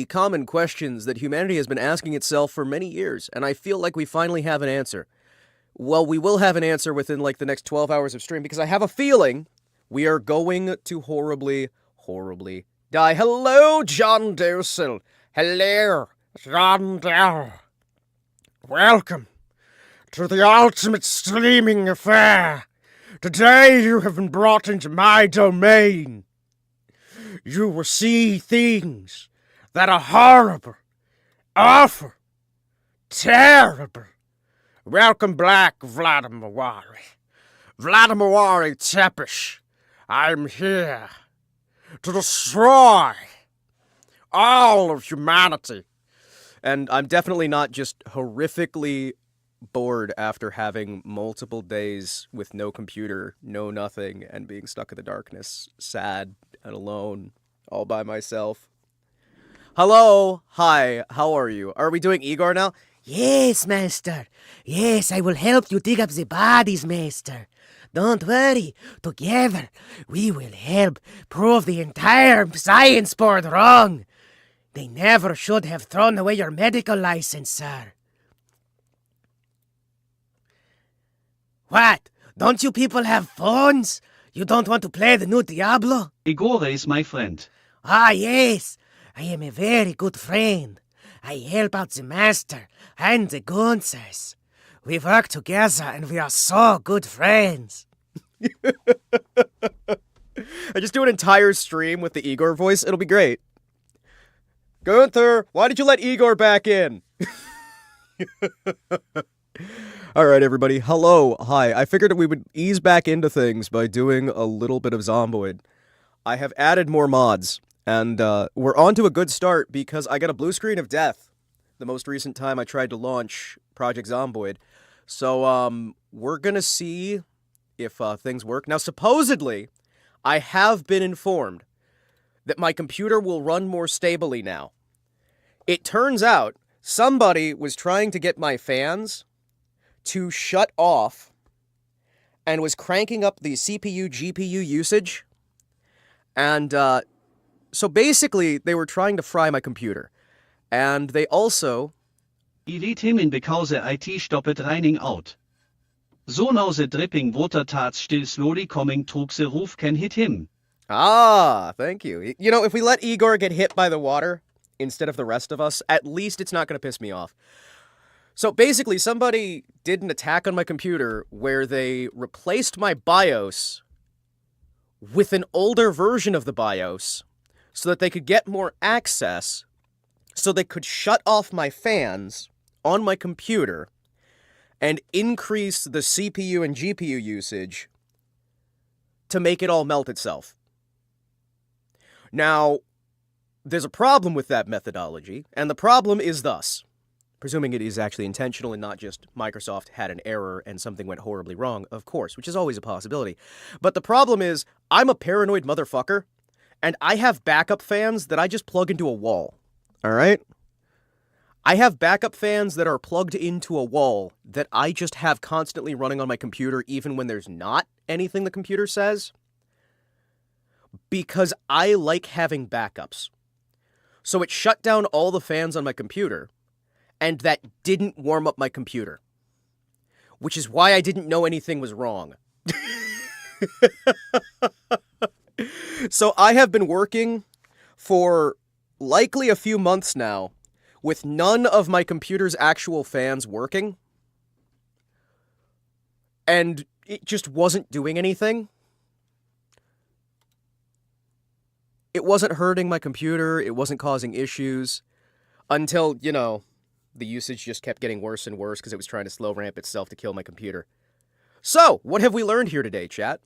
common questions that humanity has been asking itself for many years, and I feel like we finally have an answer. Well, we will have an answer within like the next 12 hours of stream, because I have a feeling we are going to horribly, horribly die. Hello, John Dussel. Hello, John Dow. Welcome to the ultimate streaming affair. Today you have been brought into my domain. You will see things that are horrible, awful, terrible. Welcome back, Vladimir Tepish. I'm here to destroy all of humanity. And I'm definitely not just horrifically bored after having multiple days with no computer, no nothing, and being stuck in the darkness, sad and alone, all by myself. Hello, hi, how are you? Are we doing Igor now? Yes, master. Yes, I will help you dig up the bodies, master. Don't worry. Together, we will help prove the entire science board wrong. They never should have thrown away your medical license, sir. What? Don't you people have phones? You don't want to play the new Diablo? Igor is my friend. Ah, yes. I am a very good friend. I help out the master and the Gunthers. We work together and we are so good friends. I just do an entire stream with the Igor voice. It'll be great. Gunther, why did you let Igor back in? Alright, everybody. Hello. Hi. I figured we would ease back into things by doing a little bit of Zomboid. I have added more mods, and we're on to a good start because I got a blue screen of death the most recent time I tried to launch Project Zomboid. So, we're gonna see if things work. Now, supposedly, I have been informed that my computer will run more stably now. It turns out somebody was trying to get my fans to shut off and was cranking up the CPU, GPU usage. And so basically, they were trying to fry my computer. And they also... Ouchihitme because IT stopped raining out. So now the dripping water starts still slowly coming through the roof can hit him. Ah, thank you. You know, if we let Igor get hit by the water instead of the rest of us, at least it's not going to piss me off. So basically, somebody did an attack on my computer where they replaced my BIOS with an older version of the BIOS so that they could get more access, so they could shut off my fans on my computer and increase the CPU and GPU usage to make it all melt itself. Now, there's a problem with that methodology, and the problem is thus. Presuming it is actually intentional and not just Microsoft had an error and something went horribly wrong, of course, which is always a possibility. But the problem is, I'm a paranoid motherfucker, and I have backup fans that I just plug into a wall. Alright? I have backup fans that are plugged into a wall that I just have constantly running on my computer even when there's not anything the computer says. Because I like having backups. So it shut down all the fans on my computer, and that didn't warm up my computer. Which is why I didn't know anything was wrong. So I have been working for likely a few months now with none of my computer's actual fans working. And it just wasn't doing anything. It wasn't hurting my computer, it wasn't causing issues, until, you know, the usage just kept getting worse and worse because it was trying to slow ramp itself to kill my computer. So, what have we learned here today, chat?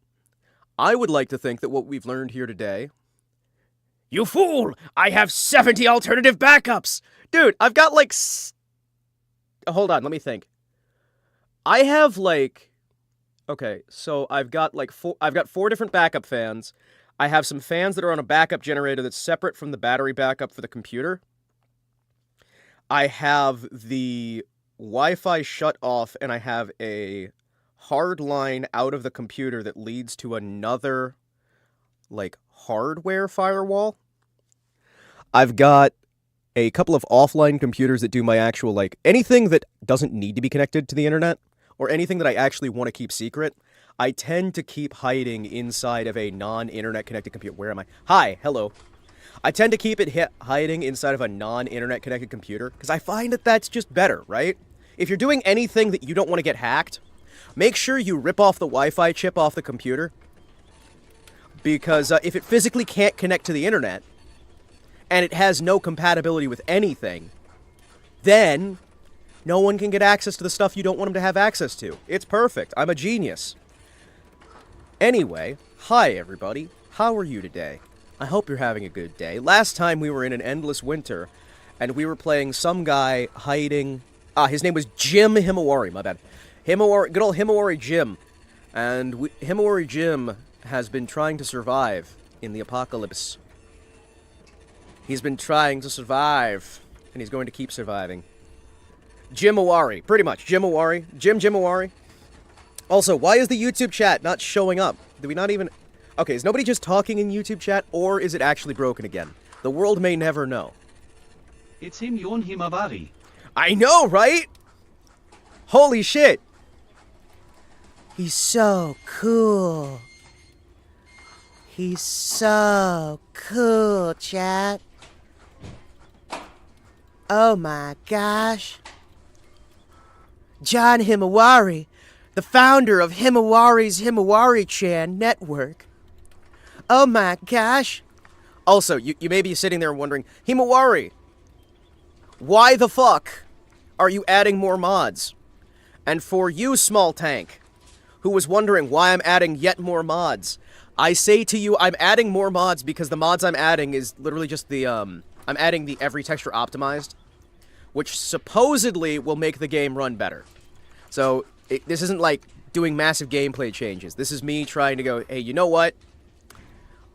I would like to think that what we've learned here today... You fool! I have 70 alternative backups! Dude, I've got like... Hold on, let me think. I have like... Okay, so I've got like four different backup fans. I have some fans that are on a backup generator that's separate from the battery backup for the computer. I have the Wi-Fi shut off, and I have a hard line out of the computer that leads to another, like, hardware firewall. I've got a couple of offline computers that do my actual, like, anything that doesn't need to be connected to the internet, or anything that I actually want to keep secret, I tend to keep hiding inside of a non-internet connected computer. Where am I? Hi, hello. I tend to keep it hiding inside of a non-internet connected computer, because I find that that's just better, right? If you're doing anything that you don't want to get hacked, make sure you rip off the Wi-Fi chip off the computer, because if it physically can't connect to the internet, and it has no compatibility with anything, then no one can get access to the stuff you don't want them to have access to. It's perfect. I'm a genius. Anyway, hi everybody. How are you today? I hope you're having a good day. Last time we were in an endless winter, and we were playing some guy hiding... his name was Jim Himawari, my bad. Good old Himawari Jim. And Himawari Jim has been trying to survive in the apocalypse. He's been trying to survive, and he's going to keep surviving. Jim Awari, pretty much. Jim Awari. Jim Awari. Also, why is the YouTube chat not showing up? Do we not even... Okay, is nobody just talking in YouTube chat, or is it actually broken again? The world may never know. It's him, Yon Himawari. I know, right? Holy shit. He's so cool. He's so cool, chat. Oh my gosh. John Himawari, the founder of Himawari's Himawari-chan network. Oh my gosh. Also, you may be sitting there wondering, Himawari, why the fuck are you adding more mods? And for you, Small Tank, who was wondering why I'm adding yet more mods, I say to you, I'm adding more mods because the mods I'm adding is literally just the, I'm adding the every texture optimized, which supposedly will make the game run better. So, this isn't like doing massive gameplay changes. This is me trying to go, hey, you know what?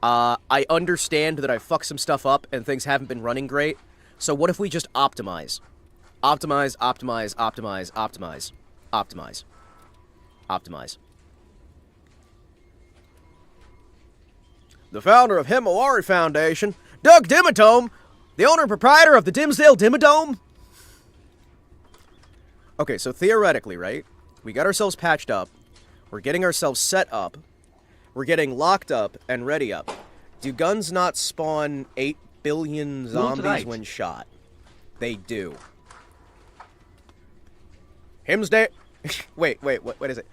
I understand that I fucked some stuff up and things haven't been running great, so what if we just optimize? Optimize, optimize, optimize, optimize, optimize, optimize. The founder of Himawari Foundation, Doug Dimmadome, the owner and proprietor of the Dimsdale Dimmadome. Okay, so theoretically, right? We got ourselves patched up. We're getting ourselves set up. We're getting locked up and ready up. Do guns not spawn 8 billion zombies when shot? They do. Himsdale... wait, what is it?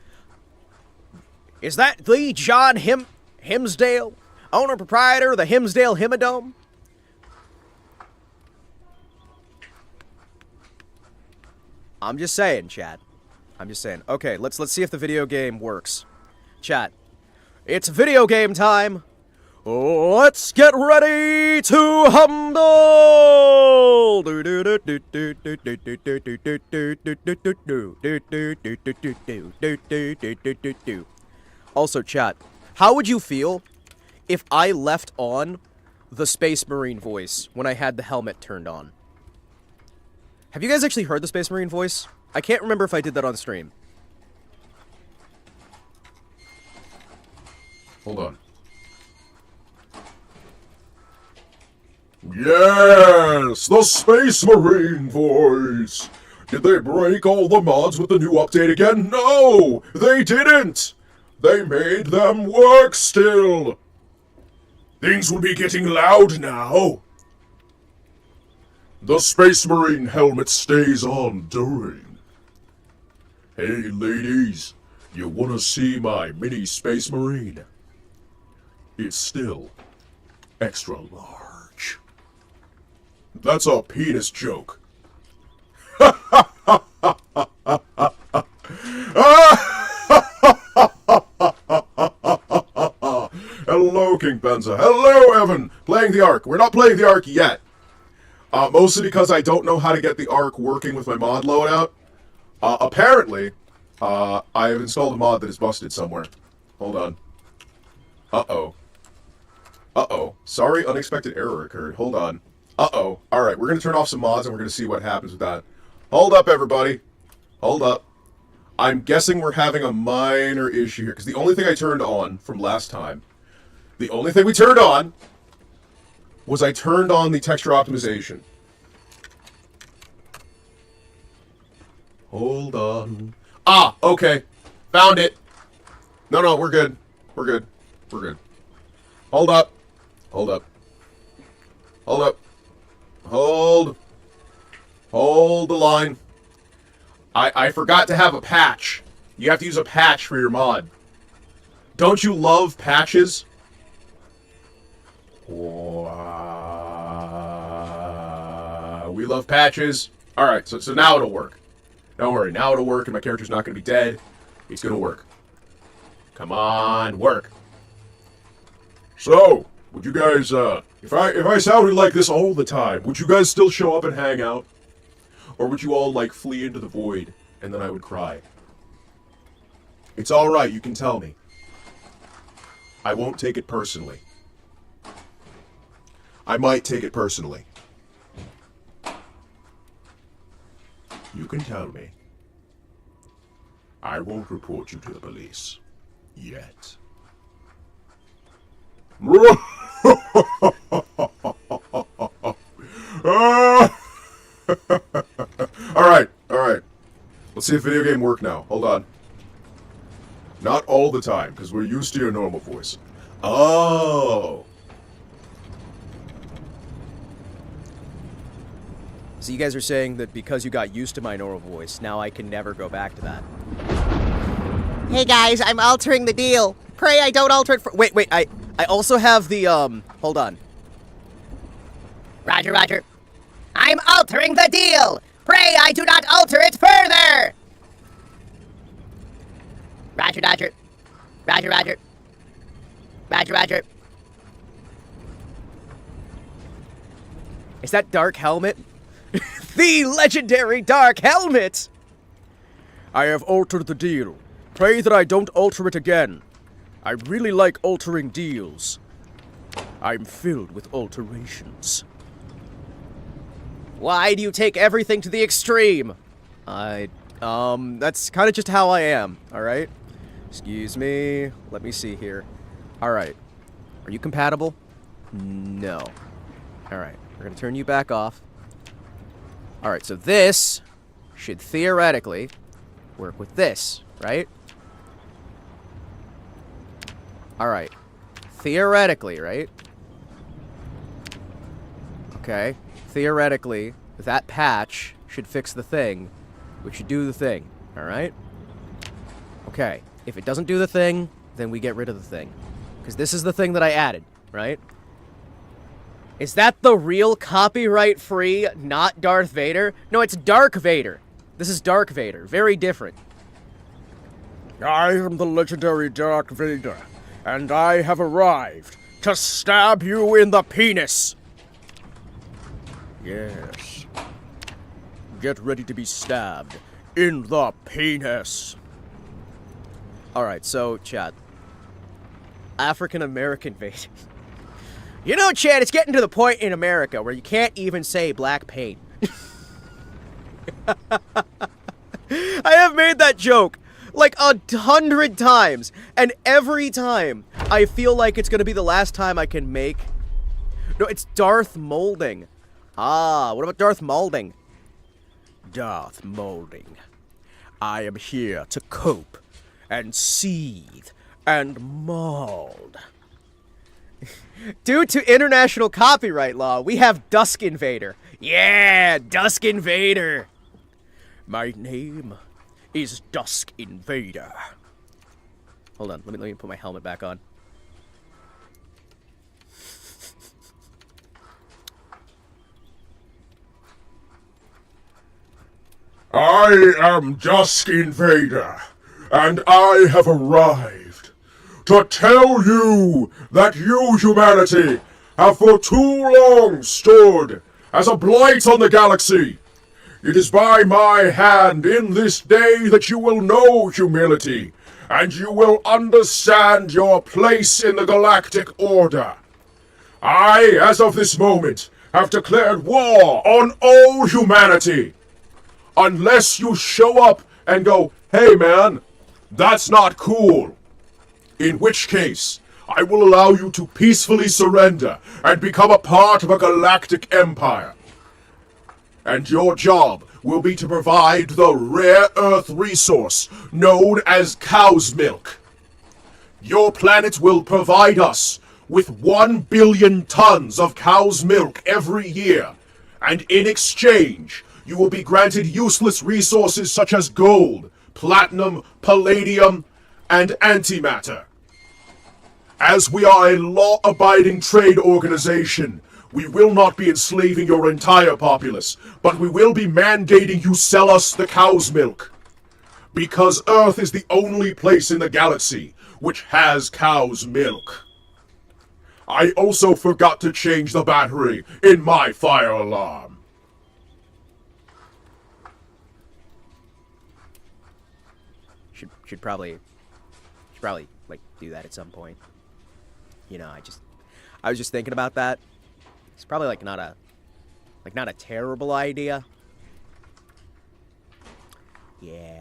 Is that the John Himsdale? Owner proprietor of the Himsdale Himmadome? I'm just saying, chat. I'm just saying. Okay, let's see if the video game works. Chat. It's video game time. Let's get ready to humble. Also, chat. How would you feel if I left on the Space Marine voice when I had the helmet turned on? Have you guys actually heard the Space Marine voice? I can't remember if I did that on stream. Hold on. Yes, the Space Marine voice. Did they break all the mods with the new update again? No, they didn't. They made them work still. Things will be getting loud now. The Space Marine helmet stays on during. Hey ladies, you wanna see my mini Space Marine? It's still extra large. That's a penis joke. Hello, King Benza. Hello, Evan. Playing the Ark. We're not playing the Ark yet. Mostly because I don't know how to get the Ark working with my mod loadout. Apparently, I have installed a mod that is busted somewhere. Hold on. Uh-oh. Uh-oh. Sorry, unexpected error occurred. Hold on. Uh-oh. Alright, we're going to turn off some mods and we're going to see what happens with that. Hold up, everybody. Hold up. I'm guessing we're having a minor issue here, because the only thing I turned on from last time, the only thing we turned on was I turned on the texture optimization. Hold on. Ah, okay. Found it. No, we're good. We're good. We're good. Hold up. Hold up. Hold up. Hold. Hold the line. I forgot to have a patch. You have to use a patch for your mod. Don't you love patches? We love patches. Alright, so now it'll work. Don't worry, now it'll work and my character's not going to be dead. It's going to work. Come on, work. So, would you guys, if I sounded like this all the time, would you guys still show up and hang out? Or would you all, like, flee into the void, and then I would cry? It's alright, you can tell me. I won't take it personally. I might take it personally. You can tell me. I won't report you to the police. Yet. Alright. Let's see if video game work now. Hold on. Not all the time, because we're used to your normal voice. Oh. So you guys are saying that because you got used to my normal voice, now I can never go back to that. Hey guys, I'm altering the deal. Pray I don't alter it for. Wait, I also have the, hold on. Roger. I'm altering the deal. Pray I do not alter it further. Roger. Is that Dark Helmet? The legendary Dark Helmet! I have altered the deal. Pray that I don't alter it again. I really like altering deals. I'm filled with alterations. Why do you take everything to the extreme? That's kind of just how I am, alright? Excuse me. Let me see here. Alright. Are you compatible? No. Alright. We're gonna turn you back off. Alright, so this should theoretically work with this, right? Alright. Theoretically, right? Okay. Theoretically, that patch should fix the thing, which should do the thing, alright? Okay. If it doesn't do the thing, then we get rid of the thing. Because this is the thing that I added, right? Is that the real copyright-free, not Darth Vader? No, it's Dark Vader. This is Dark Vader. Very different. I am the legendary Dark Vader, and I have arrived to stab you in the penis. Yes. Get ready to be stabbed in the penis. Alright, so, chat. African-American Vader. You know, Chad, it's getting to the point in America where you can't even say black paint. I have made that joke like 100 times, and every time I feel like it's gonna be the last time I can make... No, it's Darth Molding. Ah, what about Darth Maulding? Darth Maulding. I am here to cope and seethe and mold. Due to international copyright law, we have Dusk Invader. Yeah, Dusk Invader. My name is Dusk Invader. Hold on, let me put my helmet back on. I am Dusk Invader, and I have arrived to tell you that you, humanity, have for too long stood as a blight on the galaxy. It is by my hand in this day that you will know humility, and you will understand your place in the galactic order. I, as of this moment, have declared war on all humanity. Unless you show up and go, hey man, that's not cool. In which case, I will allow you to peacefully surrender and become a part of a galactic empire. And your job will be to provide the rare Earth resource known as cow's milk. Your planet will provide us with 1 billion tons of cow's milk every year, and in exchange, you will be granted useless resources such as gold, platinum, palladium, and antimatter. As we are a law-abiding trade organization, we will not be enslaving your entire populace, but we will be mandating you sell us the cow's milk. Because Earth is the only place in the galaxy which has cow's milk. I also forgot to change the battery in my fire alarm. Should probably like do that at some point. You know, I was just thinking about that. It's probably like not a terrible idea. Yeah.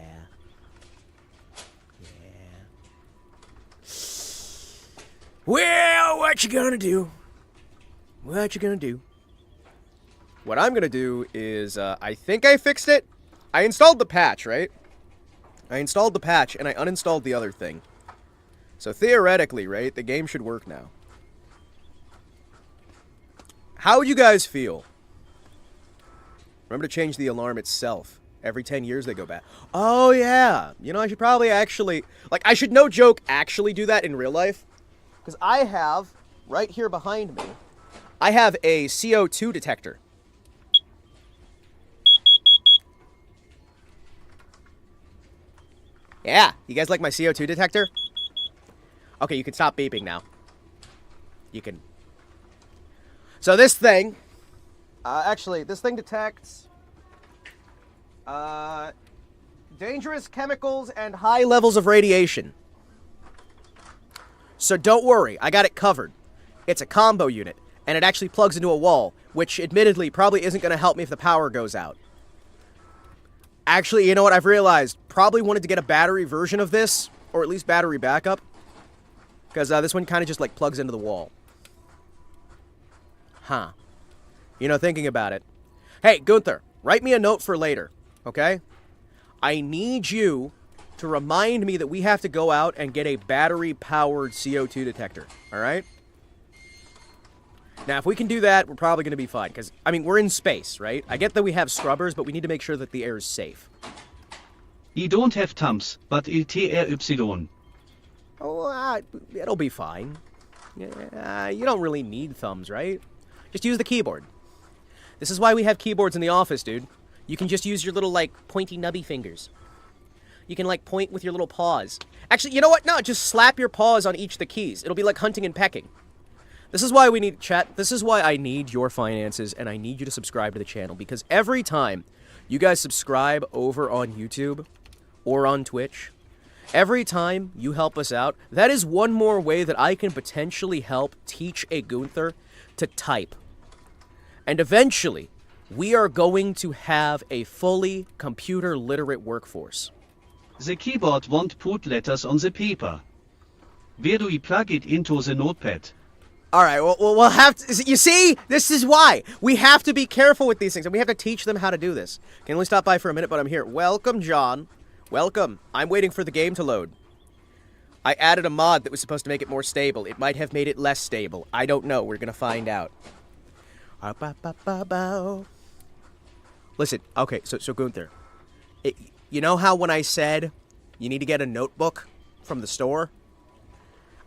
Well, what you gonna do? What you gonna do? What I'm gonna do is, I think I fixed it. I installed the patch, right? I installed the patch, and I uninstalled the other thing. So theoretically, right, the game should work now. How would you guys feel? Remember to change the alarm itself. Every 10 years they go back. Oh, yeah. You know, I should probably actually... Like, I should, no joke, actually do that in real life. Because I have, right here behind me, I have a CO2 detector. Yeah, you guys like my CO2 detector? Okay, you can stop beeping now. You can... So this thing... actually, this thing detects... dangerous chemicals and high levels of radiation. So don't worry, I got it covered. It's a combo unit, and it actually plugs into a wall, which admittedly probably isn't going to help me if the power goes out. Actually, you know what I've realized? Probably wanted to get a battery version of this, or at least battery backup, because this one kind of just like plugs into the wall. Huh. You know, thinking about it. Hey, Gunther, write me a note for later, okay? I need you to remind me that we have to go out and get a battery-powered CO2 detector, alright? Now, if we can do that, we're probably going to be fine, because, I mean, we're in space, right? I get that we have scrubbers, but we need to make sure that the air is safe. I don't have thumbs, but LTRY. Oh, it'll be fine. Yeah, you don't really need thumbs, right? Just use the keyboard. This is why we have keyboards in the office, dude. You can just use your little, like, pointy nubby fingers. You can, like, point with your little paws. Actually, you know what? No, just slap your paws on each of the keys. It'll be like hunting and pecking. This is why we need chat. This is why I need your finances, and I need you to subscribe to the channel, because every time you guys subscribe over on YouTube or on Twitch, every time you help us out, that is one more way that I can potentially help teach a Gunther to type. And eventually, we are going to have a fully computer-literate workforce. The keyboard won't put letters on the paper. Where do we plug it into the notepad? Alright, well, we'll have to... You see? This is why. We have to be careful with these things, and we have to teach them how to do this. Can only stop by for a minute, but I'm here. Welcome, John. Welcome. I'm waiting for the game to load. I added a mod that was supposed to make it more stable. It might have made it less stable. I don't know. We're gonna find out. Listen, okay, so Gunther. You know how when I said you need to get a notebook from the store?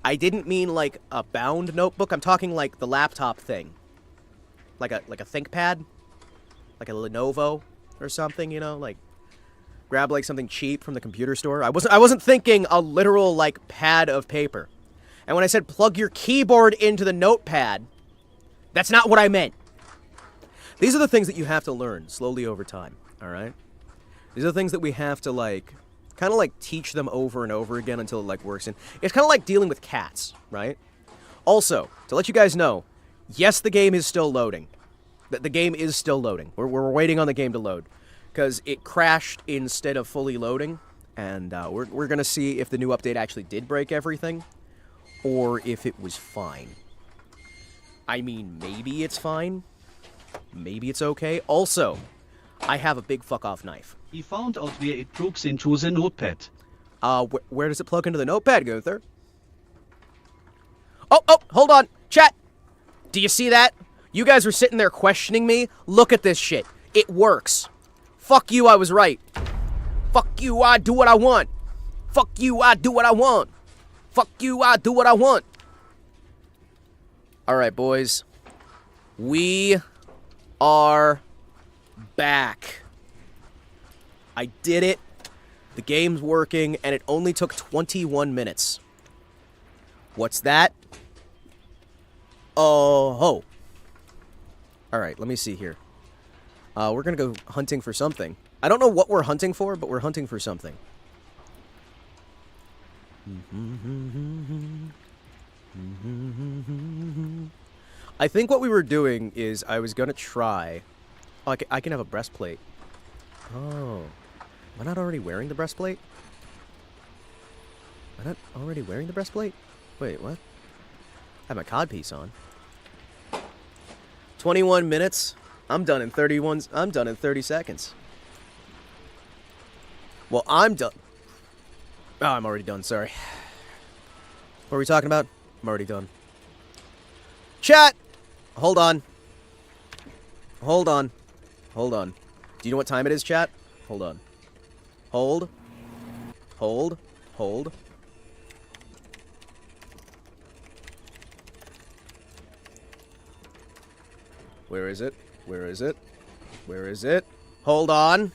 I didn't mean like a bound notebook. I'm talking like the laptop thing. Like a ThinkPad? Like a Lenovo or something, you know? Like grab like something cheap from the computer store. I wasn't thinking a literal like pad of paper. And when I said plug your keyboard into the notepad, that's not what I meant. These are the things that you have to learn slowly over time, all right? These are the things that we have to like kind of like teach them over and over again until it like works. And it's kind of like dealing with cats, right? Also, to let you guys know, yes, the game is still loading. The game is still loading. We're waiting on the game to load because it crashed instead of fully loading. And we're going to see if the new update actually did break everything or if it was fine. I mean, maybe it's fine. Maybe it's okay. Also, I have a big fuck-off knife. He found out where it plugs into the notepad. Where does it plug into the notepad, Gunther? Oh, hold on. Chat! Do you see that? You guys were sitting there questioning me. Look at this shit. It works. Fuck you, I was right. Fuck you, I do what I want. Fuck you, I do what I want. Fuck you, I do what I want. Alright, boys. We are back. I did it. The game's working, and it only took 21 minutes. What's that? Oh. Alright, let me see here. We're gonna go hunting for something. I don't know what we're hunting for, but we're hunting for something. I think what we were doing is I was gonna try... Oh, I can have a breastplate. Oh. Am I not already wearing the breastplate? Am I not already wearing the breastplate? Wait, what? I have my codpiece on. 21 minutes. I'm done in 30 seconds. Well, I'm done. Oh, I'm already done, sorry. What are we talking about? I'm already done. Chat! Hold on. Hold on. Hold on. Do you know what time it is, chat? Hold on. Hold. Hold. Hold. Where is it? Where is it? Where is it? Hold on.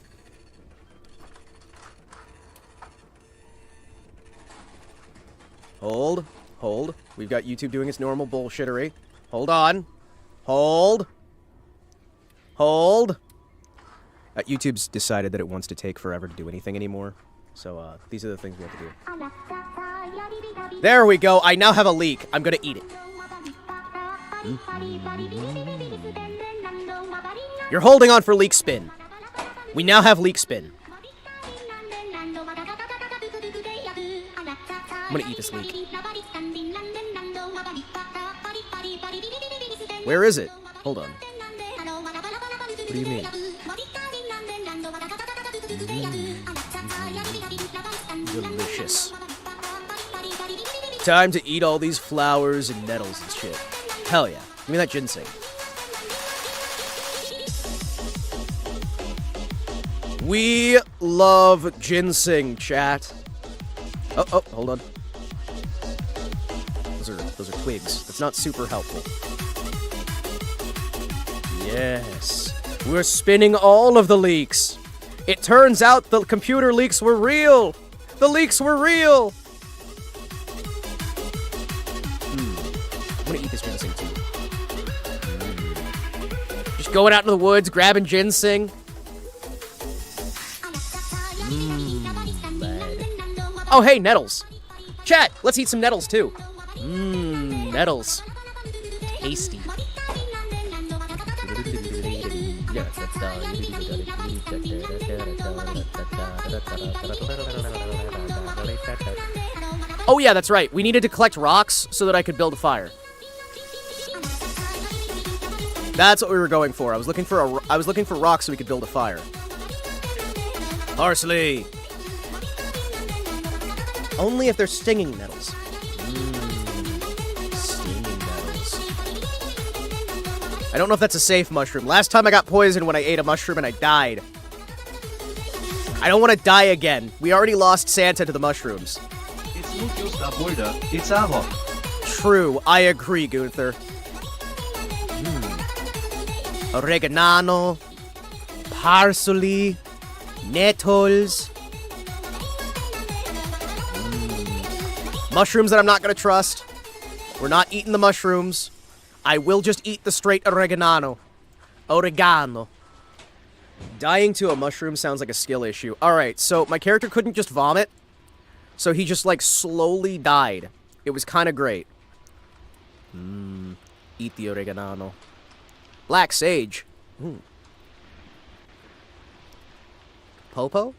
Hold. Hold. We've got YouTube doing its normal bullshittery. Hold on. Hold. Hold. YouTube's decided that it wants to take forever to do anything anymore. So, these are the things we have to do. There we go. I now have a leek. I'm gonna eat it. You're holding on for leek spin. We now have leek spin. I'm gonna eat this leek. Where is it? Hold on. What do you mean? Delicious. Time to eat all these flowers and nettles and shit. Hell yeah. Give me that ginseng. We love ginseng, chat. Oh, hold on. Those are twigs. That's not super helpful. Yes. We're spinning all of the leaks. It turns out the computer leaks were real. The leaks were real. I'm gonna eat this ginseng too. Just going out in the woods, grabbing ginseng. Oh, hey, nettles. Chat, let's eat some nettles too. Nettles. Tasty. Oh yeah, that's right. We needed to collect rocks so that I could build a fire. That's what we were going for. I was looking for rocks so we could build a fire. Parsley. Only if they're stinging nettles. Stinging nettles. I don't know if that's a safe mushroom. Last time I got poisoned when I ate a mushroom and I died. I don't want to die again. We already lost Santa to the mushrooms. It's not just a boulder, it's a rock. True, I agree, Gunther. Oregano, parsley, nettles. Mushrooms that I'm not going to trust. We're not eating the mushrooms. I will just eat the straight oregano. Oregano. Dying to a mushroom sounds like a skill issue. Alright, so my character couldn't just vomit. So he just, like, slowly died. It was kind of great. Eat the oregano. Black sage. Popo?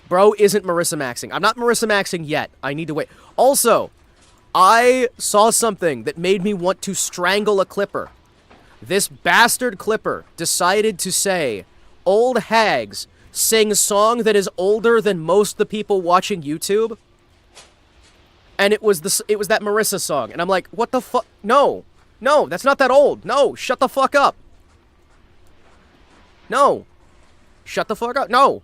Bro isn't Marissa Maxing. I'm not Marissa Maxing yet. I need to wait. Also, I saw something that made me want to strangle a clipper. This bastard clipper decided to say, old hags sing a song that is older than most of the people watching YouTube. And it was that Marissa song. And I'm like, what the fuck? No. No, that's not that old. No, shut the fuck up. No. Shut the fuck up. No.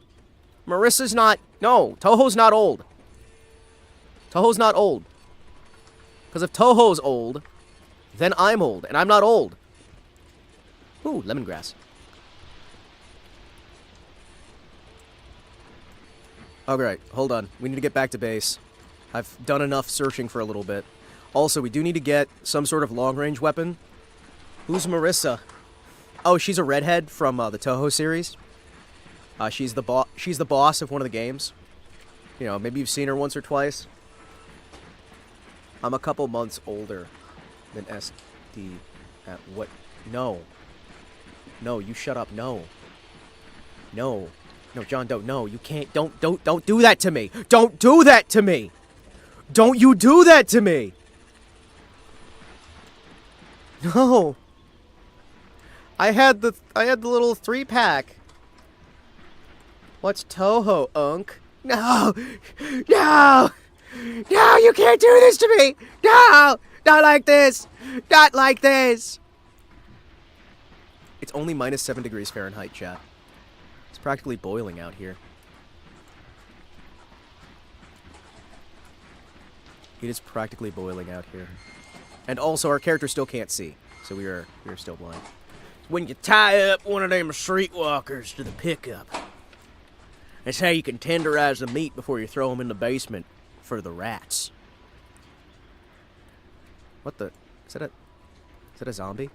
Marissa's not... No, Toho's not old. Toho's not old. Because if Toho's old, then I'm old. And I'm not old. Ooh, lemongrass. Alright, hold on. We need to get back to base. I've done enough searching for a little bit. Also, we do need to get some sort of long-range weapon. Who's Marissa? Oh, she's a redhead from the Toho series. She's the boss of one of the games. You know, maybe you've seen her once or twice. I'm a couple months older than SD at what? No. No, you shut up. No. No. No, John Doe, no, you can't. Don't do that to me. Don't do that to me. Don't you do that to me. No. I had the little 3-pack. What's Toho, Unk? No! No! No, you can't do this to me! No! Not like this! Not like this! It's only minus 7 degrees Fahrenheit, chat. It's practically boiling out here. It is practically boiling out here. And also, our character still can't see. So we are still blind. When you tie up one of them streetwalkers to the pickup, that's how you can tenderize the meat before you throw them in the basement for the rats. What the? Is that a zombie?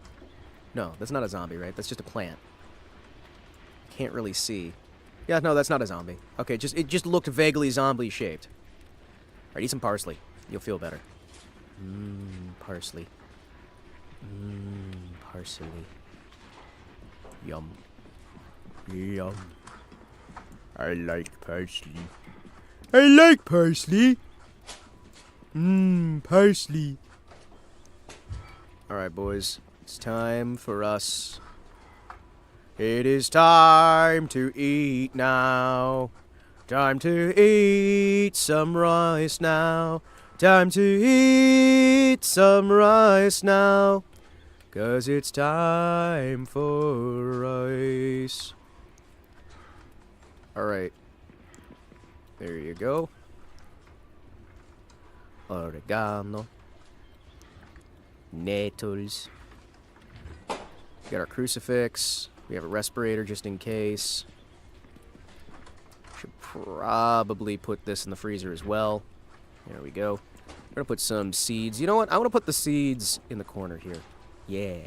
No, that's not a zombie, right? That's just a plant. Can't really see. Yeah, no, that's not a zombie. Okay, it just looked vaguely zombie-shaped. Alright, eat some parsley. You'll feel better. Parsley. Parsley. Yum. Yum. I like parsley. I like parsley. Parsley. Alright, boys. It's time for us. It is time to eat now. Time to eat some rice now. Time to eat some rice now. 'Cause it's time for rice. Alright. There you go. Oregano. Nettles. Got our crucifix. We have a respirator just in case. Should probably put this in the freezer as well. There we go. We're gonna put some seeds. You know what? I want to put the seeds in the corner here. Yeah.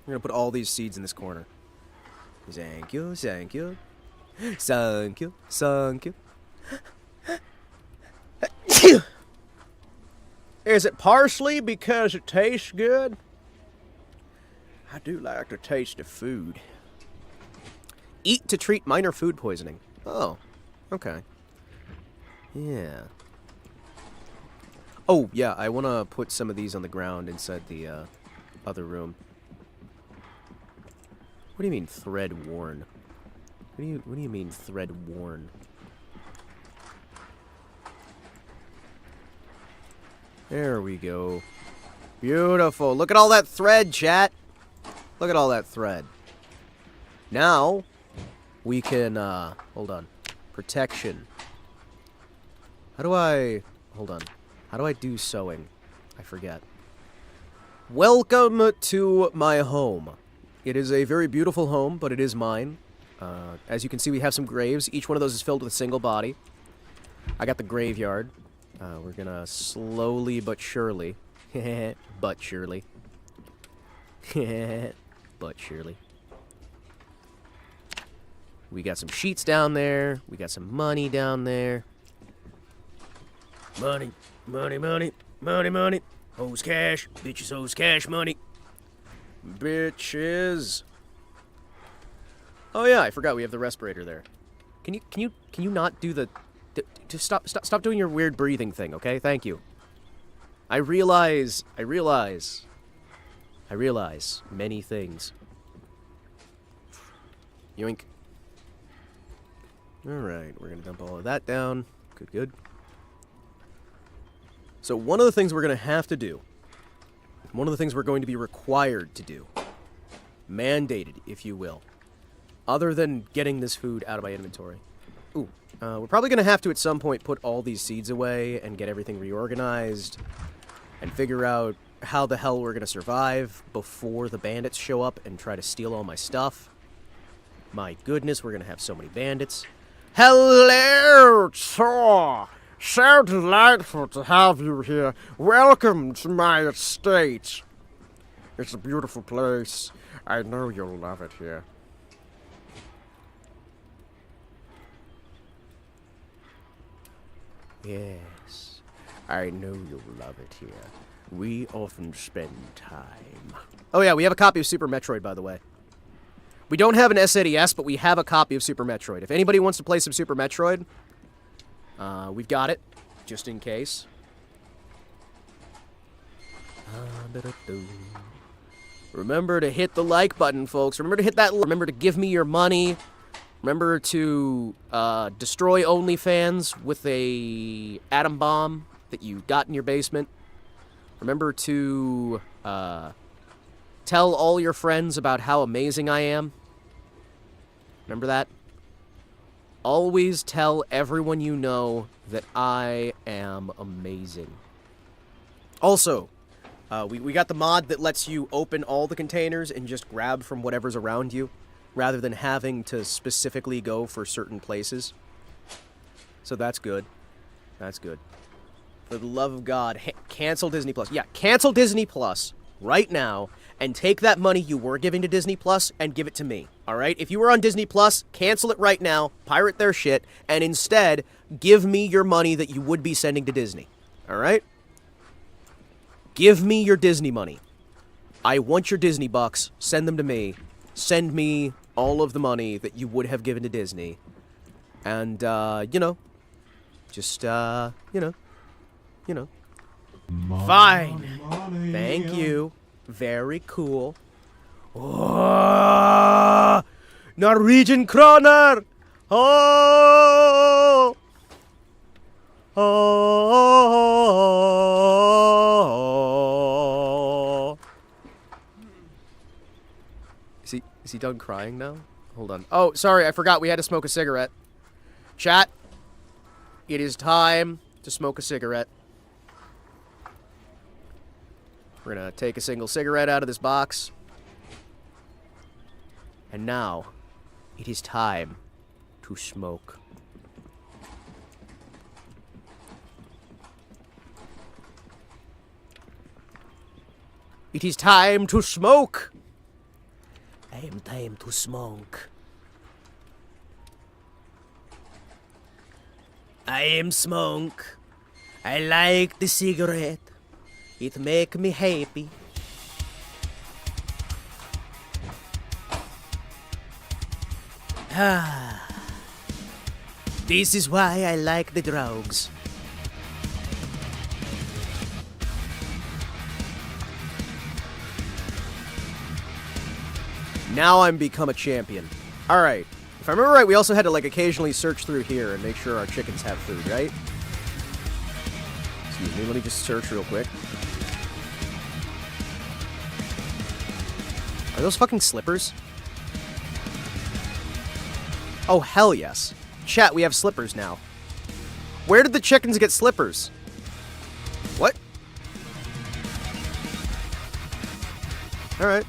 We're gonna put all these seeds in this corner. Thank you, thank you. Thank you, thank you. Is it parsley because it tastes good? I do like to taste the food. Eat to treat minor food poisoning. Oh, okay. Yeah. Oh, yeah, I want to put some of these on the ground inside the other room. What do you mean thread worn? What do you mean thread worn? There we go. Beautiful. Look at all that thread, chat. Look at all that thread. Now, we can, hold on. Protection. Hold on. How do I do sewing? I forget. Welcome to my home. It is a very beautiful home, but it is mine. As you can see, we have some graves. Each one of those is filled with a single body. I got the graveyard. We're gonna slowly but surely. But surely. But surely. We got some sheets down there. We got some money down there. Money, money, money, money, money. Hoes cash, bitches hoes cash money. Bitches. Oh yeah, I forgot we have the respirator there. Can you not do the just stop doing your weird breathing thing, okay? Thank you. I realize many things. Yoink. Alright, we're gonna dump all of that down. Good, good. So one of the things we're gonna have to do, one of the things we're going to be required to do, mandated, if you will, other than getting this food out of my inventory. Ooh, we're probably gonna have to at some point put all these seeds away and get everything reorganized and figure out how the hell we're gonna survive before the bandits show up and try to steal all my stuff. My goodness, we're gonna have so many bandits. Hello, Thor! So delightful to have you here. Welcome to my estate. It's a beautiful place. I know you'll love it here. Yes, I know you'll love it here. We often spend time. Oh yeah, we have a copy of Super Metroid, by the way. We don't have an SNES, but we have a copy of Super Metroid. If anybody wants to play some Super Metroid, we've got it, just in case. Remember to hit the like button, folks. Remember to hit that. Remember to give me your money. Remember to destroy OnlyFans with a atom bomb that you got in your basement. Remember to tell all your friends about how amazing I am. Remember that? Always tell everyone you know that I am amazing. Also, we got the mod that lets you open all the containers and just grab from whatever's around you, rather than having to specifically go for certain places. So that's good. That's good. For the love of God, cancel Disney Plus. Yeah, cancel Disney Plus right now and take that money you were giving to Disney Plus and give it to me. All right? If you were on Disney Plus, cancel it right now, pirate their shit, and instead give me your money that you would be sending to Disney. All right? Give me your Disney money. I want your Disney bucks. Send them to me. Send me all of the money that you would have given to Disney. And, you know, just, you know. Fine. Thank you. Very cool. Oh, Norwegian kroner. Oh. Oh. Is he done crying now? Hold on. Oh, sorry, I forgot we had to smoke a cigarette. Chat, it is time to smoke a cigarette. We're gonna take a single cigarette out of this box. And now, it is time to smoke. It is time to smoke! I am time to smoke. I am smoke. I like the cigarette. It make me happy. Ah. This is why I like the drugs. Now I'm become a champion. Alright. If I remember right, we also had to, like, occasionally search through here and make sure our chickens have food, right? Excuse me, let me just search real quick. Are those fucking slippers? Oh, hell yes. Chat, we have slippers now. Where did the chickens get slippers? What? Alright.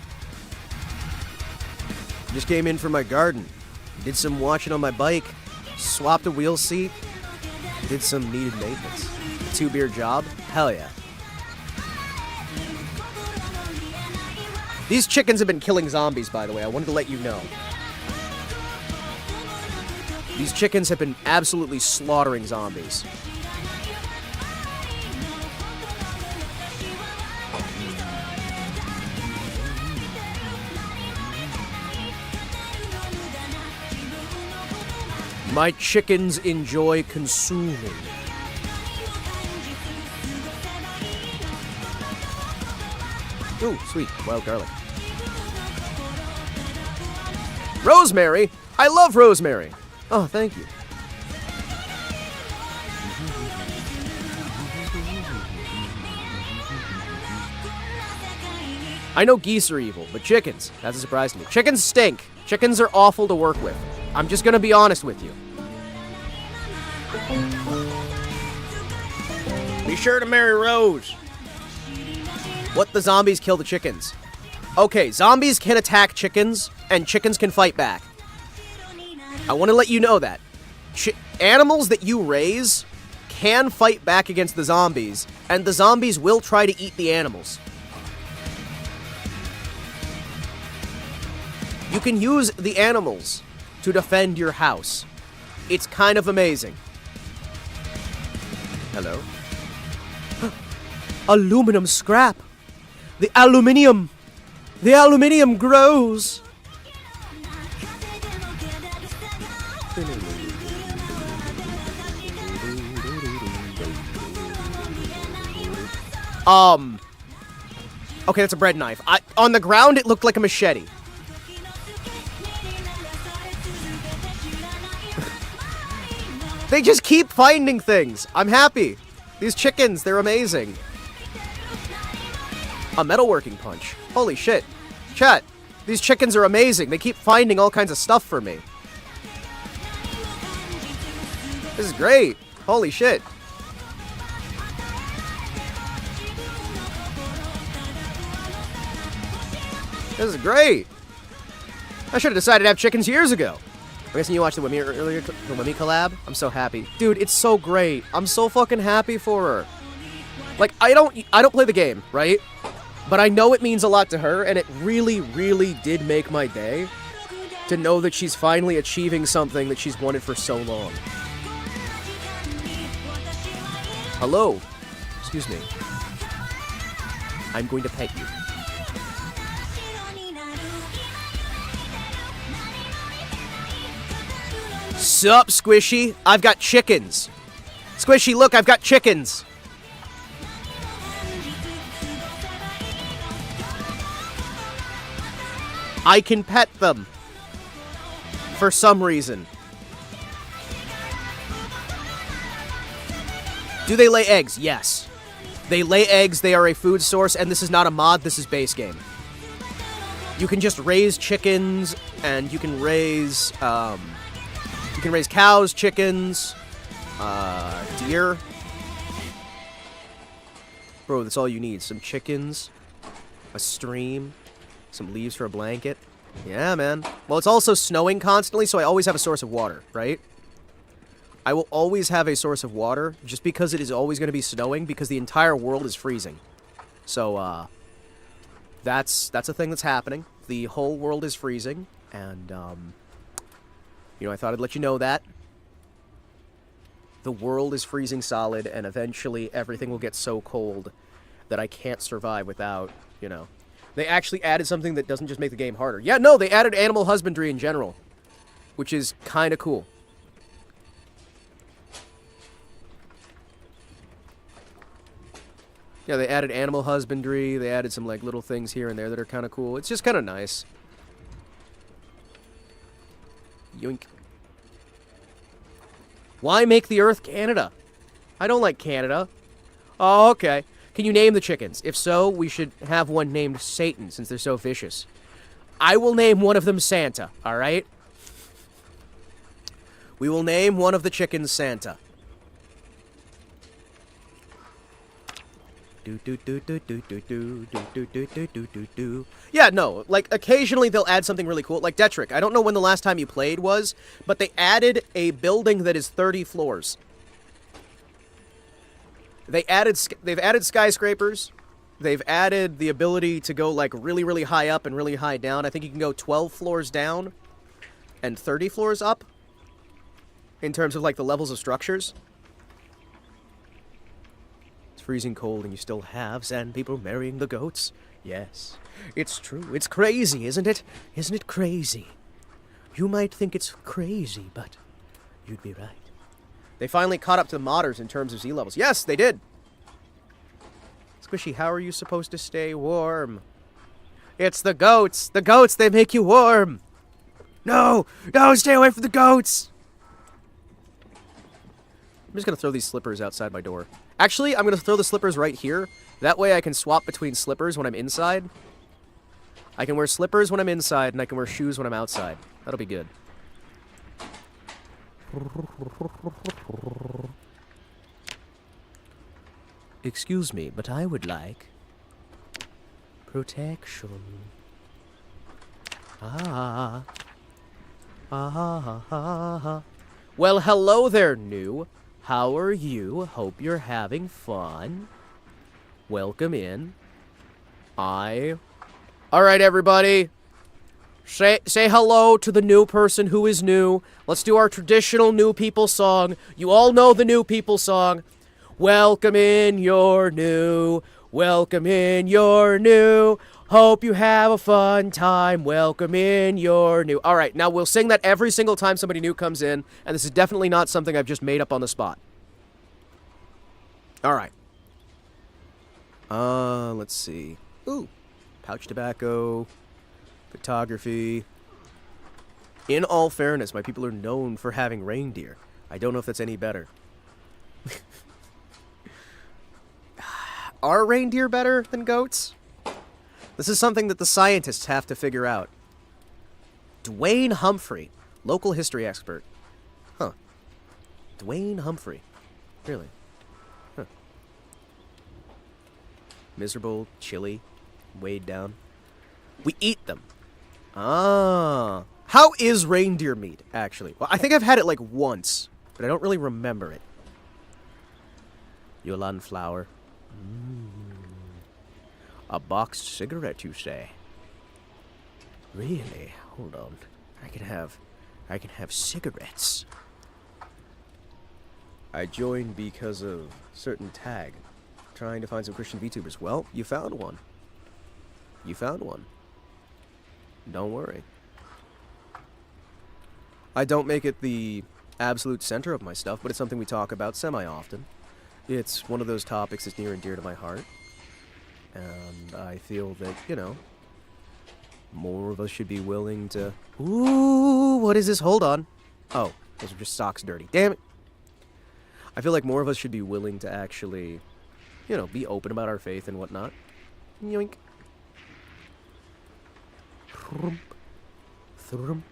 Just came in from my garden. Did some washing on my bike. Swapped a wheel seat. Did some needed maintenance. 2-beer job? Hell yeah. These chickens have been killing zombies, by the way. I wanted to let you know. These chickens have been absolutely slaughtering zombies. My chickens enjoy consuming. Ooh, sweet. Wild garlic. Rosemary? I love rosemary. Oh, thank you. I know geese are evil, but chickens, that's a surprise to me. Chickens stink. Chickens are awful to work with. I'm just gonna be honest with you. Be sure to marry Rose. What the zombies kill the chickens? Okay, zombies can attack chickens, and chickens can fight back. I want to let you know that. Animals that you raise can fight back against the zombies, and the zombies will try to eat the animals. You can use the animals to defend your house. It's kind of amazing. Hello? Aluminum scrap. The aluminium grows. Okay, that's a bread knife. On the ground, it looked like a machete. They just keep finding things. I'm happy. These chickens, they're amazing. A metalworking punch. Holy shit. Chat, these chickens are amazing. They keep finding all kinds of stuff for me. This is great. Holy shit. This is great. I should have decided to have chickens years ago. I'm guessing you watched the Wimmy earlier, the Wimmy collab? I'm so happy. Dude, it's so great. I'm so fucking happy for her. Like, I don't play the game, right? But I know it means a lot to her, and it really, really did make my day to know that she's finally achieving something that she's wanted for so long. Hello. Excuse me. I'm going to pet you. Sup, Squishy? I've got chickens. Squishy, look, I've got chickens. I can pet them. For some reason. Do they lay eggs? Yes. They lay eggs, they are a food source, and this is not a mod, this is base game. You can just raise chickens, and you can raise, cows, chickens, deer. Bro, that's all you need. Some chickens, a stream, some leaves for a blanket. Yeah, man. Well, it's also snowing constantly, so I always have a source of water, right? I will always have a source of water, just because it is always going to be snowing, because the entire world is freezing. So, that's a thing that's happening. The whole world is freezing, and, you know, I thought I'd let you know that. The world is freezing solid, and eventually everything will get so cold that I can't survive without, you know. They actually added something that doesn't just make the game harder. Yeah, no, they added animal husbandry in general, which is kind of cool. Yeah, they added animal husbandry, they added some, like, little things here and there that are kind of cool. It's just kind of nice. Yoink. Why make the Earth Canada? I don't like Canada. Oh, okay. Can you name the chickens? If so, we should have one named Satan, since they're so vicious. I will name one of them Santa, alright? We will name one of the chickens Santa. Yeah, no, like, occasionally they'll add something really cool. Like Detrick, I don't know when the last time you played was, but they added a building that is 30 floors. They've added skyscrapers. They've added the ability to go, like, really, really high up and really high down. I think you can go 12 floors down and 30 floors up in terms of, like, the levels of structures. It's freezing cold and you still have sand people marrying the goats. Yes, it's true. It's crazy, isn't it? Isn't it crazy? You might think it's crazy, but you'd be right. They finally caught up to the modders in terms of Z levels. Yes, they did. Squishy, how are you supposed to stay warm? It's the goats. The goats, they make you warm. No! No, stay away from the goats! I'm just gonna throw these slippers outside my door. Actually, I'm gonna throw the slippers right here. That way I can swap between slippers when I'm inside. I can wear slippers when I'm inside, and I can wear shoes when I'm outside. That'll be good. Excuse me, but I would like protection. Ah. Ah. Well, hello there, new. How are you? Hope you're having fun. Welcome in. Alright, everybody. Say hello to the new person who is new. Let's do our traditional new people song. You all know the new people song. Welcome in your new. Welcome in your new. Hope you have a fun time. Welcome in your new. Alright, now we'll sing that every single time somebody new comes in. And this is definitely not something I've just made up on the spot. Alright. Let's see. Ooh. Pouch tobacco. Photography. In all fairness, my people are known for having reindeer. I don't know if that's any better. Are reindeer better than goats? This is something that the scientists have to figure out. Dwayne Humphrey, local history expert. Huh. Dwayne Humphrey. Really? Huh. Miserable, chilly, weighed down. We eat them. Ah. How is reindeer meat, actually? Well, I think I've had it like once, but I don't really remember it. Yulon flour. A boxed cigarette, you say? Really? Hold on. I can have cigarettes. I joined because of certain tag. Trying to find some Christian Vtubers. Well, you found one. You found one. Don't worry. I don't make it the absolute center of my stuff, but it's something we talk about semi-often. It's one of those topics that's near and dear to my heart. And I feel that, you know, more of us should be willing to... Ooh, what is this? Hold on. Oh, those are just socks dirty. Damn it. I feel like more of us should be willing to actually, you know, be open about our faith and whatnot. Yoink. Thrump. Thrump.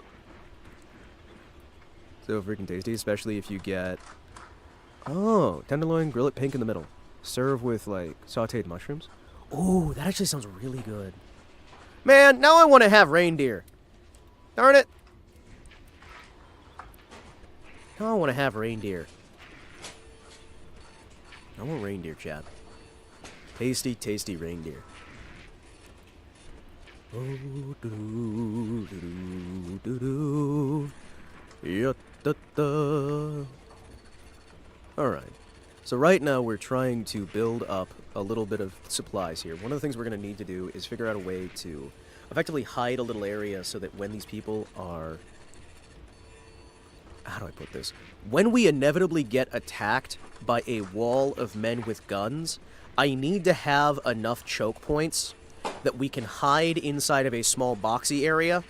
So freaking tasty, especially if you get... Oh, tenderloin, grill it pink in the middle. Serve with, like, sauteed mushrooms. Ooh, that actually sounds really good. Man, now I want to have reindeer. Darn it. Now I want to have reindeer. I want reindeer, chat. Tasty, tasty reindeer. Oh, doo doo doo doo. Ya da da. Alright. So right now we're trying to build up a little bit of supplies here. One of the things we're going to need to do is figure out a way to effectively hide a little area so that when these people are... How do I put this? When we inevitably get attacked by a wall of men with guns, I need to have enough choke points that we can hide inside of a small boxy area,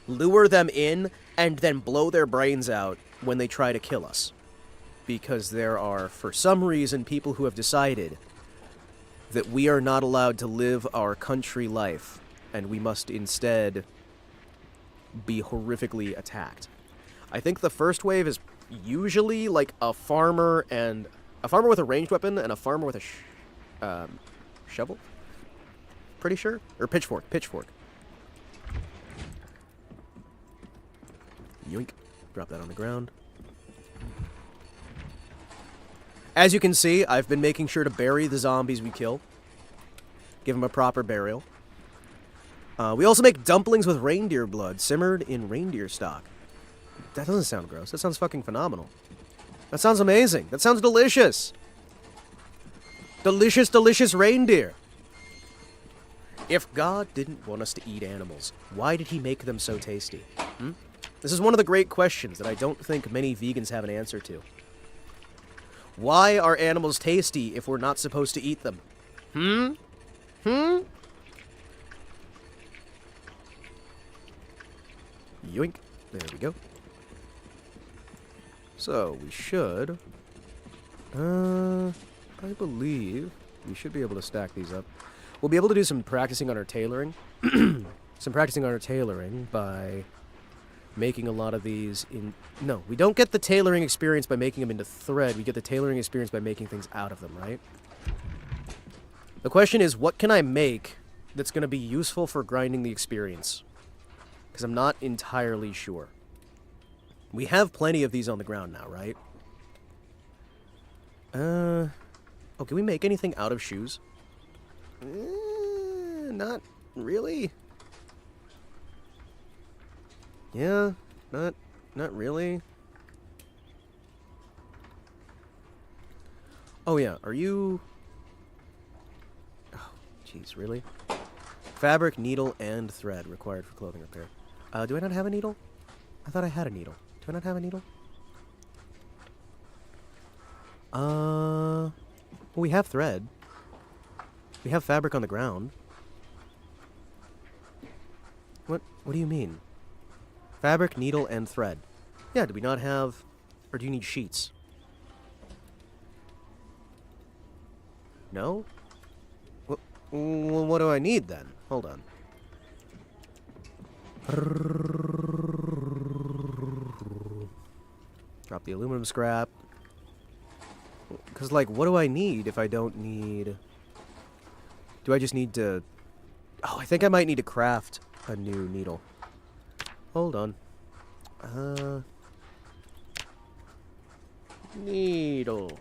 lure them in, and then blow their brains out when they try to kill us. Because there are, for some reason, people who have decided that we are not allowed to live our country life, and we must instead be horrifically attacked. I think the first wave is usually like a farmer with a ranged weapon and a farmer with a shovel. Pretty sure, or pitchfork. Yoink! Drop that on the ground. As you can see, I've been making sure to bury the zombies we kill. Give them a proper burial. We also make dumplings with reindeer blood, simmered in reindeer stock. That doesn't sound gross. That sounds fucking phenomenal. That sounds amazing. That sounds delicious. Delicious, delicious reindeer. If God didn't want us to eat animals, why did he make them so tasty? This is one of the great questions that I don't think many vegans have an answer to. Why are animals tasty if we're not supposed to eat them? Yoink. There we go. So, we should... I believe we should be able to stack these up. We'll be able to do some practicing on our tailoring. Some practicing on our tailoring by making a lot of these in... No, we don't get the tailoring experience by making them into thread. We get the tailoring experience by making things out of them, right? The question is, what can I make that's going to be useful for grinding the experience? Because I'm not entirely sure. We have plenty of these on the ground now, right? Oh, can we make anything out of shoes? Not really. Yeah, not really. Oh yeah, are you... Oh, jeez, really? Fabric, needle, and thread required for clothing repair. Do I not have a needle? I thought I had a needle. Do I not have a needle? Well, we have thread. We have fabric on the ground. What do you mean? Fabric, needle, and thread. Yeah, do we not have... Or do you need sheets? No? Well, what do I need then? Hold on. Drop the aluminum scrap. Because, like, what do I need if I don't need... Do I just need to... Oh, I think I might need to craft a new needle. Hold on. Needle.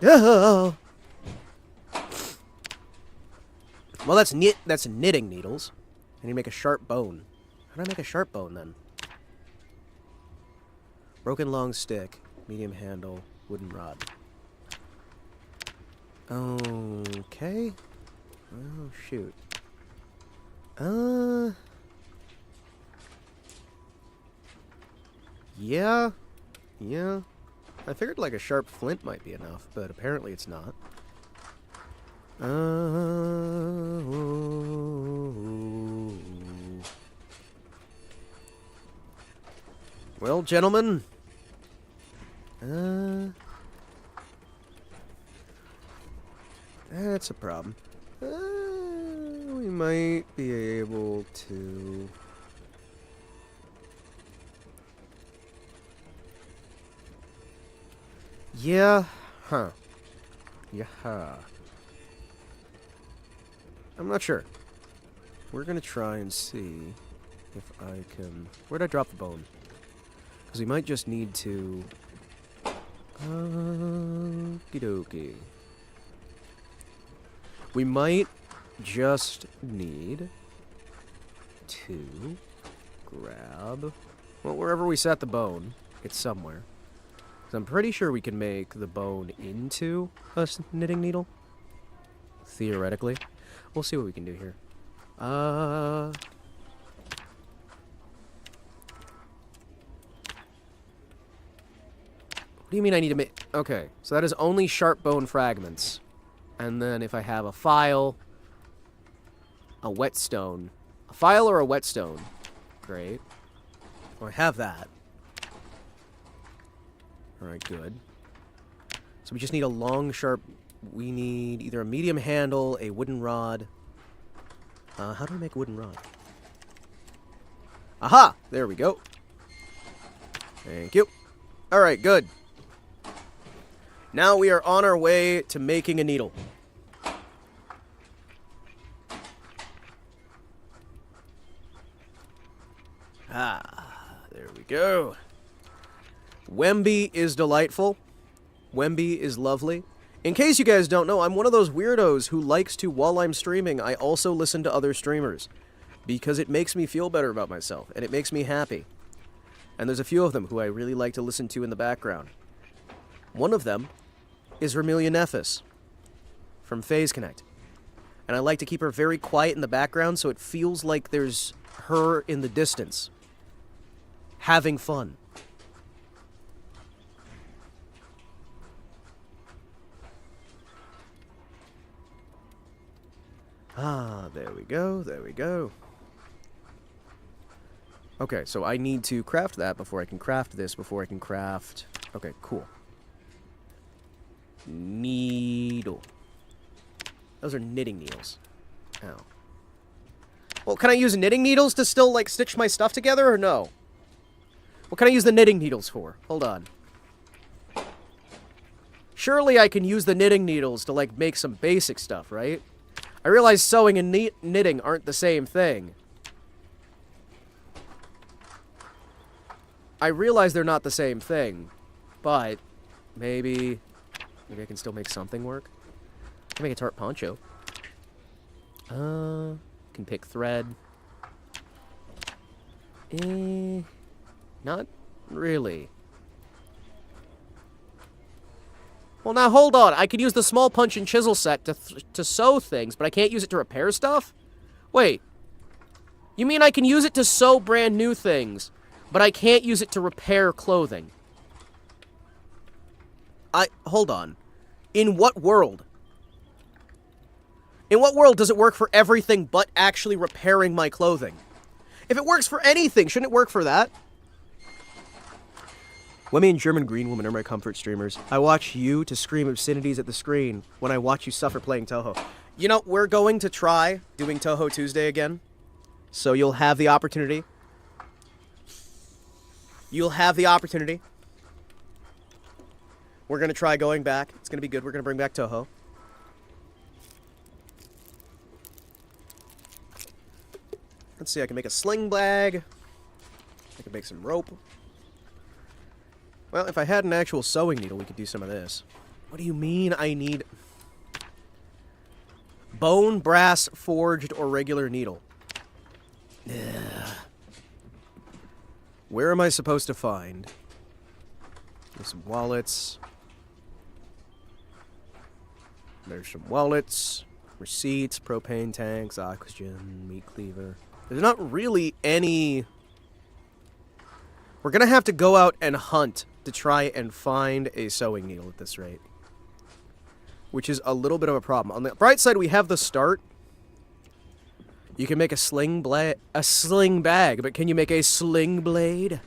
Oh. Well, that's knitting needles. I need to make a sharp bone. How do I make a sharp bone, then? Broken long stick, medium handle, wooden rod. Okay. Oh, shoot. Yeah. Yeah. I figured, like, a sharp flint might be enough, but apparently it's not. Well, gentlemen. That's a problem. We might be able to... Yeah. Huh. Yeah. I'm not sure. We're gonna try and see if I can... Where'd I drop the bone? Because we might just need to... Okie dokie. We might just need to grab... Well, wherever we set the bone, it's somewhere. Because I'm pretty sure we can make the bone into a knitting needle. Theoretically. We'll see what we can do here. What do you mean I need to make... Okay, so that is only sharp bone fragments. And then if I have a file, a whetstone... A file or a whetstone. Great. Well, I have that. Alright, good. So we just need a long, sharp... We need either a medium handle, a wooden rod... how do I make a wooden rod? Aha! There we go. Thank you. Alright, good. Now we are on our way to making a needle. There we go. Wemby is delightful. Wemby is lovely. In case you guys don't know, I'm one of those weirdos who likes to, while I'm streaming, I also listen to other streamers. Because it makes me feel better about myself, and it makes me happy. And there's a few of them who I really like to listen to in the background. One of them is Vermilia Nephis from Phase Connect. And I like to keep her very quiet in the background so it feels like there's her in the distance. Having fun. Ah, there we go, there we go. Okay, so I need to craft that before I can craft this, before I can craft... Okay, cool. Needle. Those are knitting needles. Ow. Well, can I use knitting needles to still, like, stitch my stuff together, or no? What can I use the knitting needles for? Hold on. Surely I can use the knitting needles to, like, make some basic stuff, right? I realize sewing and knitting aren't the same thing. I realize they're not the same thing, but maybe I can still make something work. I can make a tart poncho. Can pick thread. Not really. Well, now hold on. I could use the small punch and chisel set to sew things, but I can't use it to repair stuff? Wait. You mean I can use it to sew brand new things, but I can't use it to repair clothing? Hold on. In what world? In what world does it work for everything but actually repairing my clothing? If it works for anything, shouldn't it work for that? Women and German green woman are my comfort streamers. I watch you to scream obscenities at the screen when I watch you suffer playing Toho. You know, we're going to try doing Toho Tuesday again. So you'll have the opportunity. You'll have the opportunity. We're going to try going back. It's going to be good. We're going to bring back Toho. Let's see, I can make a sling bag. I can make some rope. Well, if I had an actual sewing needle, we could do some of this. What do you mean I need... Bone, brass, forged, or regular needle? Ugh. Where am I supposed to find? There's some wallets. There's some wallets. Receipts, propane tanks, oxygen, meat cleaver. There's not really any... We're gonna have to go out and hunt to try and find a sewing needle at this rate. Which is a little bit of a problem. On the bright side, we have the start. You can make a sling bag, but can you make a sling blade?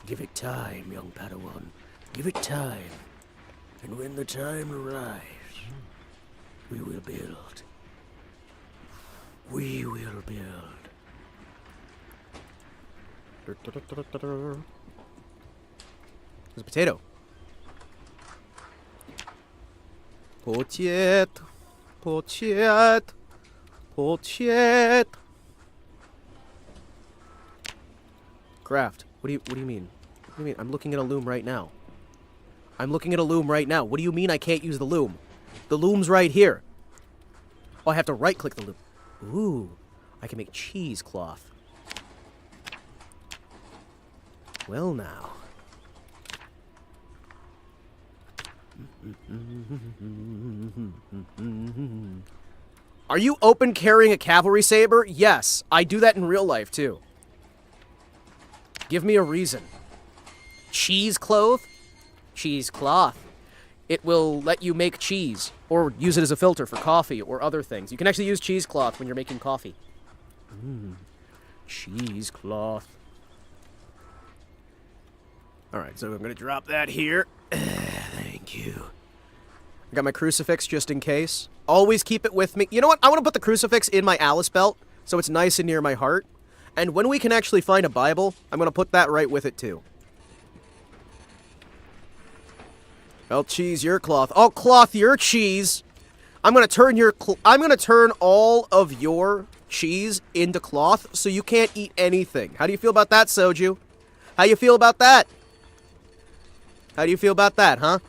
Give it time, young Padawan. Give it time. And when the time arrives, we will build. We will build. There's a potato. Potiet. Potiet. Potiet. Craft. What do you mean? What do you mean? I'm looking at a loom right now. I'm looking at a loom right now. What do you mean I can't use the loom? The loom's right here. Oh, I have to right-click the loom. Ooh. I can make cheesecloth. Well, now. Are you open carrying a cavalry saber? Yes, I do that in real life too. Give me a reason. Cheesecloth? Cheesecloth. It will let you make cheese, or use it as a filter for coffee or other things. You can actually use cheesecloth when you're making coffee. Cheesecloth. Alright, so I'm gonna drop that here. Thank you. I got my crucifix just in case. Always keep it with me. You know what? I want to put the crucifix in my Alice belt, so it's nice and near my heart. And when we can actually find a Bible, I'm going to put that right with it too. I'll cheese your cloth. I'll cloth your cheese. I'm going to turn all of your cheese into cloth so you can't eat anything. How do you feel about that, Soju? How you feel about that? How do you feel about that, huh?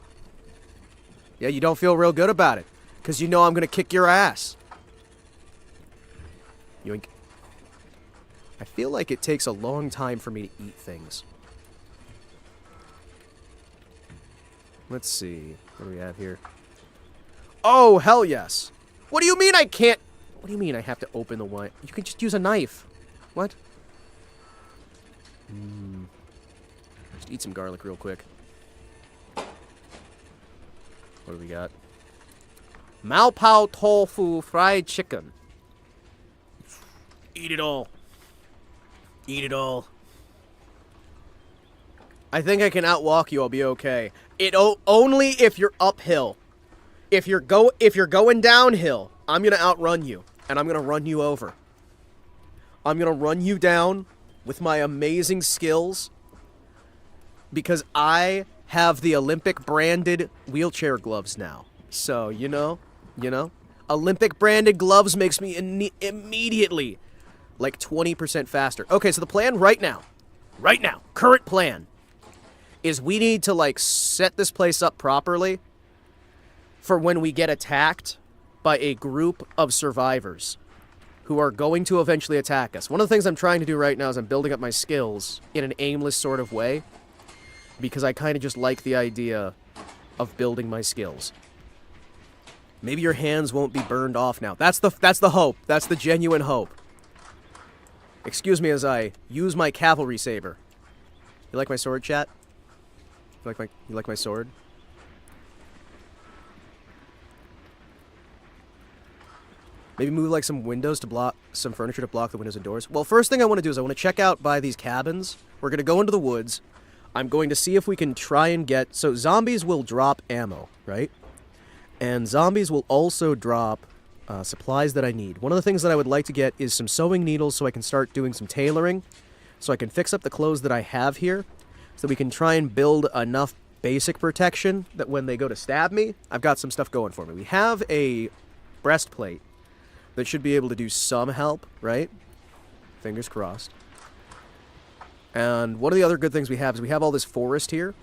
Yeah, you don't feel real good about it. Because you know I'm going to kick your ass. Yoink. I feel like it takes a long time for me to eat things. Let's see. What do we have here? Oh, hell yes. What do you mean I can't... What do you mean I have to open the wine? You can just use a knife. What? Just eat some garlic real quick. What do we got? Mao Pao tofu fried chicken. Eat it all. Eat it all. I think I can outwalk you. I'll be okay. Only if you're uphill. If you're going downhill, I'm gonna outrun you, and I'm gonna run you over. I'm gonna run you down with my amazing skills because I have the Olympic branded wheelchair gloves now. So you know, Olympic branded gloves makes me immediately like 20% faster. Okay, so the plan right now, current plan, is we need to like set this place up properly for when we get attacked by a group of survivors who are going to eventually attack us. One of the things I'm trying to do right now is I'm building up my skills in an aimless sort of way because I kind of just like the idea of building my skills. Maybe your hands won't be burned off now. That's the hope. That's the genuine hope. Excuse me as I use my cavalry saber. You like my sword, chat? You like my sword? Maybe move like some windows to block some furniture to block the windows and doors. Well, first thing I want to do is I want to check out by these cabins. We're going to go into the woods. I'm going to see if we can try and get... So zombies will drop ammo, right? And zombies will also drop supplies that I need. One of the things that I would like to get is some sewing needles so I can start doing some tailoring. So I can fix up the clothes that I have here. So we can try and build enough basic protection that when they go to stab me, I've got some stuff going for me. We have a breastplate that should be able to do some help, right? Fingers crossed. And one of the other good things we have is we have all this forest here.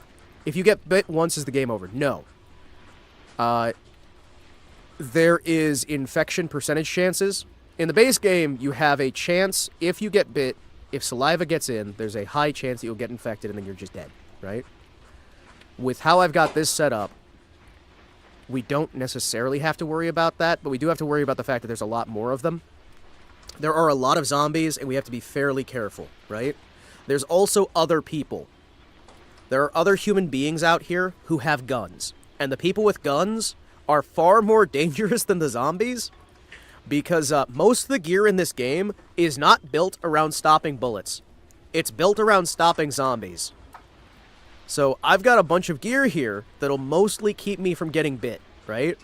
If you get bit once, is the game over? No. There is infection percentage chances. In the base game, you have a chance, if you get bit, if saliva gets in, there's a high chance that you'll get infected and then you're just dead, right? With how I've got this set up, we don't necessarily have to worry about that, but we do have to worry about the fact that there's a lot more of them. There are a lot of zombies, and we have to be fairly careful, right? There's also other people. There are other human beings out here who have guns, and the people with guns are far more dangerous than the zombies, because most of the gear in this game is not built around stopping bullets. It's built around stopping zombies. So I've got a bunch of gear here that'll mostly keep me from getting bit, right?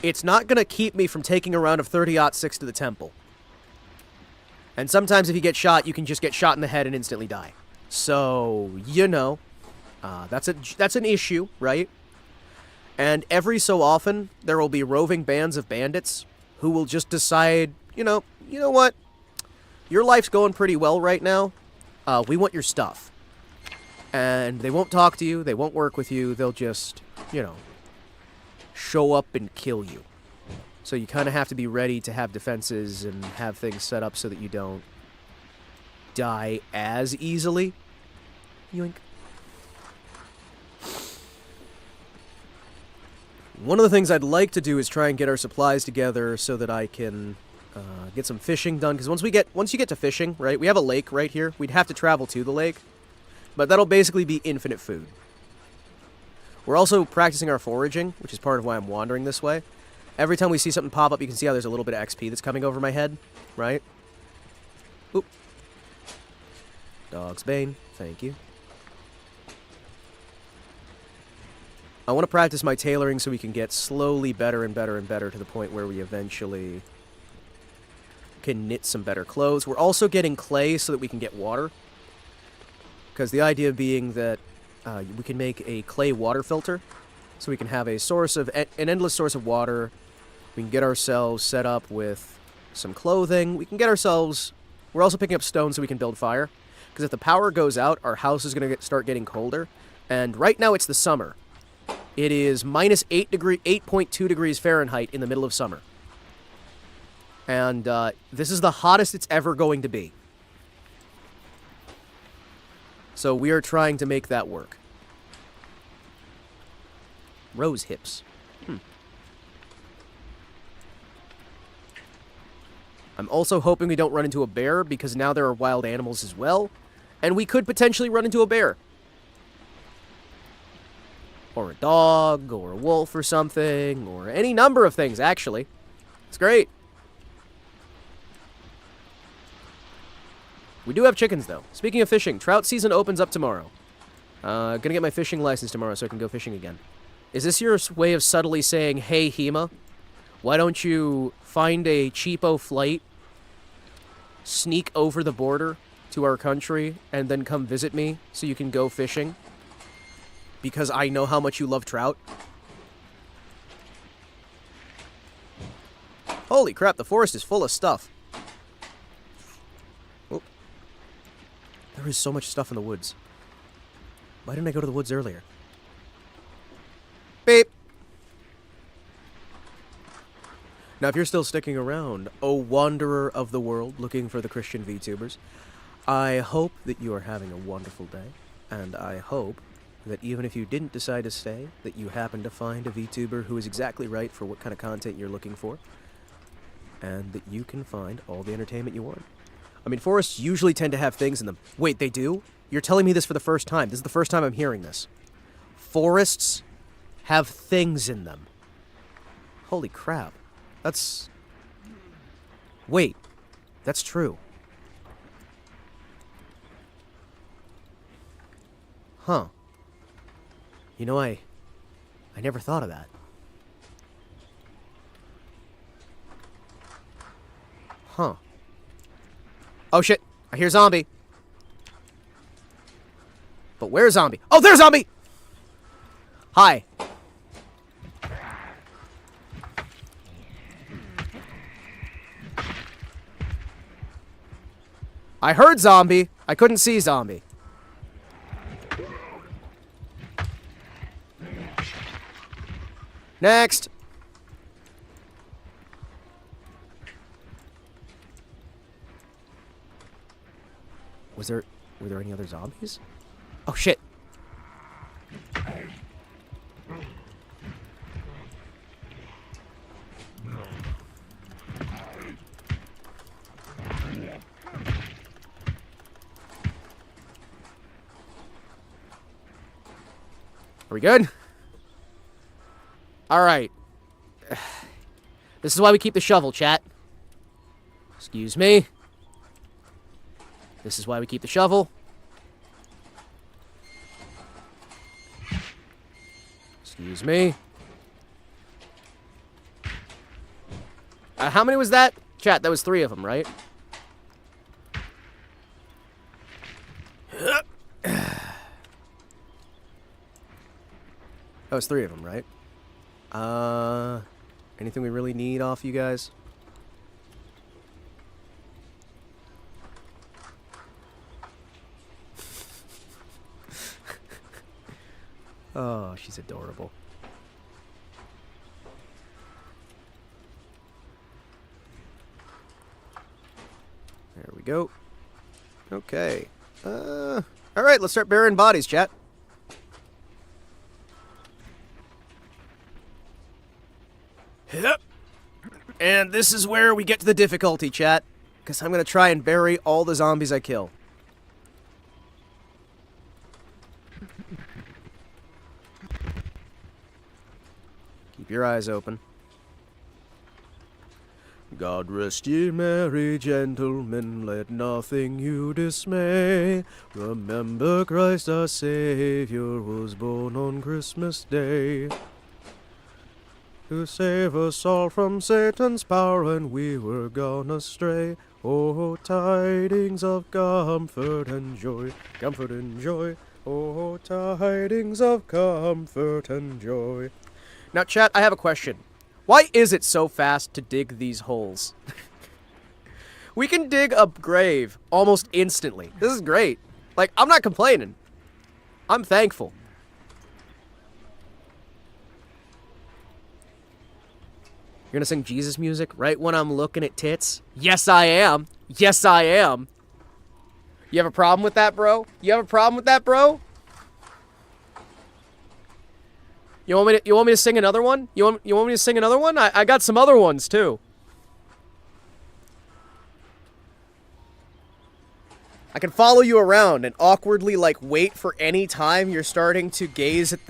It's not going to keep me from taking a round of 30-06 to the temple. And sometimes if you get shot, you can just get shot in the head and instantly die. So, you know, that's an issue, right? And every so often, there will be roving bands of bandits who will just decide, you know what? Your life's going pretty well right now. We want your stuff. And they won't talk to you, they won't work with you, they'll just, show up and kill you. So you kind of have to be ready to have defenses and have things set up so that you don't die as easily. Yoink. One of the things I'd like to do is try and get our supplies together so that I can get some fishing done. Because once you get to fishing, right, we have a lake right here. We'd have to travel to the lake. But that'll basically be infinite food. We're also practicing our foraging, which is part of why I'm wandering this way. Every time we see something pop up, you can see how there's a little bit of XP that's coming over my head, right? Oop. Dog's Bane, thank you. I want to practice my tailoring so we can get slowly better and better and better to the point where we eventually can knit some better clothes. We're also getting clay so that we can get water. Because the idea being that we can make a clay water filter, so we can have a source of an endless source of water. We can get ourselves set up with some clothing. We can get ourselves... We're also picking up stone so we can build fire. Because if the power goes out, our house is going to start getting colder. And right now it's the summer. It is minus 8.2 degrees Fahrenheit in the middle of summer. And this is the hottest it's ever going to be. So we are trying to make that work. Rose hips. I'm also hoping we don't run into a bear, because now there are wild animals as well. And we could potentially run into a bear. or a dog, or a wolf or something, or any number of things, actually. It's great. We do have chickens, though. Speaking of fishing, trout season opens up tomorrow. Gonna get my fishing license tomorrow so I can go fishing again. Is this your way of subtly saying, hey, Hima, why don't you find a cheapo flight, sneak over the border to our country, and then come visit me so you can go fishing? Because I know how much you love trout. Holy crap, the forest is full of stuff. Oh. There is so much stuff in the woods. Why didn't I go to the woods earlier? Beep. Now, if you're still sticking around, oh wanderer of the world looking for the Christian Vtubers, I hope that you are having a wonderful day, and I hope that even if you didn't decide to stay, that you happen to find a Vtuber who is exactly right for what kind of content you're looking for, and that you can find all the entertainment you want. I mean, forests usually tend to have things in them. Wait, they do? You're telling me this for the first time. This is the first time I'm hearing this. Forests have things in them. Holy crap. That's... Wait. That's true. Huh. You know, I never thought of that. Huh. Oh shit. I hear zombie. But where's zombie? Oh, there's zombie! Hi. I heard zombie. I couldn't see zombie. Next. Were there any other zombies? Oh shit. Are we good? Alright. This is why we keep the shovel, chat. Excuse me. This is why we keep the shovel. Excuse me. How many was that? Chat, that was 3 of them, right? That was 3 of them, right? Anything we really need off you guys? Oh, she's adorable. There we go. Okay. Alright, let's start burying bodies, chat. Yep. And this is where we get to the difficulty, chat. Because I'm going to try and bury all the zombies I kill. Keep your eyes open. God rest ye merry gentlemen, let nothing you dismay. Remember Christ our Savior was born on Christmas Day. To save us all from Satan's power, and we were gone astray. Oh, tidings of comfort and joy, comfort and joy. Oh, tidings of comfort and joy. Now, chat, I have a question. Why is it so fast to dig these holes? We can dig a grave almost instantly. This is great. Like, I'm not complaining. I'm thankful. You're gonna sing Jesus music right when I'm looking at tits? Yes, I am. Yes, I am. You have a problem with that, bro? You have a problem with that, bro? You want me to sing another one? You want me to sing another one? I got some other ones too. I can follow you around and awkwardly, like, wait for any time you're starting to gaze at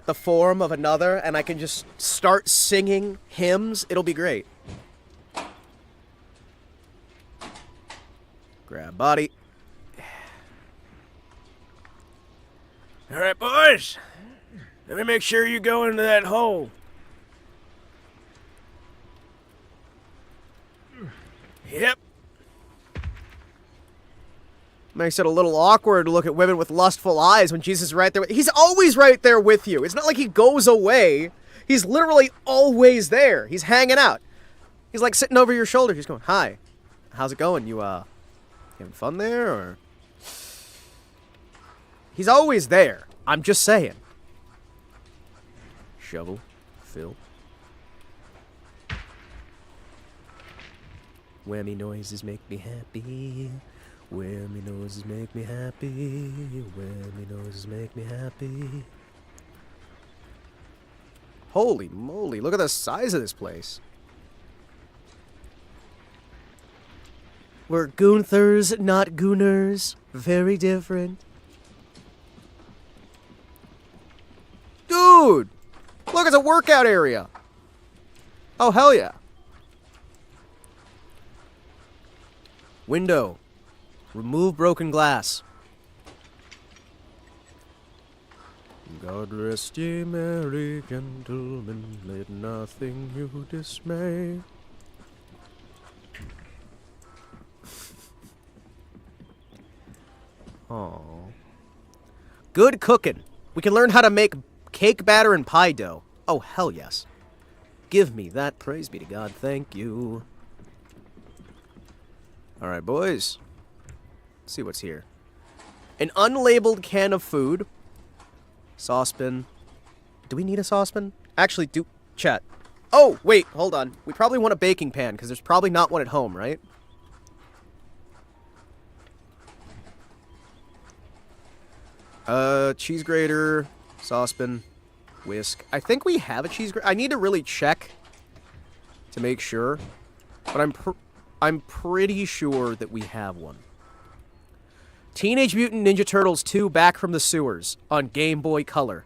the form of another, and I can just start singing hymns. It'll be great. Grab body. Alright, boys. Let me make sure you go into that hole. Yep. Makes it a little awkward to look at women with lustful eyes when Jesus is right there. He's always right there with you. It's not like he goes away. He's literally always there. He's hanging out. He's like sitting over your shoulder. He's going, hi. How's it going? You having fun there, or? He's always there. I'm just saying. Shovel. Fill. Whammy noises make me happy. Whammy noises make me happy. Whammy noises make me happy. Holy moly, look at the size of this place. We're Gunthers, not Gooners. Very different. Dude! Look, it's a workout area. Oh, hell yeah. Window. Remove broken glass. God rest ye merry gentlemen, let nothing you dismay. Oh. Good cooking. We can learn how to make cake batter and pie dough. Oh, hell yes. Give me that. Praise be to God. Thank you. Alright, boys. Let's see what's here. An unlabeled can of food. Saucepan. Do we need a saucepan? Actually, chat. Oh, wait, hold on. We probably want a baking pan, because there's probably not one at home, right? Cheese grater, saucepan, whisk. I think we have a cheese grater. I need to really check to make sure, but I'm pretty sure that we have one. Teenage Mutant Ninja Turtles 2 Back from the Sewers on Game Boy Color.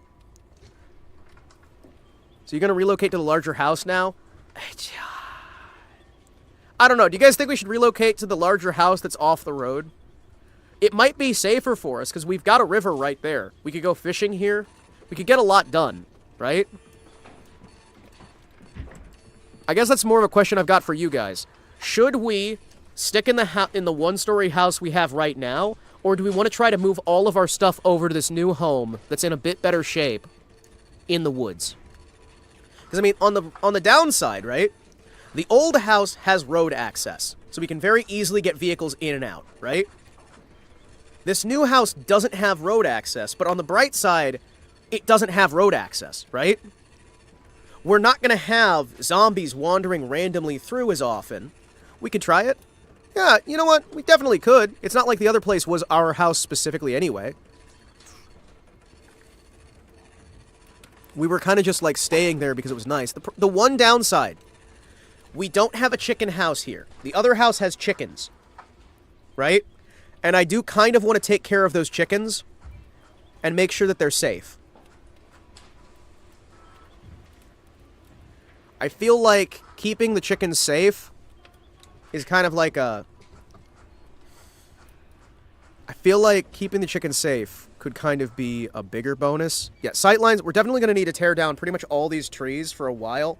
So you're going to relocate to the larger house now? I don't know. Do you guys think we should relocate to the larger house that's off the road? It might be safer for us because we've got a river right there. We could go fishing here. We could get a lot done, right? I guess that's more of a question I've got for you guys. Should we stick in the one-story house we have right now, or do we want to try to move all of our stuff over to this new home that's in a bit better shape in the woods? Because, I mean, on the downside, right? The old house has road access, so we can very easily get vehicles in and out, right? This new house doesn't have road access, but on the bright side, it doesn't have road access, right? We're not going to have zombies wandering randomly through as often. We could try it. Yeah, you know what? We definitely could. It's not like the other place was our house specifically anyway. We were kind of just like staying there because it was nice. The one downside, we don't have a chicken house here. The other house has chickens, right? And I do kind of want to take care of those chickens and make sure that they're safe. I feel like keeping the chickens safe is kind of like a... I feel like keeping the chickens safe could kind of be a bigger bonus. Yeah, sightlines, we're definitely going to need to tear down pretty much all these trees for a while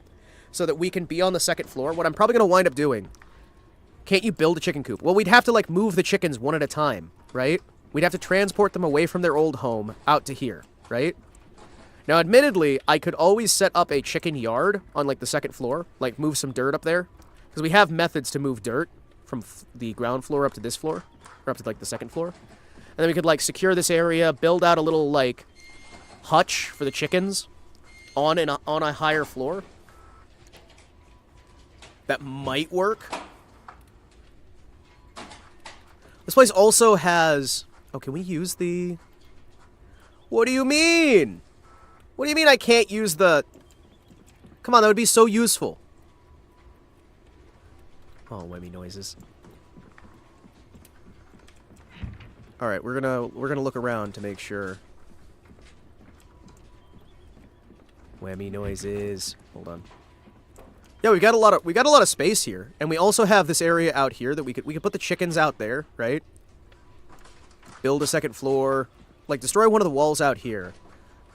so that we can be on the second floor. What I'm probably going to wind up doing... Can't you build a chicken coop? Well, we'd have to, like, move the chickens one at a time, right? We'd have to transport them away from their old home out to here, right? Now, admittedly, I could always set up a chicken yard on, like, the second floor. Like, move some dirt up there. Because we have methods to move dirt from the ground floor up to this floor. Or up to, like, the second floor. And then we could, like, secure this area, build out a little, like, hutch for the chickens on a higher floor. That might work. This place also has... Oh, can we use the... What do you mean? What do you mean I can't use the... Come on, that would be so useful. Oh, whammy noises. All right, we're gonna look around to make sure. Whammy noises. Hold on. Yeah, we got a lot of space here, and we also have this area out here that we could put the chickens out there, right? Build a second floor, like destroy one of the walls out here.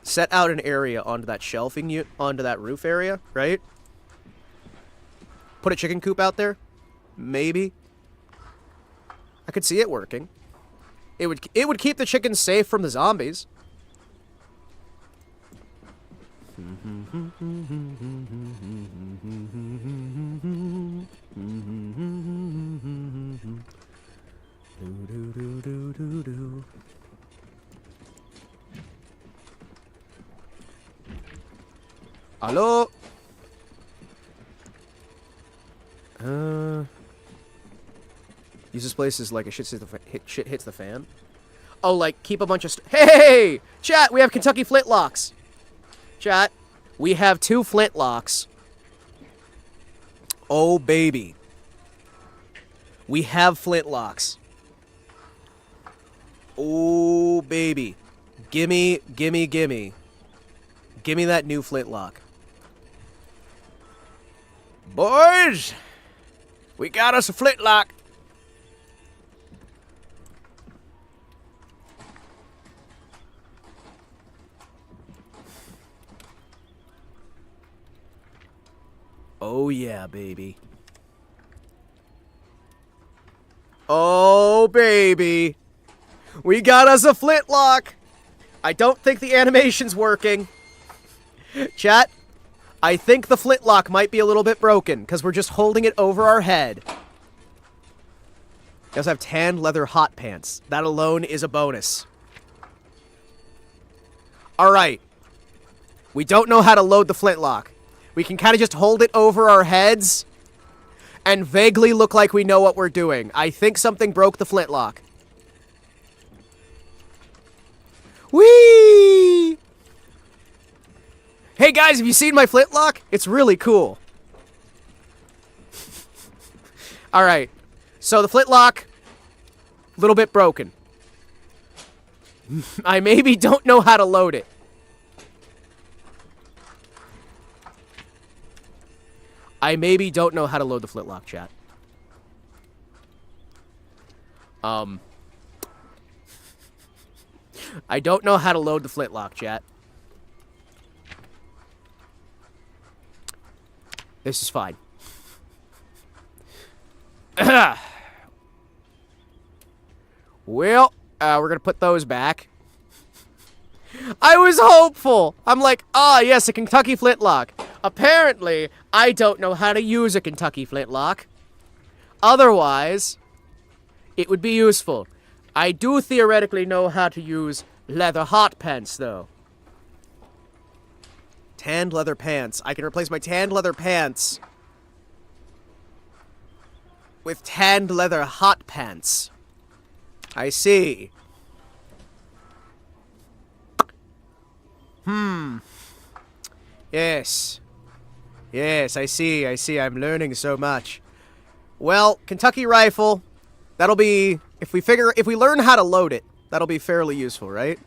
Set out an area onto that shelving onto that roof area, right? Put a chicken coop out there, maybe. I could see it working. It would keep the chickens safe from the zombies. Hello? Use this place as like a shit hits the fan. Oh, like keep a bunch of hey! Chat, we have Kentucky flintlocks. Chat, we have 2 flintlocks. Oh, baby. We have flintlocks. Oh, baby. Gimme, gimme, gimme. Gimme that new flintlock. Boys! We got us a flintlock. Oh, yeah, baby. Oh, baby. We got us a flintlock. I don't think the animation's working. Chat, I think the flintlock might be a little bit broken, because we're just holding it over our head. We also have tanned leather hot pants. That alone is a bonus. Alright. We don't know how to load the flintlock. We can kind of just hold it over our heads and vaguely look like we know what we're doing. I think something broke the flintlock. Whee! Hey guys, have you seen my flintlock? It's really cool. Alright. So the flintlock, a little bit broken. I maybe don't know how to load it. I maybe don't know how to load the flintlock, chat. I don't know how to load the flintlock, chat. This is fine. Well, we're gonna put those back. I was hopeful! I'm like, yes, a Kentucky flintlock. Apparently, I don't know how to use a Kentucky flintlock. Otherwise, it would be useful. I do theoretically know how to use leather hot pants, though. Tanned leather pants. I can replace my tanned leather pants with tanned leather hot pants. I see. Yes. Yes, I see. I'm learning so much. Well, Kentucky rifle. That'll be... If we learn how to load it, that'll be fairly useful, right?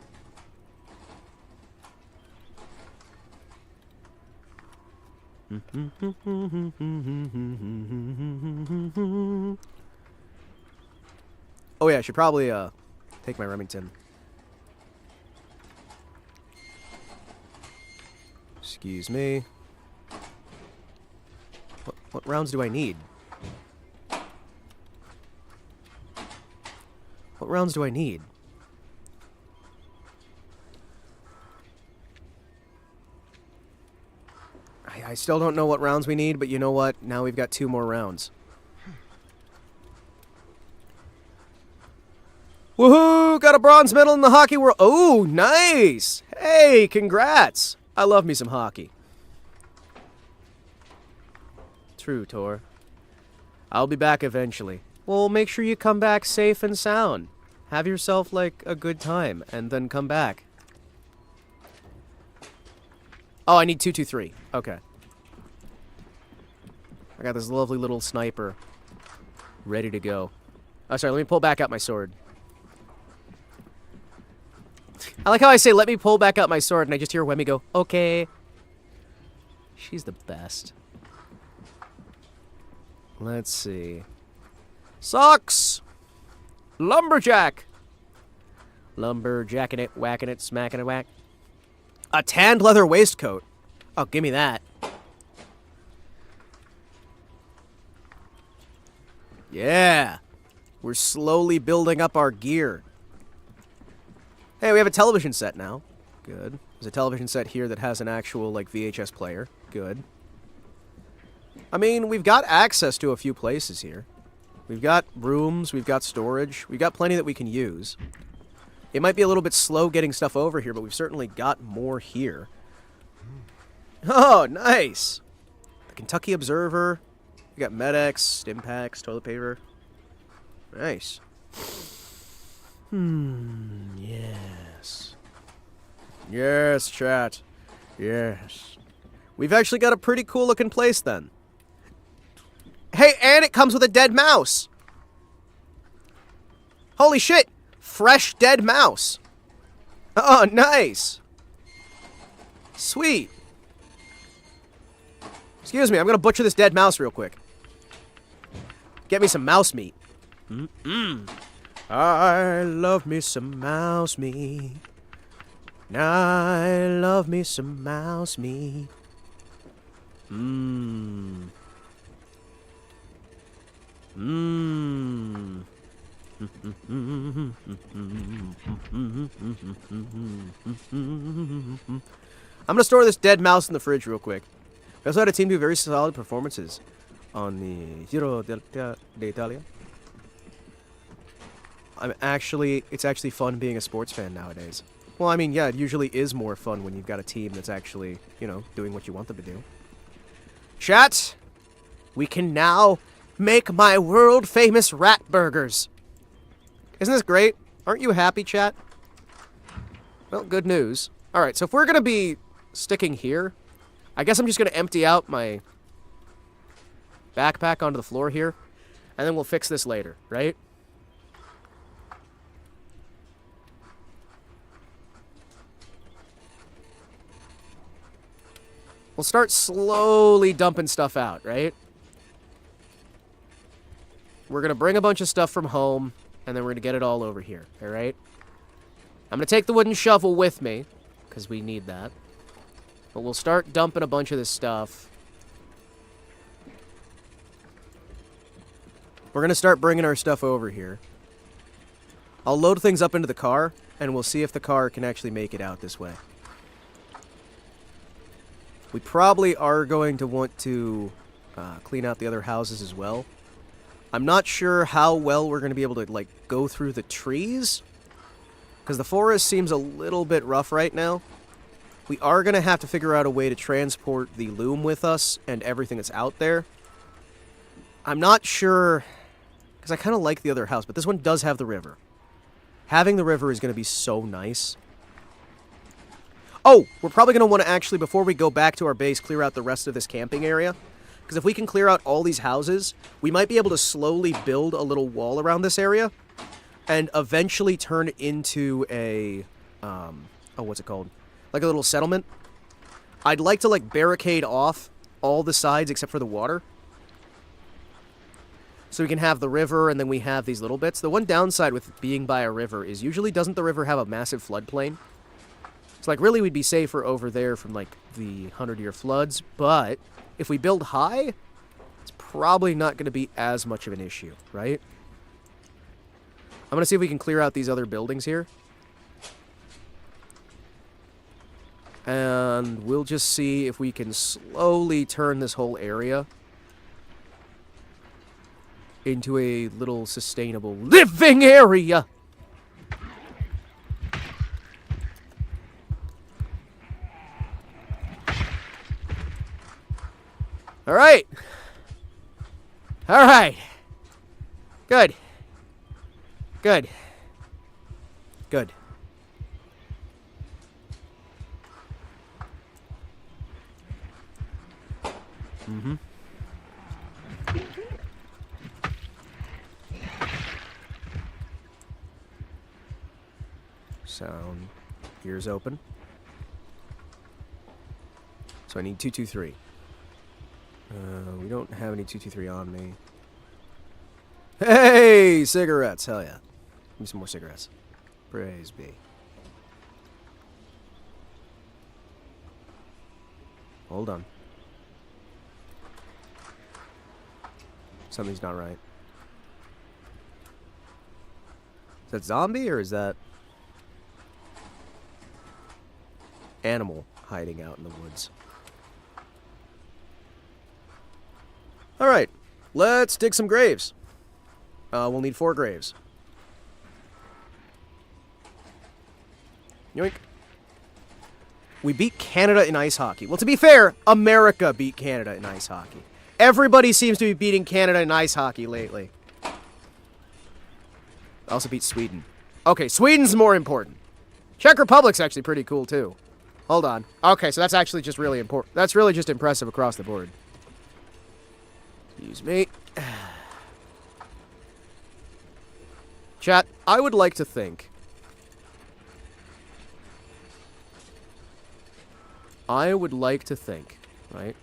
Oh yeah, I should probably, take my Remington. Excuse me. What rounds do I need? What rounds do I need? I still don't know what rounds we need, but you know what? Now we've got 2 more rounds. Woohoo! Got a bronze medal in the hockey world. Oh, nice! Hey, congrats! I love me some hockey. True, Tor. I'll be back eventually. Well, make sure you come back safe and sound. Have yourself, like, a good time, and then come back. Oh, I need 223. Okay. I got this lovely little sniper ready to go. Oh, sorry, let me pull back out my sword. I like how I say, let me pull back out my sword, and I just hear Wemmy go, okay. She's the best. Let's see. Socks! Lumberjack! Lumberjacking it, whacking it, smacking it, whack. A tanned leather waistcoat. Oh, give me that. Yeah. We're slowly building up our gear. Hey, we have a television set now. Good. There's a television set here that has an actual, like, VHS player. Good. I mean, we've got access to a few places here. We've got rooms, we've got storage, we've got plenty that we can use. It might be a little bit slow getting stuff over here, but we've certainly got more here. Oh, nice! The Kentucky Observer. We got Medex, Stimpaks, toilet paper. Nice. Yes. Yes, chat. Yes. We've actually got a pretty cool looking place then. Hey, and it comes with a dead mouse! Holy shit! Fresh dead mouse! Oh, nice! Sweet! Excuse me, I'm gonna butcher this dead mouse real quick. Get me some mouse meat. I love me some mouse meat. I love me some mouse meat. I'm gonna store this dead mouse in the fridge real quick. We also had a team do very solid performances on the Giro d'Italia. It's actually fun being a sports fan nowadays. Well, I mean, yeah, it usually is more fun when you've got a team that's actually, you know, doing what you want them to do. Chat, we can now make my world-famous rat burgers. Isn't this great? Aren't you happy, chat? Well, good news. Alright, so if we're going to be sticking here, I guess I'm just going to empty out my backpack onto the floor here, and then we'll fix this later, right? We'll start slowly dumping stuff out, right? We're going to bring a bunch of stuff from home, and then we're going to get it all over here, alright? I'm going to take the wooden shovel with me, because we need that. But we'll start dumping a bunch of this stuff. We're going to start bringing our stuff over here. I'll load things up into the car, and we'll see if the car can actually make it out this way. We probably are going to want to clean out the other houses as well. I'm not sure how well we're going to be able to, like, go through the trees, because the forest seems a little bit rough right now. We are going to have to figure out a way to transport the loom with us and everything that's out there. I'm not sure, because I kind of like the other house, but this one does have the river. Having the river is going to be so nice. Oh, we're probably going to want to actually, before we go back to our base, clear out the rest of this camping area. Because if we can clear out all these houses, we might be able to slowly build a little wall around this area and eventually turn it into a, what's it called? Like a little settlement. I'd like to, like, barricade off all the sides except for the water. So we can have the river, and then we have these little bits. The one downside with being by a river is usually doesn't the river have a massive floodplain? So, like, really we'd be safer over there from, like, the 100-year floods, but if we build high, it's probably not going to be as much of an issue, right? I'm going to see if we can clear out these other buildings here. And we'll just see if we can slowly turn this whole area into a little sustainable living area. All right. All right. Good. Good. Good. Mm-hmm. Sound Ears open. So I need 223. We don't have any 223 on me. Hey! Cigarettes! Hell yeah. Give me some more cigarettes. Praise be. Hold on. Something's not right. Is that zombie or is that animal hiding out in the woods? Alright, let's dig some graves. We'll need 4 graves. Yoink. We beat Canada in ice hockey. Well, to be fair, America beat Canada in ice hockey. Everybody seems to be beating Canada in ice hockey lately. Also beat Sweden. Okay, Sweden's more important. Czech Republic's actually pretty cool, too. Hold on. Okay, so that's actually just really important. That's really just impressive across the board. Excuse me. Chat, I would like to think... right?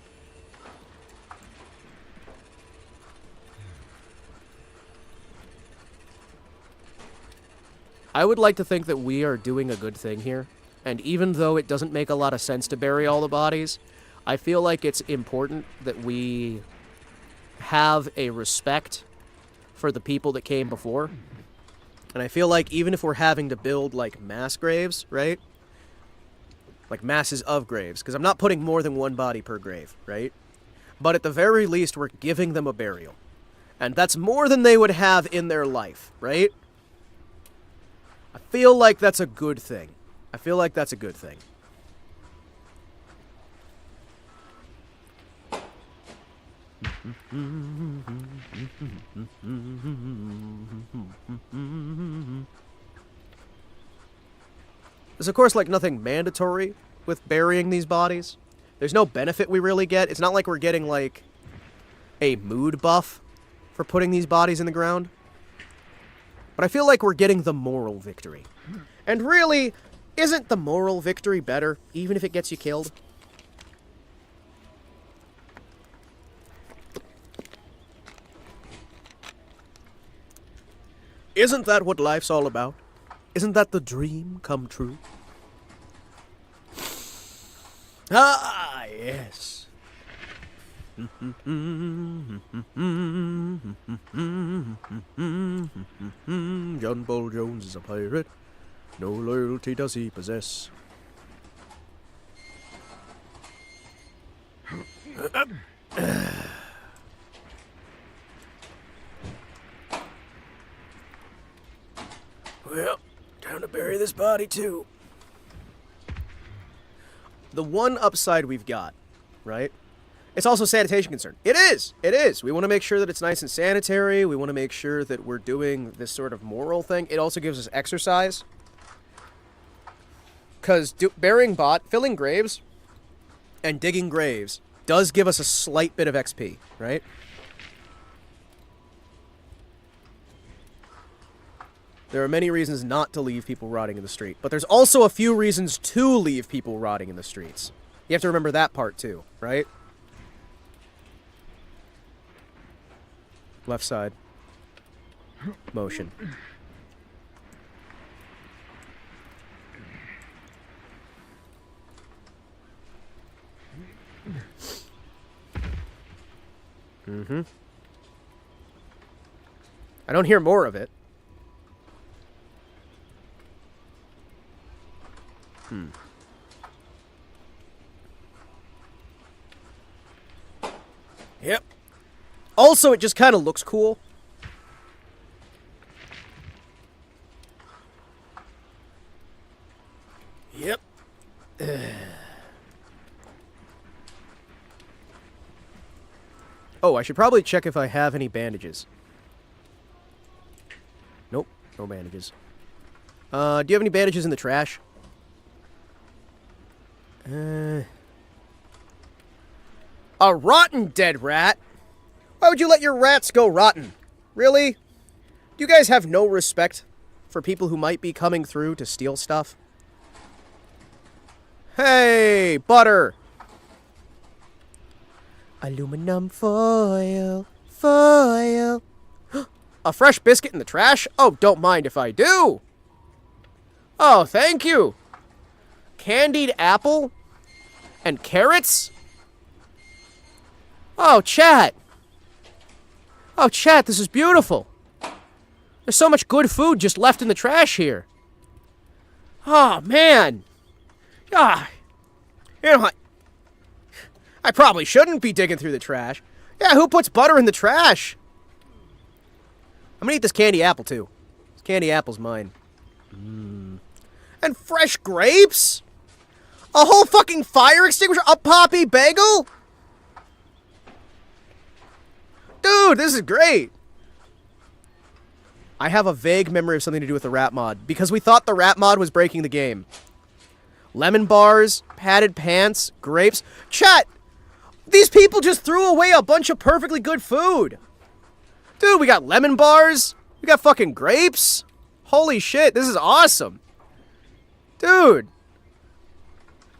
I would like to think that we are doing a good thing here. And even though it doesn't make a lot of sense to bury all the bodies, I feel like it's important that we have a respect for the people that came before. And I feel like even if we're having to build, like, mass graves, right? Like, masses of graves. Because I'm not putting more than 1 body per grave, right? But at the very least, we're giving them a burial. And that's more than they would have in their life, right? I feel like that's a good thing. I feel like that's a good thing. There's, of course, like, nothing mandatory with burying these bodies. There's no benefit we really get. It's not like we're getting, like, a mood buff for putting these bodies in the ground. But I feel like we're getting the moral victory. And really, isn't the moral victory better, even if it gets you killed? Isn't that what life's all about? Isn't that the dream come true? Ah, yes. John Paul Jones is a pirate. No loyalty does he possess. Well, time to bury this body too. The one upside we've got, right? It's also a sanitation concern. It is! It is! We want to make sure that it's nice and sanitary. We want to make sure that we're doing this sort of moral thing. It also gives us exercise. Because filling graves and digging graves does give us a slight bit of XP, right? There are many reasons not to leave people rotting in the street, but there's also a few reasons to leave people rotting in the streets. You have to remember that part too, right? Left side. Motion. Mm-hmm. I don't hear more of it. Yep. Also, it just kind of looks cool. Yep. Oh, I should probably check if I have any bandages. Nope, no bandages. Do you have any bandages in the trash? A rotten dead rat? Why would you let your rats go rotten? Really? You guys have no respect for people who might be coming through to steal stuff? Hey, butter! Aluminum foil, foil. A fresh biscuit in the trash? Oh, don't mind if I do! Oh, thank you! Candied apple? And carrots? Oh, chat! Oh, chat, this is beautiful! There's so much good food just left in the trash here. Oh, man! Ah, you know, I probably shouldn't be digging through the trash. Yeah, who puts butter in the trash? I'm gonna eat this candy apple, too. This candy apple's mine. And fresh grapes? A whole fucking fire extinguisher? A poppy bagel? Dude, this is great. I have a vague memory of something to do with the rat mod, because we thought the rat mod was breaking the game. Lemon bars, padded pants, grapes. Chat! These people just threw away a bunch of perfectly good food. Dude, we got lemon bars. We got fucking grapes. Holy shit, this is awesome. Dude.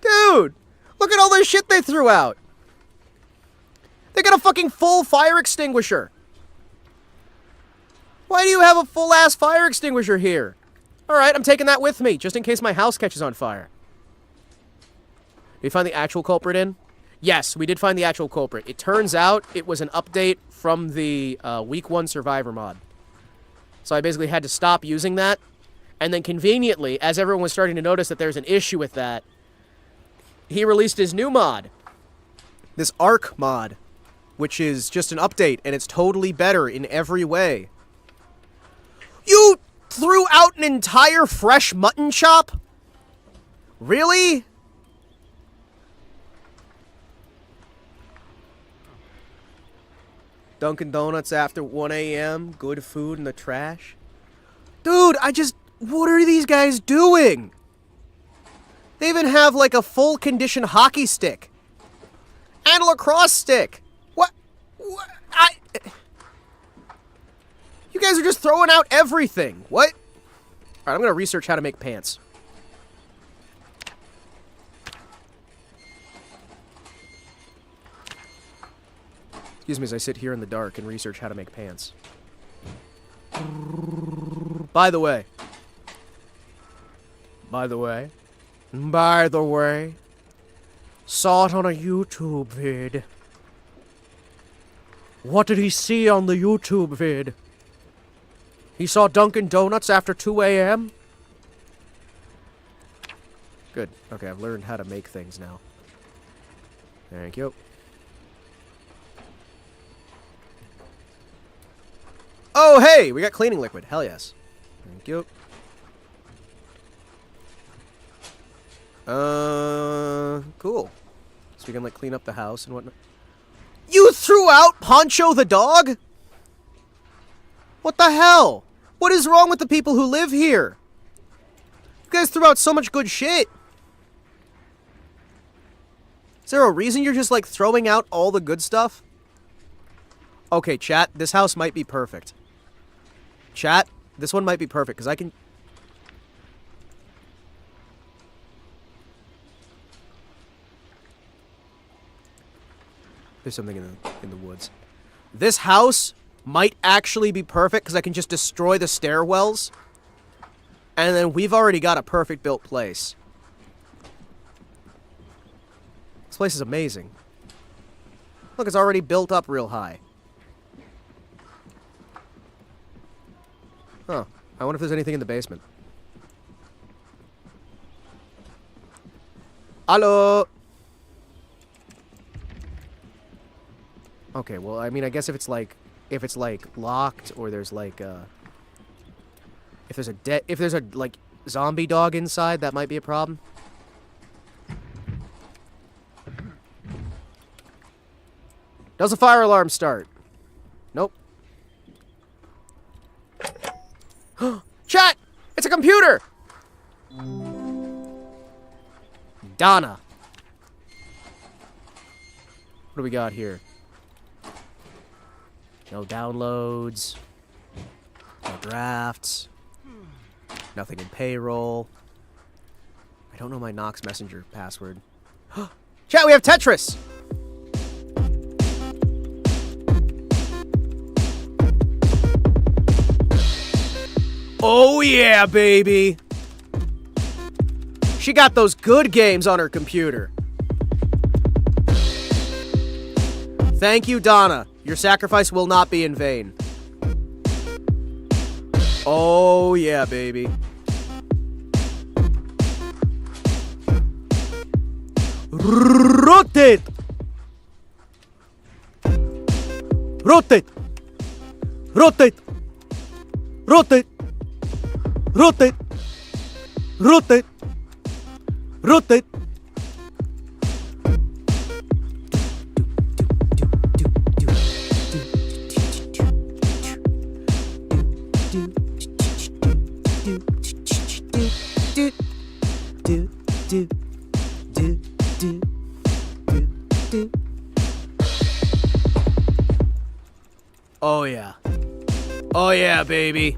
Dude. Look at all this shit they threw out. They got a fucking full fire extinguisher. Why do you have a full-ass fire extinguisher here? Alright, I'm taking that with me, just in case my house catches on fire. Did we find the actual culprit in? Yes, we did find the actual culprit. It turns out it was an update from the Week 1 Survivor mod. So I basically had to stop using that. And then conveniently, as everyone was starting to notice that there's an issue with that, he released his new mod. This Arc mod. Which is just an update, and it's totally better in every way. You threw out an entire fresh mutton chop? Really? Dunkin' Donuts after 1 a.m., good food in the trash? Dude, what are these guys doing? They even have like a full condition hockey stick. And a lacrosse stick. What? You guys are just throwing out everything. What? Alright, I'm gonna research how to make pants. Excuse me as I sit here in the dark and research how to make pants. By the way, saw it on a YouTube vid. What did he see on the YouTube vid? He saw Dunkin' Donuts after 2 a.m.? Good. Okay, I've learned how to make things now. Thank you. Oh, hey! We got cleaning liquid. Hell yes. Thank you. Cool. So we can, like, clean up the house and whatnot. You threw out Poncho the dog? What the hell? What is wrong with the people who live here? You guys threw out so much good shit. Is there a reason you're just, like, throwing out all the good stuff? Okay, chat, this house might be perfect. Chat, this one might be perfect, because I can... There's something in the woods. This house might actually be perfect, because I can just destroy the stairwells. And then we've already got a perfect built place. This place is amazing. Look, it's already built up real high. Huh. I wonder if there's anything in the basement. Hello? Okay, well, I mean, I guess if it's like locked, or there's like if there's a like zombie dog inside, that might be a problem. Does the fire alarm start? Nope. Chat! It's a computer! Donna. What do we got here? No downloads. No drafts. Nothing in payroll. I don't know my Nox Messenger password. Chat, we have Tetris! Oh yeah, baby! She got those good games on her computer. Thank you, Donna. Your sacrifice will not be in vain. Oh yeah, baby. Rotate! Rotate! Rotate! Rotate! Rotate! Rotate! Rotate! Oh yeah. Oh yeah, baby.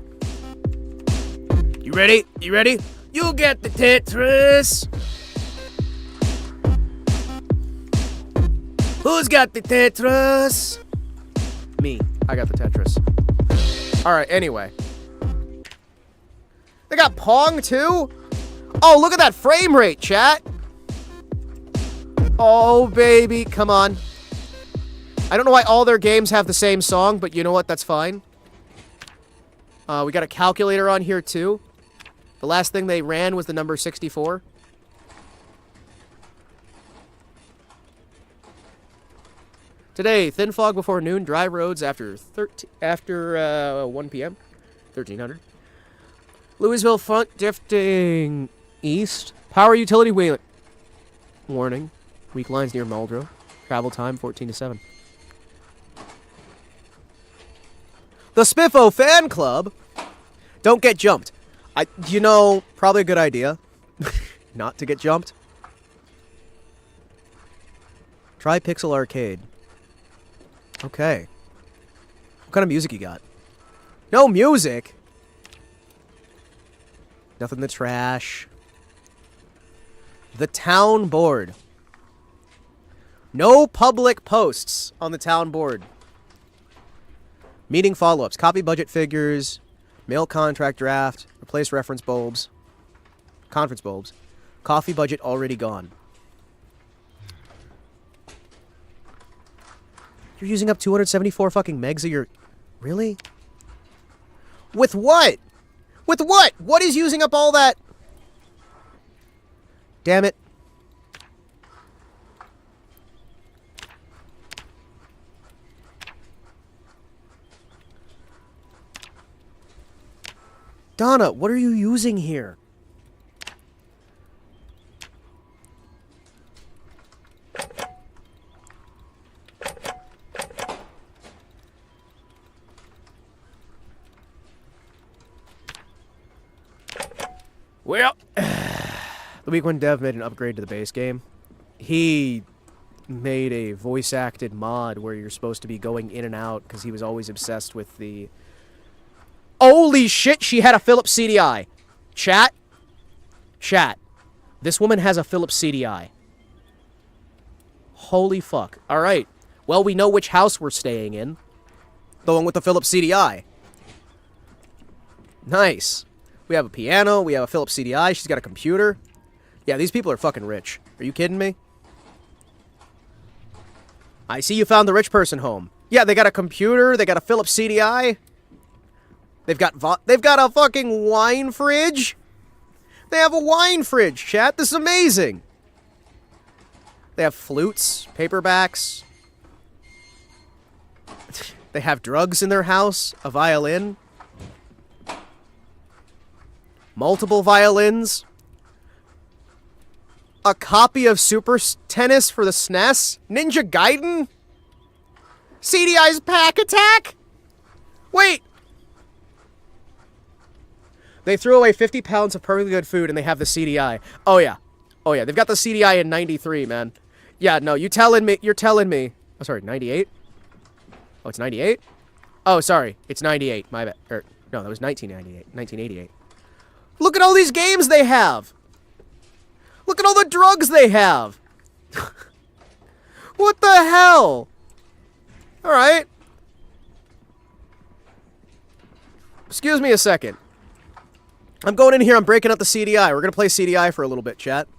You ready? You ready? You get the Tetris. Who's got the Tetris? Me. I got the Tetris. Alright, anyway. They got Pong too? Oh, look at that frame rate, chat. Oh, baby. Come on. I don't know why all their games have the same song, but you know what? That's fine. We got a calculator on here too. The last thing they ran was the number 64. Today, thin fog before noon, dry roads after 1 p.m. 1300. Louisville front drifting east. Power utility wheel. Warning. Weak lines near Muldrow. Travel time 14 to 7. The Spiffo fan club. Don't get jumped. Probably a good idea. Not to get jumped. Try Pixel Arcade. Okay. What kind of music you got? No music? Nothing in the trash. The town board. No public posts on the town board. Meeting follow-ups. Copy budget figures. Mail contract draft. Replace reference bulbs. Conference bulbs. Coffee budget already gone. You're using up 274 fucking megs of your... Really? With what? With what? What is using up all that? Damn it. Donna, what are you using here? Well, the week when Dev made an upgrade to the base game, he made a voice-acted mod where you're supposed to be going in and out because he was always obsessed with the... Holy shit, she had a Philips CDI. Chat. This woman has a Philips CDI. Holy fuck. Alright. Well, we know which house we're staying in. The one with the Philips CDI. Nice. We have a piano. We have a Philips CDI. She's got a computer. Yeah, these people are fucking rich. Are you kidding me? I see you found the rich person home. Yeah, they got a computer. They got a Philips CDI. They've got a fucking wine fridge. They have a wine fridge, chat. This is amazing. They have flutes, paperbacks. They have drugs in their house, a violin. Multiple violins. A copy of Super Tennis for the SNES. Ninja Gaiden. CDI's Pack Attack. Wait. They threw away 50 pounds of perfectly good food and they have the CDI. Oh, yeah. Oh, yeah. They've got the CDI in 93, man. Yeah, no, you're telling me. Oh, sorry, 98? Oh, it's 98? Oh, sorry. It's 98. My bad. No, that was 1998. 1988. Look at all these games they have. Look at all the drugs they have! What the hell? Alright. Excuse me a second. I'm going in here, I'm breaking out the CDI. We're gonna play CDI for a little bit, chat.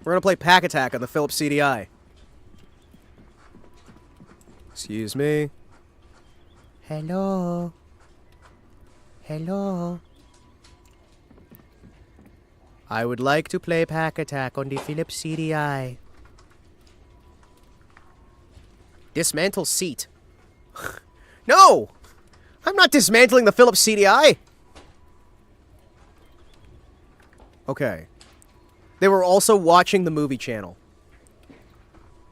We're gonna play Pack Attack on the Philips CDI. Excuse me. Hello. Hello. I would like to play Pack Attack on the Philips CDI. Dismantle seat. No! I'm not dismantling the Philips CDI! Okay. They were also watching the movie channel.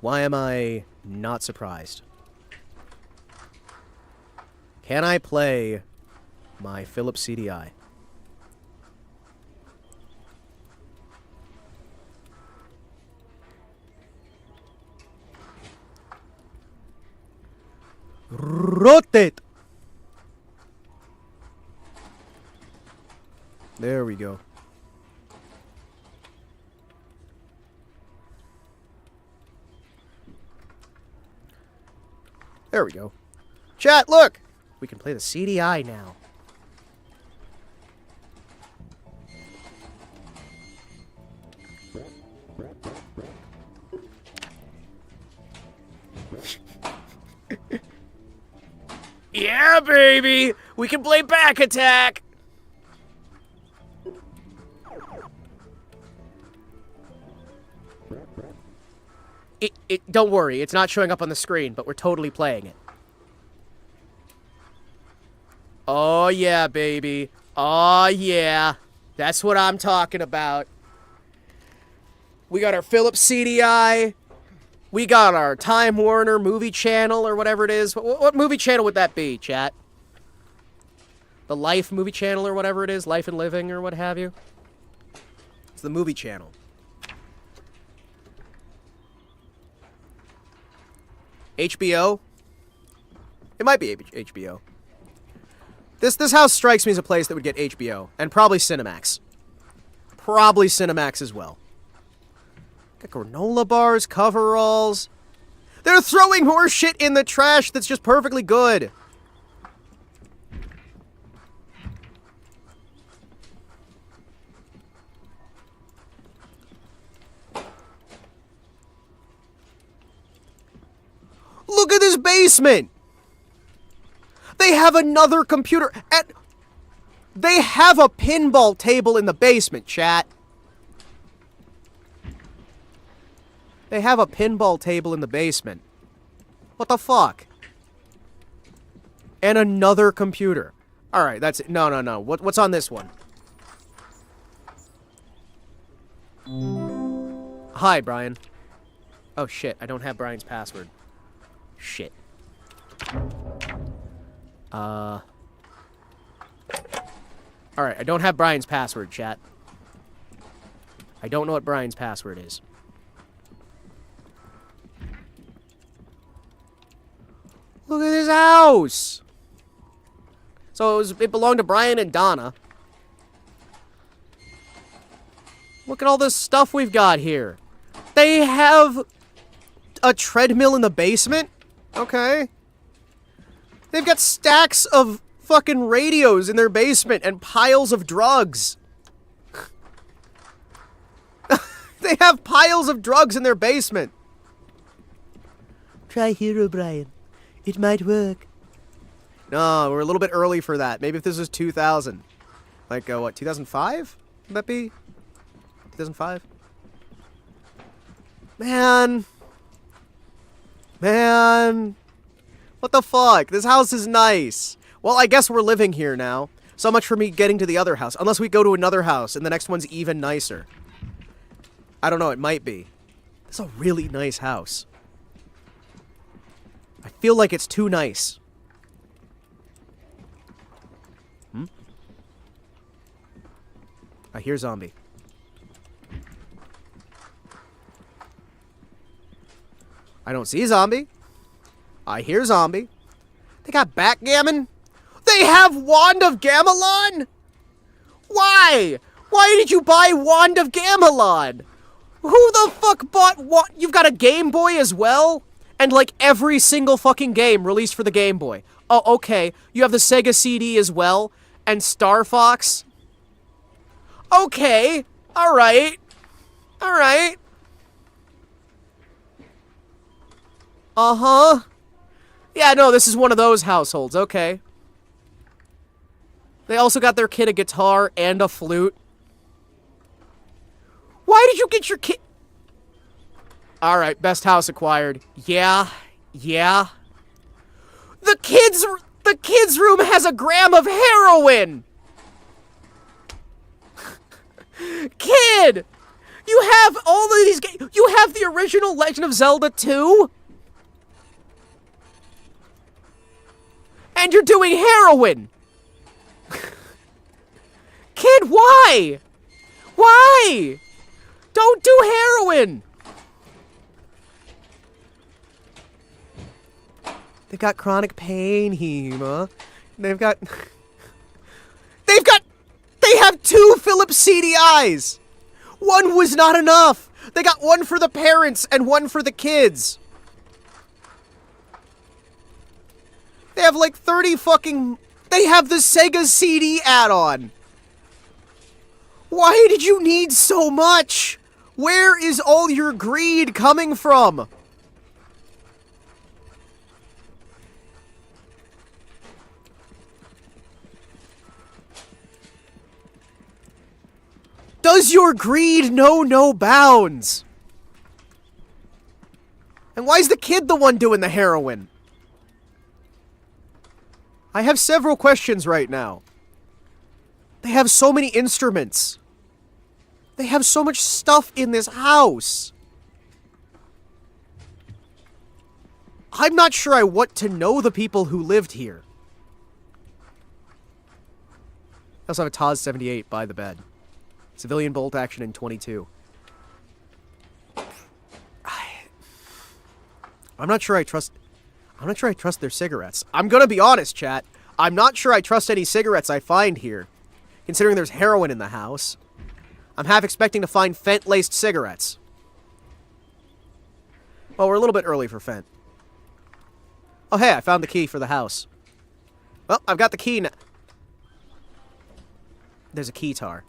Why am I not surprised? Can I play my Philips CDI? Rotate! There we go. There we go. Chat, look! We can play the CDI now. Yeah, baby! We can play Back Attack! Don't worry, it's not showing up on the screen, but we're totally playing it. Oh yeah, baby. Oh yeah. That's what I'm talking about. We got our Philips CDI. We got our Time Warner movie channel or whatever it is. What movie channel would that be, chat? The Life movie channel or whatever it is? Life and Living or what have you? It's the movie channel. HBO? It might be HBO. This house strikes me as a place that would get HBO. And probably Cinemax. Probably Cinemax as well. Got granola bars, coveralls. They're throwing more shit in the trash that's just perfectly good. Look at this basement! They have another computer at... They have a pinball table in the basement, chat. They have a pinball table in the basement. What the fuck? And another computer. Alright, that's it. No. What's on this one? Hi, Brian. Oh, shit. I don't have Brian's password. Shit. Alright, I don't have Brian's password, chat. I don't know what Brian's password is. Look at this house! So it belonged to Brian and Donna. Look at all this stuff we've got here. They have a treadmill in the basement? Okay. They've got stacks of fucking radios in their basement and piles of drugs. They have piles of drugs in their basement. Try Hero Brian. It might work. No, we're a little bit early for that. Maybe if this was 2000. Like, what, 2005? Would that be? 2005? Man. What the fuck? This house is nice. Well, I guess we're living here now. So much for me getting to the other house. Unless we go to another house and the next one's even nicer. I don't know, it might be. It's a really nice house. I feel like it's too nice. I hear zombie. I don't see zombie. I hear zombie. They got backgammon. They have Wand of Gamelon? Why? Why did you buy Wand of Gamelon? Who the fuck bought what? You've got a Game Boy as well? And like every single fucking game released for the Game Boy. Oh, okay. You have the Sega CD as well? And Star Fox? Okay. Alright. Alright. Uh-huh. Yeah, no, this is one of those households. Okay. They also got their kid a guitar and a flute. Why did you get your kid? Alright, best house acquired. Yeah. Yeah. The kids' room has a gram of heroin! Kid! You have all of these games. You have the original Legend of Zelda 2? And you're doing heroin! Kid, why? Why? Don't do heroin! They've got chronic pain, Hima. They have 2 Philips CDIs! One was not enough! They got one for the parents and one for the kids. They have like 30 fucking... They have the Sega CD add-on! Why did you need so much? Where is all your greed coming from? Does your greed know no bounds? And why is the kid the one doing the heroin? I have several questions right now. They have so many instruments. They have so much stuff in this house. I'm not sure I want to know the people who lived here. I also have a TOS 78 by the bed. Civilian bolt action in 22. I'm not sure I trust their cigarettes. I'm gonna be honest, chat. I'm not sure I trust any cigarettes I find here, considering there's heroin in the house. I'm half expecting to find Fent-laced cigarettes. Well, we're a little bit early for Fent. Oh, hey, I found the key for the house. Well, I've got the key now. There's a keytar.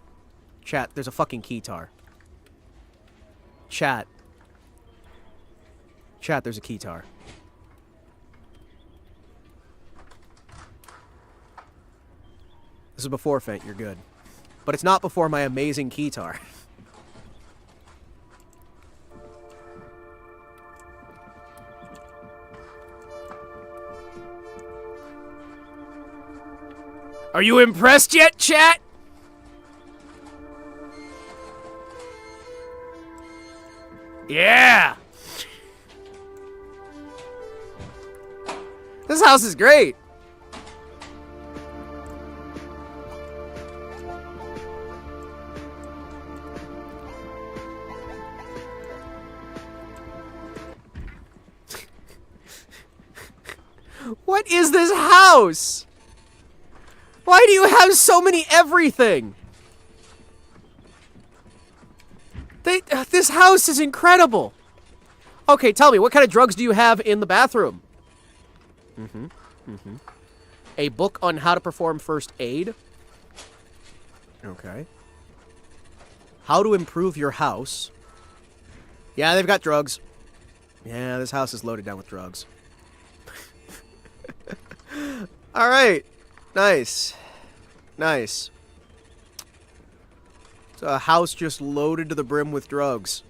Chat, there's a fucking keytar. Chat. Chat, there's a keytar. This is before Fate, you're good. But it's not before my amazing keytar. Are you impressed yet, chat? Yeah! This house is great! What is this house? Why do you have so many everything? This house is incredible. Okay, tell me, what kind of drugs do you have in the bathroom? A book on how to perform first aid. Okay. How to improve your house. Yeah, they've got drugs. Yeah, this house is loaded down with drugs. Alright. Nice. Nice. It's a house just loaded to the brim with drugs.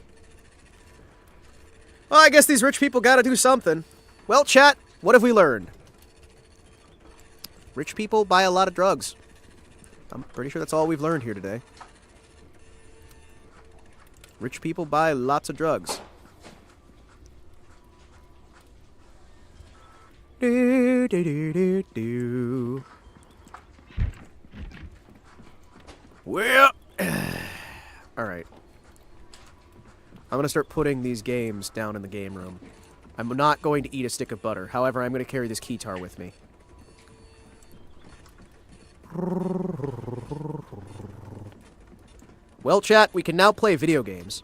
Well, I guess these rich people gotta do something. Well, chat, what have we learned? Rich people buy a lot of drugs. I'm pretty sure that's all we've learned here today. Rich people buy lots of drugs. Do, do, do, do, do. Well, alright. I'm gonna start putting these games down in the game room. I'm not going to eat a stick of butter. However, I'm gonna carry this keytar with me. Well, chat, we can now play video games.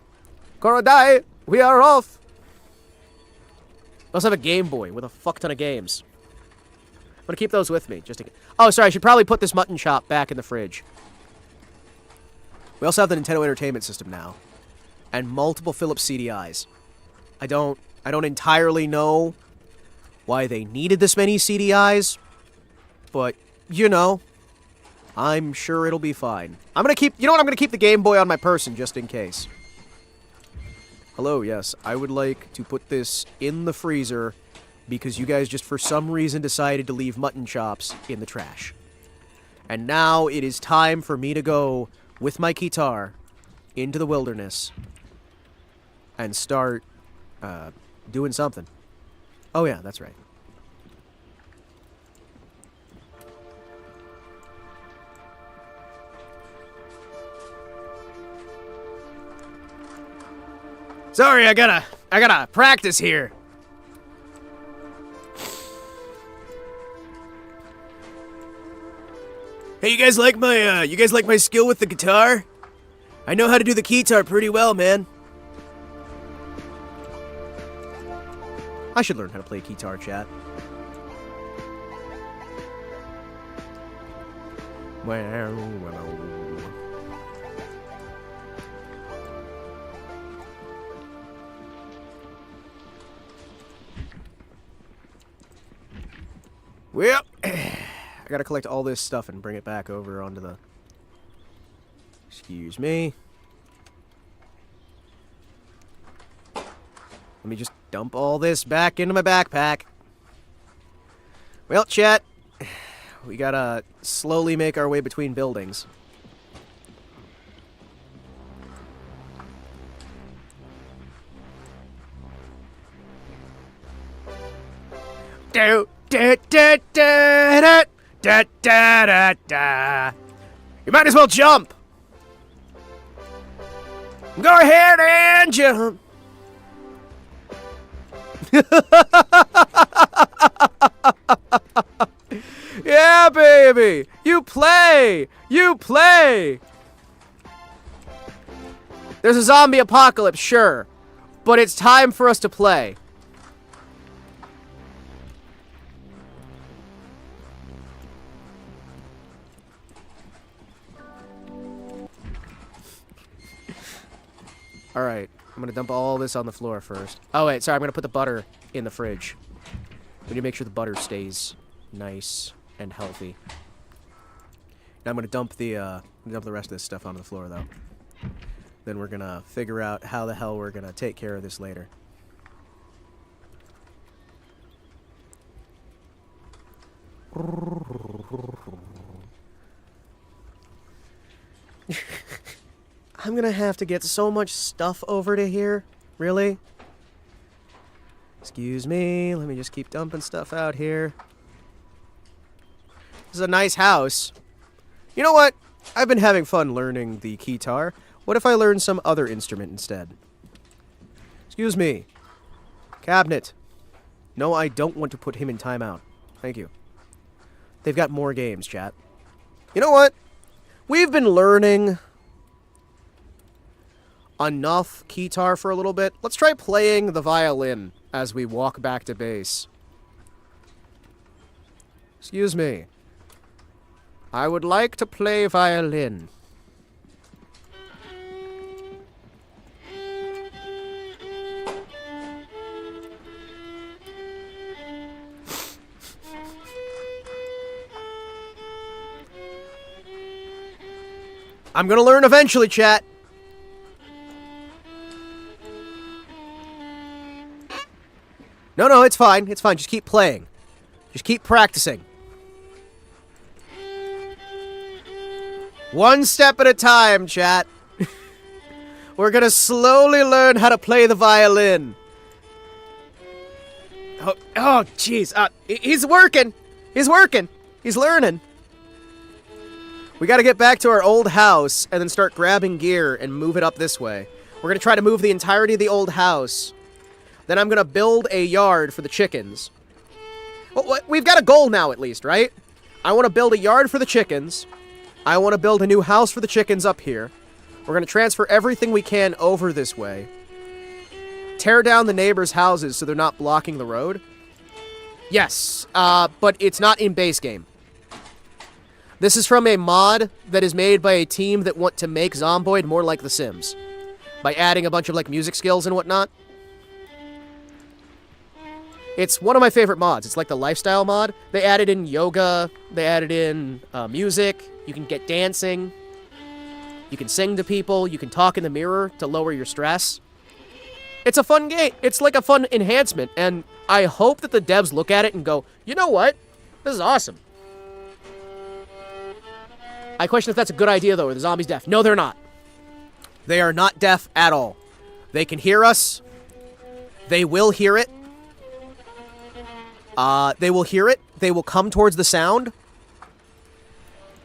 Korodai, we are off! I also have a Game Boy with a fuck ton of games. I'm gonna keep those with me, just in case. Oh, sorry, I should probably put this mutton chop back in the fridge. We also have the Nintendo Entertainment System now. And multiple Philips CDIs. I don't entirely know why they needed this many CDIs, but, you know, I'm sure it'll be fine. I'm gonna keep the Game Boy on my person, just in case. Hello, yes, I would like to put this in the freezer because you guys just for some reason decided to leave mutton chops in the trash. And now it is time for me to go with my guitar into the wilderness and start doing something. Oh yeah, that's right. Sorry, I gotta practice here. Hey, you guys like my skill with the guitar? I know how to do the guitar pretty well, man. I should learn how to play guitar, chat. Well, I gotta collect all this stuff and bring it back over onto the... Excuse me. Let me just dump all this back into my backpack. Well, chat, we gotta slowly make our way between buildings. Do da da da da da da da. You might as well jump. Go ahead and jump. Yeah, baby. You play. You play. There's a zombie apocalypse, sure, but it's time for us to play. Alright, I'm gonna dump all this on the floor first. Oh wait, sorry, I'm gonna put the butter in the fridge. We need to make sure the butter stays nice and healthy. Now I'm gonna dump the rest of this stuff onto the floor though. Then we're gonna figure out how the hell we're gonna take care of this later. I'm gonna have to get so much stuff over to here. Really? Excuse me, let me just keep dumping stuff out here. This is a nice house. You know what? I've been having fun learning the guitar. What if I learn some other instrument instead? Excuse me. Cabinet. No, I don't want to put him in timeout. Thank you. They've got more games, chat. You know what? We've been learning enough guitar for a little bit. Let's try playing the violin as we walk back to base. Excuse me. I would like to play violin. I'm gonna learn eventually, chat. No, it's fine. It's fine. Just keep playing. Just keep practicing. One step at a time, chat. We're gonna slowly learn how to play the violin. Oh, jeez. He's working. He's working. He's learning. We gotta get back to our old house and then start grabbing gear and move it up this way. We're gonna try to move the entirety of the old house. Then I'm gonna build a yard for the chickens. Well, we've got a goal now, at least, right? I want to build a yard for the chickens. I want to build a new house for the chickens up here. We're going to transfer everything we can over this way. Tear down the neighbors' houses so they're not blocking the road. Yes, but it's not in base game. This is from a mod that is made by a team that want to make Zomboid more like The Sims. By adding a bunch of, like, music skills and whatnot. It's one of my favorite mods. It's like the lifestyle mod. They added in yoga. They added in music. You can get dancing. You can sing to people. You can talk in the mirror to lower your stress. It's a fun game. It's like a fun enhancement. And I hope that the devs look at it and go, you know what? This is awesome. I question if that's a good idea, though. Are the zombies deaf? No, they're not. They are not deaf at all. They can hear us. They will hear it. They will hear it. They will come towards the sound.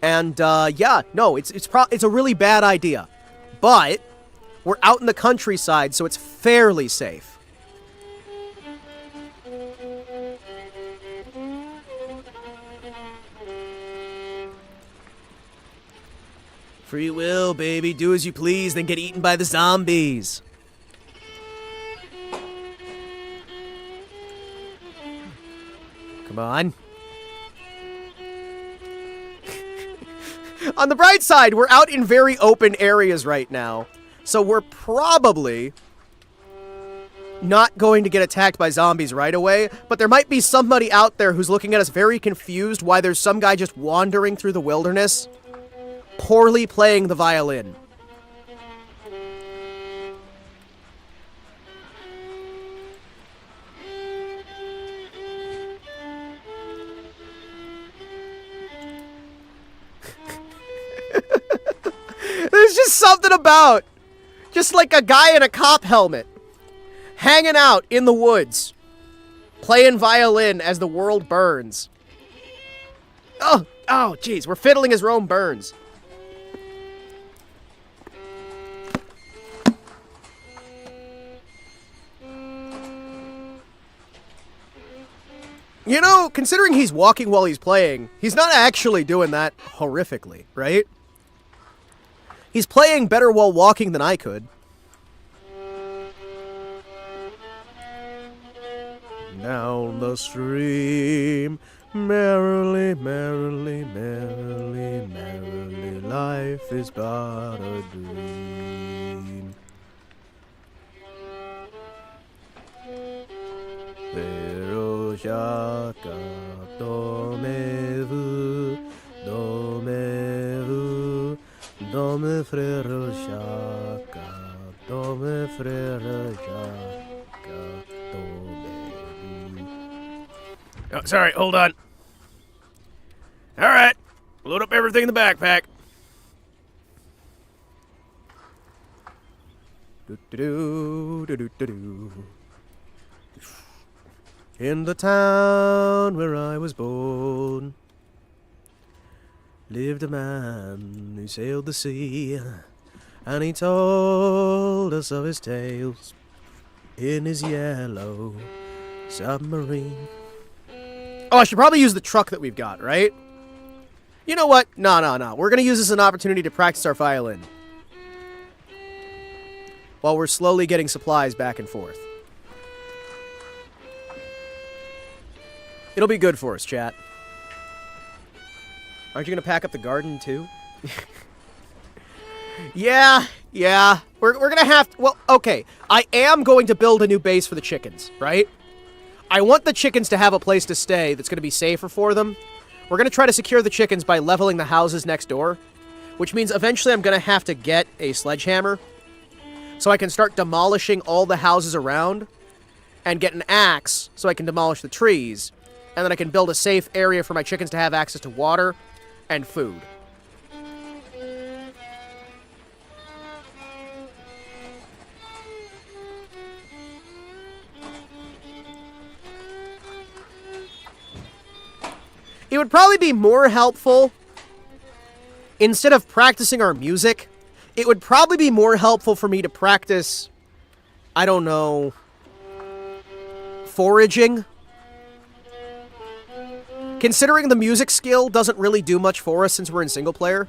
And, yeah, no, it's a really bad idea. But we're out in the countryside, so it's fairly safe. Free will, baby. Do as you please, then get eaten by the zombies. Come on. On the bright side, we're out in very open areas right now. So we're probably not going to get attacked by zombies right away. But there might be somebody out there who's looking at us very confused why there's some guy just wandering through the wilderness, poorly playing the violin. There's just something about just like a guy in a cop helmet hanging out in the woods playing violin as the world burns. Oh, jeez, we're fiddling as Rome burns. You know, considering he's walking while he's playing, he's not actually doing that horrifically, right? He's playing better while walking than I could. Down the stream, merrily, merrily, merrily, merrily, life is but a dream. Pero shaka domevu, domevu, dome frere shaka, dome frere shaka, domevu. Oh, sorry, hold on. Alright, load up everything in the backpack. Do-do-do-do-do-do. In the town where I was born lived a man who sailed the sea, and he told us of his tales in his yellow submarine. Oh, I should probably use the truck that we've got, right? You know what? No. We're going to use this as an opportunity to practice our violin while we're slowly getting supplies back and forth. It'll be good for us, chat. Aren't you going to pack up the garden, too? Yeah. We're going to have to... Well, okay. I am going to build a new base for the chickens, right? I want the chickens to have a place to stay that's going to be safer for them. We're going to try to secure the chickens by leveling the houses next door, which means eventually I'm going to have to get a sledgehammer so I can start demolishing all the houses around and get an axe so I can demolish the trees. And then I can build a safe area for my chickens to have access to water and food. It would probably be more helpful, instead of practicing our music, it would probably be more helpful for me to practice, I don't know, foraging. Considering the music skill doesn't really do much for us since we're in single player.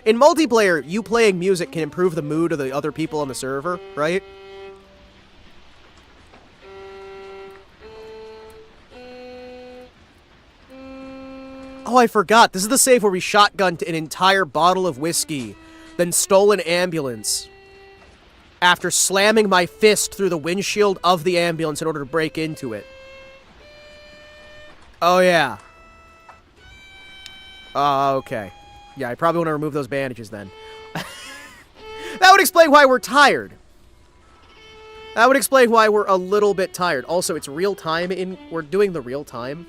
In multiplayer, you playing music can improve the mood of the other people on the server, right? Oh, I forgot. This is the save where we shotgunned an entire bottle of whiskey, then stole an ambulance after slamming my fist through the windshield of the ambulance in order to break into it. Oh, yeah. Okay. Yeah, I probably want to remove those bandages then. That would explain why we're tired. That would explain why we're a little bit tired. Also, it's real time we're doing the real time.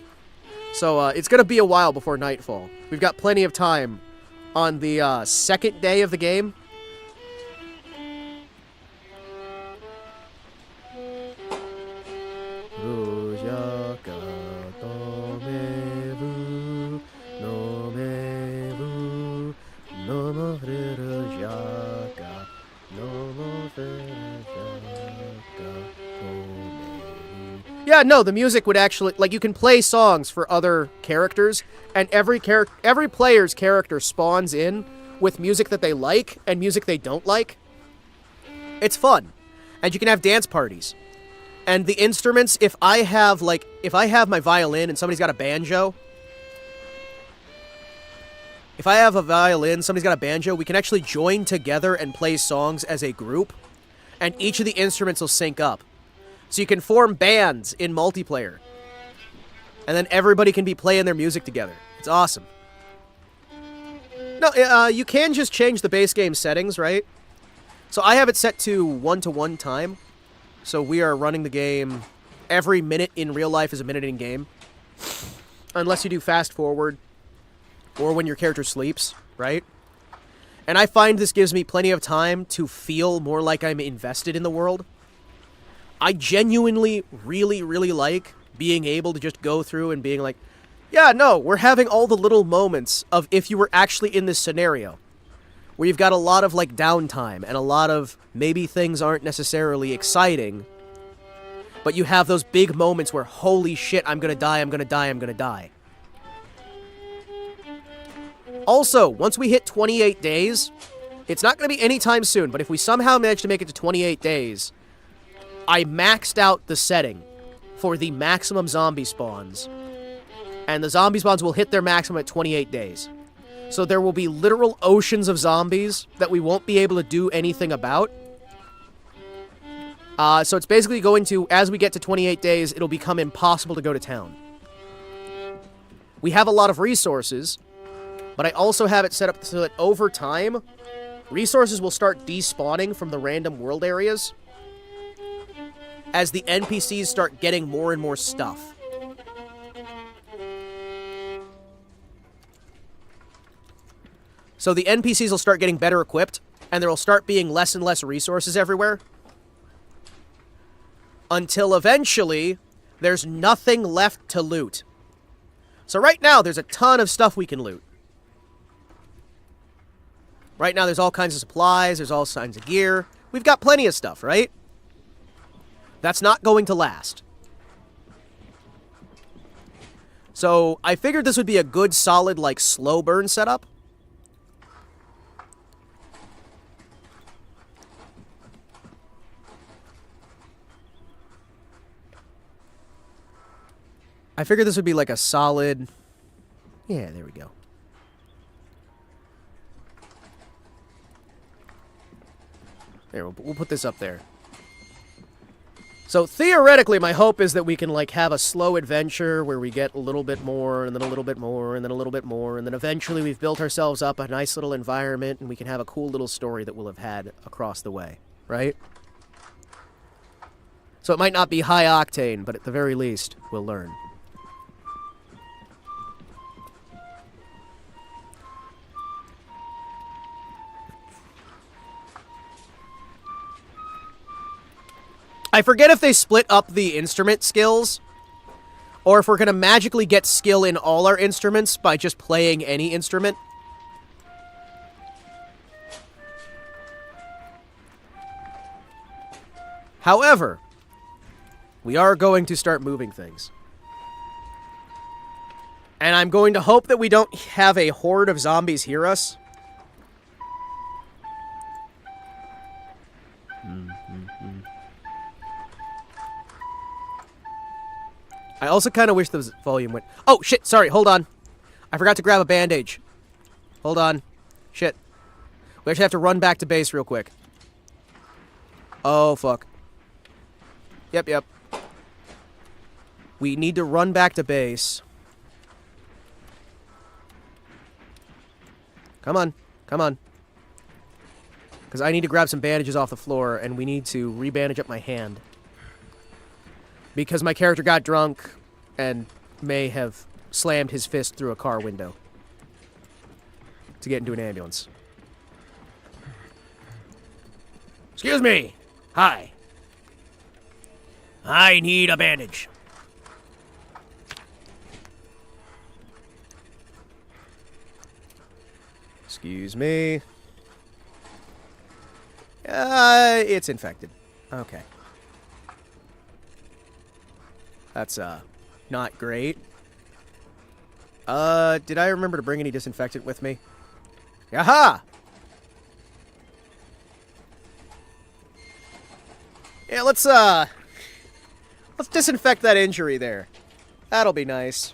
So, it's gonna be a while before nightfall. We've got plenty of time on the, second day of the game. Yeah, no, the music would actually, like, you can play songs for other characters, and every player's character spawns in with music that they like and music they don't like. It's fun. And you can have dance parties. And the instruments, if I have my violin and somebody's got a banjo, if I have a violin, somebody's got a banjo, we can actually join together and play songs as a group, and each of the instruments will sync up. So you can form bands in multiplayer. And then everybody can be playing their music together. It's awesome. No, you can just change the base game settings, right? So I have it set to 1-to-1 time. So we are running the game every minute in real life is a minute in game. Unless you do fast forward or when your character sleeps, right? And I find this gives me plenty of time to feel more like I'm invested in the world. I genuinely really, really like being able to just go through and being like, yeah, no, we're having all the little moments of if you were actually in this scenario. Where you've got a lot of, like, downtime and a lot of maybe things aren't necessarily exciting. But you have those big moments where, holy shit, I'm gonna die, I'm gonna die, I'm gonna die. Also, once we hit 28 days, it's not gonna be anytime soon, but if we somehow manage to make it to 28 days, I maxed out the setting for the maximum zombie spawns. And the zombie spawns will hit their maximum at 28 days. So there will be literal oceans of zombies that we won't be able to do anything about. So it's basically going to, as we get to 28 days, it'll become impossible to go to town. We have a lot of resources, but I also have it set up so that over time, resources will start despawning from the random world areas as the NPCs start getting more and more stuff. So the NPCs will start getting better equipped, and there will start being less and less resources everywhere. Until eventually, there's nothing left to loot. So right now, there's a ton of stuff we can loot. Right now, there's all kinds of supplies, there's all kinds of gear. We've got plenty of stuff, right? That's not going to last. So, I figured this would be a good, solid, like, slow burn setup. I figured this would be like a solid... Yeah, there we go. There, we'll put this up there. So, theoretically, my hope is that we can, like, have a slow adventure where we get a little bit more, and then a little bit more, and then a little bit more, and then eventually we've built ourselves up a nice little environment, and we can have a cool little story that we'll have had across the way, right? So it might not be high octane, but at the very least, we'll learn. I forget if they split up the instrument skills, or if we're going to magically get skill in all our instruments by just playing any instrument. However, we are going to start moving things. And I'm going to hope that we don't have a horde of zombies hear us. I also kind of wish the volume went... Oh, shit, sorry, hold on. I forgot to grab a bandage. Hold on. Shit. We actually have to run back to base real quick. Oh, fuck. Yep. We need to run back to base. Come on. Because I need to grab some bandages off the floor, and we need to rebandage up my hand. Because my character got drunk and may have slammed his fist through a car window to get into an ambulance. Excuse me. Hi. I need a bandage. Excuse me. It's infected. Okay. That's, not great. Did I remember to bring any disinfectant with me? Aha! Yeah, let's disinfect that injury there. That'll be nice.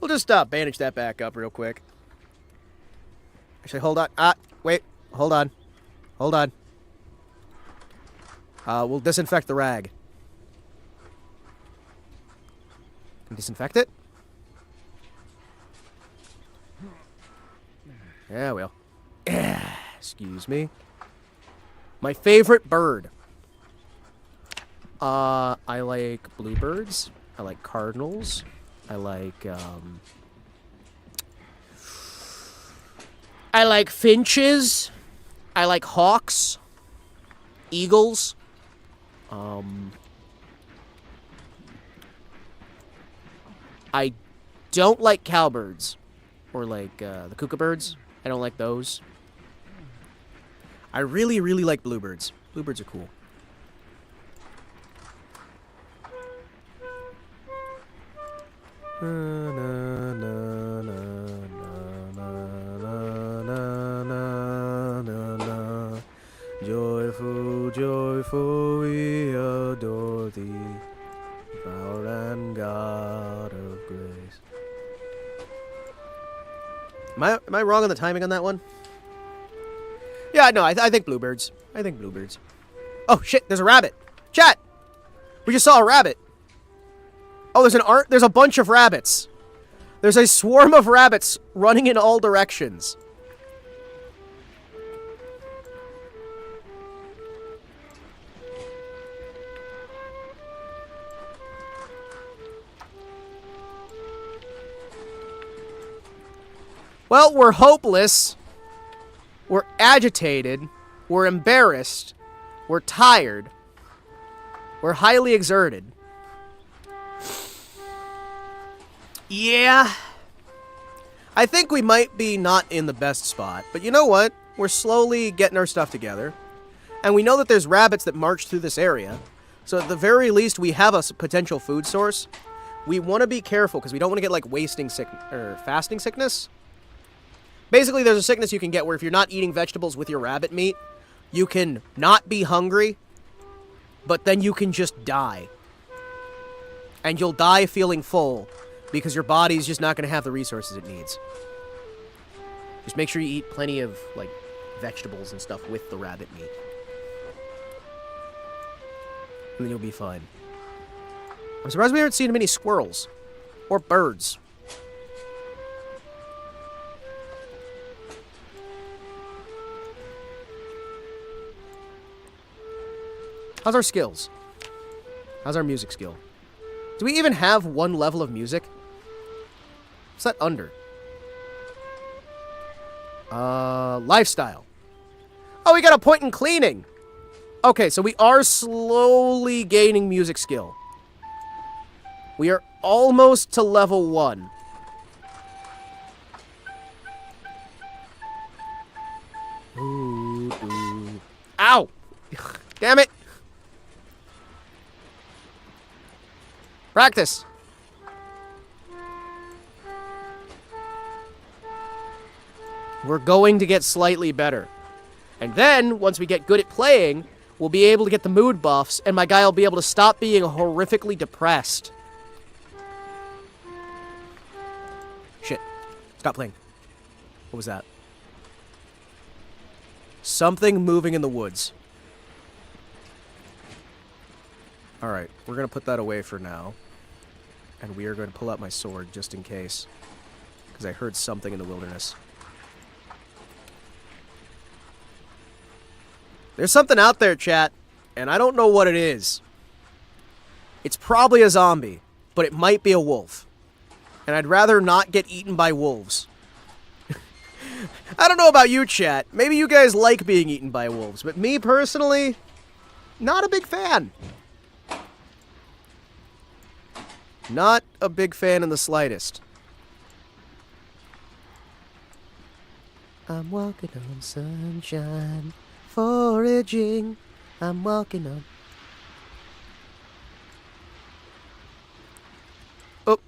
We'll just, bandage that back up real quick. Actually, hold on. Wait. Hold on. We'll disinfect the rag. Can disinfect it? Yeah, well. Excuse me. My favorite bird. I like bluebirds. I like cardinals. I like finches. I like hawks. Eagles. I don't like cowbirds. Or like, the kookaburrs. I don't like those. I really, really like bluebirds. Bluebirds are cool. Joyful, joyful, we adore thee, power and God of grace. Am I wrong on the timing on that one? Yeah, no, I think bluebirds. Oh, shit, there's a rabbit. Chat! We just saw a rabbit. Oh, there's a bunch of rabbits. There's a swarm of rabbits running in all directions. Well, we're hopeless. We're agitated. We're embarrassed. We're tired. We're highly exerted. Yeah. I think we might be not in the best spot. But you know what? We're slowly getting our stuff together. And we know that there's rabbits that march through this area. So at the very least, we have a potential food source. We want to be careful because we don't want to get like fasting sickness. Basically, there's a sickness you can get where if you're not eating vegetables with your rabbit meat, you can not be hungry, but then you can just die. And you'll die feeling full because your body's just not going to have the resources it needs. Just make sure you eat plenty of, like, vegetables and stuff with the rabbit meat. And then you'll be fine. I'm surprised we haven't seen many squirrels. Or birds. How's our skills? How's our music skill? Do we even have one level of music? What's that under? Lifestyle. Oh, we got a point in cleaning. Okay, so we are slowly gaining music skill. We are almost to level 1. Ooh. Ow! Damn it! Practice. We're going to get slightly better. And then, once we get good at playing, we'll be able to get the mood buffs, and my guy will be able to stop being horrifically depressed. Shit. Stop playing. What was that? Something moving in the woods. Alright, we're going to put that away for now. And we are going to pull out my sword, just in case. Because I heard something in the wilderness. There's something out there, chat, and I don't know what it is. It's probably a zombie, but it might be a wolf. And I'd rather not get eaten by wolves. I don't know about you, chat. Maybe you guys like being eaten by wolves, but me, personally, not a big fan. Not a big fan in the slightest. I'm walking on sunshine, foraging. I'm walking on... Oh.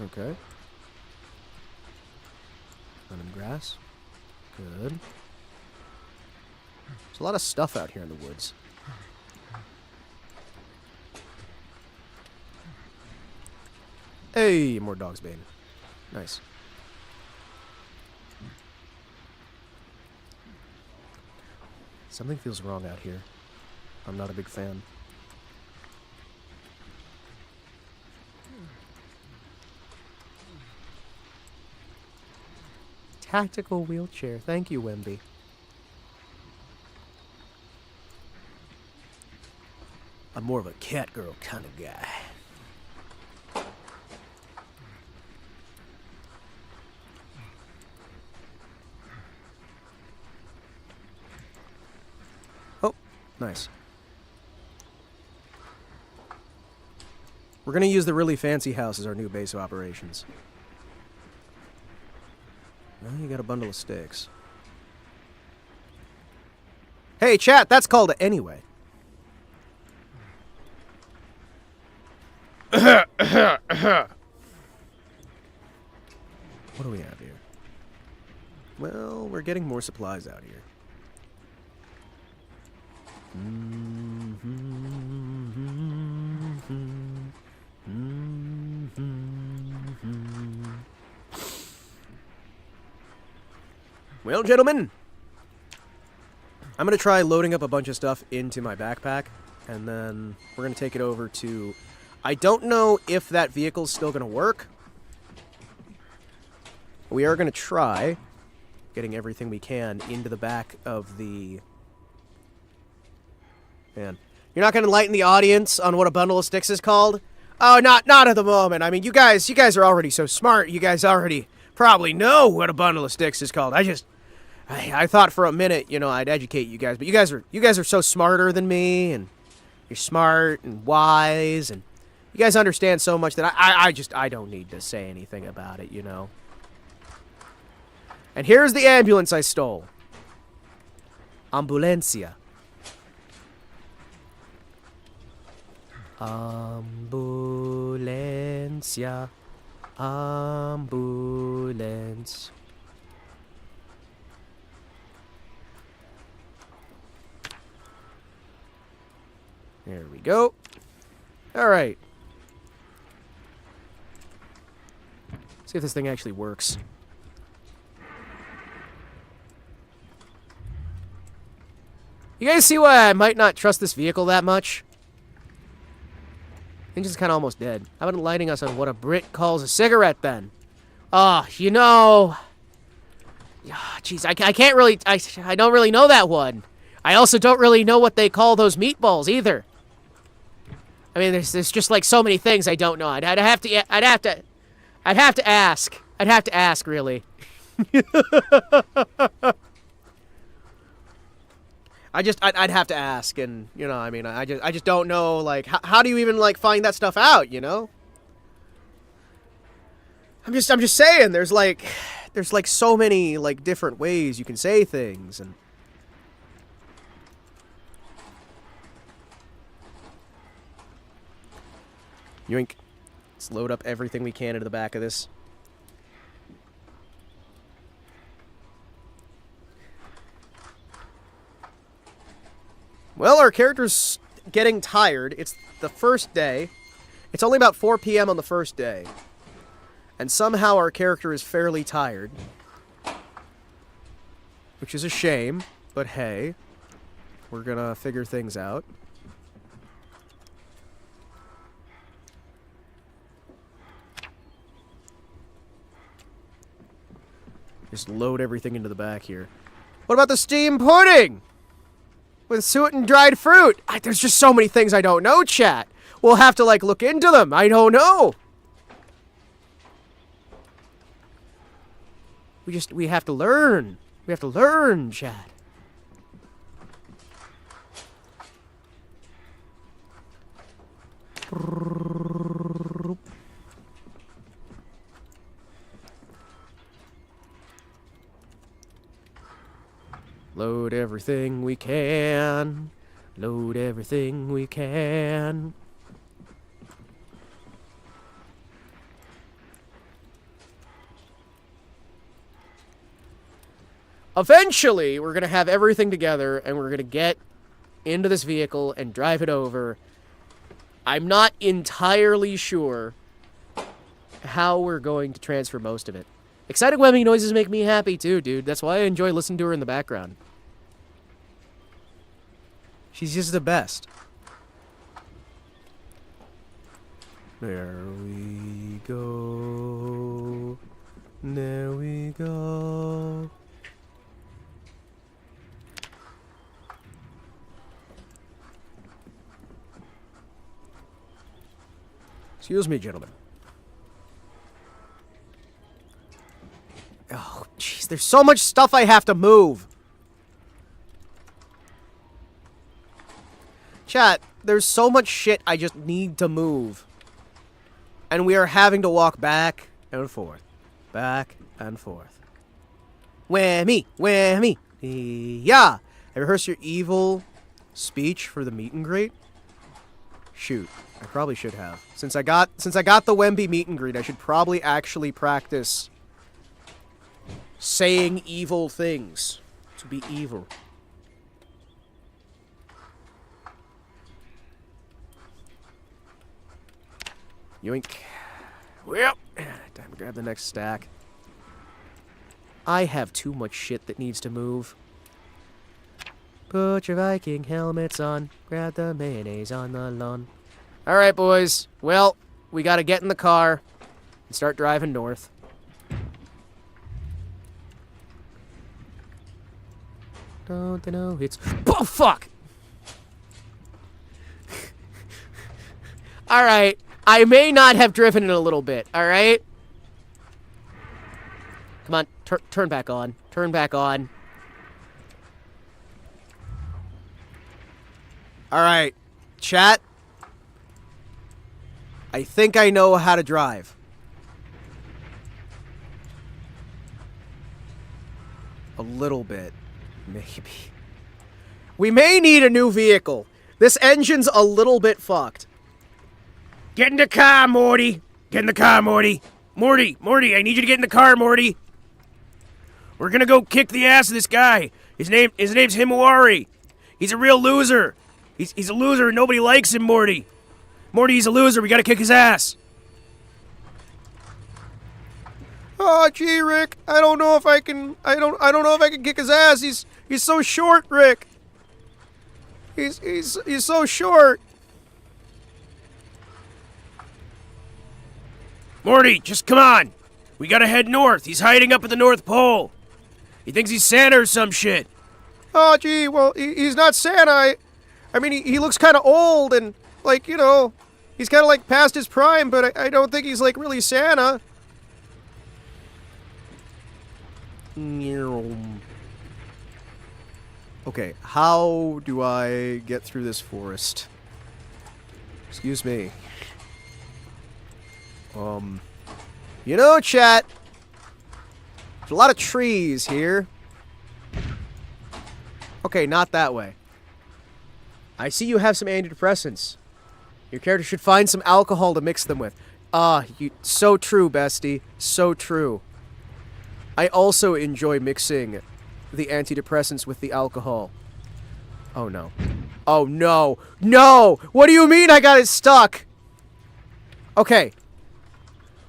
Okay. Lemongrass. Good. There's a lot of stuff out here in the woods. Hey, more dog's bane. Nice. Something feels wrong out here. I'm not a big fan. Tactical wheelchair. Thank you, Wemby. I'm more of a cat girl kind of guy. Oh, nice. We're gonna use the really fancy house as our new base of operations. Well, you got a bundle of sticks. Hey, chat, that's called it anyway. What do we have here? Well, we're getting more supplies out here. Well, gentlemen, I'm going to try loading up a bunch of stuff into my backpack, and then we're going to take it over to... I don't know if that vehicle's still going to work. We are going to try getting everything we can into the back of the... Man. You're not going to enlighten the audience on what a bundle of sticks is called? Oh, not at the moment. I mean, you guys are already so smart. You guys already probably know what a bundle of sticks is called. I thought for a minute, you know, I'd educate you guys, but you guys are so smarter than me, and you're smart and wise, and you guys understand so much that I don't need to say anything about it, you know. And here's the ambulance I stole. Ambulancia. Ambulancia. Ambulance. There we go. All right. See if this thing actually works. You guys see why I might not trust this vehicle that much? Engine's kind of almost dead. How about enlightening us on what a Brit calls a cigarette, then? You know... Jeez, I can't really... I don't really know that one. I also don't really know what they call those meatballs, either. I mean, there's just, like, so many things I don't know. I'd have to ask. I'd have to ask, really. I'd have to ask, and, you know, I mean, I just don't know, like, how do you even, like, find that stuff out, you know? I'm just saying, there's there's like so many like different ways you can say things, and yoink. Let's load up everything we can into the back of this. Well, our character's getting tired. It's the first day. It's only about 4 p.m. on the first day. And somehow our character is fairly tired. Which is a shame, but hey. We're gonna figure things out. Just load everything into the back here. What about the steamed pudding? With suet and dried fruit. There's just so many things I don't know, chat. We'll have to, like, look into them. I don't know. We have to learn. We have to learn, chat. Load everything we can. Load everything we can. Eventually, we're going to have everything together, and we're going to get into this vehicle and drive it over. I'm not entirely sure how we're going to transfer most of it. Exciting webbing noises make me happy too, dude. That's why I enjoy listening to her in the background. She's just the best. There we go. There we go. Excuse me, gentlemen. Oh, jeez, there's so much stuff I have to move. Chat, there's so much shit I just need to move. And we are having to walk back and forth. Back and forth. Whammy, whammy. Yeah. Have you rehearsed your evil speech for the meet and greet? Shoot, I probably should have. Since I got the Wemby meet and greet, I should probably actually practice saying evil things. To be evil. Yoink. Well, time to grab the next stack. I have too much shit that needs to move. Put your Viking helmets on. Grab the mayonnaise on the lawn. Alright, boys. Well, we gotta get in the car and start driving north. Don't know it's... Oh, fuck! Alright. I may not have driven in a little bit, alright? Come on, turn back on. Turn back on. Alright, chat. I think I know how to drive. A little bit, maybe. We may need a new vehicle. This engine's a little bit fucked. Get in the car, Morty! Get in the car, Morty! Morty, I need you to get in the car, Morty! We're gonna go kick the ass of this guy. His name's Himawari. He's a real loser. He's a loser and nobody likes him, Morty. Morty, he's a loser. We gotta kick his ass. Oh, gee, Rick. I don't know if I can. I don't know if I can kick his ass. He's so short, Rick. He's so short. Morty, just come on. We gotta head north. He's hiding up at the North Pole. He thinks he's Santa or some shit. Oh, gee, well, he's not Santa. I mean, he looks kind of old and, like, you know, he's kind of, like, past his prime, but I don't think he's, like, really Santa. Okay, how do I get through this forest? Excuse me. You know, chat, There's a lot of trees here. Okay, not that way. I see you have some antidepressants. Your character should find some alcohol to mix them with. So true, bestie. So true. I also enjoy mixing the antidepressants with the alcohol. Oh no. Oh no. No! What do you mean I got it stuck? Okay.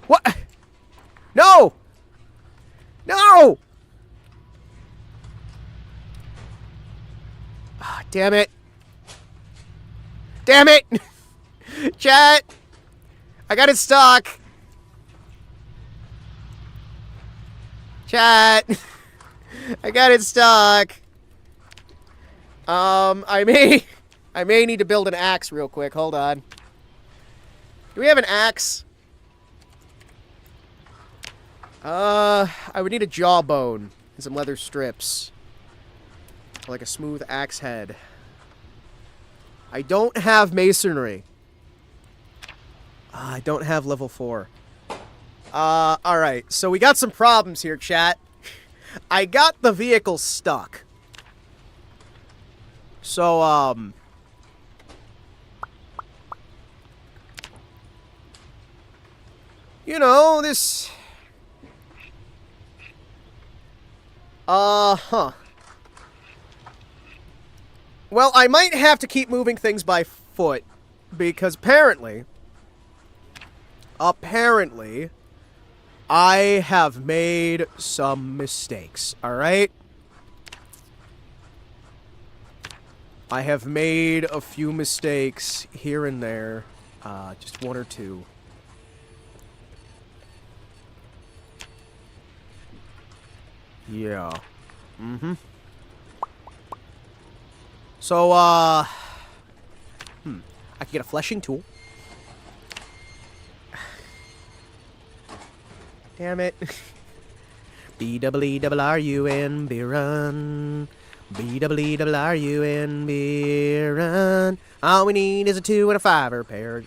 What? No! No! Ah, damn it. Damn it! Chat! I got it stuck! Chat! I got it stuck! I may need to build an axe real quick. Hold on. Do we have an axe? I would need a jawbone and some leather strips. Like a smooth axe head. I don't have masonry. I don't have level 4. Alright. So we got some problems here, chat. I got the vehicle stuck. So, you know, this... Well, I might have to keep moving things by foot, because apparently, I have made some mistakes, alright? I have made a few mistakes here and there, just one or two. Yeah. Mm-hmm. So, I could get a fleshing tool. Damn it. B-double-E-double-R-U-N-B run. B-double-E-double-R-U-N-B run. All we need is a 2 and a 5-er pair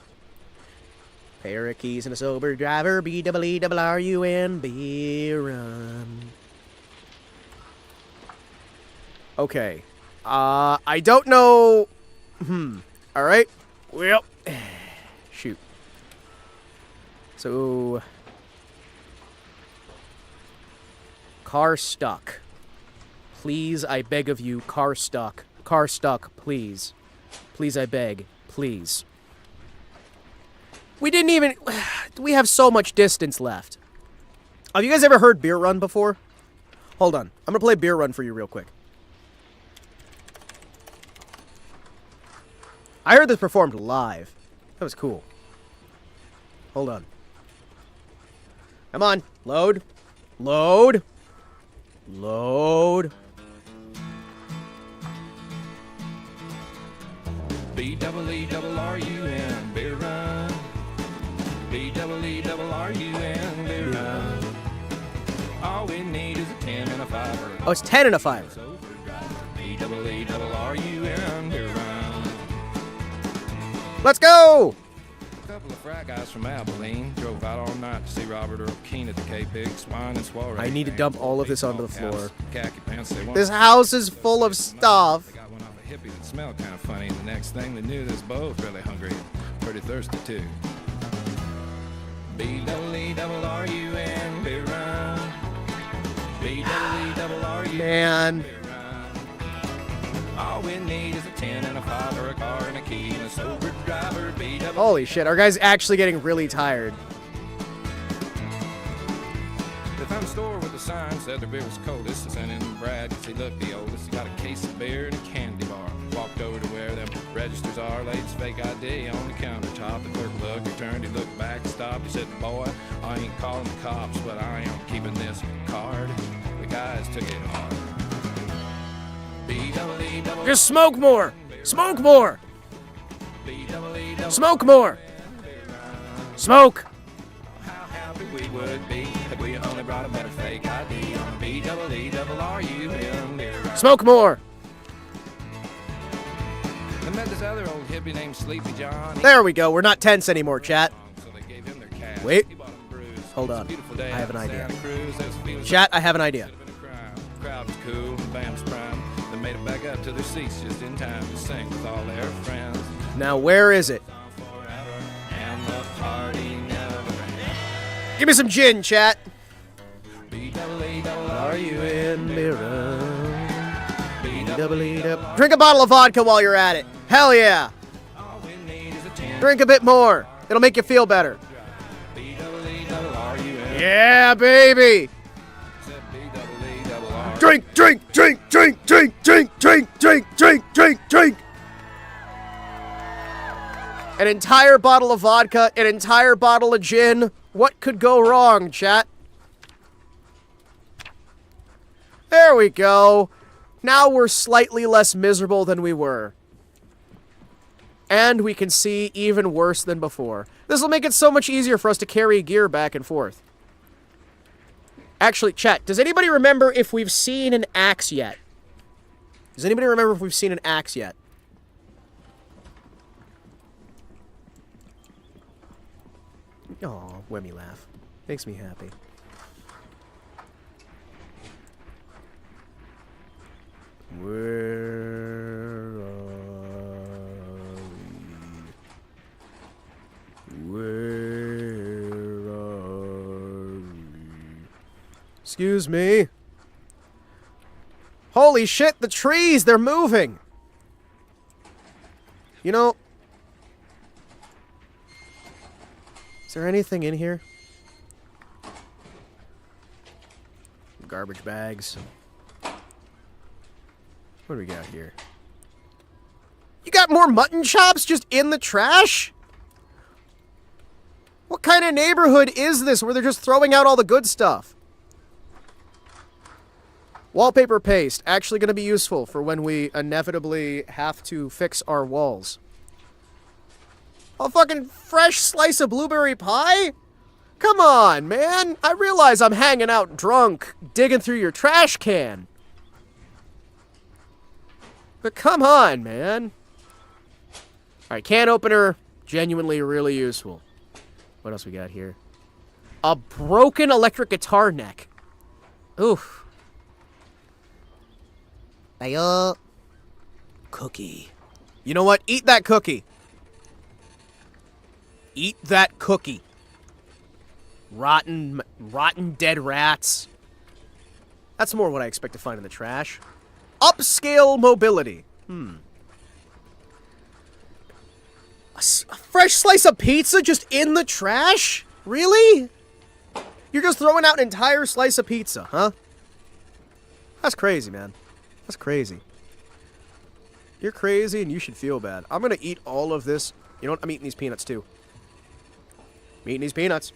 of keys and a sober driver. B-double-E-double-R-U-N-B run. Okay. I don't know... Alright. Well... Shoot. So... Car stuck. Please, I beg of you, car stuck. Car stuck, please. Please, I beg. Please. We didn't even... We have so much distance left. Have you guys ever heard Beer Run before? Hold on. I'm gonna play Beer Run for you real quick. I heard this performed live. That was cool. Hold on. Come on. Load. Load. Load. B-double-E-double-R-U-N, beer run. B-double-E-double-R-U-N, beer run. All we need is a 10 and a 5. Oh, it's 10 and a 5. B-double-E-double-R-U-N, beer run. Let's go! A couple of frat guys from Abilene drove out all night to see Robert Earl Keen at the K-Pig, swine and soiree. I need to dump all of this onto the floor. Khaki pants, they This house is full of stuff. They got one off a hippie that smelled kind of funny, and the next thing they knew, they was both really hungry and pretty thirsty too. B-double-E-double-R-U-N, beer run. B-double-E-double-R-U-N, Man. beer run. All we need is a 10 and a 5 or a car and a key and a sober driver. B-double. Holy shit, our guy's actually getting really tired. They found a store with a sign said their beer was coldest. They sent in Brad because he looked the oldest. He got a case of beer and a candy bar. Walked over to where them registers are. Laid his fake ID on the countertop. The clerk looked, he turned, he looked back, stopped. He said, boy, I ain't calling the cops, but I am keeping this card. The guys took it hard. B-double-E-double. Just smoke more! Smoke more! B-double-E-double. Smoke more! Smoke! How happy we would be if we only brought a better fake ID on a B-double-E-double-R-U-N beer run. Smoke more! They met this other old hippie named Sleepy John. There we go, we're not tense anymore, chat. So they gave him their cash. Wait. He bought 'em brews Hold on. Beautiful day I have an out in idea. Santa Cruz. There's a feeling Chat, I have an idea. crowd was cool, Bam's prime. They made it back up to their seats just in time to sing with all their friends. Now, where is it? And the party never ran. Give me some gin, chat. Are you in Drink a bottle of vodka while you're at it. Hell yeah. Drink a bit more. It'll make you feel better. Yeah, baby. Drink, drink, drink, drink, drink, drink, drink, drink, drink, drink, drink. An entire bottle of vodka, an entire bottle of gin. What could go wrong, chat? There we go. Now we're slightly less miserable than we were. And we can see even worse than before. This will make it so much easier for us to carry gear back and forth. Actually, chat, does anybody remember if we've seen an axe yet? Does anybody remember if we've seen an axe yet? Aw, Wemmy laugh. Makes me happy. Where are we? Where are we? Excuse me. Holy shit, the trees, they're moving. You know, is there anything in here? Garbage bags. What do we got here? You got more mutton chops just in the trash? What kind of neighborhood is this where they're just throwing out all the good stuff? Wallpaper paste. Actually going to be useful for when we inevitably have to fix our walls. A fucking fresh slice of blueberry pie? Come on, man. I realize I'm hanging out drunk, digging through your trash can. But come on, man. Alright, can opener. Genuinely really useful. What else we got here? A broken electric guitar neck. Oof. Ayo. Cookie. You know what? Eat that cookie. Eat that cookie. Rotten dead rats. That's more what I expect to find in the trash. Upscale mobility. A fresh slice of pizza just in the trash? Really? You're just throwing out an entire slice of pizza, huh? That's crazy, man. That's crazy. You're crazy and you should feel bad. I'm gonna eat all of this. You know what? I'm eating these peanuts too. I'm eating these peanuts.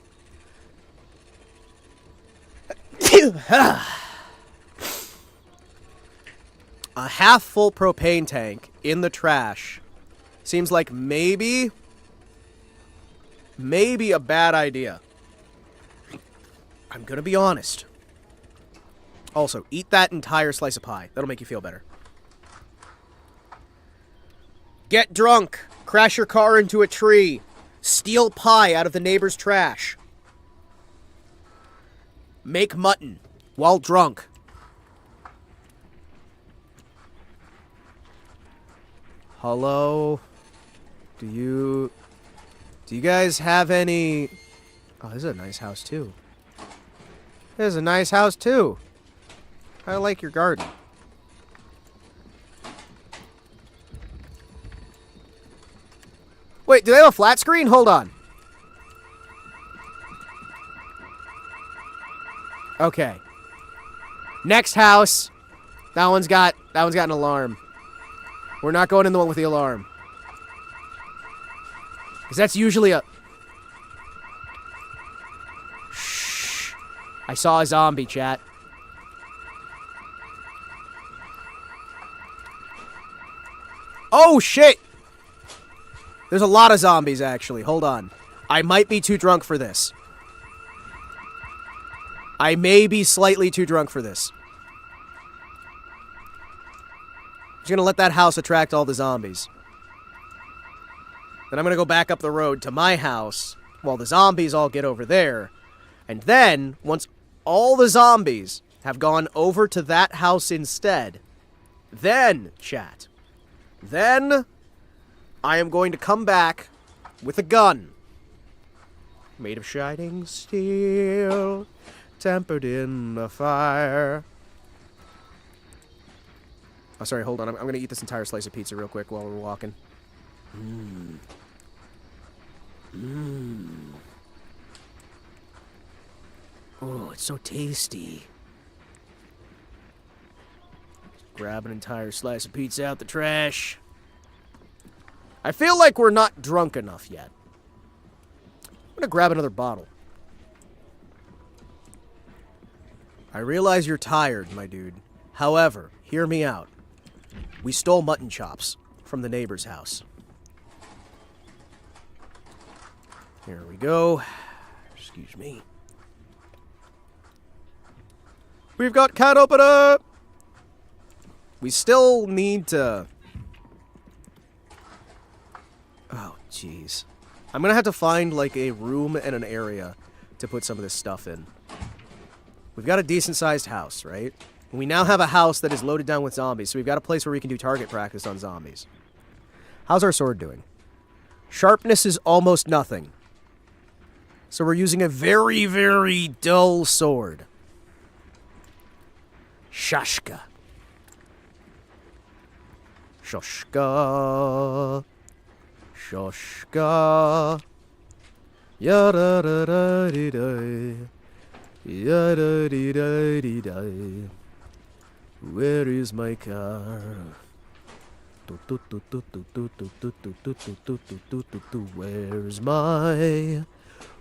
A half-full propane tank in the trash seems like maybe a bad idea. I'm gonna be honest. Also, eat that entire slice of pie. That'll make you feel better. Get drunk. Crash your car into a tree. Steal pie out of the neighbor's trash. Make mutton while drunk. Hello? Do you guys have any... Oh, this is a nice house, too. This is a nice house, too. I like your garden. Wait, do they have a flat screen? Hold on. Okay. Next house. That one's got an alarm. We're not going in the one with the alarm. Because that's usually a... Shh. I saw a zombie, chat. Oh, shit! There's a lot of zombies, actually. Hold on. I might be too drunk for this. I may be slightly too drunk for this. Just gonna let that house attract all the zombies. Then I'm gonna go back up the road to my house while the zombies all get over there. And then, once all the zombies have gone over to that house instead, then, chat, then I am going to come back with a gun. Made of shining steel, tempered in the fire. Oh, sorry, hold on. I'm going to eat this entire slice of pizza real quick while we're walking. Oh, it's so tasty. Grab an entire slice of pizza out the trash. I feel like we're not drunk enough yet. I'm gonna grab another bottle. I realize you're tired, my dude. However, hear me out. We stole mutton chops from the neighbor's house. Here we go. Excuse me. We've got can opener! We still need to... Oh, jeez. I'm gonna have to find, like, a room and an area to put some of this stuff in. We've got a decent-sized house, right? We now have a house that is loaded down with zombies, so we've got a place where we can do target practice on zombies. How's our sword doing? Sharpness is almost nothing. So we're using a very, very dull sword. Shashka. Shoshka. Shoshka. Yada-da-da-dee-day. Yada-dee-da-dee-day. Where is my car?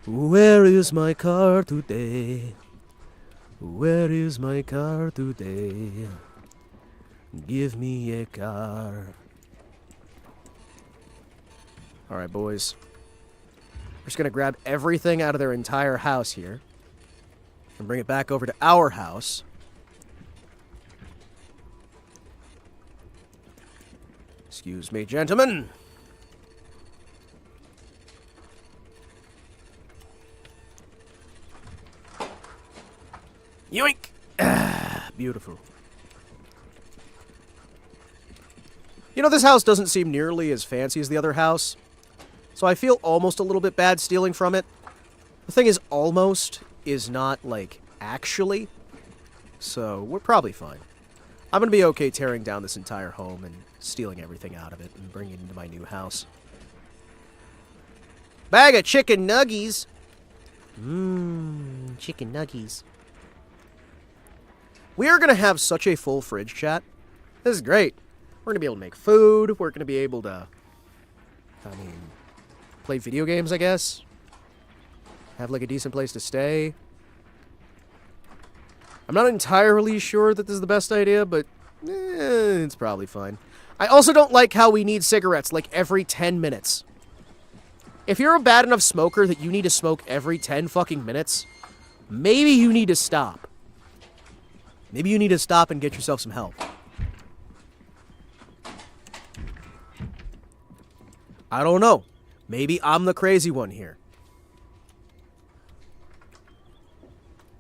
Where is my car today? Where is my car today? Give me a car. Alright, boys. We're just gonna grab everything out of their entire house here and bring it back over to our house. Excuse me, gentlemen. Yoink! Ah, beautiful. You know, this house doesn't seem nearly as fancy as the other house, so I feel almost a little bit bad stealing from it. The thing is, almost is not, like, actually, so we're probably fine. I'm gonna be okay tearing down this entire home and stealing everything out of it and bringing it into my new house. Bag of chicken nuggies! Chicken nuggies. We are gonna have such a full fridge, chat. This is great. We're gonna be able to make food. We're gonna be able to, play video games, I guess. Have, like, a decent place to stay. I'm not entirely sure that this is the best idea, but it's probably fine. I also don't like how we need cigarettes, like, every 10 minutes. If you're a bad enough smoker that you need to smoke every 10 fucking minutes, maybe you need to stop. Maybe you need to stop and get yourself some help. I don't know. Maybe I'm the crazy one here.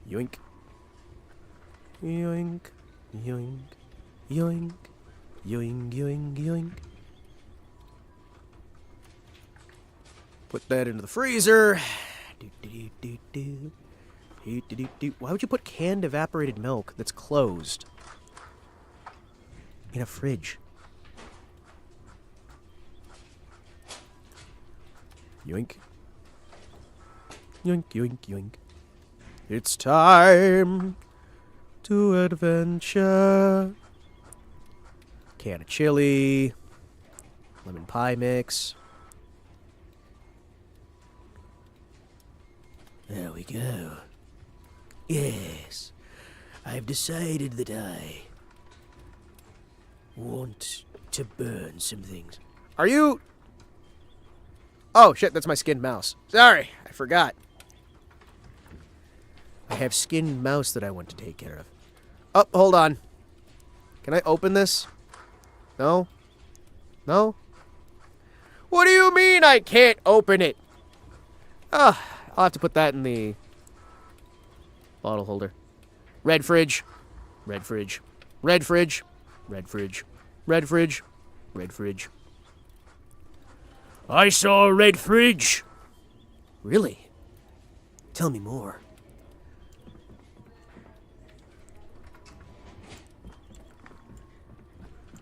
Yoink. Yoink. Yoink. Yoink. Yoink, yoink, yoink. Put that into the freezer. Why would you put canned evaporated milk that's closed in a fridge? Yoink. Yoink, yoink, yoink. It's time to adventure. Can of chili. Lemon pie mix. There we go. Yes, I've decided that I want to burn some things. Are you... Oh, shit, that's my skinned mouse. Sorry, I forgot. I have skinned mouse that I want to take care of. Oh, hold on. Can I open this? No? No? What do you mean I can't open it? Oh, I'll have to put that in the Bottle holder. Red fridge. Red fridge. Red fridge. Red fridge. Red fridge. Red fridge. I saw a red fridge. Really? Tell me more.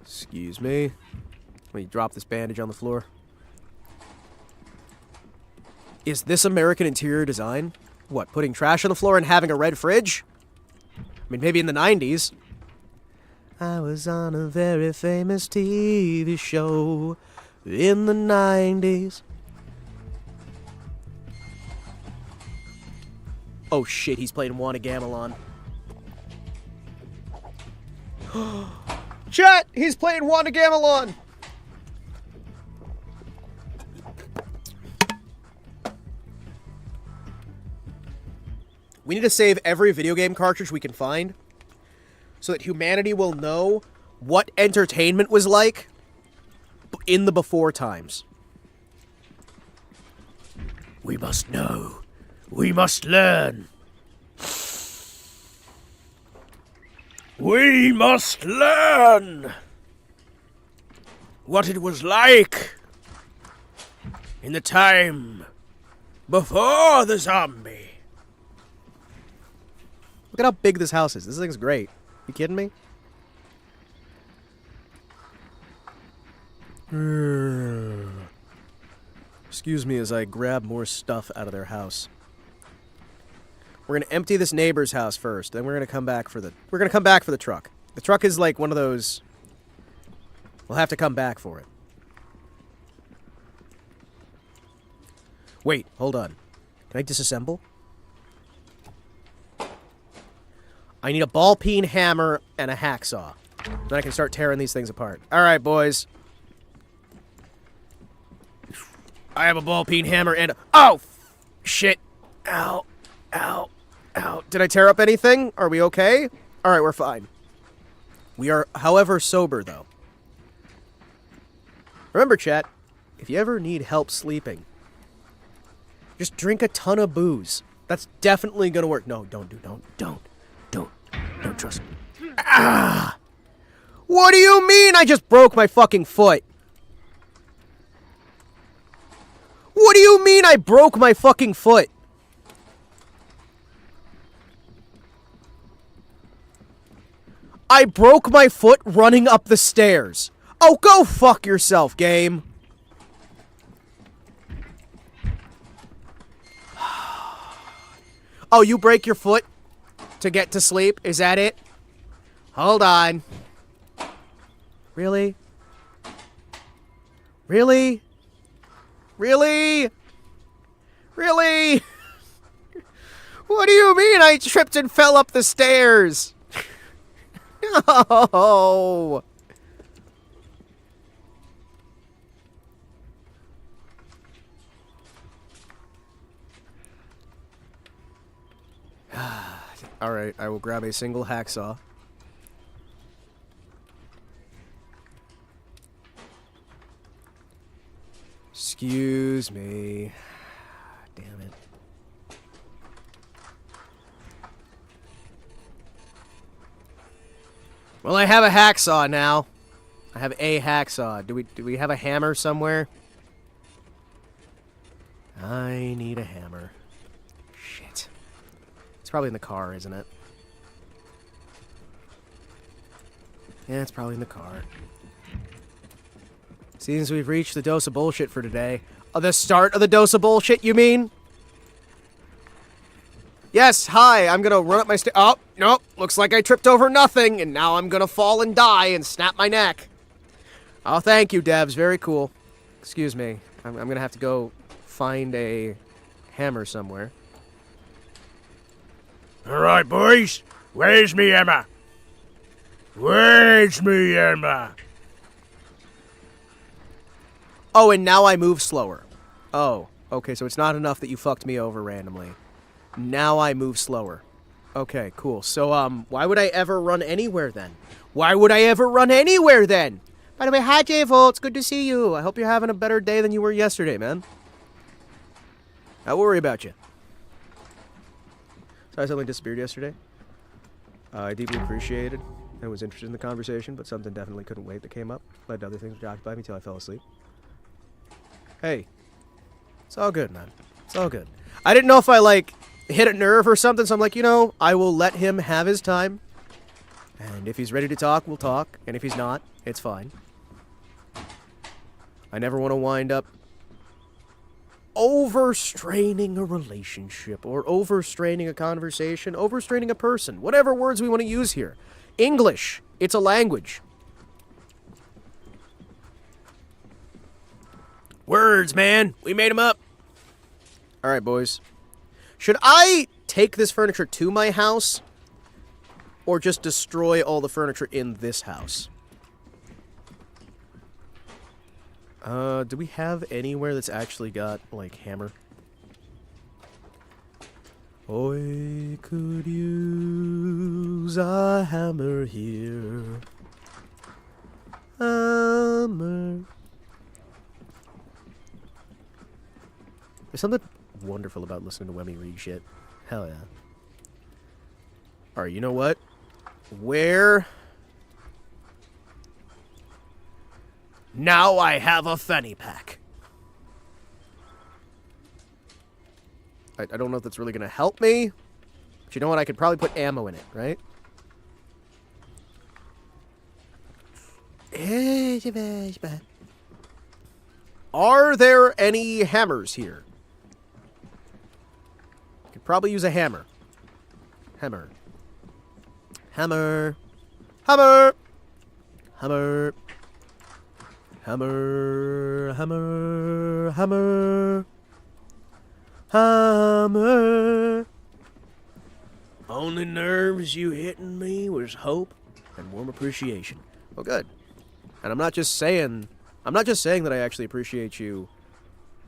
Excuse me. Let me drop this bandage on the floor. Is this American interior design? What, putting trash on the floor and having a red fridge? I mean, maybe in the 90s. I was on a very famous TV show in the 90s. Oh shit, he's playing Wanna Gamelon. Chat! He's playing Wanna Gamelon! We need to save every video game cartridge we can find so that humanity will know what entertainment was like in the before times. We must know. We must learn. We must learn what it was like in the time before the zombie. Look at how big this house is. This thing's great. You kidding me? Excuse me as I grab more stuff out of their house. We're gonna empty this neighbor's house first, then we're gonna come back for the truck. The truck is like one of those. We'll have to come back for it. Wait, hold on. Can I disassemble? I need a ball peen hammer and a hacksaw. Then I can start tearing these things apart. Alright, boys. I have a ball peen hammer and oh! Shit. Ow. Ow. Ow. Did I tear up anything? Are we okay? Alright, we're fine. We are, however, sober, though. Remember, chat, if you ever need help sleeping, just drink a ton of booze. That's definitely gonna work. No, don't trust me. Ah! What do you mean I just broke my fucking foot? What do you mean I broke my fucking foot? I broke my foot running up the stairs. Oh, go fuck yourself, game. Oh, you break your foot to get to sleep? Is that it? Hold on. Really? Really? Really? Really? What do you mean I tripped and fell up the stairs? No. Alright, I will grab a single hacksaw. Excuse me. Damn it. Well, I have a hacksaw now. I have a hacksaw. Do we have a hammer somewhere? I need a hammer. Shit. It's probably in the car, isn't it? Yeah, it's probably in the car. Seems we've reached the dose of bullshit for today. Oh, the start of the dose of bullshit, you mean? Yes, hi, I'm gonna run up my stairs. Oh, nope, looks like I tripped over nothing, and now I'm gonna fall and die and snap my neck. Oh, thank you, devs, very cool. Excuse me, I'm gonna have to go find a hammer somewhere. Alright, boys, where's me hammer? Where's me hammer? Oh, and now I move slower. Oh, okay, so it's not enough that you fucked me over randomly. Now I move slower. Okay, cool. So, why would I ever run anywhere then? Why would I ever run anywhere then? By the way, hi, J-Volt. It's good to see you. I hope you're having a better day than you were yesterday, man. I worry about you. Sorry, something disappeared yesterday. I deeply appreciated and was interested in the conversation, but something definitely couldn't wait that came up. Led to other things which occupied me till I fell asleep. Hey. It's all good, man. It's all good. I didn't know if I, like, hit a nerve or something, so I'm like, you know, I will let him have his time. And if he's ready to talk, we'll talk. And if he's not, it's fine. I never want to wind up overstraining a relationship or overstraining a conversation, overstraining a person. Whatever words we want to use here. English. It's a language. Words, man. We made them up. All right, boys. Should I take this furniture to my house or just destroy all the furniture in this house? Do we have anywhere that's actually got, like, hammer? I could use a hammer here. Hammer. There's something wonderful about listening to Wemmy read shit. Hell yeah. Alright, you know what? Where... Now I have a fanny pack. I don't know if that's really going to help me. But you know what? I could probably put ammo in it, right? Are there any hammers here? Could probably use a hammer. Hammer. Hammer. Hammer. Hammer. Hammer. Hammer. Hammer. Hammer. Only nerves you hitting me was hope and warm appreciation. Well, good. And I'm not just saying that I actually appreciate you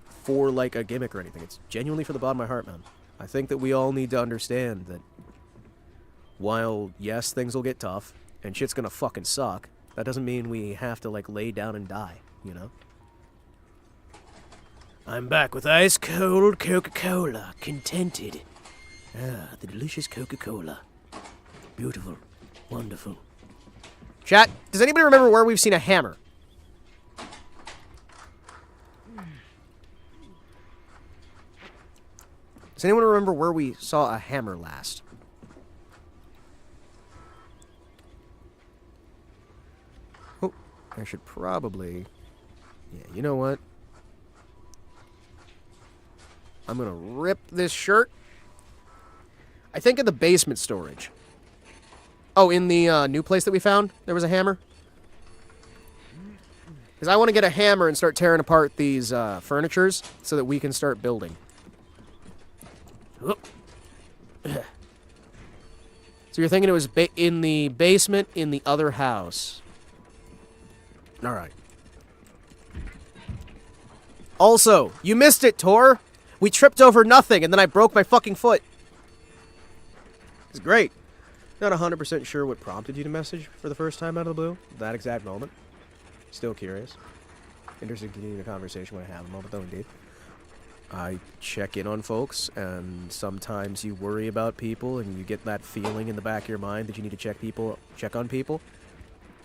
for, like, a gimmick or anything. It's genuinely for the bottom of my heart, man. I think that we all need to understand that while, yes, things will get tough and shit's gonna fucking suck, that doesn't mean we have to, like, lay down and die, you know? I'm back with ice-cold Coca-Cola, contented. Ah, the delicious Coca-Cola. Beautiful. Wonderful. Chat, does anybody remember where we've seen a hammer? Does anyone remember where we saw a hammer last? Oh, I should probably... Yeah, you know what? I'm gonna rip this shirt. I think in the basement storage. Oh, in the new place that we found, there was a hammer. Because I want to get a hammer and start tearing apart these furnitures so that we can start building. So you're thinking it was in the basement in the other house. All right. Also, you missed it, Tor. We tripped over nothing, and then I broke my fucking foot. It's great. Not 100% sure what prompted you to message for the first time out of the blue. That exact moment. Still curious. Interested in continuing the conversation when I have a moment, though, indeed. I check in on folks, and sometimes you worry about people, and you get that feeling in the back of your mind that you need to check on people.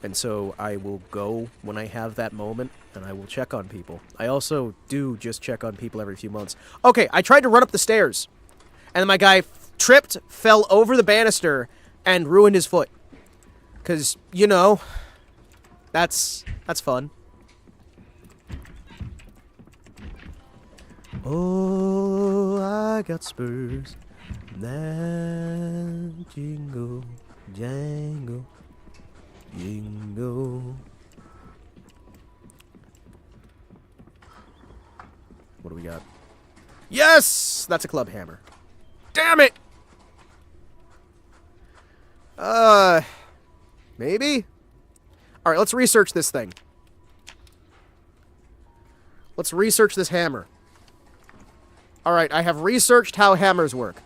And so I will go when I have that moment, and I will check on people. I also do just check on people every few months. Okay, I tried to run up the stairs, and then my guy tripped, fell over the banister, and ruined his foot. Because, you know, that's fun. Oh, I got spurs that jingle, jangle, jingle. What do we got? Yes! That's a club hammer. Damn it! Maybe? Alright, let's research this thing. Let's research this hammer. Alright, I have researched how hammers work.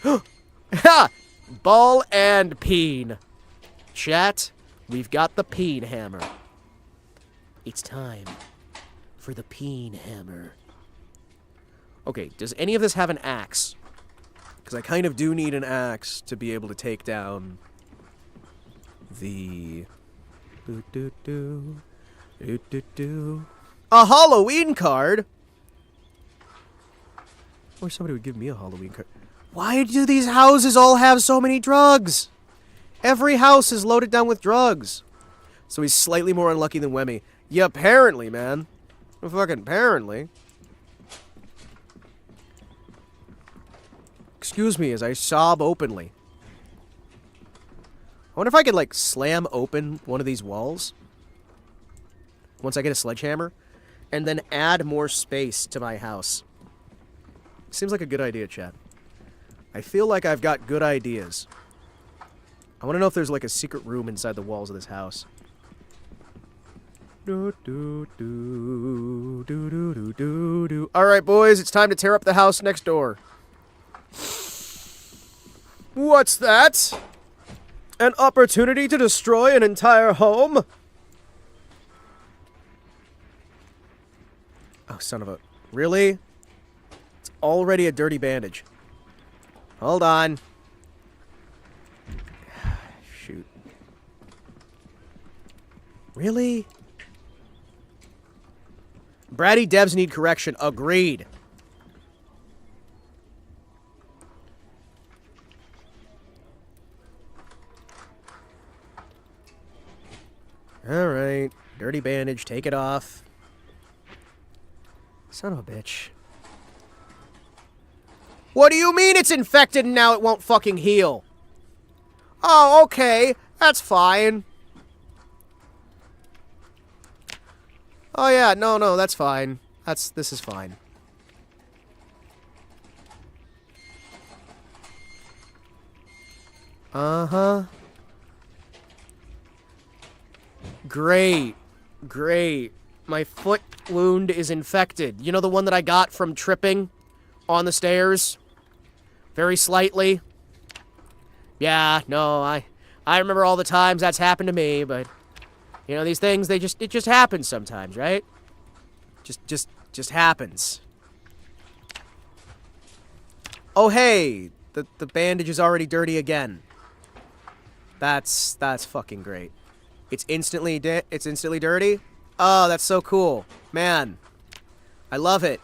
Ha! Ball and peen. Chat, we've got the peen hammer. It's time for the peen hammer. Okay, does any of this have an axe? Because I kind of do need an axe to be able to take down the... A Halloween card? I wish somebody would give me a Halloween card. Why do these houses all have so many drugs? Every house is loaded down with drugs. So he's slightly more unlucky than Wemmy. Yeah, apparently, man. Fucking apparently. Excuse me as I sob openly. I wonder if I could, like, slam open one of these walls. Once I get a sledgehammer. And then add more space to my house. Seems like a good idea, chat. I feel like I've got good ideas. I want to know if there's, like, a secret room inside the walls of this house. Alright, boys, it's time to tear up the house next door. What's that? An opportunity to destroy an entire home? Oh, son of a... Really? It's already a dirty bandage. Hold on. Shoot. Really? Bratty devs need correction. Agreed. Alright. Dirty bandage. Take it off. Son of a bitch. What do you mean it's infected and now it won't fucking heal? Oh, okay. That's fine. Oh yeah, no, that's fine. This is fine. Uh-huh. Great. Great. My foot wound is infected. You know the one that I got from tripping on the stairs? Very slightly. Yeah, no, I remember all the times that's happened to me, but you know, these things, it just happens sometimes, right? Just happens. Oh, hey, the bandage is already dirty again. That's fucking great. It's instantly dirty? Oh, that's so cool. Man, I love it.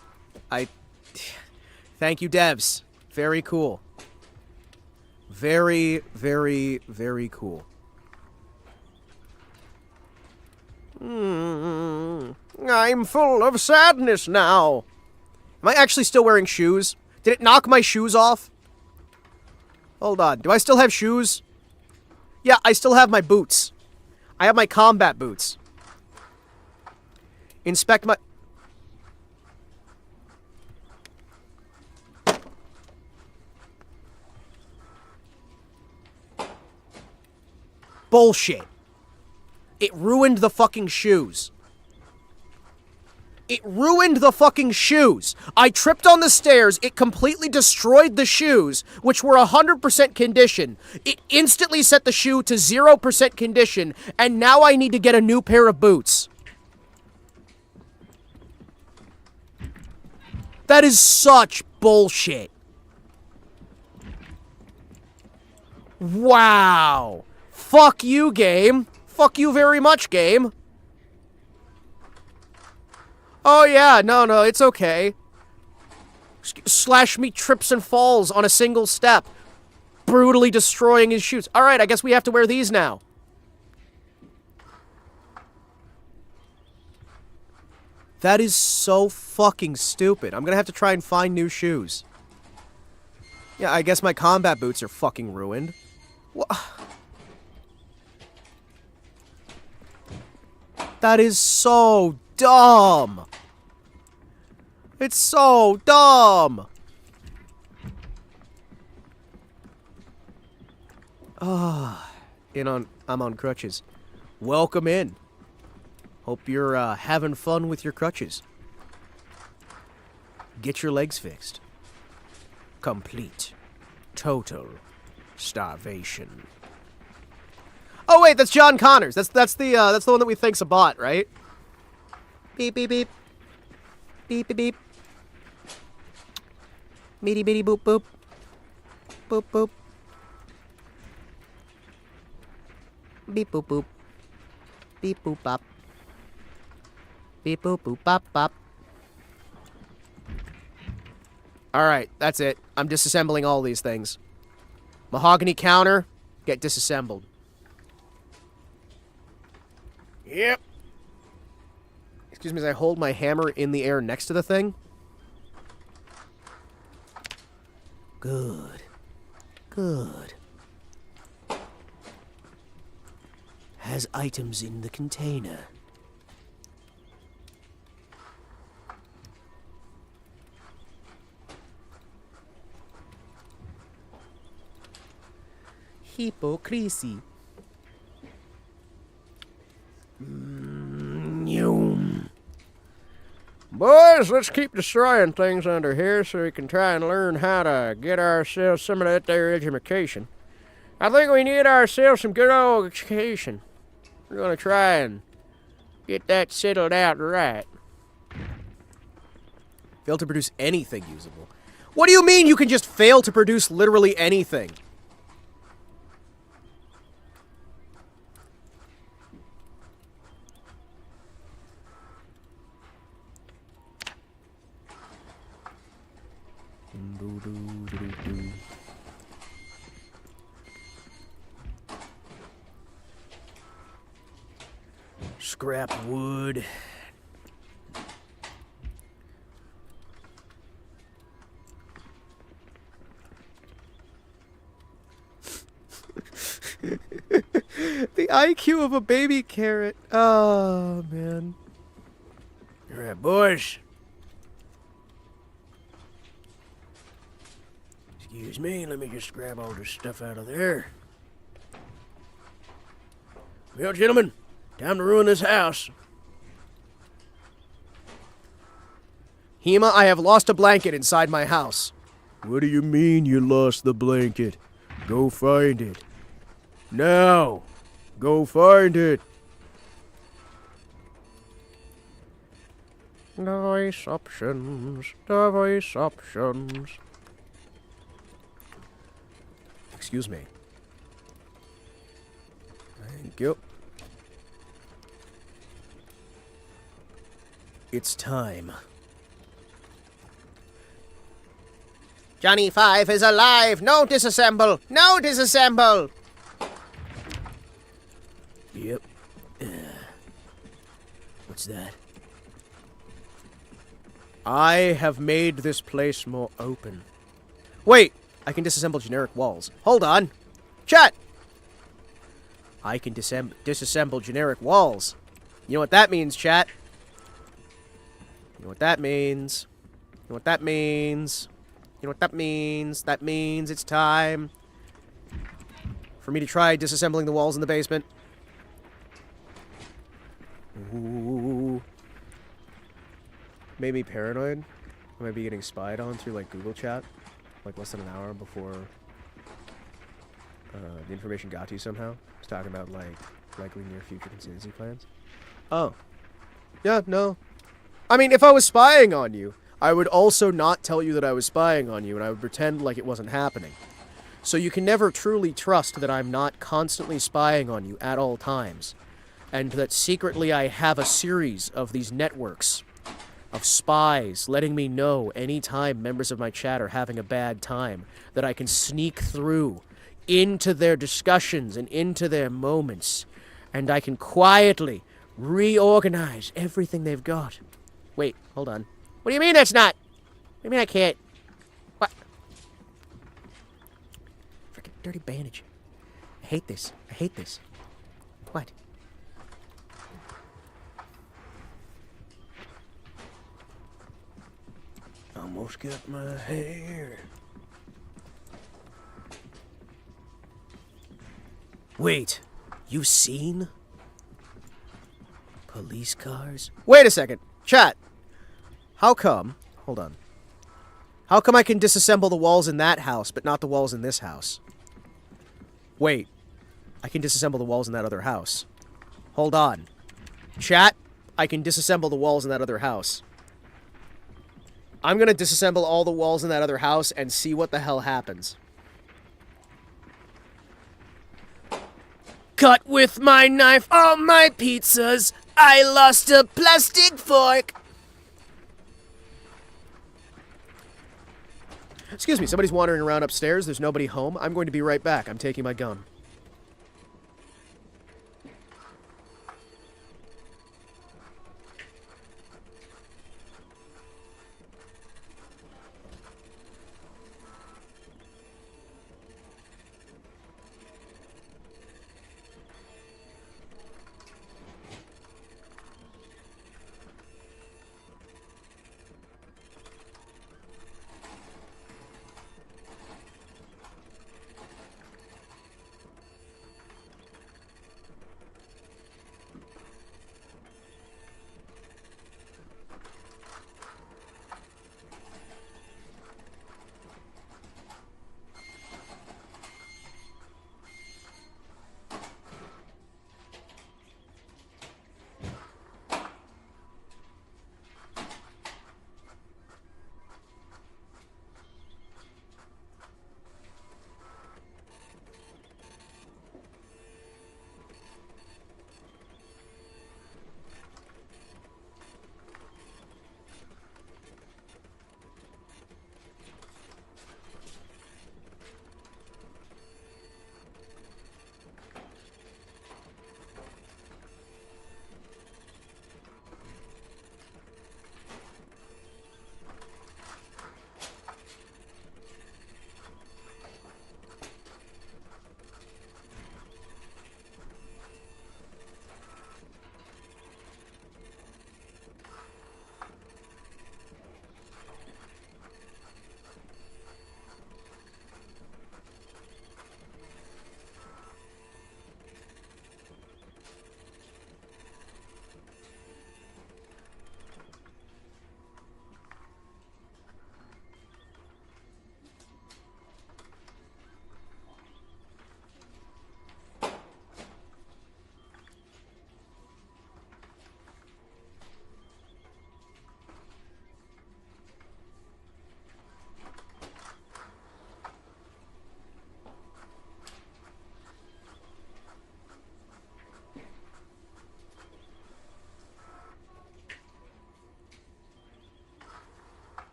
Thank you, devs. Very cool. Very, very, very cool. I'm full of sadness now. Am I actually still wearing shoes? Did it knock my shoes off? Hold on. Do I still have shoes? Yeah, I still have my boots. I have my combat boots. Inspect my... Bullshit. It ruined the fucking shoes. It ruined the fucking shoes. I tripped on the stairs. It completely destroyed the shoes, which were 100% condition. It instantly set the shoe to 0% condition, and now I need to get a new pair of boots. That is such bullshit. Wow. Fuck you, game. Fuck you very much, game. Oh, yeah, no, it's okay. Slash me trips and falls on a single step, brutally destroying his shoes. Alright, I guess we have to wear these now. That is so fucking stupid. I'm gonna have to try and find new shoes. Yeah, I guess my combat boots are fucking ruined. What? That is so dumb. It's so dumb. I'm on crutches. Welcome in. Hope you're having fun with your crutches. Get your legs fixed. Complete. Total starvation. Oh wait, that's John Connors. That's the one that we think's a bot, right? Beep beep beep. Beep beep beep. Meety beety boop boop. boop boop. Beep boop boop. Beep boop bop. Beep boop boop bop bop. Alright, that's it. I'm disassembling all these things. Mahogany counter, get disassembled. Yep. Excuse me as I hold my hammer in the air next to the thing. Good. Good. Has items in the container. Hypocrisy. Boys, let's keep destroying things under here so we can try and learn how to get ourselves some of that there education. I think we need ourselves some good old education. We're gonna try and get that settled out right. Fail to produce anything usable. What do you mean you can just fail to produce literally anything? Scrap wood. The IQ of a baby carrot. Oh, man. Alright, boys. Excuse me, let me just grab all this stuff out of there. Well, gentlemen, time to ruin this house. Hima, I have lost a blanket inside my house. What do you mean you lost the blanket? Go find it. Now! Go find it! Device options. Device options. Excuse me. Thank you. It's time. Johnny Five is alive! No disassemble! No disassemble! Yep. What's that? I have made this place more open. Wait! I can disassemble generic walls. Hold on! Chat! I can disassemble generic walls. You know what that means, chat? You know what that means? You know what that means? You know what that means? That means it's time for me to try disassembling the walls in the basement. Ooh. Made me paranoid. I might be getting spied on through, like, Google Chat. Like, less than an hour before the information got to you somehow. It's talking about, like, likely near future contingency plans. Oh. Yeah, no. I mean, if I was spying on you, I would also not tell you that I was spying on you, and I would pretend like it wasn't happening. So you can never truly trust that I'm not constantly spying on you at all times. And that secretly I have a series of these networks of spies letting me know anytime members of my chat are having a bad time, that I can sneak through into their discussions and into their moments, and I can quietly reorganize everything they've got. Wait, hold on. What do you mean that's not? What do you mean I can't? What? Freaking dirty bandage. I hate this. I hate this. What? Almost got my hair. Wait, you've seen police cars? Wait a second. Chat. How come? Hold on. How come I can disassemble the walls in that house, but not the walls in this house? Wait. I can disassemble the walls in that other house. Hold on. Chat. I can disassemble the walls in that other house. I'm gonna disassemble all the walls in that other house and see what the hell happens. Cut with my knife all my pizzas. I lost a plastic fork. Excuse me, somebody's wandering around upstairs. There's nobody home. I'm going to be right back. I'm taking my gun.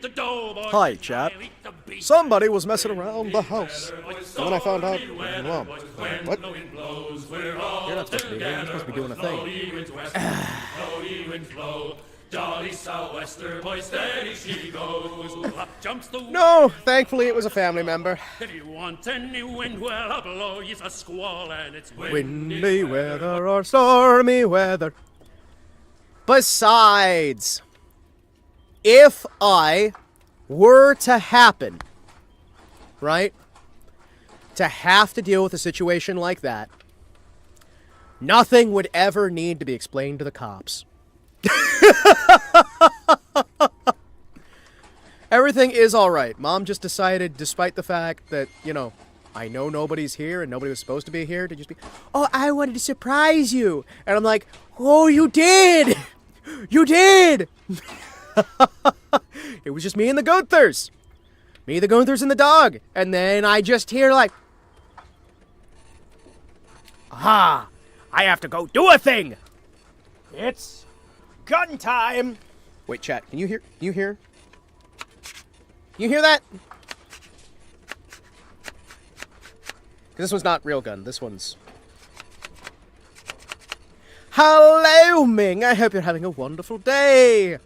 Hi, chat. Somebody was messing around the house. And then I found out, well, what? You're not supposed to be here. You're supposed to be doing a thing. No, thankfully it was a family member. If you want any wind, well, up below is a squall and it's Windy weather or stormy weather. Besides, if I were to happen, right, to have to deal with a situation like that, nothing would ever need to be explained to the cops. Everything is alright. Mom just decided, despite the fact that, you know, I know nobody's here and nobody was supposed to be here, to just be, oh, I wanted to surprise you. And I'm like, oh, you did! You did! It was just me and the Gunthers. Me, the Gunthers, and the dog. And then I just hear like, aha! I have to go do a thing! It's gun time! Wait, chat, can you hear? Can you hear? You hear that? Because this one's not real gun. This one's... Hello, Ming! I hope you're having a wonderful day!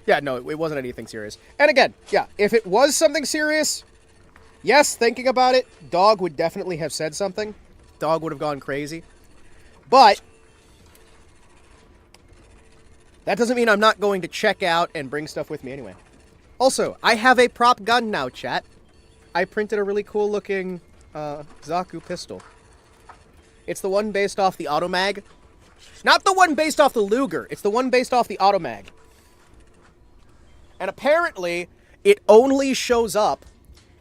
Yeah, no, it wasn't anything serious. And again, yeah, if it was something serious, yes, thinking about it, Dog would definitely have said something. Dog would have gone crazy. But that doesn't mean I'm not going to check out and bring stuff with me anyway. Also, I have a prop gun now, chat. I printed a really cool looking Zaku pistol. It's the one based off the Automag. Not the one based off the Luger. It's the one based off the Automag. And apparently, it only shows up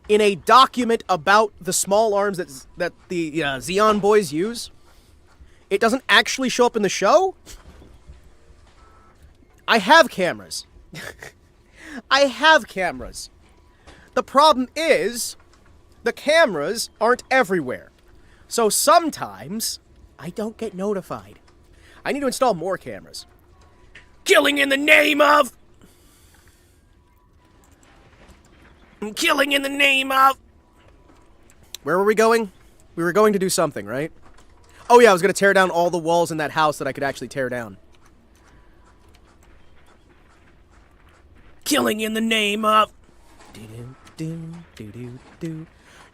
in a document about the small arms that the Zeon boys use. It doesn't actually show up in the show. I have cameras. I have cameras. The problem is, the cameras aren't everywhere. So sometimes, I don't get notified. I need to install more cameras. Killing in the name of... Killing in the name of... Where were we going? We were going to do something, right? Oh yeah, I was going to tear down all the walls in that house that I could actually tear down. Killing in the name of...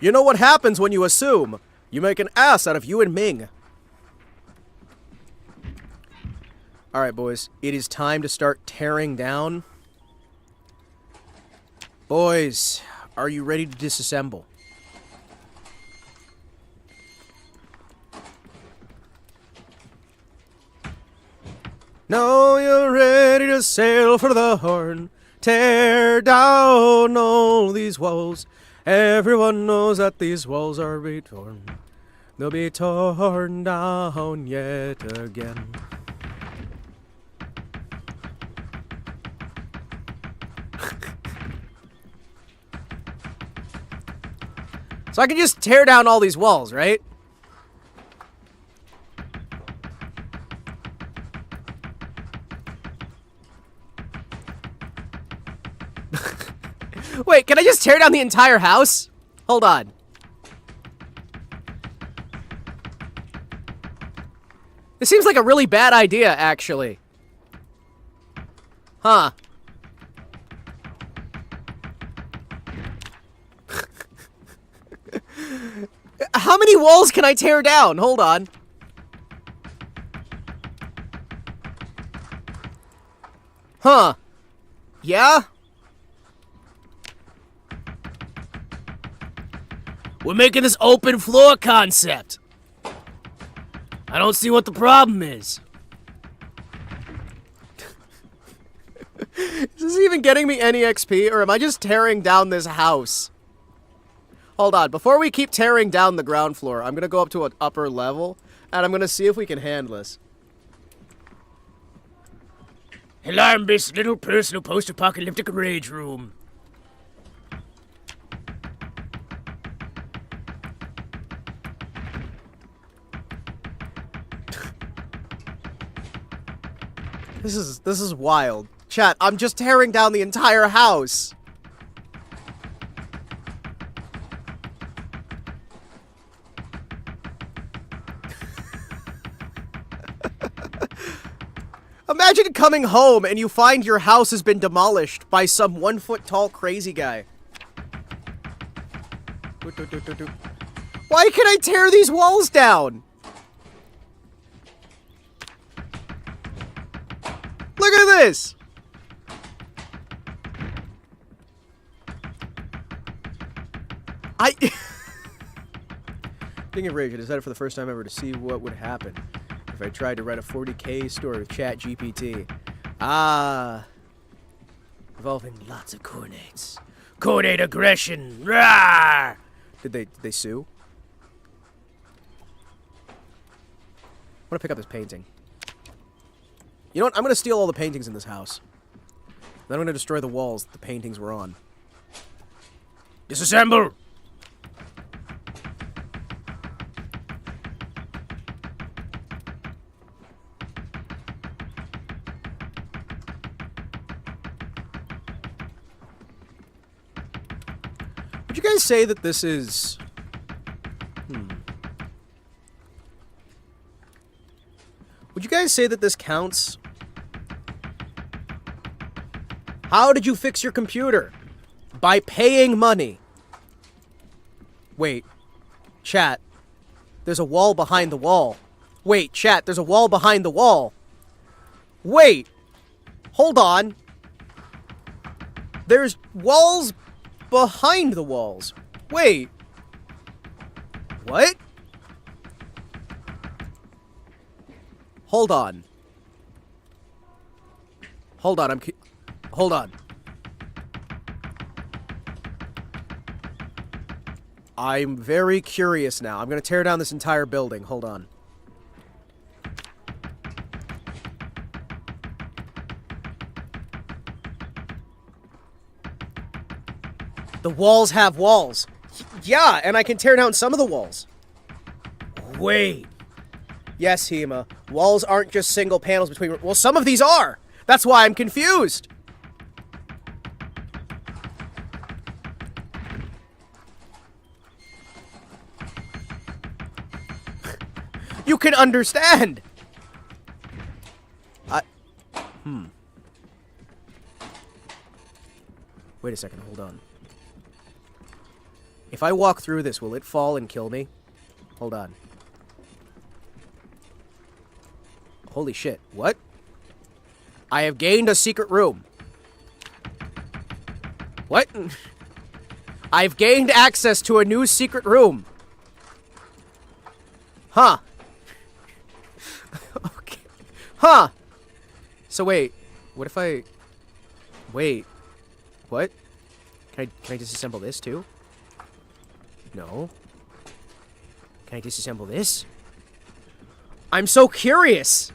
You know what happens when you assume? You make an ass out of you and Ming. Alright, boys. It is time to start tearing down. Boys, are you ready to disassemble? Now you're ready to sail for the Horn. Tear down all these walls. Everyone knows that these walls are be torn. They'll be torn down yet again. So I can just tear down all these walls, right? Wait, can I just tear down the entire house? Hold on. This seems like a really bad idea, actually. Huh. How many walls can I tear down? Hold on. Huh. Yeah? We're making this open floor concept. I don't see what the problem is. Is this even getting me any XP, or am I just tearing down this house? Hold on, before we keep tearing down the ground floor, I'm gonna go up to an upper level, and I'm gonna see if we can handle this. Alarm-based little personal post-apocalyptic rage room. This is wild. Chat, I'm just tearing down the entire house. Imagine coming home and you find your house has been demolished by some 1 foot tall crazy guy. Why can I tear these walls down? Look at this! Being of rage, I decided for the first time ever to see what would happen if I tried to write a 40k story with ChatGPT. Involving lots of coordinates. Coordinate aggression! Rawr! Did they sue? I'm gonna pick up this painting. You know what? I'm gonna steal all the paintings in this house. Then I'm gonna destroy the walls that the paintings were on. Disassemble! Would you guys say that this is... Would you guys say that this counts? How did you fix your computer? By paying money. Wait. Chat. There's a wall behind the wall. Wait, chat. There's a wall behind the wall. Wait. Hold on. There's walls behind the walls. Wait. What? Hold on. Hold on, hold on. I'm very curious now. I'm gonna tear down this entire building. Hold on. The walls have walls. Yeah, and I can tear down some of the walls. Wait. Yes, Hima. Walls aren't just single panels between... Well, some of these are! That's why I'm confused! You can understand! Wait a second, hold on. If I walk through this, will it fall and kill me? Hold on. Holy shit. What? I have gained a secret room. What? I've gained access to a new secret room. Huh. Okay. Huh. So wait. What if I... Wait. What? Can I disassemble this too? No. Can I disassemble this? I'm so curious!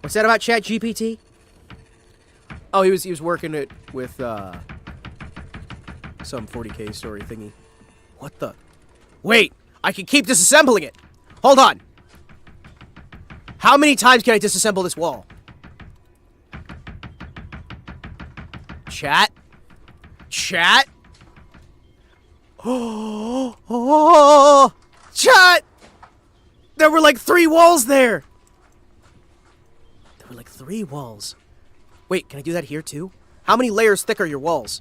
What's that about ChatGPT? Oh, he was working it with some 40k story thingy. What the? Wait! I can keep disassembling it! Hold on! How many times can I disassemble this wall? Chat? Chat? Oh! Chat! There were like 3 walls there! There were like 3 walls. Wait, can I do that here too? How many layers thick are your walls?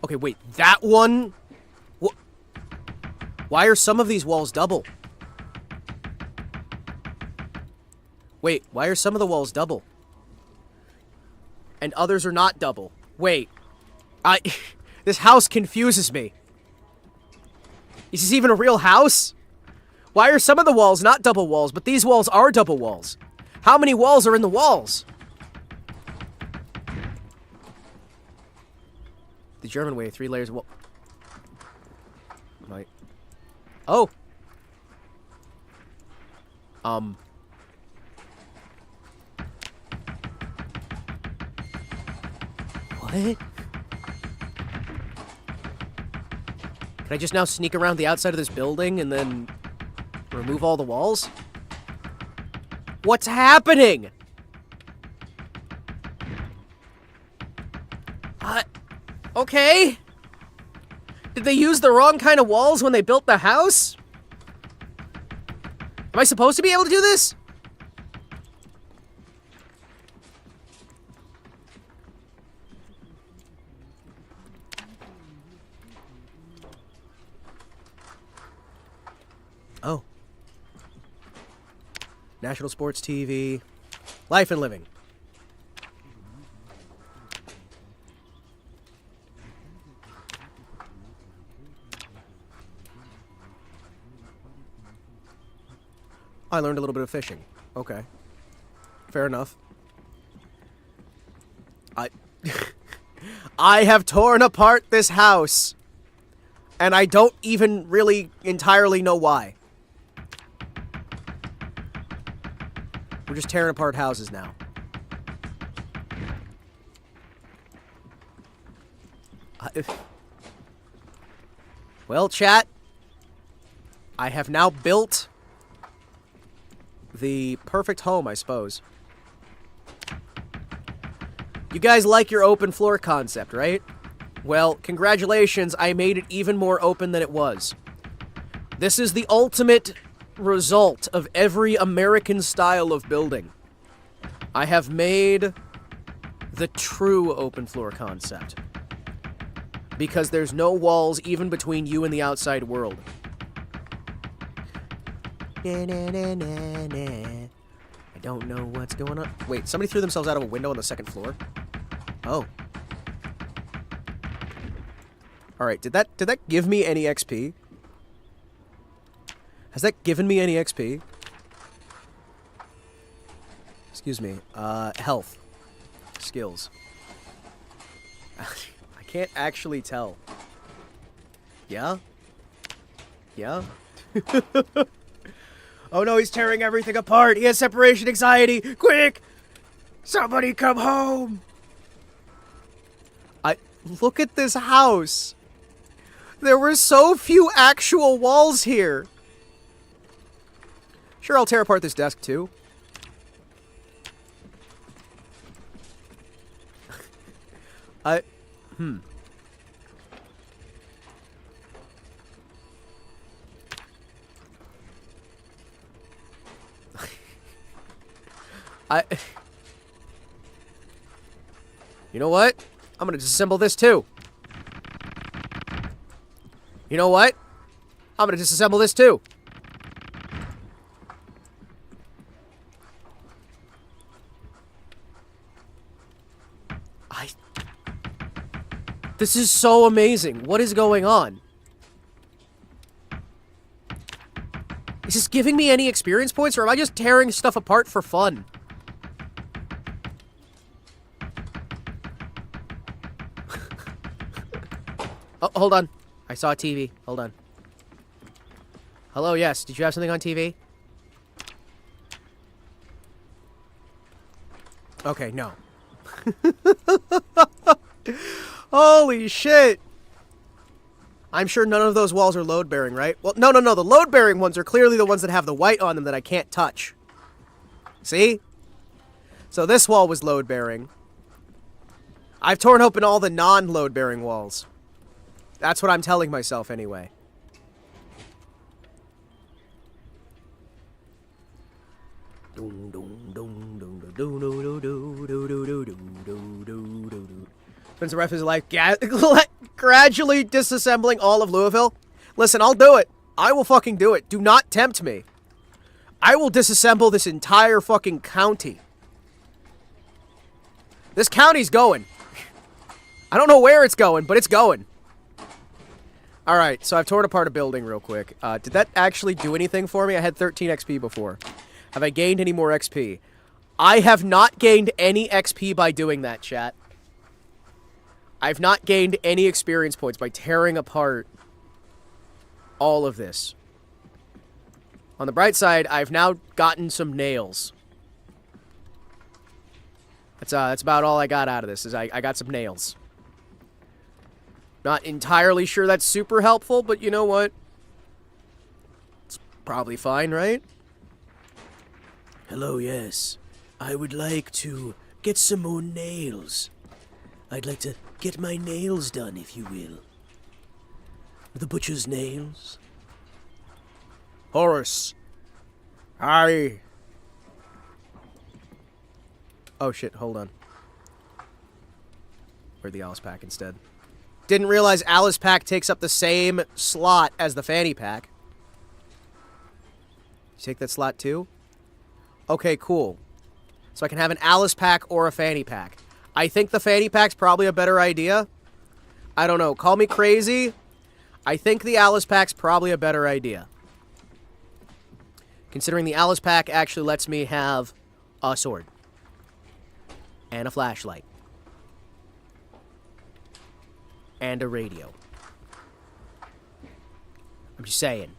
Okay, wait, that one? Why are some of these walls double? Wait, why are some of the walls double? And others are not double. Wait. This house confuses me. Is this even a real house? Why are some of the walls not double walls, but these walls are double walls? How many walls are in the walls? The German way, 3 layers of wall. Might. Oh! What? Can I just now sneak around the outside of this building and then Remove all the walls? What's happening? Okay. Did they use the wrong kind of walls when they built the house? Am I supposed to be able to do this? Oh. National Sports TV. Life and Living. I learned a little bit of fishing. Okay. Fair enough. I have torn apart this house. And I don't even really entirely know why. We're just tearing apart houses now. Well, chat. I have now built the perfect home, I suppose. You guys like your open floor concept, right? Well, congratulations, I made it even more open than it was. This is the ultimate result of every American style of building. I have made the true open floor concept. Because there's no walls even between you and the outside world. I don't know what's going on. Wait, somebody threw themselves out of a window on the second floor? Oh. Alright, did that give me any XP? Has that given me any XP? Excuse me. Health. Skills. I can't actually tell. Yeah? Yeah? Oh no, he's tearing everything apart. He has separation anxiety. Quick! Somebody come home! Look at this house. There were so few actual walls here. Sure, I'll tear apart this desk too. You know what? I'm gonna disassemble this too. You know what? I'm gonna disassemble this too. This is so amazing. What is going on? Is this giving me any experience points, or am I just tearing stuff apart for fun? Oh, hold on. I saw a TV. Hold on. Hello, yes. Did you have something on TV? Okay, no. Holy shit! I'm sure none of those walls are load-bearing, right? Well, no. The load-bearing ones are clearly the ones that have the white on them that I can't touch. See? So this wall was load-bearing. I've torn open all the non-load-bearing walls. That's what I'm telling myself, anyway. Spencer Ref is like, gradually disassembling all of Louisville. Listen, I'll do it. I will fucking do it. Do not tempt me. I will disassemble this entire fucking county. This county's going. I don't know where it's going, but it's going. Alright, so I've torn apart a building real quick. Did that actually do anything for me? I had 13 XP before. Have I gained any more XP? I have not gained any XP by doing that, chat. I've not gained any experience points by tearing apart all of this. On the bright side, I've now gotten some nails. That's about all I got out of this, is I got some nails. Not entirely sure that's super helpful, but you know what? Probably fine, right? Hello, yes. I would like to get some more nails. I'd like to get my nails done, if you will. The butcher's nails. Horace. Hi. Oh shit, hold on. Or the Alice Pack instead. Didn't realize Alice Pack takes up the same slot as the Fanny Pack. You take that slot too? Okay, cool. So I can have an Alice Pack or a Fanny Pack. I think the Fanny Pack's probably a better idea. I don't know. Call me crazy. I think the Alice Pack's probably a better idea. Considering the Alice Pack actually lets me have a sword. And a flashlight. And a radio. I'm just saying.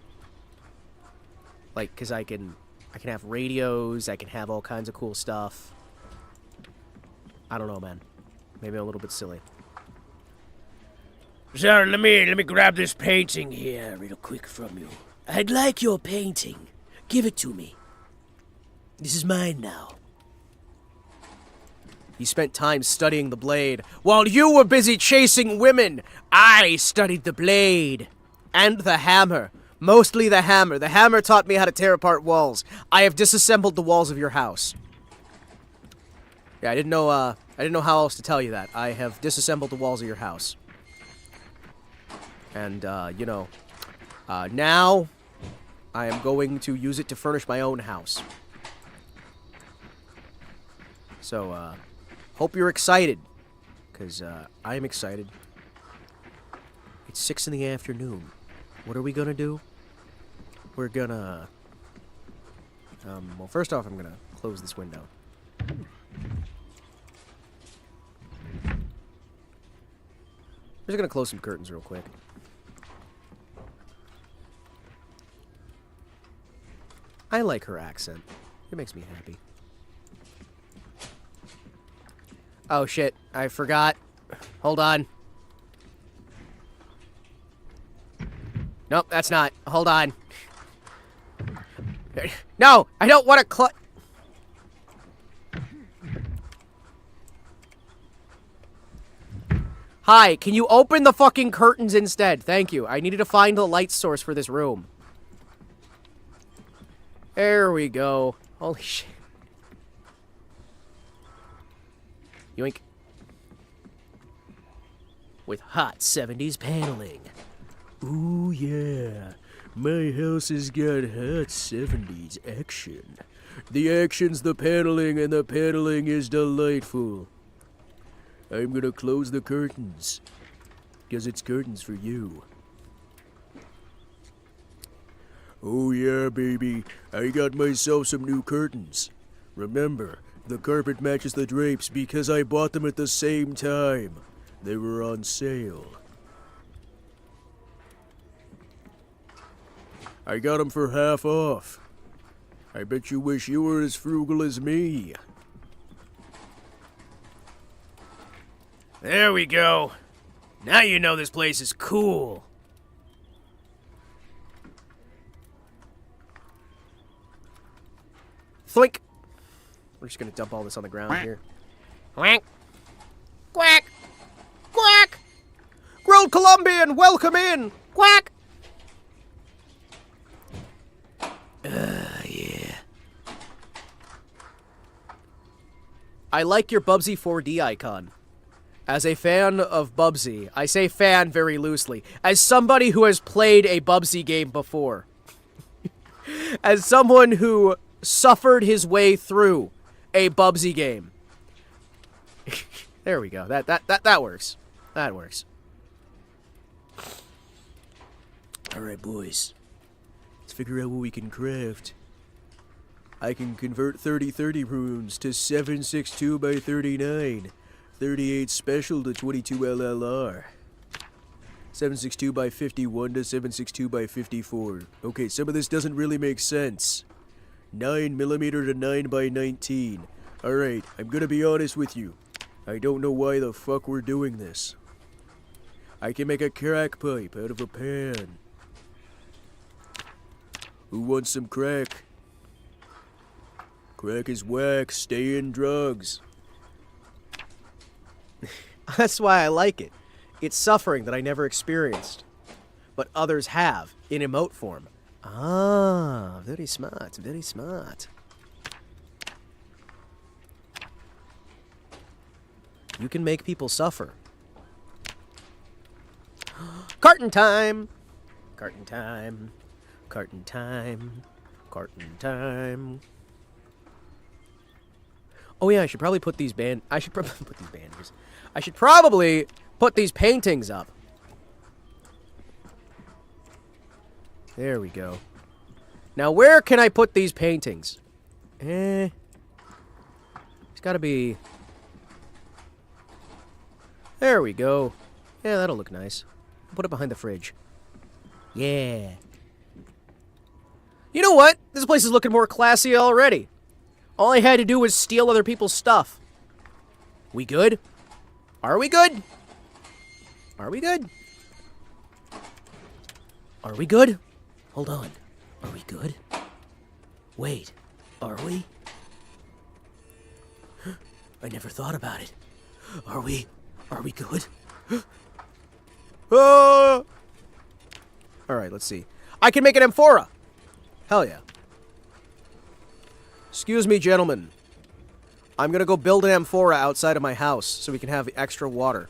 Like, because I can have radios, I can have all kinds of cool stuff. I don't know, man. Maybe I'm a little bit silly. Sir, let me grab this painting here real quick from you. I'd like your painting. Give it to me. This is mine now. You spent time studying the blade. While you were busy chasing women, I studied the blade. And the hammer. Mostly the hammer. The hammer taught me how to tear apart walls. I have disassembled the walls of your house. Yeah, I didn't know how else to tell you that. I have disassembled the walls of your house. And, now I am going to use it to furnish my own house. So, hope you're excited. Because, I am excited. It's 6 in the afternoon. What are we gonna do? We're gonna... well, first off, I'm gonna close this window. I'm just gonna close some curtains real quick. I like her accent. It makes me happy. Oh shit, I forgot. Hold on. Nope, that's not. Hold on. No, I don't want to Hi, can you open the fucking curtains instead? Thank you. I needed to find the light source for this room. There we go. Holy shit. Yoink. With hot 70s paneling. Ooh, yeah. My house has got hot 70s action. The action's the paneling, and the paneling is delightful. I'm gonna close the curtains. Because it's curtains for you. Oh yeah, baby. I got myself some new curtains. Remember, the carpet matches the drapes because I bought them at the same time. They were on sale. I got them for half off. I bet you wish you were as frugal as me. There we go. Now you know this place is cool. Thwink. We're just gonna dump all this on the ground here. Quack. Quack. Quack. Grilled Colombian, welcome in. Quack. Yeah. I like your Bubsy 4D icon. As a fan of Bubsy, I say fan very loosely, as somebody who has played a Bubsy game before. As someone who suffered his way through a Bubsy game. There we go. That works. That works. Alright, boys. Let's figure out what we can craft. I can convert 3030 runes to 762 by 39. 38 special to 22 LLR. 762 by 51 to 762 by 54. Okay, some of this doesn't really make sense. 9mm to 9 by 19. Alright, I'm gonna be honest with you. I don't know why the fuck we're doing this. I can make a crack pipe out of a pan. Who wants some crack? Crack is whack, stay in drugs. That's why I like it. It's suffering that I never experienced, but others have, in emote form. Ah, very smart, very smart. You can make people suffer. Carton time! Carton time. Carton time. Carton time. Oh yeah, I should probably put these I should probably put these banners. I should probably put these paintings up. There we go. Now where can I put these paintings? It's gotta be... There we go. Yeah, that'll look nice. Put it behind the fridge. Yeah. You know what? This place is looking more classy already. All I had to do was steal other people's stuff. We good? Are we good? Are we good? Are we good? Hold on. Are we good? Wait. Are we? I never thought about it. Are we good? Alright, let's see. I can make an amphora! Hell yeah. Excuse me, gentlemen. I'm gonna go build an amphora outside of my house so we can have extra water.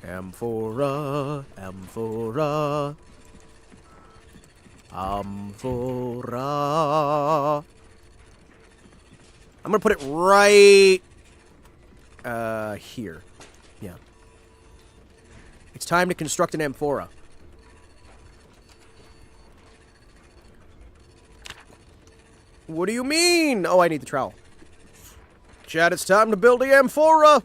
Amphora, amphora, amphora. I'm gonna put it right... here. Yeah. It's time to construct an amphora. What do you mean? Oh, I need the trowel. Chad, it's time to build the amphora.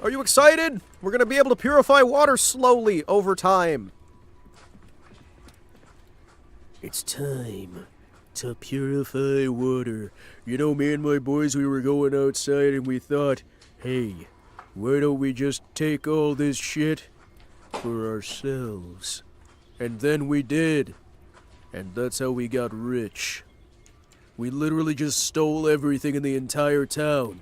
Are you excited? We're gonna be able to purify water slowly over time. It's time to purify water. You know, me and my boys, we were going outside and we thought, hey, why don't we just take all this shit for ourselves? And then we did. And that's how we got rich. We literally just stole everything in the entire town.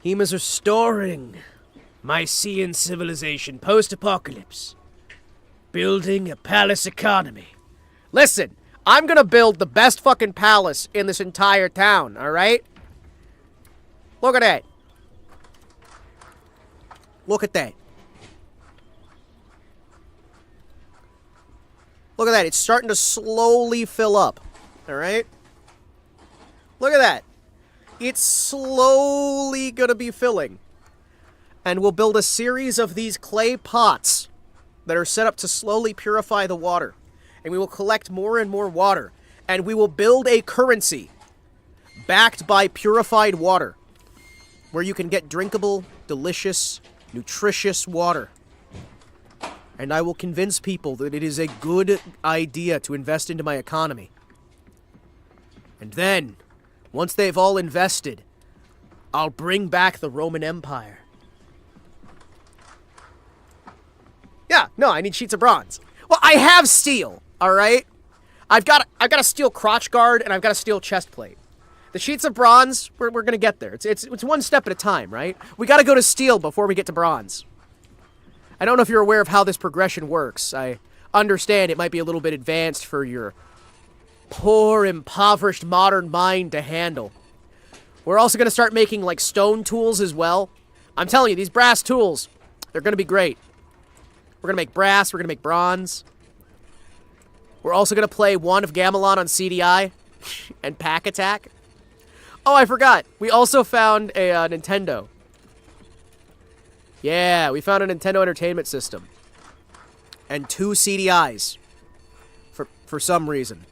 Himas are restoring Mycenaean civilization post-apocalypse. Building a palace economy. Listen, I'm gonna build the best fucking palace in this entire town, alright? Look at that. Look at that. Look at that. It's starting to slowly fill up. Alright? Look at that. It's slowly gonna be filling. And we'll build a series of these clay pots that are set up to slowly purify the water. And we will collect more and more water. And we will build a currency backed by purified water. Where you can get drinkable, delicious, nutritious water. And I will convince people that it is a good idea to invest into my economy. And then, once they've all invested, I'll bring back the Roman Empire. Yeah, no, I need sheets of bronze. Well, I have steel, alright? I've got a steel crotch guard, and I've got a steel chest plate. The sheets of bronze, we're gonna get there. It's one step at a time, right? We gotta go to steel before we get to bronze. I don't know if you're aware of how this progression works. I understand it might be a little bit advanced for your poor, impoverished modern mind to handle. We're also going to start making, like, stone tools as well. I'm telling you, these brass tools, they're going to be great. We're going to make brass, we're going to make bronze. We're also going to play Wand of Gamelon on CDI and Pack Attack. Oh, I forgot. We also found a Nintendo. Yeah, we found a Nintendo Entertainment System. And 2 CDIs. For some reason.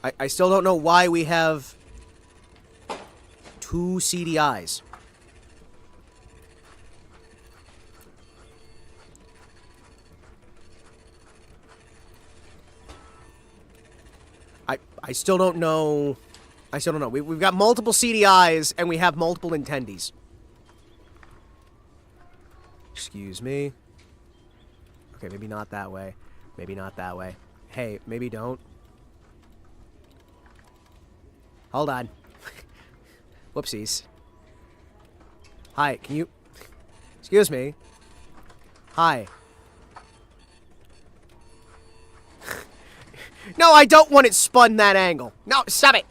I still don't know why we have 2 CDIs. I still don't know... I still don't know. We've got multiple CDIs, and we have multiple Nintendies. Excuse me. Okay, maybe not that way. Maybe not that way. Hey, maybe don't. Hold on. Whoopsies. Hi, can you... Excuse me. Hi. No, I don't want it spun that angle. No, stop it.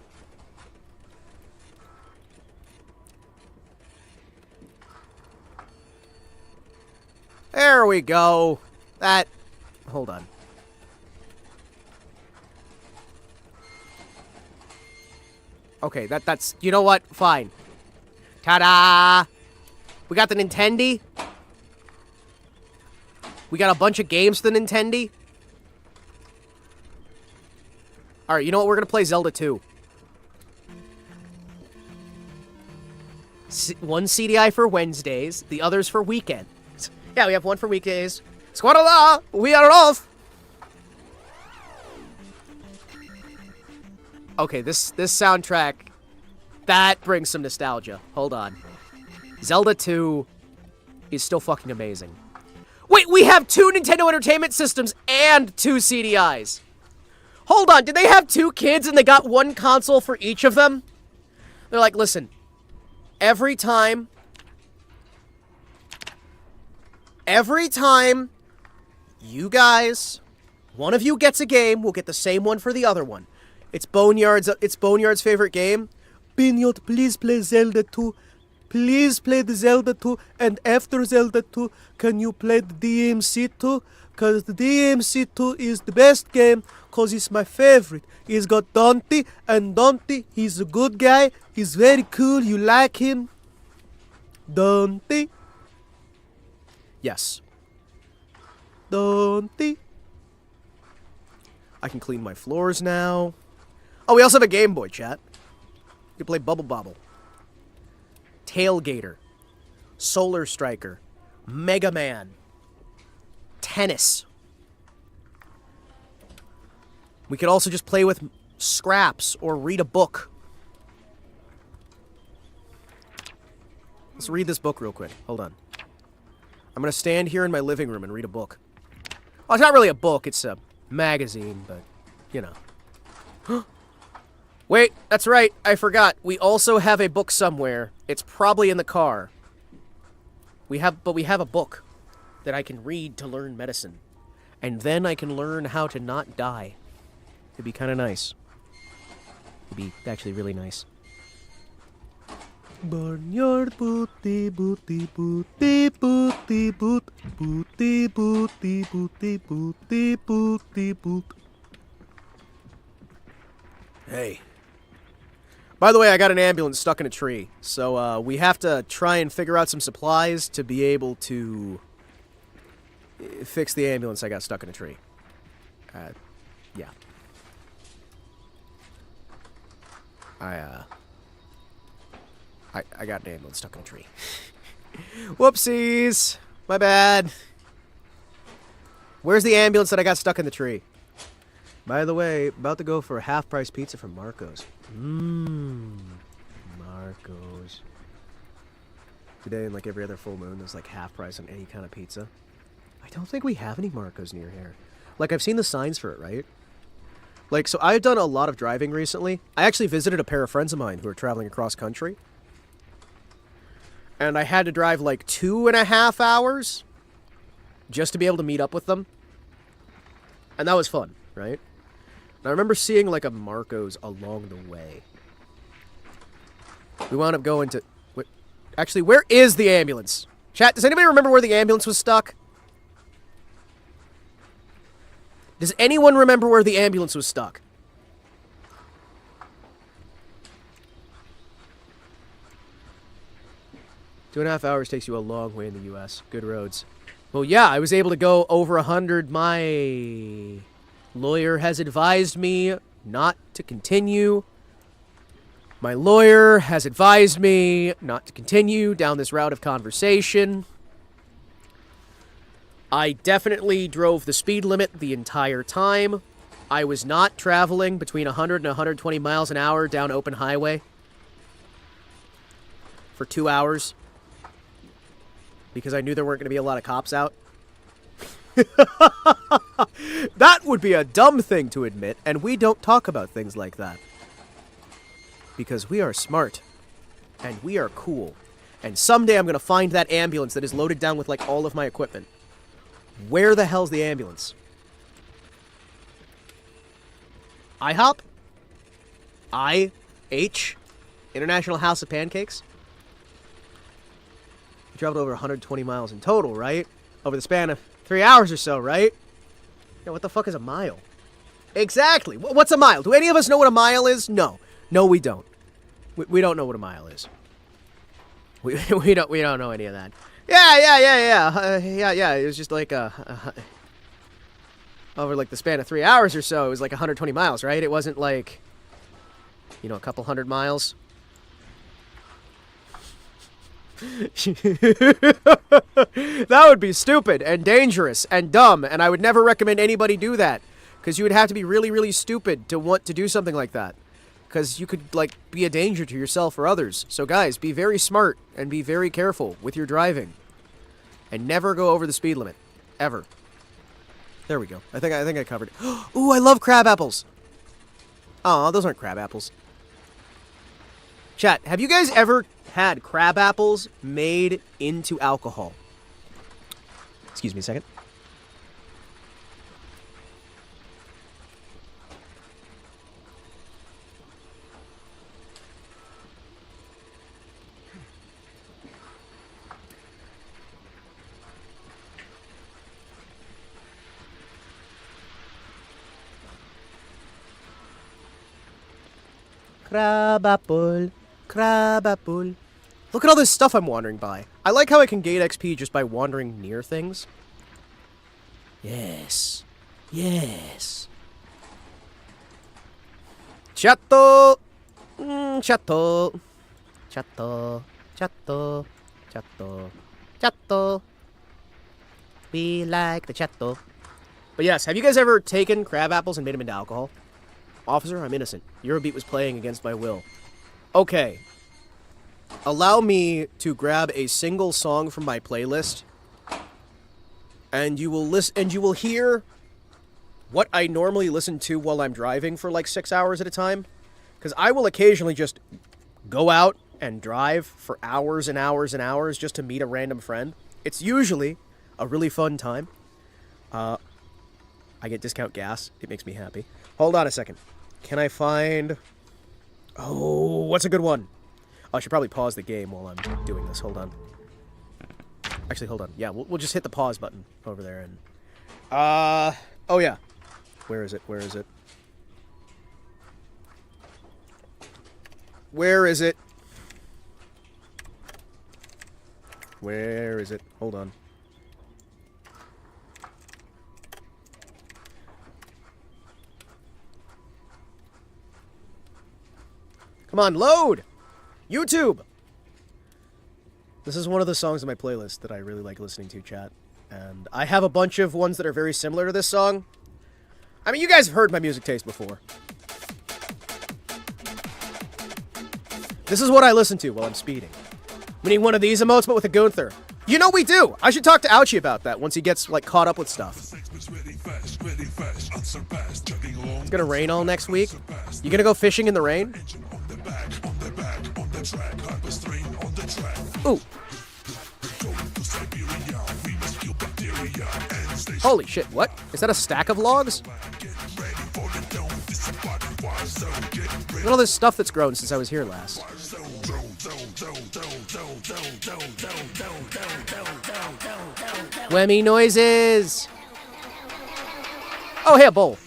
There we go. That... Hold on. Okay, that's... You know what? Fine. Ta-da! We got the Nintendo. We got a bunch of games for the Nintendo. Alright, you know what? We're gonna play Zelda 2. One CDI for Wednesdays, the others for weekends. Yeah, we have one for weekdays. Squadala! We are off! Okay, this soundtrack, that brings some nostalgia. Hold on. Zelda 2 is still fucking amazing. Wait, we have 2 Nintendo Entertainment Systems and 2 CDIs. Hold on, did they have 2 kids and they got 1 console for each of them? They're like, listen, every time you guys, one of you gets a game, we'll get the same one for the other one. It's Boneyard's favorite game. Boneyard, please play Zelda 2. Please play the Zelda 2, and after Zelda 2, can you play the DMC 2? Because the DMC 2 is the best game, because it's my favorite. He's got Dante, and Dante, he's a good guy. He's very cool, you like him. Dante. Yes. Dante. I can clean my floors now. Oh, we also have a Game Boy, chat. You can play Bubble Bobble. Tailgater. Solar Striker. Mega Man. Tennis. We could also just play with scraps or read a book. Let's read this book real quick. Hold on. I'm going to stand here in my living room and read a book. Well, it's not really a book. It's a magazine, but, you know. Wait, that's right. I forgot. We also have a book somewhere. It's probably in the car. We have a book that I can read to learn medicine. And then I can learn how to not die. It'd be kind of nice. It'd be actually really nice. Barnyard booty booty booty booty boot booty booty booty booty booty boot. Hey. By the way, I got an ambulance stuck in a tree, so we have to try and figure out some supplies to be able to fix the ambulance I got stuck in a tree. Yeah. I got an ambulance stuck in a tree. Whoopsies! My bad. Where's the ambulance that I got stuck in the tree? By the way, about to go for a half-price pizza from Marco's. Marco's. Today, and like every other full moon, there's like half price on any kind of pizza. I don't think we have any Marco's near here. Like, I've seen the signs for it, right? Like, so I've done a lot of driving recently. I actually visited a pair of friends of mine who are traveling across country. And I had to drive like 2.5 hours just to be able to meet up with them. And that was fun, right? And I remember seeing like a Marco's along the way. We wound up going to... Actually, where is the ambulance? Chat, does anybody remember where the ambulance was stuck? Does anyone remember where the ambulance was stuck? Two and a half hours takes you a long way in the U.S. Good roads. Well, yeah, I was able to go over 100. My lawyer has advised me not to continue. My lawyer has advised me not to continue down this route of conversation. I definitely drove the speed limit the entire time. I was not traveling between 100 and 120 miles an hour down open highway for 2 hours. because I knew there weren't going to be a lot of cops out. That would be a dumb thing to admit, and we don't talk about things like that. Because we are smart, and we are cool. And someday I'm going to find that ambulance that is loaded down with, like, all of my equipment. Where the hell's the ambulance? IHOP? IH? International House of Pancakes? You traveled over 120 miles in total, right? Over the span of 3 hours or so, right? Yeah, what the fuck is a mile? Exactly. What's a mile? Do any of us know what a mile is? No. No, we don't. We don't know what a mile is. We don't know any of that. Yeah. It was just like over like the span of 3 hours or so, it was like 120 miles, right? It wasn't like, you know, a couple hundred miles. That would be stupid and dangerous and dumb, and I would never recommend anybody do that, because you would have to be really, really stupid to want to do something like that, because you could, like, be a danger to yourself or others. So guys, be very smart and be very careful with your driving, and never go over the speed limit, ever. There we go. I think I covered it. Ooh, I love crab apples. Oh, those aren't crab apples. Chat, have you guys ever had crab apples made into alcohol? Excuse me a second. Crab apple, crab apple. Look at all this stuff I'm wandering by. I like how I can gain XP just by wandering near things. Yes. Yes. Chatto! Chatto. Chatto. Chatto. Chatto. Chatto. We like the chatto. But yes, have you guys ever taken crab apples and made them into alcohol? Officer, I'm innocent. Eurobeat was playing against my will. Okay. Allow me to grab a single song from my playlist, and you will listen, and you will hear what I normally listen to while I'm driving for like 6 hours at a time. Because I will occasionally just go out and drive for hours and hours and hours just to meet a random friend. It's usually a really fun time. I get discount gas. It makes me happy. Hold on a second. Can I find... Oh, what's a good one? Oh, I should probably pause the game while I'm doing this. Hold on. Actually, hold on. Yeah, we'll just hit the pause button over there and... Oh, yeah. Where is it? Where is it? Where is it? Where is it? Hold on. Come on, load! YouTube! This is one of the songs on my playlist that I really like listening to, chat. And I have a bunch of ones that are very similar to this song. I mean, you guys have heard my music taste before. This is what I listen to while I'm speeding. We need one of these emotes, but with a Gunther. You know we do! I should talk to Ouchie about that once he gets, like, caught up with stuff. It's gonna rain all next week. You gonna go fishing in the rain? Ooh. Holy shit, what? Is that a stack of logs? Look at all this stuff that's grown since I was here last. Whammy noises! Oh, hey, a bowl.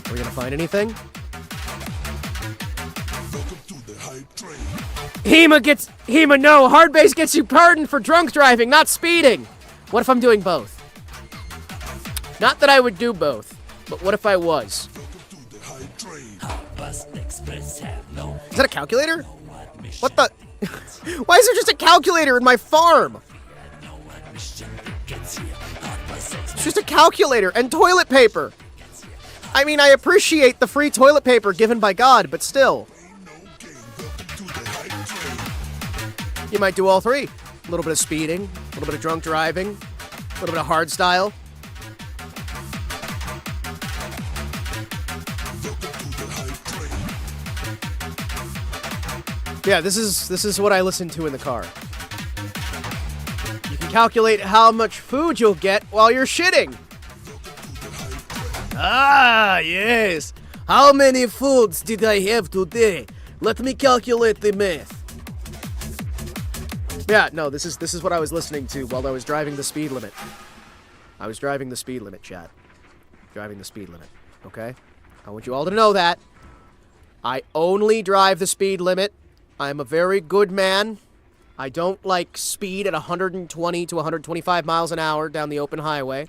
Are we gonna find anything? Hima, no! Hard base gets you pardoned for drunk driving, not speeding! What if I'm doing both? Not that I would do both, but what if I was? Is that a calculator? What the? Why is there just a calculator in my farm? It's just a calculator and toilet paper. I mean, I appreciate the free toilet paper given by God, but still. You might do all three. A little bit of speeding, a little bit of drunk driving, a little bit of hard style. Yeah, this is what I listen to in the car. You can calculate how much food you'll get while you're shitting. Ah, yes. How many foods did I have today? Let me calculate the math. Yeah, no, this is what I was listening to while I was driving the speed limit. I was driving the speed limit, chat. Driving the speed limit, okay? I want you all to know that. I only drive the speed limit. I'm a very good man. I don't like speed at 120 to 125 miles an hour down the open highway.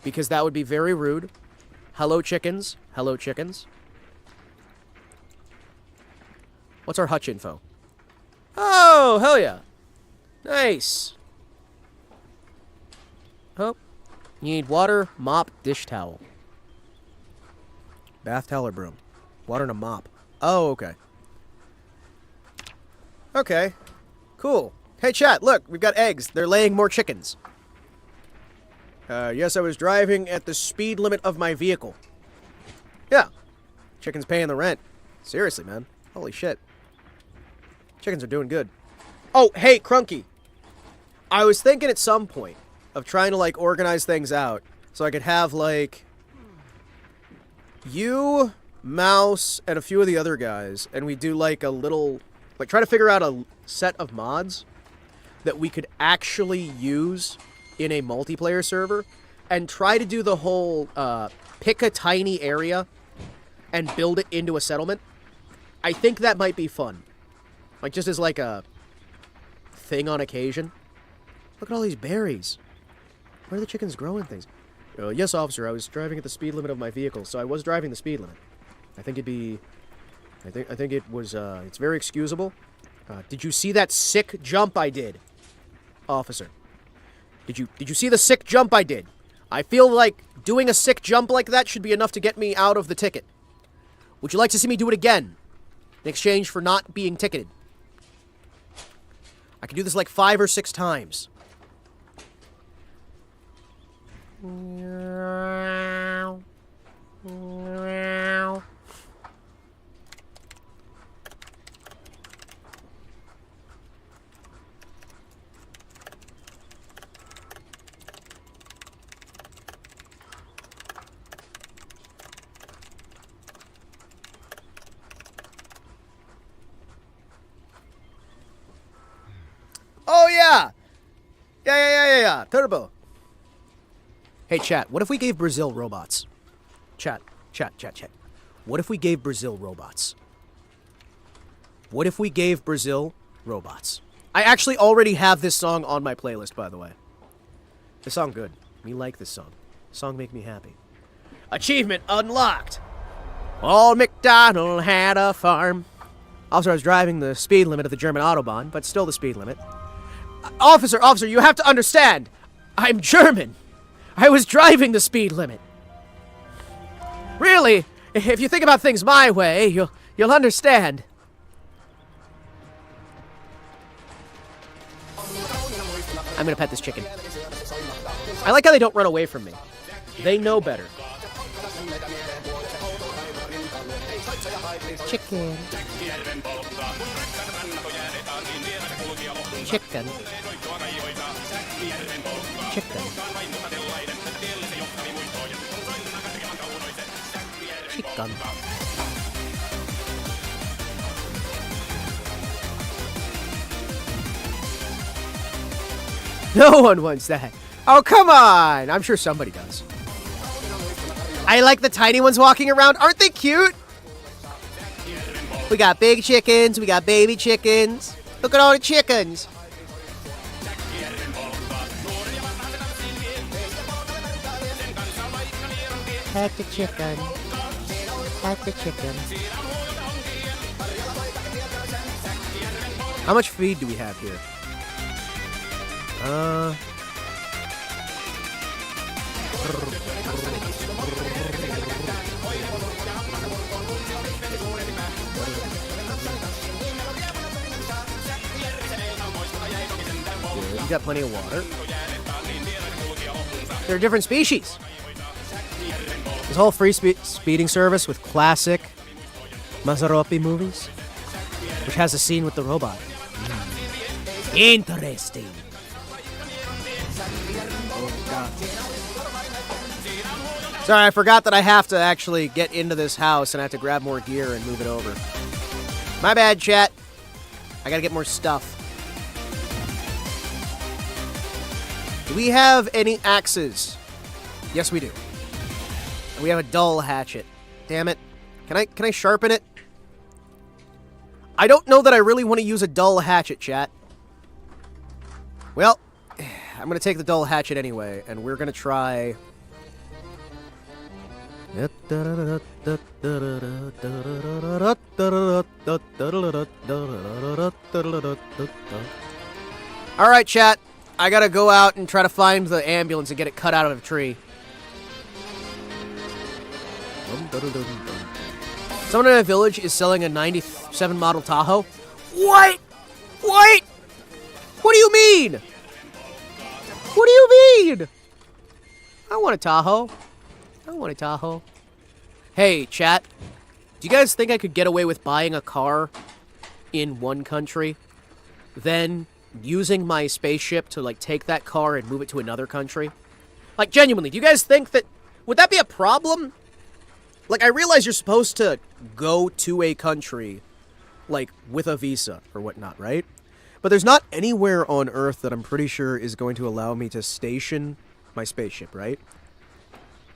Because that would be very rude. Hello, chickens. Hello, chickens. What's our hutch info? Oh, hell yeah. Nice. Oh. You need water, mop, dish towel. Bath towel or broom? Water and a mop. Oh, okay. Okay. Cool. Hey, chat, look, we've got eggs. They're laying more chickens. Yes, I was driving at the speed limit of my vehicle. Yeah. Chicken's paying the rent. Seriously, man. Holy shit. Chickens are doing good. Oh, hey, Crunky. I was thinking at some point of trying to, like, organize things out so I could have, like, you, Mouse, and a few of the other guys, and we do, like, a little, like, try to figure out a set of mods that we could actually use in a multiplayer server, and try to do the whole, pick a tiny area and build it into a settlement. I think that might be fun. Like, just as, like, a thing on occasion. Look at all these berries. Where are the chickens growing things? Yes, officer, I was driving at the speed limit of my vehicle, so I was driving the speed limit. I think it'd be... I think it was, it's very excusable. Did you see that sick jump I did? Officer. Did you see the sick jump I did? I feel like doing a sick jump like that should be enough to get me out of the ticket. Would you like to see me do it again? In exchange for not being ticketed. I can do this like 5 or 6 times. Oh, yeah! Yeah. Turbo. Hey, chat, what if we gave Brazil robots? Chat. What if we gave Brazil robots? What if we gave Brazil robots? I actually already have this song on my playlist, by the way. This song good. Me like this song. Song make me happy. Achievement unlocked! Old MacDonald had a farm. Officer, I was driving the speed limit of the German Autobahn, but still the speed limit. Officer, you have to understand. I'm German. I was driving the speed limit. Really, if you think about things my way, you'll understand. I'm gonna pet this chicken. I like how they don't run away from me. They know better. Chicken. Chicken. Chicken. Chicken. No one wants that. Oh, come on! I'm sure somebody does. I like the tiny ones walking around. Aren't they cute? We got big chickens. We got baby chickens. Look at all the chickens. Pack the chicken. Pack the chicken. How much feed do we have here? got plenty of water. They're different species. This whole free speeding service with classic Masaropi movies, which has a scene with the robot. Interesting. Sorry, I forgot that I have to actually get into this house and I have to grab more gear and move it over. My bad, chat. I gotta get more stuff. Do we have any axes? Yes, we do. We have a dull hatchet. Damn it. Can I sharpen it? I don't know that I really want to use a dull hatchet, chat. Well, I'm gonna take the dull hatchet anyway, and we're gonna try... Alright, chat. I gotta go out and try to find the ambulance and get it cut out of a tree. Someone in a village is selling a 97 model Tahoe. What? What? What do you mean? What do you mean? I want a Tahoe. I want a Tahoe. Hey, chat. Do you guys think I could get away with buying a car in one country, then using my spaceship to, like, take that car and move it to another country? Like, genuinely, do you guys think that... Would that be a problem? Like, I realize you're supposed to go to a country, like, with a visa or whatnot, right? But there's not anywhere on Earth that I'm pretty sure is going to allow me to station my spaceship, right?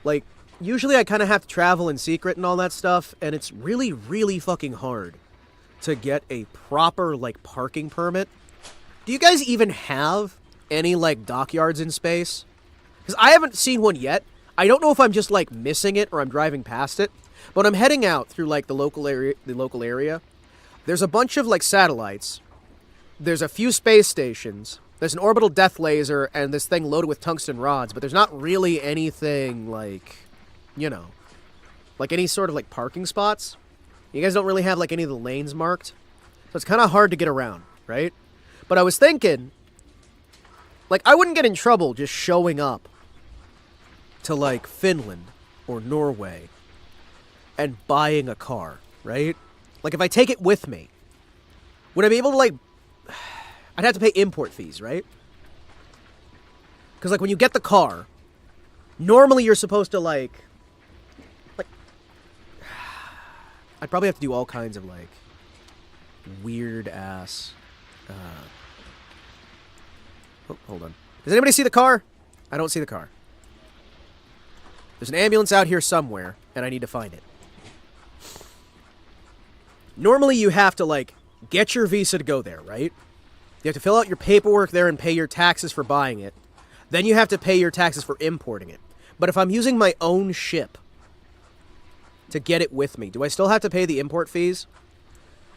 Like, usually I kind of have to travel in secret and all that stuff, and it's really, really fucking hard to get a proper, like, parking permit. Do you guys even have any, like, dockyards in space? Because I haven't seen one yet. I don't know if I'm just, like, missing it or I'm driving past it, but I'm heading out through, like, the local area. There's a bunch of, like, satellites. There's a few space stations. There's an orbital death laser and this thing loaded with tungsten rods, but there's not really anything, like, you know, like any sort of, like, parking spots. You guys don't really have, like, any of the lanes marked. So it's kind of hard to get around, right? But I was thinking, like, I wouldn't get in trouble just showing up to, like, Finland or Norway and buying a car, right? Like, if I take it with me, would I be able to, like... I'd have to pay import fees, right? Because, like, when you get the car, normally you're supposed to, like... I'd probably have to do all kinds of, like, weird-ass... Oh, hold on. Does anybody see the car? I don't see the car. There's an ambulance out here somewhere, and I need to find it. Normally you have to, like, get your visa to go there, right? You have to fill out your paperwork there and pay your taxes for buying it. Then you have to pay your taxes for importing it. But if I'm using my own ship to get it with me, do I still have to pay the import fees?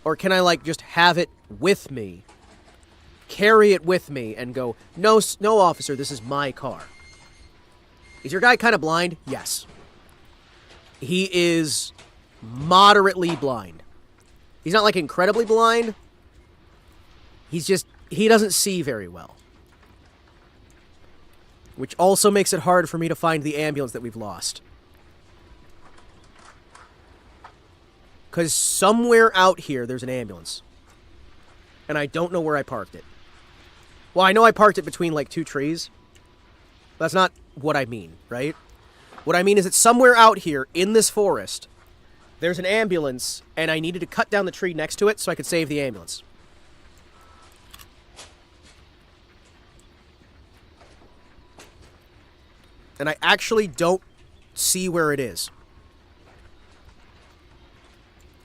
Or can I, like, just have it with me, carry it with me, and go, no, officer, this is my car. Is your guy kind of blind? Yes. He is moderately blind. He's not, like, incredibly blind. He's just, he doesn't see very well. Which also makes it hard for me to find the ambulance that we've lost. Because somewhere out here, there's an ambulance. And I don't know where I parked it. Well, I know I parked it between, like, two trees. That's not what I mean, right? What I mean is that somewhere out here, in this forest, there's an ambulance, and I needed to cut down the tree next to it so I could save the ambulance. And I actually don't see where it is.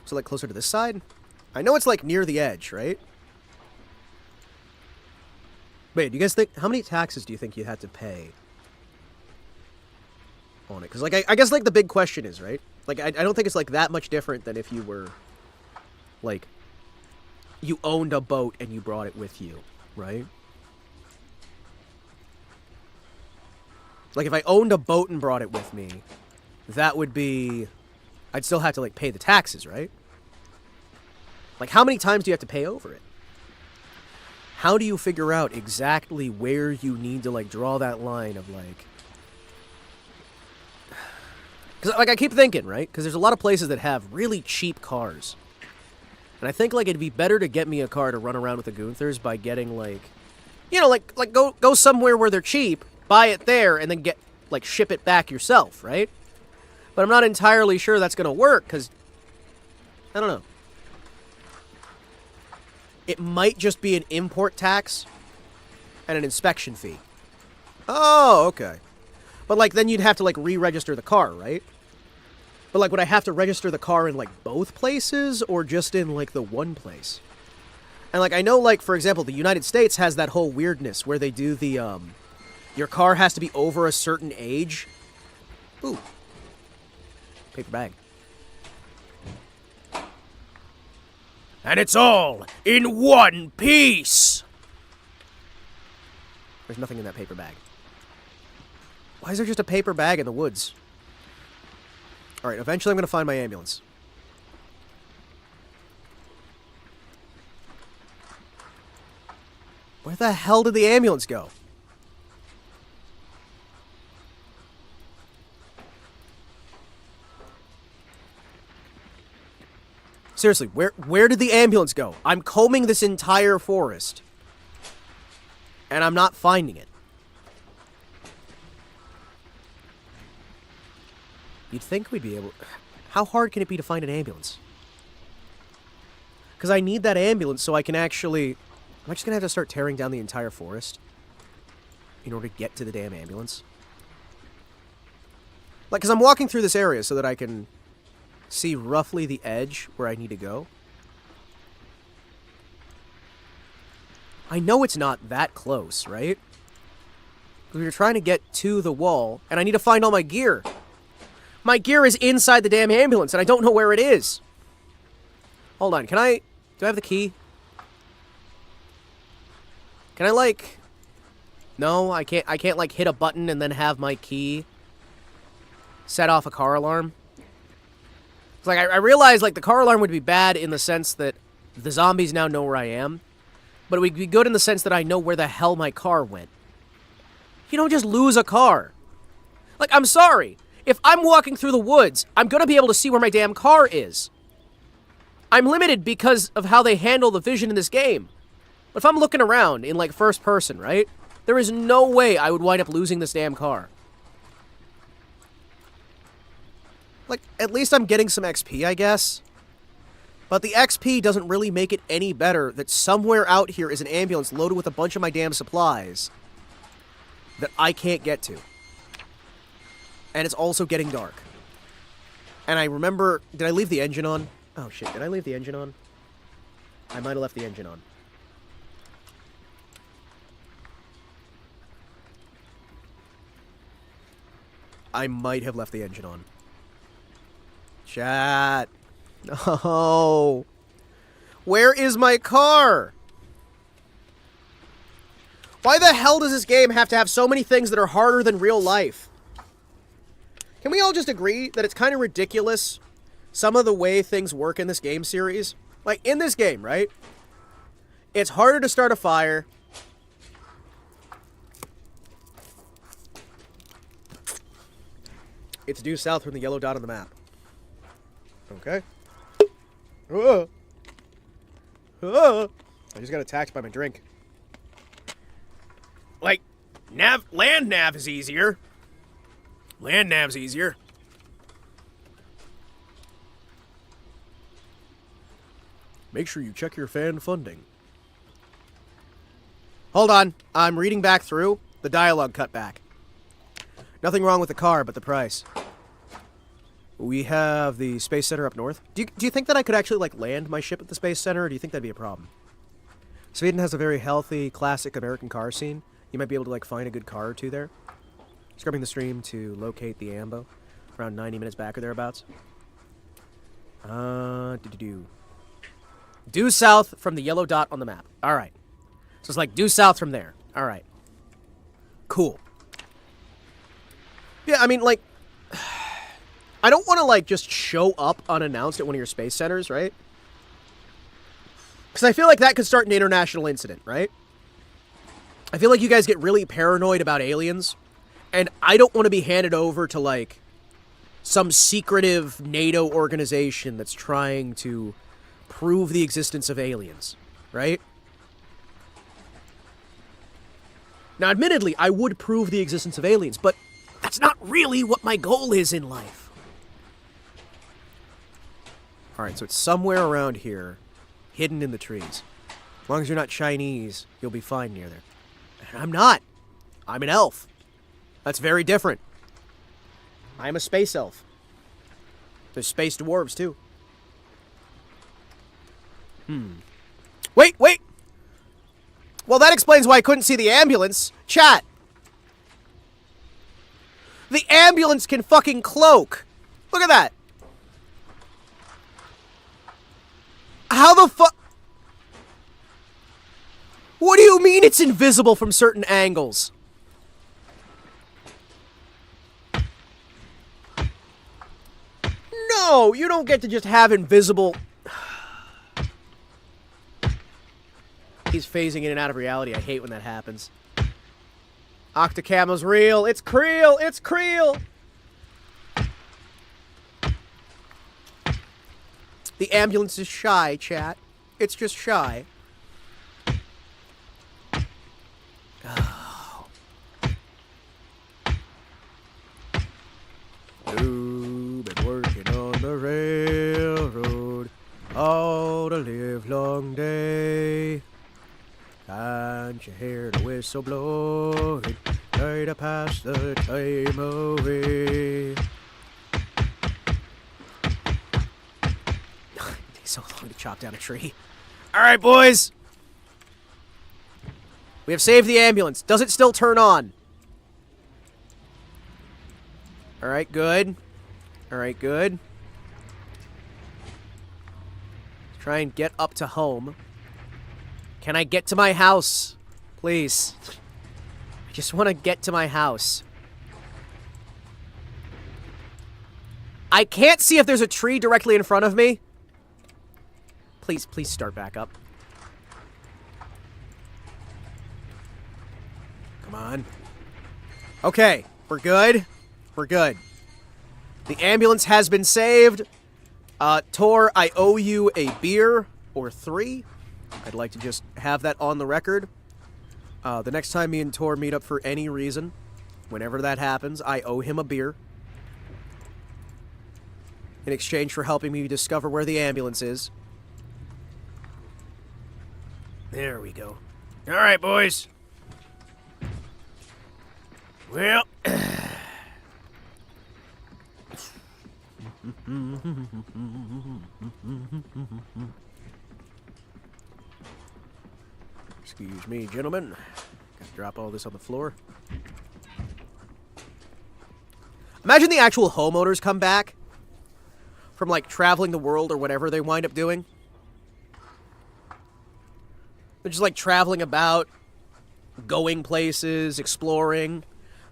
So, like, closer to this side? I know it's, like, near the edge, right? Wait, do you guys think... How many taxes do you think you had to pay on it? Because, like, I guess, like, the big question is, right? Like, I don't think it's, like, that much different than if you were, like, you owned a boat and you brought it with you, right? Like, if I owned a boat and brought it with me, that would be... I'd still have to, like, pay the taxes, right? Like, how many times do you have to pay over it? how do you figure out exactly where you need to, like, draw that line of, like... Because, like, I keep thinking, right? Because there's a lot of places that have really cheap cars. And I think, like, it'd be better to get me a car to run around with the Gunthers by getting, like... You know, like go somewhere where they're cheap, buy it there, and then get, like, ship it back yourself, right? But I'm not entirely sure that's gonna work, because... I don't know. It might just be an import tax and an inspection fee. Oh, okay. But, like, then you'd have to, like, re-register the car, right? But, like, would I have to register the car in, like, both places or just in, like, the one place? And, like, I know, like, for example, the United States has that whole weirdness where they do the, your car has to be over a certain age. Ooh. Paper bag. And it's all in one piece! There's nothing in that paper bag. Why is there just a paper bag in the woods? Alright, eventually I'm going to find my ambulance. Where the hell did the ambulance go? Seriously, where did the ambulance go? I'm combing this entire forest. And I'm not finding it. You'd think we'd be able... How hard can it be to find an ambulance? Because I need that ambulance so I can actually... Am I just going to have to start tearing down the entire forest in order to get to the damn ambulance? Like, because I'm walking through this area so that I can see roughly the edge where I need to go. I know it's not that close, right? Because we're trying to get to the wall, and I need to find all my gear. My gear is inside the damn ambulance, and I don't know where it is. Hold on, can I... Do I have the key? Can I, like... No, I can't, like, hit a button and then have my key set off a car alarm. It's like, I realize, like, the car alarm would be bad in the sense that the zombies now know where I am. But it would be good in the sense that I know where the hell my car went. You don't just lose a car. Like, I'm sorry. If I'm walking through the woods, I'm going to be able to see where my damn car is. I'm limited because of how they handle the vision in this game. But if I'm looking around in, like, first person, right? There is no way I would wind up losing this damn car. Like, at least I'm getting some XP, I guess. But the XP doesn't really make it any better that somewhere out here is an ambulance loaded with a bunch of my damn supplies that I can't get to. And it's also getting dark. And I remember... Did I leave the engine on? Oh, shit. Did I leave the engine on? I might have left the engine on. I might have left the engine on. Chat. No. Where is my car? Why the hell does this game have to have so many things that are harder than real life? Can we all just agree that it's kind of ridiculous some of the way things work in this game series? Like, in this game, right? It's harder to start a fire. It's due south from the yellow dot on the map. Okay. I just got attacked by my drink. Like, land nav is easier. Land nav's easier. Make sure you check your fan funding. Hold on. I'm reading back through. The dialogue cut back. Nothing wrong with the car, but the price. We have the Space Center up north. Do you think that I could actually, like, land my ship at the Space Center, or do you think that'd be a problem? Sweden has a very healthy, classic American car scene. You might be able to, like, find a good car or two there. Scrubbing the stream to locate the ambo. Around 90 minutes back or thereabouts. Due south from the yellow dot on the map. Alright. So it's like due south from there. Alright. Cool. Yeah, I mean, like... I don't want to, like, just show up unannounced at one of your space centers, right? Because I feel like that could start an international incident, right? I feel like you guys get really paranoid about aliens, and I don't want to be handed over to, like, some secretive NATO organization that's trying to prove the existence of aliens, right? Now, admittedly, I would prove the existence of aliens, but that's not really what my goal is in life. Alright, so it's somewhere around here, hidden in the trees. As long as you're not Chinese, you'll be fine near there. And I'm not. I'm an elf. That's very different. I'm a space elf. There's space dwarves, too. Wait! Well, that explains why I couldn't see the ambulance. Chat! The ambulance can fucking cloak! Look at that! How the fuck? What do you mean it's invisible from certain angles? No, you don't get to just have invisible... He's phasing in and out of reality. I hate when that happens. Octocamo's real. It's Creel. It's Creel. The ambulance is shy, chat. It's just shy. Oh. You've been working on the railroad all the livelong day. Can't you hear the whistle blowing? Try to pass the time away. It takes so long to chop down a tree. Alright, boys! We have saved the ambulance. Does it still turn on? Alright, good. Alright, good. Try and get up to home. Can I get to my house? Please. I just want to get to my house. I can't see if there's a tree directly in front of me. Please start back up. Come on. Okay, we're good. We're good. The ambulance has been saved. Tor, I owe you a beer or 3. I'd like to just have that on the record. The next time me and Tor meet up for any reason, whenever that happens, I owe him a beer. In exchange for helping me discover where the ambulance is. There we go. Alright, boys. Well... Excuse me, gentlemen. Gotta drop all this on the floor. Imagine the actual homeowners come back from, like, traveling the world or whatever they wind up doing. They're just, like, traveling about, going places, exploring.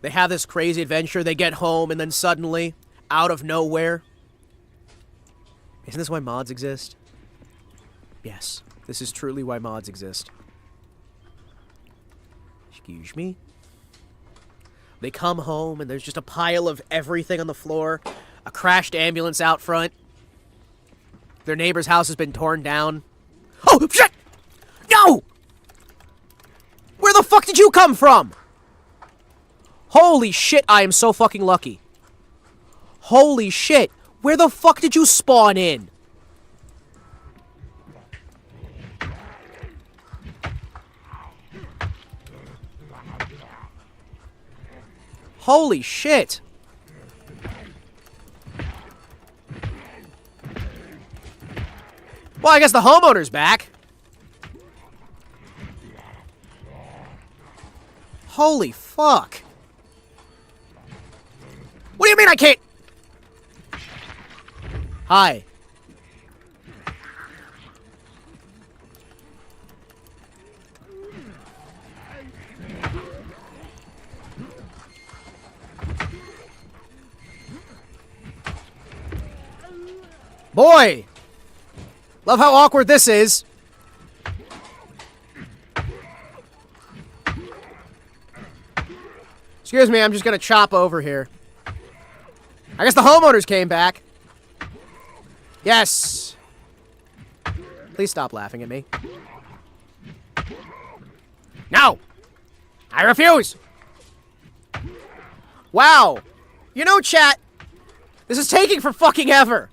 They have this crazy adventure, they get home, and then suddenly, out of nowhere... Isn't this why mods exist? Yes, this is truly why mods exist. Excuse me. They come home and there's just a pile of everything on the floor. A crashed ambulance out front. Their neighbor's house has been torn down. Oh, shit! No! Where the fuck did you come from? Holy shit, I am so fucking lucky. Holy shit. Where the fuck did you spawn in? Holy shit. Well, I guess the homeowner's back. Holy fuck. What do you mean I can't? Hi. Boy! Love how awkward this is. Excuse me, I'm just gonna chop over here. I guess the homeowners came back. Yes. Please stop laughing at me. No! I refuse! Wow. You know, chat, this is taking for fucking ever.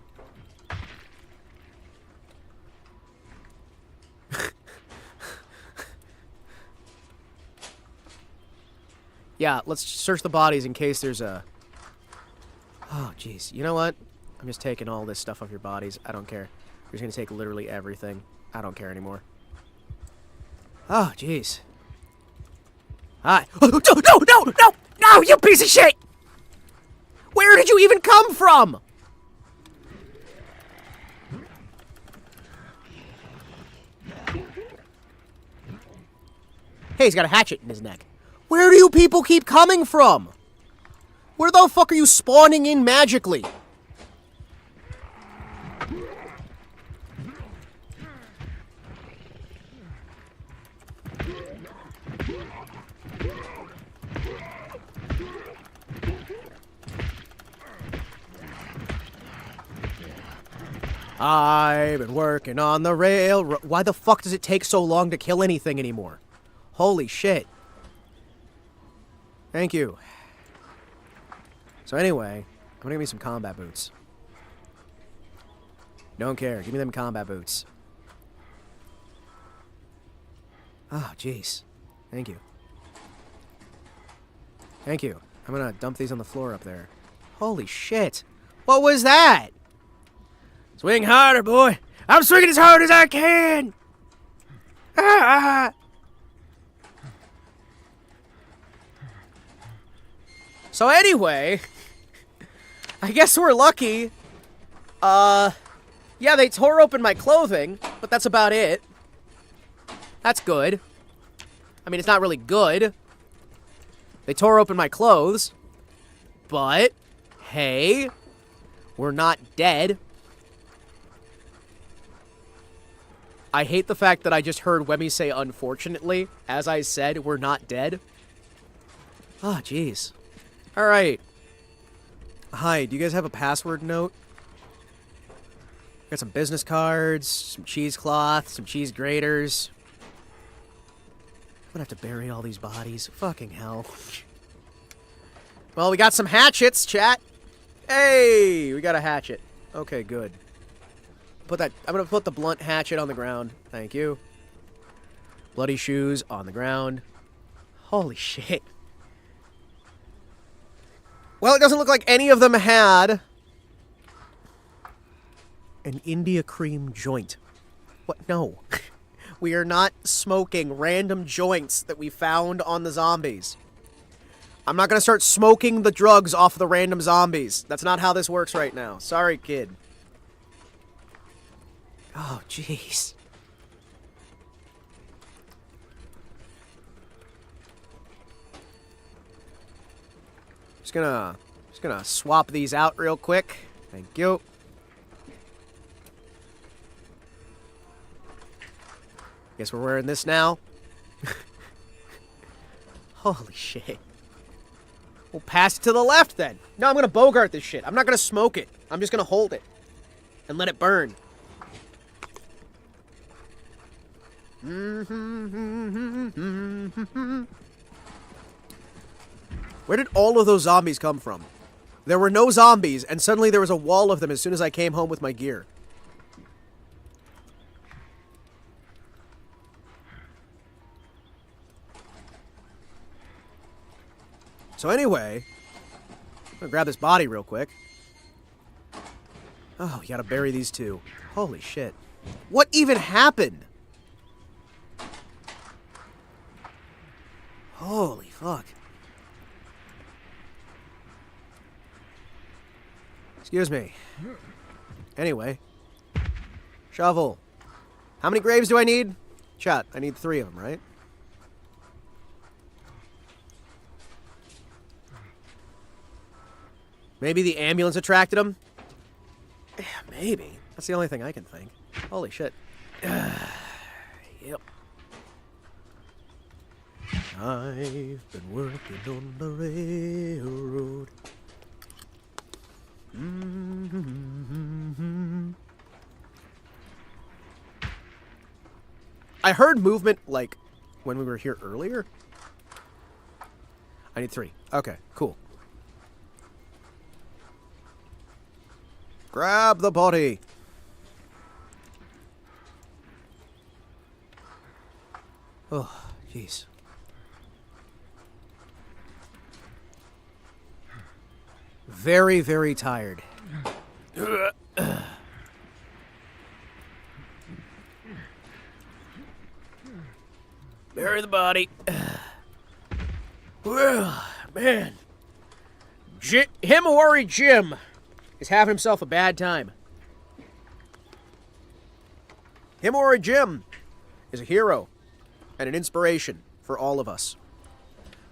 Yeah, let's search the bodies in case there's a... Oh, jeez. You know what? I'm just taking all this stuff off your bodies. I don't care. We're just gonna take literally everything. I don't care anymore. Oh, jeez. Hi. Oh, no, you piece of shit! Where did you even come from? Hey, he's got a hatchet in his neck. Where do you people keep coming from? Where the fuck are you spawning in magically? I've been working on the railroad. Why the fuck does it take so long to kill anything anymore? Holy shit. Thank you. So anyway, I'm gonna give me some combat boots. Don't care. Give me them combat boots. Oh, jeez. Thank you. Thank you. I'm gonna dump these on the floor up there. Holy shit. What was that? Swing harder, boy. I'm swinging as hard as I can. Ah. So anyway, I guess we're lucky. Yeah, they tore open my clothing, but that's about it. That's good. I mean, it's not really good. They tore open my clothes, but hey, we're not dead. I hate the fact that I just heard Wemmy say unfortunately. As I said, we're not dead. Ah, oh, jeez. Alright. Hi, do you guys have a password note? Got some business cards, some cheesecloth, some cheese graters. I'm gonna have to bury all these bodies. Fucking hell. Well, we got some hatchets, chat. Hey, we got a hatchet. Okay, good. I'm gonna put the blunt hatchet on the ground. Thank you. Bloody shoes on the ground. Holy shit. Well, it doesn't look like any of them had an India cream joint. What? No. We are not smoking random joints that we found on the zombies. I'm not gonna start smoking the drugs off the random zombies. That's not how this works right now. Sorry, kid. Oh, jeez. Just gonna swap these out real quick. Thank you. Guess we're wearing this now. Holy shit. We'll pass it to the left then. No, I'm gonna bogart this shit. I'm not gonna smoke it. I'm just gonna hold it and let it burn. Where did all of those zombies come from? There were no zombies, and suddenly there was a wall of them as soon as I came home with my gear. So anyway, I'm gonna grab this body real quick. Oh, you gotta bury these two. Holy shit. What even happened? Holy fuck. Excuse me. Anyway. Shovel. How many graves do I need? Chat, I need 3 of them, right? Maybe the ambulance attracted them? Yeah, maybe. That's the only thing I can think. Holy shit. Yep. I've been working on the railroad. I heard movement, like, when we were here earlier. I need 3. Okay, cool. Grab the body. Oh, jeez. Very, very tired. Bury the body. Well, man. Himawari Jim is having himself a bad time. Himawari Jim is a hero and an inspiration for all of us.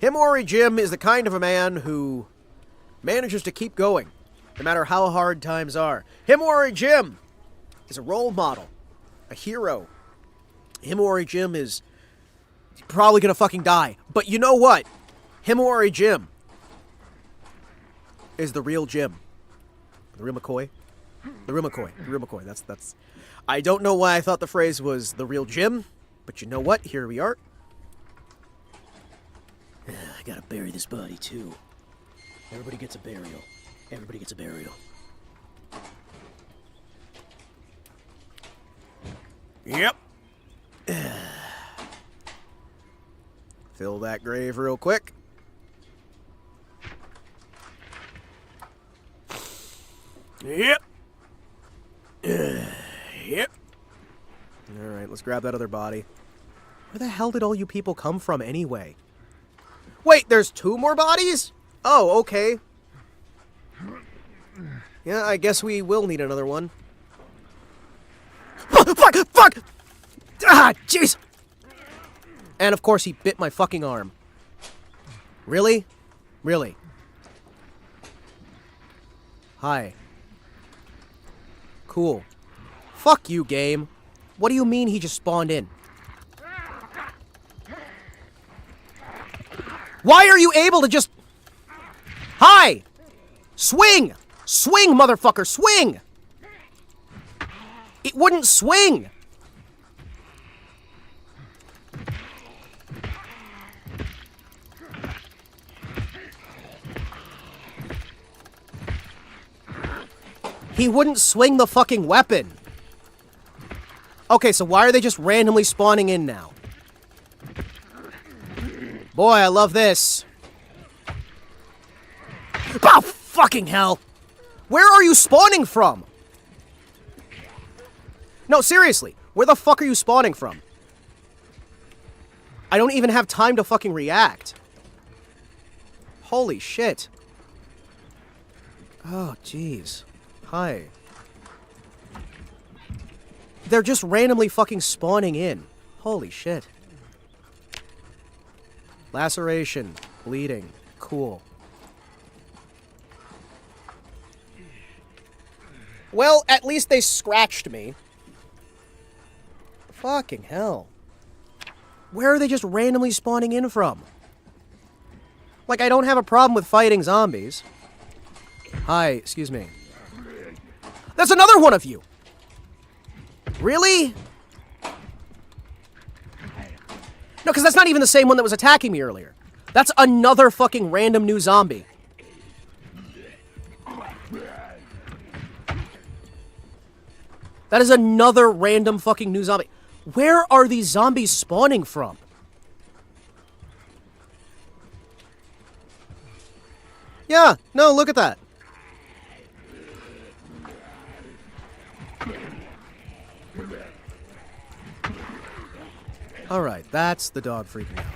Himawari Jim is the kind of a man who manages to keep going, no matter how hard times are. Himawari Jim is a role model, a hero. Himawari Jim is probably gonna fucking die. But you know what? Himawari Jim is the real Jim. The real McCoy? The real McCoy. The real McCoy. That's... I don't know why I thought the phrase was the real Jim, but you know what? Here we are. I gotta bury this body, too. Everybody gets a burial. Everybody gets a burial. Yep. Fill that grave real quick. Yep. Yep. Alright, let's grab that other body. Where the hell did all you people come from anyway? Wait, there's 2 more bodies? Oh, okay. Yeah, I guess we will need another one. Fuck! Fuck! Ah, jeez! And of course he bit my fucking arm. Really? Really? Hi. Cool. Fuck you, game. What do you mean he just spawned in? Why are you able to just... Hi! Swing! Swing, motherfucker, swing! It wouldn't swing! He wouldn't swing the fucking weapon. Okay, so why are they just randomly spawning in now? Boy, I love this. Oh, fucking hell! Where are you spawning from? No, seriously. Where the fuck are you spawning from? I don't even have time to fucking react. Holy shit. Oh, jeez. Hi. They're just randomly fucking spawning in. Holy shit. Laceration. Bleeding. Cool. Well, at least they scratched me. Fucking hell. Where are they just randomly spawning in from? Like, I don't have a problem with fighting zombies. Hi, excuse me. That's another one of you! Really? No, because that's not even the same one that was attacking me earlier. That's another fucking random new zombie. That is another random fucking new zombie. Where are these zombies spawning from? Yeah, no, look at that. Alright, that's the dog freaking out.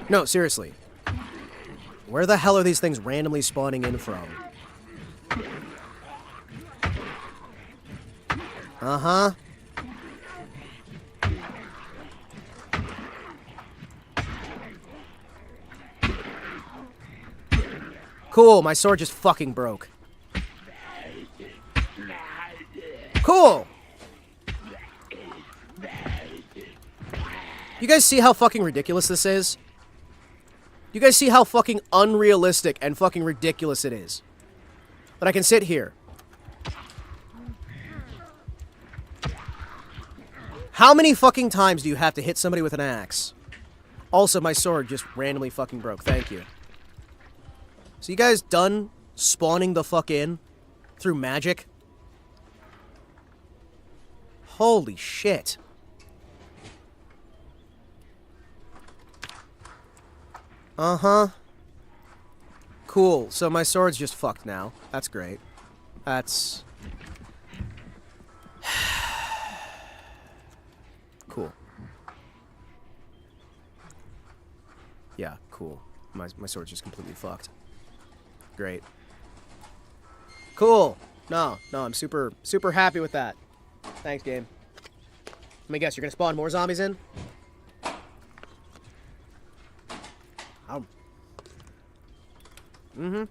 No, seriously. Where the hell are these things randomly spawning in from? Uh-huh. Cool, my sword just fucking broke. Cool! You guys see how fucking ridiculous this is? You guys see how fucking unrealistic and fucking ridiculous it is? That I can sit here. How many fucking times do you have to hit somebody with an axe? Also, my sword just randomly fucking broke. Thank you. So you guys done spawning the fuck in through magic? Holy shit. Uh-huh. Cool. So my sword's just fucked now. That's great. That's... cool. Yeah, cool. My sword's just completely fucked. Great. Cool. No, I'm super happy with that. Thanks, game. Let me guess, you're gonna spawn more zombies in? Mm-hmm.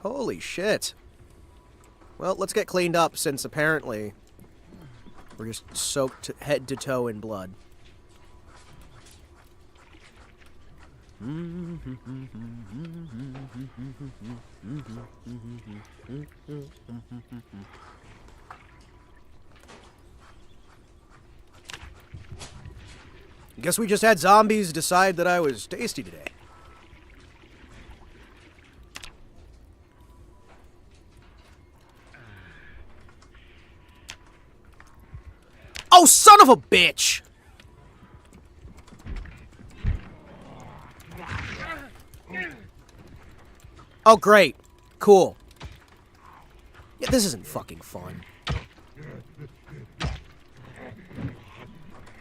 Holy shit. Well, let's get cleaned up since apparently we're just soaked head to toe in blood. Guess we just had zombies decide that I was tasty today. Oh, son of a bitch! Oh, great. Cool. Yeah, this isn't fucking fun.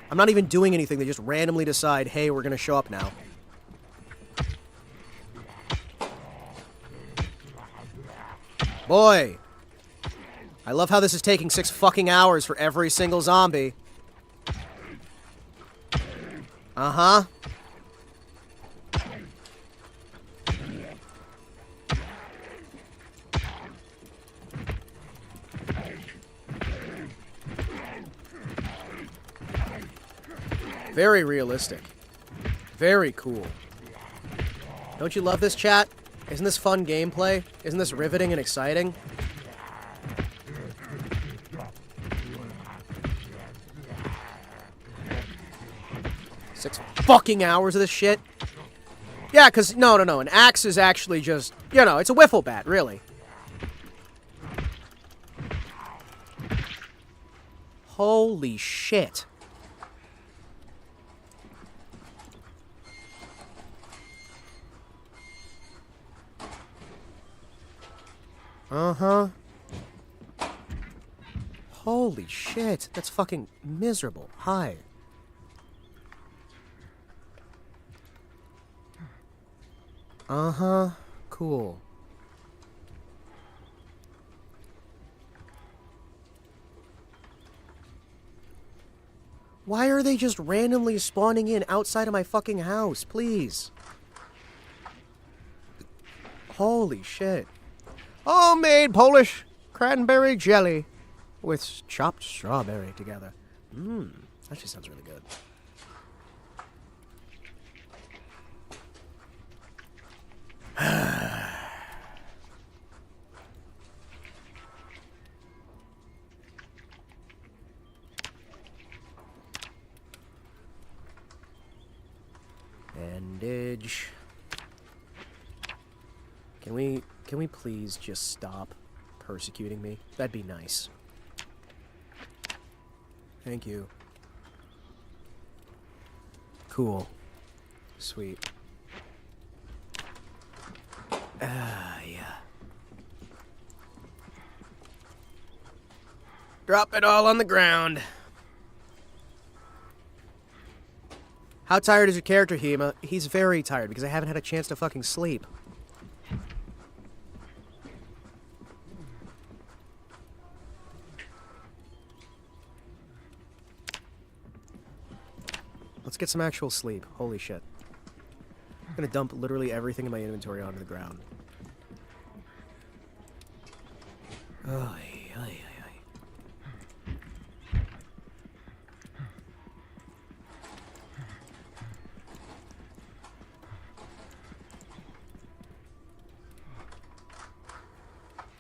I'm not even doing anything. They just randomly decide, hey, we're gonna show up now. Boy. I love how this is taking 6 fucking hours for every single zombie. Uh-huh. Very realistic. Very cool. Don't you love this, chat? Isn't this fun gameplay? Isn't this riveting and exciting? Six fucking hours of this shit? Yeah, because, no. An axe is actually just, you know, it's a wiffle bat, really. Holy shit. Uh-huh. Holy shit. That's fucking miserable. Hi. Uh-huh. Cool. Why are they just randomly spawning in outside of my fucking house? Please. Holy shit. Homemade Polish cranberry jelly with chopped strawberry together. Actually sounds really good. Bandage. Can we please just stop persecuting me? That'd be nice. Thank you. Cool. Sweet. Yeah. Drop it all on the ground. How tired is your character, Hima? He's very tired because I haven't had a chance to fucking sleep. Let's get some actual sleep. Holy shit. I'm gonna dump literally everything in my inventory onto the ground. Ay, ay, ay, ay.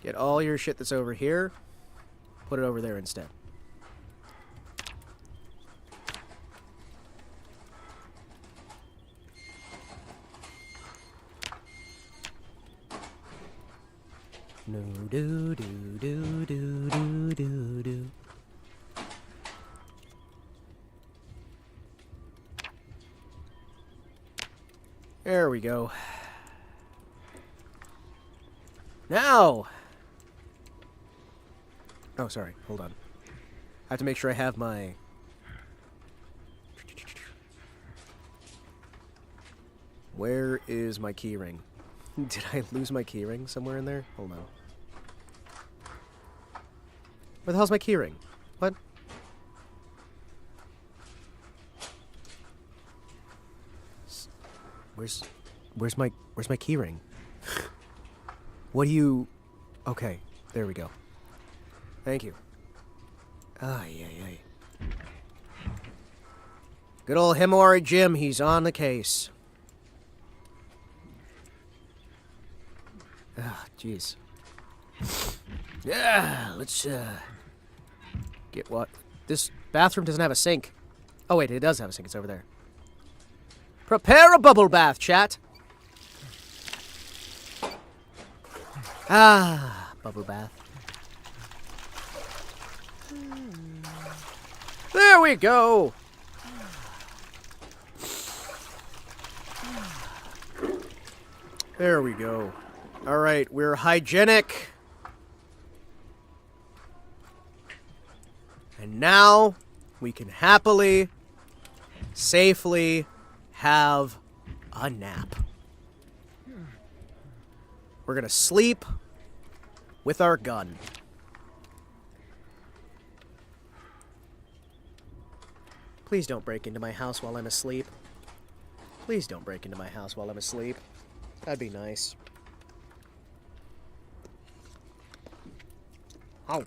Get all your shit that's over here, put it over there instead. No do do do do do do do. There we go. Now! Oh, sorry. Hold on. I have to make sure I have my... Where is my keyring? Did I lose my keyring somewhere in there? Hold on. Where the hell's my keyring? What? Where's my keyring? What do you... Okay, there we go. Thank you. Ay, ay, ay. Good old Himawari Jim, he's on the case. Ah, jeez. Yeah, let's, get what? This bathroom doesn't have a sink. Oh, wait, it does have a sink. It's over there. Prepare a bubble bath, chat. Ah, bubble bath. There we go. There we go. All right, we're hygienic. And now we can happily, safely have a nap. We're gonna sleep with our gun. Please don't break into my house while I'm asleep. Please don't break into my house while I'm asleep. That'd be nice. Ow.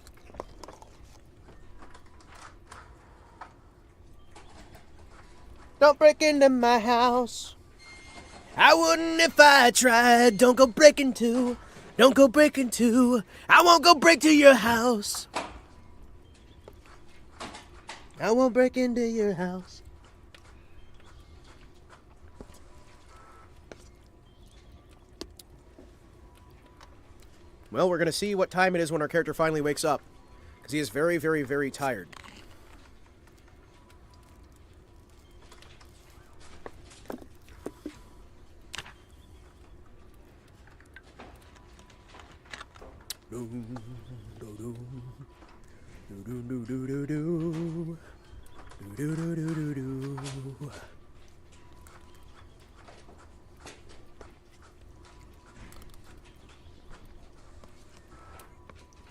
Don't break into my house. I wouldn't if I tried. Don't go break into. Don't go break into. I won't go break to your house. I won't break into your house. Well, we're going to see what time it is when our character finally wakes up. Because he is very, very, very tired.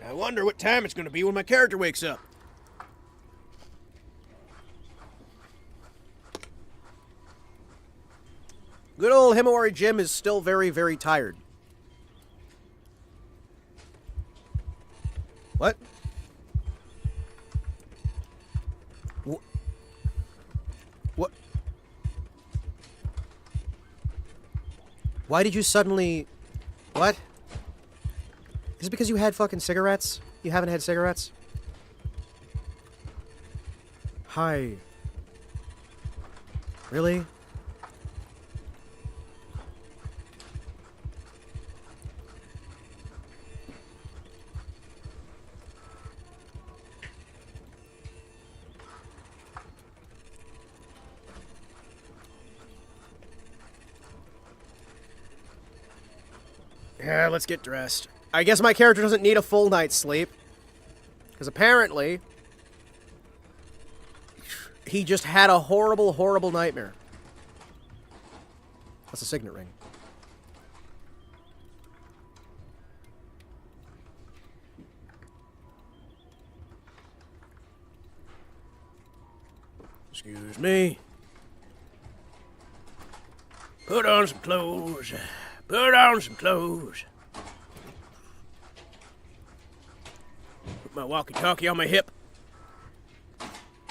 I wonder what time it's going to be when my character wakes up. Good old Himawari Jim is still very, very tired. What? What? Why did you suddenly... What? Is it because you had fucking cigarettes? You haven't had cigarettes? Hi. Really? Yeah, let's get dressed. I guess my character doesn't need a full night's sleep. Because apparently, he just had a horrible, horrible nightmare. That's a signet ring. Excuse me. Put on some clothes. Put on some clothes. Put my walkie-talkie on my hip.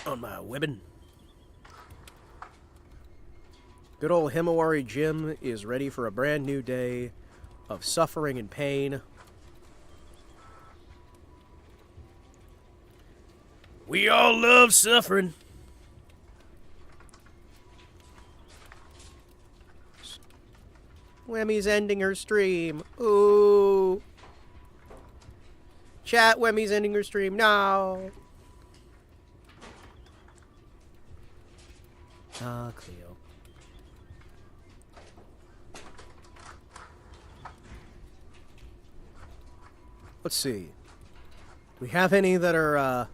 On my webbing. Good old Himawari Jim is ready for a brand new day of suffering and pain. We all love suffering. Wemmy's ending her stream. Ooh. Chat, Wemmy's ending her stream. No. Ah, Cleo. Let's see. Do we have any that are,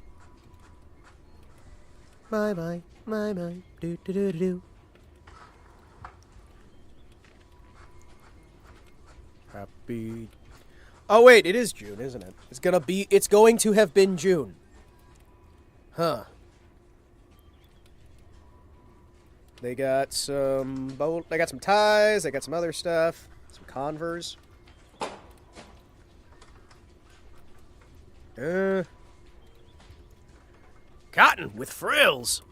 Bye-bye, bye-bye, do-do-do-do-do. Happy... Oh, wait, it is June, isn't it? It's going to have been June. Huh. They got some... They got some ties, they got some other stuff. Some Converse. Cotton with frills.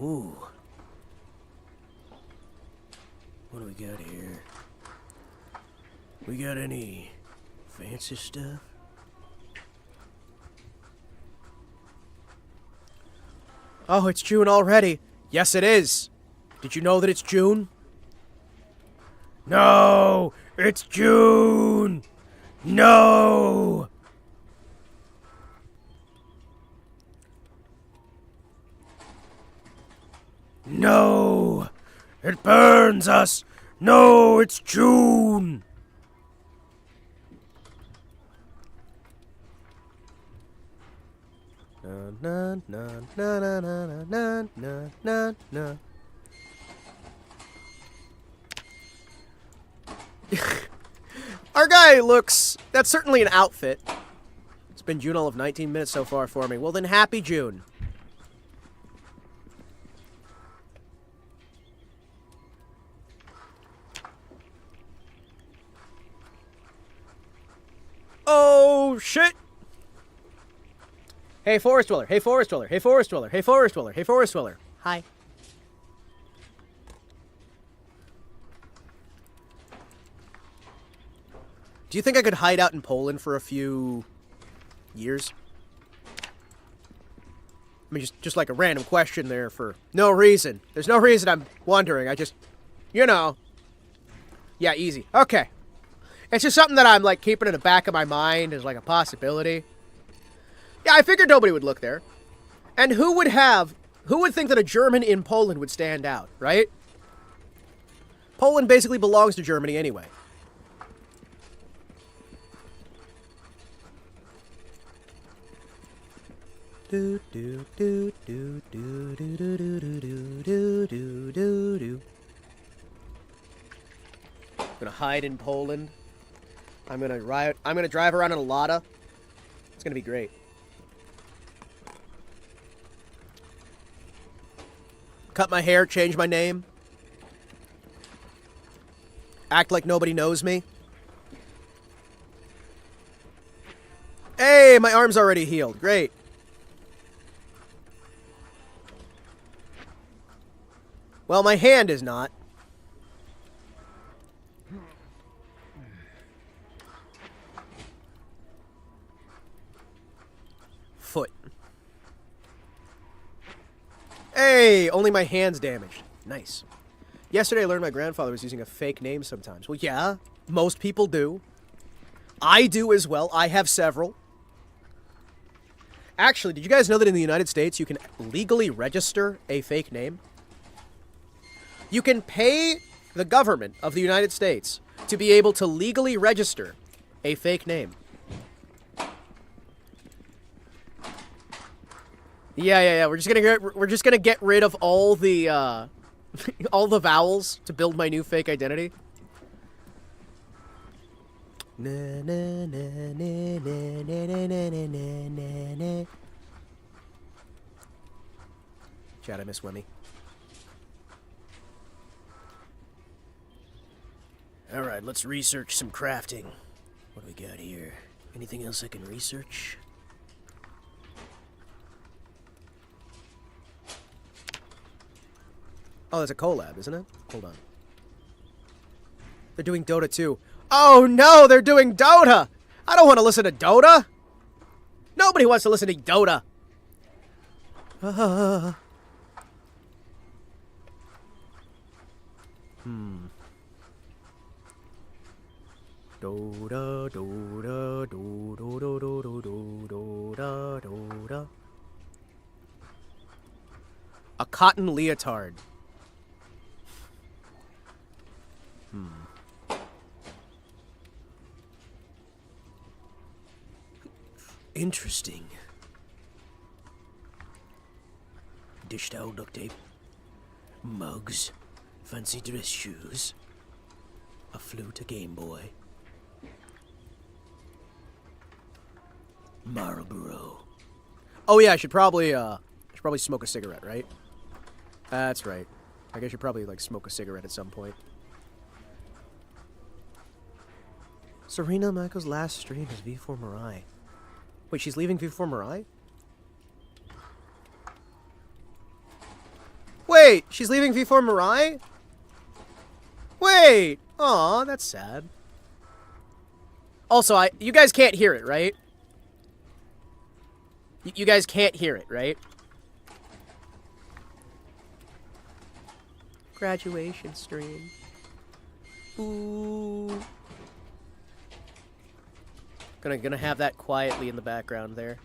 Ooh. What do we got here? We got any fancy stuff? Oh, it's June already. Yes, it is. Did you know that it's June? No! It's June! No! No! It burns us! No, it's June! Na na na na na na na na na. Our guy looks... That's certainly an outfit. It's been June all of 19 minutes so far for me. Well then, happy June. Oh, shit! Hey, Forest Dweller. Hey, Forest Dweller. Hey, Forest Dweller. Hey, Forest Dweller. Hey, Forest Dweller. Hi. Do you think I could hide out in Poland for a few years? I mean, just like a random question there for no reason. There's no reason I'm wondering. I just, you know. Yeah, easy. Okay. It's just something that I'm, like, keeping in the back of my mind as, like, a possibility. Yeah, I figured nobody would look there. And who would think that a German in Poland would stand out, right? Poland basically belongs to Germany anyway. Do do do do do do do do do do do do do. I'm gonna hide in Poland. I'm gonna drive around in a Lada. It's gonna be great. Cut my hair, change my name. Act like nobody knows me. Hey, my arm's already healed. Great. Well, my hand is not. Foot. Hey, only my hand's damaged. Nice. Yesterday I learned my grandfather was using a fake name sometimes. Well, yeah, most people do. I do as well. I have several. Actually, did you guys know that in the United States you can legally register a fake name? You can pay the government of the United States to be able to legally register a fake name. Yeah. We're just gonna get rid of all the all the vowels to build my new fake identity. Chad, I miss Wemmy. Alright, let's research some crafting. What do we got here? Anything else I can research? Oh, that's a collab, isn't it? Hold on. They're doing Dota 2. Oh no, they're doing Dota! I don't want to listen to Dota! Nobody wants to listen to Dota! Dota, Dota, Dota, Dota, Dota, Dota. A cotton leotard. Interesting. Dish towel, duct tape, mugs, fancy dress shoes, a flute, a Game Boy, Marlboro. Oh yeah, I should probably smoke a cigarette, right? That's right. I guess I should probably like smoke a cigarette at some point. Serena Michael's last stream is V4 Mirai. Wait, she's leaving V4 Mirai? Wait, she's leaving V4 Mirai? Wait! Aw, that's sad. Also, you guys can't hear it, right? You guys can't hear it, right? Graduation stream. Ooh. Gonna have that quietly in the background there.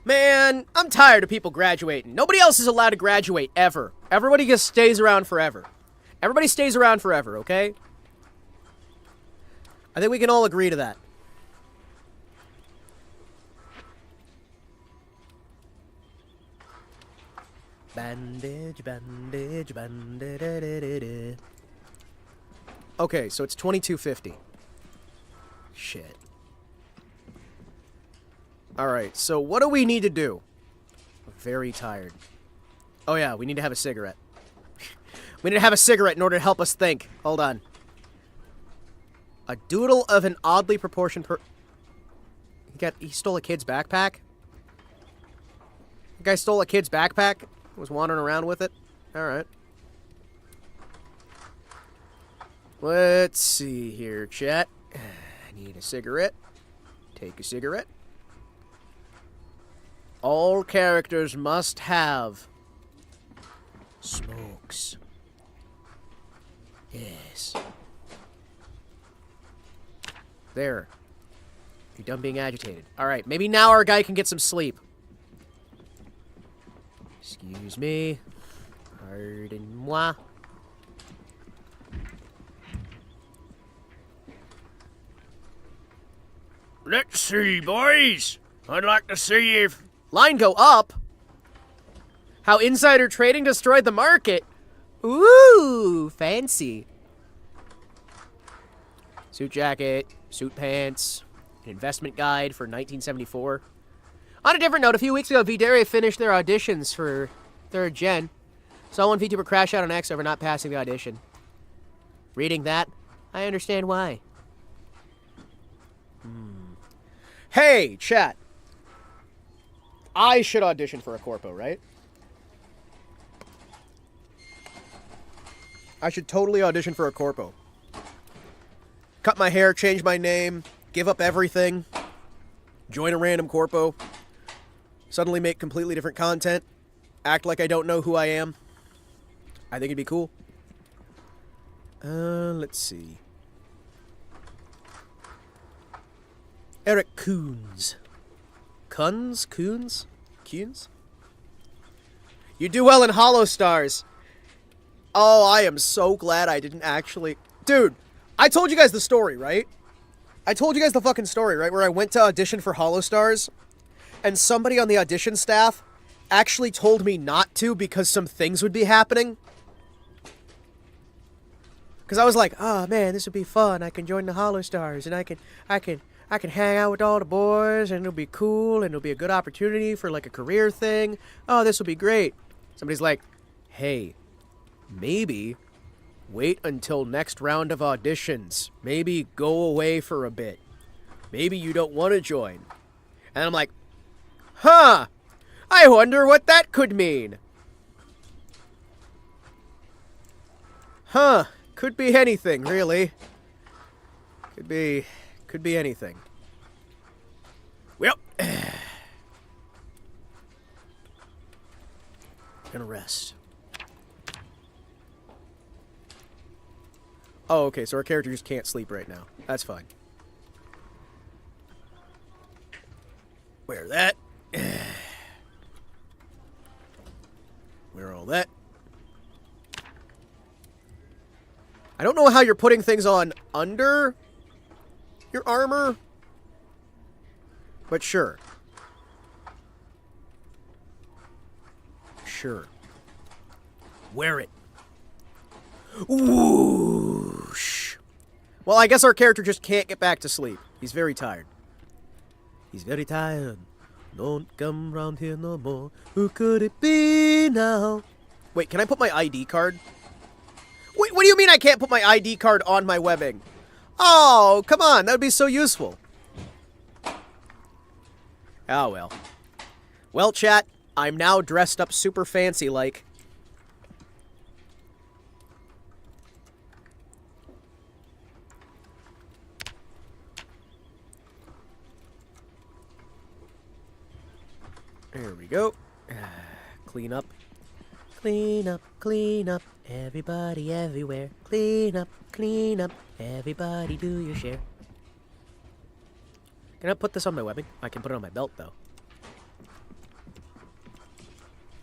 Man, I'm tired of people graduating. Nobody else is allowed to graduate, ever. Everybody just stays around forever. Everybody stays around forever, okay? I think we can all agree to that. Bandage, bandage, bandage. Okay, so it's 2250. Shit. Alright, so what do we need to do? I'm very tired. Oh yeah, we need to have a cigarette. We need to have a cigarette in order to help us think. Hold on. A doodle of an oddly proportioned He stole a kid's backpack? The guy stole a kid's backpack? Was wandering around with it? Alright. Let's see here, chat. I need a cigarette. Take a cigarette. All characters must have smokes. Yes. There. You're done being agitated. Alright, maybe now our guy can get some sleep. Excuse me. Pardon-moi. Let's see, boys. I'd like to see if... Line go up? How insider trading destroyed the market? Ooh, fancy. Suit jacket, suit pants, an investment guide for 1974. On a different note, a few weeks ago, Vdare finished their auditions for 3rd Gen. Saw one VTuber crash out on X over not passing the audition. Reading that, I understand why. Hey, chat. I should audition for a corpo, right? I should totally audition for a corpo. Cut my hair, change my name, give up everything, join a random corpo, suddenly make completely different content, act like I don't know who I am. I think it'd be cool. Let's see. Eric Coons. Coons? Coons? You do well in Hollow Stars. Oh, I am so glad I didn't actually... Dude, I told you guys the story, right? I told you guys the fucking story, right? Where I went to audition for Hollow Stars, and somebody on the audition staff actually told me not to because some things would be happening. Because I was like, oh man, this would be fun. I can join the Hollow Stars, and I can hang out with all the boys, and it'll be cool, and it'll be a good opportunity for like a career thing. Oh, this will be great. Somebody's like, hey, maybe Wait until next round of auditions. Maybe go away for a bit. Maybe you don't want to join. And I'm like, huh, I wonder what that could mean. Huh, could be anything, really. Could be anything. Well, gonna rest. Oh, okay, so our character just can't sleep right now. That's fine. Wear that. Wear all that. I don't know how you're putting things on under your armor, but sure. Sure. Wear it. Whoosh. Well, I guess our character just can't get back to sleep. He's very tired. He's very tired. Don't come round here no more. Who could it be now? Wait, can I put my ID card? Wait, what do you mean I can't put my ID card on my webbing? Oh, come on. That would be so useful. Oh, well. Well, chat, I'm now dressed up super fancy-like. There we go. Clean up. Clean up, clean up. Everybody everywhere. Clean up, everybody do your share. Can I put this on my webbing? I can put it on my belt, though.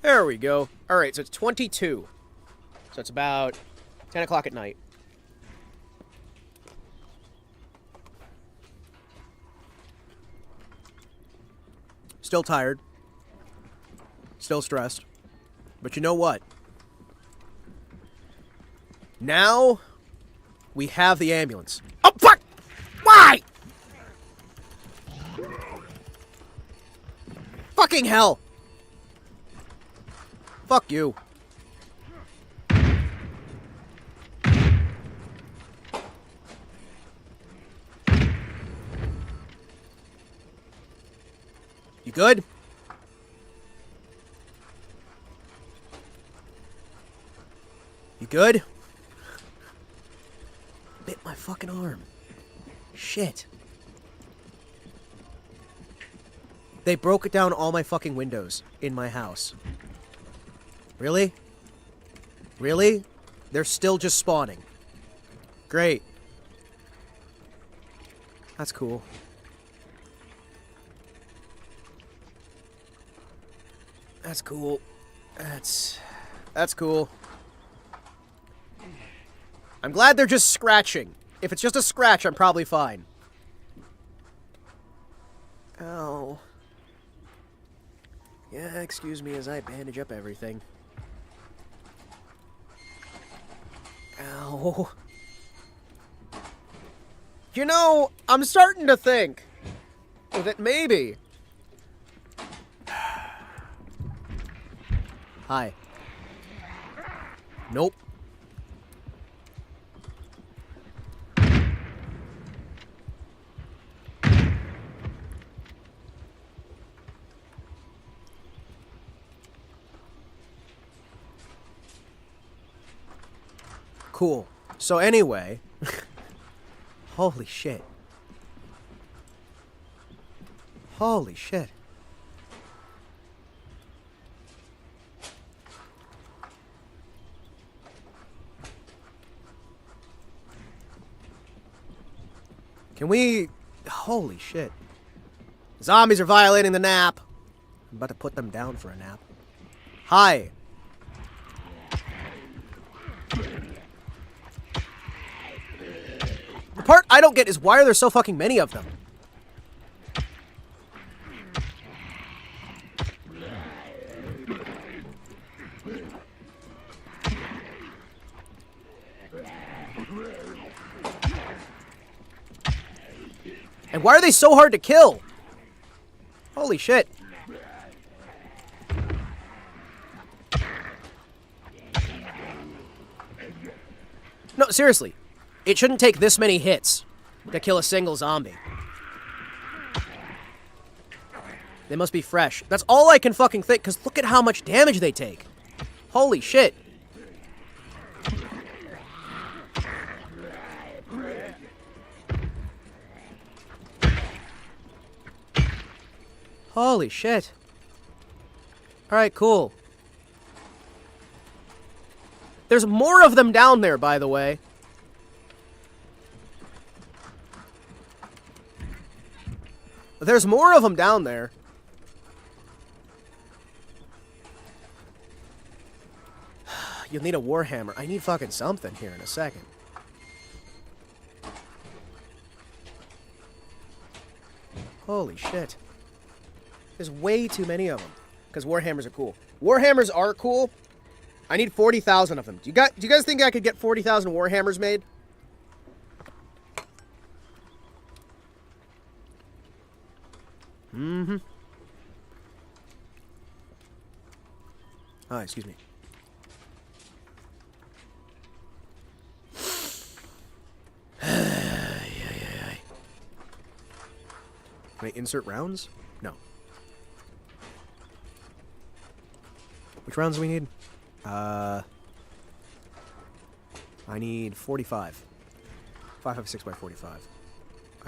There we go. Alright, so it's 22. So it's about 10 o'clock at night. Still tired. Still stressed. But you know what? Now, we have the ambulance. Oh, fuck! Why? Fucking hell! Fuck you. You good? You good? Bit my fucking arm. Shit. They broke it down all my fucking windows in my house. Really? Really? They're still just spawning. Great. That's cool. That's cool. That's cool. I'm glad they're just scratching. If it's just a scratch, I'm probably fine. Ow. Yeah, excuse me as I bandage up everything. Ow. You know, I'm starting to think that maybe... Hi. Nope. Cool. So anyway, holy shit. Holy shit. Can we... Holy shit. Zombies are violating the nap. I'm about to put them down for a nap. Hi. The part I don't get is why are there so fucking many of them? And why are they so hard to kill? Holy shit. No, seriously. It shouldn't take this many hits to kill a single zombie. They must be fresh. That's all I can fucking think, because look at how much damage they take. Holy shit. Holy shit. Alright, cool. There's more of them down there, by the way. There's more of them down there. You'll need a warhammer. I need fucking something here in a second. Holy shit. There's way too many of them. Because warhammers are cool. Warhammers are cool. I need 40,000 of them. Do you guys think I could get 40,000 warhammers made? Mm-hmm. Ah, excuse me. Can I insert rounds? No. Which rounds do we need? I need 45. 5.56 by 45.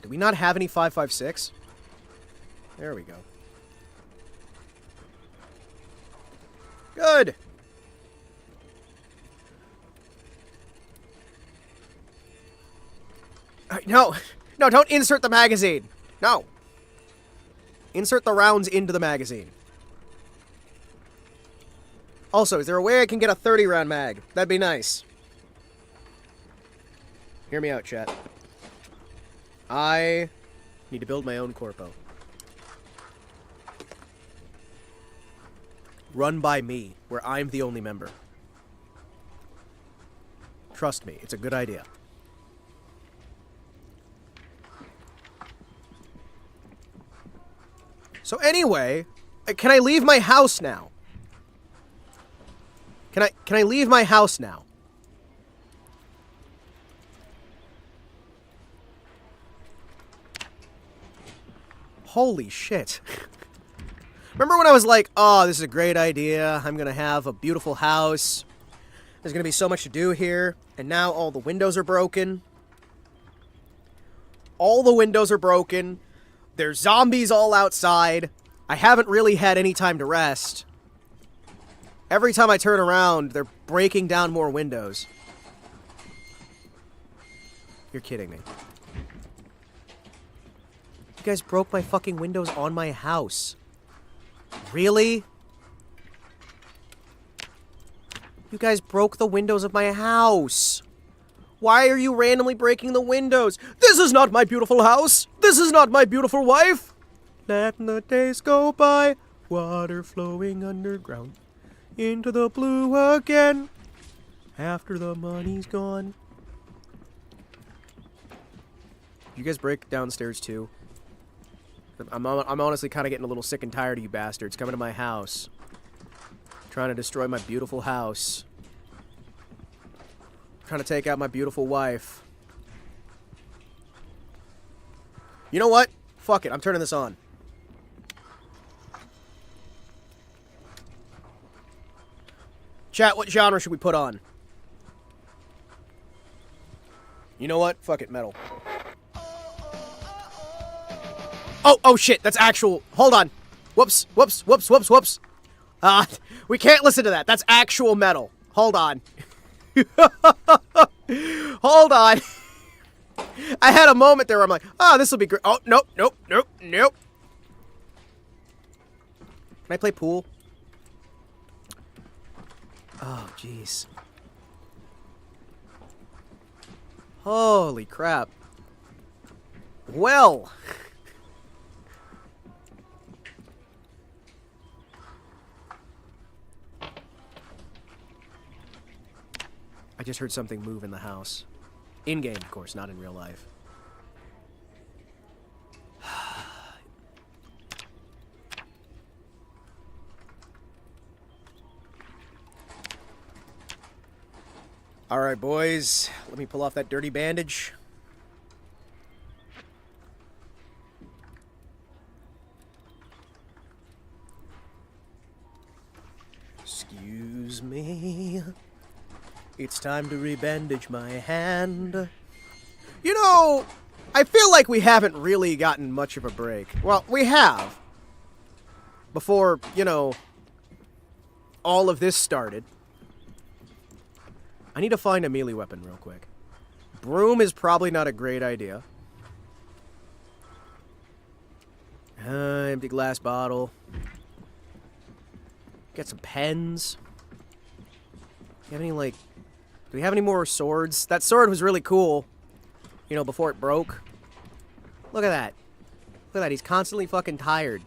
Do we not have any 5.56? There we go. Good! No! No, don't insert the magazine! No! Insert the rounds into the magazine. Also, is there a way I can get a 30-round mag? That'd be nice. Hear me out, chat. I need to build my own corpo. Run by me, where I'm the only member. Trust me, it's a good idea. So anyway, can I leave my house now? Can I leave my house now? Holy shit. Remember when I was like, oh, this is a great idea. I'm gonna have a beautiful house. There's gonna be so much to do here. And now all the windows are broken. All the windows are broken. There's zombies all outside. I haven't really had any time to rest. Every time I turn around, they're breaking down more windows. You're kidding me. You guys broke my fucking windows on my house. Really? You guys broke the windows of my house. Why are you randomly breaking the windows? This is not my beautiful house. This is not my beautiful wife. Letting the days go by. Water flowing underground. Into the blue again. After the money's gone. You guys break downstairs too? I'm honestly kind of getting a little sick and tired of you bastards coming to my house. Trying to destroy my beautiful house. Trying to take out my beautiful wife. You know what? Fuck it, I'm turning this on. Chat, what genre should we put on? You know what? Fuck it, metal. Oh shit, that's actual. Hold on. Whoops. We can't listen to that. That's actual metal. Hold on. Hold on. I had a moment there where I'm like, oh, this will be great. Oh, nope. Can I play pool? Oh, jeez. Holy crap. Well. I just heard something move in the house. In-game, of course, not in real life. Alright, boys. Let me pull off that dirty bandage. Excuse me. It's time to rebandage my hand. You know, I feel like we haven't really gotten much of a break. Well, we have. Before, you know, all of this started. I need to find a melee weapon real quick. Broom is probably not a great idea. Empty glass bottle. Get some pens. Do you have any, like... Do we have any more swords? That sword was really cool. You know, before it broke. Look at that. Look at that, he's constantly fucking tired.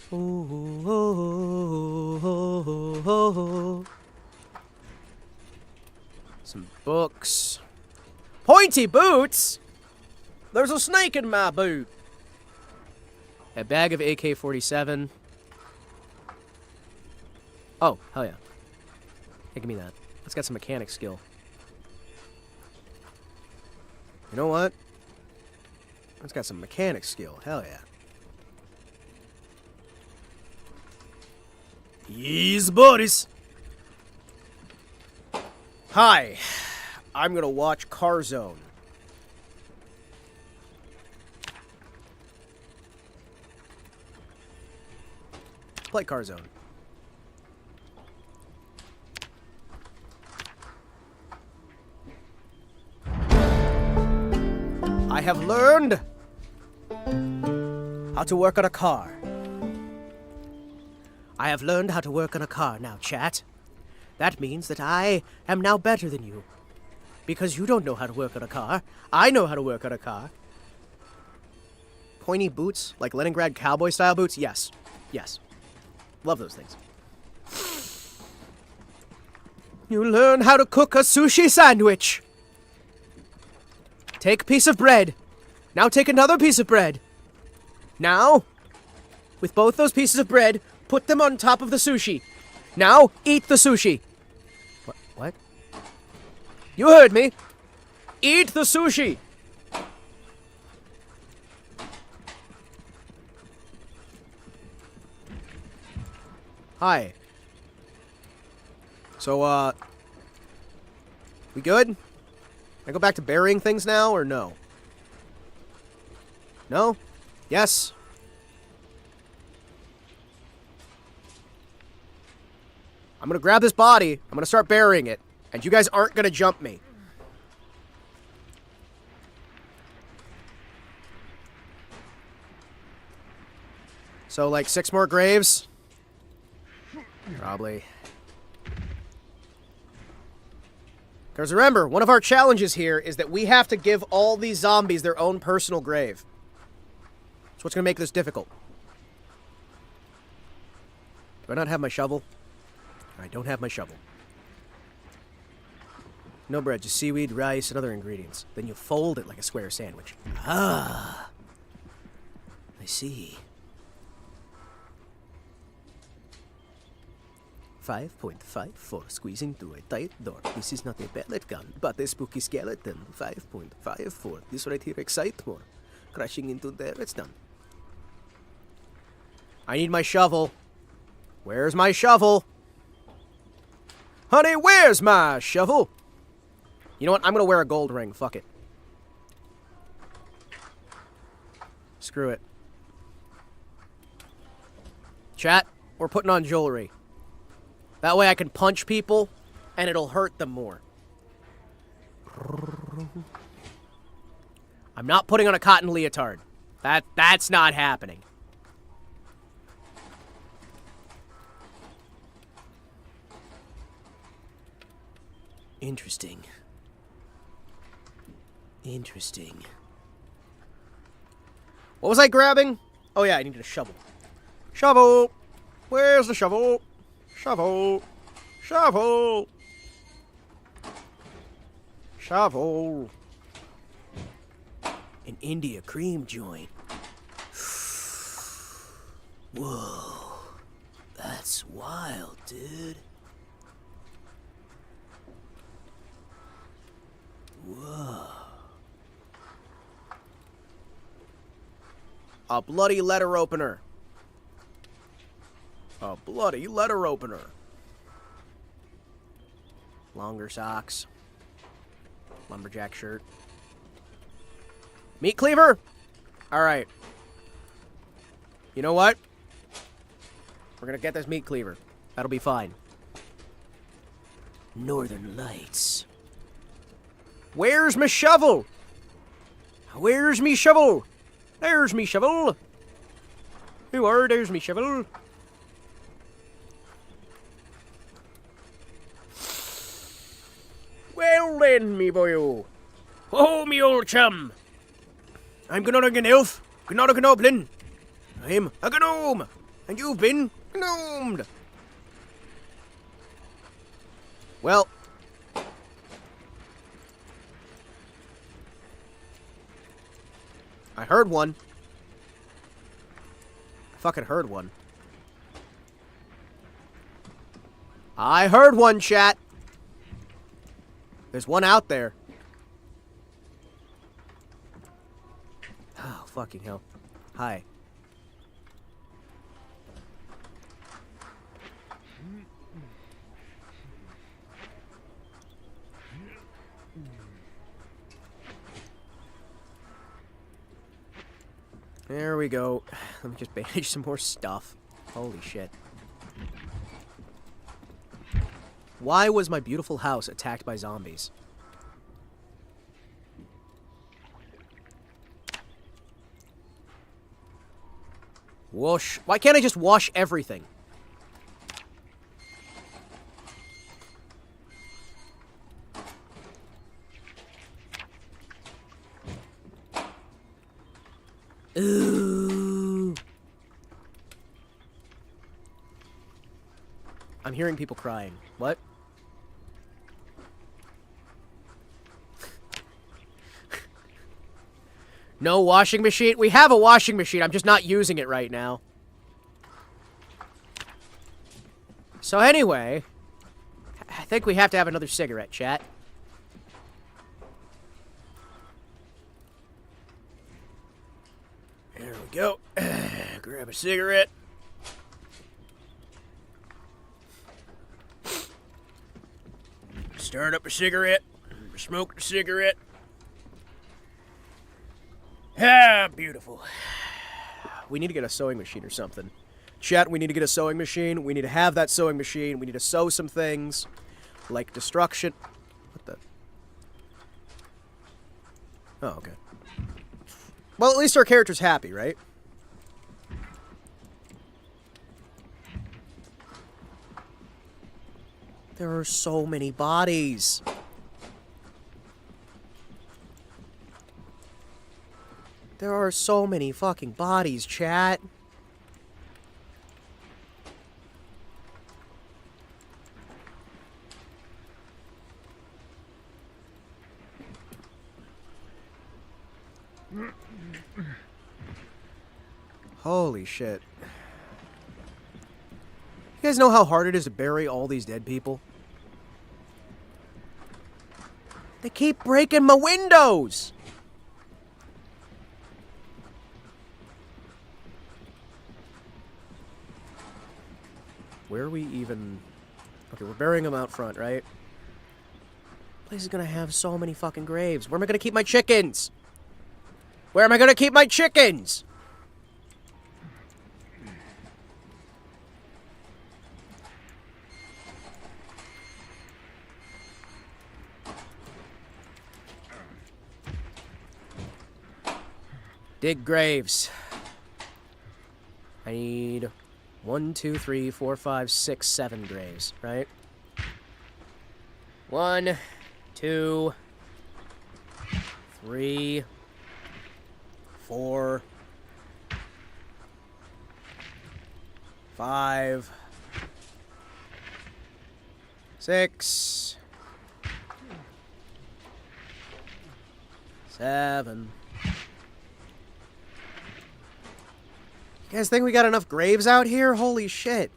Some books. Pointy boots? There's a snake in my boot. A bag of AK-47. Oh, hell yeah. Hey, give me that. Let's get some mechanic skill. You know what? Let's got some mechanic skill. Hell yeah. Yes, buddies. Hi. I'm gonna watch Car Zone. Play Car Zone. I have learned how to work on a car. I have learned how to work on a car now, chat. That means that I am now better than you. Because you don't know how to work on a car. I know how to work on a car. Pointy boots? Like Leningrad cowboy style boots? Yes. Yes. Love those things. You learn how to cook a sushi sandwich. Take a piece of bread. Now take another piece of bread. Now, with both those pieces of bread, put them on top of the sushi. Now, eat the sushi. What? You heard me. Eat the sushi. Hi. So, we good? I go back to burying things now, or no? No? Yes? I'm gonna grab this body, I'm gonna start burying it, and you guys aren't gonna jump me. So, like, 6 more graves? Probably. Because remember, one of our challenges here is that we have to give all these zombies their own personal grave. That's what's going to make this difficult. Do I not have my shovel? I don't have my shovel. No bread, just seaweed, rice, and other ingredients. Then you fold it like a square sandwich. Ah. I see. 5.5 for squeezing through a tight door. This is not a pellet gun, but a spooky skeleton. 5.5 for this right here excites more. Crashing into there, it's done. I need my shovel. Where's my shovel? Honey, where's my shovel? You know what? I'm gonna wear a gold ring. Fuck it. Screw it. Chat, we're putting on jewelry. That way I can punch people, and it'll hurt them more. I'm not putting on a cotton leotard. That's not happening. Interesting. Interesting. What was I grabbing? Oh yeah, I needed a shovel. Shovel! Where's the shovel? Shovel! Shovel! Shovel! An India cream joint. Whoa. That's That's wild, dude. Whoa. A bloody letter opener. A bloody letter opener. Longer socks. Lumberjack shirt. Meat cleaver? Alright. You know what? We're gonna get this meat cleaver. That'll be fine. Northern Lights. Where's my shovel? Where's me shovel? There's me shovel. There's me shovel. Well then, me boyo. Oh, me old chum. I'm Gunnar Elf, Gunnar Gnoblin. I'm a gnome, and you've been gnomed. Well, I heard one. I fucking heard one. I heard one, chat. There's one out there. Oh, fucking hell. Hi. There we go. Let me just bandage some more stuff. Holy shit. Why was my beautiful house attacked by zombies? Whoosh. Why can't I just wash everything? Ooh. I'm hearing people crying. What? No washing machine? We have a washing machine. I'm just not using it right now. So anyway, I think we have to have another cigarette, chat. There we go. Grab a cigarette. Start up a cigarette. Smoke the cigarette. Ah, beautiful. We need to get a sewing machine or something. Chat, we need to get a sewing machine. We need to have that sewing machine. We need to sew some things. Like destruction. What the? Oh, okay. Well, at least our character's happy, right? There are so many bodies. There are so many fucking bodies, chat. Holy shit. You guys know how hard it is to bury all these dead people? They keep breaking my windows! Where are we even... Okay, we're burying them out front, right? Place is gonna have so many fucking graves. Where am I gonna keep my chickens? Where am I gonna keep my chickens? Dig graves. I need 1, 2, 3, 4, 5, 6, 7 graves, right? 1, 2, 3, 4, 5, 6, 7. You guys think we got enough graves out here? Holy shit.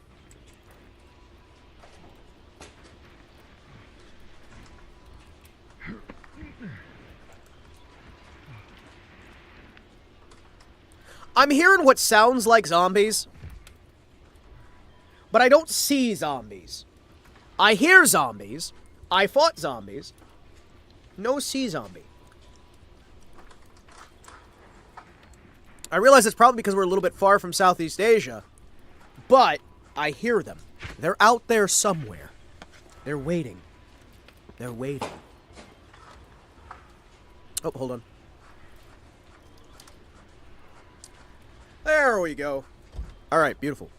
I'm hearing what sounds like zombies, but I don't see zombies. I hear zombies. I fought zombies. No see zombie. I realize it's probably because we're a little bit far from Southeast Asia, but I hear them. They're out there somewhere. They're waiting. They're waiting. Oh, hold on. There we go. All right, beautiful.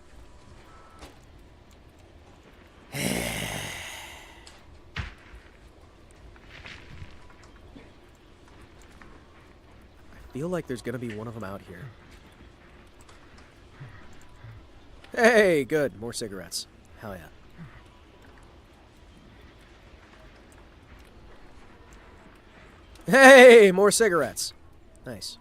I feel like there's gonna be one of them out here. Hey, good. More cigarettes. Hell yeah. Hey, more cigarettes. Nice.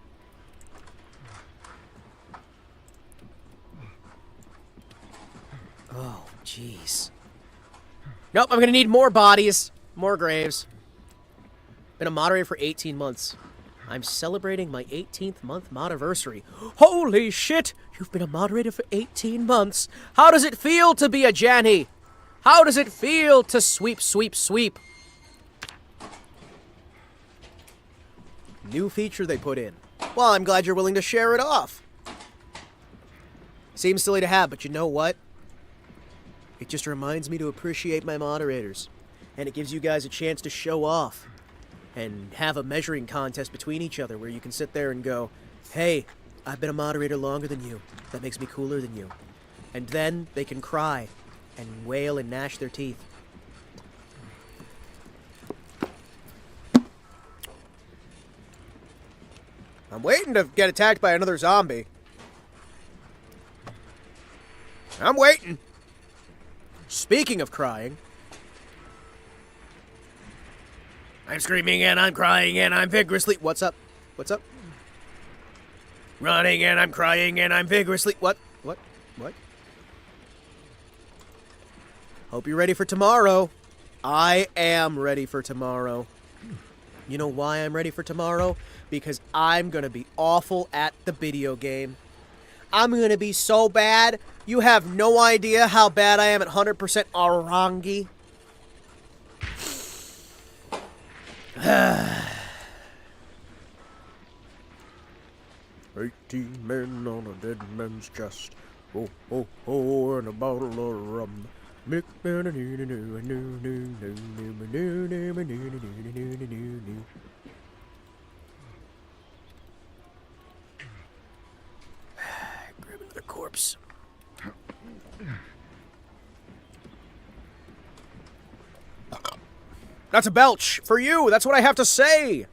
Oh, jeez. Nope, I'm gonna need more bodies. More graves. Been a moderator for 18 months. I'm celebrating my 18th month modiversary. Holy shit! You've been a moderator for 18 months. How does it feel to be a Janny? How does it feel to sweep, sweep, sweep? New feature they put in. Well, I'm glad you're willing to share it off. Seems silly to have, but you know what? It just reminds me to appreciate my moderators. And it gives you guys a chance to show off. And have a measuring contest between each other where you can sit there and go, hey, I've been a moderator longer than you. That makes me cooler than you. And then they can cry and wail and gnash their teeth. I'm waiting to get attacked by another zombie. I'm waiting. Speaking of crying, I'm screaming and I'm crying and I'm vigorously... What's up? What's up? Running and I'm crying and I'm vigorously... What? Hope you're ready for tomorrow. I am ready for tomorrow. You know why I'm ready for tomorrow? Because I'm gonna be awful at the video game. I'm gonna be so bad, you have no idea how bad I am at 100% Arangi. 18 men on a dead man's chest. Oh, oh, oh, and a bottle of rum. Grab another corpse. That's a belch for you. That's what I have to say.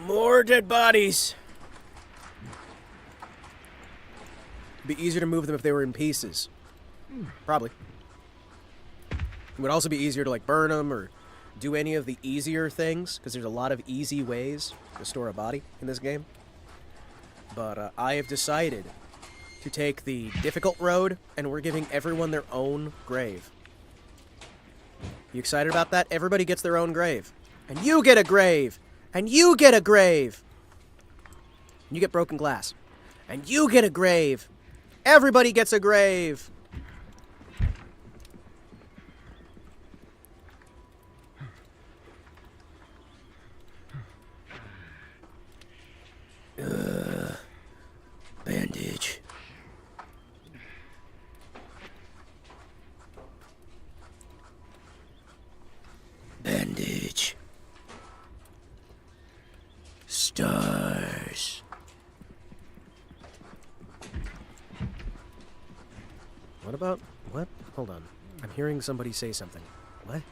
More dead bodies. It'd be easier to move them if they were in pieces. Probably. It would also be easier to like burn them or do any of the easier things, because there's a lot of easy ways to store a body in this game. But I have decided to take the difficult road, and we're giving everyone their own grave. You excited about that? Everybody gets their own grave. And you get a grave! And you get a grave! And you get broken glass. And you get a grave! Everybody gets a grave! Bandage. Bandage. Stars. What about... What? Hold on. I'm hearing somebody say something. What?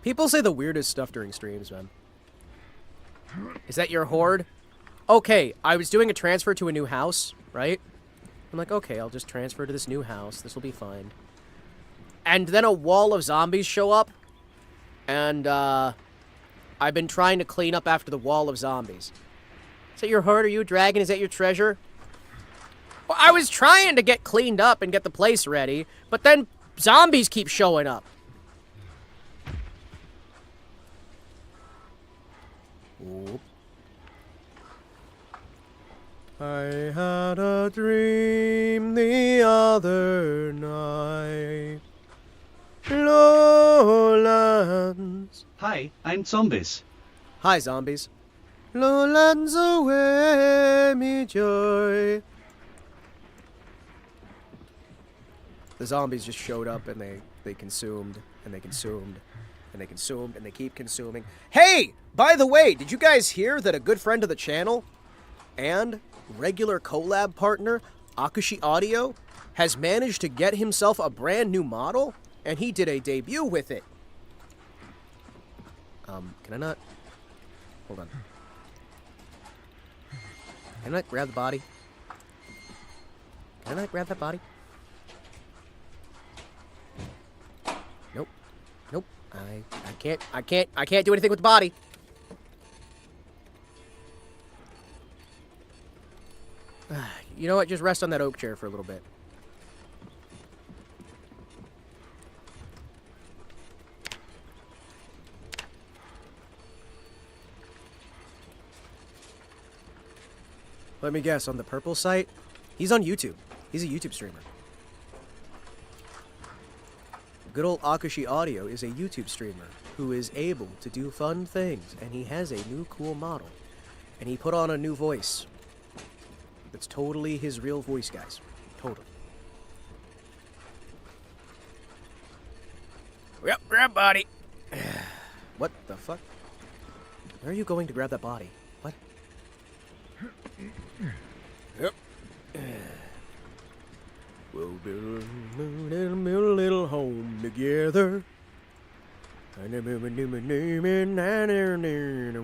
People say the weirdest stuff during streams, man. Is that your horde? Okay, I was doing a transfer to a new house, right? I'm like, okay, I'll just transfer to this new house. This will be fine. And then a wall of zombies show up. And, I've been trying to clean up after the wall of zombies. Is that your horde? Are you a dragon? Is that your treasure? Well, I was trying to get cleaned up and get the place ready, but then zombies keep showing up. Whoop. I had a dream the other night. Lowlands. Hi, I'm Zombies. Hi, zombies. Lowlands away me joy. The zombies just showed up and they consumed and they consumed and they consumed and they keep consuming. Hey! By the way, did you guys hear that a good friend of the channel and regular collab partner, Akushi Audio, has managed to get himself a brand new model? And he did a debut with it. Can I not? Hold on. Can I not grab the body? Can I not grab that body? Nope. Nope. I can't do anything with the body. You know what? Just rest on that oak chair for a little bit. Let me guess, on the purple site? He's on YouTube. He's a YouTube streamer. Good old Akushi Audio is a YouTube streamer who is able to do fun things, and he has a new cool model. And he put on a new voice. That's totally his real voice, guys. Totally. Yep, grab body. What the fuck? Where are you going to grab that body? What? Yep. We'll build a little home together. And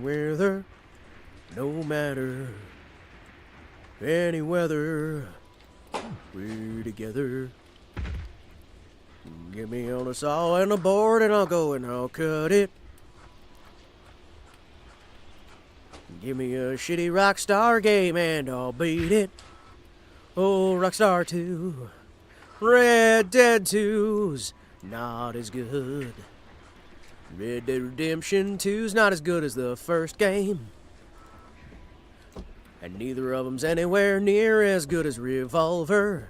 weather, no matter any weather, we're together. Get me on a saw and a board and I'll go and I'll cut it. Give me a shitty Rockstar game and I'll beat it. Oh, Rockstar 2. Red Dead 2's not as good. Red Dead Redemption 2's not as good as the first game. And neither of them's anywhere near as good as Revolver.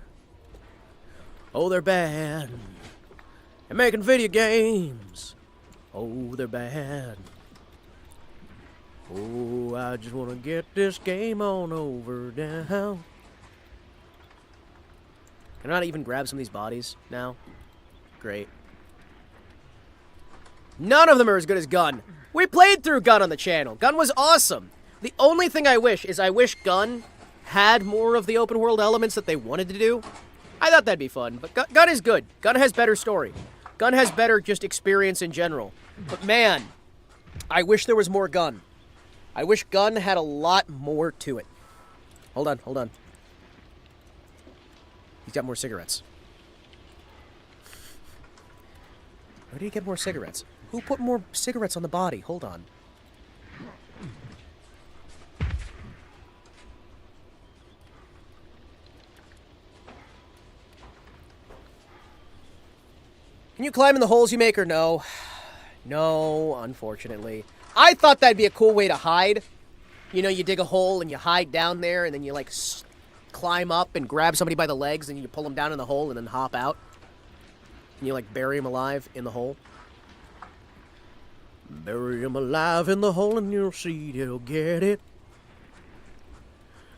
Oh, they're bad. And making video games. Oh, they're bad. Oh, I just want to get this game on over now. Can I not even grab some of these bodies now? Great. None of them are as good as Gun. We played through Gun on the channel. Gun was awesome. The only thing I wish is I wish Gun had more of the open world elements that they wanted to do. I thought that'd be fun, but Gun is good. Gun has better story. Gun has better just experience in general. But man, I wish there was more Gun. I wish Gun had a lot more to it. Hold on, hold on. He's got more cigarettes. Where did he get more cigarettes? Who put more cigarettes on the body? Hold on. Can you climb in the holes you make or no? No, unfortunately. I thought that'd be a cool way to hide. You know, you dig a hole and you hide down there and then you like climb up and grab somebody by the legs and you pull them down in the hole and then hop out. And you like bury them alive in the hole. Bury them alive in the hole and you'll see they'll get it.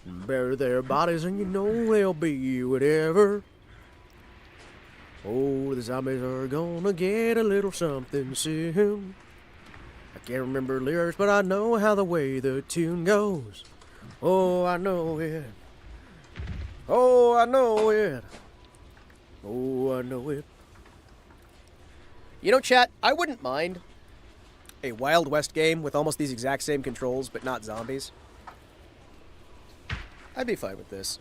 Bury their bodies and you know they'll be whatever. Oh, the zombies are gonna get a little something soon. I can't remember lyrics, but I know how the way the tune goes. Oh, I know it. Oh, I know it. Oh, I know it. You know, chat, I wouldn't mind a Wild West game with almost these exact same controls, but not zombies. I'd be fine with this.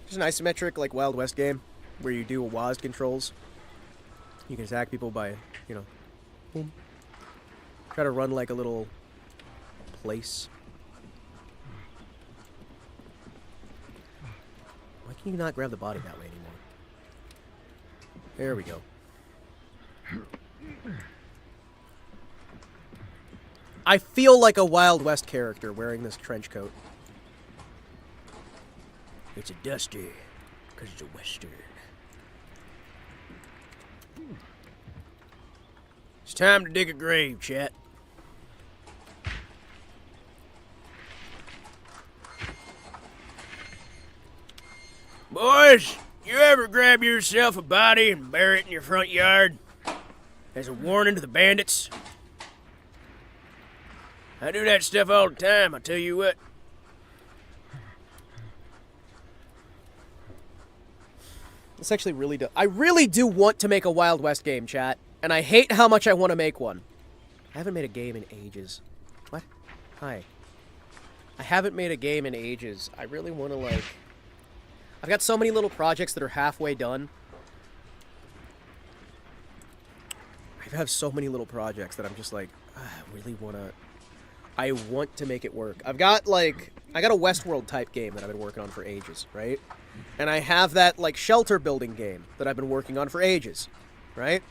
Just an isometric, like, Wild West game, where you do WASD controls. You can attack people by, you know, boom. Try to run like a little place. Why can you not grab the body that way anymore? There we go. I feel like a Wild West character wearing this trench coat. It's a duster, because it's a western. It's time to dig a grave, chat. Boys, you ever grab yourself a body and bury it in your front yard as a warning to the bandits? I do that stuff all the time, I tell you what. It's actually really I really do want to make a Wild West game, chat. And I hate how much I want to make one. I haven't made a game in ages. What? Hi. I haven't made a game in ages. I really want to, like... I've got so many little projects that are halfway done. I have so many little projects that I'm just like, I really want to... I want to make it work. I've got, like... I got a Westworld type game that I've been working on for ages, right? And I have that, like, shelter building game that I've been working on for ages, right?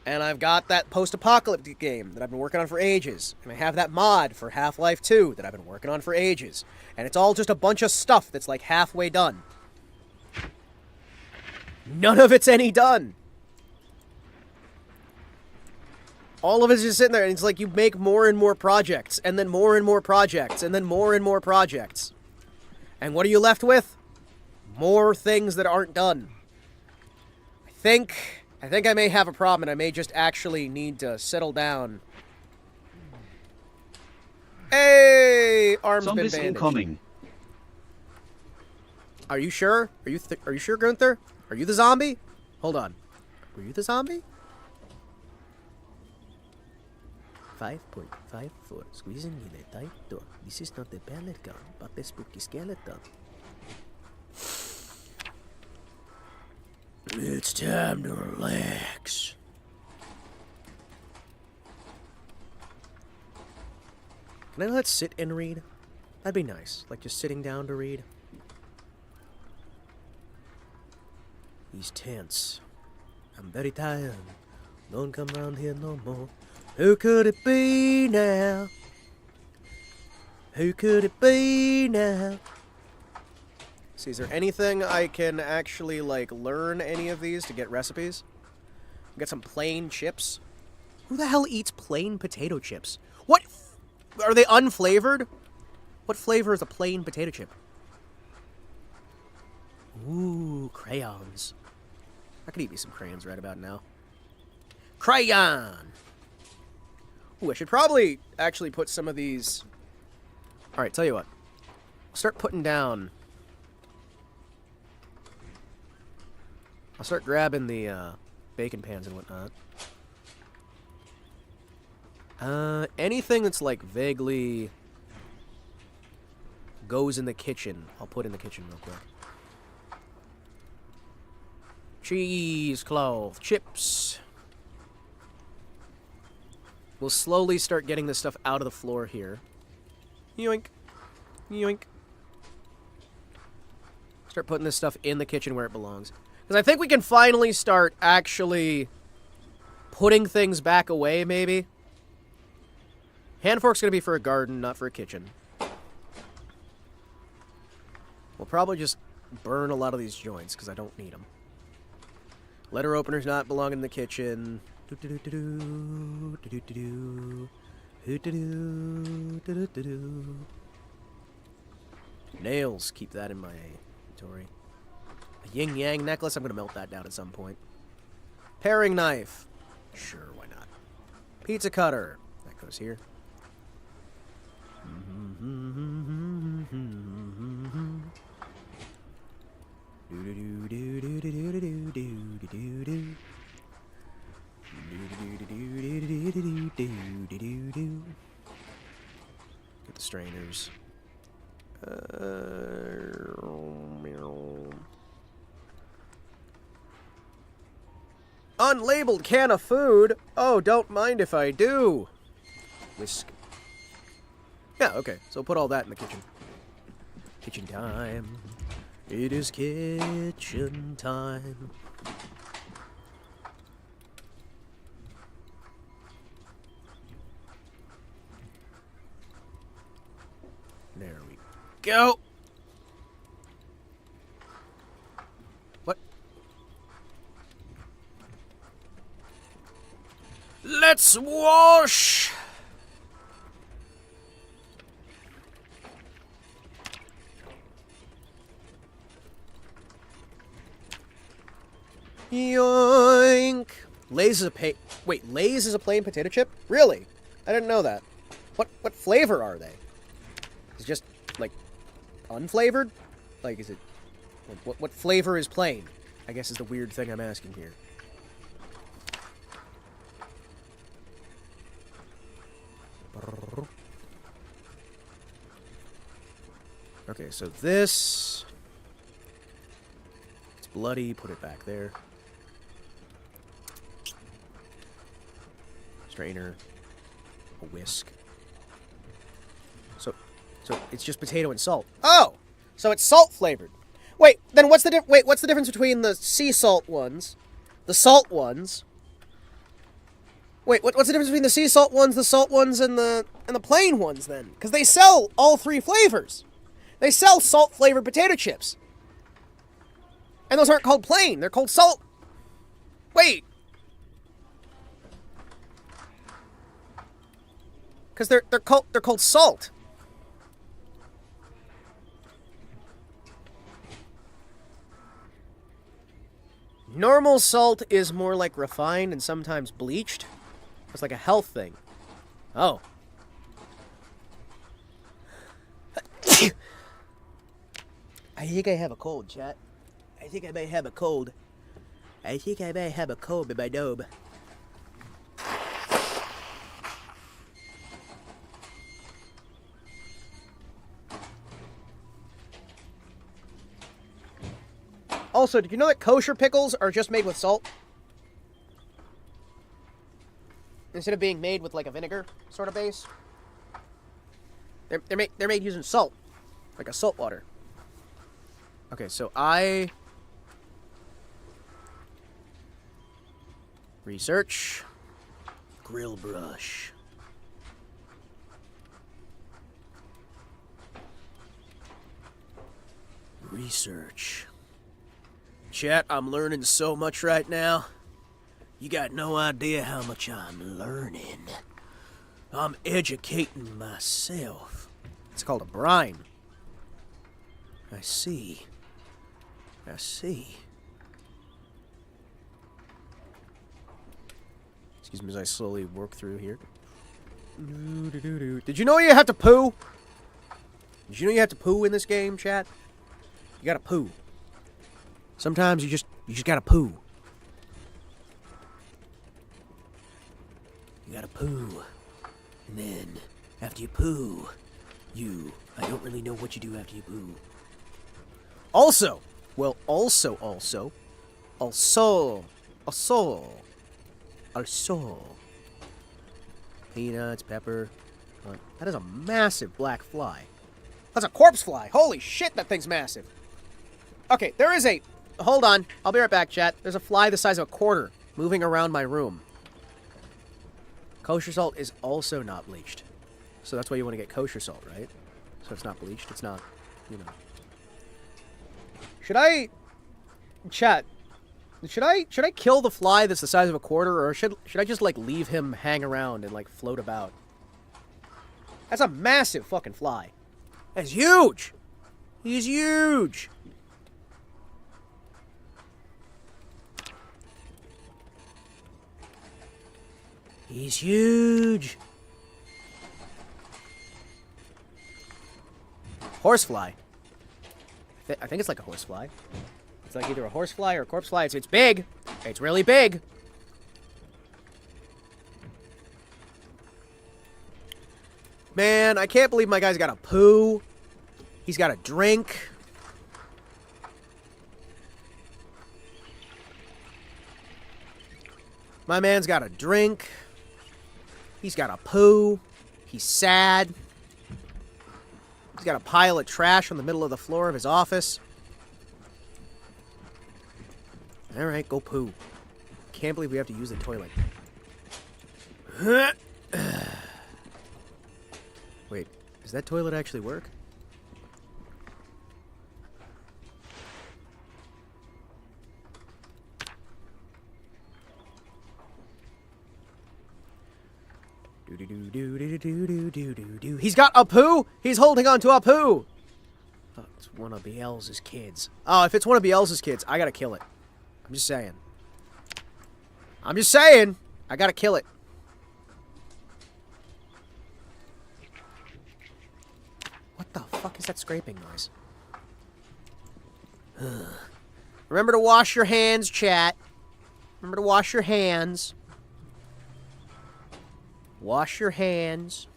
And I've got that post-apocalyptic game that I've been working on for ages. And I have that mod for Half-Life 2 that I've been working on for ages. And it's all just a bunch of stuff that's, like, halfway done. None of it's any done. All of it's just sitting there, and it's like you make more and more projects, and then more and more projects, and then more and more projects. And what are you left with? More things that aren't done. I think I may have a problem, and I may just actually need to settle down. Hey! Arm's Zombies been bandaged. incoming. Are you sure? Are you sure, Gunther? Are you the zombie? Hold on. Were you the zombie? 5.54. Squeezing in a tight door. This is not a pellet gun, but a spooky skeleton. It's time to relax. Can I let sit and read? That'd be nice. Like just sitting down to read. He's tense. I'm very tired. Don't come round here no more. Who could it be now? Who could it be now? See, is there anything I can actually, like, learn any of these to get recipes? Get some plain chips? Who the hell eats plain potato chips? What? Are they unflavored? What flavor is a plain potato chip? Ooh, crayons. I could eat me some crayons right about now. Crayon! Ooh, I should probably actually put some of these... Alright, tell you what. I'll start putting down... I'll start grabbing the bacon pans and whatnot. Anything that's like vaguely goes in the kitchen, I'll put in the kitchen real quick. Cheesecloth, chips. We'll slowly start getting this stuff out of the floor here. Yoink. Yoink. Start putting this stuff in the kitchen where it belongs. Because I think we can finally start actually putting things back away, maybe. Hand fork's going to be for a garden, not for a kitchen. We'll probably just burn a lot of these joints, because I don't need them. Letter openers not belong in the kitchen. Nails, keep that in my inventory. A yin-yang necklace, I'm going to melt that down at some point. Paring knife. Sure, why not? Pizza cutter. That goes here. Get the strainers. Unlabeled can of food? Oh, don't mind if I do. Whisk. Yeah, okay. So put all that in the kitchen. Kitchen time. It is kitchen time. go. What? Let's wash. Yoink. Lay's is a Wait, Lay's is a plain potato chip? Really? I didn't know that. What flavor are they? Is it just like unflavored? Like, is it what flavor is plain? I guess is the weird thing I'm asking here. Okay, so this, it's bloody. Put it back there. Strainer, a whisk. So it's just potato and salt. Oh, so it's salt flavored. Wait, then what's the difference between the sea salt ones, the salt ones? Wait, what's the difference between the sea salt ones, the salt ones, and the plain ones then? Because they sell all three flavors. They sell salt flavored potato chips, and those aren't called plain. They're called salt. Wait. Because they're called salt. Normal salt is more like refined and sometimes bleached. It's like a health thing. Oh. I think I have a cold, chat. I think I may have a cold. I think I may have a cold in my dome. Also, did you know that kosher pickles are just made with salt? Instead of being made with like a vinegar sort of base. They're made using salt. Like a salt water. Okay, so I research grill brush. Research. Chat, I'm learning so much right now. You got no idea how much I'm learning. I'm educating myself. It's called a brine. I see. I see. Excuse me as I slowly work through here. Did you know you have to poo? Did you know you have to poo in this game, chat? You gotta poo. Sometimes you just gotta poo. You gotta poo. And then, after you poo, I don't really know what you do after you poo. Also, peanuts, pepper. That is a massive black fly. That's a corpse fly. Holy shit, that thing's massive. Okay, there is a... Hold on. I'll be right back, chat. There's a fly the size of a quarter moving around my room. Kosher salt is also not bleached. So that's why you want to get kosher salt, right? So it's not bleached. It's not, you know. Should I... Chat. Should I kill the fly that's the size of a quarter, or should I just, like, leave him hang around and, like, float about? That's a massive fucking fly. That's huge! He's huge! He's huge! Horsefly. I think it's like a horsefly. It's like either a horsefly or a corpse fly. It's big. It's really big. Man, I can't believe my guy's got a poo. He's got a drink. My man's got a drink. He's got a poo. He's sad. He's got a pile of trash on the middle of the floor of his office. Alright, go poo. Can't believe we have to use the toilet. Wait, does that toilet actually work? He's got a poo? He's holding on to a poo! Oh, it's one of Biel's kids. Oh, if it's one of Biel's kids, I gotta kill it. I'm just saying. I'm just saying! I gotta kill it. What the fuck is that scraping noise? Remember to wash your hands, chat. Remember to wash your hands. Wash your hands.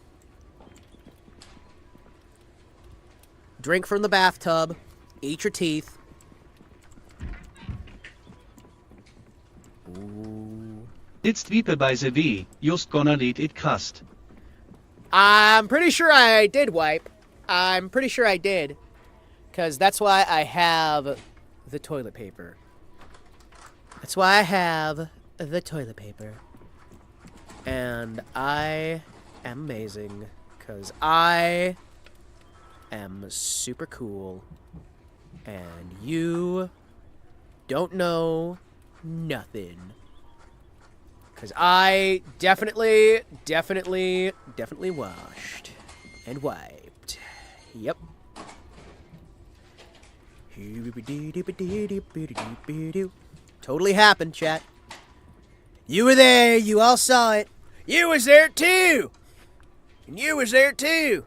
Drink from the bathtub. Eat your teeth. Ooh. Jetzt wiepe bei the V, just gonna let it crust. I'm pretty sure I did wipe. I'm pretty sure I did. Because that's why I have the toilet paper. That's why I have the toilet paper. And I am amazing. Because I am super cool. And you don't know nothing. Because I definitely washed. And wiped. Yep. Totally happened, chat. You were there. You all saw it. You was there too. And you was there too.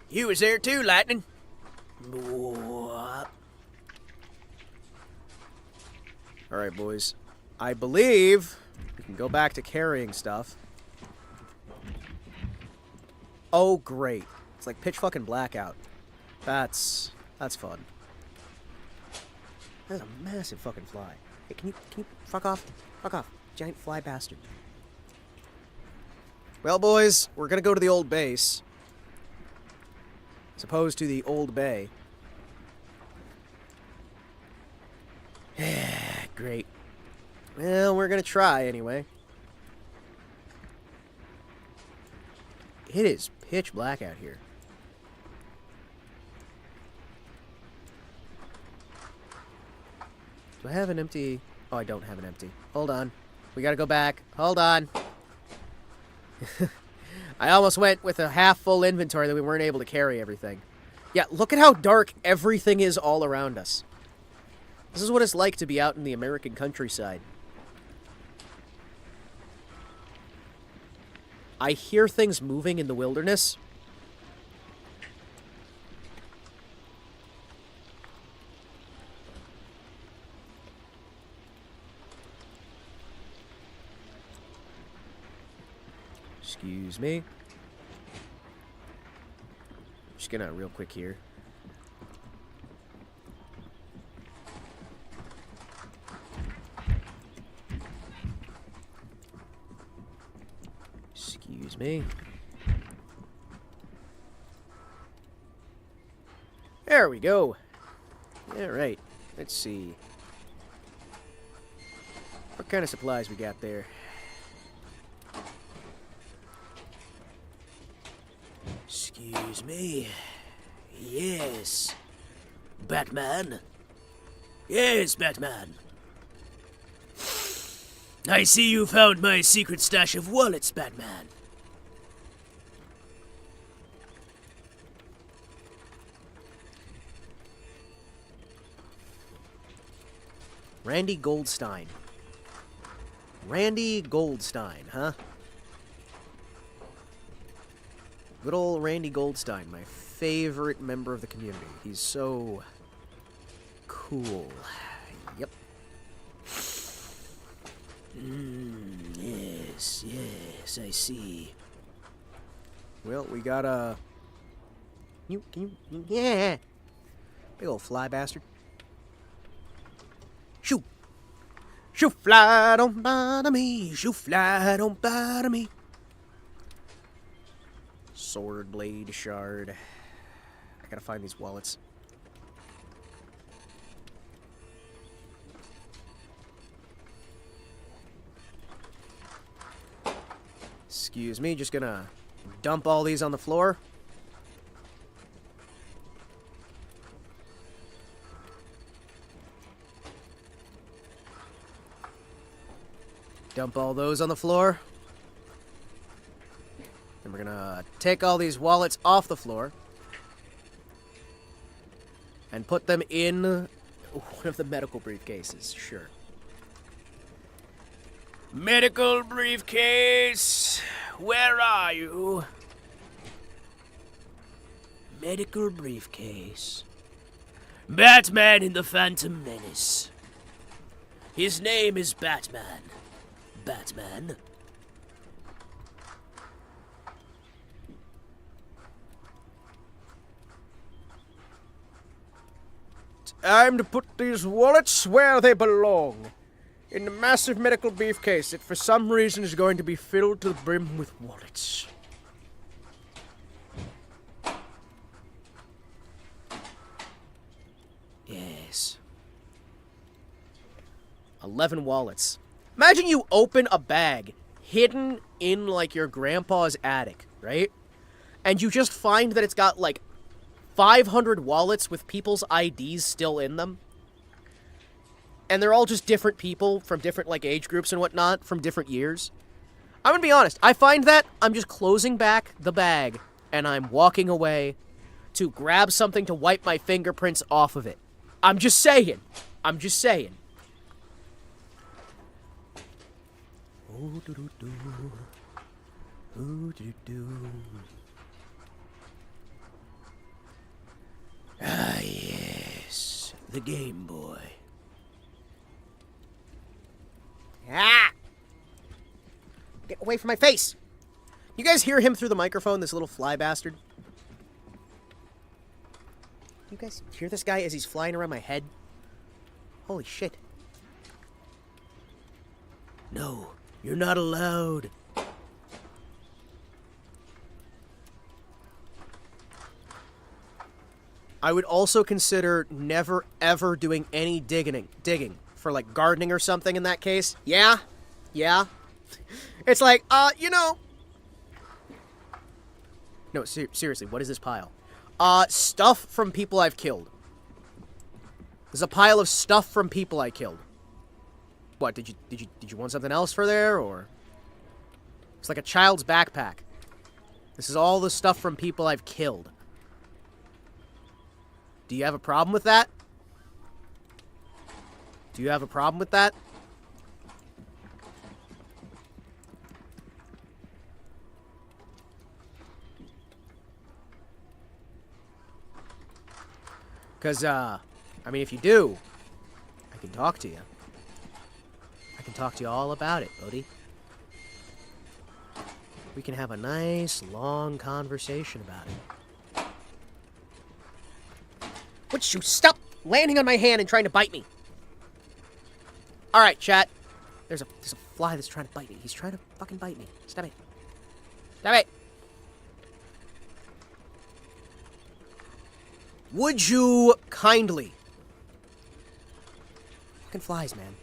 You was there too, Lightning. Alright, boys. I believe we can go back to carrying stuff. Oh, great. It's like pitch fucking blackout. That's fun. That's a massive fucking fly. Hey, can you fuck off? Fuck off. Giant fly bastard. Well, boys, we're gonna go to the old base. As opposed to the old bay. Great. Well, we're gonna try anyway. It is pitch black out here. Do I have an empty... Oh, I don't have an empty. Hold on. We gotta go back. Hold on. I almost went with a half-full inventory that we weren't able to carry everything. Yeah, look at how dark everything is all around us. This is what it's like to be out in the American countryside. I hear things moving in the wilderness. Excuse me. Just gonna real quick here. Excuse me. There we go. Alright, let's see. What kind of supplies we got there? Excuse me. Yes. Batman? Yes, Batman. I see you found my secret stash of wallets, Batman. Randy Goldstein. Randy Goldstein, huh? Good old Randy Goldstein, my favorite member of the community. He's so cool. Yep. Yes, I see. Well, we got a... Yeah! Big old fly bastard. Shoo! Shoo, fly, don't bother me. Shoo, fly, don't bother me. Sword, blade, shard. I gotta find these wallets. Excuse me, just gonna dump all these on the floor. Dump all those on the floor. And we're gonna take all these wallets off the floor. And put them in one of the medical briefcases, sure. Medical briefcase, where are you? Medical briefcase. Batman in the Phantom Menace. His name is Batman. Batman. Time to put these wallets where they belong. In the massive medical briefcase that for some reason is going to be filled to the brim with wallets. Yes. 11 wallets. Imagine you open a bag hidden in, like, your grandpa's attic, right? And you just find that it's got, like, 500 wallets with people's IDs still in them. And they're all just different people from different, like, age groups and whatnot from different years. I'm gonna be honest. I find that I'm just closing back the bag and I'm walking away to grab something to wipe my fingerprints off of it. I'm just saying. I'm just saying. Ooh, doo, doo, doo. Ooh, doo, doo. Ah, yes. The Game Boy. Ah! Get away from my face! You guys hear him through the microphone, this little fly bastard? You guys hear this guy as he's flying around my head? Holy shit. No, you're not allowed. I would also consider never ever doing any digging for like gardening or something in that case. Yeah. It's like, you know. No, seriously, what is this pile? Stuff from people I've killed. There's a pile of stuff from people I killed. What, did you want something else for there, or? It's like a child's backpack. This is all the stuff from people I've killed. Do you have a problem with that? Do you have a problem with that? Because, I mean, if you do, I can talk to you. I can talk to you all about it, Bodhi. We can have a nice, long conversation about it. Would you stop landing on my hand and trying to bite me? Alright, chat. There's a fly that's trying to bite me. He's trying to fucking bite me. Stop it. Stop it. Would you kindly? Fucking flies, man.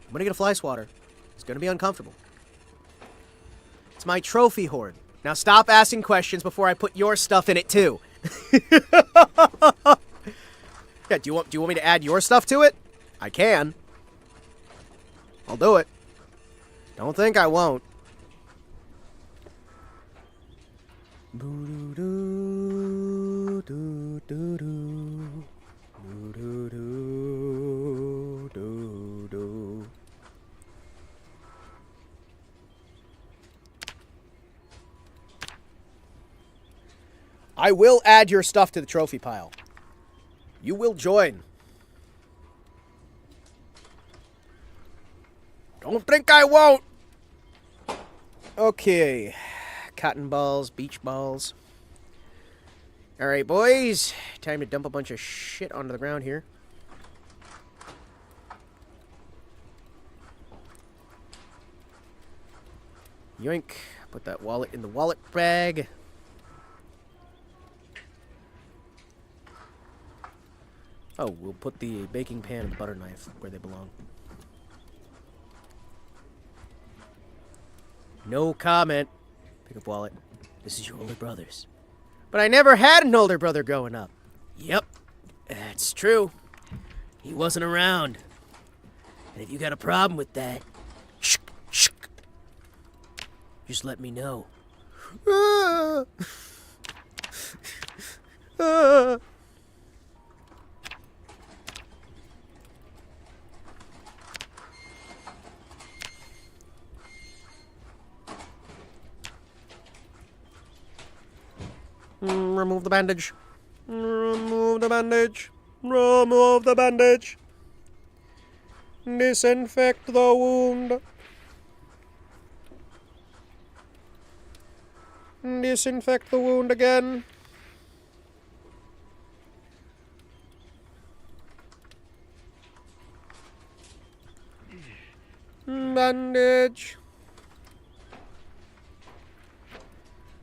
I'm gonna get a fly swatter. It's gonna be uncomfortable. It's my trophy hoard. Now stop asking questions before I put your stuff in it too. Yeah, do you want me to add your stuff to it? I can. I'll do it. Don't think I won't. I will add your stuff to the trophy pile. You will join. Don't think I won't. Okay. Cotton balls, beach balls. Alright, boys. Time to dump a bunch of shit onto the ground here. Yoink. Put that wallet in the wallet bag. Oh, we'll put the baking pan and the butter knife where they belong. No comment. Pick up wallet. This is your older brother's. But I never had an older brother growing up. Yep, that's true. He wasn't around. And if you got a problem with that, Just let me know. Ah. Ah. Remove the bandage. Remove the bandage. Remove the bandage. Disinfect the wound. Disinfect the wound again. Bandage.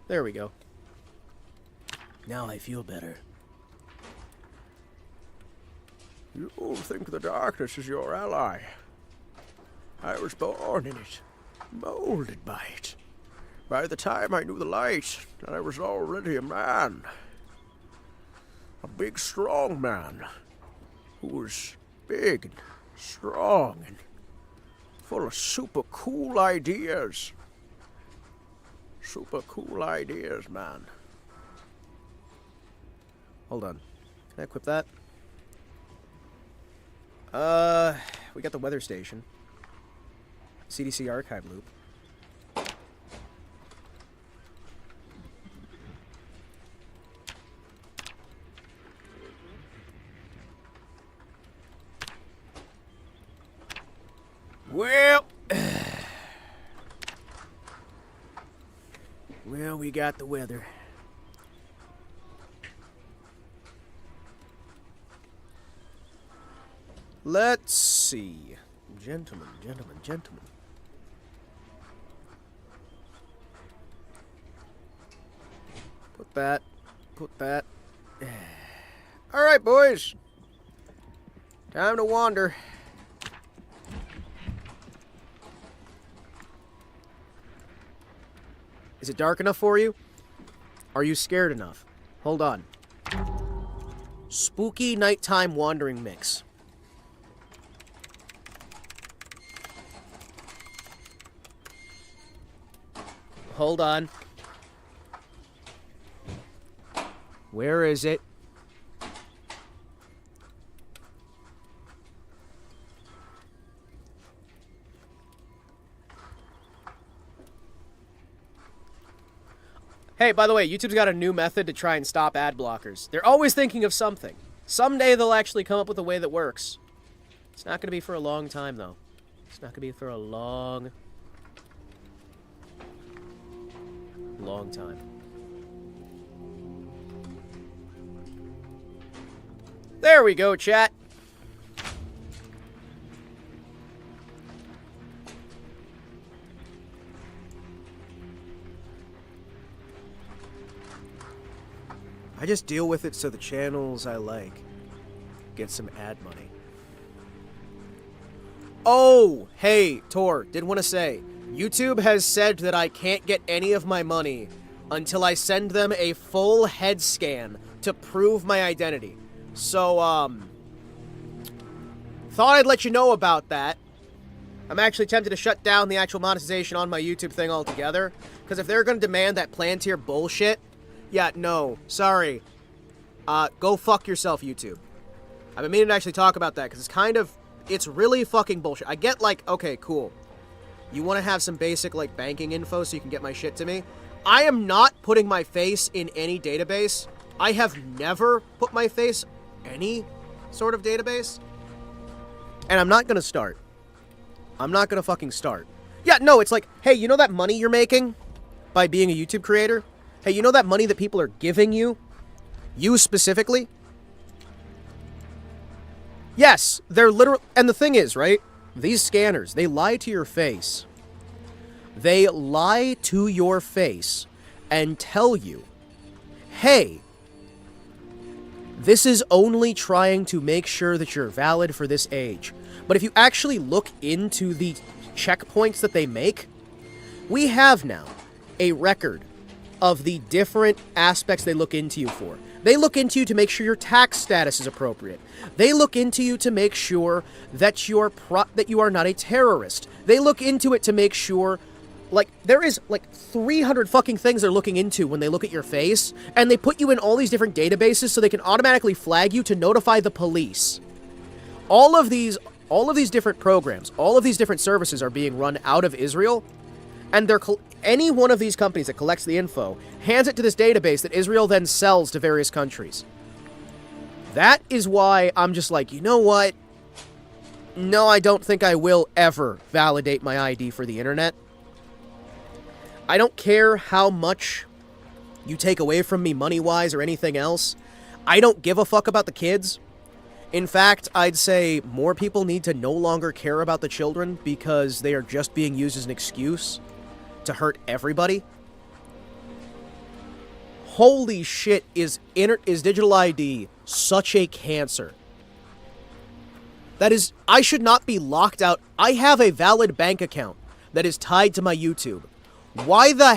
There we go. Now I feel better. You think the darkness is your ally. I was born in it, molded by it. By the time I knew the light, I was already a man. A big, strong man who was big and strong and full of super cool ideas. Super cool ideas, man. Hold on. Can I equip that? We got the weather station. CDC archive loop. Well, well, we got the weather. Let's see. Gentlemen. Put that. Alright, boys. Time to wander. Is it dark enough for you? Are you scared enough? Hold on. Spooky nighttime wandering mix. Hold on. Where is it? Hey, by the way, YouTube's got a new method to try and stop ad blockers. They're always thinking of something. Someday they'll actually come up with a way that works. It's not going to be for a long time, though. It's not going to be for a long time. There we go, chat. I just deal with it so the channels I like get some ad money. Oh, hey, Tor, did want to say, YouTube has said that I can't get any of my money until I send them a full head scan to prove my identity. So, thought I'd let you know about that. I'm actually tempted to shut down the actual monetization on my YouTube thing altogether, because if they're going to demand that Plantier bullshit, yeah, no, sorry. Go fuck yourself, YouTube. I've been meaning to actually talk about that, because it's really fucking bullshit. I get, like, okay, cool. You want to have some basic, like, banking info so you can get my shit to me? I am not putting my face in any database. I have never put my face any sort of database. And I'm not gonna start. I'm not gonna fucking start. Yeah, no, it's like, hey, you know that money you're making by being a YouTube creator? Hey, you know that money that people are giving you? You specifically? Yes, they're literal. And the thing is, right? These scanners, they lie to your face. They lie to your face and tell you, hey, this is only trying to make sure that you're valid for this age. But if you actually look into the checkpoints that they make, we have now a record of the different aspects they look into you for. They look into you to make sure your tax status is appropriate. They look into you to make sure that you are not a terrorist. They look into it to make sure, Like, there is, like, 300 fucking things they're looking into when they look at your face, and they put you in all these different databases so they can automatically flag you to notify the police. All of these different programs, all of these different services are being run out of Israel, and any one of these companies that collects the info hands it to this database that Israel then sells to various countries. That is why I'm just like, you know what? No, I don't think I will ever validate my ID for the internet. I don't care how much you take away from me money-wise or anything else. I don't give a fuck about the kids. In fact, I'd say more people need to no longer care about the children because they are just being used as an excuse to hurt everybody. Holy shit, is digital ID such a cancer? That is, I should not be locked out. I have a valid bank account that is tied to my YouTube. Why the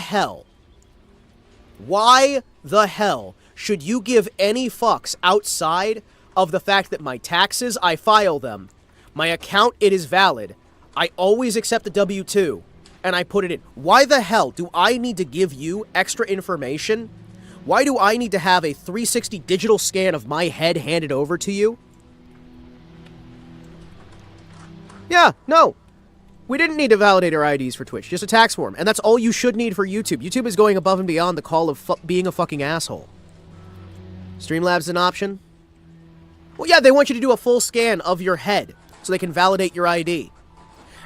hell should you give any fucks outside of the fact that my taxes, I file them, my account, it is valid, I always accept the W-2, and I put it in. Why the hell do I need to give you extra information? Why do I need to have a 360 digital scan of my head handed over to you? Yeah, no. We didn't need to validate our IDs for Twitch, just a tax form. And that's all you should need for YouTube. YouTube is going above and beyond the call of being a fucking asshole. Streamlabs an option? Well, yeah, they want you to do a full scan of your head so they can validate your ID.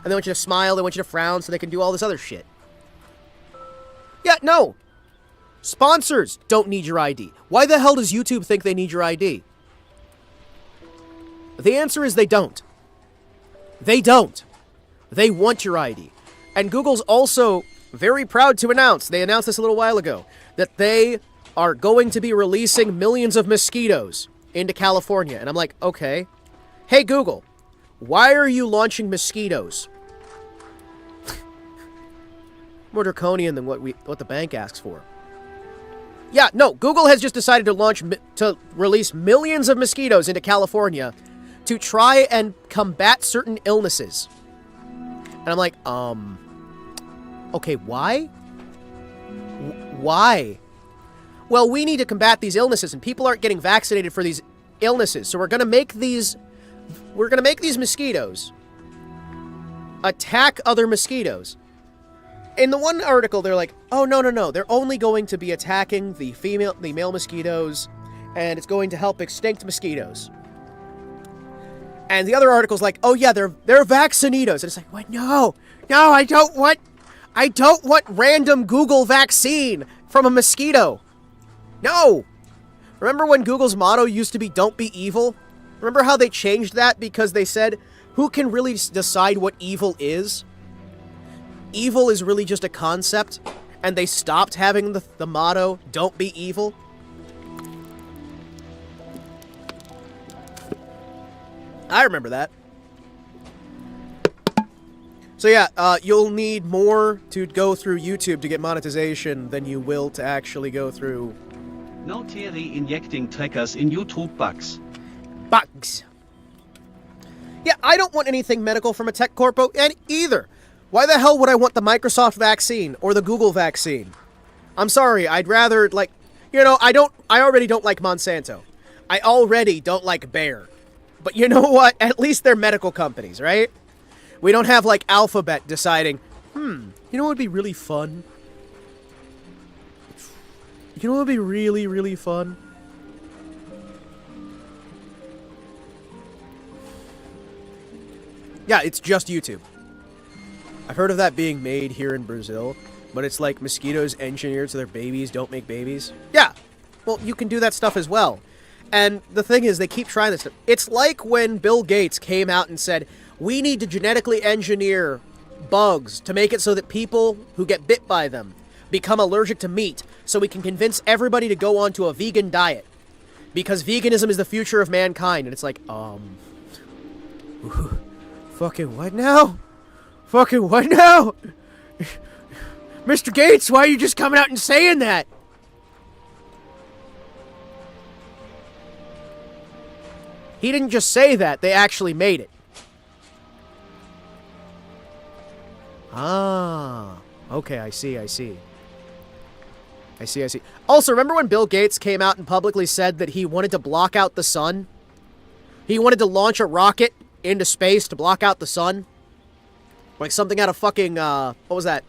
And they want you to smile, they want you to frown so they can do all this other shit. Yeah, no. Sponsors don't need your ID. Why the hell does YouTube think they need your ID? The answer is they don't. They don't. They want your ID. And Google's also very proud to announce, they announced this a little while ago, that they are going to be releasing millions of mosquitoes into California. And I'm like, okay. Hey, Google, why are you launching mosquitoes? More draconian than what the bank asks for. Yeah, no, Google has just decided to release millions of mosquitoes into California to try and combat certain illnesses. And I'm like, okay, why? Why? Well, we need to combat these illnesses, and people aren't getting vaccinated for these illnesses, so we're gonna make these mosquitoes attack other mosquitoes. In the one article, they're like, oh, no, they're only going to be attacking the male mosquitoes, and it's going to help extinct mosquitoes. And the other article's like, oh yeah, they're vaccinitos. And it's like, what? No, I don't want random Google vaccine from a mosquito. No. Remember when Google's motto used to be, don't be evil? Remember how they changed that because they said, who can really decide what evil is? Evil is really just a concept, and they stopped having the motto, don't be evil. I remember that. So yeah, you'll need more to go through YouTube to get monetization than you will to actually go through... No Terry injecting trackers in YouTube bugs. Bugs. Yeah, I don't want anything medical from a tech corpo either. Why the hell would I want the Microsoft vaccine or the Google vaccine? I'm sorry, I'd rather, like, you know, I already don't like Monsanto. I already don't like Bayer. But you know what? At least they're medical companies, right? We don't have, like, Alphabet deciding, you know what would be really fun? You know what would be really, really fun? Yeah, it's just YouTube. I've heard of that being made here in Brazil, but it's like mosquitoes engineered so their babies don't make babies. Yeah, well, you can do that stuff as well. And the thing is, they keep trying this stuff. It's like when Bill Gates came out and said, we need to genetically engineer bugs to make it so that people who get bit by them become allergic to meat, so we can convince everybody to go onto a vegan diet. Because veganism is the future of mankind. And it's like, fucking what now? Fucking what now? Mr. Gates, why are you just coming out and saying that? He didn't just say that, they actually made it. Ah, Okay, I see. Also, remember when Bill Gates came out and publicly said that he wanted to block out the sun? He wanted to launch a rocket into space to block out the sun? Like something out of fucking, what was that?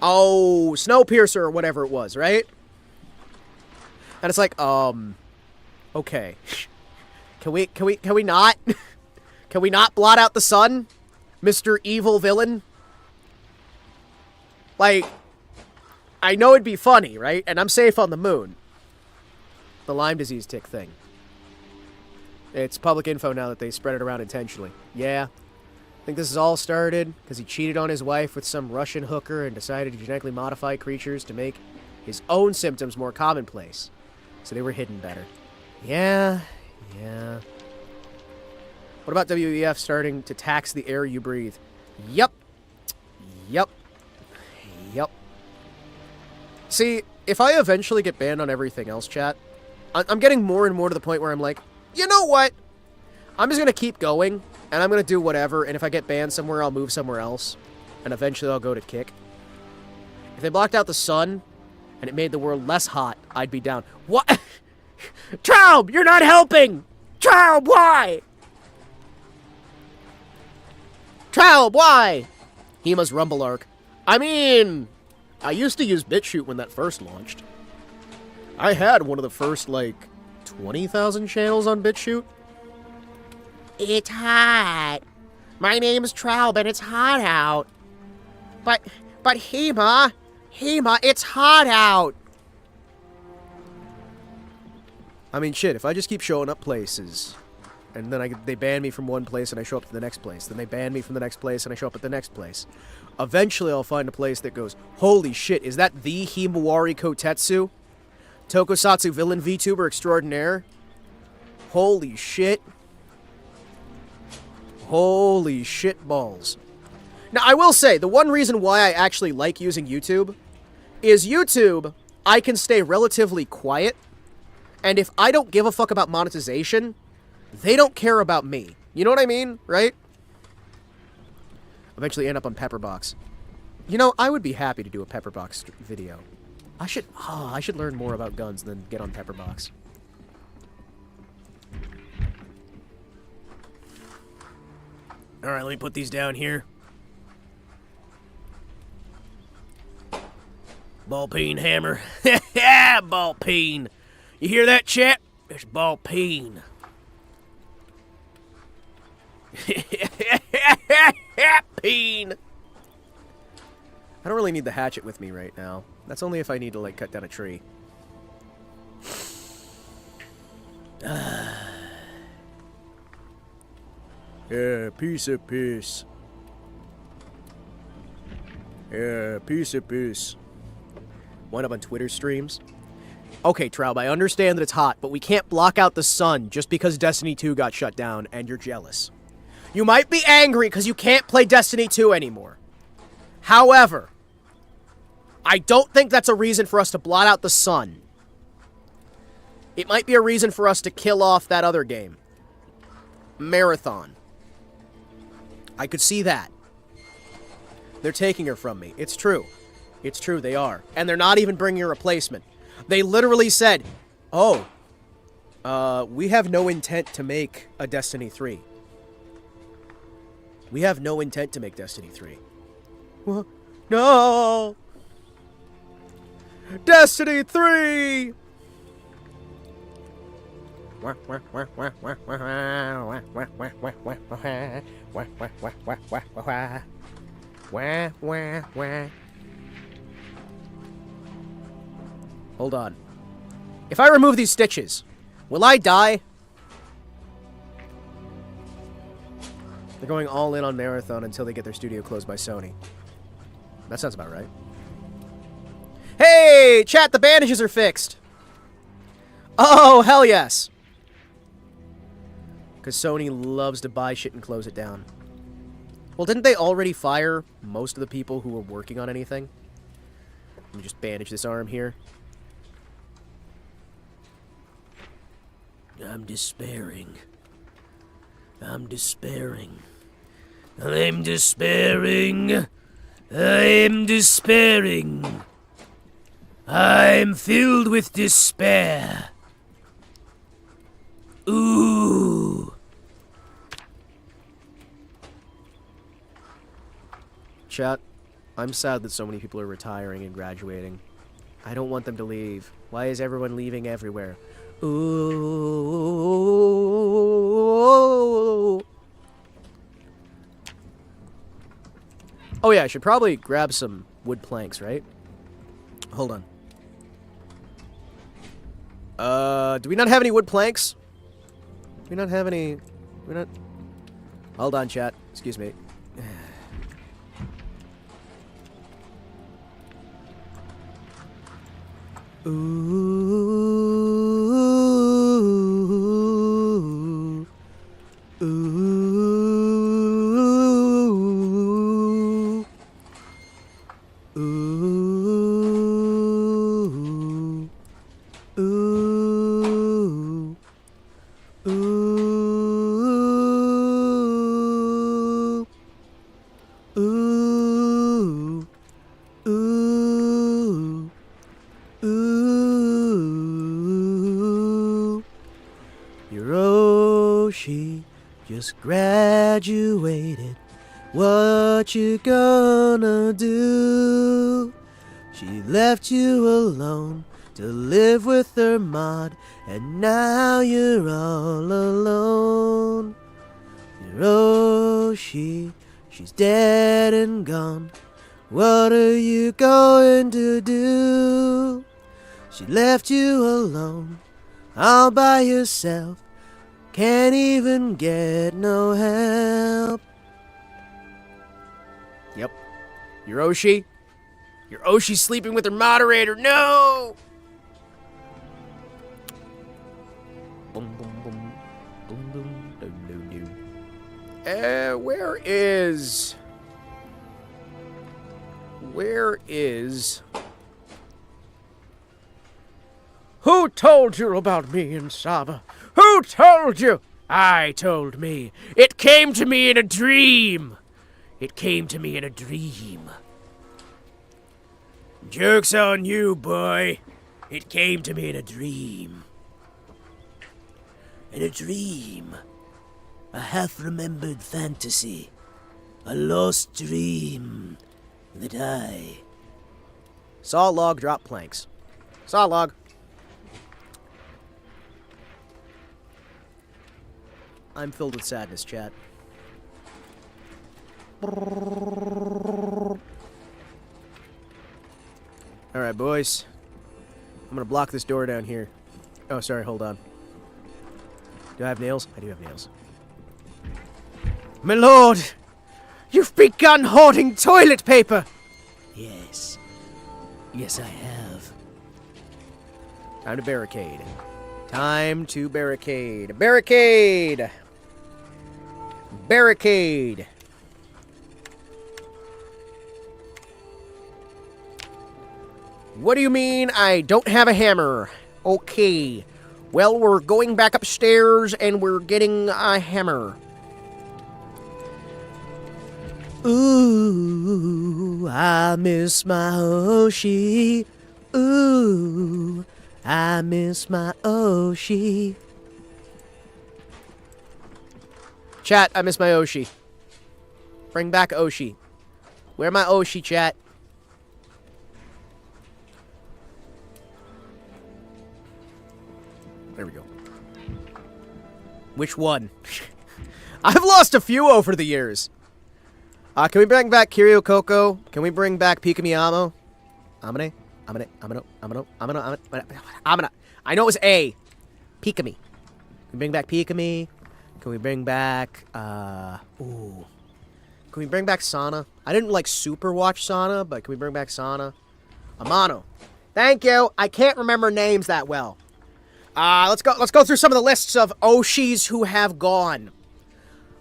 Oh, Snowpiercer or whatever it was, right? And it's like, okay. Can we not? Can we not blot out the sun? Mr. Evil Villain? Like, I know it'd be funny, right? And I'm safe on the moon. The Lyme disease tick thing. It's public info now that they spread it around intentionally. Yeah. I think this is all started because he cheated on his wife with some Russian hooker and decided to genetically modify creatures to make his own symptoms more commonplace. So they were hidden better. Yeah. What about WEF starting to tax the air you breathe? Yep. See, if I eventually get banned on everything else, chat, I'm getting more and more to the point where I'm like, you know what? I'm just going to keep going, and I'm going to do whatever, and if I get banned somewhere, I'll move somewhere else, and eventually I'll go to Kick. If they blocked out the sun, and it made the world less hot, I'd be down. What? Traub, you're not helping! Traub, why? Traub, why? Hima's Rumble Arc. I mean, I used to use BitChute when that first launched. I had one of the first, 20,000 channels on BitChute. It's hot. My name's Traub and it's hot out. But Hima, it's hot out. I mean, shit, if I just keep showing up places, and then they ban me from one place and I show up to the next place, then they ban me from the next place and I show up at the next place. Eventually I'll find a place that goes, holy shit, is that the Himawari Kotetsu? Tokusatsu villain Vtuber extraordinaire? Holy shit. Holy shit balls. Now, I will say, the one reason why I actually like using YouTube is YouTube, I can stay relatively quiet, and if I don't give a fuck about monetization, they don't care about me. You know what I mean, right? Eventually end up on Pepperbox. You know, I would be happy to do a Pepperbox video. I should learn more about guns and then get on Pepperbox. Alright, let me put these down here. Ball peen hammer. Ball peen. You hear that, chat? It's ball peen. Peen. I don't really need the hatchet with me right now. That's only if I need to, cut down a tree. Yeah, piece of piss. Yeah, piece of piss. Wind up on Twitter streams. Okay, Traub, I understand that it's hot, but we can't block out the sun just because Destiny 2 got shut down and you're jealous. You might be angry because you can't play Destiny 2 anymore. However, I don't think that's a reason for us to blot out the sun. It might be a reason for us to kill off that other game. Marathon. I could see that. They're taking her from me. It's true. It's true, they are. And they're not even bringing a replacement. They literally said, oh, we have no intent to make a Destiny 3. We have no intent to make Destiny 3. What? No! Destiny 3! Hold on. If I remove these stitches, will I die? They're going all in on Marathon until they get their studio closed by Sony. That sounds about right. Hey, chat, the bandages are fixed. Oh, hell yes. Because Sony loves to buy shit and close it down. Well, didn't they already fire most of the people who were working on anything? Let me just bandage this arm here. I'm despairing. I'm despairing. I'm despairing. I'm despairing. I'm filled with despair. Ooh. Chat, I'm sad that so many people are retiring and graduating. I don't want them to leave. Why is everyone leaving everywhere? Ooh. Oh yeah, I should probably grab some wood planks, right? Hold on. Do we not have any wood planks? Do we not have any... We're not... Hold on, chat. Excuse me. Ooh. Ooh. Ooh. Ooh. Ooh. Ooh. Ooh. Ooh. Hiroshi just graduated. What you gonna do? She left you alone to live with her mod, and now you're all alone. Hiroshi, she's dead and gone. What are you going to do? She left you alone, all by yourself. Can't even get no help. Yep. Hiroshi? Hiroshi's sleeping with her moderator. No! Boom, boom, boom. Boom, boom, doo, doo, doo. Where is... Who told you about me and Saba? Who told you? I told me. It came to me in a dream. It came to me in a dream. Joke's on you, boy. It came to me in a dream. In a dream. A half-remembered fantasy. A lost dream that I... Saw log, drop planks. Saw log. I'm filled with sadness, chat. Alright, boys. I'm gonna block this door down here. Oh, sorry, hold on. Do I have nails? I do have nails. My lord, you've begun hoarding toilet paper. Yes. Yes, I have. Time to barricade. Time to barricade. Barricade! Barricade! What do you mean I don't have a hammer? Okay. Well, we're going back upstairs and we're getting a hammer. Ooh, I miss my Oshi. Ooh, I miss my Oshi. Chat, I miss my Oshi. Bring back Oshi. Where my Oshi, chat? There we go. Which one? I've lost a few over the years. Can we bring back Kiryu Koko? Can we bring back Pikamiyamo? Amane? I know it was A. Pikami. Can we bring back Pikami? Can we bring back, Can we bring back Sana? I didn't, like, super watch Sana, but can we bring back Sana? Amano. Thank you. I can't remember names that well. Let's go through some of the lists of Oshis who have gone.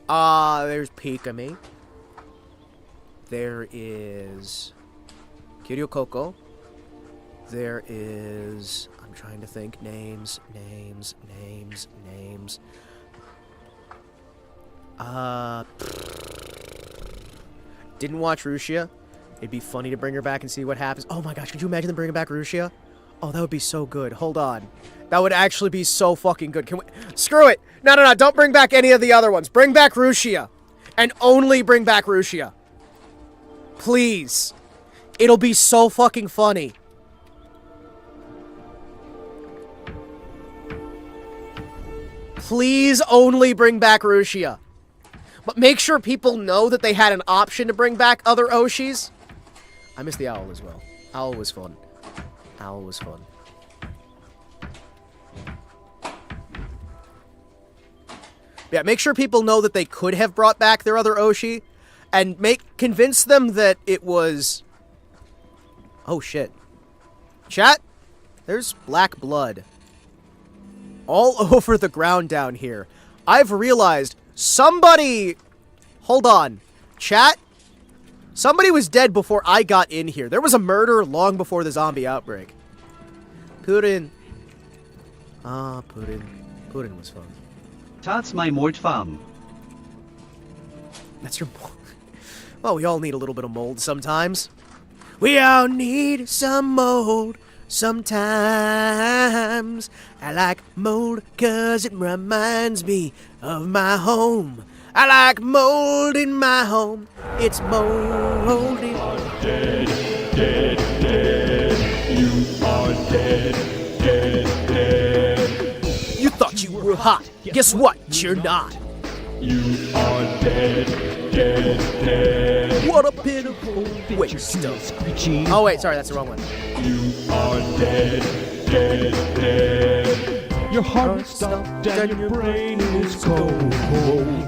There's Pikami. There is Kiryu Koko. There is... I'm trying to think. Names. Didn't watch Rushia. It'd be funny to bring her back and see what happens. Oh my gosh, could you imagine them bringing back Rushia? Oh, that would be so good. Hold on. That would actually be so fucking good. Can we... Screw it! No, don't bring back any of the other ones. Bring back Rushia. And only bring back Rushia. Please. It'll be so fucking funny. Please only bring back Rushia. But make sure people know that they had an option to bring back other Oshis. I miss the Owl as well. Owl was fun. Owl was fun. Yeah, make sure people know that they could have brought back their other Oshi. And convince them that it was... Oh, shit. Chat? There's black blood. All over the ground down here. I've realized somebody... Hold on. Chat? Somebody was dead before I got in here. There was a murder long before the zombie outbreak. Putin. Ah, Putin. Putin was fun. That's my mold farm. That's your mold. Well, we all need a little bit of mold sometimes. We all need some mold sometimes. I like mold 'cause it reminds me of my home. I like mold in my home. It's moldy. You are dead, dead, dead. You are dead, dead, dead. You thought you were hot. Guess what? You're not. You are dead, dead, dead. What a pitiful waste of... Oh wait, sorry, that's the wrong one. You are dead, dead, dead. Your heart is stopped and your brain is cold.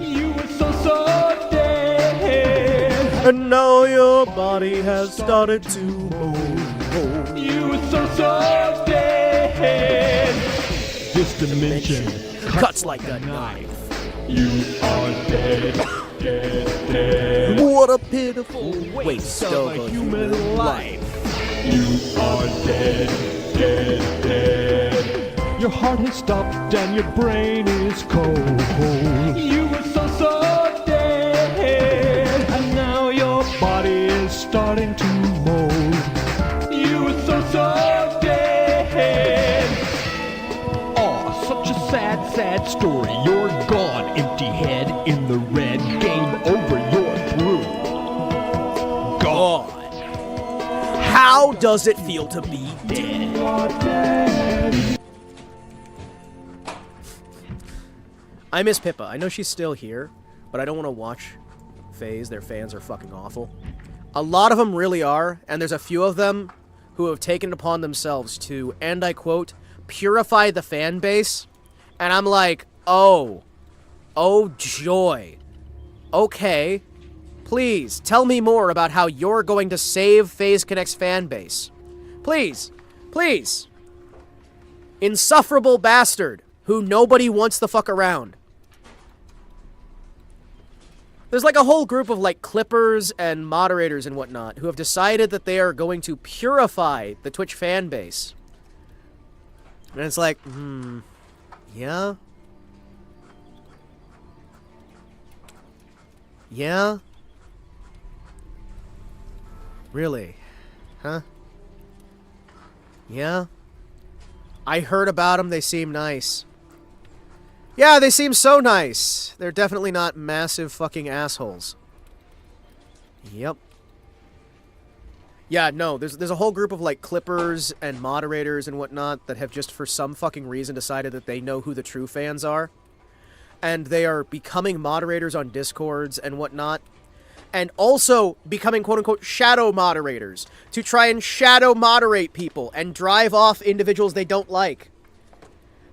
You were so dead. And now your body has started to mold. You were so dead. This dimension cuts like a knife. You are dead, dead, dead. What a pitiful waste of a human life. You are dead, dead, dead. Your heart has stopped and your brain is cold. You were so dead. And now your body is starting to mold. You were so dead. Oh, such a sad, sad story. You're gone, empty head in the red. Game over, you're through. Gone. How does it feel to be dead? I miss Pippa. I know she's still here, but I don't want to watch FaZe. Their fans are fucking awful. A lot of them really are, and there's a few of them who have taken it upon themselves to, and I quote, purify the fan base. And I'm like, oh joy. Okay, please tell me more about how you're going to save FaZe Connect's fan base. Please, please. Insufferable bastard who nobody wants the fuck around. There's like a whole group of like clippers and moderators and whatnot who have decided that they are going to purify the Twitch fan base. And it's like, yeah? Yeah? Really? Huh? Yeah? I heard about them, they seem nice. Yeah, they seem so nice. They're definitely not massive fucking assholes. Yep. Yeah, no, there's a whole group of, like, clippers and moderators and whatnot that have just for some fucking reason decided that they know who the true fans are. And they are becoming moderators on Discords and whatnot. And also becoming, quote-unquote, shadow moderators to try and shadow moderate people and drive off individuals they don't like.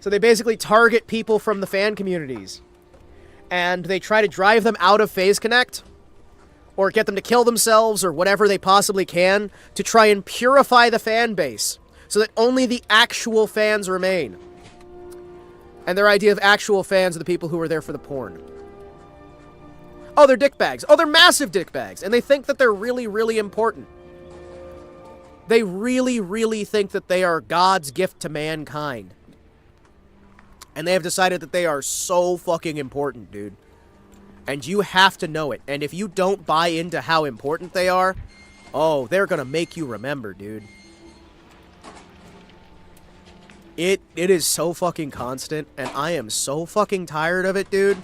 So they basically target people from the fan communities. And they try to drive them out of FaZe Connect. Or get them to kill themselves or whatever they possibly can to try and purify the fan base. So that only the actual fans remain. And their idea of actual fans are the people who are there for the porn. Oh, they're dickbags. Oh, they're massive dickbags. And they think that they're really, really important. They really, really think that they are God's gift to mankind. And they have decided that they are so fucking important, dude. And you have to know it. And if you don't buy into how important they are, Oh, they're gonna make you remember, dude. It is so fucking constant, and I am so fucking tired of it, dude.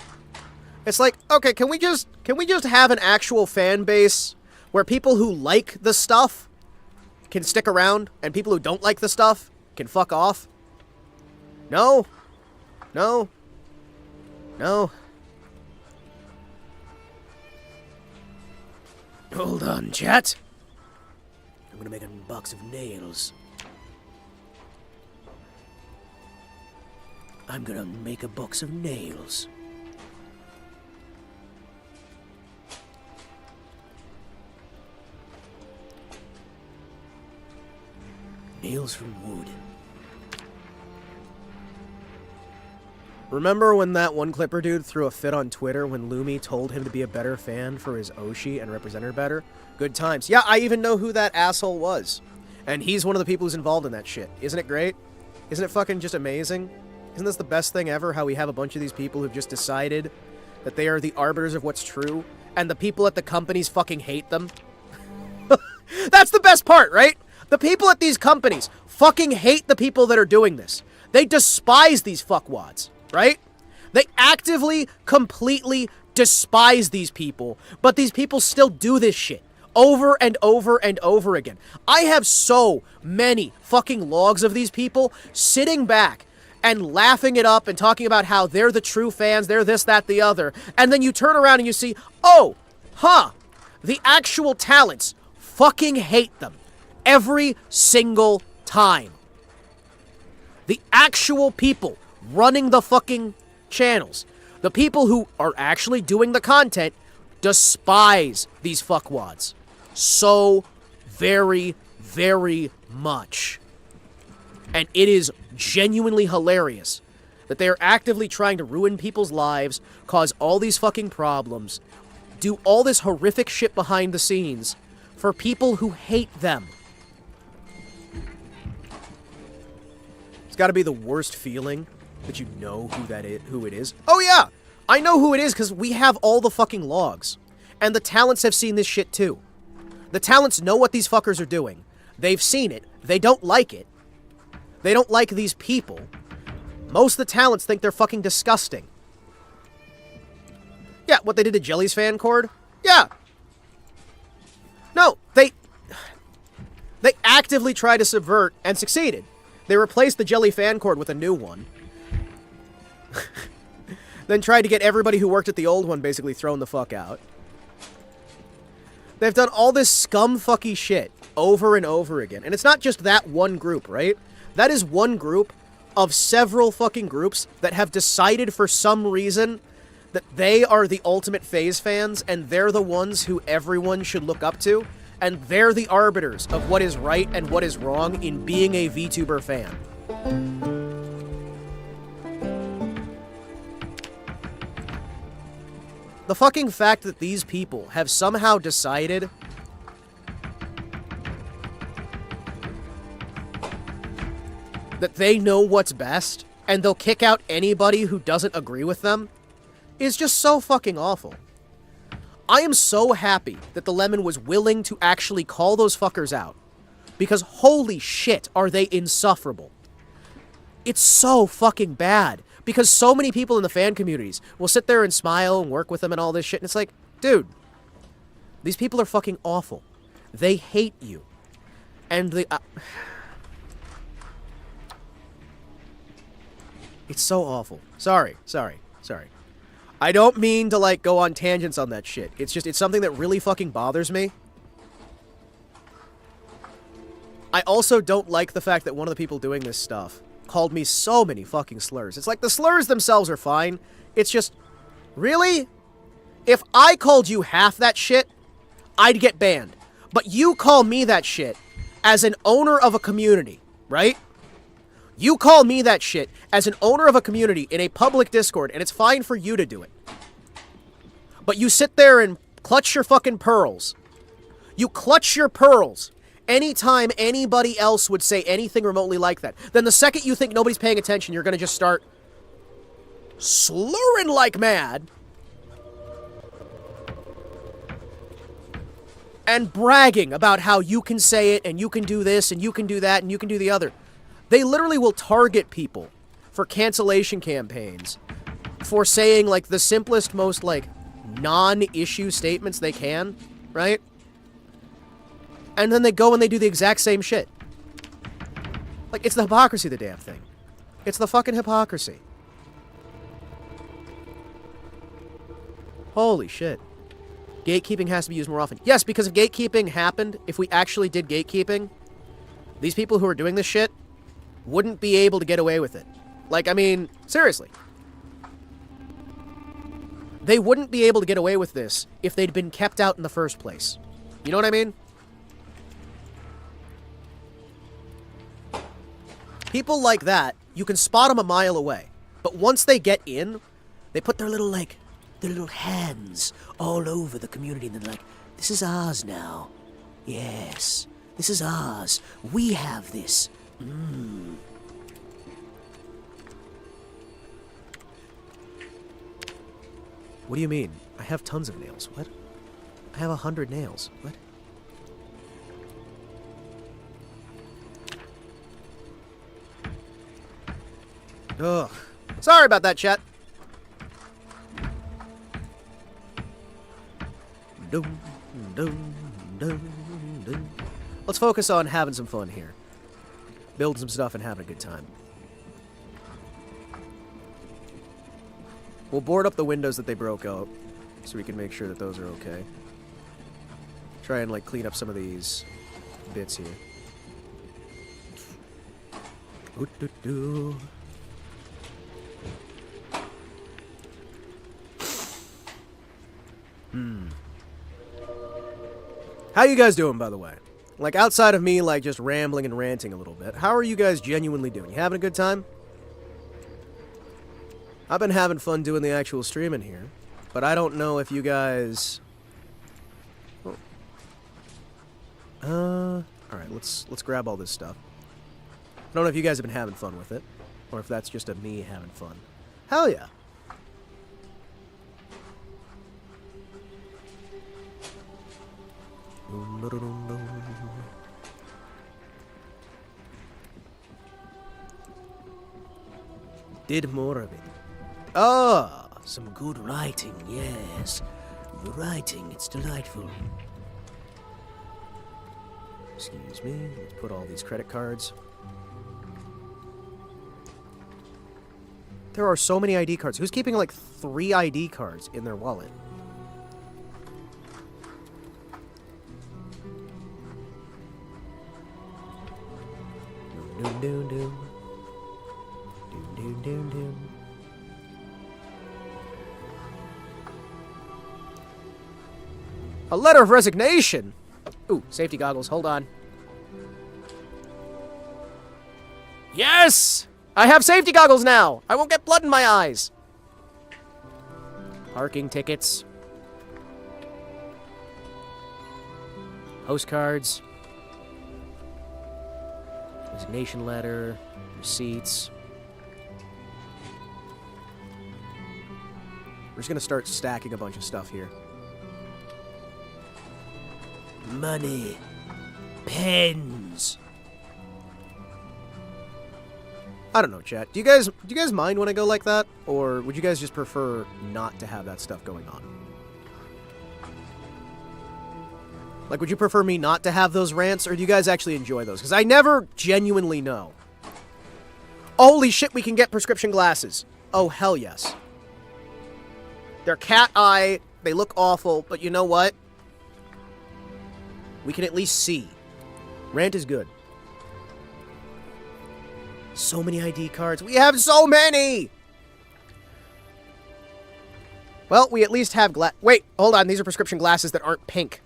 It's like, okay, can we just have an actual fan base where people who like the stuff can stick around, and people who don't like the stuff can fuck off? No. No. No. Hold on, chat. I'm gonna make a box of nails. I'm gonna make a box of nails. Nails from wood. Remember when that one Clipper dude threw a fit on Twitter when Lumi told him to be a better fan for his Oshi and represent her better? Good times. Yeah, I even know who that asshole was. And he's one of the people who's involved in that shit. Isn't it great? Isn't it fucking just amazing? Isn't this the best thing ever, how we have a bunch of these people who've just decided that they are the arbiters of what's true, and the people at the companies fucking hate them? That's the best part, right? The people at these companies fucking hate the people that are doing this. They despise these fuckwads, right? They actively, completely despise these people, but these people still do this shit over and over and over again. I have so many fucking logs of these people sitting back and laughing it up and talking about how they're the true fans, they're this, that, the other, and then you turn around and you see, oh, the actual talents fucking hate them every single time. The actual people running the fucking channels, the people who are actually doing the content, despise these fuckwads so very, very much. And it is genuinely hilarious that they are actively trying to ruin people's lives, cause all these fucking problems, do all this horrific shit behind the scenes for people who hate them. It's got to be the worst feeling that you know who it is. Oh yeah, I know who it is because we have all the fucking logs. And the talents have seen this shit too. The talents know what these fuckers are doing. They've seen it. They don't like it. They don't like these people. Most of the talents think they're fucking disgusting. Yeah, what they did to Jelly's fan cord? Yeah. No, they actively tried to subvert and succeeded. They replaced the Jelly fan cord with a new one. Then tried to get everybody who worked at the old one basically thrown the fuck out. They've done all this scumfucky shit over and over again. And it's not just that one group, right? That is one group of several fucking groups that have decided for some reason that they are the ultimate phase fans and they're the ones who everyone should look up to, and they're the arbiters of what is right and what is wrong in being a VTuber fan. The fucking fact that these people have somehow decided that they know what's best, and they'll kick out anybody who doesn't agree with them, is just so fucking awful. I am so happy that the Lemon was willing to actually call those fuckers out, because holy shit are they insufferable. It's so fucking bad, because so many people in the fan communities will sit there and smile and work with them and all this shit, and it's like, dude, these people are fucking awful. They hate you. And they... It's so awful. Sorry. I don't mean to, like, go on tangents on that shit. It's something that really fucking bothers me. I also don't like the fact that one of the people doing this stuff called me so many fucking slurs. It's like, the slurs themselves are fine. It's just, really? If I called you half that shit, I'd get banned. But you call me that shit as an owner of a community, right? You call me that shit as an owner of a community in a public Discord, and it's fine for you to do it. But you sit there and clutch your fucking pearls. You clutch your pearls anytime anybody else would say anything remotely like that. Then the second you think nobody's paying attention, you're going to just start slurring like mad. and bragging about how you can say it, and you can do this, and you can do that, and you can do the other. They literally will target people for cancellation campaigns for saying, like, the simplest, most, like, non-issue statements they can, right? And then they go and they do the exact same shit. Like, it's the hypocrisy of the damn thing. It's the fucking hypocrisy. Holy shit. Gatekeeping has to be used more often. Yes, because if gatekeeping happened, if we actually did gatekeeping, these people who are doing this shit wouldn't be able to get away with it. Like, I mean, seriously. They wouldn't be able to get away with this if they'd been kept out in the first place. You know what I mean? People like that, you can spot them a mile away. But once they get in, they put their little hands all over the community, and they're like, this is ours now. Yes, this is ours. We have this. What do you mean? I have tons of nails. What? I have 100 nails. What? Ugh. Sorry about that, chat. Let's focus on having some fun here. Building some stuff and having a good time. We'll board up the windows that they broke out, so we can make sure that those are okay. Try and, like, clean up some of these bits here. How you guys doing, by the way? Like, outside of me, like, just rambling and ranting a little bit, how are you guys genuinely doing? You having a good time? I've been having fun doing the actual streaming here, but I don't know if you guys... Alright, let's grab all this stuff. I don't know if you guys have been having fun with it, or if that's just a me having fun. Hell yeah. Did more of it. Ah, some good writing, yes. The writing, it's delightful. Excuse me, let's put all these credit cards. There are so many ID cards. Who's keeping like 3 ID cards in their wallet? Doom, doom, doom. Doom, doom, doom, doom. A letter of resignation? Ooh, safety goggles. Hold on. Yes! I have safety goggles now! I won't get blood in my eyes! Parking tickets. Postcards. Resignation letter. Receipts. We're just gonna start stacking a bunch of stuff here. Money. Pens. I don't know, chat. Do you guys mind when I go like that? Or would you guys just prefer not to have that stuff going on? Like, would you prefer me not to have those rants, or do you guys actually enjoy those? Because I never genuinely know. Holy shit, we can get prescription glasses. Oh, hell yes. They're cat eye, they look awful, but you know what? We can at least see. Rant is good. So many ID cards. We have so many! Well, we at least have wait, hold on. These are prescription glasses that aren't pink.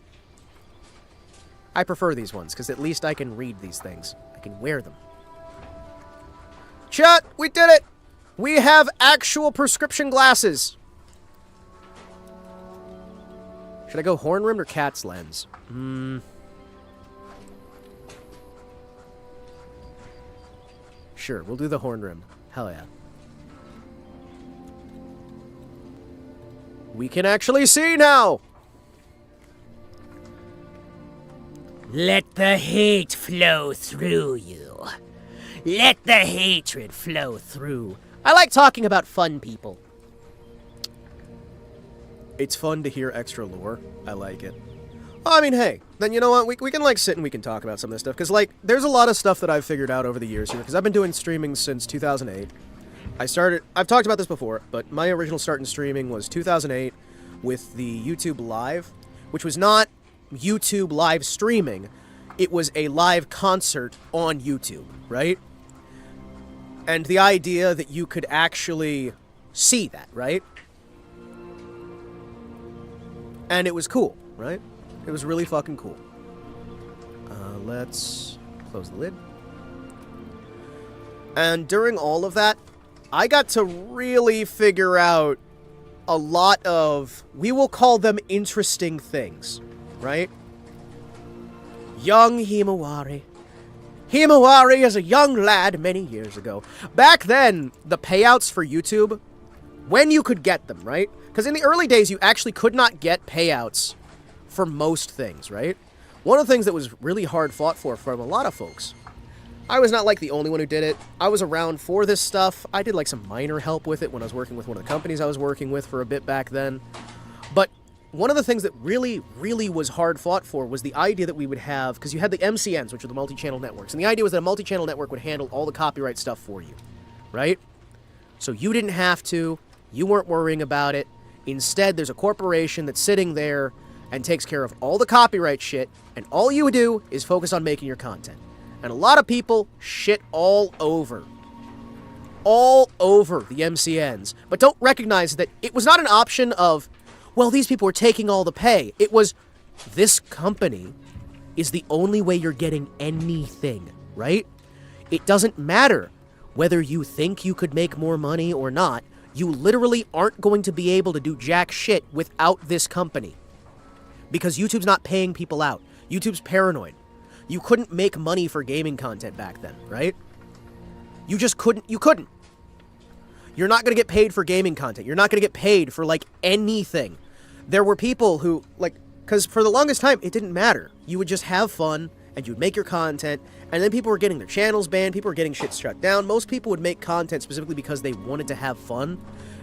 I prefer these ones, because at least I can read these things. I can wear them. Chat, we did it! We have actual prescription glasses. Should I go horn-rimmed or cat's lens? Sure, we'll do the horn-rimmed. Hell yeah. We can actually see now! Let the hate flow through you. Let the hatred flow through. I like talking about fun people. It's fun to hear extra lore. I like it. I mean, hey, then you know what? We can, like, sit and we can talk about some of this stuff. Because, like, there's a lot of stuff that I've figured out over the years here. Because I've been doing streaming since 2008. I've talked about this before, but my original start in streaming was 2008 with the YouTube Live, which was not YouTube live streaming. It was a live concert on YouTube, right? And the idea that you could actually see that, right? And it was cool, right? It was really fucking cool. Let's close the lid. And during all of that, I got to really figure out a lot of, we will call them interesting things, right? Young Himawari. Himawari is a young lad many years ago. Back then, the payouts for YouTube, when you could get them, right? Because in the early days, you actually could not get payouts for most things, right? One of the things that was really hard fought for from a lot of folks. I was not like the only one who did it. I was around for this stuff. I did like some minor help with it when I was working with one of the companies I was working with for a bit back then. But one of the things that really, really was hard fought for was the idea that we would have, because you had the MCNs, which are the multi-channel networks, and the idea was that a multi-channel network would handle all the copyright stuff for you, right? So you didn't have to, you weren't worrying about it. Instead, there's a corporation that's sitting there and takes care of all the copyright shit, and all you do is focus on making your content. And a lot of people shit all over the MCNs, but don't recognize that it was not an option of, well, these people are taking all the pay. It was, this company is the only way you're getting anything, right? It doesn't matter whether you think you could make more money or not. You literally aren't going to be able to do jack shit without this company. Because YouTube's not paying people out. YouTube's paranoid. You couldn't make money for gaming content back then, right? You just couldn't. You couldn't. You're not going to get paid for gaming content. You're not going to get paid for, like, anything. There were people who, like, because for the longest time, it didn't matter. You would just have fun, and you'd make your content, and then people were getting their channels banned, people were getting shit shut down. Most people would make content specifically because they wanted to have fun,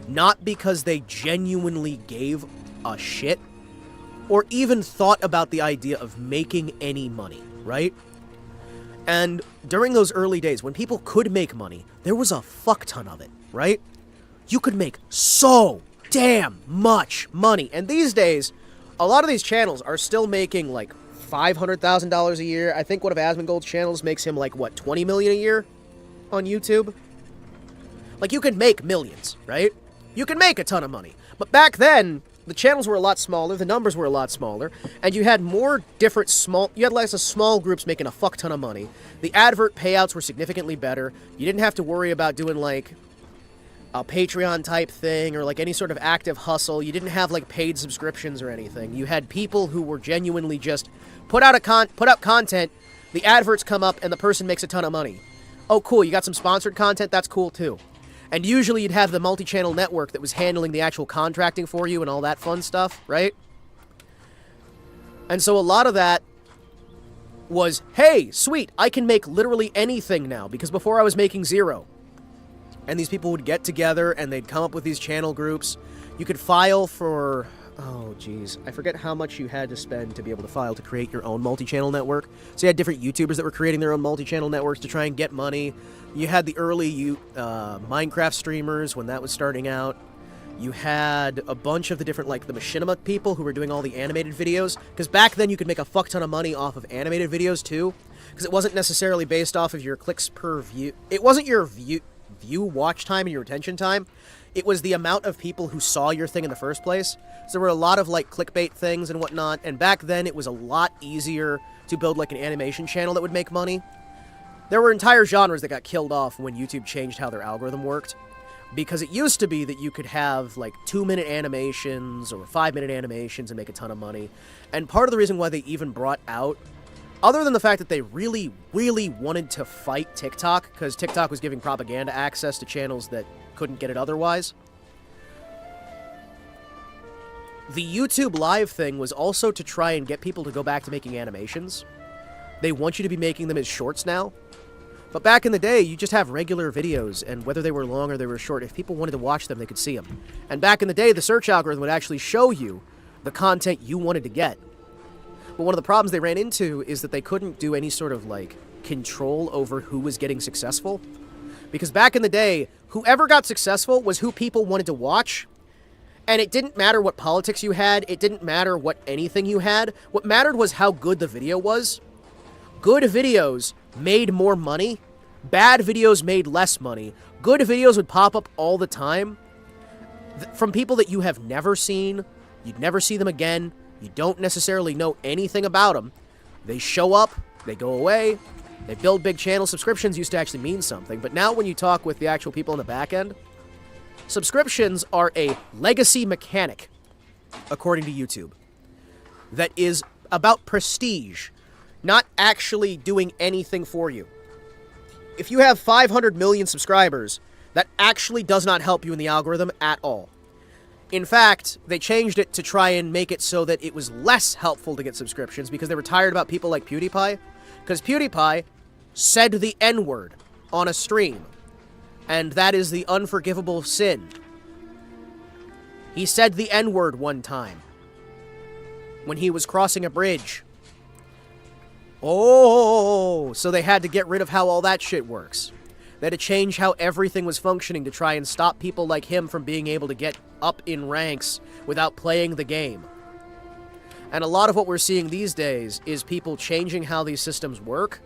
not because they genuinely gave a shit, or even thought about the idea of making any money, right? And during those early days, when people could make money, there was a fuck ton of it, right? You could make so damn much money. And these days, a lot of these channels are still making, like, $500,000 a year. I think one of Asmongold's channels makes him, like, what, $20 million a year on YouTube? Like, you can make millions, right? You can make a ton of money. But back then, the channels were a lot smaller, the numbers were a lot smaller, and you had more different you had less of small groups making a fuck ton of money. The advert payouts were significantly better. You didn't have to worry about doing, like, a Patreon type thing or, like, any sort of active hustle. You didn't have, like, paid subscriptions or anything. You had people who were genuinely just put out content, the adverts come up, and the person makes a ton of money. Oh, cool, you got some sponsored content? That's cool, too. And usually you'd have the multi-channel network that was handling the actual contracting for you and all that fun stuff, right? And so a lot of that was, hey, sweet, I can make literally anything now, because before I was making zero. And these people would get together and they'd come up with these channel groups. You could file for, oh geez, I forget how much you had to spend to be able to file to create your own multi-channel network. So you had different YouTubers that were creating their own multi-channel networks to try and get money. You had the early Minecraft streamers when that was starting out. You had a bunch of the different, like, the Machinima people who were doing all the animated videos. Because back then you could make a fuck ton of money off of animated videos too. Because it wasn't necessarily based off of your clicks per view. It wasn't your view watch time and your retention time. It was the amount of people who saw your thing in the first place. So there were a lot of, like, clickbait things and whatnot. And back then it was a lot easier to build, like, an animation channel that would make money. There were entire genres that got killed off when YouTube changed how their algorithm worked. Because it used to be that you could have, like, 2-minute animations or 5-minute animations and make a ton of money. And part of the reason why they even brought out, other than the fact that they really, really wanted to fight TikTok, because TikTok was giving propaganda access to channels that couldn't get it otherwise, the YouTube Live thing was also to try and get people to go back to making animations. They want you to be making them as shorts now. But back in the day, you just have regular videos, and whether they were long or they were short, if people wanted to watch them, they could see them. And back in the day, the search algorithm would actually show you the content you wanted to get. But one of the problems they ran into is that they couldn't do any sort of, like, control over who was getting successful. Because back in the day, whoever got successful was who people wanted to watch. And it didn't matter what politics you had, it didn't matter what anything you had. What mattered was how good the video was. Good videos made more money. Bad videos made less money. Good videos would pop up all the time from people that you have never seen. You'd never see them again. You don't necessarily know anything about them. They show up, they go away, they build big channels. Subscriptions used to actually mean something, but now when you talk with the actual people on the back end, subscriptions are a legacy mechanic, according to YouTube, that is about prestige, not actually doing anything for you. If you have 500 million subscribers, that actually does not help you in the algorithm at all. In fact, they changed it to try and make it so that it was less helpful to get subscriptions because they were tired about people like PewDiePie. Because PewDiePie said the N-word on a stream. And that is the unforgivable sin. He said the N-word one time when he was crossing a bridge. Oh, so they had to get rid of how all that shit works. They had to change how everything was functioning to try and stop people like him from being able to get up in ranks without playing the game. And a lot of what we're seeing these days is people changing how these systems work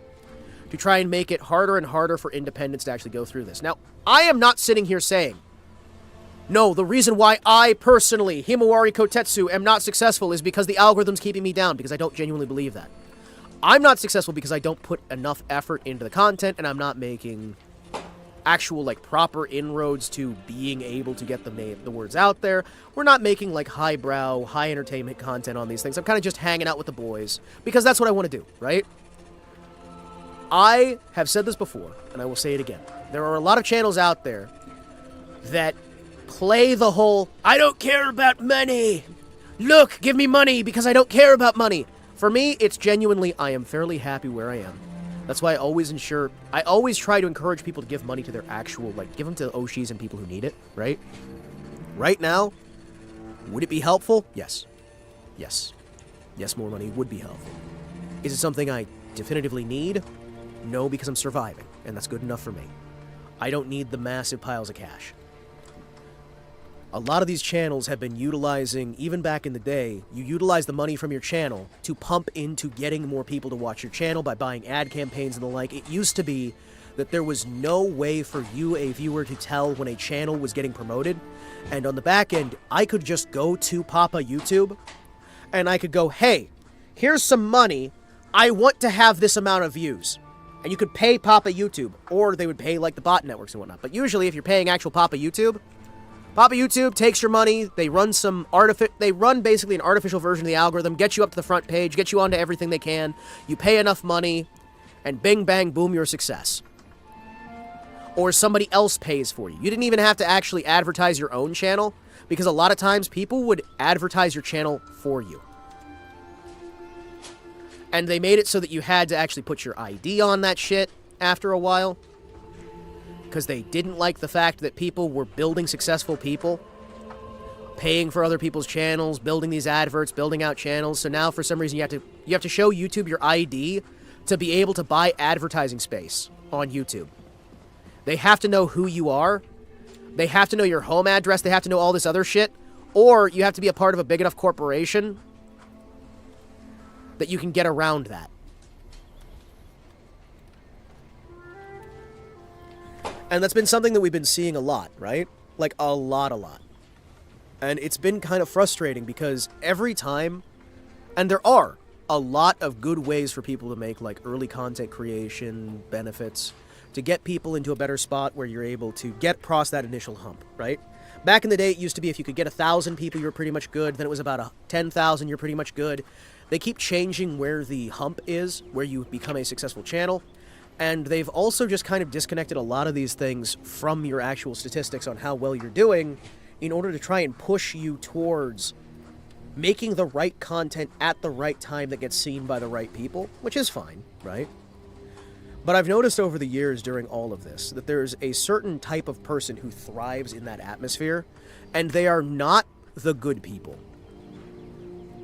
to try and make it harder and harder for independents to actually go through this. Now, I am not sitting here saying, no, the reason why I personally, Himawari Kotetsu, am not successful is because the algorithm's keeping me down, because I don't genuinely believe that. I'm not successful because I don't put enough effort into the content, and I'm not making actual, like, proper inroads to being able to get the words out there. We're not making, like, highbrow, high entertainment content on these things. I'm kind of just hanging out with the boys, because that's what I want to do, right? I have said this before, and I will say it again. There are a lot of channels out there that play the whole, I don't care about money. Look, give me money because I don't care about money. For me, it's genuinely, I am fairly happy where I am. That's why I always try to encourage people to give money to their actual, like, give them to Oshis and people who need it, right? Right now, would it be helpful? Yes. Yes. Yes, more money would be helpful. Is it something I definitively need? No, because I'm surviving, and that's good enough for me. I don't need the massive piles of cash. A lot of these channels have been utilizing, even back in the day, you utilize the money from your channel to pump into getting more people to watch your channel by buying ad campaigns and the like. It used to be that there was no way for you, a viewer, to tell when a channel was getting promoted. And on the back end, I could just go to Papa YouTube, and I could go, hey, here's some money. I want to have this amount of views. And you could pay Papa YouTube, or they would pay, like, the bot networks and whatnot. But usually, if you're paying actual Papa YouTube takes your money, they run basically an artificial version of the algorithm, get you up to the front page, get you onto everything they can, you pay enough money, and bing, bang, boom, you're a success. Or somebody else pays for you. You didn't even have to actually advertise your own channel, because a lot of times people would advertise your channel for you. And they made it so that you had to actually put your ID on that shit after a while, because they didn't like the fact that people were building successful people, paying for other people's channels, building these adverts, building out channels. So now, for some reason, you have to show YouTube your ID to be able to buy advertising space on YouTube. They have to know who you are. They have to know your home address. They have to know all this other shit. Or you have to be a part of a big enough corporation that you can get around that. And that's been something that we've been seeing a lot, right? Like, a lot. And it's been kind of frustrating because every time, and there are a lot of good ways for people to make, like, early content creation benefits to get people into a better spot where you're able to get past that initial hump, right? Back in the day, it used to be if you could get 1,000 people, you were pretty much good. Then it was about 10,000, you're pretty much good. They keep changing where the hump is, where you become a successful channel. And they've also just kind of disconnected a lot of these things from your actual statistics on how well you're doing in order to try and push you towards making the right content at the right time that gets seen by the right people, which is fine, right? But I've noticed over the years during all of this that there's a certain type of person who thrives in that atmosphere, and they are not the good people.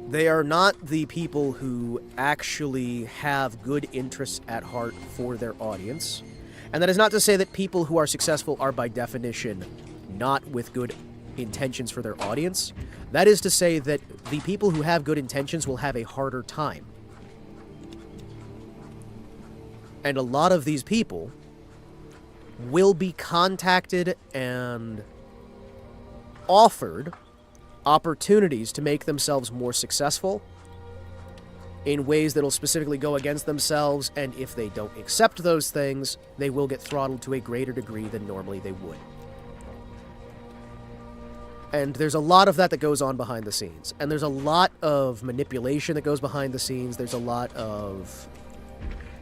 They are not the people who actually have good interests at heart for their audience. And that is not to say that people who are successful are by definition not with good intentions for their audience. That is to say that the people who have good intentions will have a harder time. And a lot of these people will be contacted and offered opportunities to make themselves more successful in ways that'll specifically go against themselves, and if they don't accept those things, they will get throttled to a greater degree than normally they would. And there's a lot of that that goes on behind the scenes. And there's a lot of manipulation that goes behind the scenes. There's a lot of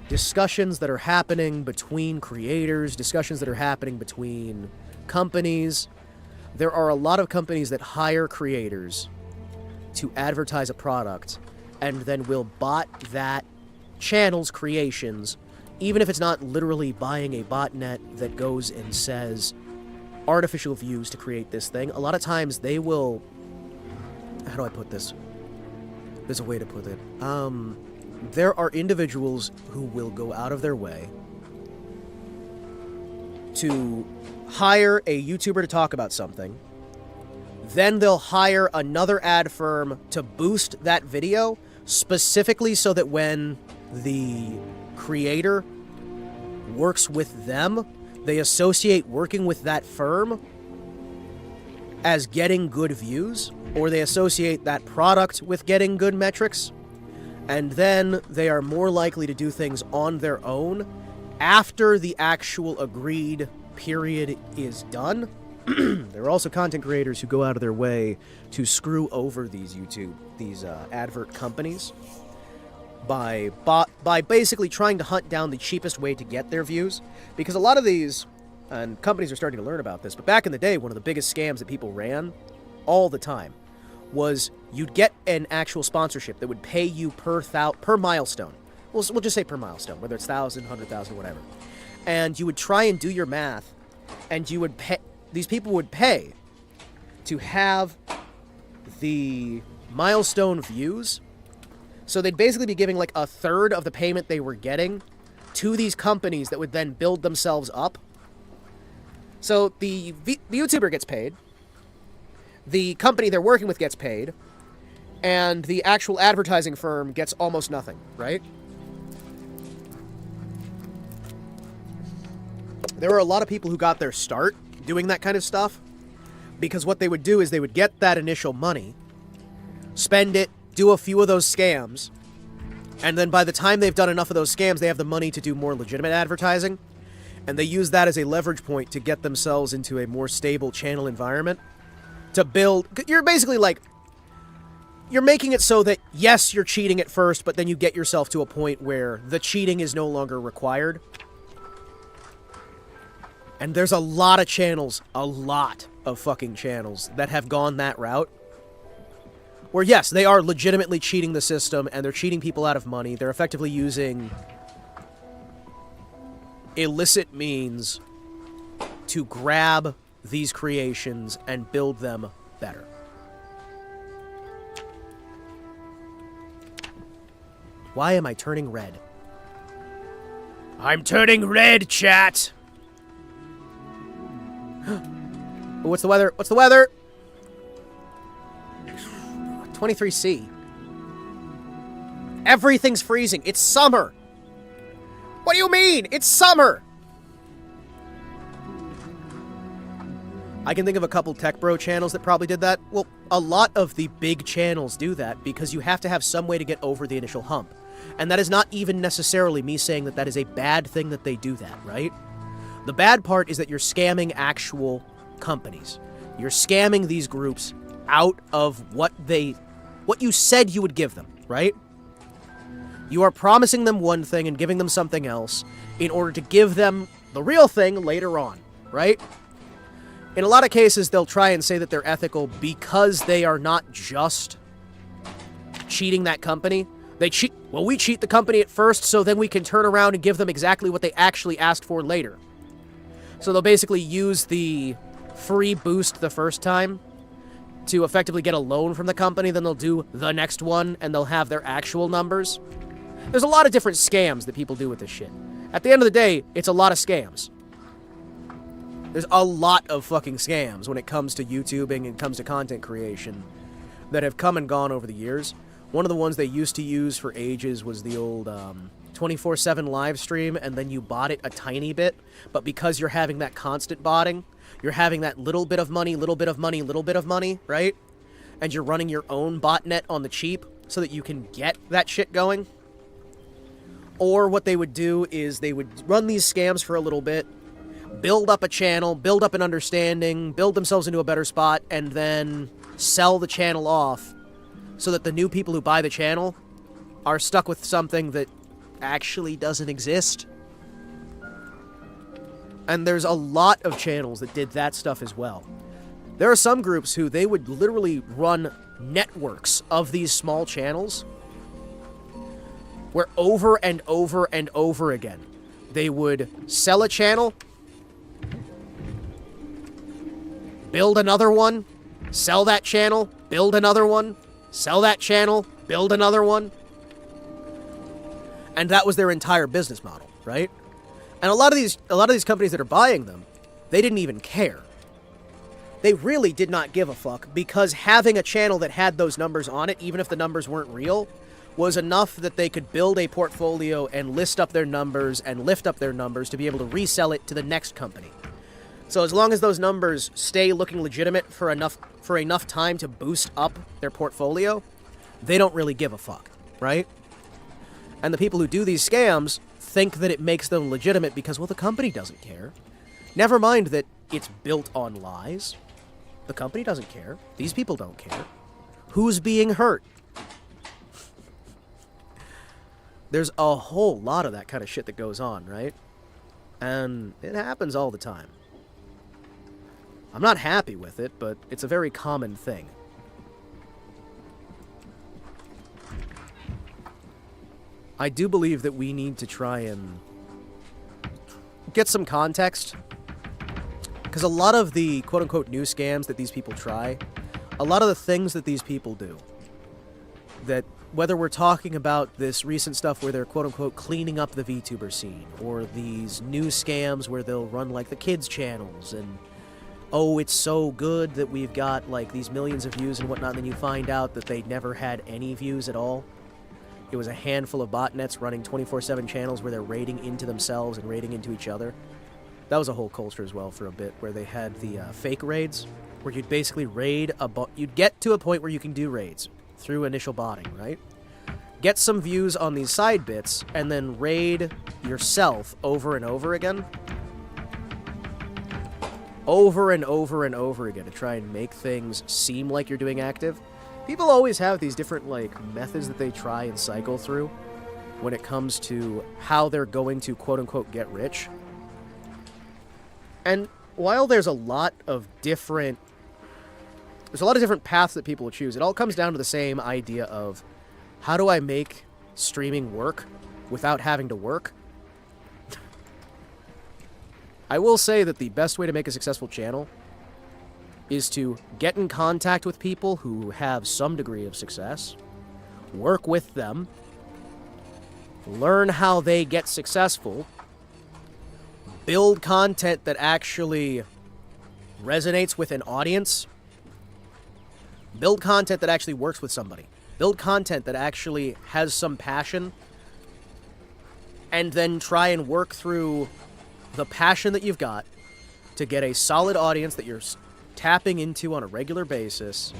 discussions that are happening between creators, discussions that are happening between companies. There are a lot of companies that hire creators to advertise a product and then will bot that channel's creations, even if it's not literally buying a botnet that goes and says artificial views to create this thing. A lot of times they will... How do I put this? There's a way to put it. There are individuals who will go out of their way to hire a YouTuber to talk about something. Then they'll hire another ad firm to boost that video, specifically so that when the creator works with them, they associate working with that firm as getting good views, or they associate that product with getting good metrics, and then they are more likely to do things on their own after the actual agreed period is done. There are also content creators who go out of their way to screw over these advert companies by basically trying to hunt down the cheapest way to get their views. Because a lot of these, and companies are starting to learn about this, but back in the day, one of the biggest scams that people ran all the time was you'd get an actual sponsorship that would pay you per milestone. We'll just say per milestone, whether it's 1,000, 100,000, whatever. And you would try and do your math, and you would pay... These people would pay to have the milestone views. So they'd basically be giving like a third of the payment they were getting to these companies that would then build themselves up. So the YouTuber gets paid, the company they're working with gets paid, and the actual advertising firm gets almost nothing, right? There were a lot of people who got their start doing that kind of stuff, because what they would do is they would get that initial money, spend it, do a few of those scams, and then by the time they've done enough of those scams, they have the money to do more legitimate advertising, and they use that as a leverage point to get themselves into a more stable channel environment to build... You're basically like... You're making it so that, yes, you're cheating at first, but then you get yourself to a point where the cheating is no longer required. And there's a lot of channels, a lot of fucking channels that have gone that route. Where, yes, they are legitimately cheating the system, and they're cheating people out of money. They're effectively using illicit means to grab these creations and build them better. Why am I turning red? I'm turning red, chat! What's the weather? What's the weather? 23C. Everything's freezing. It's summer. What do you mean? It's summer. I can think of a couple tech bro channels that probably did that. Well, a lot of the big channels do that because you have to have some way to get over the initial hump. And that is not even necessarily me saying that that is a bad thing that they do that, right? The bad part is that you're scamming actual companies. You're scamming these groups out of what you said you would give them, right? You are promising them one thing and giving them something else in order to give them the real thing later on, right? In a lot of cases, they'll try and say that they're ethical because they are not just cheating that company. We cheat the company at first, so then we can turn around and give them exactly what they actually asked for later. So they'll basically use the free boost the first time to effectively get a loan from the company, then they'll do the next one, and they'll have their actual numbers. There's a lot of different scams that people do with this shit. At the end of the day, it's a lot of scams. There's a lot of fucking scams when it comes to YouTubing and comes to content creation that have come and gone over the years. One of the ones they used to use for ages was the old 24/7 live stream, and then you bought it a tiny bit, but because you're having that constant botting, you're having that little bit of money, little bit of money, little bit of money, right? And you're running your own botnet on the cheap so that you can get that shit going. Or what they would do is they would run these scams for a little bit, build up a channel, build up an understanding, build themselves into a better spot, and then sell the channel off so that the new people who buy the channel are stuck with something that actually doesn't exist. And there's a lot of channels that did that stuff as well. There are some groups who they would literally run networks of these small channels where over and over and over again they would sell a channel, build another one, sell that channel, build another one, sell that channel, build another one. And that was their entire business model, right? And a lot of these companies that are buying them, they didn't even care. They really did not give a fuck, because having a channel that had those numbers on it, even if the numbers weren't real, was enough that they could build a portfolio and list up their numbers and lift up their numbers to be able to resell it to the next company. So as long as those numbers stay looking legitimate for enough time to boost up their portfolio, they don't really give a fuck, right? And the people who do these scams think that it makes them legitimate because, well, the company doesn't care. Never mind that it's built on lies. The company doesn't care. These people don't care. Who's being hurt? There's a whole lot of that kind of shit that goes on, right? And it happens all the time. I'm not happy with it, but it's a very common thing. I do believe that we need to try and get some context, because a lot of the quote-unquote new scams that these people try, a lot of the things that these people do, that whether we're talking about this recent stuff where they're quote-unquote cleaning up the VTuber scene, or these new scams where they'll run like the kids channels and, oh, it's so good that we've got like these millions of views and whatnot, and then you find out that they never had any views at all. It was a handful of botnets running 24/7 channels where they're raiding into themselves and raiding into each other. That was a whole culture as well for a bit, where they had the fake raids, where you'd basically raid you'd get to a point where you can do raids through initial botting, right? Get some views on these side bits, and then raid yourself over and over again. Over and over and over again to try and make things seem like you're doing active. People always have these different, like, methods that they try and cycle through when it comes to how they're going to, quote-unquote, get rich. And while there's a lot of different paths that people will choose, it all comes down to the same idea of, how do I make streaming work without having to work? I will say that the best way to make a successful channel is to get in contact with people who have some degree of success, work with them, learn how they get successful, build content that actually resonates with an audience, build content that actually works with somebody, build content that actually has some passion, and then try and work through the passion that you've got to get a solid audience that you're tapping into on a regular basis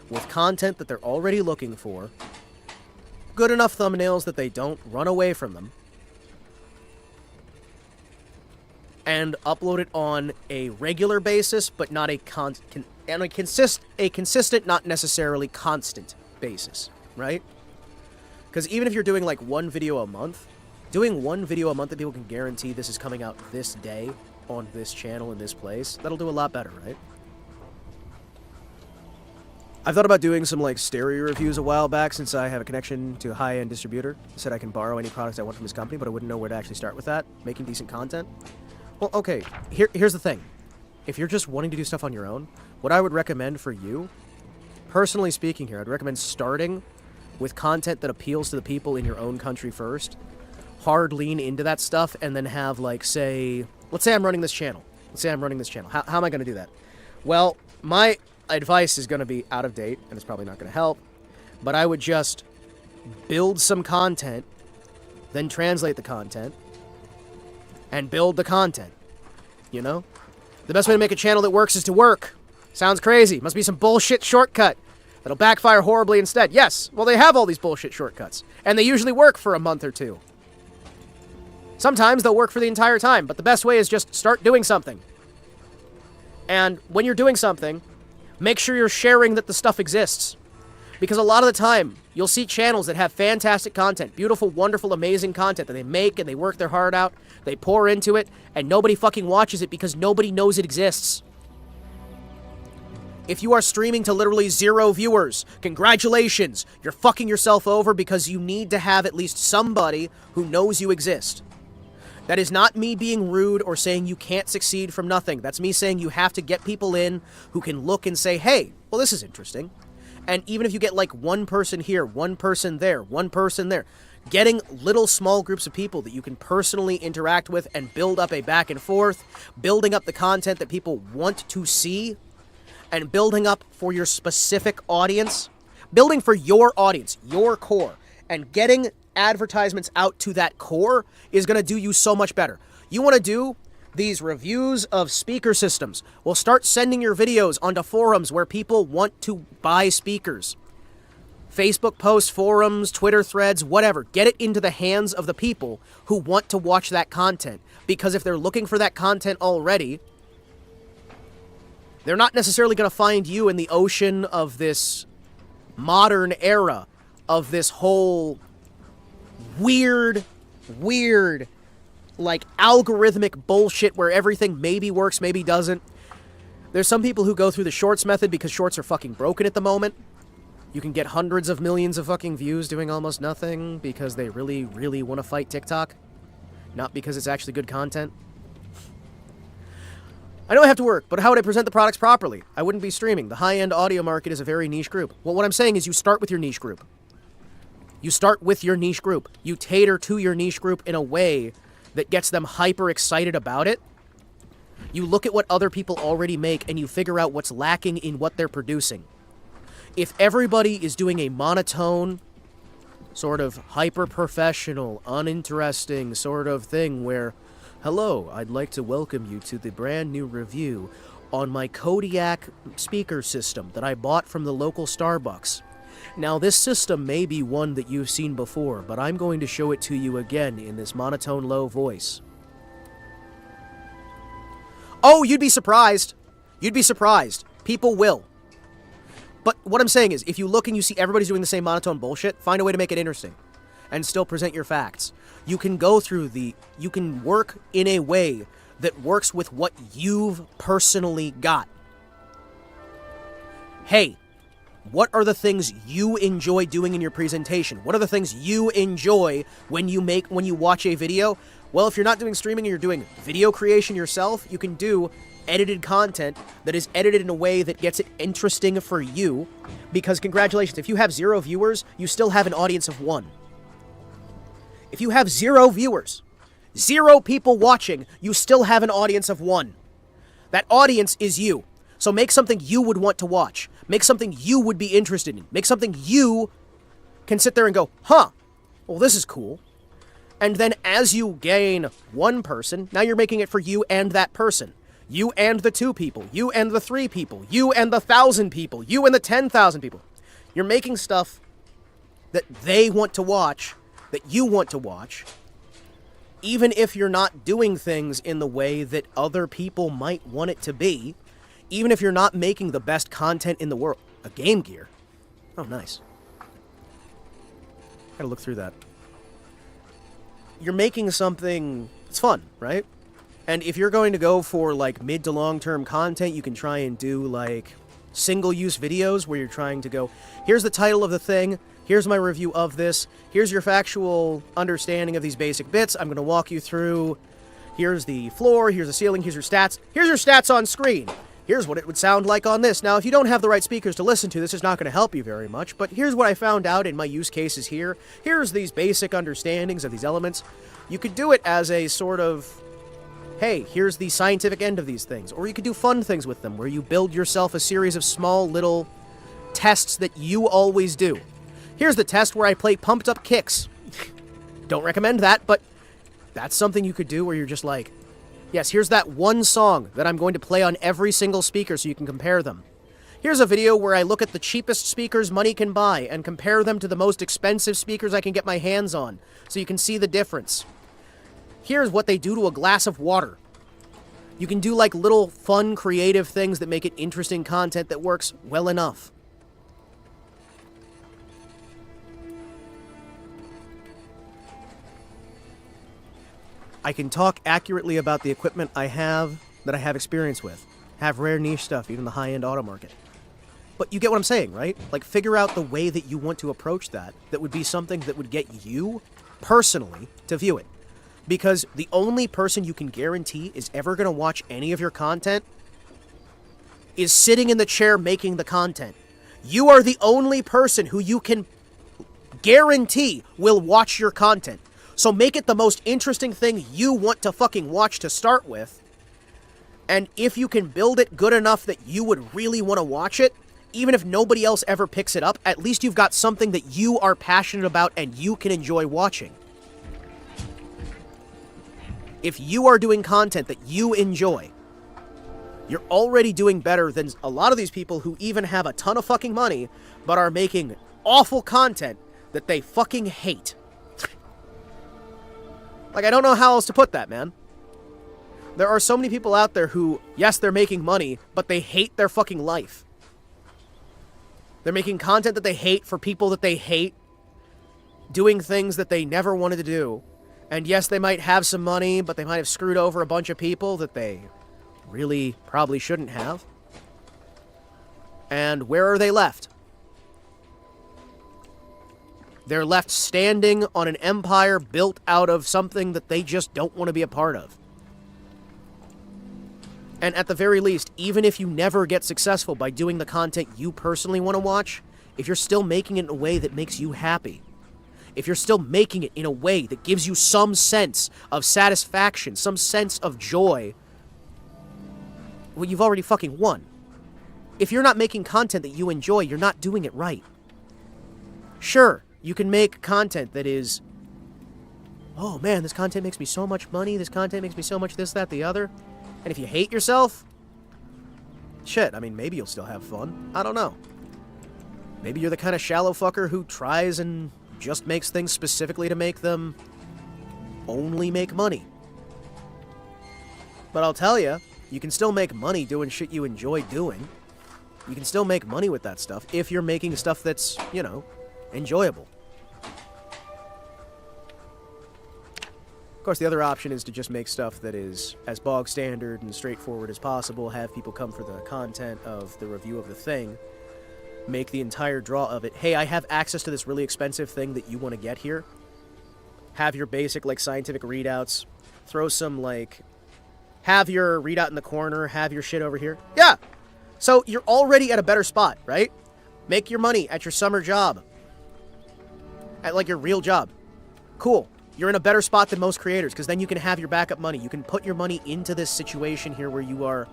with content that they're already looking for, good enough thumbnails that they don't run away from them, and upload it on a regular basis, but not a consistent, not necessarily constant basis, right? Because even if you're doing like one video a month, doing one video a month that people can guarantee this is coming out this day on this channel in this place, that'll do a lot better, right? I've thought about doing some like stereo reviews a while back since I have a connection to a high-end distributor. Said I can borrow any products I want from his company, but I wouldn't know where to actually start with that. Making decent content. Well, okay, here's the thing. If you're just wanting to do stuff on your own, what I would recommend for you, personally speaking here, I'd recommend starting with content that appeals to the people in your own country first. Hard lean into that stuff, and then have like, say, let's say I'm running this channel. How am I going to do that? Well, my advice is going to be out of date, and it's probably not going to help, but I would just build some content, then translate the content, and build the content, you know? The best way to make a channel that works is to work. Sounds crazy. Must be some bullshit shortcut that'll backfire horribly instead. Yes, well, they have all these bullshit shortcuts, and they usually work for a month or two. Sometimes they'll work for the entire time, but the best way is just start doing something. And when you're doing something, make sure you're sharing that the stuff exists. Because a lot of the time, you'll see channels that have fantastic content, beautiful, wonderful, amazing content that they make and they work their heart out, they pour into it, and nobody fucking watches it because nobody knows it exists. If you are streaming to literally 0 viewers, congratulations! You're fucking yourself over because you need to have at least somebody who knows you exist. That is not me being rude or saying you can't succeed from nothing. That's me saying you have to get people in who can look and say, hey, well, this is interesting. And even if you get like one person here, one person there, getting little small groups of people that you can personally interact with and build up a back and forth, building up the content that people want to see, and building up for your specific audience, building for your audience, your core, and getting advertisements out to that core is going to do you so much better. You want to do these reviews of speaker systems? Well, start sending your videos onto forums where people want to buy speakers. Facebook posts, forums, Twitter threads, whatever. Get it into the hands of the people who want to watch that content. Because if they're looking for that content already, they're not necessarily going to find you in the ocean of this modern era of this whole weird, like, algorithmic bullshit where everything maybe works, maybe doesn't. There's some people who go through the shorts method because shorts are fucking broken at the moment. You can get hundreds of millions of fucking views doing almost nothing because they really, really want to fight TikTok. Not because it's actually good content. I know I have to work, but how would I present the products properly? I wouldn't be streaming. The high-end audio market is a very niche group. Well, what I'm saying is you start with your niche group. You start with your niche group. You cater to your niche group in a way that gets them hyper excited about it. You look at what other people already make and you figure out what's lacking in what they're producing. If everybody is doing a monotone, sort of hyper-professional, uninteresting sort of thing where, hello, I'd like to welcome you to the brand new review on my Kodiak speaker system that I bought from the local Starbucks. Now, this system may be one that you've seen before, but I'm going to show it to you again in this monotone, low voice. Oh, you'd be surprised. You'd be surprised. People will. But what I'm saying is, if you look and you see everybody's doing the same monotone bullshit, find a way to make it interesting and still present your facts. You can go through you can work in a way that works with what you've personally got. Hey, what are the things you enjoy doing in your presentation? What are the things you enjoy when you watch a video? Well, if you're not doing streaming and you're doing video creation yourself, you can do edited content that is edited in a way that gets it interesting for you. Because congratulations, if you have 0 viewers, you still have an audience of 1. If you have 0 viewers, 0 people watching, you still have an audience of 1. That audience is you. So make something you would want to watch. Make something you would be interested in. Make something you can sit there and go, huh, well, this is cool. And then as you gain 1 person, now you're making it for you and that person. You and the 2 people. You and the 3 people. You and the 1,000 people. You and the 10,000 people. You're making stuff that they want to watch, that you want to watch, even if you're not doing things in the way that other people might want it to be, even if you're not making the best content in the world. A Game Gear? Oh, nice. Gotta look through that. You're making something, it's fun, right? And if you're going to go for, like, mid to long-term content, you can try and do, like, single-use videos where you're trying to go, here's the title of the thing, here's my review of this, here's your factual understanding of these basic bits, I'm going to walk you through, here's the floor, here's the ceiling, here's your stats on screen. Here's what it would sound like on this. Now, if you don't have the right speakers to listen to, this is not going to help you very much, but here's what I found out in my use cases here. Here's these basic understandings of these elements. You could do it as a sort of, hey, here's the scientific end of these things. Or you could do fun things with them, where you build yourself a series of small little tests that you always do. Here's the test where I play pumped up kicks. Don't recommend that, but that's something you could do where you're just like, yes, here's that one song that I'm going to play on every single speaker so you can compare them. Here's a video where I look at the cheapest speakers money can buy and compare them to the most expensive speakers I can get my hands on so you can see the difference. Here's what they do to a glass of water. You can do like little fun, creative things that make it interesting content that works well enough. I can talk accurately about the equipment I have that I have experience with. Have rare niche stuff, even the high-end auto market. But you get what I'm saying, right? Like, figure out the way that you want to approach that would be something that would get you, personally, to view it. Because the only person you can guarantee is ever going to watch any of your content is sitting in the chair making the content. You are the only person who you can guarantee will watch your content. So make it the most interesting thing you want to fucking watch to start with. And if you can build it good enough that you would really want to watch it, even if nobody else ever picks it up, at least you've got something that you are passionate about and you can enjoy watching. If you are doing content that you enjoy, you're already doing better than a lot of these people who even have a ton of fucking money, but are making awful content that they fucking hate. Like, I don't know how else to put that, man. There are so many people out there who, yes, they're making money, but they hate their fucking life. They're making content that they hate for people that they hate, doing things that they never wanted to do. And yes, they might have some money, but they might have screwed over a bunch of people that they really probably shouldn't have. And where are they left? They're left standing on an empire built out of something that they just don't want to be a part of. And at the very least, even if you never get successful by doing the content you personally want to watch, if you're still making it in a way that makes you happy, if you're still making it in a way that gives you some sense of satisfaction, some sense of joy, well, you've already fucking won. If you're not making content that you enjoy, you're not doing it right. Sure, you can make content that is, oh man, this content makes me so much money, this content makes me so much this, that, the other. And if you hate yourself, shit, I mean, maybe you'll still have fun. I don't know. Maybe you're the kind of shallow fucker who tries and just makes things specifically to make them only make money. But I'll tell you, you can still make money doing shit you enjoy doing. You can still make money with that stuff if you're making stuff that's, you know, enjoyable. Of course, the other option is to just make stuff that is as bog standard and straightforward as possible, have people come for the content of the review of the thing, make the entire draw of it. Hey, I have access to this really expensive thing that you want to get here. Have your basic, like, scientific readouts. Throw some, like, have your readout in the corner, have your shit over here. Yeah! So you're already at a better spot, right? Make your money at your summer job. At, like, your real job. Cool. You're in a better spot than most creators, because then you can have your backup money. You can put your money into this situation here where you are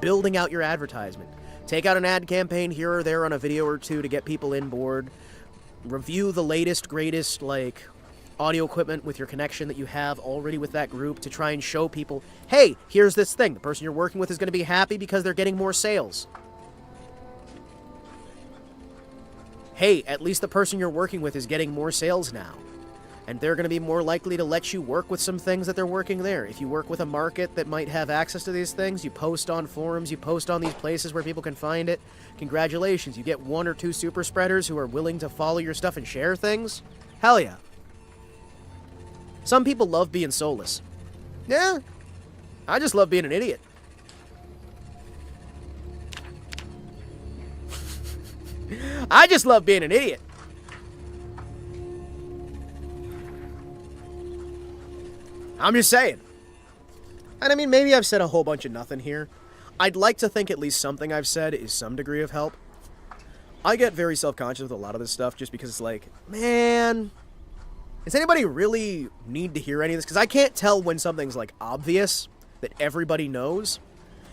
building out your advertisement. Take out an ad campaign here or there on a video or two to get people in board. Review the latest, greatest, like, audio equipment with your connection that you have already with that group to try and show people, hey, here's this thing. The person you're working with is going to be happy because they're getting more sales. Hey, at least the person you're working with is getting more sales now. And they're going to be more likely to let you work with some things that they're working there. If you work with a market that might have access to these things, you post on forums, you post on these places where people can find it. Congratulations, you get 1 or 2 super spreaders who are willing to follow your stuff and share things. Hell yeah. Some people love being soulless. Yeah, I just love being an idiot. I just love being an idiot. I'm just saying. And I mean, maybe I've said a whole bunch of nothing here. I'd like to think at least something I've said is some degree of help. I get very self-conscious with a lot of this stuff just because it's like, man, does anybody really need to hear any of this? Because I can't tell when something's like obvious that everybody knows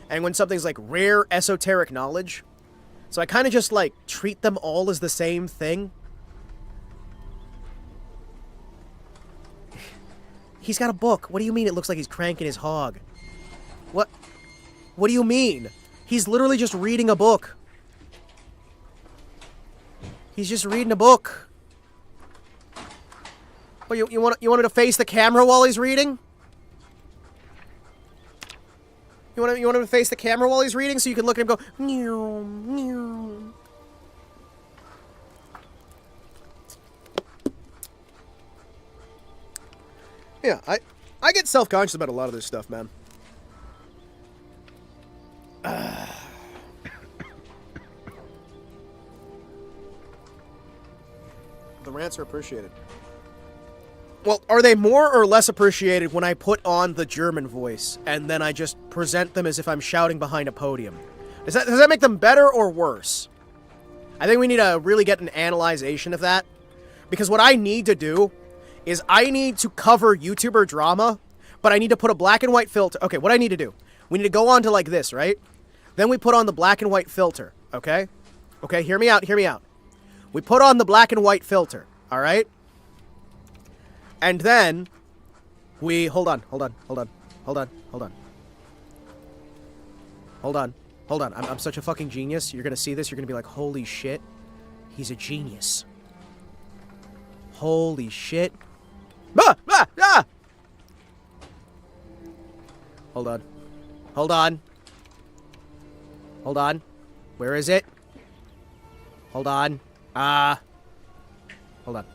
and when something's like rare esoteric knowledge. So I kind of just like treat them all as the same thing. He's got a book. What do you mean it looks like he's cranking his hog? What? What do you mean? He's literally just reading a book. He's just reading a book. Oh, you want him to face the camera while he's reading? You want him to face the camera while he's reading so you can look at him and go, meow, meow. Yeah, I get self-conscious about a lot of this stuff, man. The rants are appreciated. Well, are they more or less appreciated when I put on the German voice and then I just present them as if I'm shouting behind a podium? Does that make them better or worse? I think we need to really get an analyzation of that. Because what I need to do is I need to cover YouTuber drama, but I need to put a black and white filter. Okay, what I need to do, we need to go on to like this, right? Then we put on the black and white filter, okay? Okay, hear me out, hear me out. We put on the black and white filter, all right? And then we, hold on. I'm such a fucking genius. You're gonna see this, you're gonna be like, holy shit, he's a genius. Holy shit. Ah! Ah! Ah! Hold on. Where is it? Hold on. Hold on.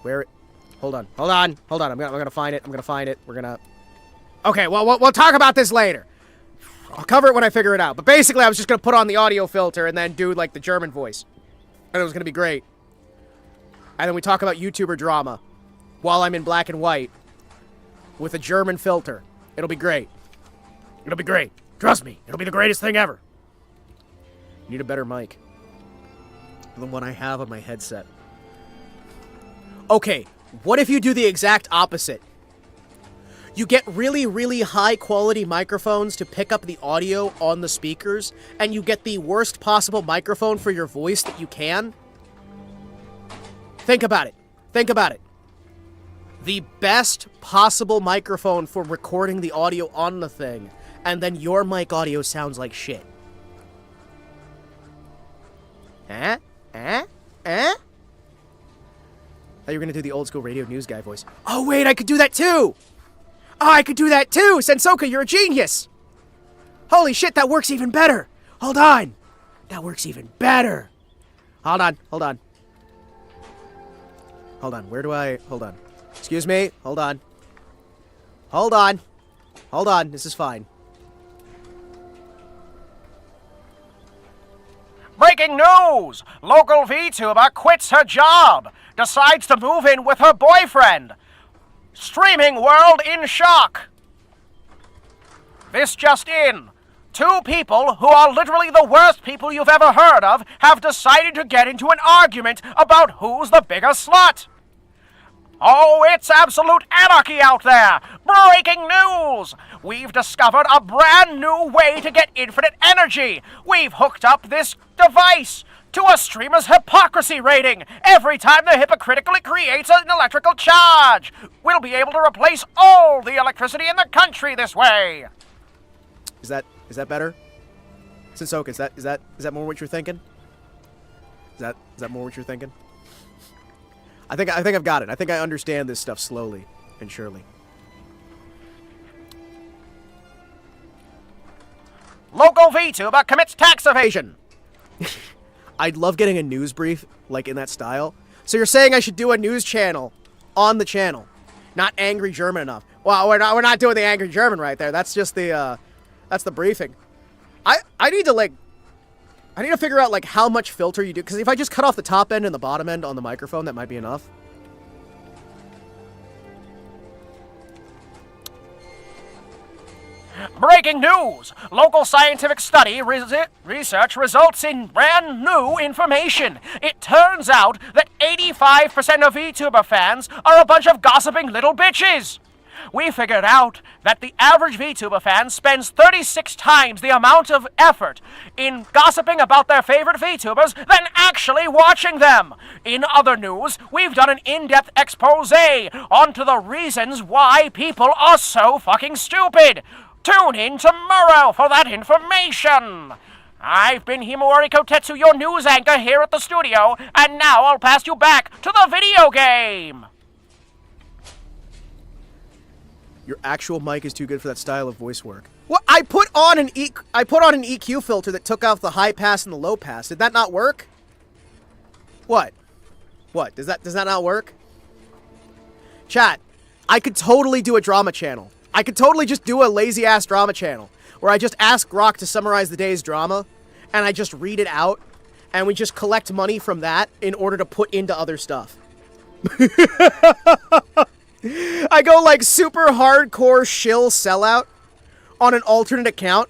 Where? Hold on. I'm gonna find it. We're gonna. Okay. Well, we'll talk about this later. I'll cover it when I figure it out. But basically, I was just gonna put on the audio filter and then do like the German voice, and it was gonna be great. And then we talk about YouTuber drama while I'm in black and white with a German filter. It'll be great. It'll be great. Trust me, it'll be the greatest thing ever. Need a better mic than the one I have on my headset. Okay, what if you do the exact opposite? You get really, really high quality microphones to pick up the audio on the speakers, and you get the worst possible microphone for your voice that you can? Think about it. The best possible microphone for recording the audio on the thing, and then your mic audio sounds like shit. I thought you were gonna do the old school radio news guy voice. Oh wait, I could do that too! Sensoka, you're a genius! Holy shit, that works even better! Hold on! That works even better! Hold on. Hold on. Excuse me, hold on. This is fine. Breaking news! Local VTuber quits her job. Decides to move in with her boyfriend. Streaming world in shock. This just in. 2 people who are literally the worst people you've ever heard of have decided to get into an argument about who's the bigger slut. Oh, it's absolute anarchy out there! Breaking news! We've discovered a brand new way to get infinite energy! We've hooked up this device to a streamer's hypocrisy rating every time the hypocritically creates an electrical charge! We'll be able to replace all the electricity in the country this way! Is that better? Sensoka, is that more what you're thinking? Is that more what you're thinking? I think I've got it. I think I understand this stuff slowly and surely. Local VTuber commits tax evasion. I'd love getting a news brief like in that style. So you're saying I should do a news channel on the channel, not angry German enough? Well, we're not doing the angry German right there. That's just the that's the briefing. I need to like I need to figure out, like, how much filter you do, because if I just cut off the top end and the bottom end on the microphone, that might be enough. Breaking news! Local scientific study research results in brand new information. It turns out that 85% of VTuber fans are a bunch of gossiping little bitches. We figured out that the average VTuber fan spends 36 times the amount of effort in gossiping about their favorite VTubers than actually watching them. In other news, we've done an in-depth expose onto the reasons why people are so fucking stupid. Tune in tomorrow for that information. I've been Himawari Kotetsu, your news anchor here at the studio, and now I'll pass you back to the video game. Your actual mic is too good for that style of voice work. What? I put on an EQ filter that took out the high pass and the low pass. Did that not work? What? What? Does that not work? Chat, I could totally do a drama channel. I could totally just do a lazy-ass drama channel where I just ask Grok to summarize the day's drama, and I just read it out, and we just collect money from that in order to put into other stuff. I go like super hardcore shill sellout on an alternate account,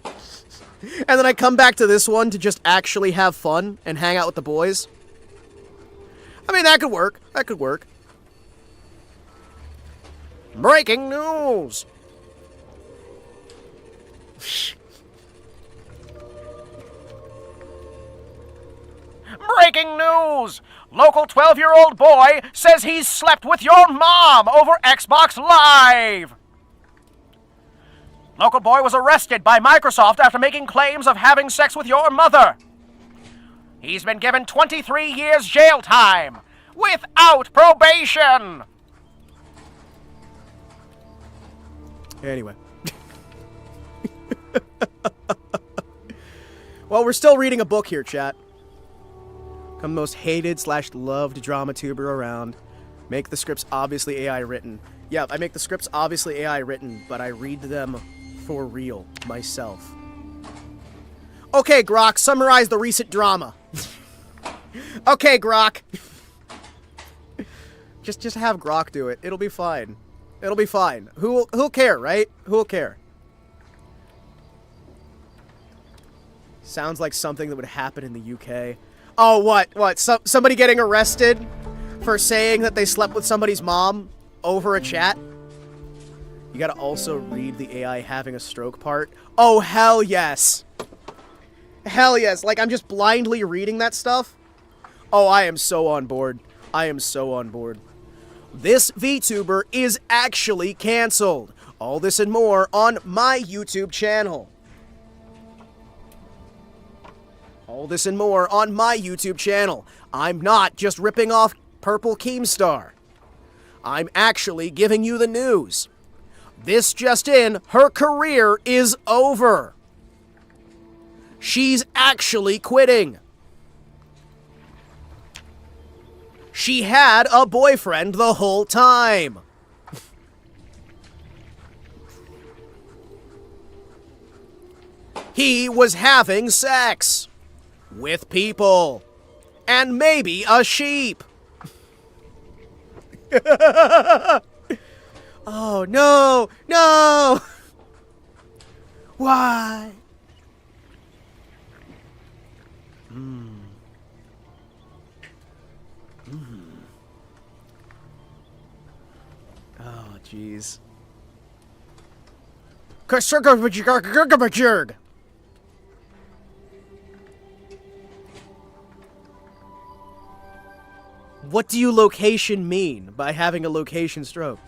and then I come back to this one to just actually have fun and hang out with the boys. I mean, that could work. That could work. Breaking news! Breaking news! Local 12-year-old boy says he's slept with your mom over Xbox Live! Local boy was arrested by Microsoft after making claims of having sex with your mother. He's been given 23 years jail time without probation! Anyway. Well, we're still reading a book here, chat. I'm the most hated / loved drama tuber around. Make the scripts obviously AI written. Yeah, I make the scripts obviously AI written, but I read them for real myself. Okay, Grok, summarize the recent drama. Okay, Grok. Just have Grok do it. It'll be fine. It'll be fine. Who'll care, right? Who'll care? Sounds like something that would happen in the UK. Oh, what? Somebody getting arrested for saying that they slept with somebody's mom over a chat? You gotta also read the AI having a stroke part. Oh, hell yes. Hell yes. Like, I'm just blindly reading that stuff. Oh, I am so on board. I am so on board. This VTuber is actually canceled. All this and more on my YouTube channel. All this and more on my YouTube channel. I'm not just ripping off Purple Keemstar. I'm actually giving you the news. This just in, her career is over. She's actually quitting. She had a boyfriend the whole time. He was having sex with people and maybe a sheep. Oh, no, no. Why? Oh, jeez. What do you location mean by having a location stroke?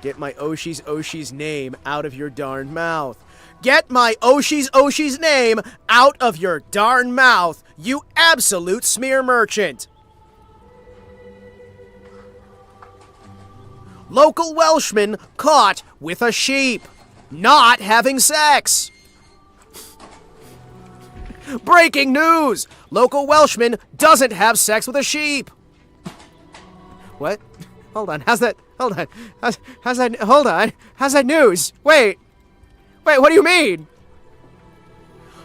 Get my Oshi's name out of your darn mouth. Get my Oshi's name out of your darn mouth, you absolute smear merchant. Local Welshman caught with a sheep, not having sex. Breaking news! Local Welshman doesn't have sex with a sheep. What? Hold on, how's that? Hold on. How's that? Hold on. How's that news? Wait, what do you mean?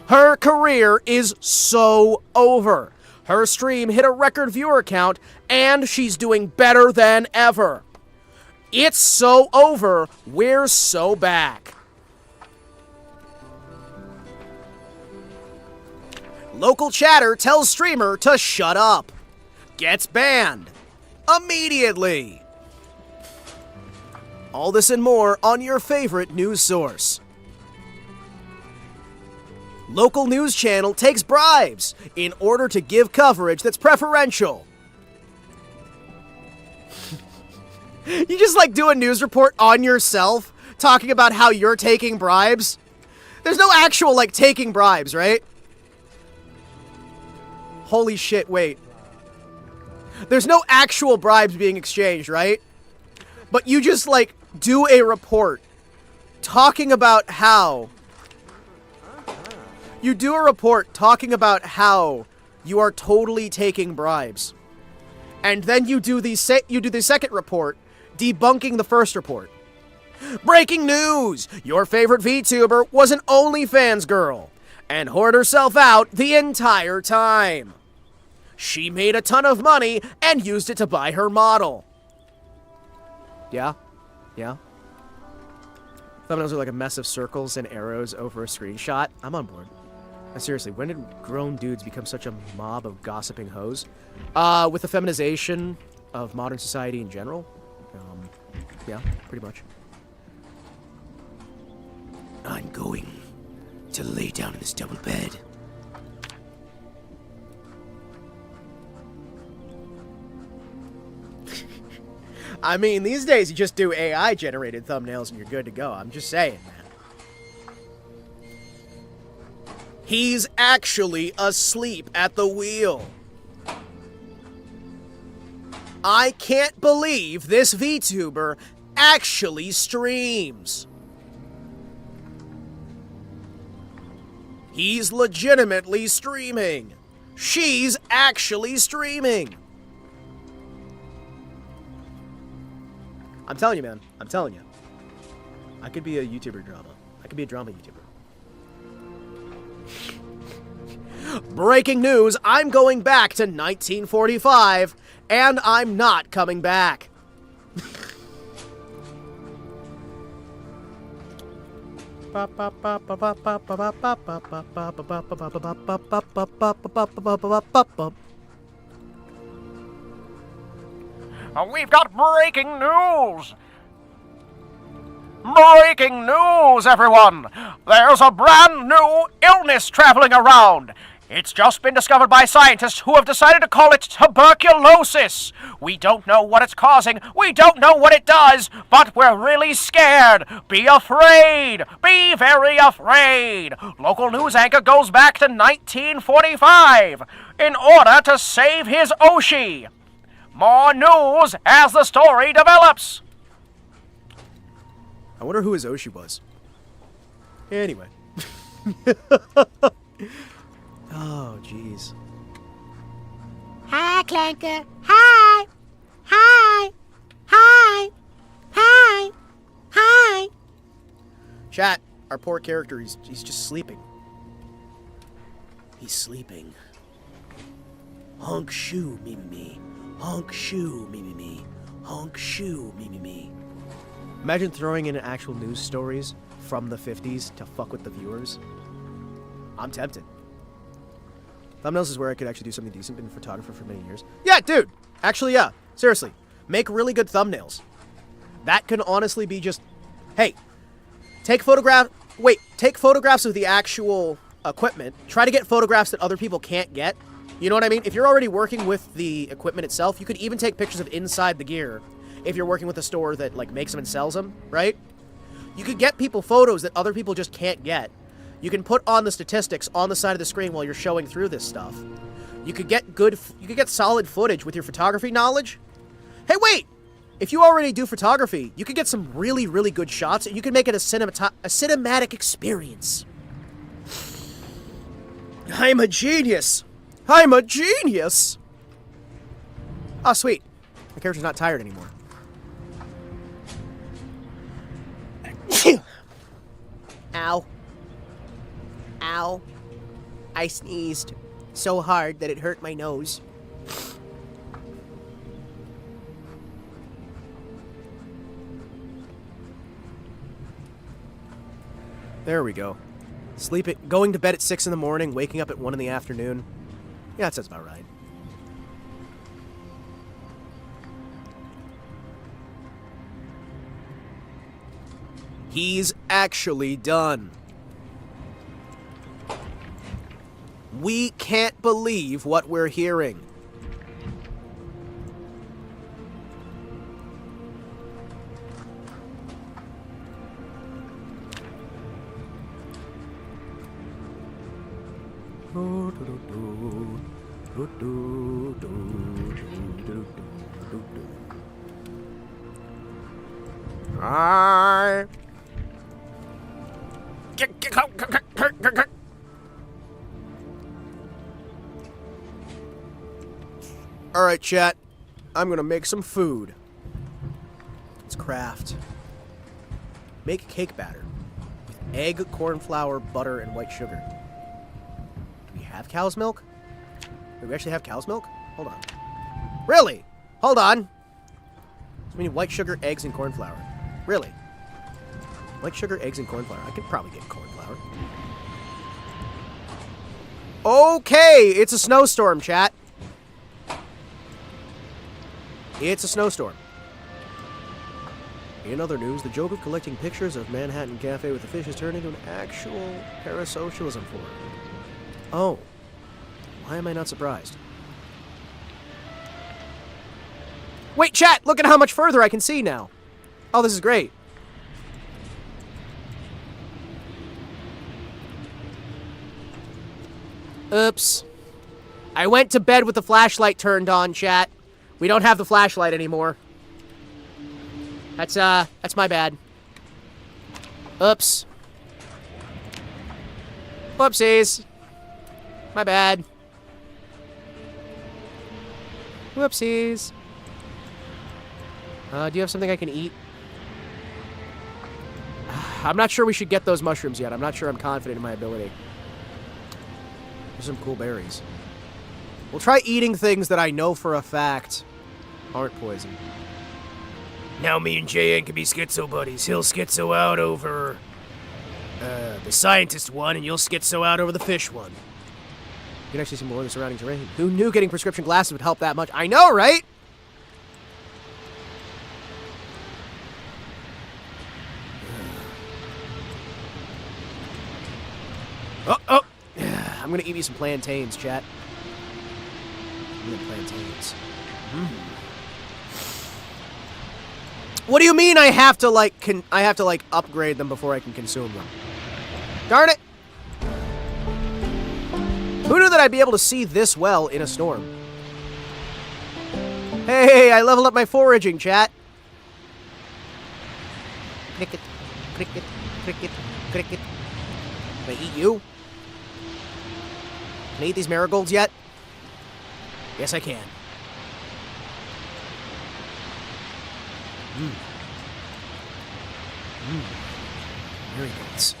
Her career is so over. Her stream hit a record viewer count, and she's doing better than ever. It's so over, we're so back. Local chatter tells streamer to shut up. Gets banned. Immediately. All this and more on your favorite news source. Local news channel takes bribes in order to give coverage that's preferential. You just like do a news report on yourself, talking about how you're taking bribes? There's no actual like taking bribes, right? Holy shit, wait. There's no actual bribes being exchanged, right? But you just like do a report talking about how you do a report talking about how you are totally taking bribes. And then you do the second report debunking the first report. Breaking news! Your favorite VTuber was an OnlyFans girl and whored herself out the entire time. She made a ton of money and used it to buy her model. Yeah? Yeah? Thumbnails are like a mess of circles and arrows over a screenshot. I'm on board. Seriously, when did grown dudes become such a mob of gossiping hoes? With the feminization of modern society in general. Yeah, pretty much. I'm going to lay down in this double bed. I mean, these days you just do AI-generated thumbnails and you're good to go. I'm just saying, man. He's actually asleep at the wheel. I can't believe this VTuber actually streams. He's legitimately streaming. She's actually streaming. I'm telling you, man. I'm telling you. I could be a YouTuber drama. I could be a drama YouTuber. Breaking news, I'm going back to 1945, and I'm not coming back. We've got breaking news! Breaking news, everyone! There's a brand new illness traveling around. It's just been discovered by scientists who have decided to call it tuberculosis. We don't know what it's causing, we don't know what it does, but we're really scared. Be afraid! Be very afraid! Local news anchor goes back to 1945 in order to save his Oshi. More news as the story develops. I wonder who his Oshi was. Anyway. Oh, jeez. Hi, Clanker. Hi. Hi. Hi. Hi. Hi. Chat, our poor character, he's just sleeping. He's sleeping. Honk shoo, me me me. Honk shoo, me me me. Honk shoo, me me me. Imagine throwing in actual news stories from the 50s to fuck with the viewers. I'm tempted. Thumbnails is where I could actually do something decent. Been a photographer for many years. Yeah, dude! Actually, yeah. Seriously. Make really good thumbnails. That can honestly be just... Hey, take photographs of the actual equipment. Try to get photographs that other people can't get. You know what I mean? If you're already working with the equipment itself, you could even take pictures of inside the gear if you're working with a store that, like, makes them and sells them, right? You could get people photos that other people just can't get. You can put on the statistics on the side of the screen while you're showing through this stuff. You could get solid footage with your photography knowledge. Hey, wait! If you already do photography, you could get some really, really good shots, and you can make it a cinematic experience. I'm a genius! I'm a genius! Oh, sweet. My character's not tired anymore. Ow. Ow. I sneezed so hard that it hurt my nose. There we go. Going to bed at 6 in the morning, waking up at 1 in the afternoon. Yeah, that sounds about right. He's actually done. We can't believe what we're hearing. Alright, chat. I'm gonna make some food. Let's craft. Make cake batter. With egg, corn flour, butter, and white sugar. Do we have cow's milk? Do we actually have cow's milk? Hold on. Really? Hold on! So we need white sugar, eggs, and corn flour. Really? White sugar, eggs, and corn flour. I could probably get corn flour. Okay! It's a snowstorm, chat. It's a snowstorm. In other news, the joke of collecting pictures of Manhattan Cafe with the fish has turned into an actual parasocialism forum. Oh. Why am I not surprised? Wait, chat! Look at how much further I can see now. Oh, this is great. Oops. I went to bed with the flashlight turned on, chat. We don't have the flashlight anymore. That's my bad. Oops. Whoopsies. My bad. Whoopsies. Do you have something I can eat? I'm not sure we should get those mushrooms yet. I'm not sure I'm confident in my ability. There's some cool berries. We'll try eating things that I know for a fact aren't poison. Now me and JN can be schizo buddies. He'll schizo out over the scientist one, and you'll schizo out over the fish one. You can actually see more of the surrounding terrain. Who knew getting prescription glasses would help that much? I know, right? Oh! I'm gonna eat me some plantains, chat. Plantains. What do you mean I have to like upgrade them before I can consume them? Darn it! Who knew that I'd be able to see this well in a storm? Hey, I leveled up my foraging, chat. Cricket, cricket, cricket, cricket. Can I eat you? Can I eat these marigolds yet? Yes, I can. Marigolds.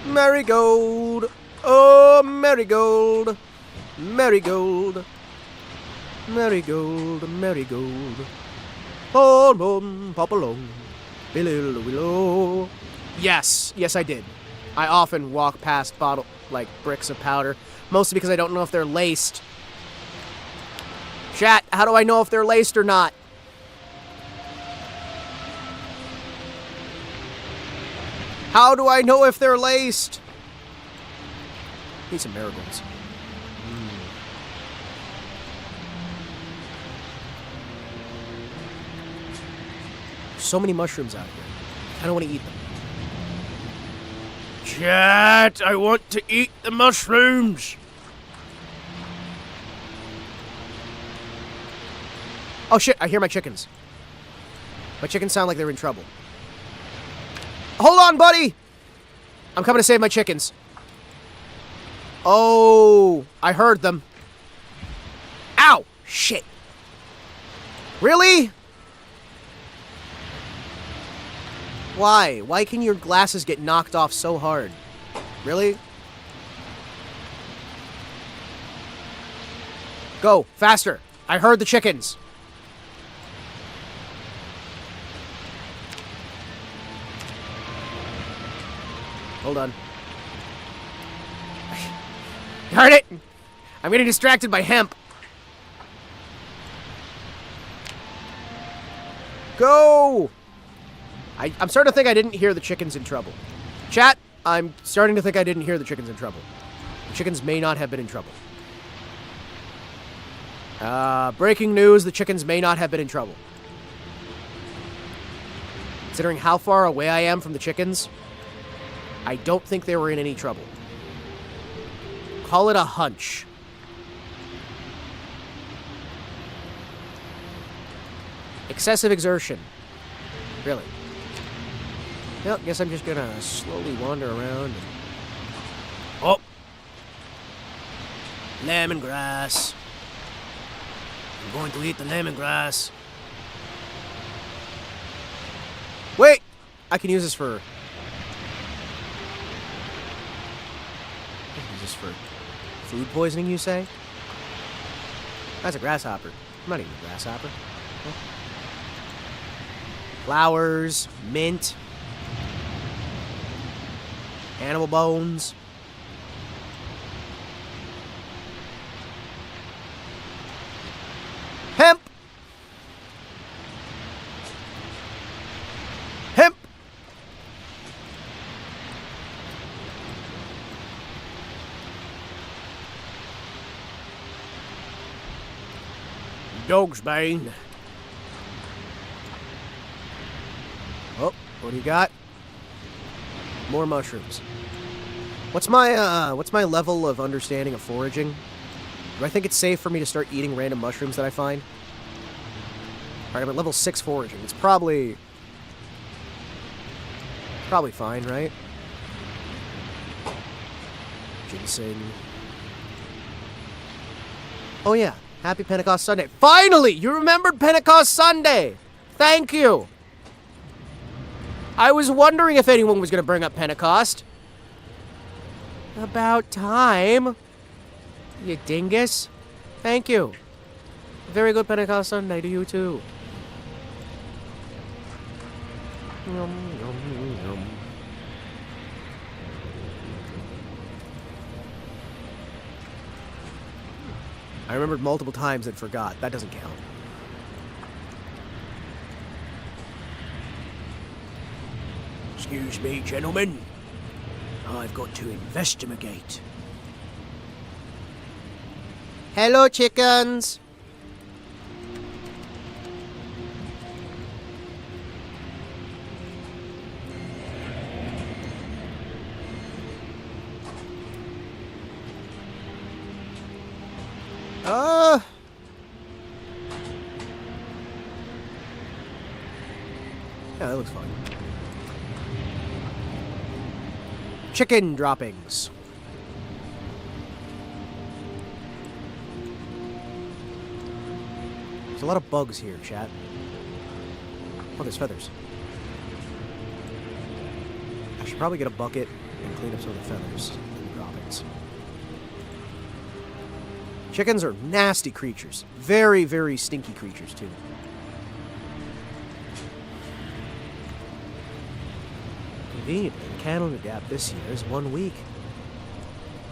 Marigold. Oh, marigold. Marigold. Marigold. Marigold. Pop along. Willow. Yes. Yes, I did. I often walk past bricks of powder, mostly because I don't know if they're laced. Chat, how do I know if they're laced or not? How do I know if they're laced? Need some marigolds. So many mushrooms out here. I don't want to eat them. Chat, I want to eat the mushrooms. Oh shit, I hear my chickens. My chickens sound like they're in trouble. Hold on, buddy! I'm coming to save my chickens. Oh, I heard them. Ow! Shit. Really? Why? Why can your glasses get knocked off so hard? Really? Go, faster. I heard the chickens. Hold on. Darn it! I'm getting distracted by hemp. Go! I'm starting to think I didn't hear the chickens in trouble. Chat, I'm starting to think I didn't hear the chickens in trouble. The chickens may not have been in trouble. Breaking news, the chickens may not have been in trouble. Considering how far away I am from the chickens, I don't think they were in any trouble. Call it a hunch. Excessive exertion. Really. Well, guess I'm just gonna slowly wander around. Oh! Lemongrass. I'm going to eat the lemongrass. Wait! I can use this for... I can use this for food poisoning, you say? That's a grasshopper. I'm not eating a grasshopper. Huh? Flowers, mint, animal bones. Hemp! Hemp! Dog's bane. Oh, what do you got? More mushrooms. What's my level of understanding of foraging? Do I think it's safe for me to start eating random mushrooms that I find? Alright, I'm at level 6 foraging. It's probably fine, right? Ginseng. Oh yeah, happy Pentecost Sunday. Finally! You remembered Pentecost Sunday! Thank you! I was wondering if anyone was going to bring up Pentecost. About time. You dingus. Thank you. Very good Pentecost Sunday to you, too. Yum, yum, yum. I remembered multiple times and forgot. That doesn't count. Excuse me, gentlemen. I've got to investigate. Hello, chickens. Yeah, that looks fine. Chicken droppings. There's a lot of bugs here, chat. Oh, there's feathers. I should probably get a bucket and clean up some of the feathers and the droppings. Chickens are nasty creatures. Very, very stinky creatures, too. Conveniently, the canon adapt this year is 1 week.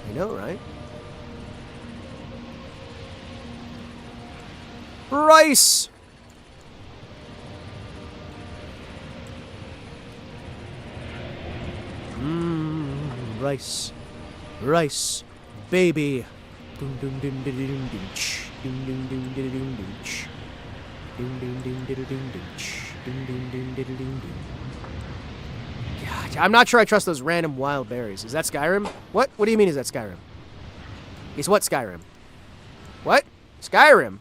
I know, right? Rice! Rice. Rice. Baby. Dun dun dun dun dun dun ch. Dun dun dun dun dun dun ch. Dun dun dun dun dun dun ch. Dun dun dun dun dun dun. God, I'm not sure I trust those random wild berries. Is that Skyrim? What? What do you mean is that Skyrim? Is what Skyrim? What? Skyrim?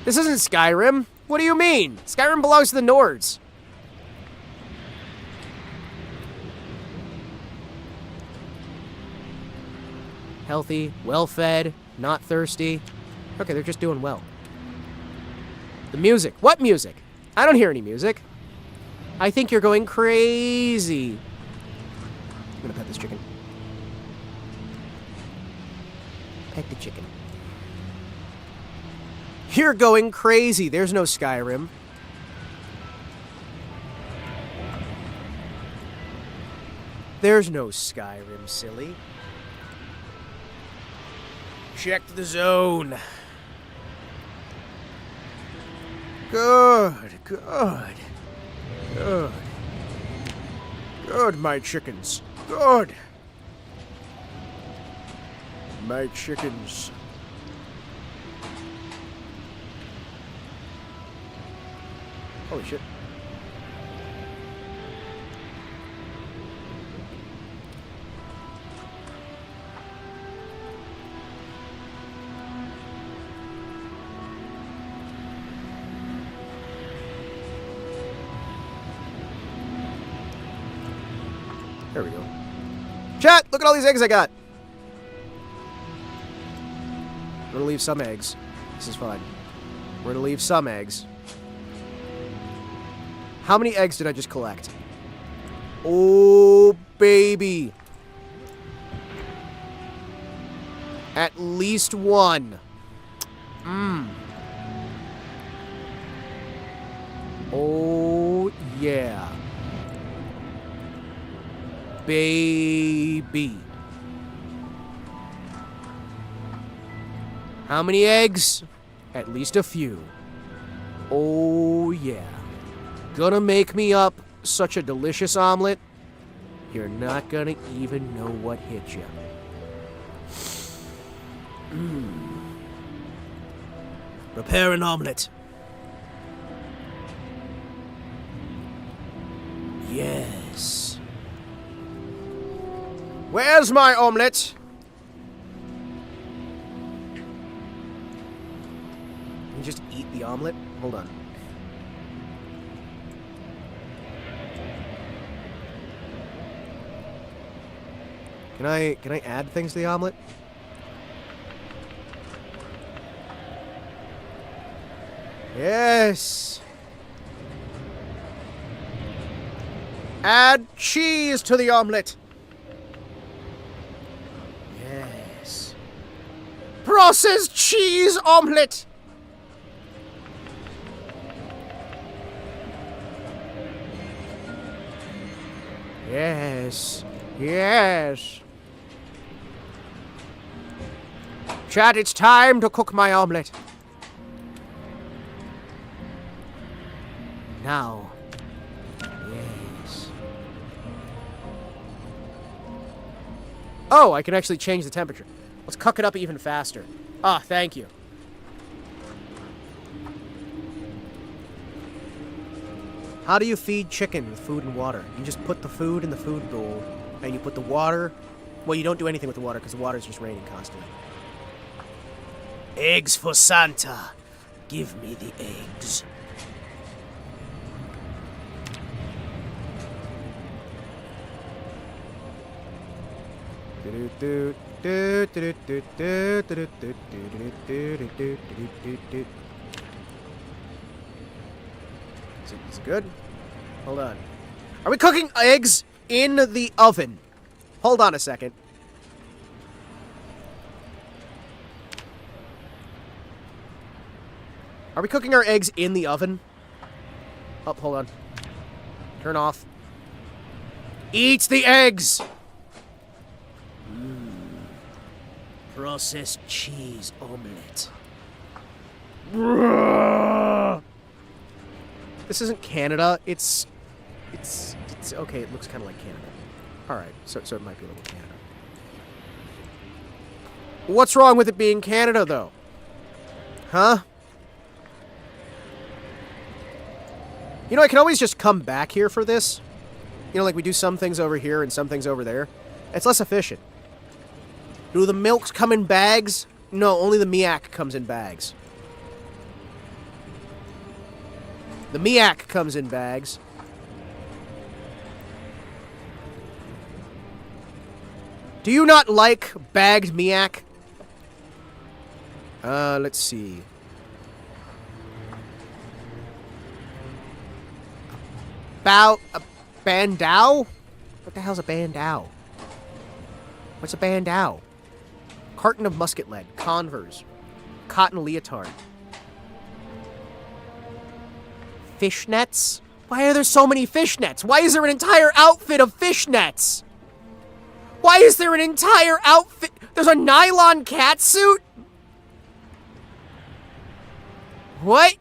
This isn't Skyrim. What do you mean? Skyrim belongs to the Nords. Healthy, well-fed, not thirsty. Okay, they're just doing well. The music. What music? I don't hear any music. I think you're going crazy. I'm gonna pet this chicken. Pet the chicken. You're going crazy. There's no Skyrim. There's no Skyrim, silly. Check the zone. Good, good, good. Good, my chickens. Good. My chickens. Holy shit. There we go. Chat, look at all these eggs I got. We're gonna leave some eggs. This is fine. We're gonna leave some eggs. How many eggs did I just collect? Oh, baby. At least one. Oh, yeah. Baby. How many eggs? At least a few. Oh, yeah. Gonna make me up such a delicious omelet, you're not gonna even know what hit you. Prepare an omelet. Yes. Where's my omelet? Can you just eat the omelet? Hold on. Can I add things to the omelet? Yes. Add cheese to the omelet. Yes. Processed cheese omelet. Yes. Yes. Chat, it's time to cook my omelet. Now. Yes. Oh, I can actually change the temperature. Let's cook it up even faster. Ah, thank you. How do you feed chicken with food and water? You just put the food in the food bowl, and you put the water... Well, you don't do anything with the water, because the water's just raining constantly. Eggs for Santa. Give me the eggs. Is it good? Hold on. Are we cooking eggs in the oven? Hold on a second. Are we cooking our eggs in the oven? Oh, hold on. Turn off. Eat the eggs! Processed cheese omelette. This isn't Canada. It's okay. It looks kind of like Canada. All right, so it might be a little Canada. What's wrong with it being Canada, though? Huh? You know, I can always just come back here for this. You know, like we do some things over here and some things over there. It's less efficient. Do the milks come in bags? No, only the miak comes in bags. The miak comes in bags. Do you not like bagged miak? Let's see. Bandao? What the hell's a bandao? What's a bandao? Carton of musket lead. Converse. Cotton leotard. Fishnets? Why are there so many fishnets? Why is there an entire outfit of fishnets? Why is there an entire outfit? There's a nylon catsuit? What?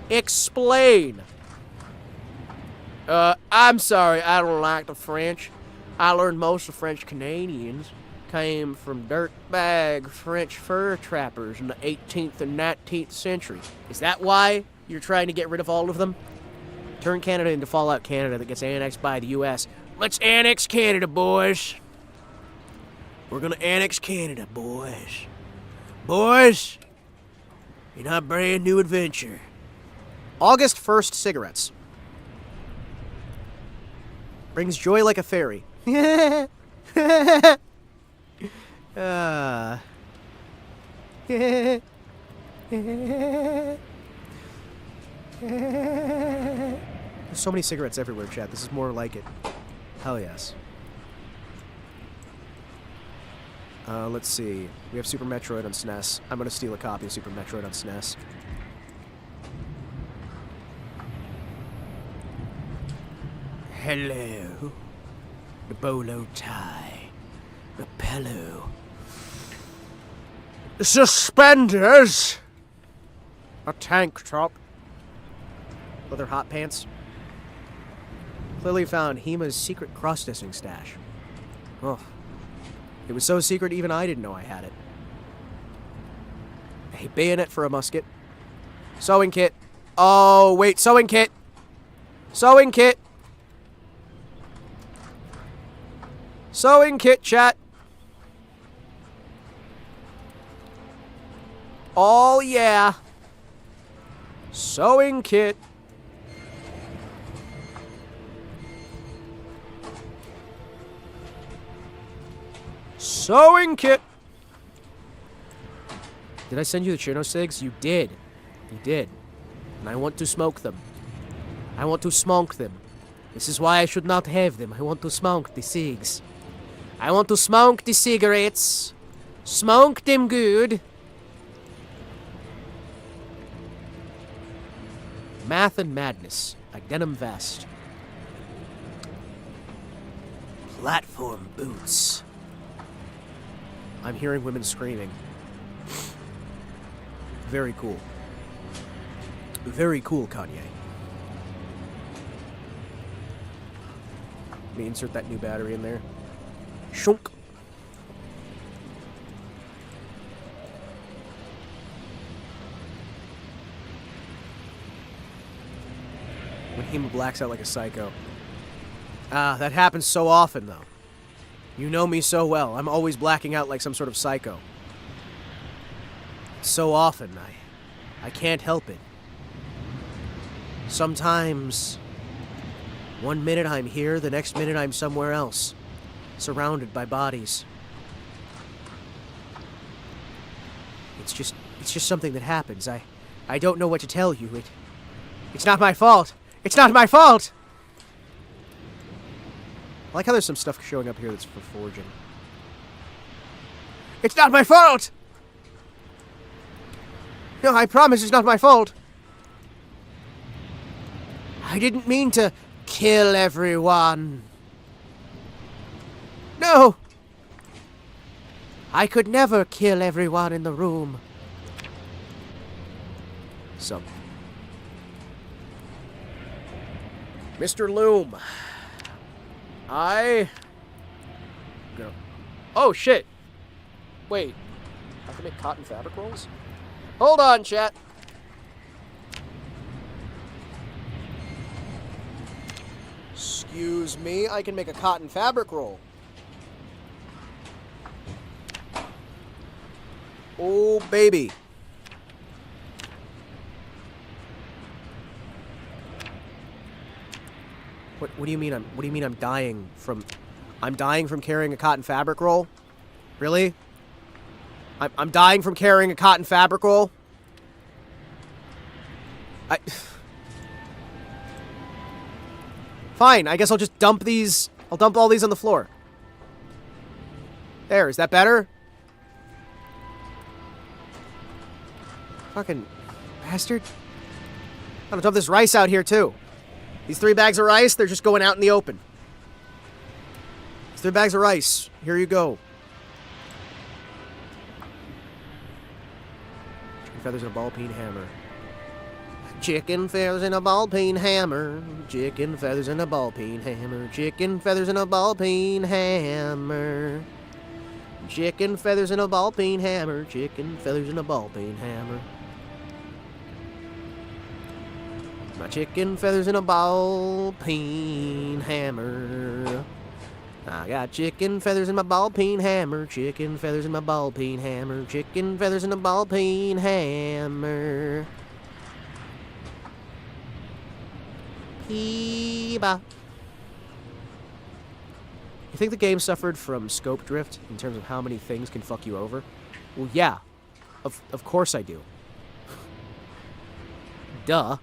Explain. I'm sorry, I don't like the French. I learned most of French Canadians came from dirtbag French fur trappers in the 18th and 19th century. Is that why you're trying to get rid of all of them? Turn Canada into Fallout Canada that gets annexed by the U.S. Let's annex Canada, boys. We're gonna annex Canada, boys. Boys, in our brand new adventure. August 1st cigarettes. Brings joy like a fairy. There's so many cigarettes everywhere, chat. This is more like it. Hell yes. Let's see. We have Super Metroid on SNES. I'm gonna steal a copy of Super Metroid on SNES. Hello. The bolo tie. The pillow. Suspenders. A tank top. Leather hot pants. Clearly found Hima's secret cross-stitching stash. Oh. It was so secret even I didn't know I had it. A bayonet for a musket. Sewing kit. Oh, wait, sewing kit. Sewing kit. Sewing kit, chat. Oh, yeah. Sewing kit. Sewing kit. Did I send you the Chino cigs? You did. You did. And I want to smoke them. I want to smoke them. This is why I should not have them. I want to smoke the cigs. I want to smoke the cigarettes. Smoke them good. Math and Madness. A denim vest. Platform boots. I'm hearing women screaming. Very cool. Very cool, Kanye. Let me insert that new battery in there. Shunk. When Hima blacks out like a psycho. Ah, that happens so often, though. You know me so well. I'm always blacking out like some sort of psycho. So often, I can't help it. Sometimes, one minute I'm here, the next minute I'm somewhere else, surrounded by bodies. It's just something that happens. I don't know what to tell you. It's not my fault. It's not my fault! I like how there's some stuff showing up here that's for forging. It's not my fault! No, I promise it's not my fault. I didn't mean to kill everyone. No! I could never kill everyone in the room. So. Mr. Loom. Go. Oh, shit. Wait. I have to make cotton fabric rolls? Hold on, chat. Excuse me, I can make a cotton fabric roll. Oh, baby. What do you mean I'm dying from... I'm dying from carrying a cotton fabric roll? Really? I'm dying from carrying a cotton fabric roll? Fine, I guess I'll just dump these... I'll dump all these on the floor. There, is that better? Fucking bastard. I'm gonna dump this rice out here, too. These 3 bags of rice, they're just going out in the open. These 3 bags of rice. Here you go. Chicken feathers and a ball peen hammer. Chicken feathers and a ball peen hammer. Chicken feathers and a ball peen hammer. Chicken feathers and a ball peen hammer. Chicken feathers and a ball peen hammer. Chicken feathers and a ball peen hammer. My chicken feathers and a ball peen hammer. I got chicken feathers in my ball peen hammer. Chicken feathers in my ball peen hammer. Chicken feathers in a ball peen hammer. Peeba. You think the game suffered from scope drift in terms of how many things can fuck you over? Well, yeah. Of course I do. Duh.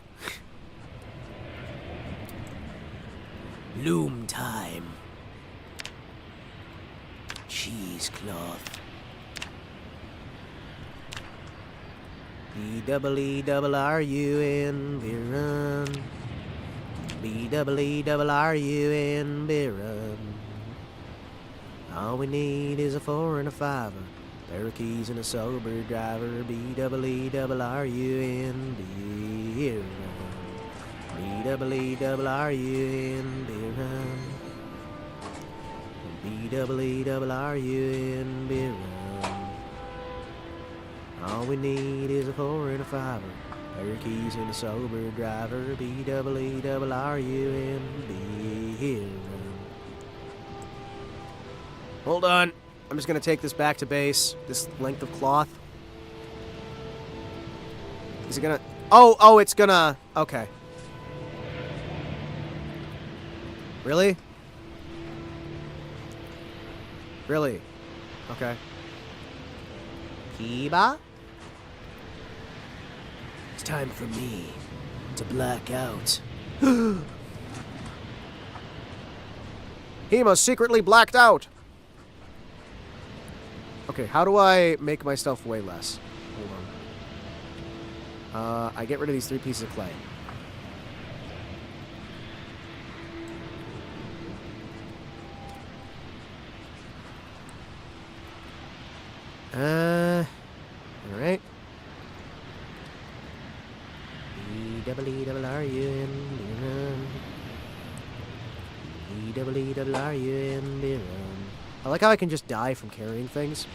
Loom time. Cheesecloth. B-double-E-double-R-U-N, Biran. B-double-E-double-R-U-N, Biran. All we need is a 4 and a 5. Pair of keys and a sober driver. B-double-E-double-R-U-N, Biran. B-double-E-double-R-U-N, Biran. B-double-E-double-R-U-N, Biran. All we need is a 4 and a 5. Pair of keys and a sober driver. B-double-E-double-R-U-N, Biran. Hold on. I'm just going to take this back to base. This length of cloth. Is it going to... Oh, it's going to... Okay. Really? Really? Okay. Kiba? It's time for me to black out. Hima secretly blacked out! Okay, how do I make myself weigh less? Hold on. I get rid of these 3 pieces of clay. Alright. E-double-E-double-R-U-N, E-double-E-double-R-U-N, I like how I can just die from carrying things.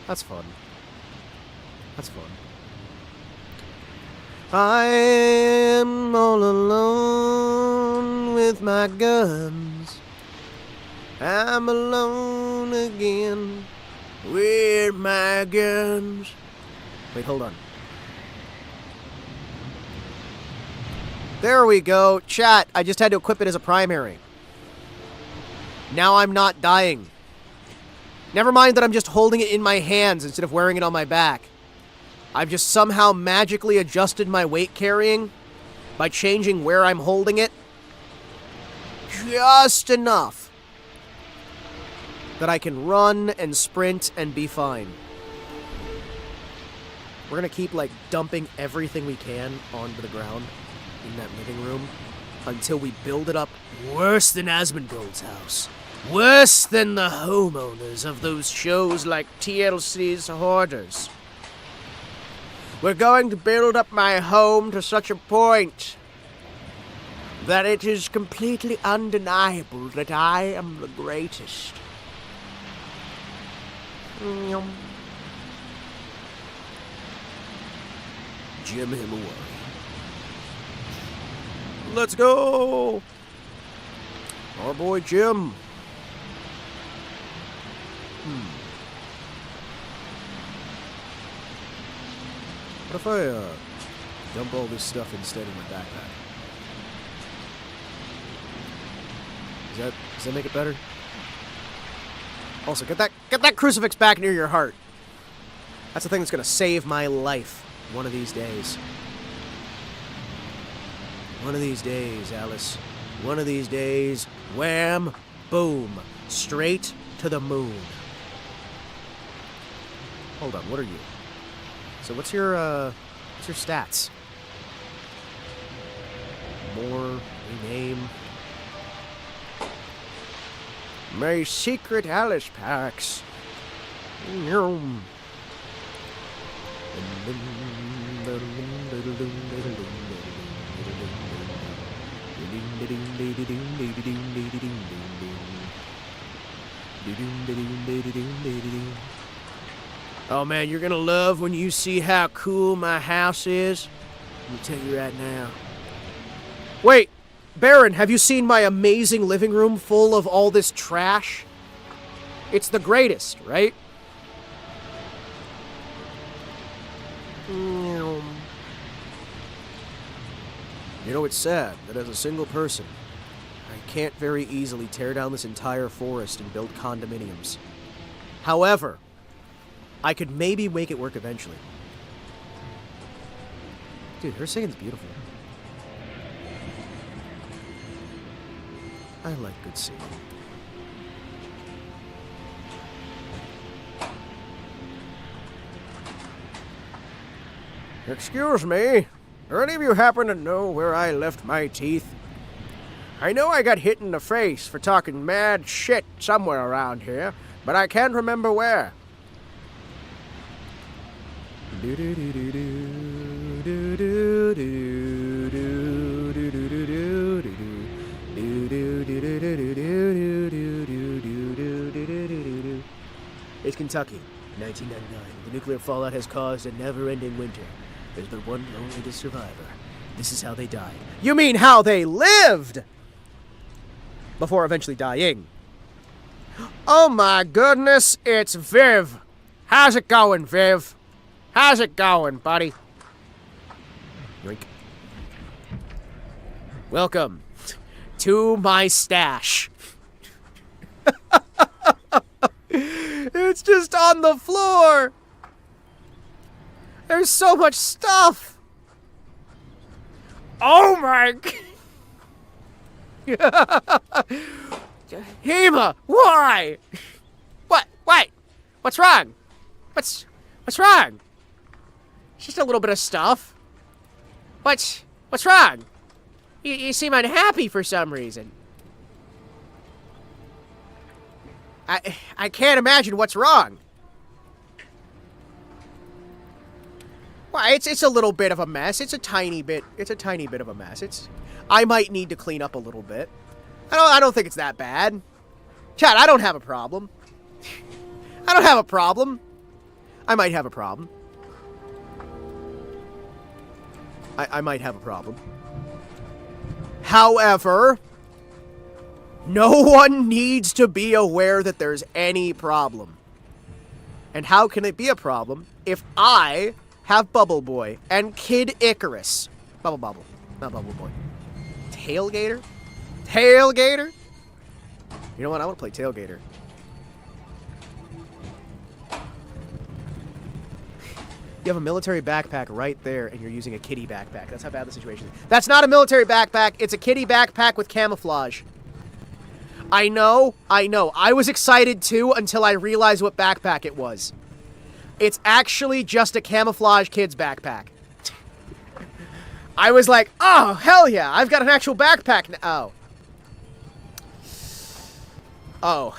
That's fun. That's fun. I'm all alone with my guns. I'm alone again with my guns. Wait, hold on. There we go. Chat, I just had to equip it as a primary. Now I'm not dying. Never mind that I'm just holding it in my hands instead of wearing it on my back. I've just somehow magically adjusted my weight carrying by changing where I'm holding it. Just enough that I can run and sprint and be fine. We're gonna keep, like, dumping everything we can onto the ground in that living room until we build it up worse than Asmongold's house. Worse than the homeowners of those shows like TLC's Hoarders. We're going to build up my home to such a point that it is completely undeniable that I am the greatest. Jim Himawari. Let's go! Our boy Jim. What if I dump all this stuff instead in my backpack? Does that make it better? Also, get that crucifix back near your heart. That's the thing that's gonna save my life one of these days. One of these days, Alice. One of these days, wham, boom. Straight to the moon. Hold on, what are you? So what's your stats? More, rename. My secret Alice packs. Yum. Oh man, you're gonna love when you see how cool my house is. Let me tell you right now. Wait, Baron, have you seen my amazing living room full of all this trash? It's the greatest, right? You know, it's sad that as a single person, I can't very easily tear down this entire forest and build condominiums. However, I could maybe make it work eventually. Dude, her singing's beautiful. I like good singing. Excuse me, do any of you happen to know where I left my teeth? I know I got hit in the face for talking mad shit somewhere around here, but I can't remember where. It's Kentucky, 1999. The nuclear fallout has caused a never-ending winter. There's been one lonely survivor. This is how they died. You mean how they lived? Before eventually dying. Oh my goodness, it's Viv. How's it going, Viv? How's it going, buddy? Yoink. Welcome to my stash. It's just on the floor. There's so much stuff. Oh my... Hima, why? What? Wait. What's wrong? What's wrong? It's just a little bit of stuff. What's wrong? You seem unhappy for some reason. I can't imagine what's wrong. Well, it's a little bit of a mess. It's a tiny bit of a mess. I might need to clean up a little bit. I don't think it's that bad. Chad, I don't have a problem. I don't have a problem. I might have a problem. I might have a problem. However, no one needs to be aware that there's any problem. And how can it be a problem if I have Bubble Boy and Kid Icarus? Bubble, not Bubble Boy. Tailgater? Tailgater? You know what? I want to play Tailgater. You have a military backpack right there, and you're using a kitty backpack. That's how bad the situation is. That's not a military backpack. It's a kitty backpack with camouflage. I know. I was excited, too, until I realized what backpack it was. It's actually just a camouflage kid's backpack. I was like, oh, hell yeah, I've got an actual backpack now. Oh.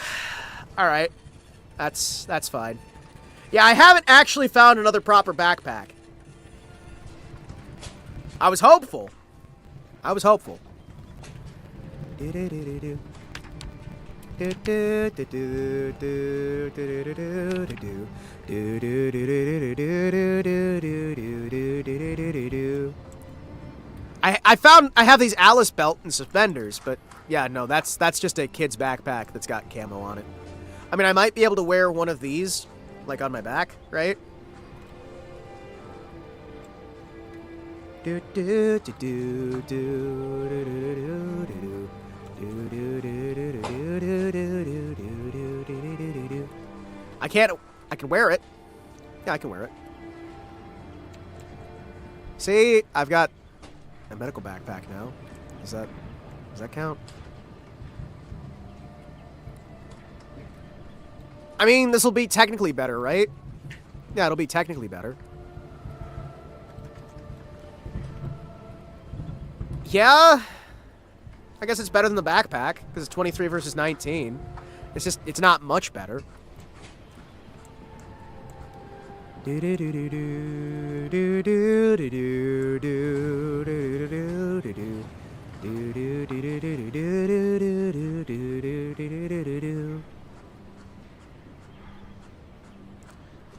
Alright. That's fine. Yeah, I haven't actually found another proper backpack. I was hopeful. I have these Alice belt and suspenders, but yeah, no, that's just a kid's backpack that's got camo on it. I mean, I might be able to wear one of these, like on my back, right? I can wear it. Yeah, I can wear it. See, I've got a medical backpack now. Does that count? I mean, this will be technically better, right? Yeah, it'll be technically better. Yeah. I guess it's better than the backpack, because it's 23 versus 19. It's just, it's not much better.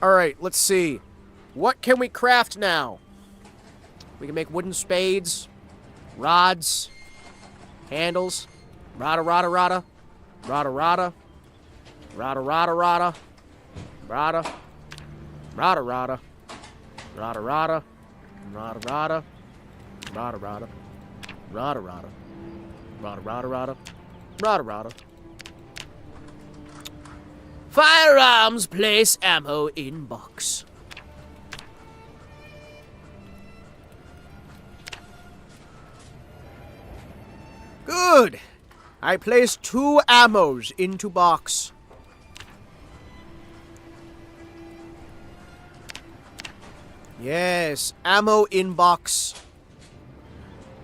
Alright, let's see. What can we craft now? We can make wooden spades, rods, handles, rada rada rada, rada rada, rada rada rada, rada, rada rada, rada rada, rada rada, rada rada, rada rada, rada rada rada, rada rada. Firearms, place ammo in box. Good. I placed 2 ammos into box. Yes, ammo in box.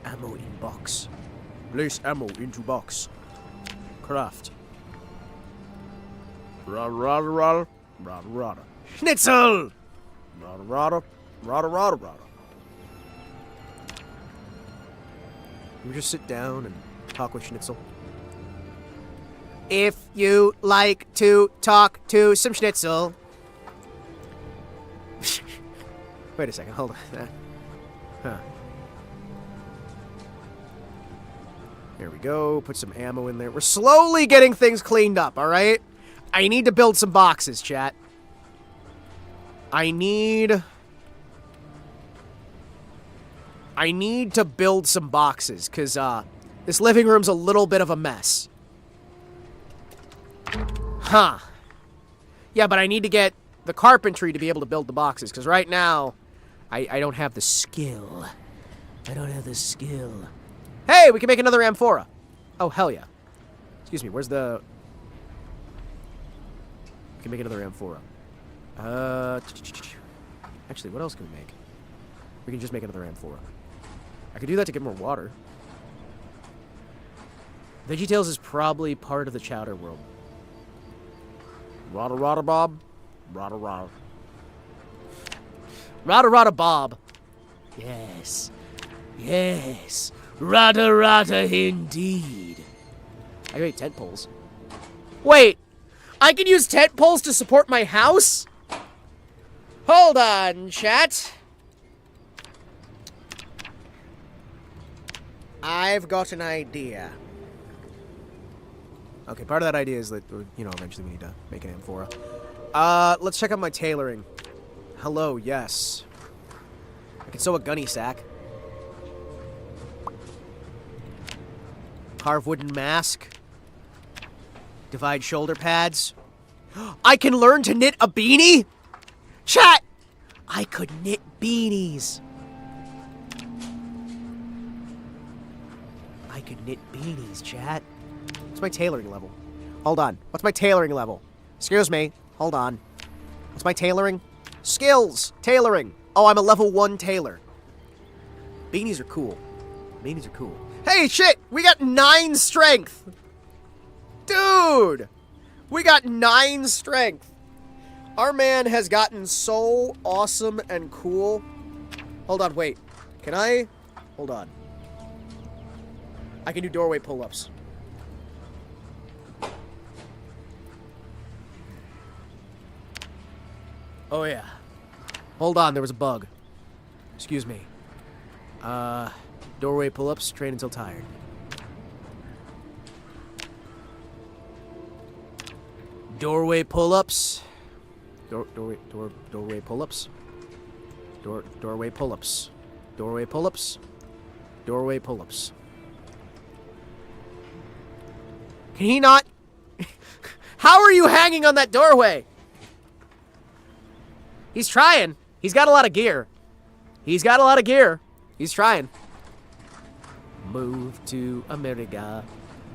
Ammo in box. Place ammo into box. Craft. Rada rada rada, rada rada. Schnitzel! Rada rada, rada rada rada. We just sit down and talk with Schnitzel. If you like to talk to some Schnitzel. Wait a second, hold on. Huh. There we go, put some ammo in there. We're slowly getting things cleaned up, alright? I need to build some boxes, chat. I need to build some boxes, because, this living room's a little bit of a mess. Huh. Yeah, but I need to get the carpentry to be able to build the boxes, because right now, I don't have the skill. I don't have the skill. Hey, we can make another amphora. Oh, hell yeah. Excuse me, where's the... We can make another amphora. Actually, what else can we make? We can just make another amphora. I could do that to get more water. VeggieTales is probably part of the Chowder world. Rada Rada Bob. Rada Rada. Rada Rada Bob. Yes. Yes. Rada Rada indeed. I can make tent poles. Wait! I can use tent poles to support my house? Hold on, chat. I've got an idea. Okay, part of that idea is that, you know, eventually we need to make an amphora. Let's check out my tailoring. Hello, yes. I can sew a gunny sack. Carve wooden mask. Divide shoulder pads. I can learn to knit a beanie? Chat! I could knit beanies. I could knit beanies, chat. What's my tailoring level? Hold on. What's my tailoring level? Excuse me. Hold on. What's my tailoring? Skills! Tailoring. Oh, I'm a level 1 tailor. Beanies are cool. Beanies are cool. Hey, shit! We got 9 strength! Dude! We got 9 strength. Our man has gotten so awesome and cool. Hold on, wait. Can I? Hold on. I can do doorway pull-ups. Oh, yeah. Hold on, there was a bug. Excuse me. Doorway pull-ups, train until tired. Doorway pull-ups. Doorway pull-ups. Doorway pull-ups. Doorway pull-ups. Doorway pull-ups. Can he not? How are you hanging on that doorway? He's trying. He's got a lot of gear. He's got a lot of gear. He's trying. Move to America.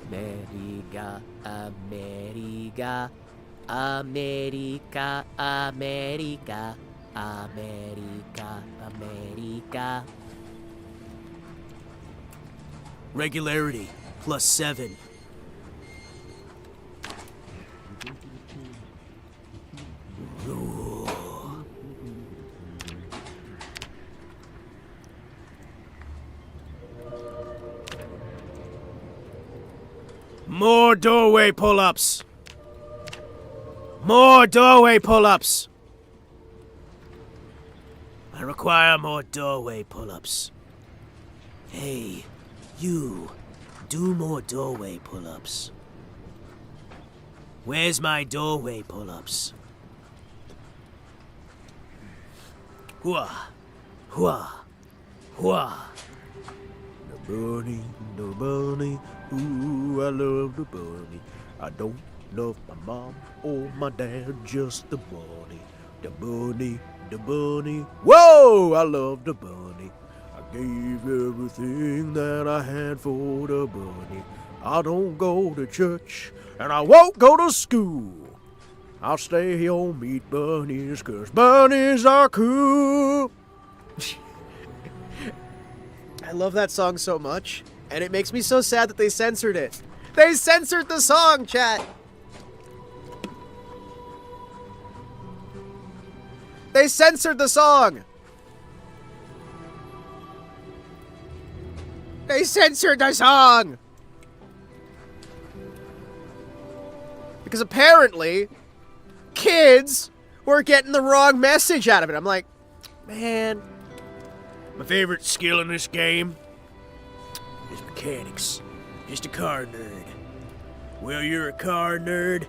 America. America. America, America, America, America. Regularity, +7. More doorway pull-ups. More doorway pull-ups. I require more doorway pull-ups. Hey, you, do more doorway pull-ups. Where's my doorway pull-ups? Hua, hua, hua. The bunny, ooh, I love the bunny. I don't love my mom or my dad, just the bunny. The bunny, the bunny. Whoa, I love the bunny. I gave everything that I had for the bunny. I don't go to church, and I won't go to school. I'll stay home, meet bunnies, 'cause bunnies are cool. I love that song so much, and it makes me so sad that they censored it. They censored the song, chat! They censored the song! They censored the song! Because apparently, kids were getting the wrong message out of it. I'm like, man. My favorite skill in this game is mechanics. Just a car nerd. Well, you're a car nerd.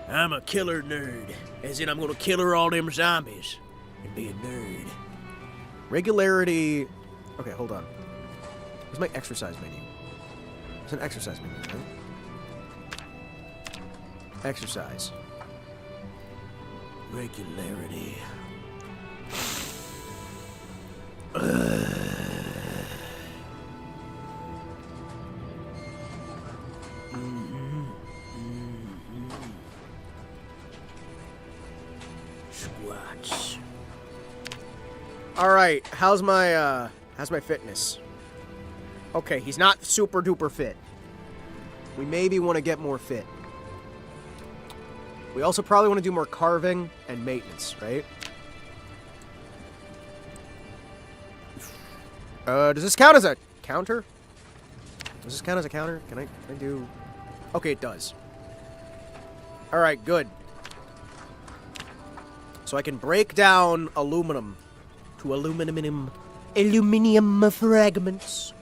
I'm a killer nerd. As in, I'm gonna killer all them zombies and be a nerd. Regularity... Okay, hold on. Where's my exercise menu? There's an exercise menu, right? Exercise. Regularity. Squats. Alright, how's my fitness? Okay, he's not super duper fit. We maybe want to get more fit. We also probably want to do more carving and maintenance, right? Does this count as a counter? Does this count as a counter? Can I do... Okay, it does. Alright, good. So I can break down aluminum to aluminum fragments.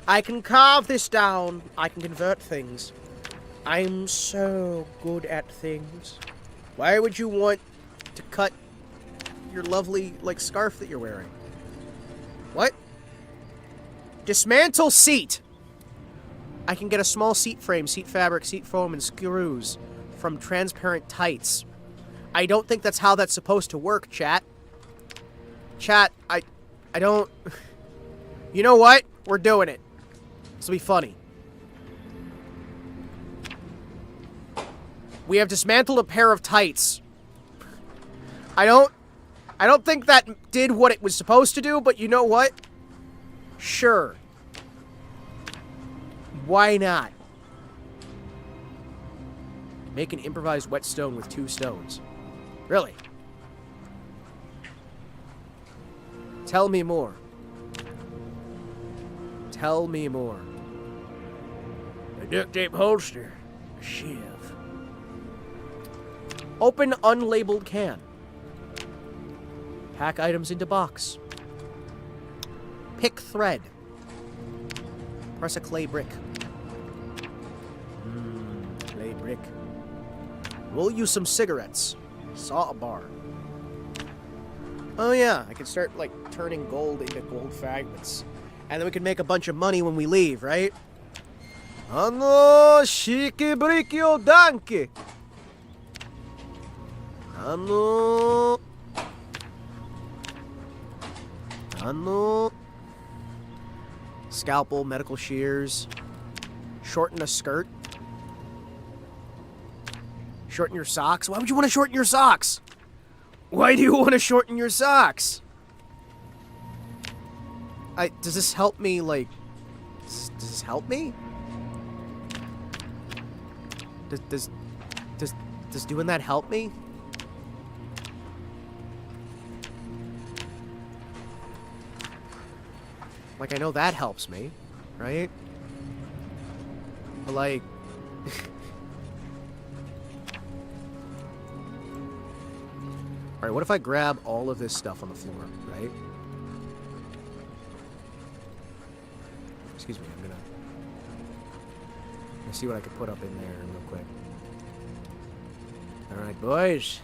I can carve this down. I can convert things. I'm so good at things. Why would you want to cut your lovely, scarf that you're wearing? What? Dismantle seat! I can get a small seat frame, seat fabric, seat foam, and screws from transparent tights. I don't think that's how that's supposed to work, chat. Chat, I don't... You know what? We're doing it. This will be funny. We have dismantled a pair of tights. I don't think that did what it was supposed to do, but you know what? Sure. Why not? Make an improvised whetstone with 2 stones. Really? Tell me more. Tell me more. A duct tape holster. A shiv. Open unlabeled can. Pack items into box. Pick thread. Press a clay brick. Clay brick. Roll you some cigarettes. Saw a bar. Oh yeah, I can start, turning gold into gold fragments. And then we can make a bunch of money when we leave, right? Ano shiki brikio danke. Ano. Scalpel, medical shears. Shorten a skirt. Shorten your socks? Why would you want to shorten your socks? Why do you want to shorten your socks? Does this help me, like... Does this help me? Does doing that help me? Like, I know that helps me, right? But, like... Alright, what if I grab all of this stuff on the floor, right? Excuse me, I'm gonna see what I can put up in there real quick. Alright, boys.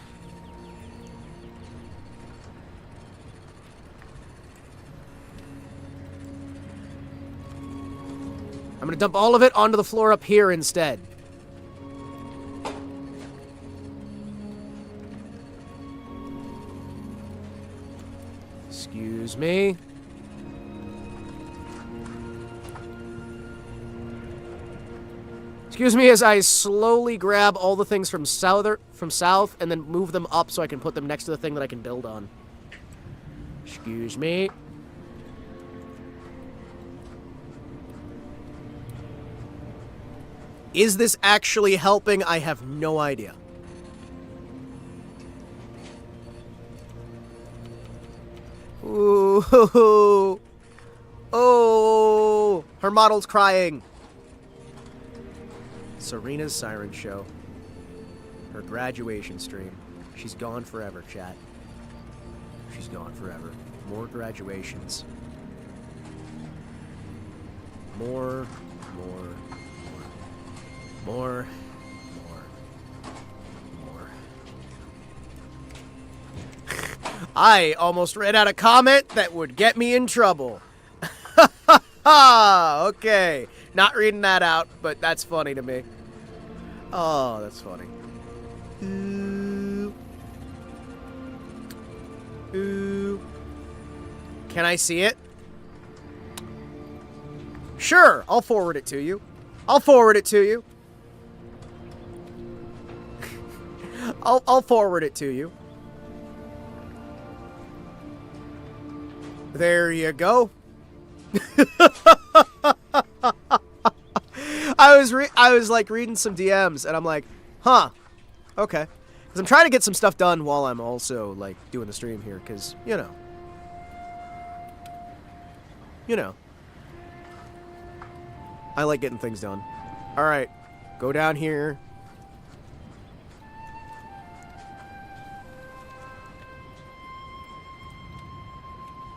I'm gonna dump all of it onto the floor up here instead. Excuse me. Excuse me as I slowly grab all the things from south and then move them up so I can put them next to the thing that I can build on. Excuse me. Is this actually helping? I have no idea. Ooh. Oh, her model's crying. Serena's Siren Show. Her graduation stream. She's gone forever, chat. She's gone forever. More graduations. More. I almost read out a comment that would get me in trouble. Okay. Not reading that out, but that's funny to me. Oh, that's funny. Ooh. Can I see it? Sure, I'll forward it to you. I'll forward it to you. I'll forward it to you. There you go. I was like reading some DMs and I'm like, huh, okay. Because I'm trying to get some stuff done while I'm also like doing the stream here because, you know. I like getting things done. Alright, go down here.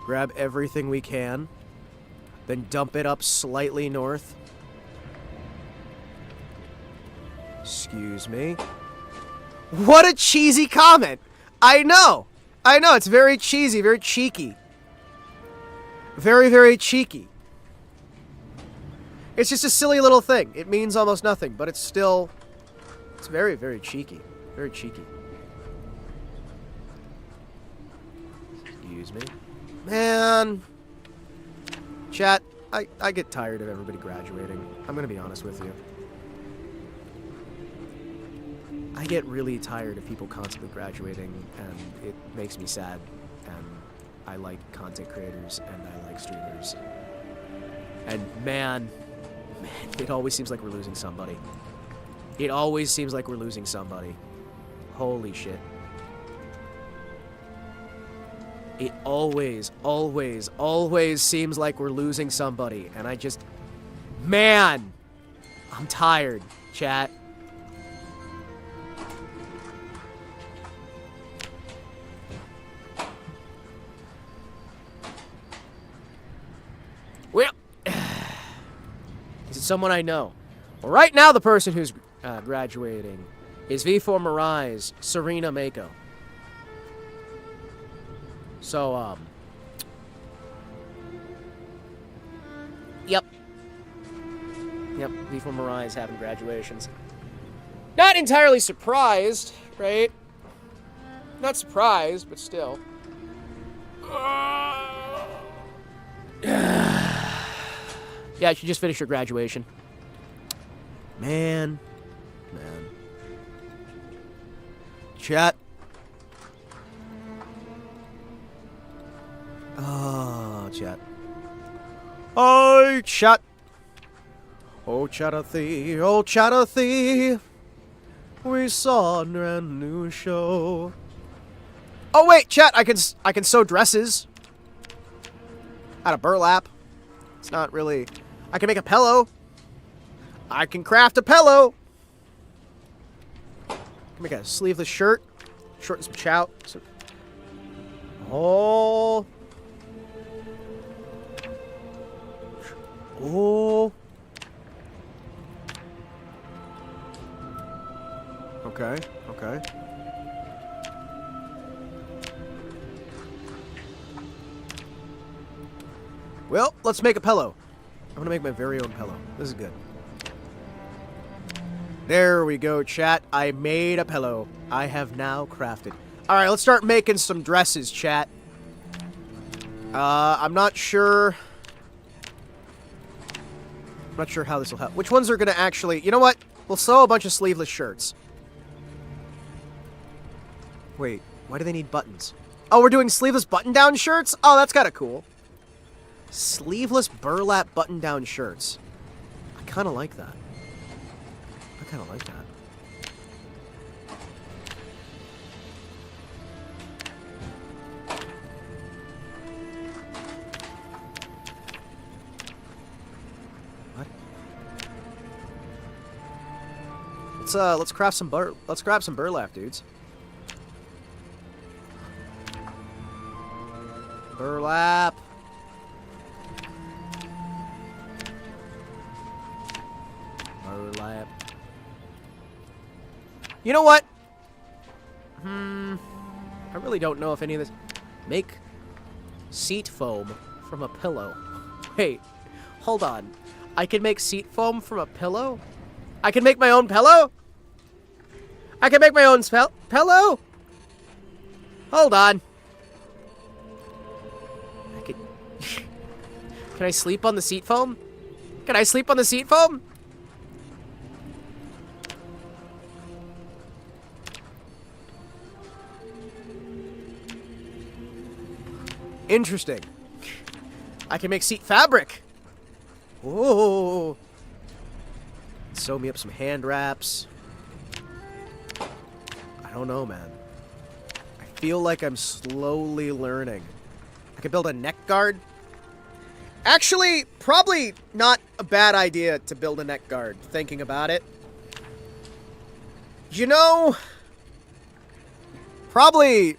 Grab everything we can. Then dump it up slightly north. Excuse me. What a cheesy comment! I know! It's very cheesy, very cheeky. Very, very cheeky. It's just a silly little thing. It means almost nothing, but it's very, very cheeky. Very cheeky. Excuse me. Man. Chat, I get tired of everybody graduating. I'm gonna be honest with you. I get really tired of people constantly graduating, and it makes me sad. And I like content creators, and I like streamers. And man, it always seems like we're losing somebody. It always seems like we're losing somebody. Holy shit. It always seems like we're losing somebody. And I just... Man! I'm tired, chat. Well... Is it someone I know? Well, right now the person who's graduating is V4 Mirai's Serena Mako. So, Yep, V4 Mirai is having graduations. Not entirely surprised, right? Not surprised, but still. Yeah, she just finished her graduation. Man. Chat. Oh, chat. Oh, chat. Oh, chattathy, oh, chattathy. We saw a brand new show. Oh, wait, chat, I can sew dresses. Out of burlap. It's not really... I can make a pillow. I can craft a pillow. I can make a sleeveless shirt. Shorten some chout. Oh. Oh. Okay, okay. Well, let's make a pillow. I'm gonna make my very own pillow. This is good. There we go, chat. I made a pillow. I have now crafted. Alright, let's start making some dresses, chat. I'm not sure... I'm not sure how this will help. Which ones are gonna actually... You know what? We'll sew a bunch of sleeveless shirts. Wait, why do they need buttons? Oh, we're doing sleeveless button-down shirts? Oh, that's kind of cool. Sleeveless burlap button-down shirts. I kind of like that. I kind of like that. What? Let's craft some let's grab some burlap, dudes. Burlap. Burlap. You know what? I really don't know if any of this... Make seat foam from a pillow. Wait, hold on. I can make seat foam from a pillow? I can make my own pillow? I can make my own pillow? Hold on. I could... Can I sleep on the seat foam? Can I sleep on the seat foam? Interesting. I can make seat fabric. Whoa. Sew me up some hand wraps. I don't know, man. I feel like I'm slowly learning. I could build a neck guard. Actually, probably not a bad idea to build a neck guard, thinking about it. You know, probably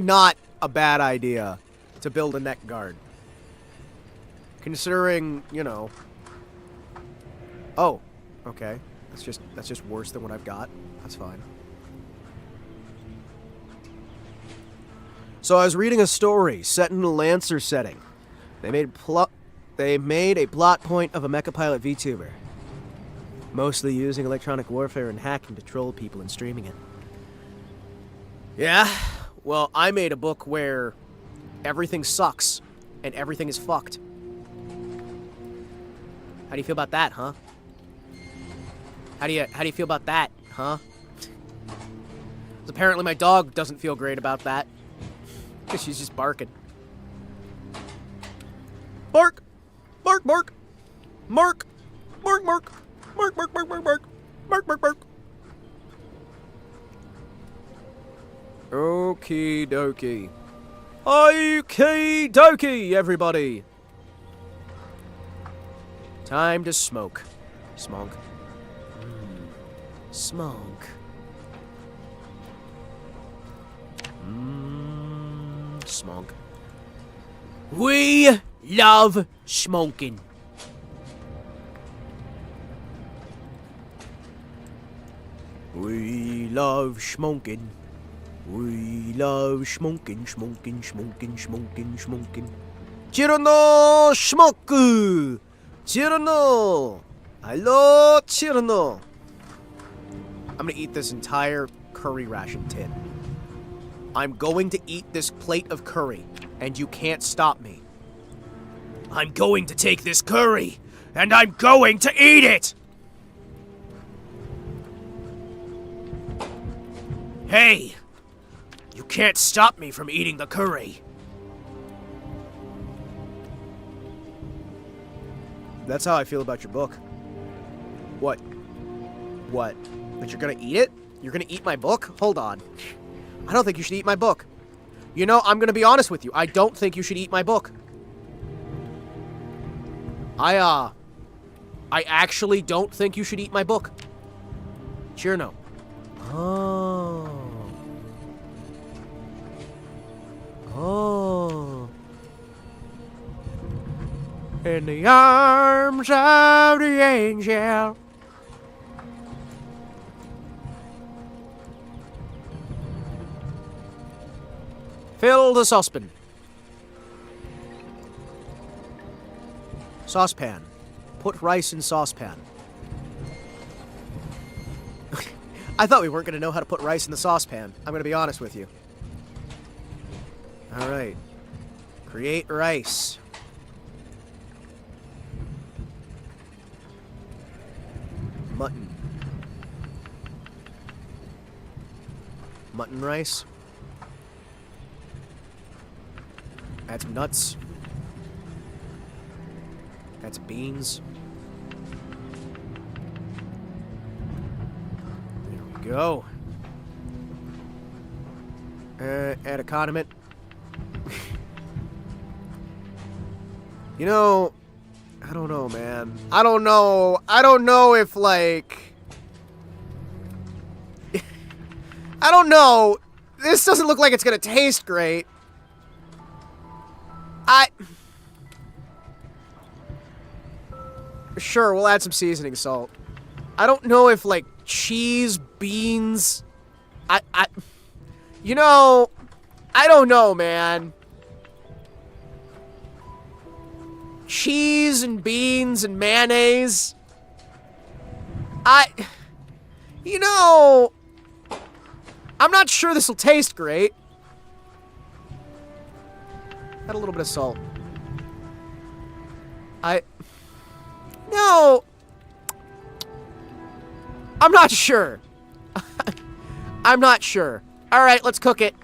not a bad idea to build a neck guard. Considering, you know... Oh, okay. That's just worse than what I've got. That's fine. So I was reading a story set in a Lancer setting. They made a plot point of a mecha pilot VTuber, mostly using electronic warfare and hacking to troll people and streaming it. Yeah, well, I made a book where everything sucks and everything is fucked. How do you feel about that, huh? How do you feel about that, huh? 'Cause apparently my dog doesn't feel great about that. Because she's just barking. Bark! Bark, bark! Mark! Mark, mark! Mark, mark, mark, mark, mark! Mark, mark, mark! Okie dokie. Okie dokie, everybody! Time to smoke. Smoke. Smoke. Smoke. We love smoking. We love smoking. We love smoking, smoking, smoking, smoking, smoking. Chirno smoke! Chirno! I love chirno! I'm gonna eat this entire curry ration tin. I'm going to eat this plate of curry, and you can't stop me. I'm going to take this curry, and I'm going to eat it! Hey! You can't stop me from eating the curry. That's how I feel about your book. What? What? That you're gonna eat it? You're gonna eat my book? Hold on. I don't think you should eat my book. You know, I'm gonna be honest with you. I don't think you should eat my book. I actually don't think you should eat my book. Cheerno. Oh. Oh. In the arms of the angel. Fill the saucepan. Saucepan. Put rice in saucepan. I thought we weren't going to know how to put rice in the saucepan. I'm going to be honest with you. Alright. Create rice. Mutton. Mutton rice. Add some nuts. Add some beans. There we go. Add a condiment. You know, I don't know, man. I don't know if, like... I don't know. This doesn't look like it's gonna taste great. Sure, we'll add some seasoning salt. I don't know if, like, cheese, beans... You know, I don't know, man. Cheese and beans and mayonnaise. You know, I'm not sure this will taste great. Add a little bit of salt. No. I'm not sure. I'm not sure. All right, let's cook it.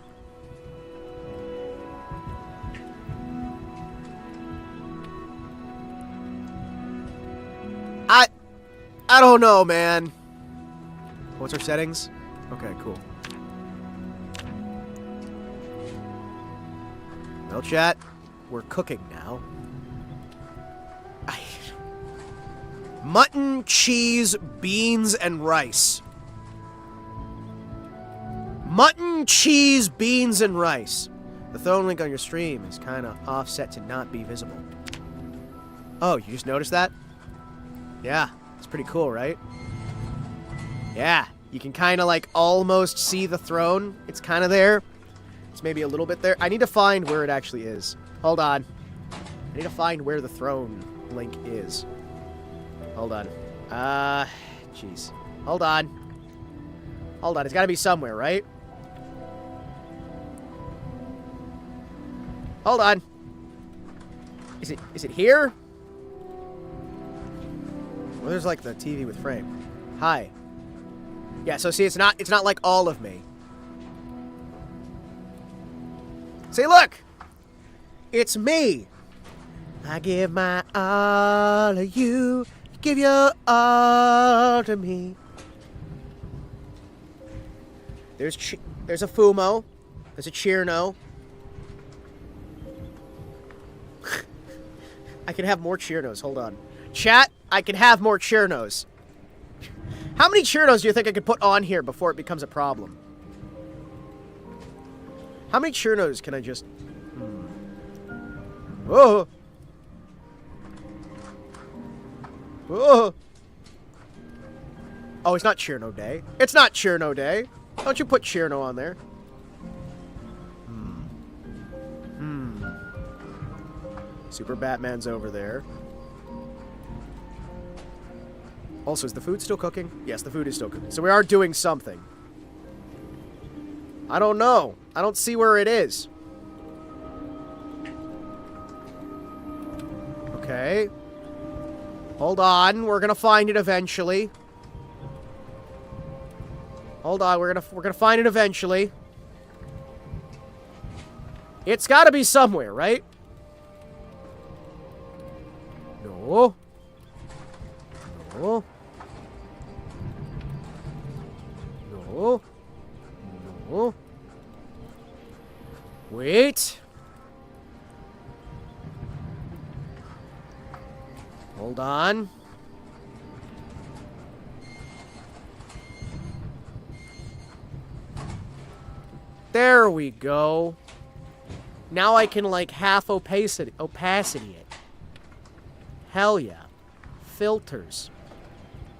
I don't know, man. What's our settings? Okay, cool. Well, chat, we're cooking now. Mutton, cheese, beans, and rice. Mutton, cheese, beans, and rice. The thrown link on your stream is kind of offset to not be visible. Oh, you just noticed that? Yeah, it's pretty cool, right? Yeah, you can kind of like almost see the throne. It's kind of there. It's maybe a little bit there. I need to find where it actually is. Hold on. I need to find where the throne link is. Hold on. Jeez. Hold on. Hold on. It's got to be somewhere, right? Hold on. Is it here? Well, there's like the TV with frame. Hi. Yeah, so see, it's not like all of me. See, look! It's me! I give my all to you, give your all to me. There's a Fumo. There's a Cheerno. I can have more Cheernos, hold on. Chat, I can have more Cheernos. How many Cheernos do you think I could put on here before it becomes a problem? How many Cheernos can I just... Oh! Oh! Oh, it's not Cheerno Day. It's not Cheerno Day. Don't you put Cheerno on there. Super Batman's over there. Also, is the food still cooking? Yes, the food is still cooking. So we are doing something. I don't know. I don't see where it is. Okay. Hold on. We're gonna find it eventually. Hold on, we're gonna find it eventually. It's gotta be somewhere, right? No. No. No. No. Wait. Hold on. There we go. Now I can, like, half opacity it. Hell yeah. Filters.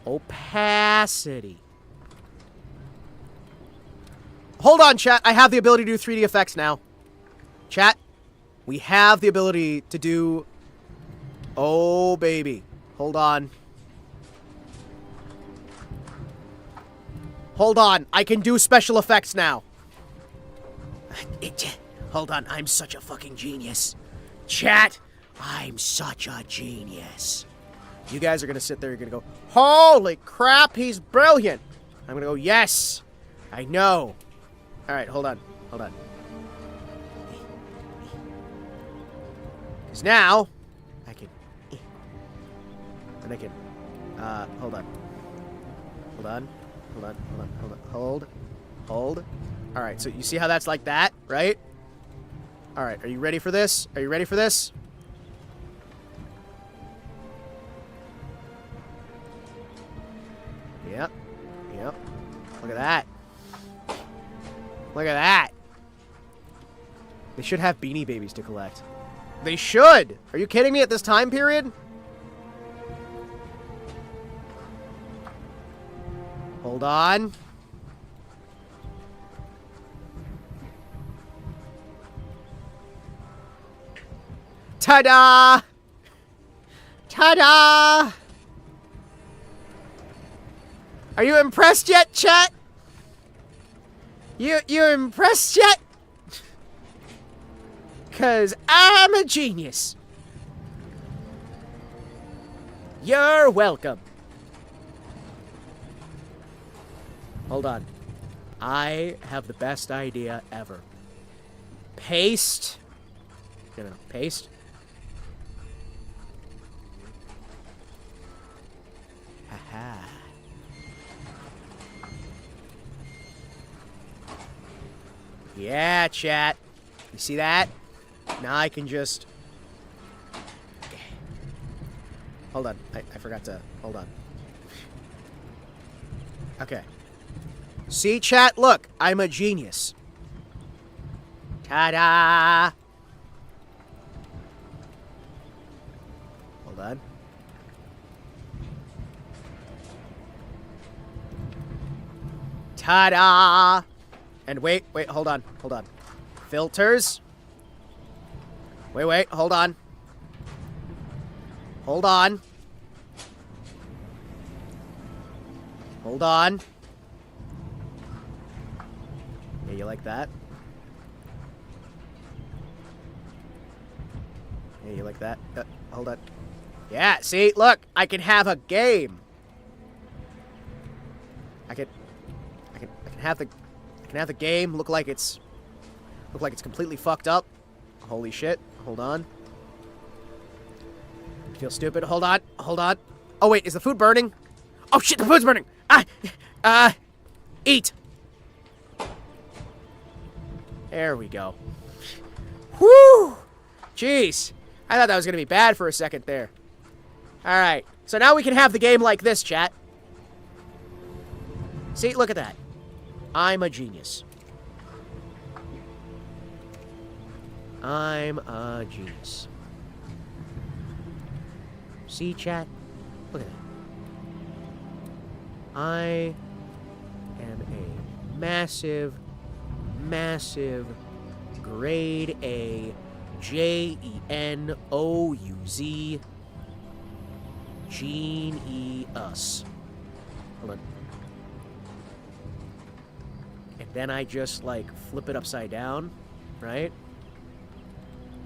Opacity. Hold on, chat. I have the ability to do 3D effects now. Chat, we have the ability to do... Oh, baby. Hold on. Hold on. I can do special effects now. Hold on. I'm such a fucking genius. Chat, I'm such a genius. You guys are going to sit there, you're going to go, holy crap, he's brilliant. I'm going to go, yes, I know. All right, hold on. Hold on. Because now, I can... And I can... hold on. Hold on. Hold on. Hold on. Hold on. Hold. Hold. All right, so you see how that's like that, right? All right, are you ready for this? Are you ready for this? Yep. Yep. Look at that. Look at that. They should have Beanie Babies to collect. They should! Are you kidding me at this time period? Hold on. Ta-da! Ta-da! Are you impressed yet, chat? You impressed yet? 'Cause I'm a genius. You're welcome. Hold on. I have the best idea ever. Paste. No, paste. Haha. Yeah, chat. You see that? Now I can just... Okay. Hold on. I forgot to... Hold on. Okay. See, chat? Look. I'm a genius. Ta-da! Hold on. Ta-da! And wait, hold on. Filters. Wait, hold on. Hold on. Hold on. Yeah, you like that? Yeah, you like that? Hold on. Yeah, see? Look, I can have a game. I can have the game look like it's completely fucked up. Holy shit. Hold on. I feel stupid. Hold on. Oh wait, is the food burning? Oh shit, the food's burning. Eat. There we go. Whew. Jeez. I thought that was gonna be bad for a second there. Alright. So now we can have the game like this, chat. See, look at that. I'm a genius. I'm a genius. See, chat? Look at that. I am a massive grade A Genouz genius. Hold on. And then I just, like, flip it upside down, right?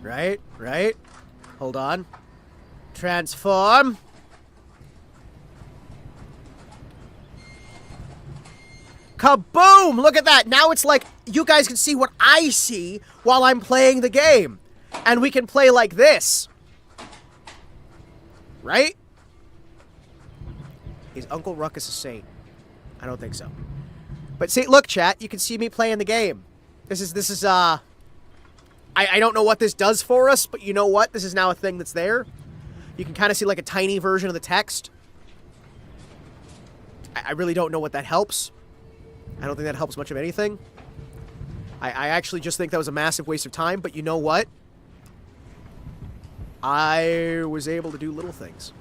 Right? Hold on. Transform. Kaboom! Look at that. Now it's like you guys can see what I see while I'm playing the game. And we can play like this. Right? Is Uncle Ruckus a saint? I don't think so. But see, look, chat, you can see me playing the game. This is I don't know what this does for us, but you know what? This is now a thing that's there. You can kind of see like a tiny version of the text. I really don't know what that helps. I don't think that helps much of anything. I actually just think that was a massive waste of time, but you know what? I was able to do little things.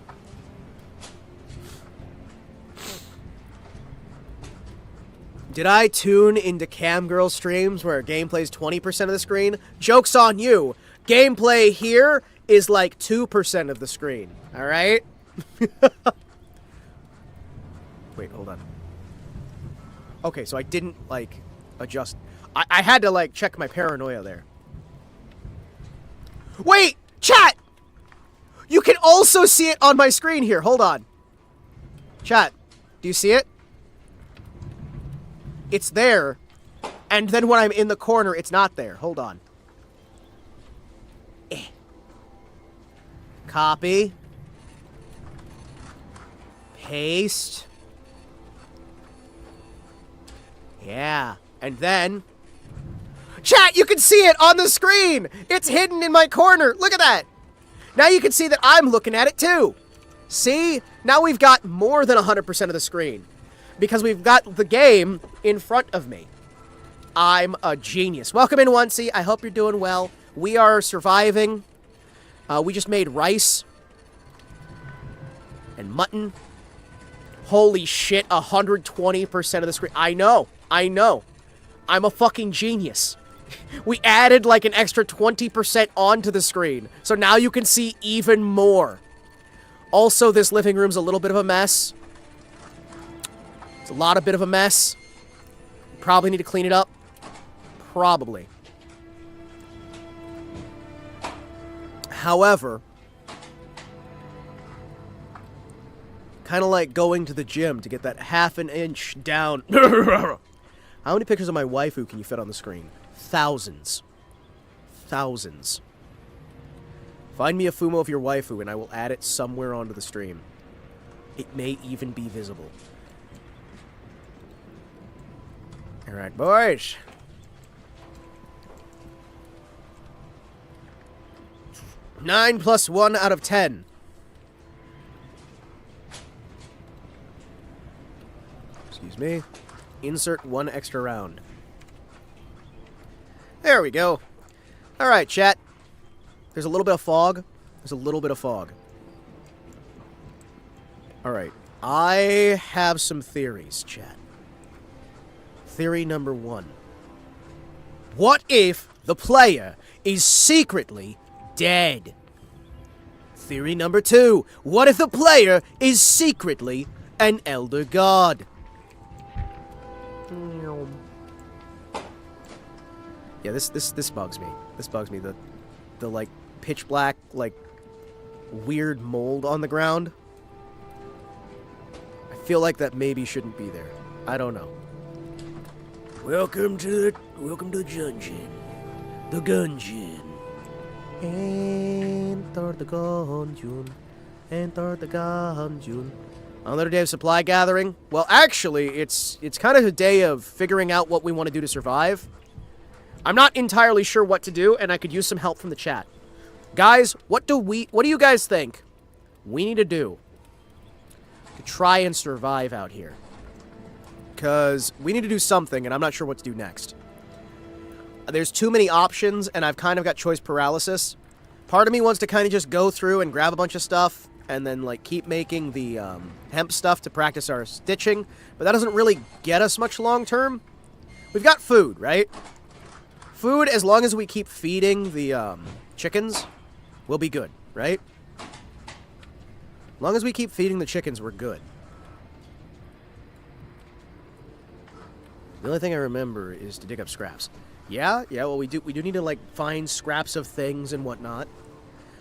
Did I tune into Camgirl streams where gameplay's 20% of the screen? Joke's on you. Gameplay here is like 2% of the screen. Alright? Wait, hold on. Okay, so I didn't, like, adjust. I had to, like, check my paranoia there. Wait! Chat! You can also see it on my screen here. Hold on. Chat, do you see it? It's there. And then when I'm in the corner, it's not there. Hold on. Copy. Paste. Yeah. And then... Chat, you can see it on the screen! It's hidden in my corner. Look at that. Now you can see that I'm looking at it too. See? Now we've got more than 100% of the screen. Because we've got the game in front of me. I'm a genius. Welcome in, Oncey. I hope you're doing well. We are surviving. We just made rice. And mutton. Holy shit, 120% of the screen. I know. I know. I'm a fucking genius. We added like an extra 20% onto the screen. So now you can see even more. Also, this living room's a little bit of a mess. It's a lot of bit of a mess. Probably need to clean it up. Probably. However, kind of like going to the gym to get that half an inch down. How many pictures of my waifu can you fit on the screen? Thousands. Thousands. Find me a Fumo of your waifu and I will add it somewhere onto the stream. It may even be visible. Alright, boys. Nine plus 1 out of 10. Excuse me. Insert 1 extra round. There we go. Alright, chat. There's a little bit of fog. There's a little bit of fog. Alright. I have some theories, chat. Theory number 1. What if the player is secretly dead? Theory number 2. What if the player is secretly an elder god? Yeah, this bugs me. This bugs me. The like pitch black, like weird mold on the ground. I feel like that maybe shouldn't be there. I don't know. Welcome to the dungeon. The gungeon. Enter the gungeon. Enter the gungeon. Another day of supply gathering. Well, actually, it's kind of a day of figuring out what we want to do to survive. I'm not entirely sure what to do, and I could use some help from the chat. Guys, what do you guys think we need to do to try and survive out here? Because we need to do something, and I'm not sure what to do next. There's too many options, and I've kind of got choice paralysis. Part of me wants to kind of just go through and grab a bunch of stuff, and then, like, keep making the hemp stuff to practice our stitching, but that doesn't really get us much long-term. We've got food, right? Food, as long as we keep feeding the chickens, we'll be good, right? As long as we keep feeding the chickens, we're good. The only thing I remember is to dig up scraps. Yeah, well, we do need to, like, find scraps of things and whatnot.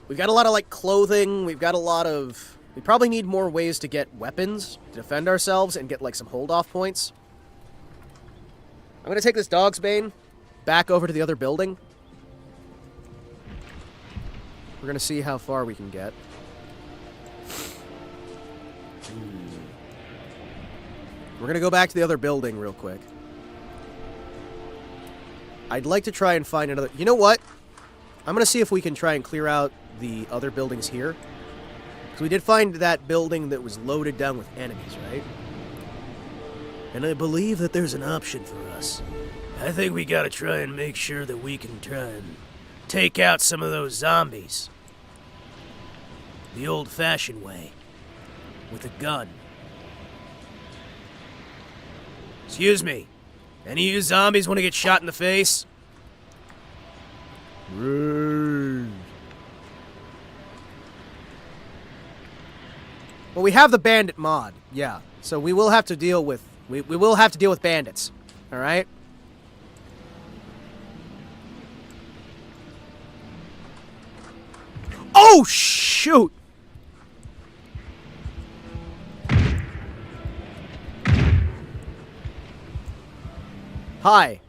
We've got a lot of, like, clothing. We've got a lot of... We probably need more ways to get weapons to defend ourselves and get, like, some hold-off points. I'm gonna take this dog's bane back over to the other building. We're gonna see how far we can get. We're gonna go back to the other building real quick. I'd like to try and find another... You know what? I'm gonna see if we can try and clear out the other buildings here. Because we did find that building that was loaded down with enemies, right? And I believe that there's an option for us. I think we gotta try and make sure that we can try and take out some of those zombies. The old-fashioned way. With a gun. Excuse me. Any of you zombies want to get shot in the face? Well, we have the bandit mod, yeah. So we will have to deal with... We will have to deal with bandits. Alright? Oh, shoot! Hi.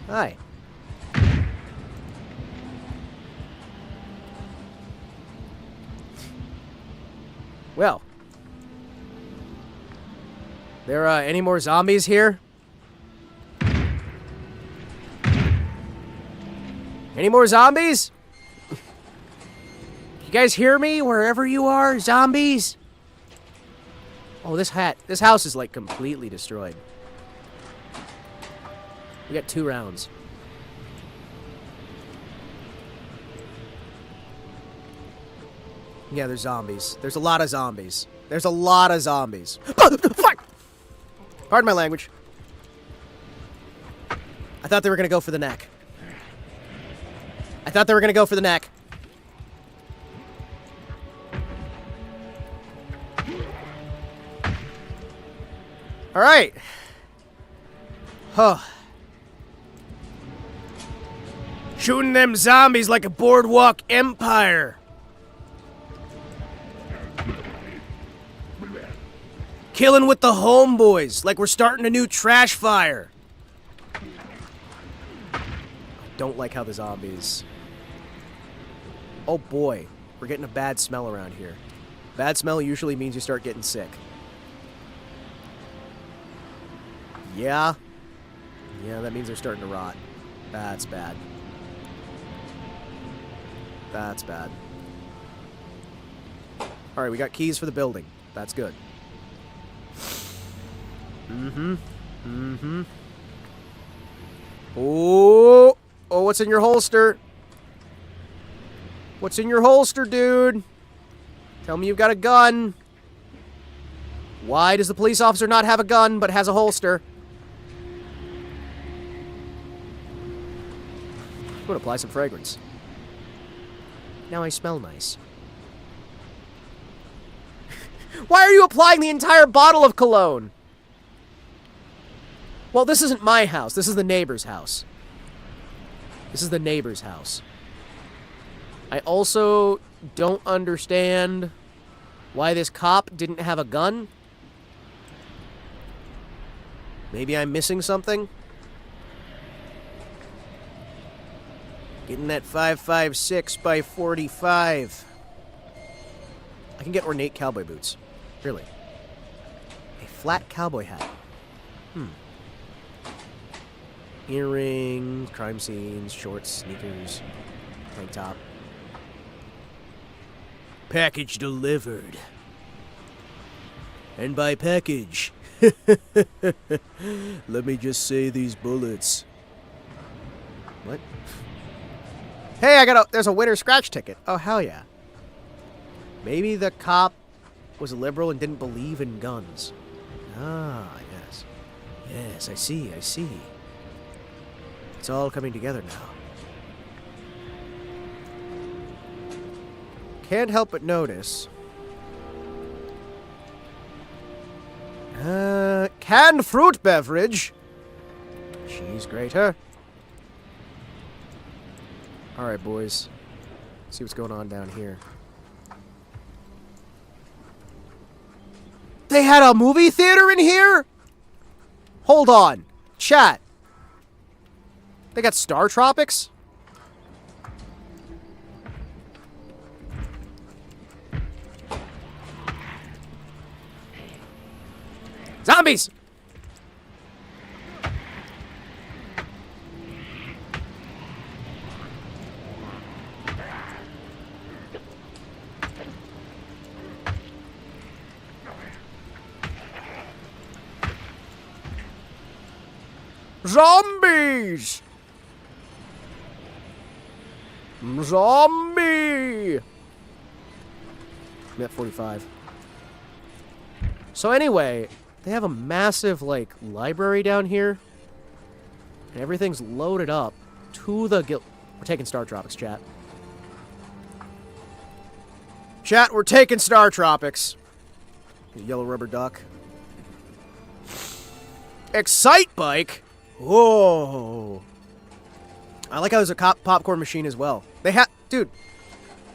Hi. Well. There, any more zombies here? Any more zombies? You guys hear me wherever you are, zombies? Oh, this house is like completely destroyed. We got 2 rounds. Yeah, there's zombies. There's a lot of zombies. There's a lot of zombies. Fuck! Pardon my language. I thought they were gonna go for the neck. I thought they were gonna go for the neck. Alright. Huh. Shooting them zombies like a boardwalk empire. Killing with the homeboys like we're starting a new trash fire. Don't like how the zombies... Oh boy, we're getting a bad smell around here. Bad smell usually means you start getting sick. Yeah. Yeah, that means they're starting to rot. That's bad. That's bad. Alright, we got keys for the building. That's good. Oh! Oh, what's in your holster? What's in your holster, dude? Tell me you've got a gun. Why does the police officer not have a gun, but has a holster? I'm gonna apply some fragrance. Now I smell nice. Why are you applying the entire bottle of cologne? Well, this isn't my house. This is the neighbor's house. This is the neighbor's house. I also don't understand why this cop didn't have a gun. Maybe I'm missing something? Getting that 5.56 by 45. I can get ornate cowboy boots. Really. A flat cowboy hat. Earrings, crime scenes, shorts, sneakers, tank top. Package delivered. And by package, let me just say these bullets. What? Hey, there's a winner scratch ticket. Oh, hell yeah. Maybe the cop was a liberal and didn't believe in guns. Ah, yes. Yes, I see. It's all coming together now. Can't help but notice. Canned fruit beverage. Cheese grater. Alright, boys. Let's see what's going on down here. They had a movie theater in here? Hold on. Chat. They got Star Tropics? Zombies! Zombies! Zombie! I'm at 45. So anyway, they have a massive, like, library down here. And everything's loaded up to the We're taking Star Tropics, chat. Chat, we're taking Star Tropics. Yellow rubber duck. Excite bike? Whoa. I like how there's a popcorn machine as well. They have... Dude.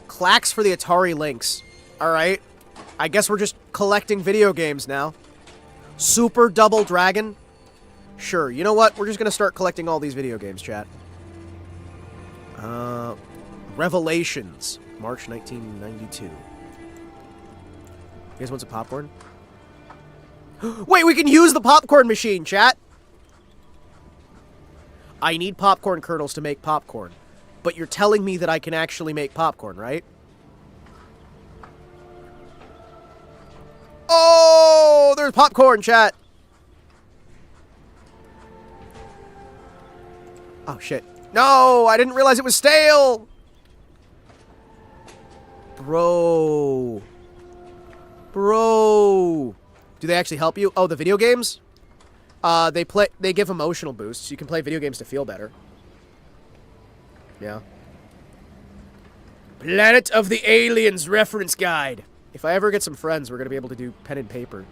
Clacks for the Atari Lynx. Alright. I guess we're just collecting video games now. Super Double Dragon? Sure. You know what? We're just gonna start collecting all these video games, chat. Revelations. March 1992. You guys want some popcorn? Wait, we can use the popcorn machine, chat! I need popcorn kernels to make popcorn. But you're telling me that I can actually make popcorn, right? Oh, there's popcorn, chat! Oh, shit. No, I didn't realize it was stale! Bro. Bro. Do they actually help you? Oh, the video games? They give emotional boosts. You can play video games to feel better. Yeah. Planet of the Aliens reference guide. If I ever get some friends, we're gonna be able to do pen and paper.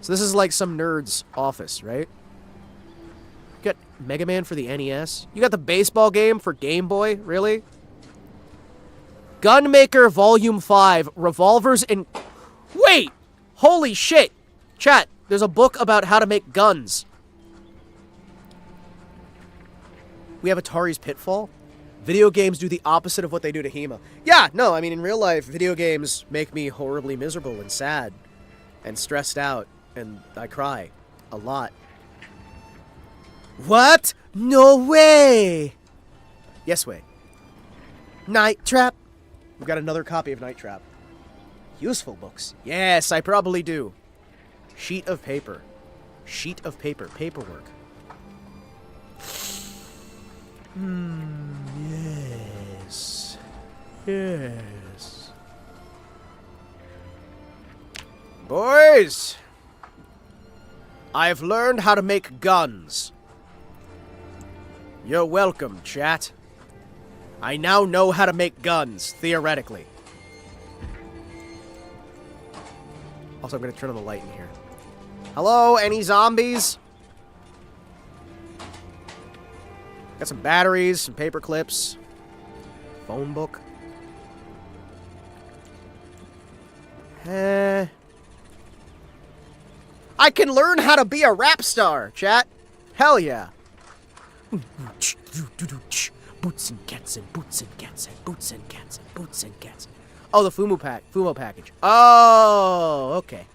So this is like some nerd's office, right? You got Mega Man for the NES. You got the baseball game for Game Boy, really? Gunmaker Volume 5, Revolvers and... Wait! Holy shit! Chat, there's a book about how to make guns. We have Atari's Pitfall. Video games do the opposite of what they do to Hima. Yeah, no, I mean, in real life, video games make me horribly miserable and sad and stressed out, and I cry a lot. What? No way! Yes way. Night Trap. We've got another copy of Night Trap. Useful books. Yes, I probably do. Sheet of paper. Sheet of paper. Paperwork. Yes. Yes. Boys! I've learned how to make guns. You're welcome, chat. I now know how to make guns, theoretically. Also, I'm going to turn on the light in here. Hello, any zombies? Got some batteries, some paper clips. Phone book. I can learn how to be a rap star, chat. Hell yeah. Boots and cats and boots and cats and boots and cats and boots and cats. Oh, the Fumo package. Oh, okay.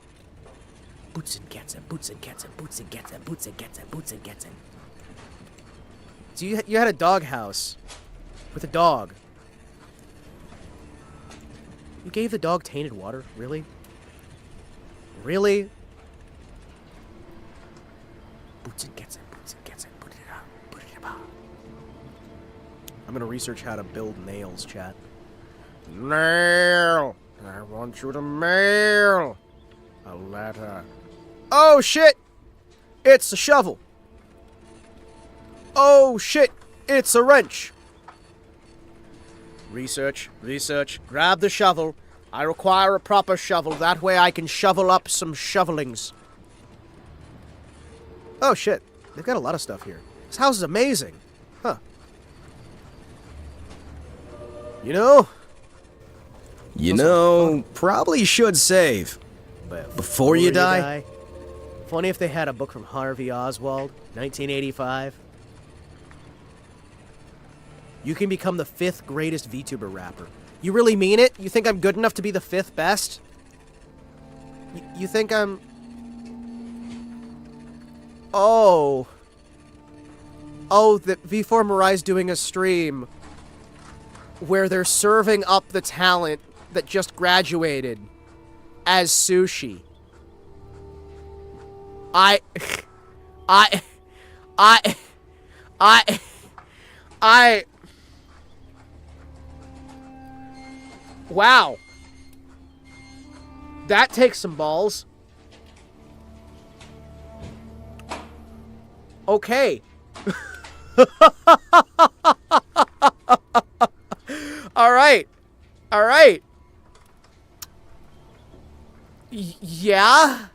Boots and cats and boots and cats and boots and cats and boots and cats and boots and cats and. So you had a dog house with a dog. You gave the dog tainted water? Really? Really? Boots and cats and boots and cats and put it up. Put it up. I'm gonna research how to build nails, chat. Nail! I want you to mail a letter. Oh shit! It's a shovel. Oh shit! It's a wrench. Research, research. Grab the shovel. I require a proper shovel. That way I can shovel up some shovelings. Oh shit. They've got a lot of stuff here. This house is amazing. Huh. You know, probably should save. Before you die? Funny if they had a book from Harvey Oswald, 1985. You can become the 5th greatest VTuber rapper. You really mean it? You think I'm good enough to be the 5th best? You think I'm... Oh, that V4 Mirai's doing a stream where they're serving up the talent that just graduated as sushi. Wow. That takes some balls. Okay. All right. All right. Yeah.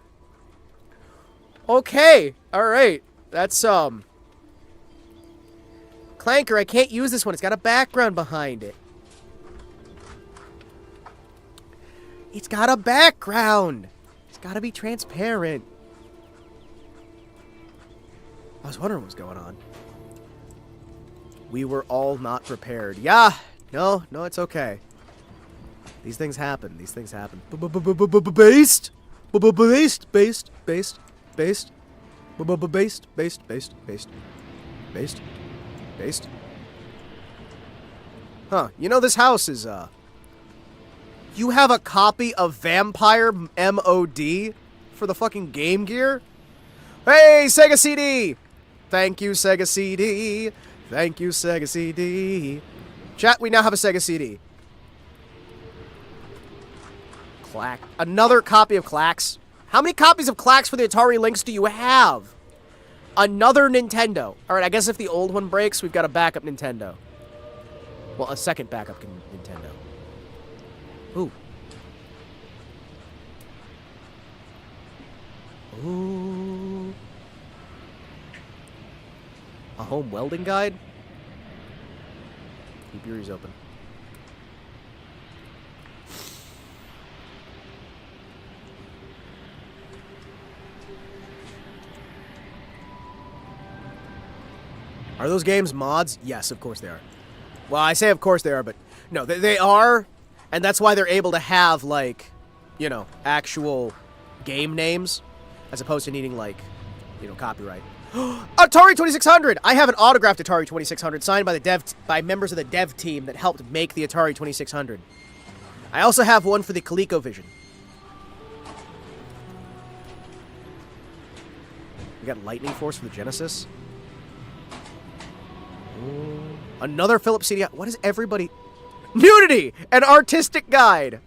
Okay. All right. That's Clanker, I can't use this one. It's got a background behind it. It's got a background. It's got to be transparent. I was wondering what was going on. We were all not prepared. Yeah. No, it's okay. These things happen. These things happen. Based. Based. Based. Based. Based. Based. Based. Based. Based. Based. Based. Huh. You know, this house is, You have a copy of Vampire MOD for the fucking Game Gear? Hey, Sega CD! Thank you, Sega CD. Thank you, Sega CD. Chat, we now have a Sega CD. Clack. Another copy of Clax. How many copies of Clax for the Atari Lynx do you have? Another Nintendo. Alright, I guess if the old one breaks, we've got a backup Nintendo. Well, a second backup Nintendo. Ooh. Ooh. A home welding guide? Keep your ears open. Are those games mods? Yes, of course they are. Well, I say of course they are, but no, they are, and that's why they're able to have, like, you know, actual game names, as opposed to needing, like, you know, copyright. Atari 2600! I have an autographed Atari 2600 signed by members of the dev team that helped make the Atari 2600. I also have one for the ColecoVision. We got Lightning Force for the Genesis. Ooh. Another Philips CD. What is everybody... Nudity! An artistic guide.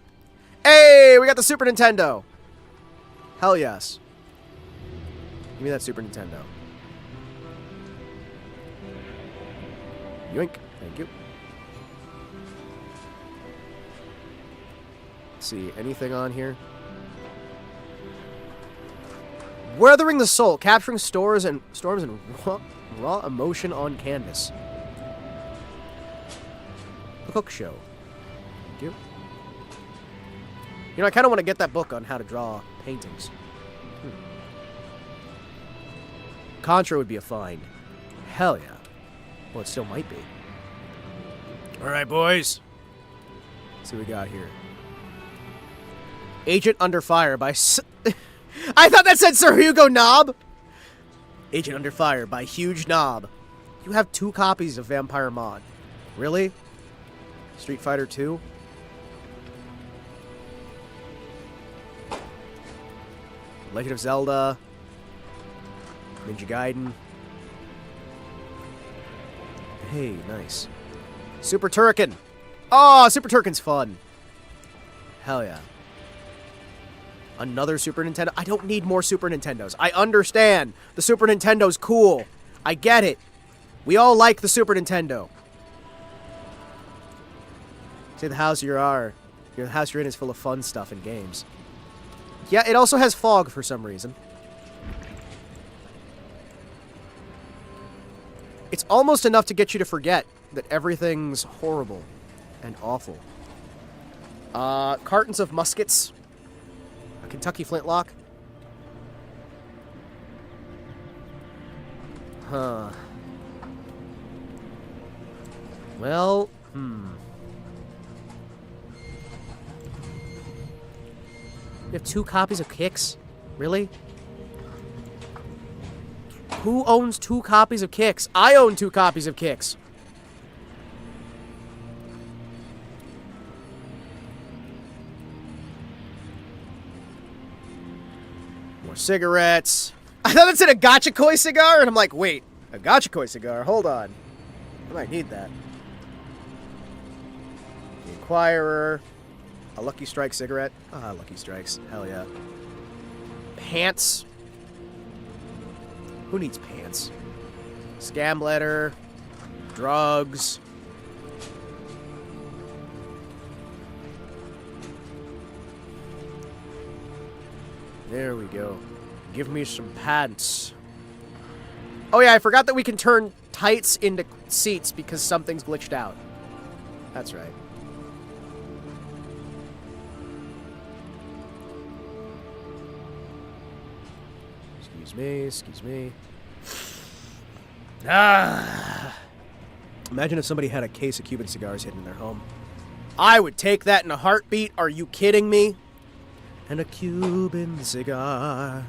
Hey, we got the Super Nintendo. Hell yes. Give me that Super Nintendo. Yoink. Thank you. Let's see, anything on here? Weathering the Soul, capturing storms and raw emotion on canvas. The Cook Show. Thank you. You know, I kind of want to get that book on how to draw paintings. Contra would be a find. Hell yeah. Well, it still might be. Alright, boys. Let's see what we got here. Agent Under Fire by... I thought that said Sir Hugo Knob! Agent Under Fire by Huge Knob. You have 2 copies of Vampire Mod. Really? Street Fighter 2? Legend of Zelda. Ninja Gaiden. Hey, nice. Super Turrican. Oh, Super Turrican's fun. Hell yeah. Another Super Nintendo. I don't need more Super Nintendos. I understand. The Super Nintendo's cool. I get it. We all like the Super Nintendo. Say the house the house you're in is full of fun stuff and games. Yeah, it also has fog for some reason. It's almost enough to get you to forget that everything's horrible and awful. Cartons of muskets. Kentucky flintlock? Huh. Well, You have 2 copies of Kicks? Really? Who owns 2 copies of Kicks? I own 2 copies of Kicks. More cigarettes. I thought it said a Gachakoi cigar, and I'm like, wait, a Gachakoi cigar? Hold on. I might need that. The Inquirer. A Lucky Strike cigarette. Ah, Lucky Strikes. Hell yeah. Pants. Who needs pants? Scam letter. Drugs. There we go. Give me some pants. Oh yeah, I forgot that we can turn tights into seats because something's glitched out. That's right. Excuse me. Imagine if somebody had a case of Cuban cigars hidden in their home. I would take that in a heartbeat. Are you kidding me? And a Cuban cigar.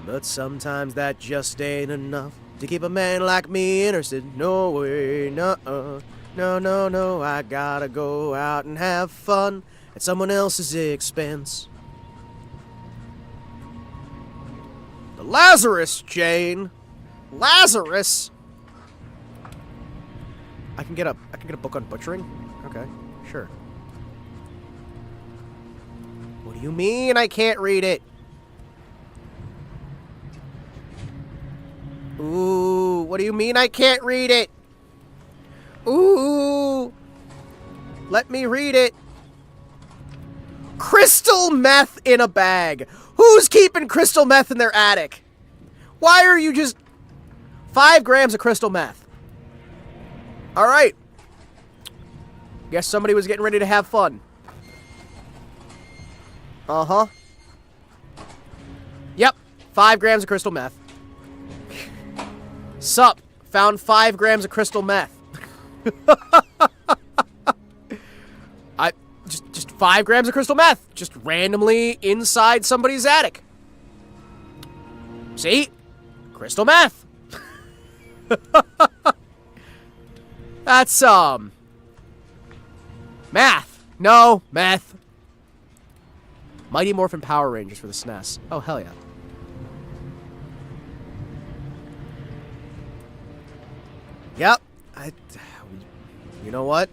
But sometimes that just ain't enough to keep a man like me interested. No way, no, no. I gotta go out and have fun at someone else's expense. The Lazarus chain. Lazarus. I can get a book on butchering. Okay, sure. What do you mean I can't read it? Ooh, what do you mean I can't read it? Ooh, let me read it. Crystal meth in a bag. Who's keeping crystal meth in their attic? Why are you just... 5 grams of crystal meth. Alright. Guess somebody was getting ready to have fun. Uh-huh. Yep, 5 grams of crystal meth. Sup, found 5 grams of crystal meth. Just 5 grams of crystal meth, just randomly inside somebody's attic. See? Crystal meth. That's, math. No, meth. Mighty Morphin Power Rangers for the SNES. Oh, hell yeah. Yep. You know what?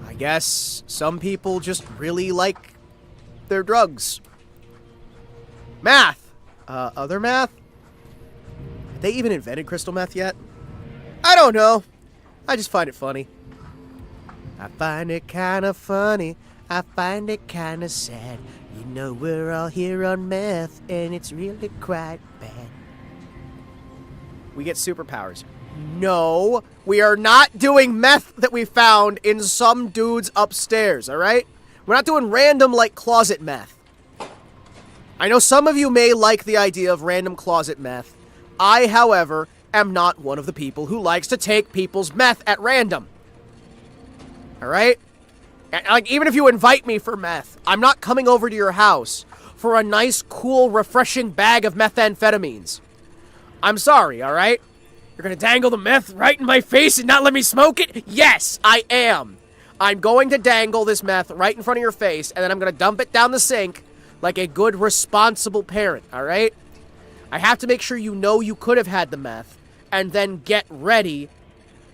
I guess some people just really like their drugs. Math. Other math? Have they even invented crystal meth yet? I don't know. I just find it funny. I find it kind of funny. I find it kind of sad. You know we're all here on meth, and it's really quite bad. We get superpowers. No, we are not doing meth that we found in some dude's upstairs, alright? We're not doing random, like, closet meth. I know some of you may like the idea of random closet meth. I, however, am not one of the people who likes to take people's meth at random. Alright? Like, even if you invite me for meth, I'm not coming over to your house for a nice, cool, refreshing bag of methamphetamines. I'm sorry, alright? You're gonna dangle the meth right in my face and not let me smoke it? Yes, I am. I'm going to dangle this meth right in front of your face, and then I'm gonna dump it down the sink like a good, responsible parent, alright? I have to make sure you know you could have had the meth, and then get ready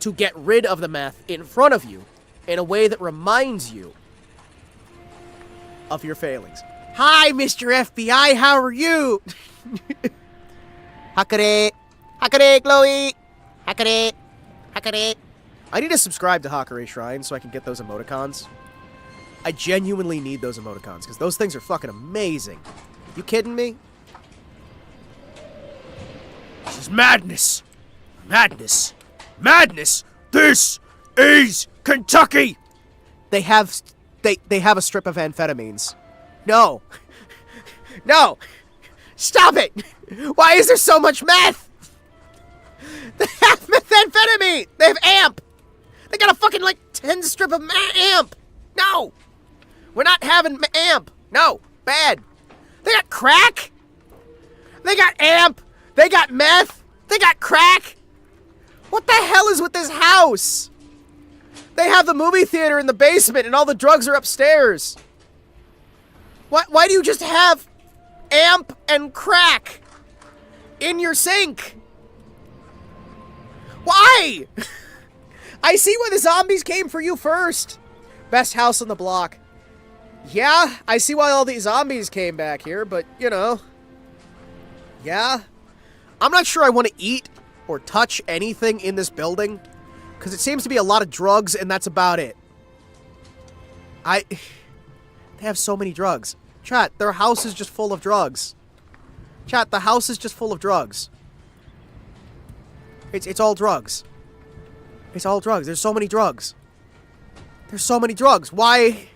to get rid of the meth in front of you in a way that reminds you of your failings. Hi, Mr. FBI, how are you? Hakare. Hakare, Chloe! Hakare! Hakare! I need to subscribe to Hakare Shrine so I can get those emoticons. I genuinely need those emoticons, because those things are fucking amazing. You kidding me? This is madness! Madness! Madness! This is Kentucky! They have a strip of amphetamines. No. No! Stop it! Why is there so much meth? They have methamphetamine! They have amp! They got a fucking, like, 10 strip of amp! No! We're not having amp! No! Bad! They got crack! They got amp! They got meth! They got crack! What the hell is with this house? They have the movie theater in the basement and all the drugs are upstairs. Why do you just have amp and crack in your sink? Why? I see why the zombies came for you first. Best house on the block. Yeah, I see why all these zombies came back here, but, you know. Yeah. I'm not sure I want to eat or touch anything in this building, because it seems to be a lot of drugs, and that's about it. They have so many drugs. Chat, their house is just full of drugs. Chat, the house is just full of drugs. It's all drugs. It's all drugs. There's so many drugs. There's so many drugs. Why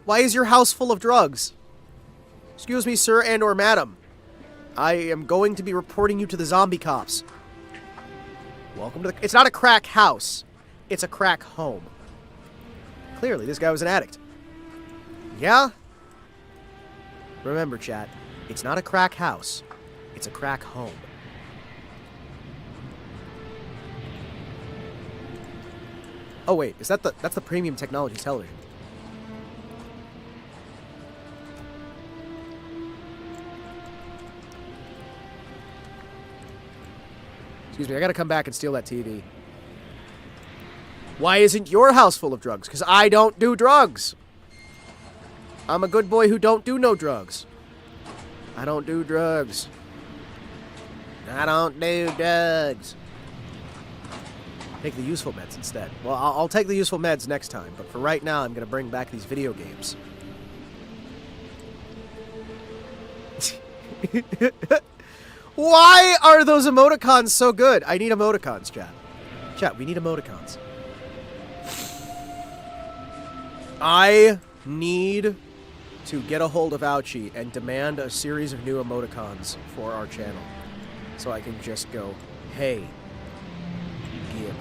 is your house full of drugs? Excuse me, sir and or madam. I am going to be reporting you to the zombie cops. Welcome to the... It's not a crack house. It's a crack home. Clearly, this guy was an addict. Yeah? Remember, chat, it's not a crack house. It's a crack home. Oh, wait, is that that's the premium technology television. Excuse me, I gotta come back and steal that TV. Why isn't your house full of drugs? Because I don't do drugs. I'm a good boy who don't do no drugs. I don't do drugs. I don't do drugs. Take the useful meds instead. Well, I'll take the useful meds next time, but for right now, I'm gonna bring back these video games. Why are those emoticons so good? I need emoticons, chat. Chat, we need emoticons. I need to get a hold of Ouchie and demand a series of new emoticons for our channel. So I can just go, hey, Gib.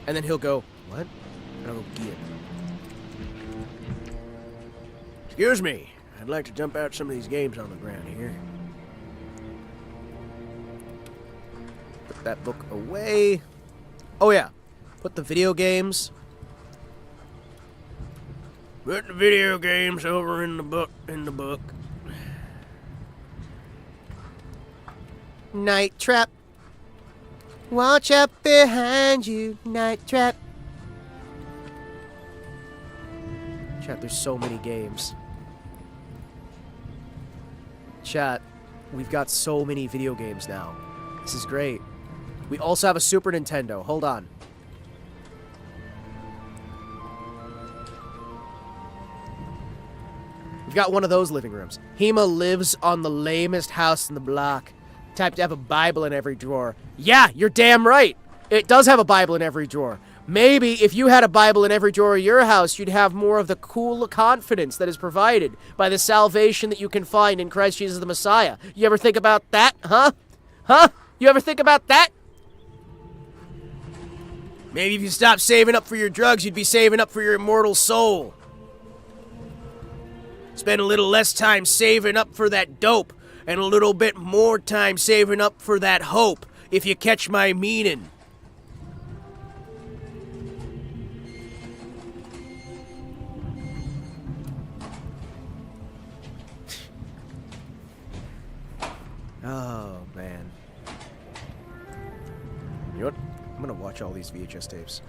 And then he'll go, what? And I'll go, Gib. Excuse me. I'd like to jump out some of these games on the ground here. Put that book away. Oh yeah. Put the video games. Put the video games over in the book. Night Trap. Watch out behind you, Night Trap. Chat, there's so many games. Chat, we've got so many video games now. This is great. We also have a Super Nintendo. Hold on. We've got one of those living rooms. Hima lives on the lamest house in the block. Type to have a Bible in every drawer. Yeah, you're damn right. It does have a Bible in every drawer. Maybe if you had a Bible in every drawer of your house, you'd have more of the cool confidence that is provided by the salvation that you can find in Christ Jesus the Messiah. You ever think about that, huh? Huh? You ever think about that? Maybe if you stopped saving up for your drugs, you'd be saving up for your immortal soul. Spend a little less time saving up for that dope, and a little bit more time saving up for that hope, if you catch my meaning. Oh, man. You know what? I'm gonna watch all these VHS tapes.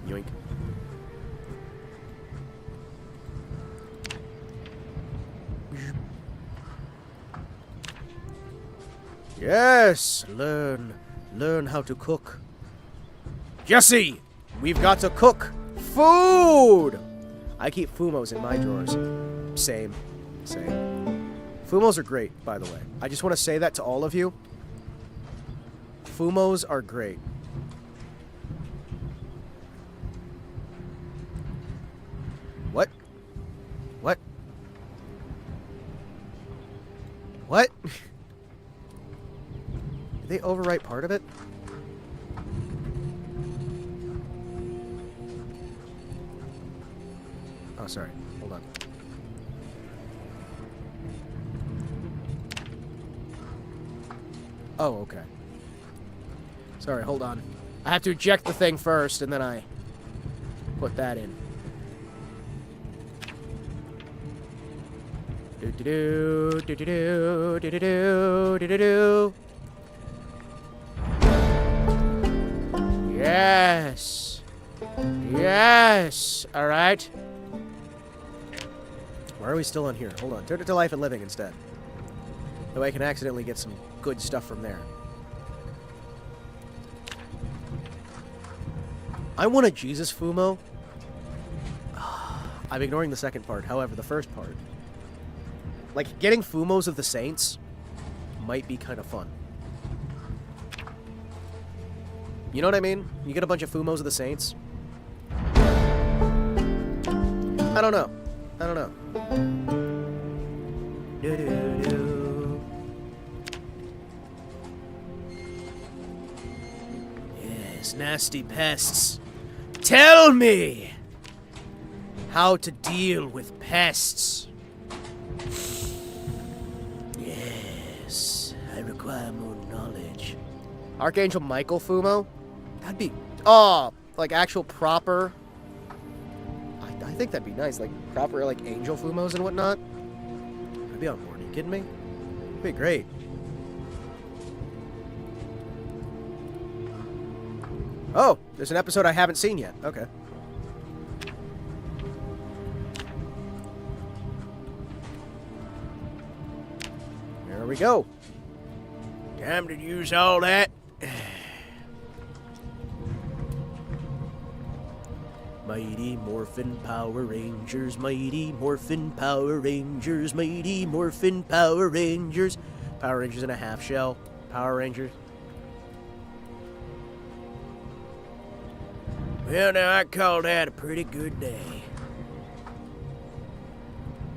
Yoink. Yes! Learn how to cook. Jesse! We've got to cook food! I keep Fumos in my drawers. Same. Fumos are great, by the way. I just want to say that to all of you. Fumos are great. What? What? What? Did they overwrite part of it? Oh, sorry. Hold on. Oh, okay. Sorry, hold on. I have to eject the thing first, and then I put that in. Do-do-do, do-do-do, do-do-do, do-do-do. Yes. Yes. All right. Why are we still on here? Hold on. Turn it to life and living instead. That way I can accidentally get some good stuff from there. I want a Jesus Fumo. I'm ignoring the second part. However, the first part. Like, getting Fumos of the Saints might be kind of fun. You know what I mean? You get a bunch of Fumos of the Saints. I don't know. I don't know. Do-do-do. Yes, nasty pests. Tell me how to deal with pests. Yes, I require more knowledge. Archangel Michael Fumo? That'd be... Oh, like actual proper... I think that'd be nice. Like, proper, like, angel Fumos and whatnot. I'd be on board. Are you kidding me? That'd be great. Oh, there's an episode I haven't seen yet. Okay. There we go. Time to use all that. Mighty Morphin Power Rangers, Mighty Morphin Power Rangers, Mighty Morphin Power Rangers. Power Rangers in a half shell. Power Rangers. Well, now I call that a pretty good day.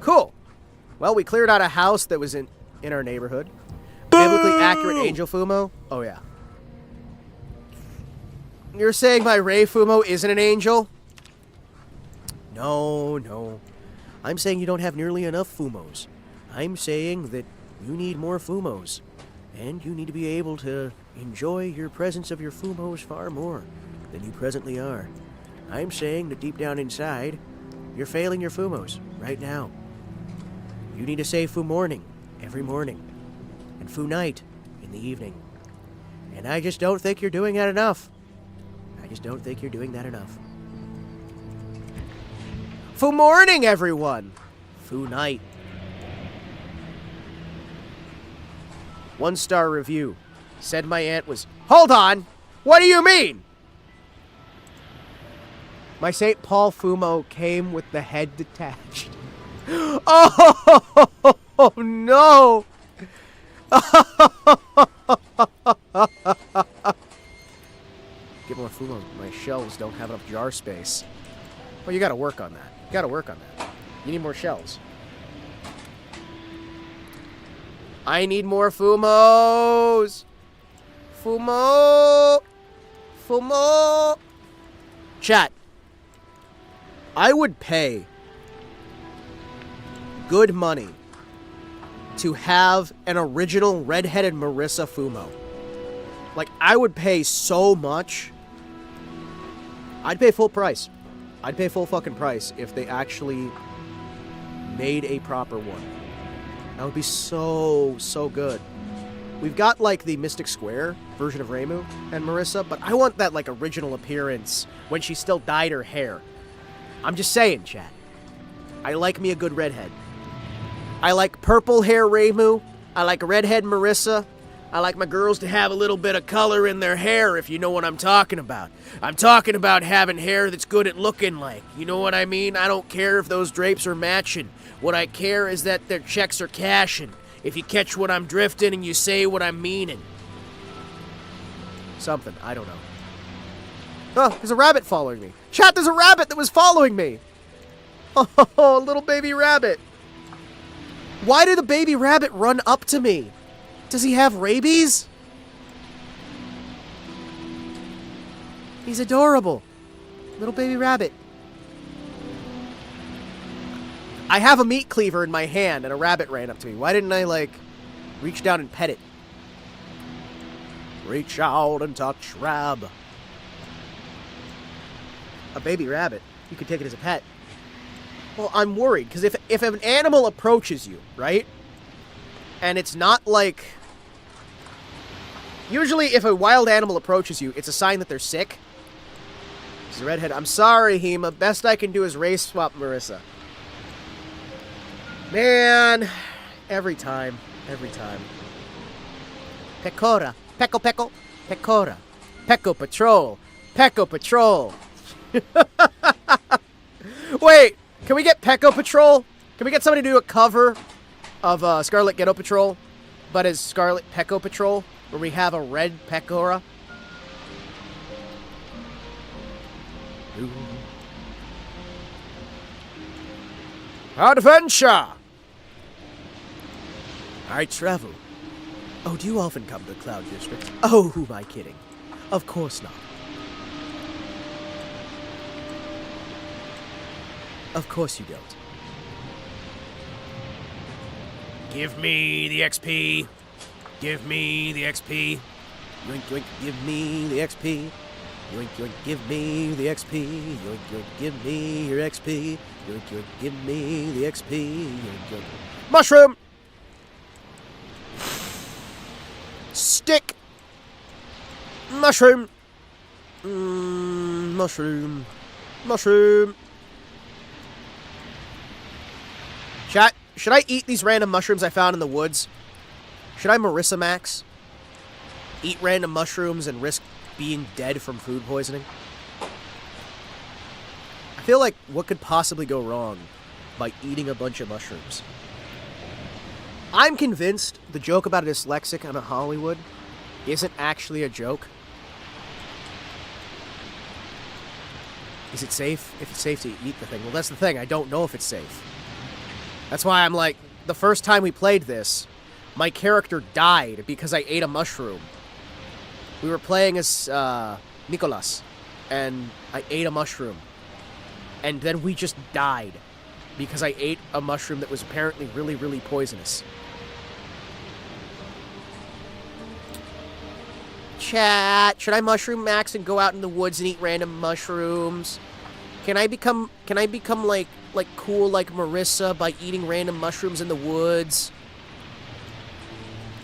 Cool. Well, we cleared out a house that was in our neighborhood. Biblically accurate Angel Fumo. Oh, yeah. You're saying my Ray Fumo isn't an angel? No, no. I'm saying you don't have nearly enough Fumos. I'm saying that you need more Fumos. And you need to be able to enjoy your presence of your Fumos far more than you presently are. I'm saying that deep down inside, you're failing your Fumos right now. You need to say Fu morning every morning. And Fu night in the evening. And I just don't think you're doing that enough. I just don't think you're doing that enough. Fu morning, everyone! Fu night. 1-star review. Said my aunt was... Hold on! What do you mean? My St. Paul Fumo came with the head detached. Oh, no! Get more Fumo. My shelves don't have enough jar space. Well, you gotta work on that. You gotta work on that. You need more shelves. I need more Fumos! Fumo! Fumo! Chat. I would pay good money to have an original red-headed Marissa Fumo. Like, I would pay so much. I'd pay full price. I'd pay full fucking price if they actually made a proper one. That would be so, so good. We've got, like, the Mystic Square version of Reimu and Marissa, but I want that, like, original appearance when she still dyed her hair. I'm just saying, chat. I like me a good redhead. I like purple hair Reimu. I like redhead Marissa. I like my girls to have a little bit of color in their hair, if you know what I'm talking about. I'm talking about having hair that's good at looking like. You know what I mean? I don't care if those drapes are matching. What I care is that their checks are cashing. If you catch what I'm drifting and you say what I'm meaning. Something. I don't know. Oh, there's a rabbit following me. Chat, there's a rabbit that was following me. Oh, little baby rabbit. Why did the baby rabbit run up to me? Does he have rabies? He's adorable. Little baby rabbit. I have a meat cleaver in my hand and a rabbit ran up to me. Why didn't I, like, reach down and pet it? Reach out and touch Rab. A baby rabbit. You could take it as a pet. Well, I'm worried, because if an animal approaches you, right? And it's not like... Usually, if a wild animal approaches you, it's a sign that they're sick. It's a redhead. I'm sorry, Hima. Best I can do is race swap Marissa. Man. Every time. Every time. Pecora. Peco, peco. Pecora. Peco Patrol. Peco Patrol. Wait. Can we get Peco Patrol? Can we get somebody to do a cover of Scarlet Ghetto Patrol, but as Scarlet Peco Patrol, where we have a red Pecora? Adventure! I travel. Oh, do you often come to Cloud District? Oh, who am I kidding? Of course not. Of course you don't. Give me the XP. Give me the XP. Yoink, yoink, give me the XP. Yoink, yoink, give me the XP. Yoink, yoink, give me your XP. Yoink, yoink, give me the XP. Yoink, yoink. Mushroom! Stick! Mushroom! Mushroom. Mushroom. Should I eat these random mushrooms I found in the woods? Should I Marissa Max? Eat random mushrooms and risk being dead from food poisoning? I feel like what could possibly go wrong by eating a bunch of mushrooms? I'm convinced the joke about a dyslexic on a Hollywood isn't actually a joke. Is it safe? If it's safe to eat the thing. Well, that's the thing. I don't know if it's safe. That's why I'm like, the first time we played this, my character died because I ate a mushroom. We were playing as Nicholas, and I ate a mushroom. And then we just died because I ate a mushroom that was apparently really, really poisonous. Chat, should I mushroom max and go out in the woods and eat random mushrooms? Can I become like cool like Marissa by eating random mushrooms in the woods?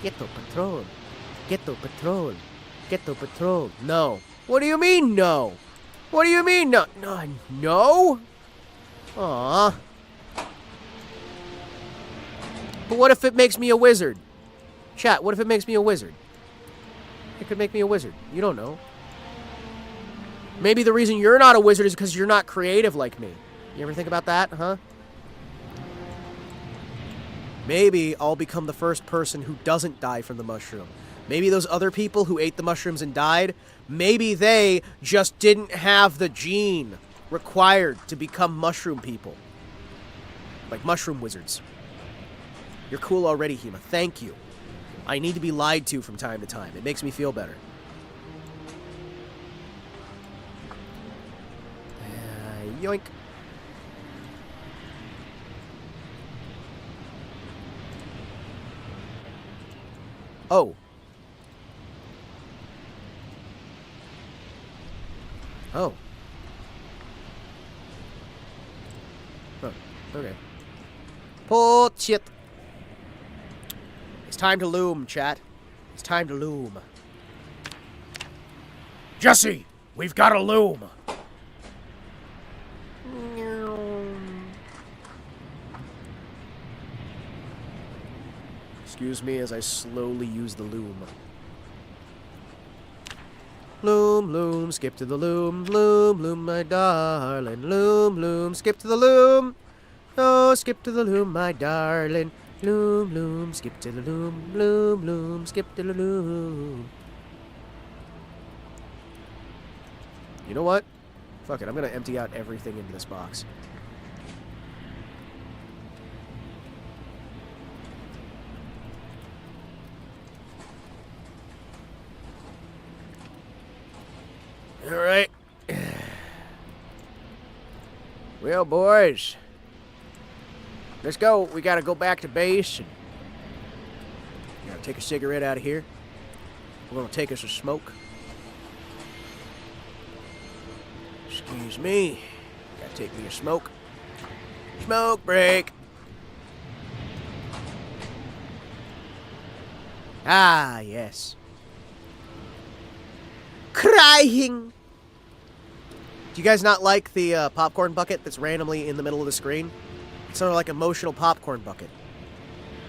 Ghetto Patrol. Ghetto Patrol. Ghetto Patrol. No. What do you mean no? What do you mean no? No? Aww. But what if it makes me a wizard? Chat, what if it makes me a wizard? It could make me a wizard. You don't know. Maybe the reason you're not a wizard is because you're not creative like me. You ever think about that, huh? Maybe I'll become the first person who doesn't die from the mushroom. Maybe those other people who ate the mushrooms and died, maybe they just didn't have the gene required to become mushroom people. Like mushroom wizards. You're cool already, Hima. Thank you. I need to be lied to from time to time. It makes me feel better. Yoink. Oh. Oh. Oh, okay. Bullshit. It's time to loom, chat. It's time to loom. Jesse, we've got a loom. Excuse me as I slowly use the loom. Loom, loom, skip to the loom. Loom, loom, my darling. Loom, loom, skip to the loom. Oh, skip to the loom, my darling. Loom, loom, skip to the loom. Loom, loom, skip to the loom. You know what? Fuck it, I'm gonna empty out everything into this box. Well, boys, let's go. We gotta go back to base and gotta take a cigarette out of here. We're gonna take us a smoke. Excuse me. Gotta take me a smoke. Smoke break. Ah, yes. Crying. Do you guys not like the popcorn bucket that's randomly in the middle of the screen? It's sort of like emotional popcorn bucket.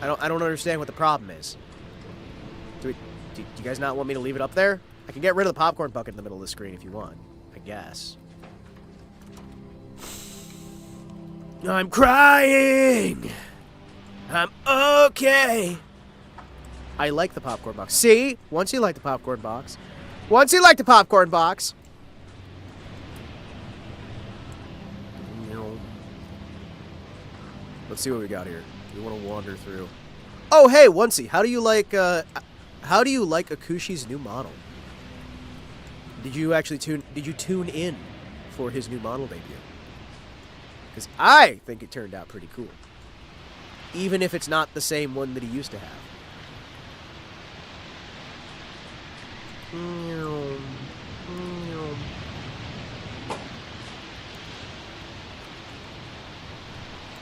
I don't understand what the problem is. Do you guys not want me to leave it up there? I can get rid of the popcorn bucket in the middle of the screen if you want, I guess. I'm crying. I'm okay. I like the popcorn box. See? Once you like the popcorn box. Once you like the popcorn box. Let's see what we got here. We want to wander through. Oh, hey, Oncey, how do you like Akushi's new model? Did you tune in for his new model debut? Because I think it turned out pretty cool. Even if it's not the same one that he used to have.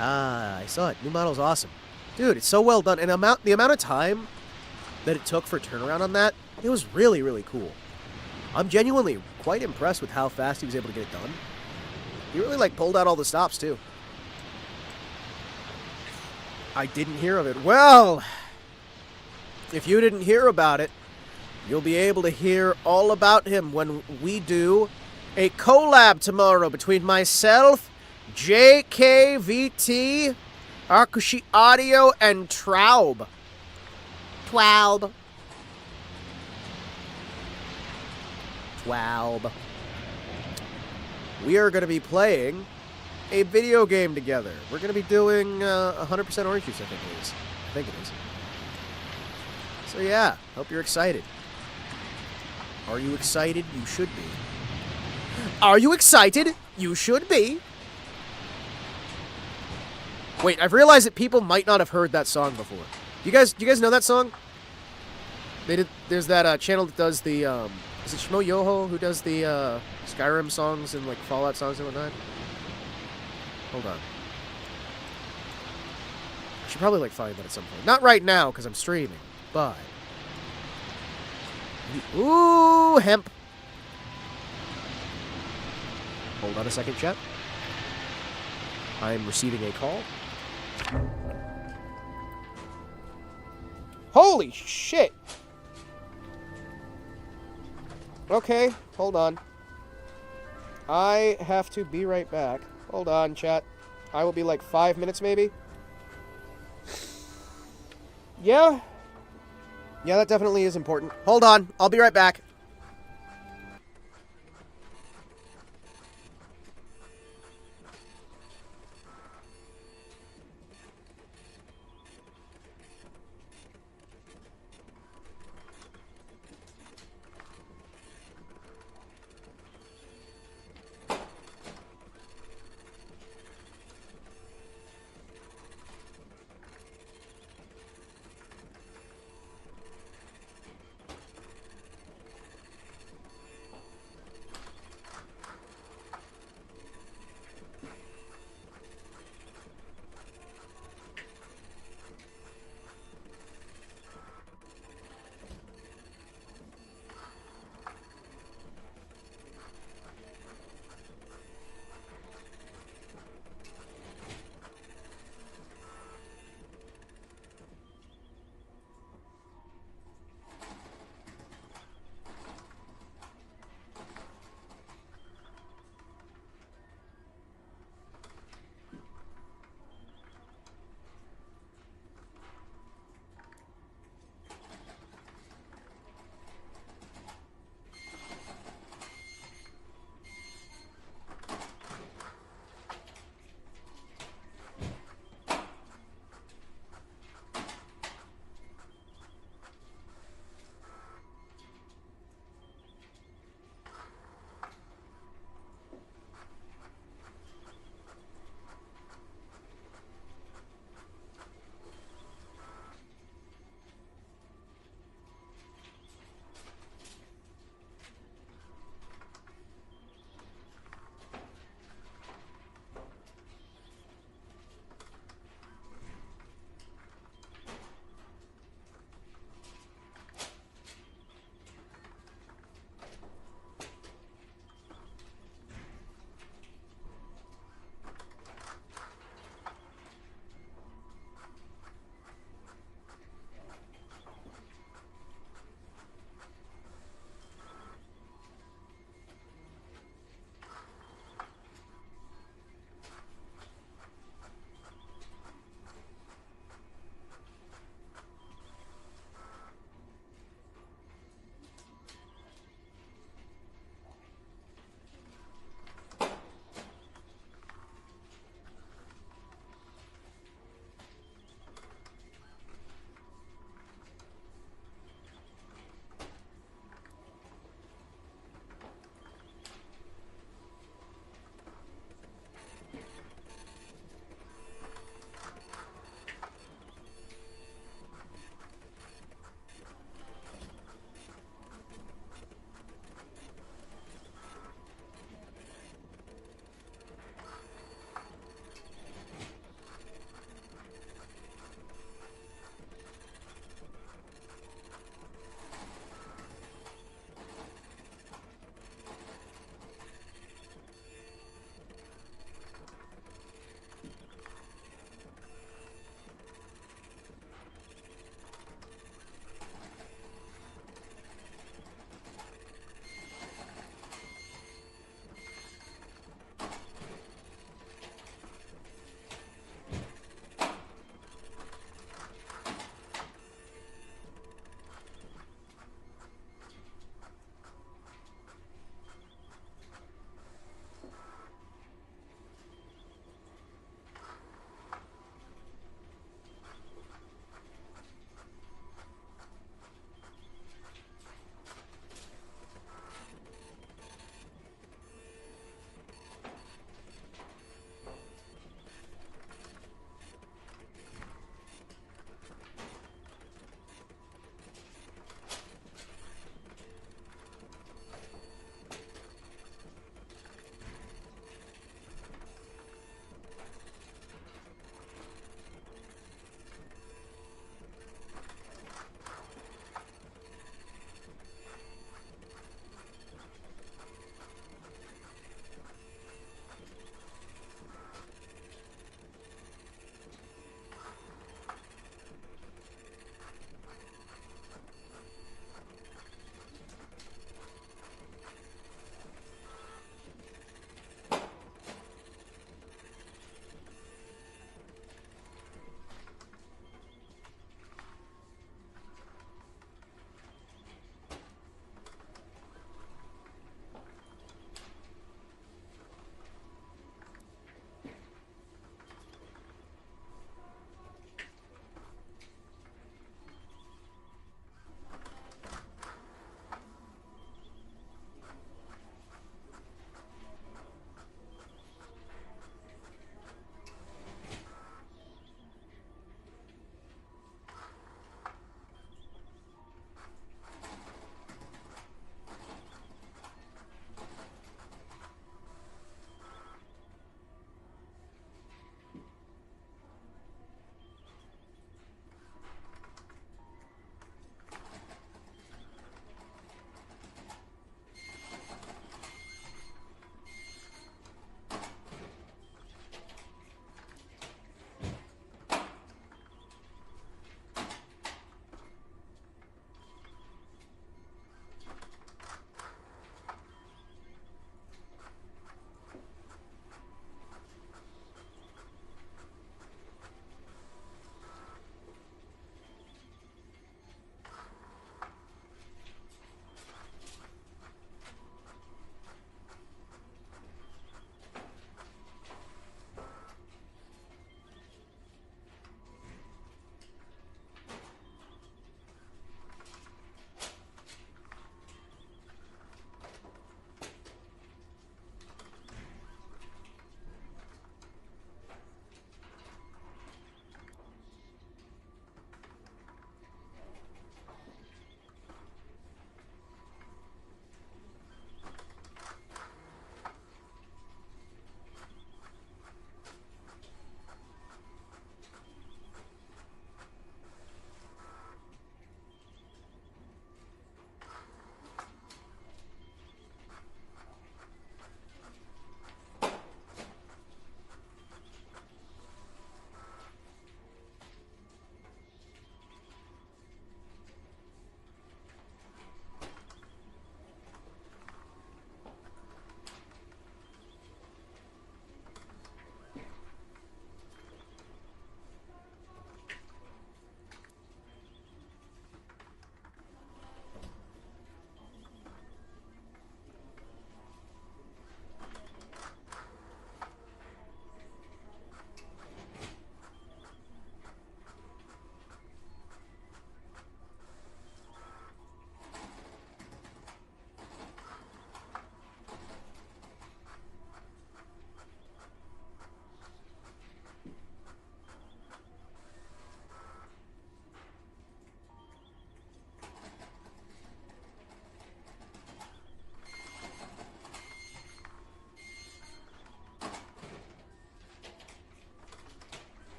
Ah, I saw it. New model's awesome. Dude, it's so well done. And the amount of time that it took for turnaround on that, it was really, really cool. I'm genuinely quite impressed with how fast he was able to get it done. He really, pulled out all the stops, too. I didn't hear of it. Well, if you didn't hear about it, you'll be able to hear all about him when we do a collab tomorrow between myself, JKVT, Akushi Audio, and Traub. Twalb. We are going to be playing a video game together. We're going to be doing 100% Orange Juice, I think it is. So yeah, hope you're excited. Are you excited? You should be. Are you excited? You should be. Wait, I've realized that people might not have heard that song before. Do you guys know that song? There's that channel that does the is it Shmo Yoho who does the Skyrim songs and Fallout songs and whatnot? Hold on. I should probably find that at some point. Not right now because I'm streaming, but ooh, hemp. Hold on a second, chat. I'm receiving a call. Holy shit! Okay, hold on. I have to be right back. Hold on, chat. I will be 5 minutes, maybe? Yeah? Yeah, that definitely is important. Hold on, I'll be right back.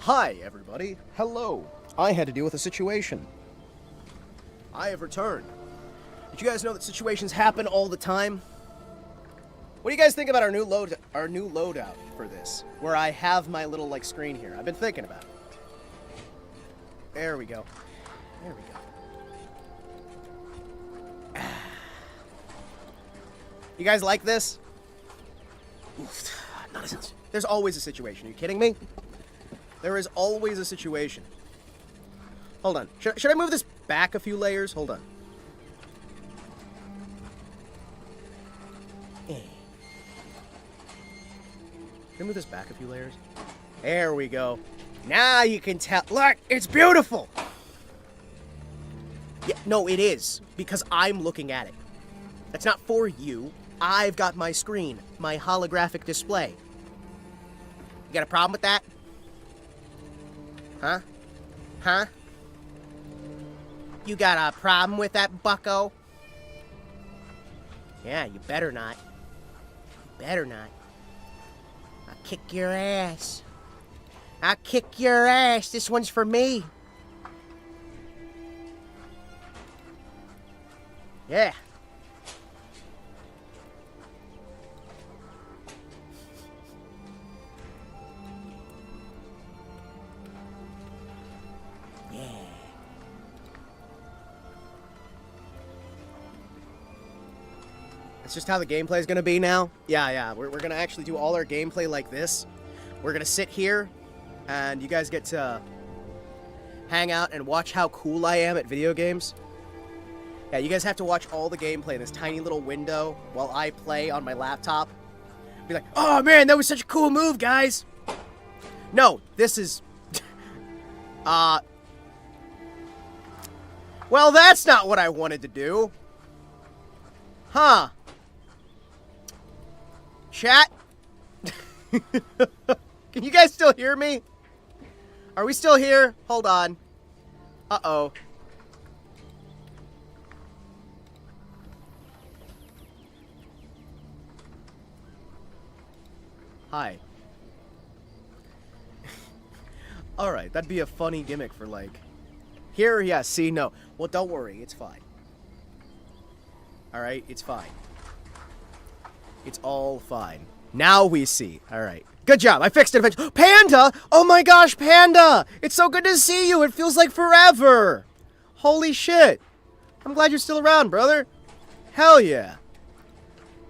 Hi, everybody. Hello. I had to deal with a situation. I have returned. Did you guys know that situations happen all the time? What do you guys think about our new loadout for this? Where I have my little, like, screen here. I've been thinking about it. There we go. There we go. You guys like this? Oof, not as much. There's always a situation. Are you kidding me? There is always a situation. Hold on. Should I move this back a few layers? Hold on. Should I move this back a few layers? There we go. Now you can tell. Look, it's beautiful. Yeah, no, it is. Because I'm looking at it. That's not for you. I've got my screen. My holographic display. You got a problem with that? Huh? Huh? You got a problem with that, bucko? Yeah, you better not. You better not. I'll kick your ass. I'll kick your ass. This one's for me. Yeah. It's just how the gameplay is going to be now. Yeah. We're going to actually do all our gameplay like this. We're going to sit here, and you guys get to hang out and watch how cool I am at video games. Yeah, you guys have to watch all the gameplay in this tiny little window while I play on my laptop. Be like, oh man, that was such a cool move, guys. No, this is... well, that's not what I wanted to do. Huh. Chat? Can you guys still hear me? Are we still here? Hold on. Uh-oh. Hi. Alright, that'd be a funny gimmick for, like... Here, yeah, see, no. Well, don't worry, it's fine. Alright, it's fine. It's all fine. Now we see. Alright. Good job, I fixed it eventually. Panda! Oh my gosh, Panda! It's so good to see you, it feels like forever! Holy shit! I'm glad you're still around, brother. Hell yeah.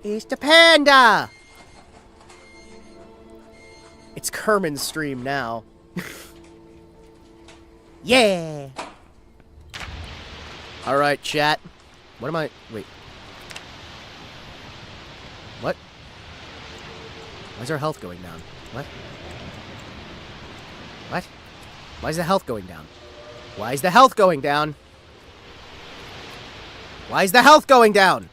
It's the Panda! It's Kerman's stream now. Yeah! Alright, chat. What am I... Wait. What? Why is our health going down? What? What? Why is the health going down? Why is the health going down? Why is the health going down?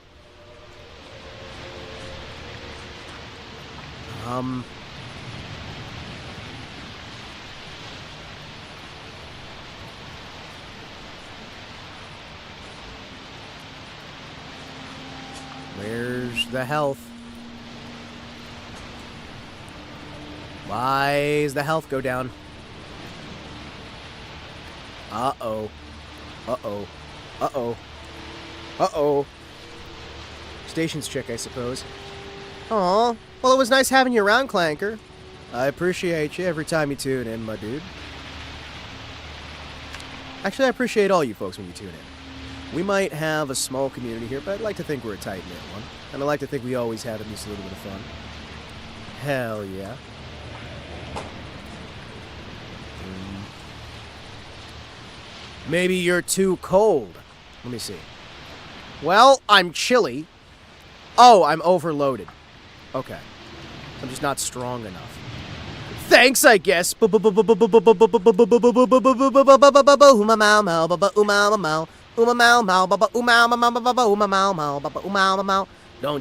Where's the health? Why is the health go down? Uh-oh. Uh-oh. Uh-oh. Uh-oh. Stations check, I suppose. Aw. Well, it was nice having you around, Clanker. I appreciate you every time you tune in, my dude. Actually, I appreciate all you folks when you tune in. We might have a small community here, but I'd like to think we're a tight-knit one. And I like to think we always have at least a little bit of fun. Hell yeah. Maybe you're too cold. Let me see. Well, I'm chilly. Oh, I'm overloaded. Okay. I'm just not strong enough. Thanks, I guess. Don't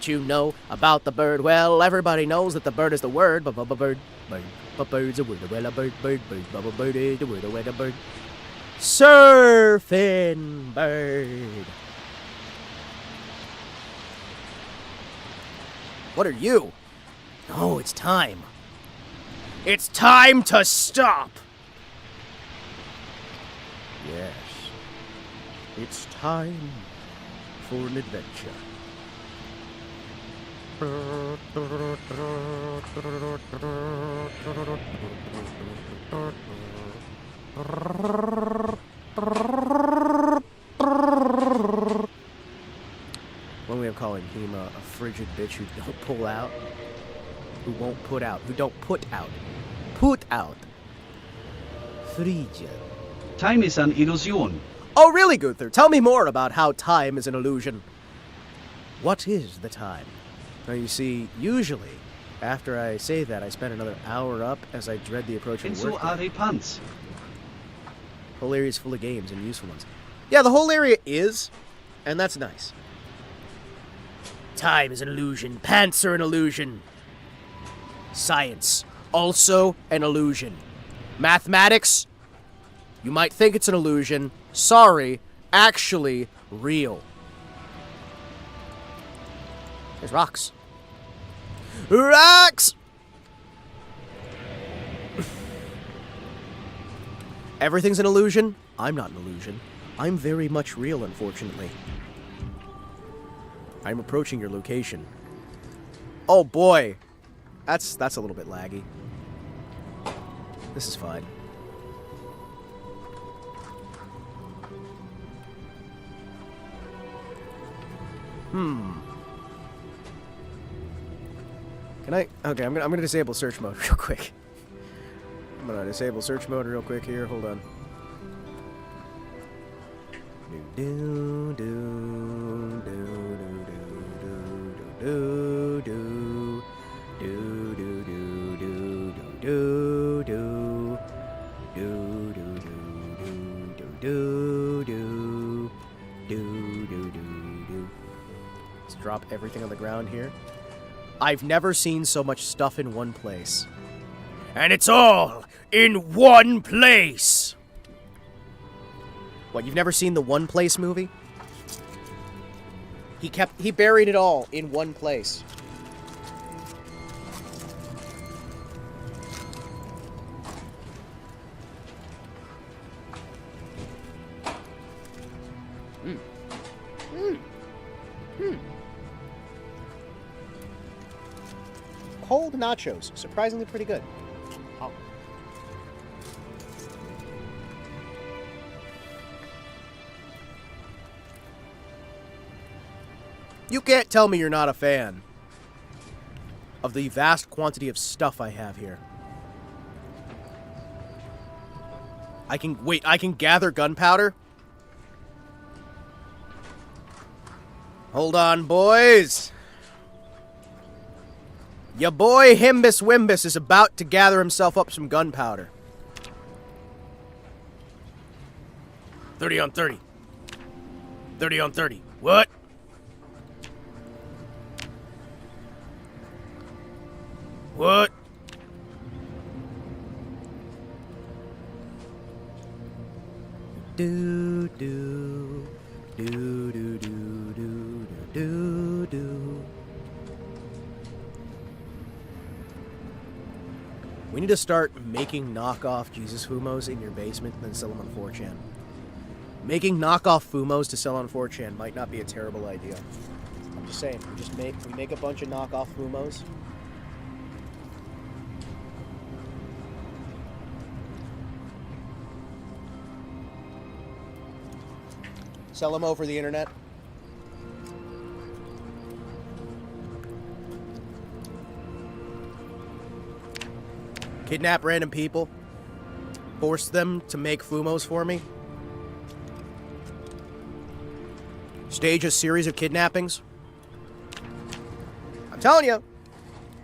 you know about the bird? Well, everybody knows that the bird is the word. Bird's a word. Well, a bird. Bird is the word. A bird. Surfing bird. What are you? Oh, it's time. It's time to stop. It's time for an adventure. One way of calling Hima a frigid bitch who don't pull out, who won't put out, who don't put out. Put out. Frigid. Time is an illusion. Oh, really, Gunther? Tell me more about how time is an illusion. What is the time? Now, you see, usually, after I say that, I spend another hour up as I dread the approaching And so work are day. pants. Whole area's full of games and useful ones. Yeah, the whole area is, and that's nice. Time is an illusion. Pants are an illusion. Science, also an illusion. Mathematics, you might think it's an illusion. Sorry, actually real. There's rocks. Rocks! Everything's an illusion? I'm not an illusion. I'm very much real, unfortunately. I'm approaching your location. Oh boy. That's a little bit laggy. This is fine. Can I? Okay, I'm gonna disable search mode real quick. I'm gonna disable search mode real quick here. Hold on. Do do do do do do do do do do do do do do do do do do do. Let's drop everything on the ground here. I've never seen so much stuff in one place. And it's all in one place. What, you've never seen the One Place movie? He buried it all in one place. Cold nachos, surprisingly pretty good. Oh. You can't tell me you're not a fan of the vast quantity of stuff I have here. I can gather gunpowder? Hold on, boys. Ya boy Himbus Wimbus is about to gather himself up some gunpowder. 30 on 30. 30 on 30. What? What? Do do do do do do do do. We need to start making knockoff Jesus Fumos in your basement and then sell them on 4chan. Making knockoff Fumos to sell on 4chan might not be a terrible idea. I'm just saying, we make a bunch of knockoff Fumos. Sell them over the internet. Kidnap random people. Force them to make Fumos for me. Stage a series of kidnappings. I'm telling you,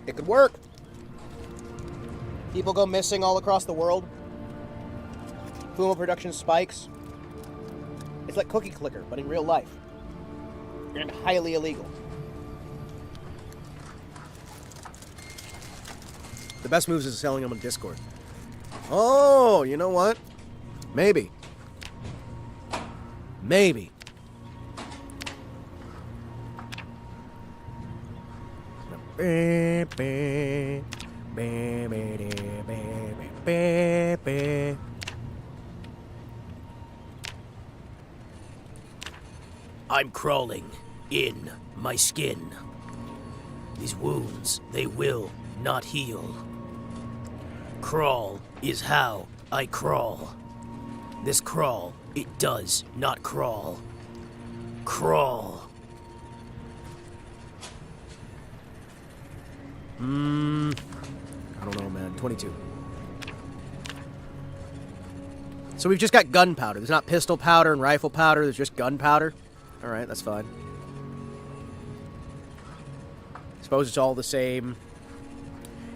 it could work. People go missing all across the world. Fumo production spikes. It's like Cookie Clicker, but in real life. And highly illegal. The best moves is selling them on Discord. Oh, you know what? Maybe. Maybe. I'm crawling in my skin. These wounds, they will not heal. Crawl is how I crawl. This crawl, it does not crawl. Crawl. I don't know, man. 22. So we've just got gunpowder. There's not pistol powder and rifle powder. There's just gunpowder. All right, that's fine. Suppose it's all the same.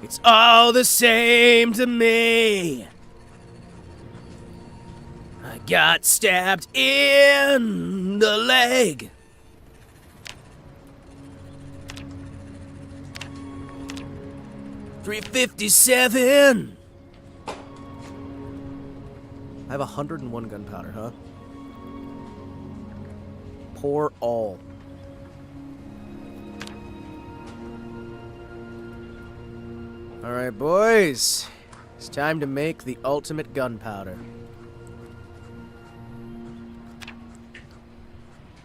It's all the same to me. I got stabbed in the leg. $357. I have 101 gunpowder, huh? Pour all. Alright, boys. It's time to make the ultimate gunpowder.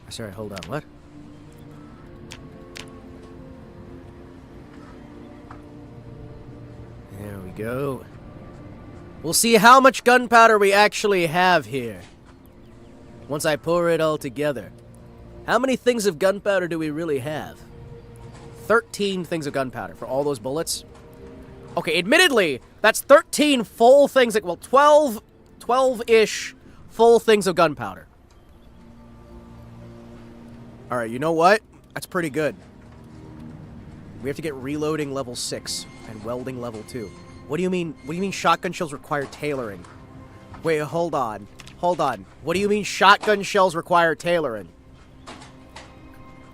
Sorry, hold on, what? There we go. We'll see how much gunpowder we actually have here. Once I pour it all together. How many things of gunpowder do we really have? 13 things of gunpowder for all those bullets. Okay, admittedly, that's 13 full things, like, well, 12-ish full things of gunpowder. Alright, you know what? That's pretty good. We have to get reloading level 6 and welding level 2. What do you mean? What do you mean shotgun shells require tailoring? Wait, hold on. Hold on. What do you mean shotgun shells require tailoring?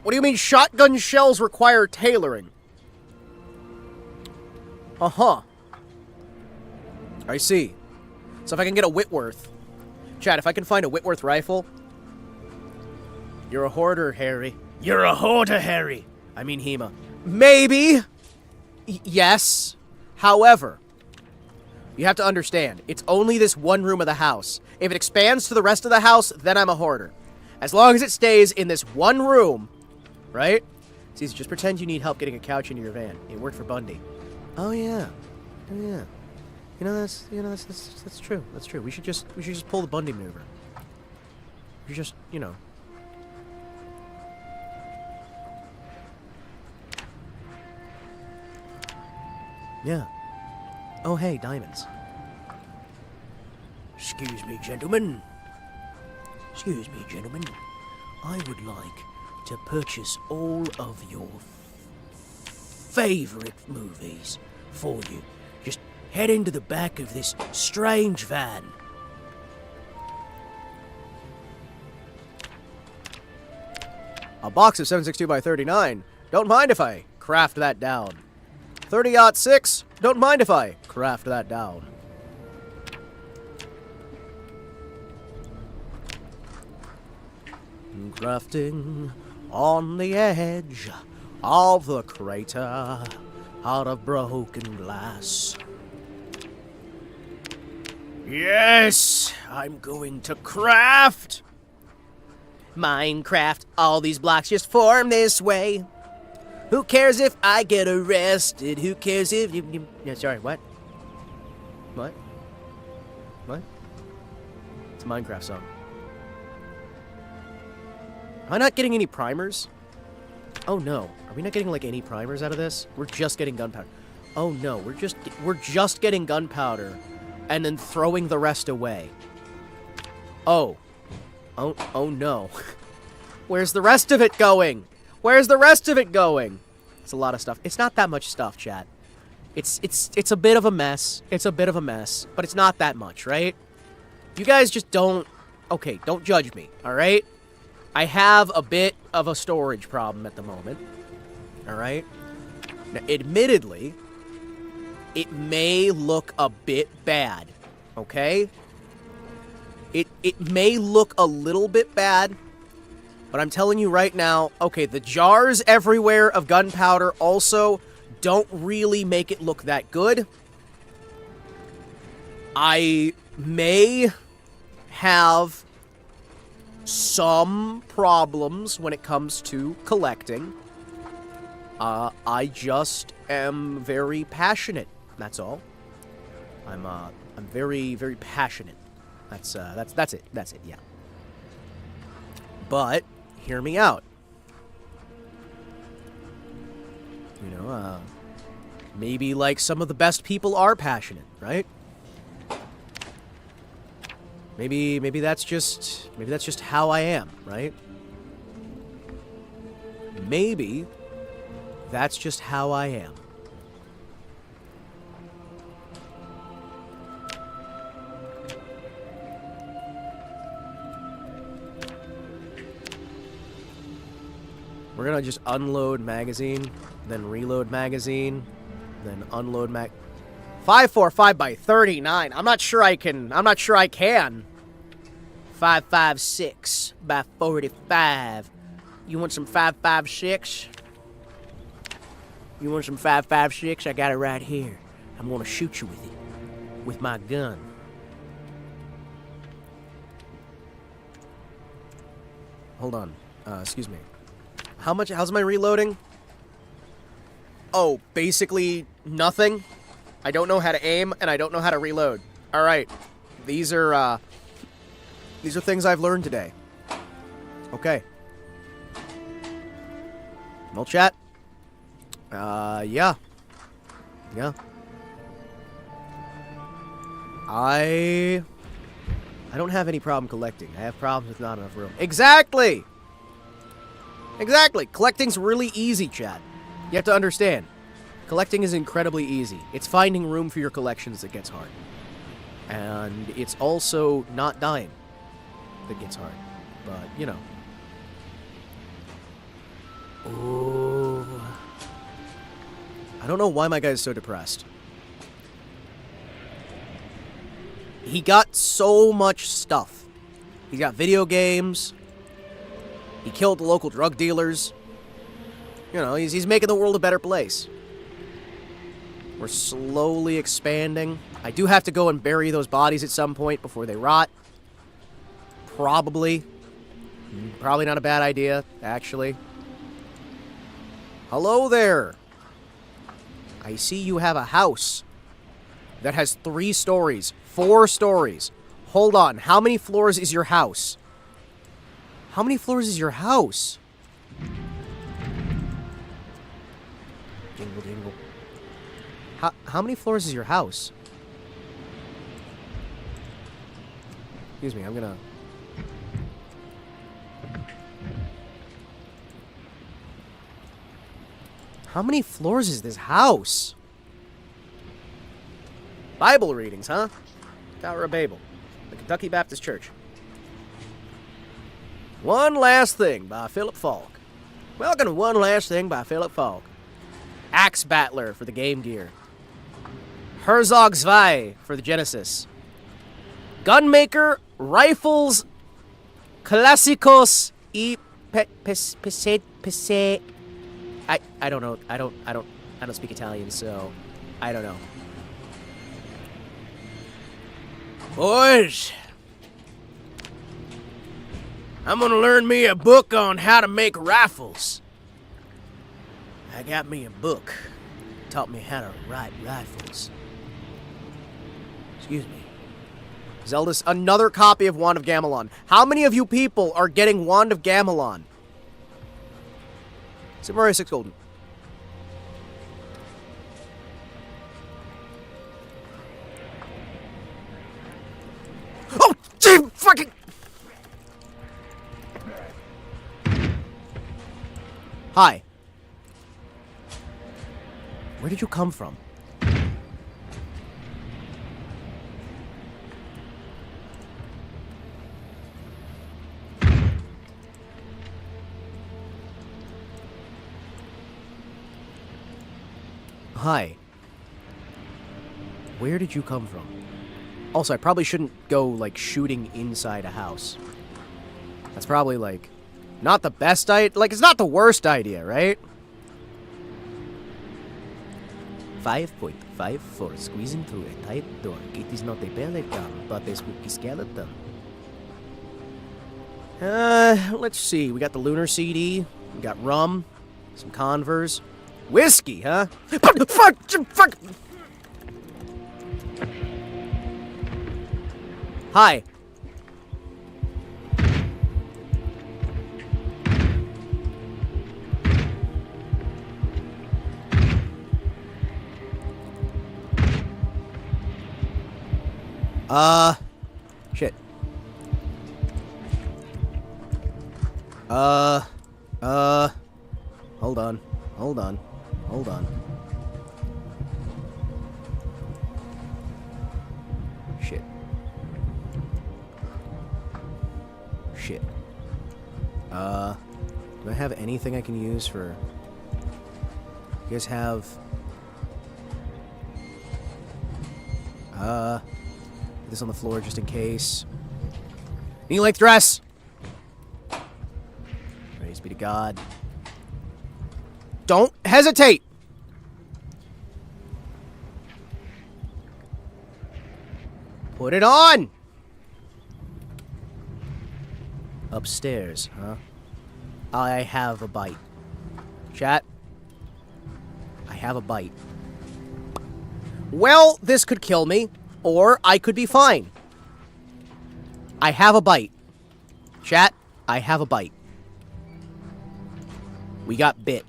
What do you mean shotgun shells require tailoring? Uh-huh. I see. So if I can get a Whitworth. Chad, if I can find a Whitworth rifle. You're a hoarder, Harry. You're a hoarder, Harry. I mean Hima. Maybe. Yes. However, you have to understand, it's only this one room of the house. If it expands to the rest of the house, then I'm a hoarder. As long as it stays in this one room, right? See, just pretend you need help getting a couch into your van. It worked for Bundy. Oh yeah. Oh yeah. That's true. That's true. We should just pull the Bundy maneuver. We just, Yeah. Oh, hey, diamonds. Excuse me, gentlemen. Excuse me, gentlemen. I would like to purchase all of your favorite movies for you. Just head into the back of this strange van. A box of 762x39. Don't mind if I craft that down. 30-06. Don't mind if I craft that down. Crafting on the edge of the crater out of broken glass. Yes, I'm going to craft. Minecraft, all these blocks just form this way. Who cares if I get arrested? Who cares if you... Yeah, sorry, what? What? What? It's a Minecraft song. Am I not getting any primers? Oh no. Are we not getting, like, any primers out of this? We're just getting gunpowder. Oh no, we're just getting gunpowder and then throwing the rest away. Oh. Oh no. Where's the rest of it going? Where's the rest of it going? It's a lot of stuff. It's not that much stuff, chat. It's a bit of a mess. It's a bit of a mess, but it's not that much, right? You guys just don't... Okay, don't judge me, alright? I have a bit of a storage problem at the moment. Alright? Now, admittedly, it may look a bit bad, okay? It may look a little bit bad, but I'm telling you right now, okay, the jars everywhere of gunpowder also don't really make it look that good. I may have some problems when it comes to collecting. I just am very passionate. That's all. I'm very, very passionate. That's it. That's it. Yeah. But hear me out. You know, maybe like some of the best people are passionate, right? Maybe that's just how I am, right? Maybe that's just how I am. We're gonna just unload magazine, then reload magazine, then unload 545 by 39. I'm not sure I can. 556 by 45. You want some 556? You want some 556? I got it right here. I'm gonna shoot you with it. With my gun. Hold on. Excuse me. How's my reloading? Oh, basically nothing. I don't know how to aim, and I don't know how to reload. Alright. These are things I've learned today. Okay. Well, chat. Yeah. Yeah. I don't have any problem collecting. I have problems with not enough room. Exactly! Exactly! Collecting's really easy, chat. You have to understand. Collecting is incredibly easy. It's finding room for your collections that gets hard. And it's also not dying that gets hard. But, you know. Ooh. I don't know why my guy is so depressed. He got so much stuff. He's got video games. He killed the local drug dealers. You know, he's making the world a better place. We're slowly expanding. I do have to go and bury those bodies at some point before they rot. Probably. Probably not a bad idea, actually. Hello there. I see you have a house that has 3 stories, 4 stories. Hold on, how many floors is your house? How many floors is your house? Jingle, jingle. How many floors is your house? Excuse me, I'm gonna... How many floors is this house? Bible readings, huh? Tower of Babel. The Kentucky Baptist Church. One Last Thing by Philip Falk. Welcome to One Last Thing by Philip Falk. Axe Battler for the Game Gear. Herzog 2 for the Genesis. Gunmaker Rifles Clásicos y Pese. I don't know. I don't speak Italian, so I don't know. Boys, I'm gonna learn me a book on how to make rifles. I got me a book. Taught me how to write rifles. Excuse me. Zelda's another copy of Wand of Gamelon. How many of you people are getting Wand of Gamelon? Super Mario 6 Golden. Oh, gee, fucking... Hi. Where did you come from? Hi. Where did you come from? Also, I probably shouldn't go, like, shooting inside a house. That's probably, like, not the best idea. Like, it's not the worst idea, right? 5.54, squeezing through a tight door. It is not a pelican, but a spooky skeleton. Let's see. We got the Lunar CD. We got rum. Some Converse. Whiskey, huh? Fuck! Hi. Shit. Hold on. Shit. Do I have anything I can use for... You guys have... Put this on the floor just in case. Knee length dress! Praise be to God. Don't hesitate! Put it on! Upstairs, huh? I have a bite. Chat. I have a bite. Well, this could kill me, or I could be fine. I have a bite. Chat, I have a bite. We got bit.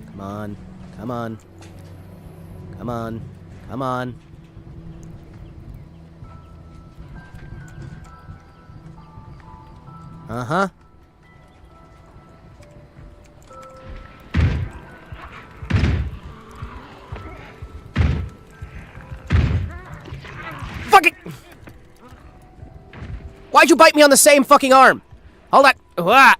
Come on. Come on. Come on. Come on. Uh-huh. Fuck it! Why'd you bite me on the same fucking arm? Hold on. Ah.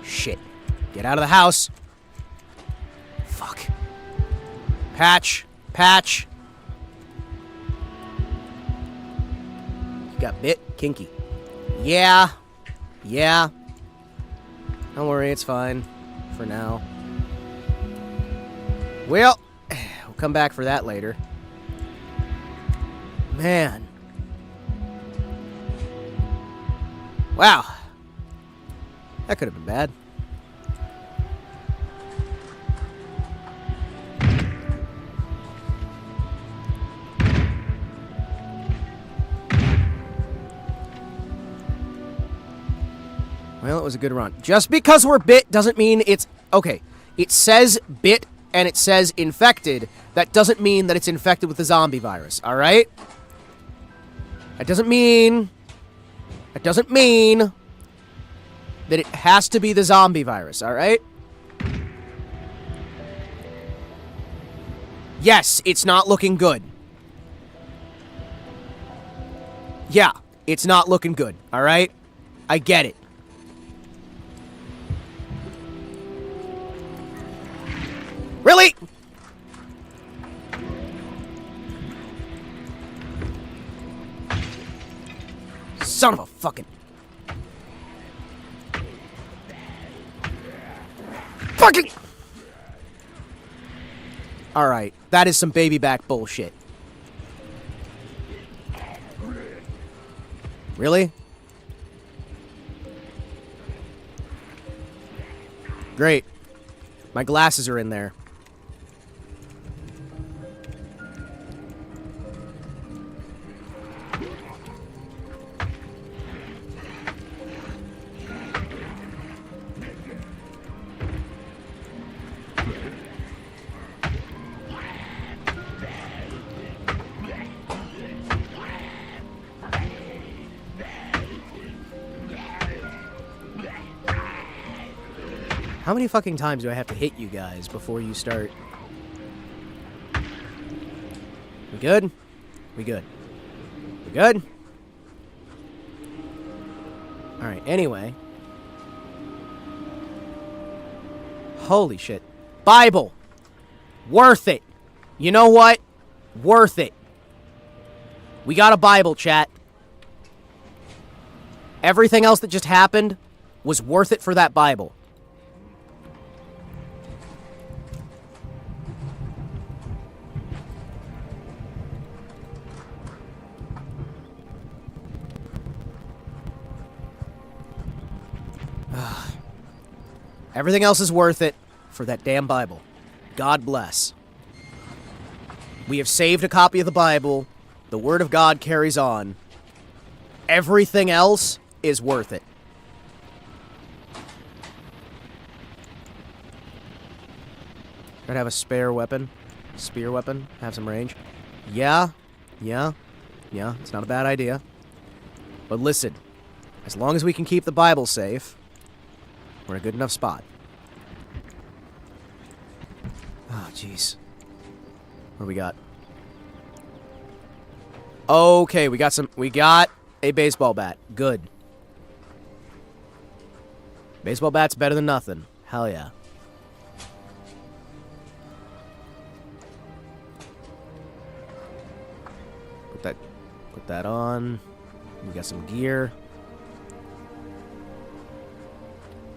Shit. Get out of the house. Fuck. Patch. Patch. You got bit? Kinky. Yeah. Yeah. Don't worry, it's fine. For now. Well, we'll come back for that later. Man. Wow. That could have been bad. Well, it was a good run. Just because we're bit doesn't mean it's... Okay, it says bit and it says infected. That doesn't mean that it's infected with the zombie virus, alright? That doesn't mean... That doesn't mean... that it has to be the zombie virus, alright? Yes, it's not looking good. Yeah, it's not looking good, alright? I get it. Really? Son of a fucking... Fucking... Alright, that is some baby back bullshit. Really? Great. My glasses are in there. How many fucking times do I have to hit you guys before you start? We good? We good. We good? Alright, anyway. Holy shit. Bible! Worth it! You know what? Worth it. We got a Bible, chat. Everything else that just happened was worth it for that Bible. Everything else is worth it for that damn Bible. God bless. We have saved a copy of the Bible. The Word of God carries on. Everything else is worth it. Gotta have a spare weapon. Spear weapon. Have some range. Yeah. It's not a bad idea. But listen. As long as we can keep the Bible safe, we're in a good enough spot. Oh, jeez. What do we got? Okay, we got a baseball bat. Good. Baseball bat's better than nothing. Hell yeah. Put that on. We got some gear.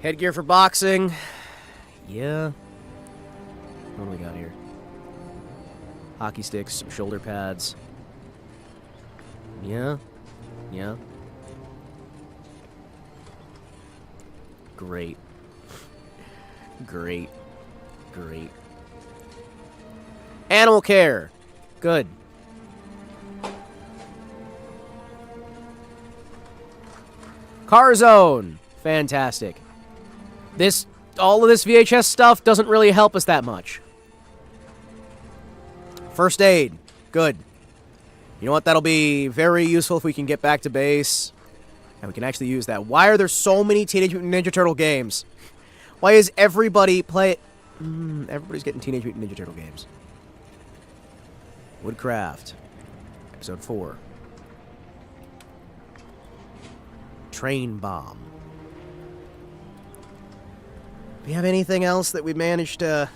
Headgear for boxing. Yeah. What do we got here? Hockey sticks, some shoulder pads. Yeah. Great. Great. Animal care. Good. Car zone. Fantastic. All of this VHS stuff doesn't really help us that much. First aid. Good. You know what? That'll be very useful if we can get back to base. And we can actually use that. Why are there so many Teenage Mutant Ninja Turtle games? Why is everybody everybody's getting Teenage Mutant Ninja Turtle games. Woodcraft. Episode 4. Train bomb. Do we have anything else that we managed to...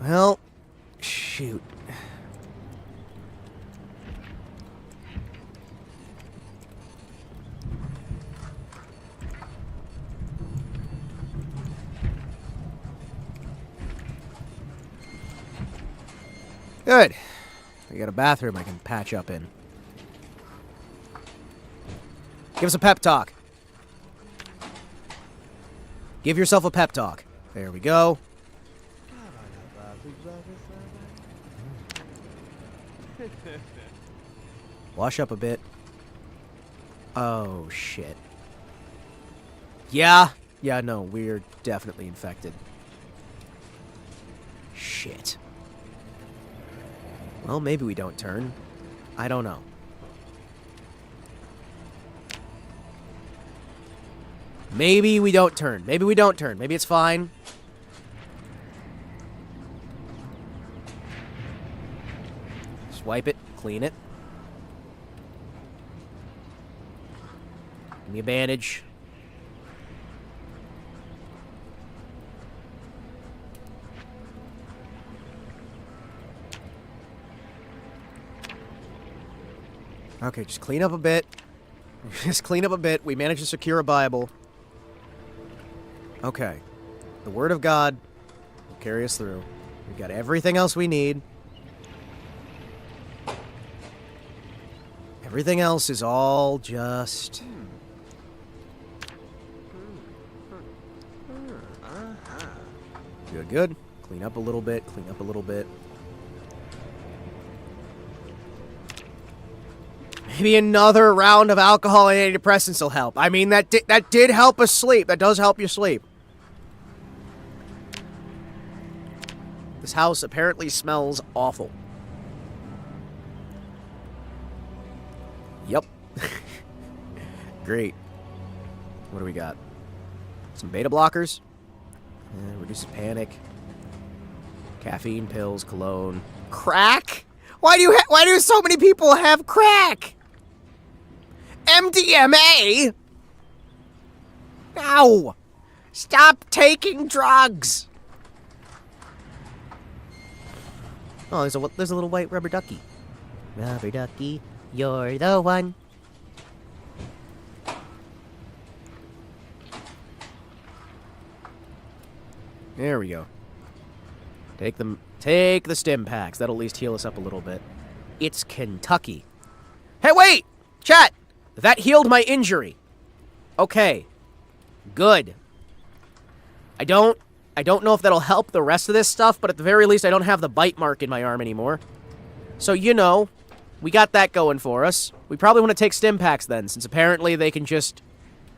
Well, shoot. Good. We got a bathroom I can patch up in. Give us a pep talk. Give yourself a pep talk. There we go. Wash up a bit. Oh, shit. Yeah, no, we're definitely infected. Shit. Well, maybe we don't turn. I don't know. Maybe we don't turn. Maybe we don't turn. Maybe it's fine. Just wipe it. Clean it. Give me a bandage. Okay, just clean up a bit. Just clean up a bit. We managed to secure a Bible. Okay. The Word of God will carry us through. We've got everything else we need. Everything else is all just... Good. Clean up a little bit. Clean up a little bit. Maybe another round of alcohol and antidepressants will help. I mean, that did help us sleep. That does help you sleep. This house apparently smells awful. Yep. Great. What do we got? Some beta blockers. Reduces panic. Caffeine pills, cologne. Crack? Why do so many people have crack? MDMA? No! Stop taking drugs! Oh, there's a little white rubber ducky. Rubber ducky, you're the one. There we go. Take the stim packs. That'll at least heal us up a little bit. It's Kentucky. Hey, wait! Chat! That healed my injury. Okay. Good. I don't know if that'll help the rest of this stuff, but at the very least, I don't have the bite mark in my arm anymore. So, you know, we got that going for us. We probably want to take stim packs then, since apparently they can just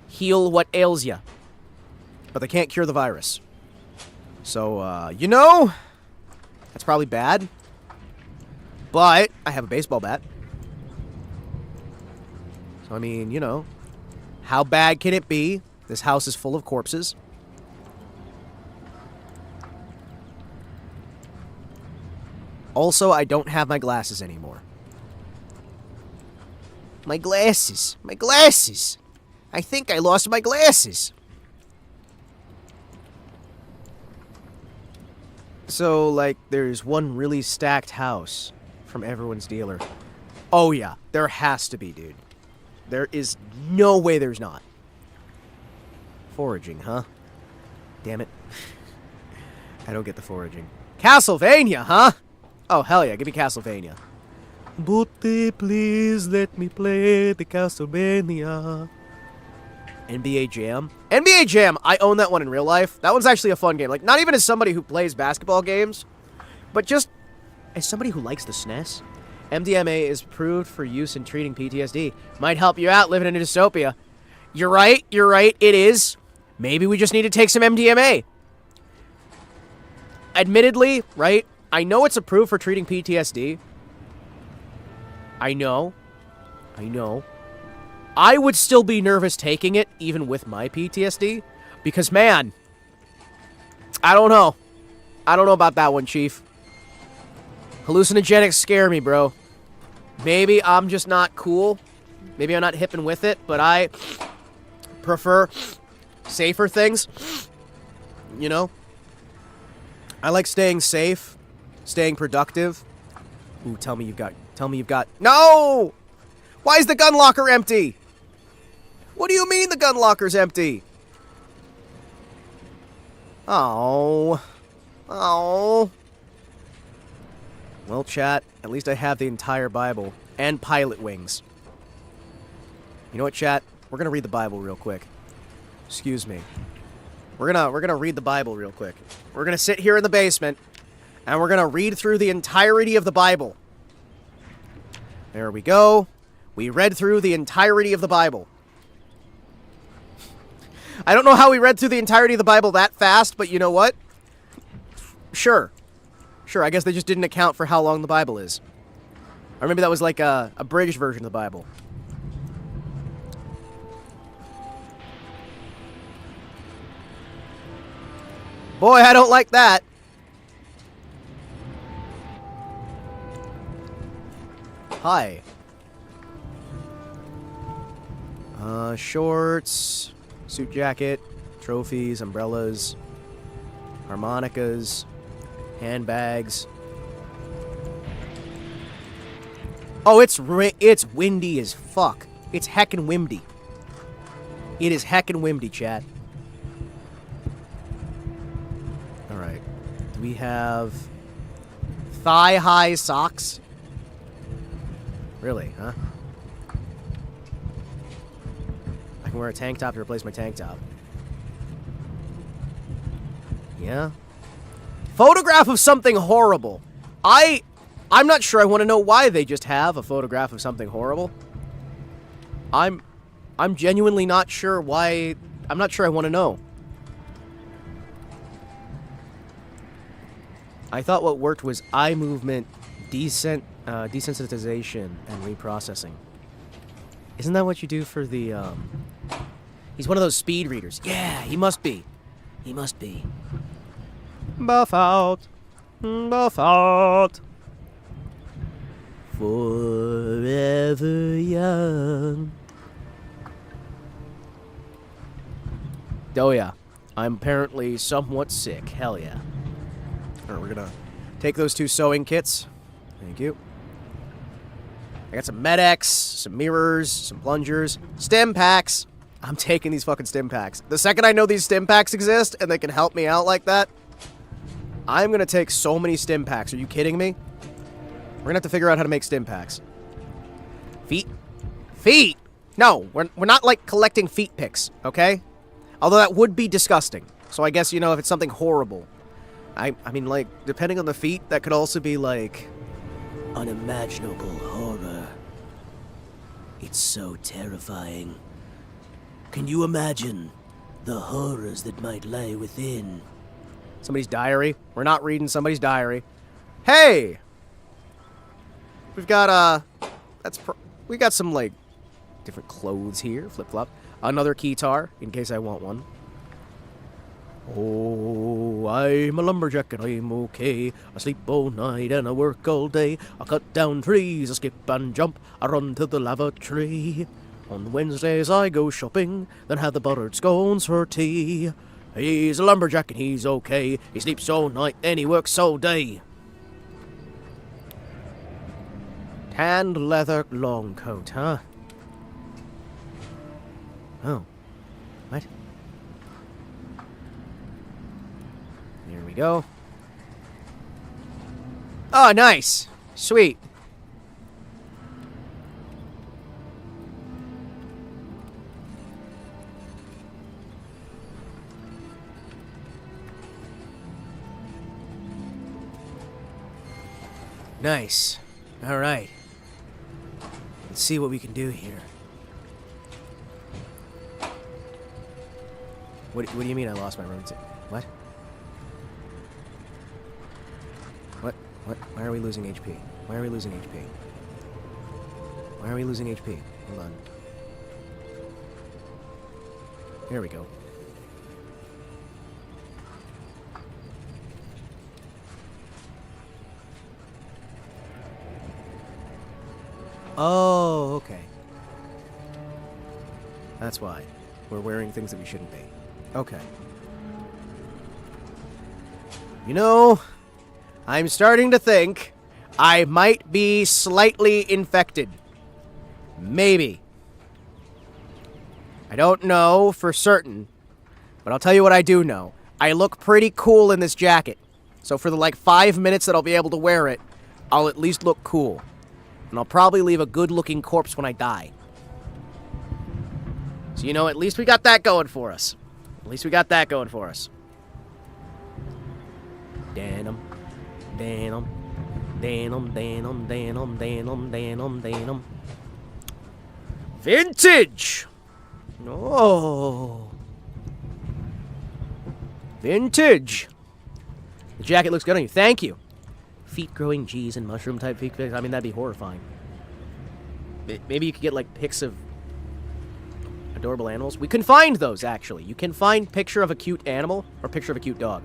heal what ails you. But they can't cure the virus. So, you know, that's probably bad. But I have a baseball bat. So, I mean, you know, how bad can it be? This house is full of corpses. Also, I don't have my glasses anymore. My glasses. My glasses. I think I lost my glasses. So, like, there's one really stacked house from everyone's dealer. Oh, yeah. There has to be, dude. There is no way there's not. Foraging, huh? Damn it. I don't get the foraging. Castlevania, huh? Oh, hell yeah. Give me Castlevania. Booty, please let me play the Castlevania. NBA Jam. NBA Jam, I own that one in real life. That one's actually a fun game. Like, not even as somebody who plays basketball games, but just as somebody who likes the SNES. MDMA is approved for use in treating PTSD. Might help you out living in a dystopia. You're right, it is. Maybe we just need to take some MDMA. Admittedly, right, I know it's approved for treating PTSD. I know. I would still be nervous taking it, even with my PTSD, because, man, I don't know. I don't know about that one, Chief. Hallucinogenics scare me, bro. Maybe I'm just not cool. Maybe I'm not hip and with it, but I prefer safer things. You know? I like staying safe, staying productive. Ooh, tell me you've got... No! Why is the gun locker empty? What do you mean the gun locker's empty? Oh. Well, chat, at least I have the entire Bible and pilot wings. You know what, chat? We're gonna read the Bible real quick. Excuse me. We're gonna read the Bible real quick. We're gonna sit here in the basement, and we're gonna read through the entirety of the Bible. There we go. We read through the entirety of the Bible. I don't know how we read through the entirety of the Bible that fast, but you know what? Sure, I guess they just didn't account for how long the Bible is. Or maybe that was like a abridged version of the Bible. Boy, I don't like that. Hi. Shorts, suit jacket, trophies, umbrellas, harmonicas, handbags. Oh, it's windy as fuck. It's heckin' windy. It is heckin' windy, chat. Alright. Do we have thigh-high socks? Really, huh? I can wear a tank top to replace my tank top. Yeah. Photograph of something horrible. I'm not sure I want to know why they just have a photograph of something horrible. I'm genuinely not sure why. I'm not sure I want to know. I thought what worked was eye movement, desensitization, and reprocessing. Isn't that what you do for the, He's one of those speed readers. Yeah, he must be. He must be. Buff out. Buff out. Forever young. Oh yeah. I'm apparently somewhat sick. Hell yeah. Alright, we're gonna take those 2 sewing kits. Thank you. I got some Med-X, some mirrors, some plungers, stim packs. I'm taking these fucking stim packs. The second I know these stim packs exist and they can help me out like that, I'm gonna take so many stim packs. Are you kidding me? We're gonna have to figure out how to make stim packs. Feet? Feet! No, we're not, like, collecting feet pics, okay? Although that would be disgusting. So I guess, you know, if it's something horrible. I mean, like, depending on the feet, that could also be, like... unimaginable horror. It's so terrifying. Can you imagine the horrors that might lie within? Somebody's diary? We're not reading somebody's diary. Hey! We've got, we got some, like, different clothes here. Flip-flop. Another keytar, in case I want one. Oh, I'm a lumberjack and I'm okay. I sleep all night and I work all day. I cut down trees, I skip and jump. I run to the lava tree. On Wednesdays I go shopping, then have the buttered scones for tea. He's a lumberjack and he's okay. He sleeps all night and he works all day. Tanned leather long coat, huh? Oh. What? Here we go. Oh, nice. Sweet. Nice. All right. Let's see what we can do here. What do you mean I lost my room? What? What? Why are we losing HP? Why are we losing HP? Why are we losing HP? Hold on. Here we go. Oh, okay. That's why. We're wearing things that we shouldn't be. Okay. You know, I'm starting to think I might be slightly infected. Maybe. I don't know for certain, but I'll tell you what I do know. I look pretty cool in this jacket. So for the, like, 5 minutes that I'll be able to wear it, I'll at least look cool. And I'll probably leave a good-looking corpse when I die. So, you know, at least we got that going for us. At least we got that going for us. Denim. Denim. Denim, denim, denim, denim, denim, denim. Vintage! Oh. Vintage. The jacket looks good on you. Thank you. Feet growing G's and mushroom type feet. I mean, that'd be horrifying. Maybe you could get, like, pics of adorable animals. We can find those, actually. You can find picture of a cute animal or picture of a cute dog.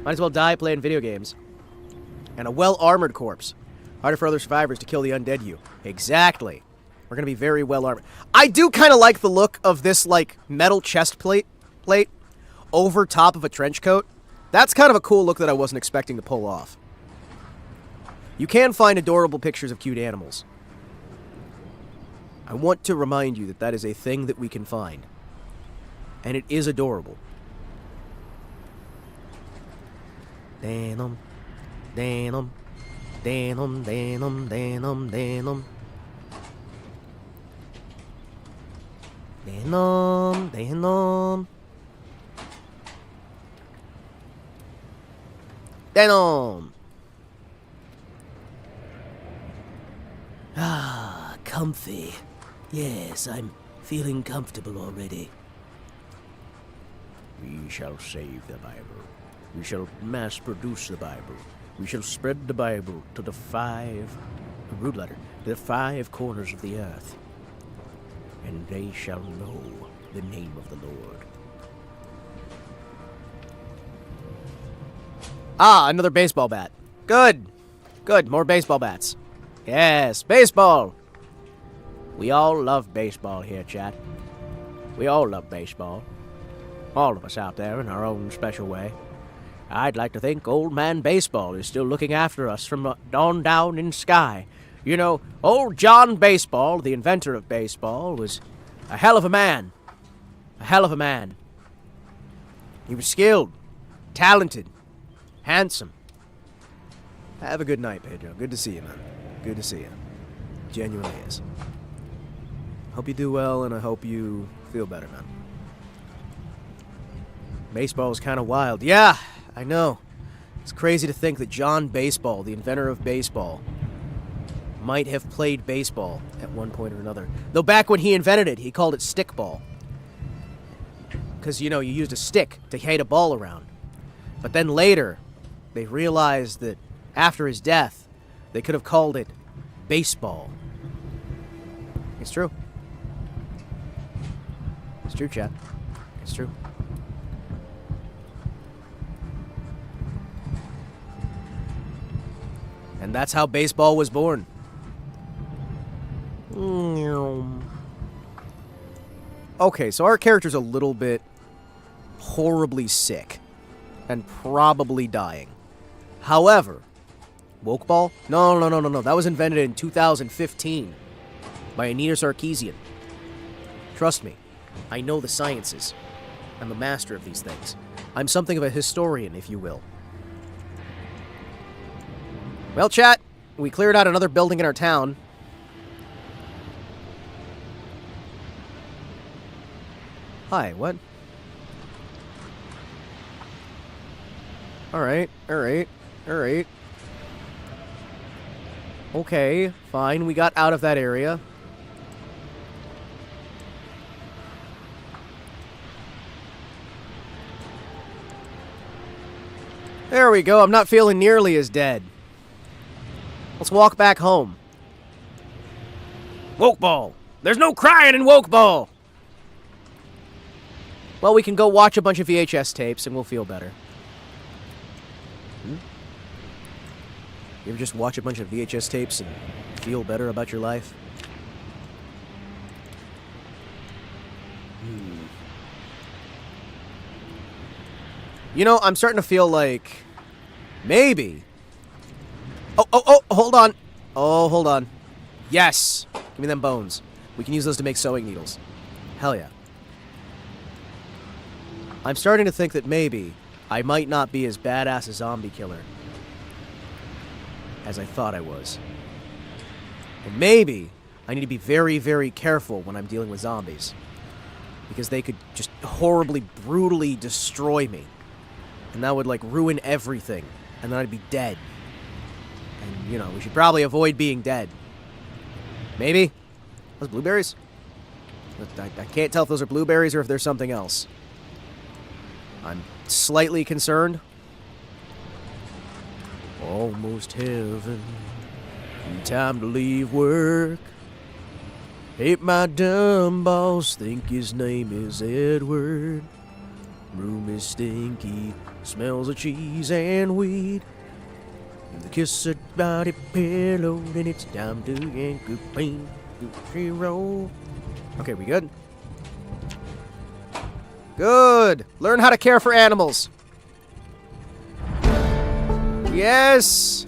Might as well die playing video games. And a well-armored corpse. Harder for other survivors to kill the undead you. Exactly. We're gonna be very well-armored. I do kind of like the look of this, like, metal chest plate over top of a trench coat. That's kind of a cool look that I wasn't expecting to pull off. You can find adorable pictures of cute animals. I want to remind you that that is a thing that we can find. And it is adorable. Denim. Denim. Denim, denim, denim, denim. Denim, denim. Denim. Ah, comfy. Yes, I'm feeling comfortable already. We shall save the Bible. We shall mass produce the Bible. We shall spread the Bible to the root letter, to the 5 corners of the earth. And they shall know the name of the Lord. Ah, another baseball bat. Good. Good, more baseball bats. Yes, baseball. We all love baseball here, chat. We all love baseball. All of us out there in our own special way. I'd like to think Old Man Baseball is still looking after us from on down in sky. You know, old John Baseball, the inventor of baseball, was a hell of a man. A hell of a man. He was skilled, talented, Handsome. Have a good night, Pedro. Good to see you, man. Good to see you. Genuinely is. Hope you do well, and I hope you feel better, man. Baseball is kind of wild. Yeah, I know. It's crazy to think that John Baseball, the inventor of baseball, might have played baseball at one point or another. Though back when he invented it, he called it stickball. Because, you know, you used a stick to hit a ball around. But then later, they realized that after his death, they could have called it baseball. It's true. It's true, chat. It's true. And that's how baseball was born. Okay, so our character's a little bit horribly sick and probably dying. However, woke ball? No. That was invented in 2015 by Anita Sarkeesian. Trust me, I know the sciences. I'm a master of these things. I'm something of a historian, if you will. Well, chat, we cleared out another building in our town. Hi, what? Alright. Okay, fine, we got out of that area. There we go, I'm not feeling nearly as dead. Let's walk back home. Woke ball! There's no crying in woke ball! Well, we can go watch a bunch of VHS tapes and we'll feel better. You ever just watch a bunch of VHS tapes and feel better about your life? You know, I'm starting to feel like maybe. Oh, hold on. Oh, hold on. Yes. Give me them bones. We can use those to make sewing needles. Hell yeah. I'm starting to think that maybe I might not be as badass a zombie killer as I thought I was. And maybe I need to be very, very careful when I'm dealing with zombies. Because they could just horribly, brutally destroy me. And that would, like, ruin everything. And then I'd be dead. And, you know, we should probably avoid being dead. Maybe? Those blueberries? I can't tell if those are blueberries or if there's something else. I'm slightly concerned. Almost heaven. Time to leave work. Hate my dumb boss. Think his name is Edward. Room is stinky. Smells of cheese and weed. The kiss a body pillow. Then it's time to yank a pain. Roll. Okay, we good? Good. Learn how to care for animals. Yes.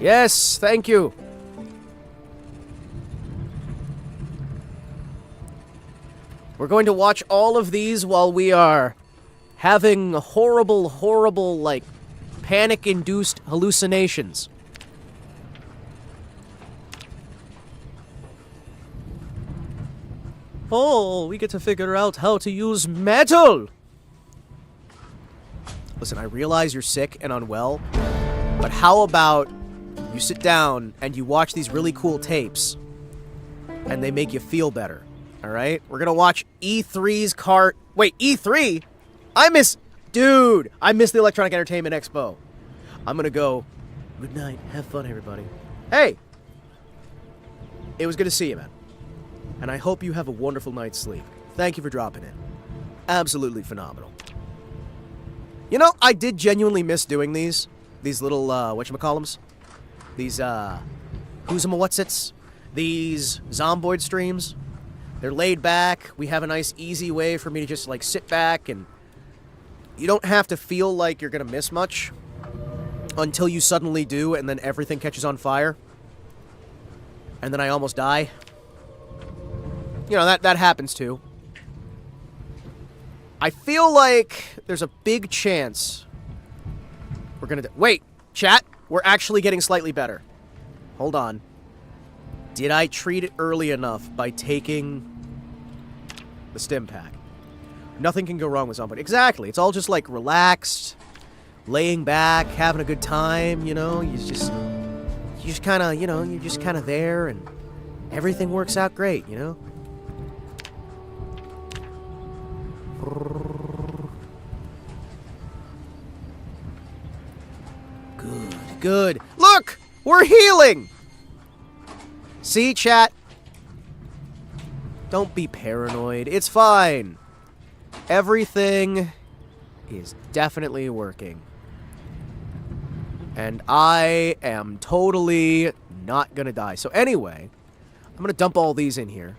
Yes, thank you. We're going to watch all of these while we are having horrible, like, panic-induced hallucinations. Oh, we get to figure out how to use metal! Listen, I realize you're sick and unwell, but how about you sit down and you watch these really cool tapes, and they make you feel better, alright? We're gonna watch E3's cart... Wait, E3? I miss the Electronic Entertainment Expo. I'm gonna go... Good night, have fun, everybody. Hey! It was good to see you, man. And I hope you have a wonderful night's sleep. Thank you for dropping in. Absolutely phenomenal. You know, I did genuinely miss doing these. These little, whatchamacallums? These, who's-em-a-whatsits? These Zomboid streams. They're laid back. We have a nice, easy way for me to just, like, sit back and... You don't have to feel like you're gonna miss much until you suddenly do, and then everything catches on fire. And then I almost die. You know, that happens too. I feel like there's a big chance we're gonna... Wait, chat. We're actually getting slightly better. Hold on. Did I treat it early enough by taking the stim pack? Nothing can go wrong with somebody. Exactly. It's all just like relaxed, laying back, having a good time, you know? You just kind of, you know, you're just kind of there and everything works out great, you know? Good. Look! We're healing! See, chat? Don't be paranoid. It's fine. Everything is definitely working. And I am totally not gonna die. So anyway, I'm gonna dump all these in here.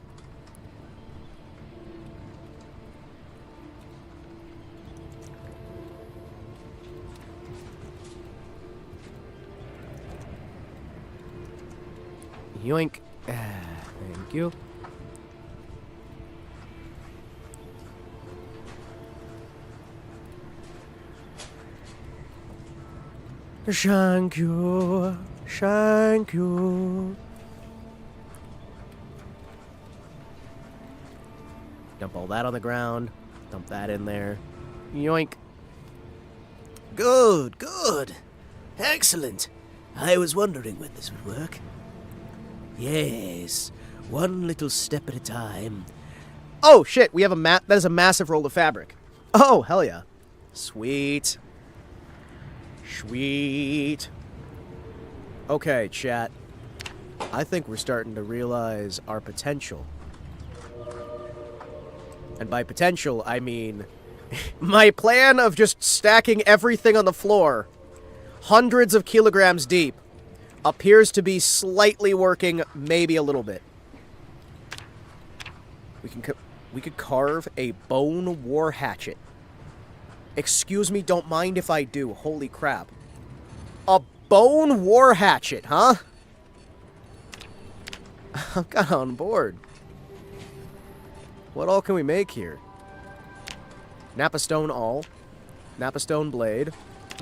Yoink. Thank you. Thank you. Thank you. Dump all that on the ground. Dump that in there. Yoink. Good, good. Excellent. I was wondering when this would work. Yes, one little step at a time. Oh, shit. We have that is a massive roll of fabric. Oh, hell yeah. Sweet. Sweet. Okay, chat. I think we're starting to realize our potential. And by potential, I mean my plan of just stacking everything on the floor, hundreds of kilograms deep, appears to be slightly working, maybe a little bit. We could carve a bone war hatchet. Excuse me, don't mind if I do. Holy crap. A bone war hatchet, huh? I got on board. What all can we make here? Napa stone awl. Napa stone blade.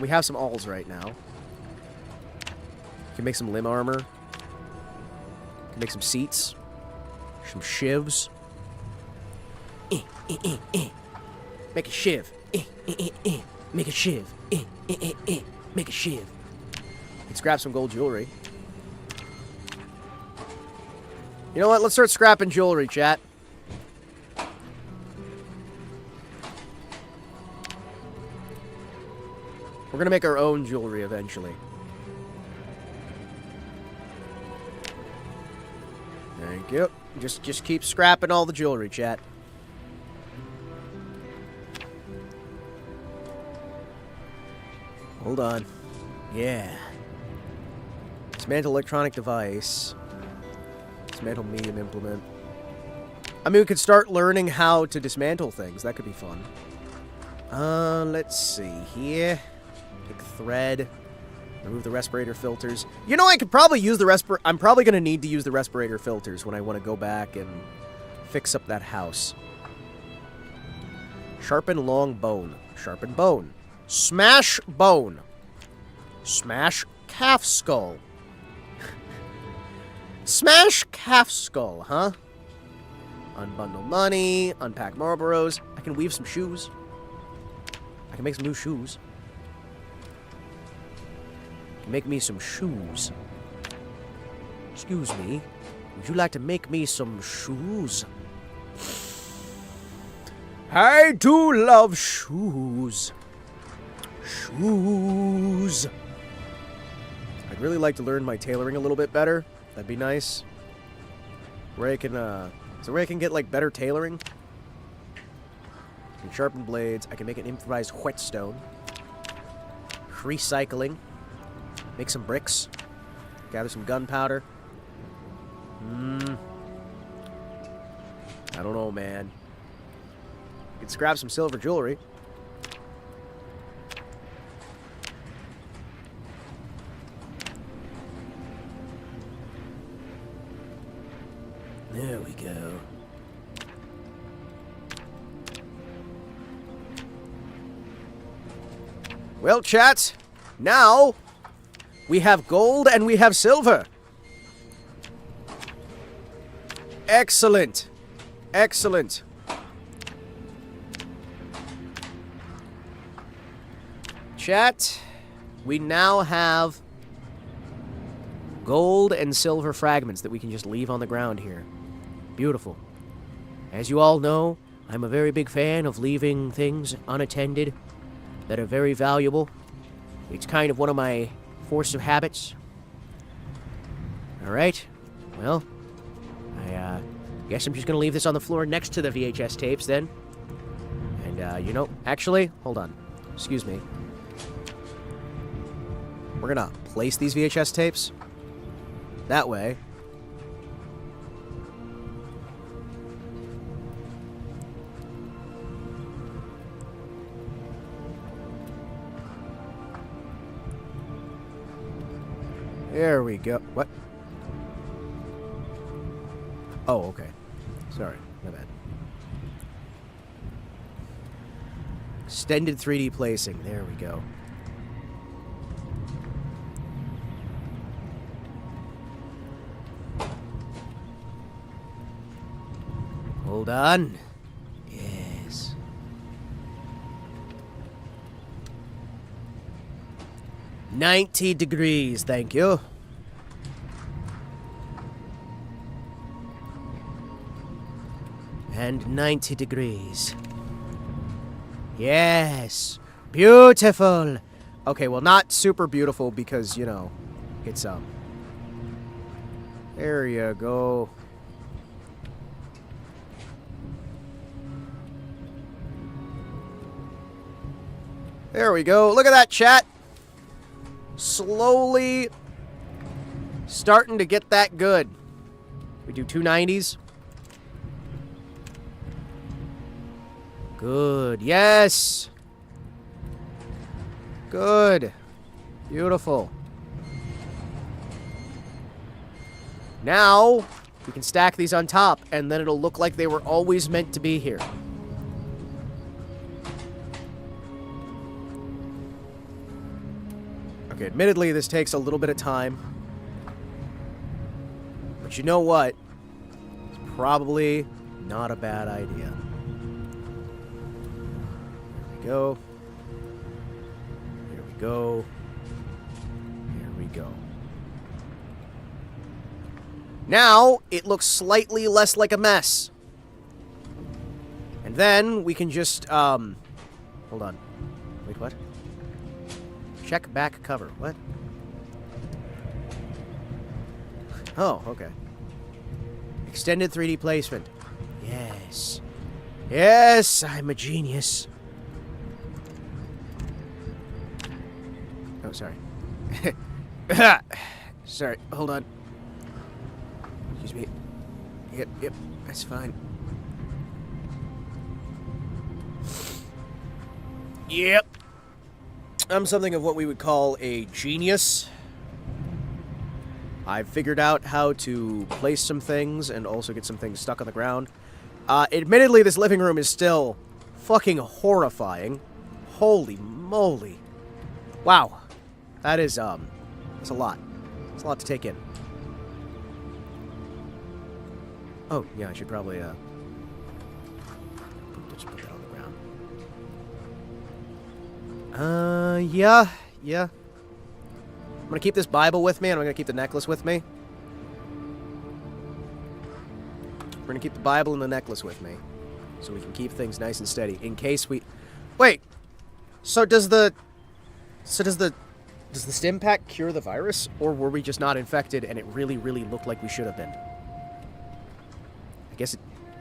We have some awls right now. Can make some limb armor. Can make some seats. Some shivs. Make a shiv. Make a shiv. Make a shiv. Let's grab some gold jewelry. You know what? Let's start scrapping jewelry, chat. We're gonna make our own jewelry eventually. Thank you. Just keep scrapping all the jewelry, chat. Hold on. Yeah. Dismantle electronic device. Dismantle medium implement. I mean, we could start learning how to dismantle things. That could be fun. Let's see here. Take thread. Remove the respirator filters. You know, I could probably use the I'm probably going to need to use the respirator filters when I want to go back and fix up that house. Sharpen long bone. Sharpen bone. Smash bone. Smash calf skull. Smash calf skull, huh? Unbundle money. Unpack Marlboros. I can weave some shoes. I can make some new shoes. Make me some shoes. Excuse me. Would you like to make me some shoes? I do love shoes. Shoes. I'd really like to learn my tailoring a little bit better. That'd be nice. Where I can, so where I can get, like, better tailoring. I can sharpen blades. I can make an improvised whetstone. Recycling. Make some bricks. Gather some gunpowder. I don't know, man. You can scrap some silver jewelry. There we go. Well, chat, now we have gold and we have silver. Excellent. Excellent. Chat, we now have gold and silver fragments that we can just leave on the ground here. Beautiful. As you all know, I'm a very big fan of leaving things unattended that are very valuable. It's kind of one of my force of habits. Alright, well, I guess I'm just gonna leave this on the floor next to the VHS tapes then. And, you know, actually, hold on. Excuse me. We're gonna place these VHS tapes. That way. There we go. What? Oh, okay. Sorry, my bad. Extended 3D placing. There we go. Hold on. Yes. $90, thank you. And 90 degrees. Yes. Beautiful. Okay, well, not super beautiful because, you know, it's, there you go. There we go. Look at that, chat. Slowly starting to get that good. We do 290s. Good. Yes. Good. Beautiful. Now, we can stack these on top, and then it'll look like they were always meant to be here. Okay, admittedly, this takes a little bit of time. But you know what? It's probably not a bad idea. There we go. Here we go. Here we go. Now, it looks slightly less like a mess. And then, we can just, hold on. Wait, what? Check back cover. What? Oh, okay. Extended 3D placement. Yes. Yes, I'm a genius. Oh, sorry. Sorry, hold on. Excuse me. Yep, that's fine. Yep. I'm something of what we would call a genius. I've figured out how to place some things and also get some things stuck on the ground. Admittedly, this living room is still fucking horrifying. Holy moly. Wow. That is, that's a lot. It's a lot to take in. Oh, yeah, I should probably, just put that on the ground. Yeah. I'm gonna keep this Bible with me, and I'm gonna keep the necklace with me. We're gonna keep the Bible and the necklace with me, so we can keep things nice and steady, in case we... Wait! So does the stim pack cure the virus, or were we just not infected, and it really, really looked like we should have been? I guess it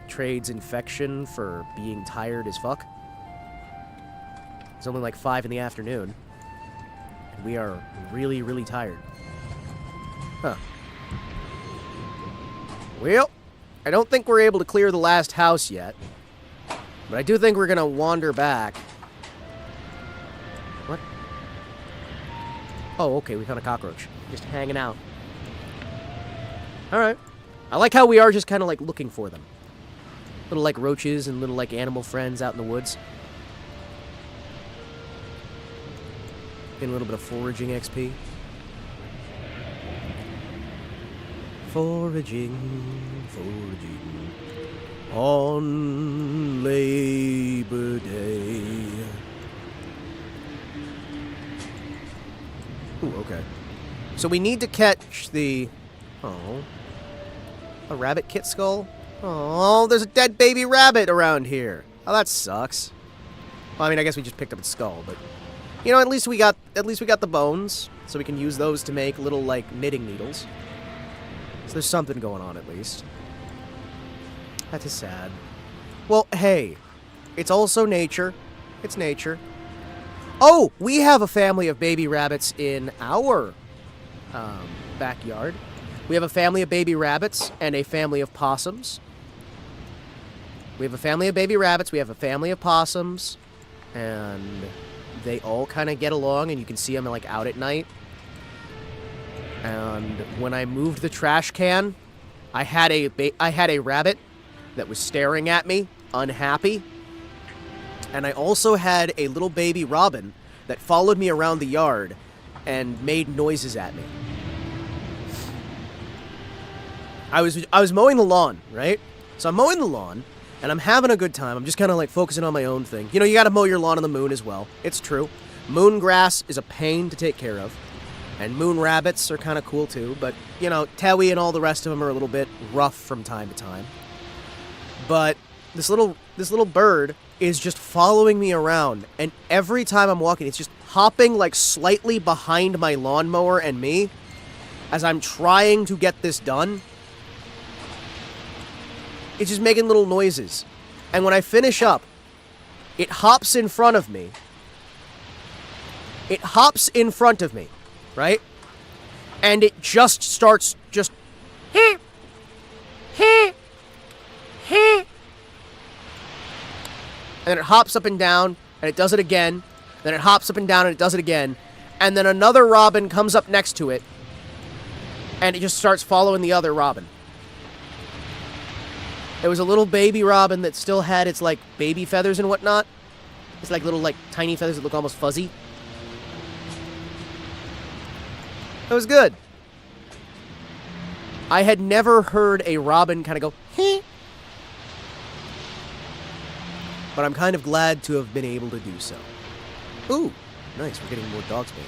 trades infection for being tired as fuck. It's only like 5 in the afternoon. And we are really, really tired. Huh. Well, I don't think we're able to clear the last house yet. But I do think we're gonna wander back. What? Oh, okay, we found a cockroach. Just hanging out. Alright. I like how we are just kind of like looking for them. Little like roaches and little like animal friends out in the woods. in a little bit of foraging XP. Foraging on Labor Day. Ooh, okay. So we need to catch the... Oh. A rabbit kit skull? Oh, there's a dead baby rabbit around here. Oh, that sucks. Well, I mean, I guess we just picked up its skull, but... You know, at least we got the bones, so we can use those to make little, like, knitting needles. So there's something going on, at least. That is sad. Well, hey, it's also nature. It's nature. Oh, we have a family of baby rabbits in our backyard. We have a family of baby rabbits and a family of possums. We have a family of baby rabbits, we have a family of possums, and they all kind of get along, and you can see them, like, out at night. And when I moved the trash can, I had a rabbit that was staring at me, unhappy. And I also had a little baby robin that followed me around the yard and made noises at me. I was mowing the lawn, right? So I'm mowing the lawn, and I'm having a good time. I'm just kind of like focusing on my own thing. You know, you gotta mow your lawn on the moon as well. It's true. Moon grass is a pain to take care of. And moon rabbits are kind of cool too, but, you know, Tewi and all the rest of them are a little bit rough from time to time. But this little bird is just following me around, and every time I'm walking, it's just hopping like slightly behind my lawnmower and me as I'm trying to get this done. It's just making little noises. And when I finish up, it hops in front of me. It hops in front of me, right? And it just starts just... Hee! Hee! Hee! And then it hops up and down, and it does it again. Then it hops up and down, and it does it again. And then another robin comes up next to it, and it just starts following the other robin. There was a little baby robin that still had its, like, baby feathers and whatnot. It's like little, like, tiny feathers that look almost fuzzy. It was good. I had never heard a robin kind of go, hee. But I'm kind of glad to have been able to do so. Ooh, nice. We're getting more dog's bane.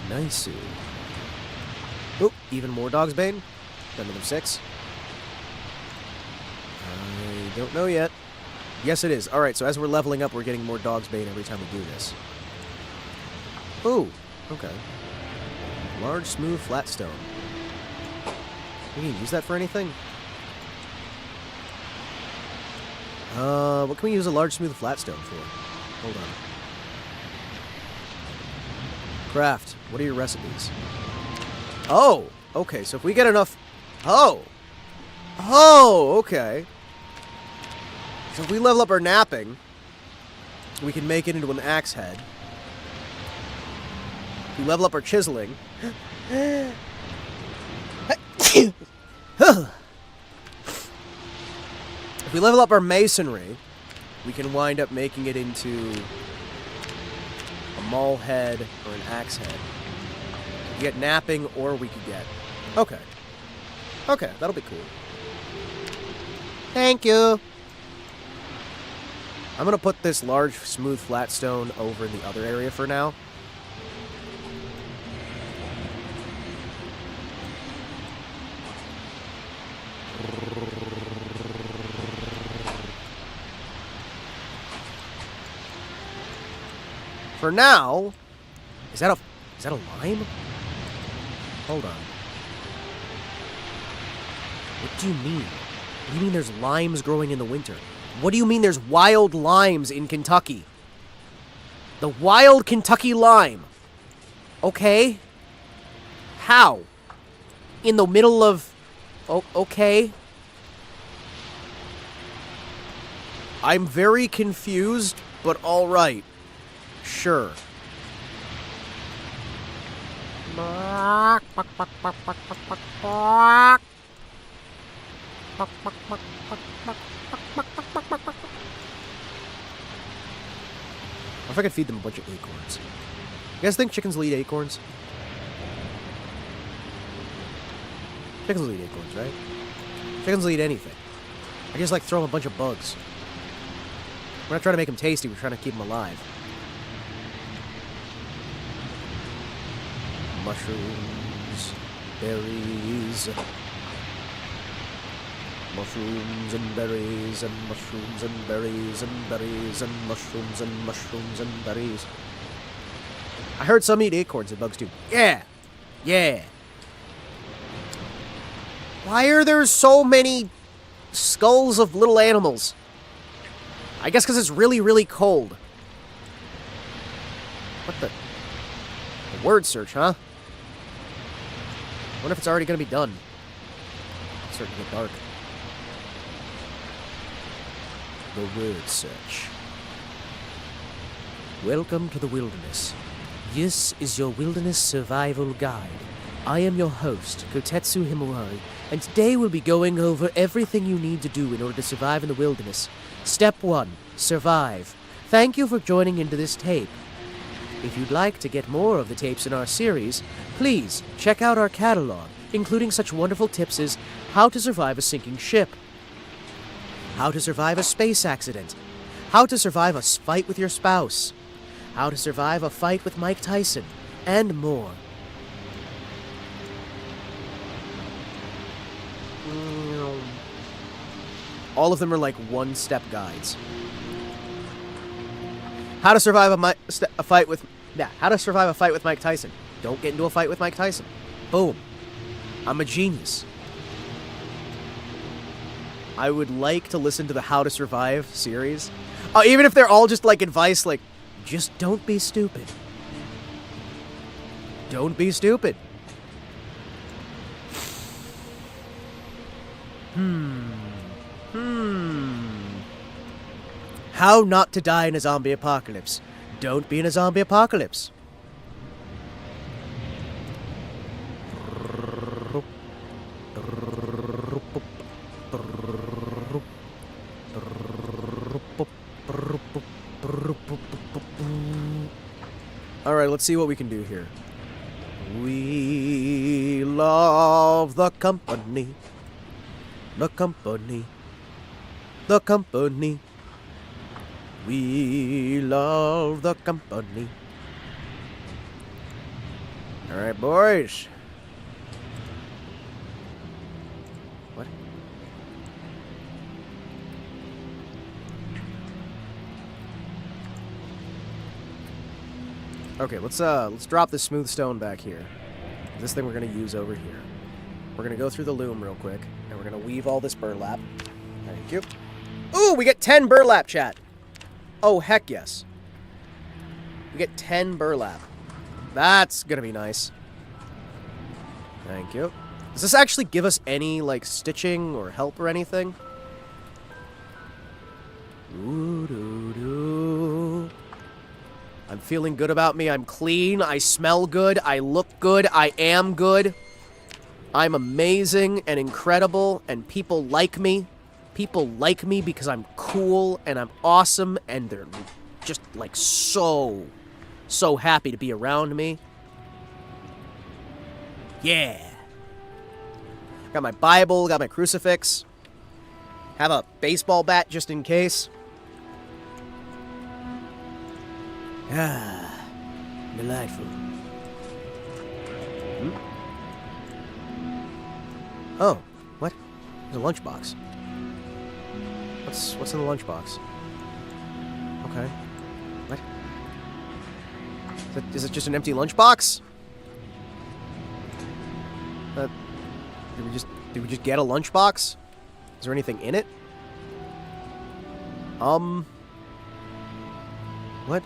Nice. Ooh, even more dog's bane. Got another 6. I don't know yet. Yes, it is. All right, so as we're leveling up, we're getting more dog's bane every time we do this. Ooh, okay. Large, smooth, flat stone. We can use that for anything? What can we use a large, smooth, flat stone for? Hold on. Craft. What are your recipes? Oh! Okay, so if we get enough... Oh! Oh, okay. So if we level up our napping, we can make it into an axe head. If we level up our chiseling... If we level up our masonry, we can wind up making it into a maul head or an axe head. We could get napping, or we could get... Okay. Okay, that'll be cool. Thank you. I'm gonna put this large, smooth, flat stone over in the other area for now. For now, is that a lime? Hold on. What do you mean? What do you mean there's limes growing in the winter? What do you mean there's wild limes in Kentucky? The wild Kentucky lime. Okay. How? In the middle of... Oh, okay. I'm very confused, but alright. Sure. What if I could feed them a bunch of acorns? You guys think chickens will eat acorns? Chickens will eat acorns, right? Chickens will eat anything. I just like throw them a bunch of bugs. We're not trying to make them tasty, we're trying to keep them alive. Mushrooms, berries, mushrooms and berries, and mushrooms and berries, and berries, and mushrooms and mushrooms and berries. I heard some eat acorns and bugs too. Yeah! Yeah! Why are there so many skulls of little animals? I guess because it's really, really cold. What the word search, huh? I wonder if it's already going to be done. It's starting to get dark. The word search. Welcome to the wilderness. This is your wilderness survival guide. I am your host, Kotetsu Himawari, and today we'll be going over everything you need to do in order to survive in the wilderness. Step 1. Survive. Thank you for joining into this tape. If you'd like to get more of the tapes in our series, please check out our catalog, including such wonderful tips as how to survive a sinking ship, how to survive a space accident, how to survive a fight with your spouse, how to survive a fight with Mike Tyson, and more. All of them are like one-step guides. How to survive a fight with Mike Tyson. Don't get into a fight with Mike Tyson. Boom. I'm a genius. I would like to listen to the How to Survive series. Even if they're all just like advice like, just don't be stupid. Don't be stupid. How not to die in a zombie apocalypse. Don't be in a zombie apocalypse. Alright, let's see what we can do here. We love the company. The company. The company. We love the company. Alright, boys. What? Okay, let's drop this smooth stone back here. This thing we're gonna use over here. We're gonna go through the loom real quick, and we're gonna weave all this burlap. Thank you. Ooh, we get 10 burlap, chat. Oh, heck yes. We get 10 burlap. That's gonna be nice. Thank you. Does this actually give us any, like, stitching or help or anything? Ooh-doo-doo. I'm feeling good about me. I'm clean. I smell good. I look good. I am good. I'm amazing and incredible, and people like me. People like me because I'm cool and I'm awesome, and they're just like so happy to be around me. Yeah. Got my Bible, got my crucifix. Have a baseball bat just in case. Ah, delightful. Oh, what? There's a lunchbox. What's in the lunchbox? Okay. What? Is it just an empty lunchbox? Did we just get a lunchbox? Is there anything in it? What?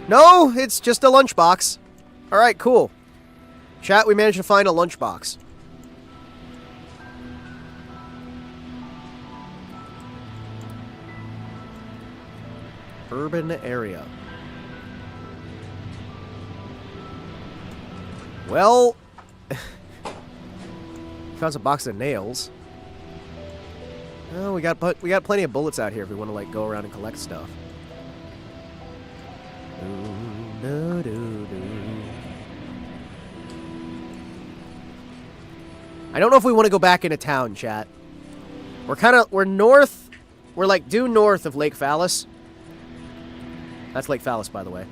No, it's just a lunchbox. Alright, cool. Chat, we managed to find a lunchbox. Urban area. Well, found a box of nails. Oh, we got plenty of bullets out here if we want to like go around and collect stuff. I don't know if we want to go back into town, chat. We're north. We're like due north of Lake Phallus. That's Lake Phallus, by the way.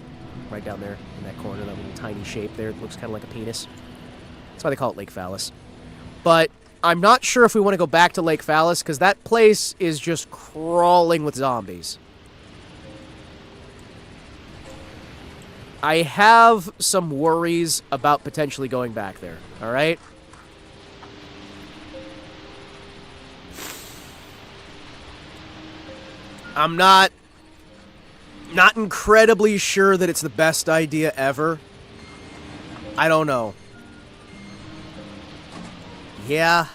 Right down there in that corner, that little tiny shape there. It looks kind of like a penis. That's why they call it Lake Phallus. But I'm not sure if we want to go back to Lake Phallus, because that place is just crawling with zombies. I have some worries about potentially going back there, alright? I'm not incredibly sure that it's the best idea ever. I don't know. Yeah.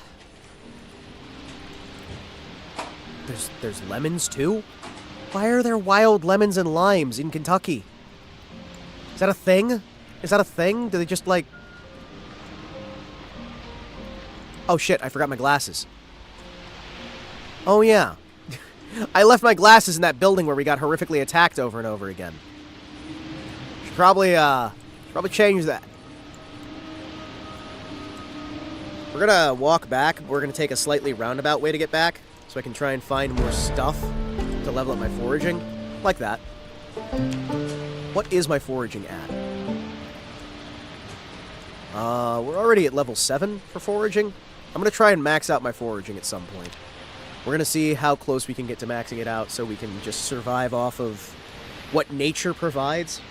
There's lemons too? Why are there wild lemons and limes in Kentucky? Is that a thing? Is that a thing? Do they just like... Oh shit, I forgot my glasses. Oh yeah. I left my glasses in that building where we got horrifically attacked over and over again. Should probably change that. We're gonna walk back. We're gonna take a slightly roundabout way to get back, so I can try and find more stuff to level up my foraging. Like that. What is my foraging at? We're already at level 7 for foraging. I'm gonna try and max out my foraging at some point. We're going to see how close we can get to maxing it out so we can just survive off of what nature provides.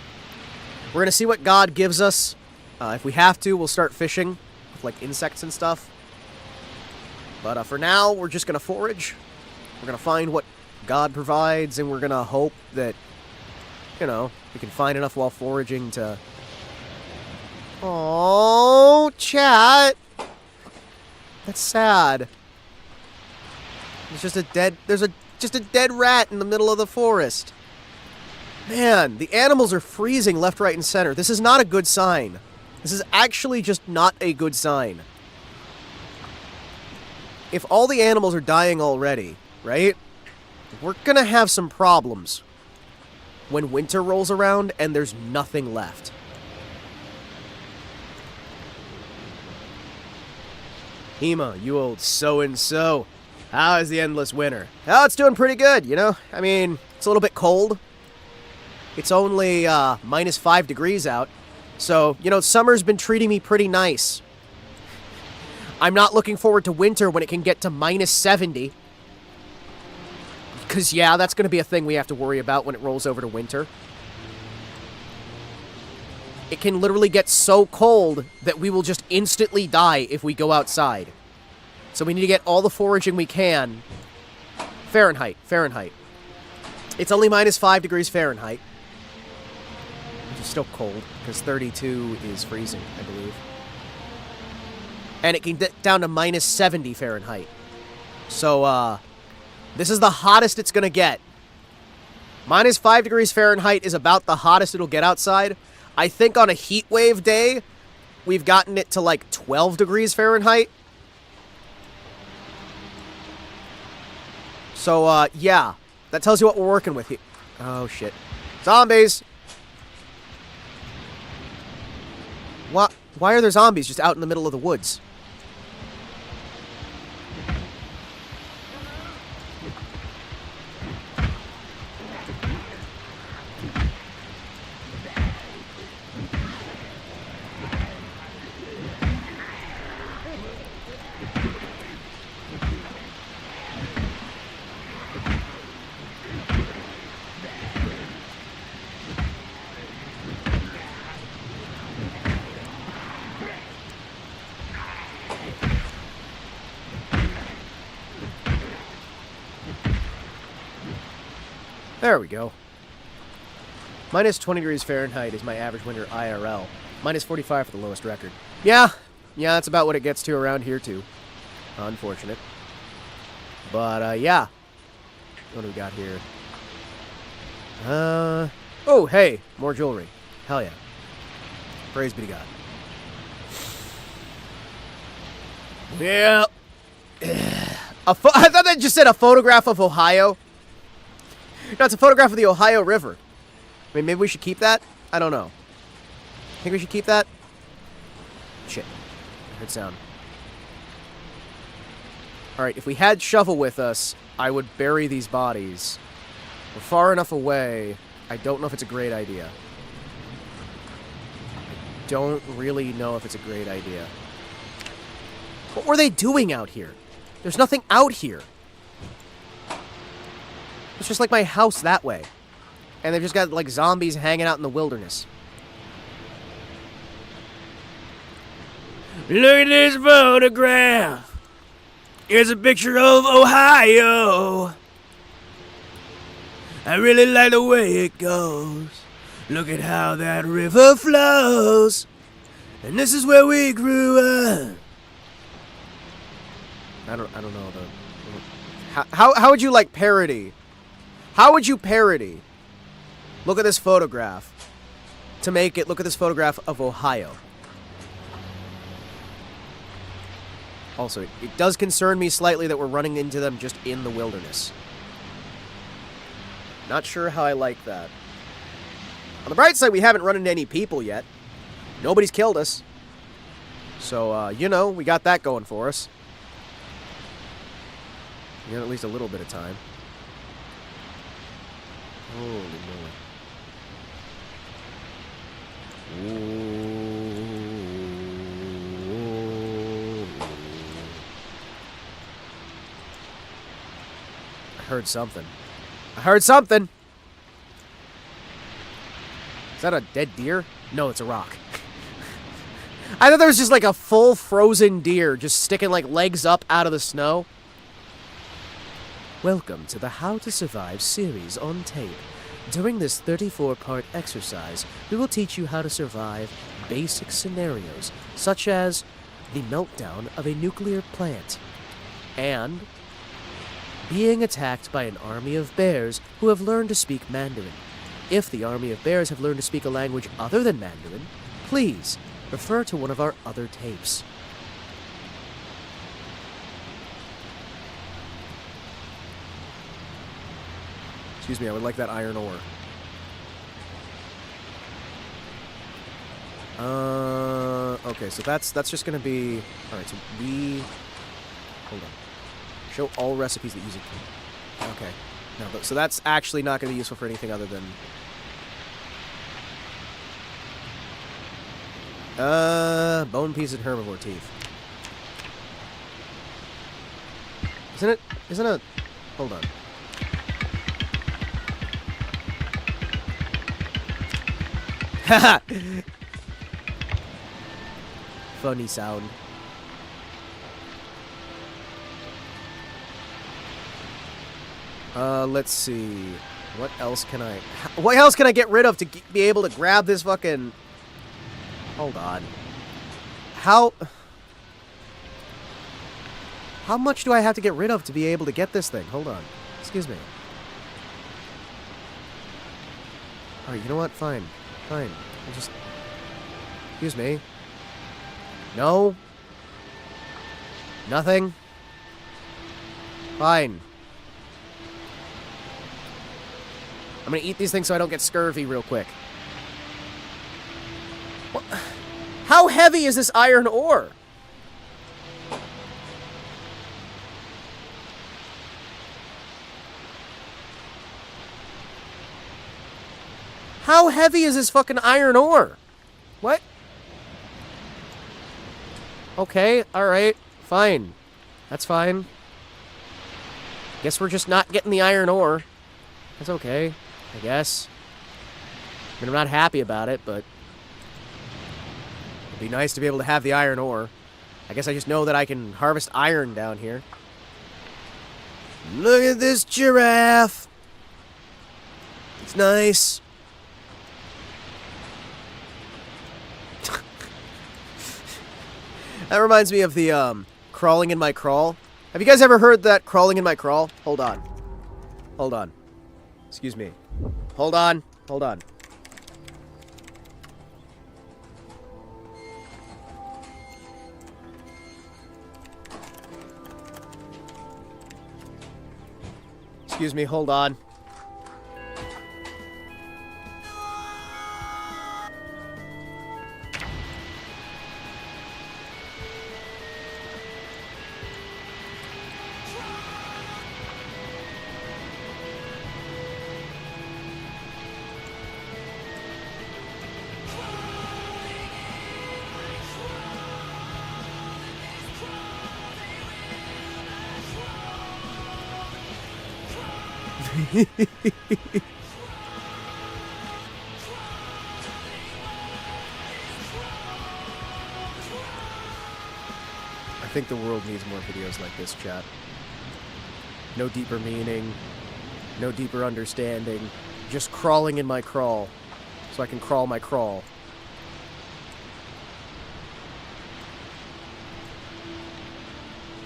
We're going to see what God gives us. If we have to, we'll start fishing with, like, insects and stuff. But for now, we're just going to forage. We're going to find what God provides, and we're going to hope that, you know, we can find enough while foraging to... Oh, chat! That's sad. There's just a dead rat in the middle of the forest. Man, the animals are freezing left, right, and center. This is not a good sign. This is actually just not a good sign. If all the animals are dying already, right? We're gonna have some problems when winter rolls around and there's nothing left. Hima, you old so-and-so. How is the endless winter? Oh, it's doing pretty good, you know? I mean, it's a little bit cold. It's only minus 5 degrees out. So, you know, summer's been treating me pretty nice. I'm not looking forward to winter when it can get to minus 70. Because, yeah, that's going to be a thing we have to worry about when it rolls over to winter. It can literally get so cold that we will just instantly die if we go outside. So we need to get all the foraging we can. Fahrenheit. It's only minus 5 degrees Fahrenheit. Which is still cold, because 32 is freezing, I believe. And it can get down to minus 70 Fahrenheit. So, this is the hottest it's going to get. Minus 5 degrees Fahrenheit is about the hottest it'll get outside. I think on a heat wave day, we've gotten it to like 12 degrees Fahrenheit. So, yeah. That tells you what we're working with here. Oh, shit. Zombies! What? Why are there zombies just out in the middle of the woods? There we go. Minus 20 degrees Fahrenheit is my average winter IRL. Minus 45 for the lowest record. Yeah, that's about what it gets to around here, too. Unfortunate. But, yeah. What do we got here? Oh, hey, more jewelry. Hell yeah. Praise be to God. Yeah. I thought that just said a photograph of Ohio. No, it's a photograph of the Ohio River. I mean, maybe we should keep that? I don't know. Think we should keep that? Shit. I heard sound. Alright, if we had Shovel with us, I would bury these bodies. We're far enough away. I don't know if it's a great idea. I don't really know if it's a great idea. What were they doing out here? There's nothing out here. It's just like my house that way. And they've just got, like, zombies hanging out in the wilderness. Look at this photograph. Here's a picture of Ohio. I really like the way it goes. Look at how that river flows. And this is where we grew up. I don't know the... How would you, like, parody? How would you parody? Look at this photograph. To make it, look at this photograph of Ohio. Also, it does concern me slightly that we're running into them just in the wilderness. Not sure how I like that. On the bright side, we haven't run into any people yet. Nobody's killed us. So, you know, we got that going for us. We got at least a little bit of time. Holy moly. I heard something. I heard something! Is that a dead deer? No, it's a rock. I thought there was just like a full frozen deer just sticking like legs up out of the snow. Welcome to the How to Survive series on tape. During this 34-part exercise, we will teach you how to survive basic scenarios, such as the meltdown of a nuclear plant, and being attacked by an army of bears who have learned to speak Mandarin. If the army of bears have learned to speak a language other than Mandarin, please refer to one of our other tapes. Excuse me, I would like that iron ore. Okay, so that's just gonna be... Alright, so we... Hold on. Show all recipes that use it. Okay. No, so that's actually not gonna be useful for anything other than... bone piece and herbivore teeth. Isn't it... Hold on. Haha! Funny sound. Let's see. What else can I get rid of to be able to grab this fucking... Hold on. How much do I have to get rid of to be able to get this thing? Hold on. Excuse me. Alright, you know what? Fine. Fine. I'll just... Excuse me. No. Nothing. Fine. I'm gonna eat these things so I don't get scurvy real quick. What? How heavy is this iron ore? How heavy is this fucking iron ore? What? Okay, alright, fine. That's fine. Guess we're just not getting the iron ore. That's okay, I guess. I mean, I'm not happy about it, but... It'd be nice to be able to have the iron ore. I guess I just know that I can harvest iron down here. Look at this giraffe! It's nice. That reminds me of the, crawling in my crawl. Have you guys ever heard that crawling in my crawl? Hold on. Hold on. Excuse me. Hold on. Hold on. Excuse me, hold on. I think the world needs more videos like this, chat. No deeper meaning, no deeper understanding, just crawling in my crawl, so I can crawl my crawl.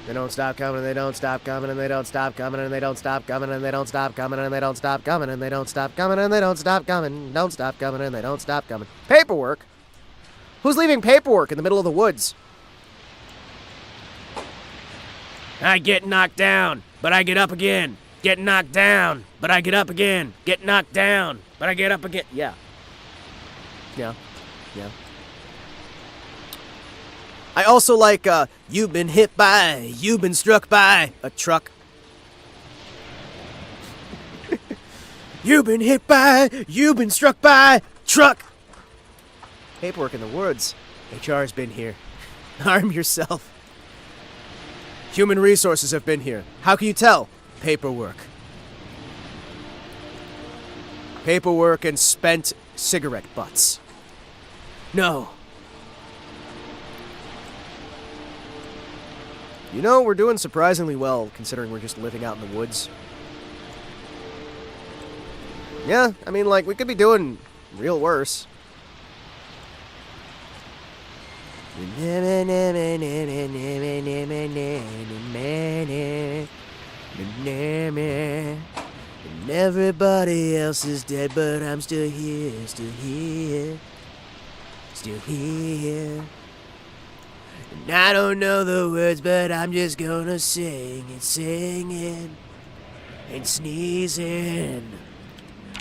They don't stop coming, and they don't stop coming, and they don't stop coming, and they don't stop coming, and they don't stop coming, and they don't stop coming, and they don't stop coming, and they don't stop coming, don't stop coming, and they don't stop coming. Paperwork? Who's leaving paperwork in the middle of the woods? I get knocked down, but I get up again. Get knocked down, but I get up again. Get knocked down, but I get up again. Yeah. Yeah. Yeah. I also like, you've been hit by, you've been struck by a truck. You've been hit by, you've been struck by truck. Paperwork in the woods. HR's been here. Arm yourself. Human resources have been here. How can you tell? Paperwork. Paperwork and spent cigarette butts. No. You know, we're doing surprisingly well, considering we're just living out in the woods. Yeah, I mean, like, we could be doing real worse. And everybody else is dead, but I'm still here, still here, still here. And I don't know the words, but I'm just gonna sing and singing and sneezing.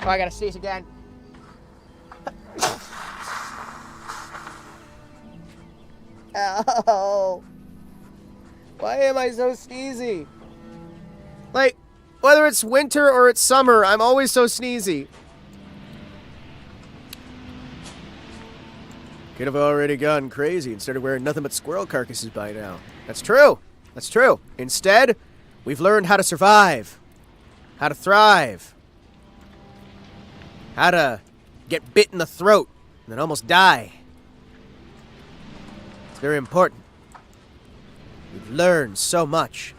Oh, I gotta sneeze again. Ow. Why am I so sneezy? Like, whether it's winter or it's summer, I'm always so sneezy. Could have already gone crazy and started wearing nothing but squirrel carcasses by now. That's true. That's true. Instead, we've learned how to survive. How to thrive. How to get bit in the throat and then almost die. It's very important. We've learned so much.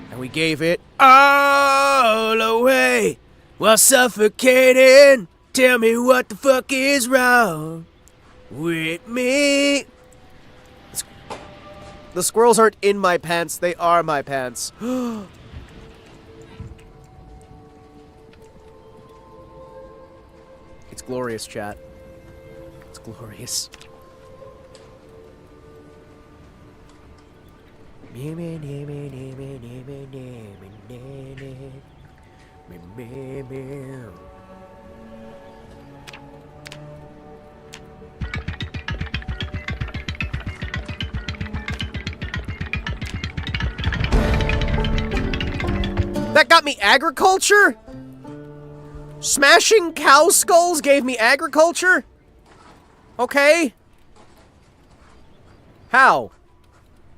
And we gave it all away while suffocating. Tell me what the fuck is wrong with me. The squirrels aren't in my pants, they are my pants. It's glorious, chat. It's glorious. That got me agriculture? Smashing cow skulls gave me agriculture? Okay. How?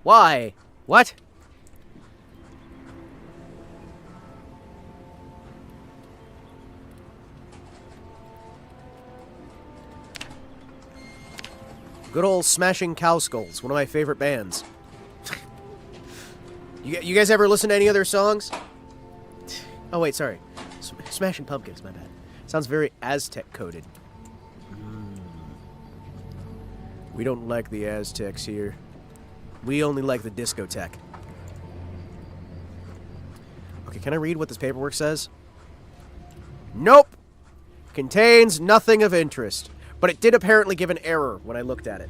Why? What? Good old Smashing Cow Skulls, one of my favorite bands. You guys ever listen to any other songs? Oh wait, sorry. Smashing Pumpkins, my bad. Sounds very Aztec-coded. We don't like the Aztecs here. We only like the discotheque. Okay, can I read what this paperwork says? Nope! Contains nothing of interest. But it did apparently give an error when I looked at it.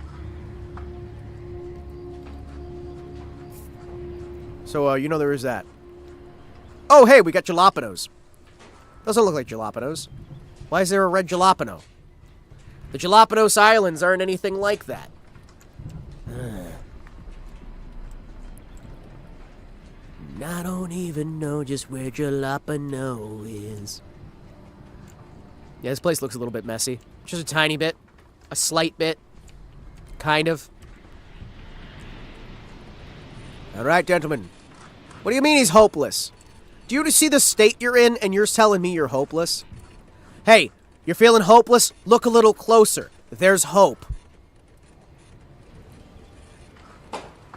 So, you know there is that. Oh, hey, we got jalapenos. Doesn't look like jalapenos. Why is there a red jalapeno? The Jalapenos Islands aren't anything like that. I don't even know just where jalapeno is. Yeah, this place looks a little bit messy. Just a tiny bit. A slight bit. Kind of. Alright, gentlemen. What do you mean he's hopeless? Do you see the state you're in and you're telling me you're hopeless? Hey, you're feeling hopeless? Look a little closer. There's hope.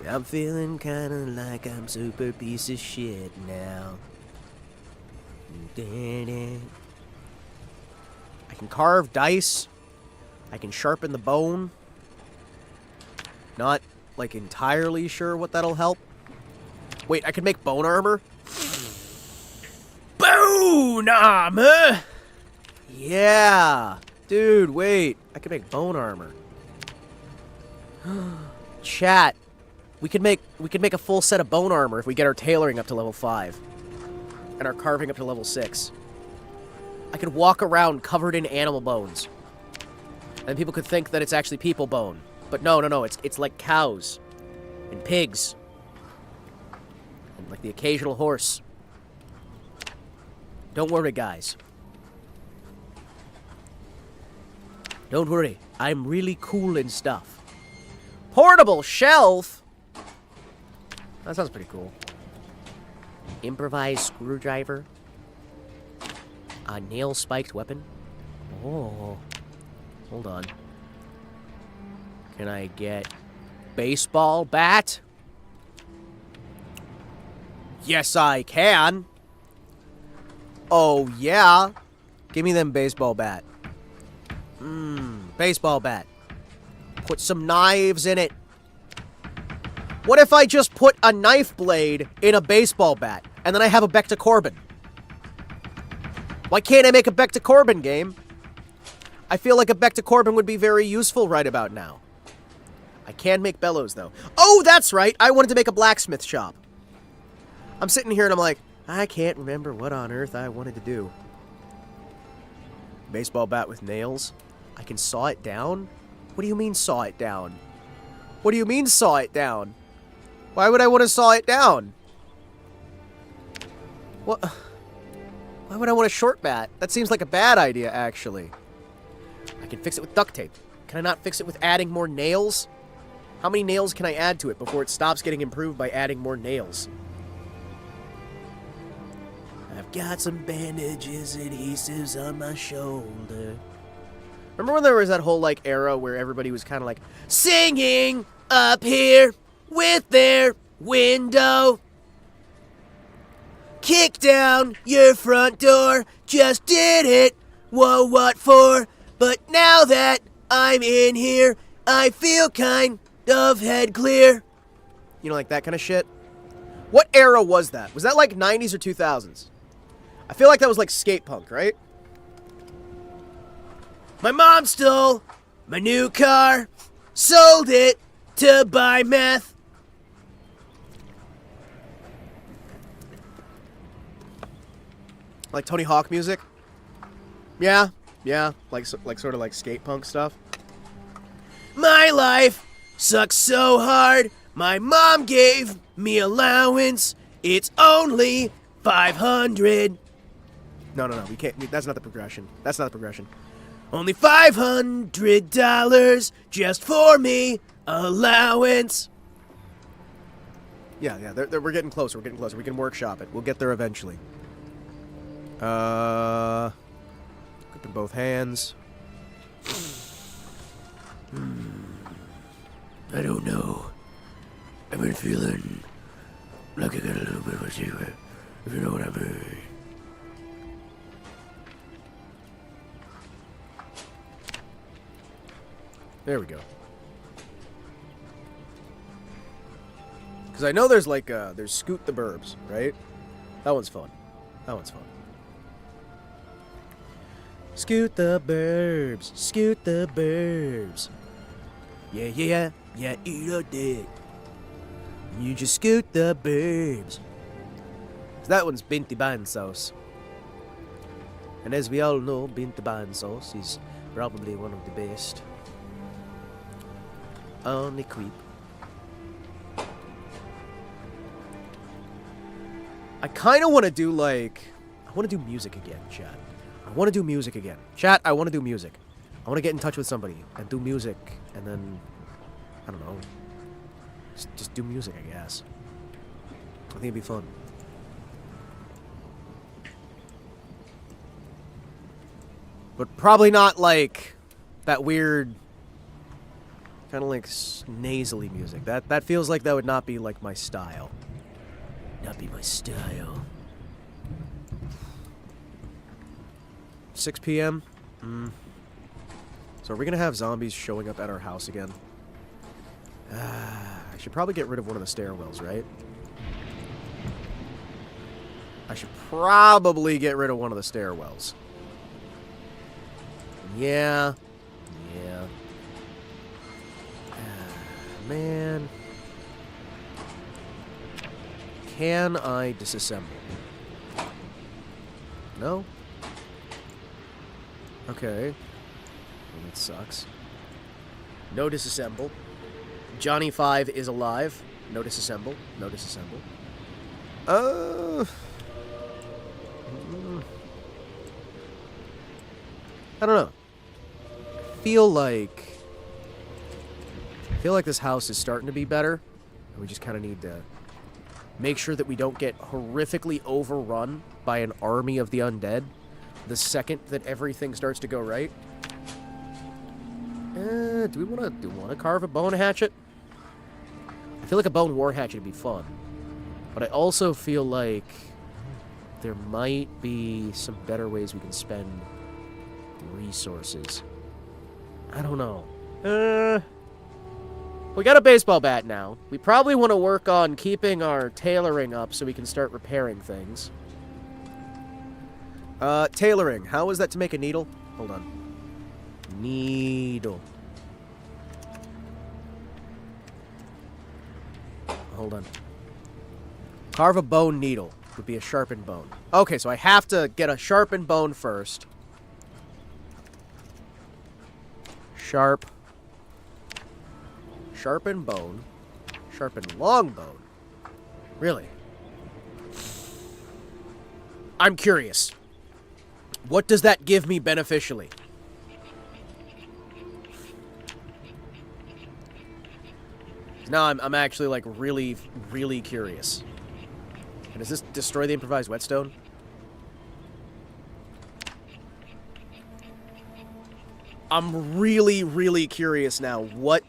I'm feeling kinda like I'm super piece of shit now. I can carve dice. I can sharpen the bone. Not, like, entirely sure what that'll help. Wait, I can make bone armor? Bone armor! Yeah! Dude, wait. I can make bone armor. Chat. We could make a full set of bone armor if we get our tailoring up to level 5. And our carving up to level 6. I could walk around covered in animal bones. And people could think that it's actually people bone. But no, it's like cows. And pigs. And like the occasional horse. Don't worry, guys. Don't worry. I'm really cool and stuff. Portable shelf? That sounds pretty cool. Improvised screwdriver. A nail-spiked weapon. Oh. Hold on. Can I get baseball bat? Yes, I can. Oh, yeah. Give me them baseball bat. Baseball bat. Put some knives in it. What if I just put a knife blade in a baseball bat, and then I have a Becta Corbin? Why can't I make a Becta Corbin game? I feel like a Becta Corbin would be very useful right about now. I can make bellows, though. Oh, that's right! I wanted to make a blacksmith shop. I'm sitting here and I'm like, I can't remember what on earth I wanted to do. Baseball bat with nails? I can saw it down? What do you mean saw it down? What do you mean saw it down? Why would I want to saw it down? What? Why would I want a short bat? That seems like a bad idea, actually. I can fix it with duct tape. Can I not fix it with adding more nails? How many nails can I add to it before it stops getting improved by adding more nails? I've got some bandages, adhesives on my shoulder. Remember when there was that whole, like, era where everybody was kind of like, Singing up here with their window. Kick down your front door, just did it. Whoa, what for? But now that I'm in here, I feel kind of head clear. you know, like that kind of shit? What era was that? Was that like 90s or 2000s? I feel like that was like skate punk, right? My mom stole my new car, sold it to buy meth. Like Tony Hawk music? Yeah, like sort of like skate punk stuff. My life sucks so hard. My mom gave me allowance. It's only 500. No, we can't. That's not the progression. Only $500 just for me allowance. Yeah. We're getting closer. We can workshop it. We'll get there eventually. Grip in both hands. I don't know. I've been feeling like I got a little bit of a secret, if you know what I mean. There we go. Because I know there's like, there's Scoot the Burbs, right? That one's fun. Scoot the Burbs, Scoot the Burbs. Yeah, eat a dick. You just scoot the Burbs. So that one's Binti Ban Sauce. And as we all know, Binti Ban Sauce is probably one of the best. Only creep. I kind of want to do like... I want to do music again, chat. I want to do music again. Chat, I want to do music. I want to get in touch with somebody and do music. And then... I don't know. Just do music, I guess. I think it'd be fun. But probably not like that weird, kind of like nasally music. That feels like that would not be like my style. Not be my style. 6 p.m. So are we gonna have zombies showing up at our house again? I should probably get rid of one of the stairwells, right? I should probably get rid of one of the stairwells. Yeah. Man. Can I disassemble? No? Okay. Well, that sucks. No disassemble. Johnny 5 is alive. No disassemble. No disassemble. I don't know. I feel like this house is starting to be better. We just kind of need to make sure that we don't get horrifically overrun by an army of the undead the second that everything starts to go right. Do we want to carve a bone hatchet? I feel like a bone war hatchet would be fun. But I also feel like there might be some better ways we can spend resources. I don't know. We got a baseball bat now. We probably want to work on keeping our tailoring up so we can start repairing things. Tailoring. How is that to make a needle? Hold on. Needle. Hold on. Carve a bone needle would be a sharpened bone. Okay, so I have to get a sharpened bone first. Sharpen bone. Sharpen long bone. Really? I'm curious. What does that give me beneficially? Now I'm actually like really, really curious. And does this destroy the improvised whetstone? I'm really, really curious now what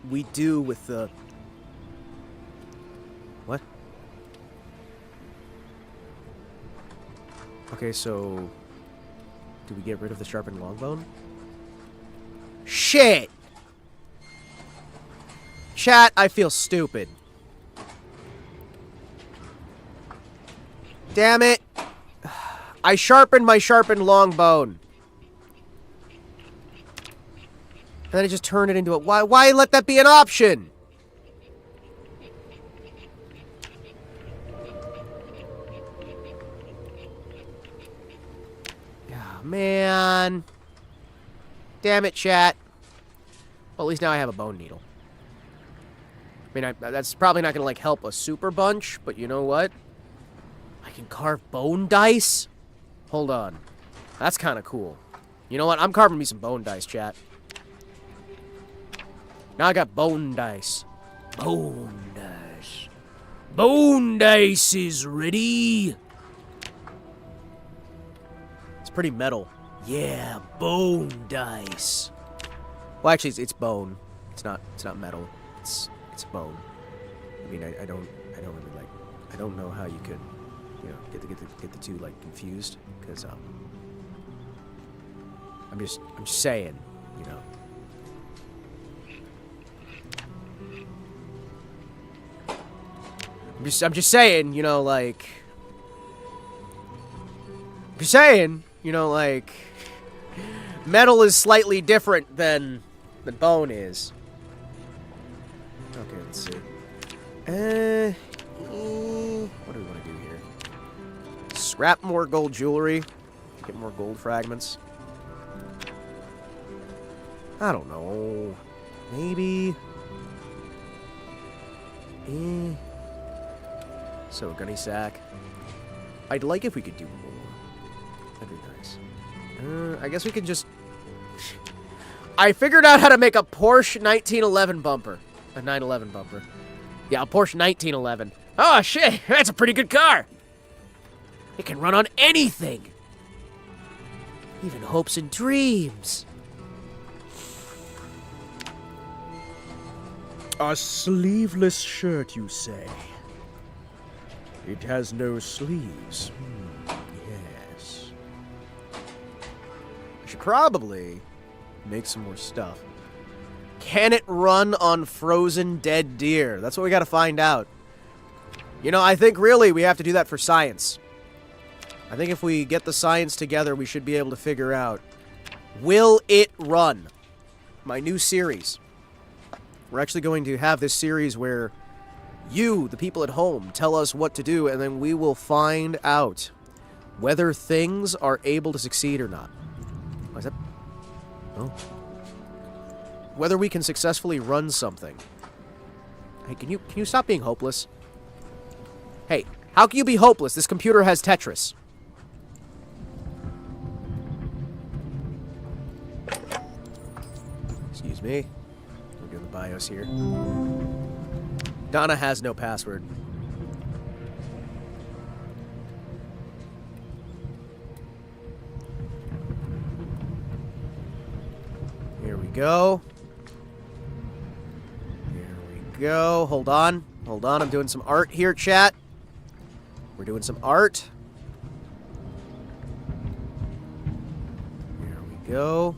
we do with the... What? Okay, so... Do we get rid of the sharpened longbone? Shit! Chat, I feel stupid. Damn it! I sharpened my sharpened longbone. And then I just turned it into a... Why let that be an option? Oh, man. Damn it, chat. Well, at least now I have a bone needle. I mean, that's probably not going to, like, help a super bunch, but you know what? I can carve bone dice? Hold on. That's kind of cool. You know what? I'm carving me some bone dice, chat. Now I got bone dice. Bone dice. Bone dice is ready. It's pretty metal. Yeah, bone dice. Well, actually, it's bone. It's not metal. It's bone. I mean, I don't really like. I don't know how you could, you know, get the two like confused because I'm just saying, you know. I'm just saying, you know, like... I'm just saying, you know, like... Metal is slightly different than bone is. Okay, let's see. What do we want to do here? Scrap more gold jewelry. Get more gold fragments. I don't know. Maybe... So, gunny sack. I'd like if we could do more. That'd be nice. I guess we could just... I figured out how to make a Porsche 1911 bumper. A 911 bumper. Yeah, a Porsche 1911. Oh, shit! That's a pretty good car! It can run on anything! even hopes and dreams. A sleeveless shirt, you say? It has no sleeves. Yes. I should probably make some more stuff. Can it run on frozen dead deer? That's what we gotta find out. You know, I think really we have to do that for science. I think if we get the science together, we should be able to figure out, will it run? My new series. We're actually going to have this series where you, the people at home, tell us what to do, and then we will find out whether things are able to succeed or not. What is that? Oh. Whether we can successfully run something. Hey, can you stop being hopeless? Hey, how can you be hopeless? This computer has Tetris. Excuse me. We're doing the BIOS here. Donna has no password. Here we go. Here we go. Hold on. Hold on. I'm doing some art here, chat. We're doing some art. Here we go.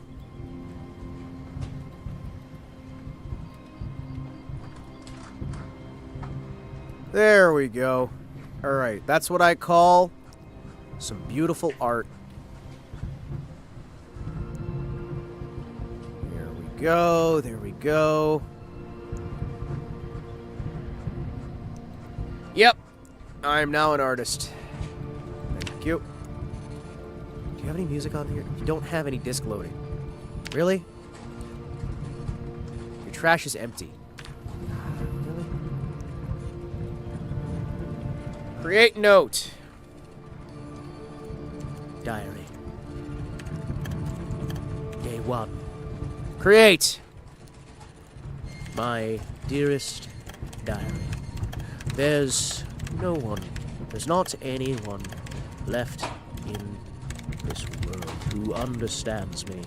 There we go. Alright, that's what I call some beautiful art. There we go, there we go. Yep, I'm now an artist. Thank you. Do you have any music on here? You don't have any disc loading. Really? Your trash is empty. Create note. Diary. Day 1. Create. My dearest diary. There's no one, there's not anyone left in this world who understands me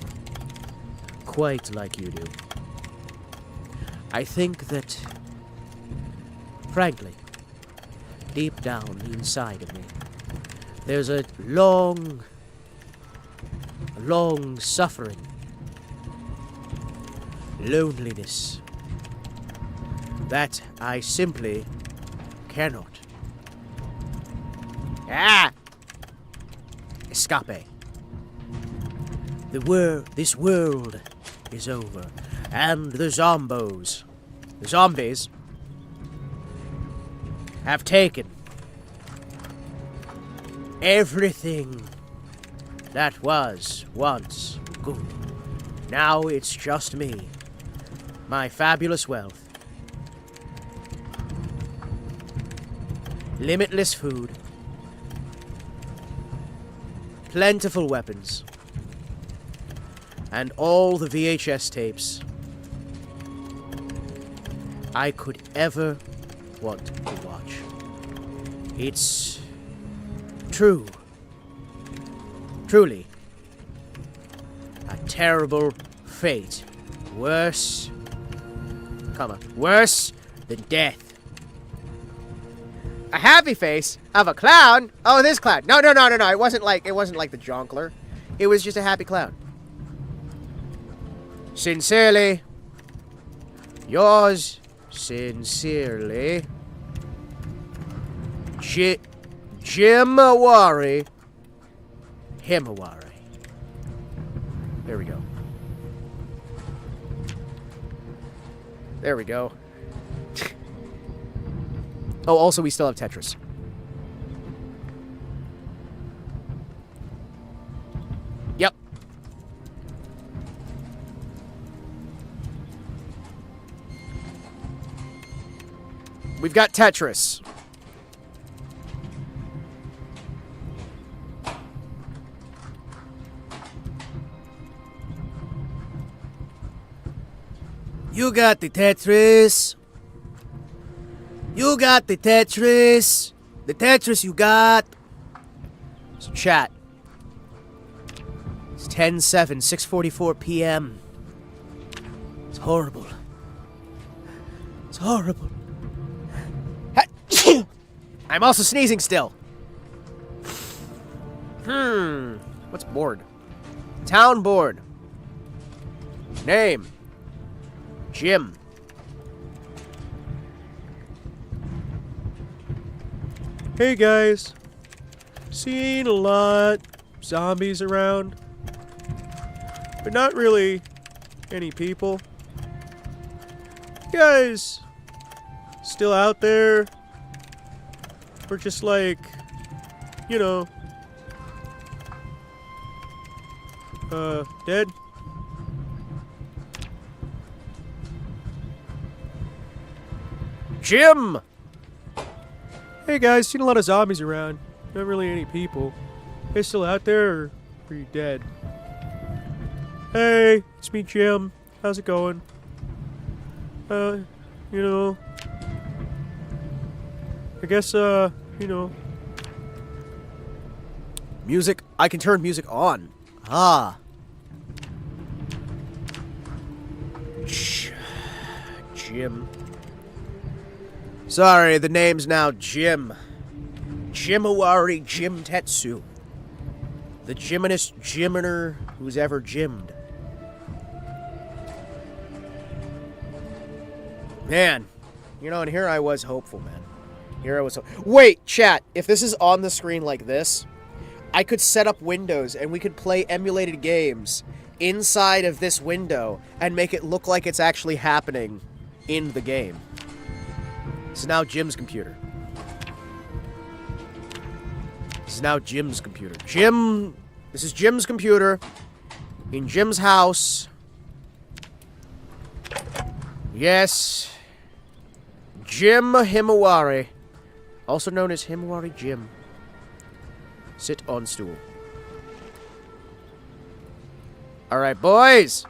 quite like you do. I think that, frankly, deep down inside of me, there's a long suffering, loneliness that I simply cannot escape. This world is over, and the zombies have taken everything that was once good. Now it's just me, my fabulous wealth, limitless food, plentiful weapons, and all the VHS tapes I could ever want to watch. It's truly a terrible fate. Worse than death. A happy face of a clown? Oh, this clown. No. It wasn't like the Jonkler. It was just a happy clown. Sincerely, yours sincerely, Himawari. There we go. There we go. Oh, also we still have Tetris. Yep. We've got Tetris. You got the Tetris. You got the Tetris. The Tetris you got. So chat. It's 10/7, 6:44 p.m. It's horrible. It's horrible. I'm also sneezing still. What's board? Town board. Name. Jim. Hey guys. Seen a lot zombies around, but not really any people. You guys still out there? Or just like, you know, dead? Jim! Hey guys, seen a lot of zombies around. Not really any people. They still out there, or are you dead? Hey, it's me, Jim. How's it going? You know, I guess, you know. Music. I can turn music on. Ah. Jim. Sorry, the name's now Jim. Himawari Kotetsu. The Jiminest Jiminer who's ever Jimmed. Man. You know, and here I was hopeful, man. Here I was Wait, chat. If this is on the screen like this, I could set up windows and we could play emulated games inside of this window and make it look like it's actually happening in the game. This is now Jim's computer. This is now Jim's computer. This is Jim's computer in Jim's house. Yes. Jim Himawari, also known as Himawari Jim. Sit on stool. Alright, boys!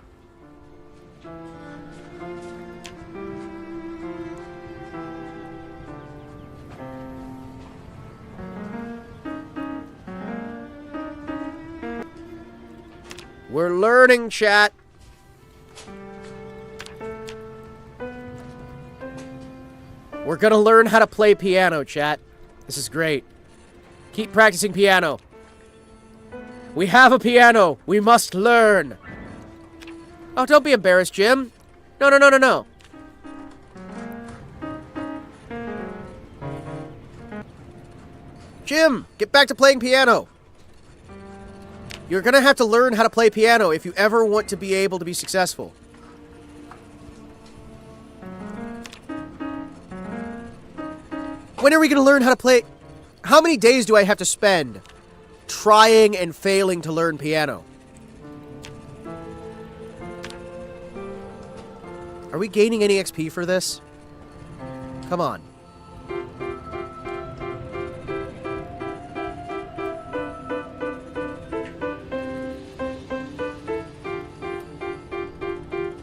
We're learning, chat. We're gonna learn how to play piano, chat. This is great. Keep practicing piano. We have a piano. We must learn. Oh, don't be embarrassed, Jim. No, no, no, no, no. Jim, get back to playing piano. You're gonna have to learn how to play piano if you ever want to be able to be successful. When are we gonna learn how to play? How many days do I have to spend trying and failing to learn piano? Are we gaining any XP for this? Come on.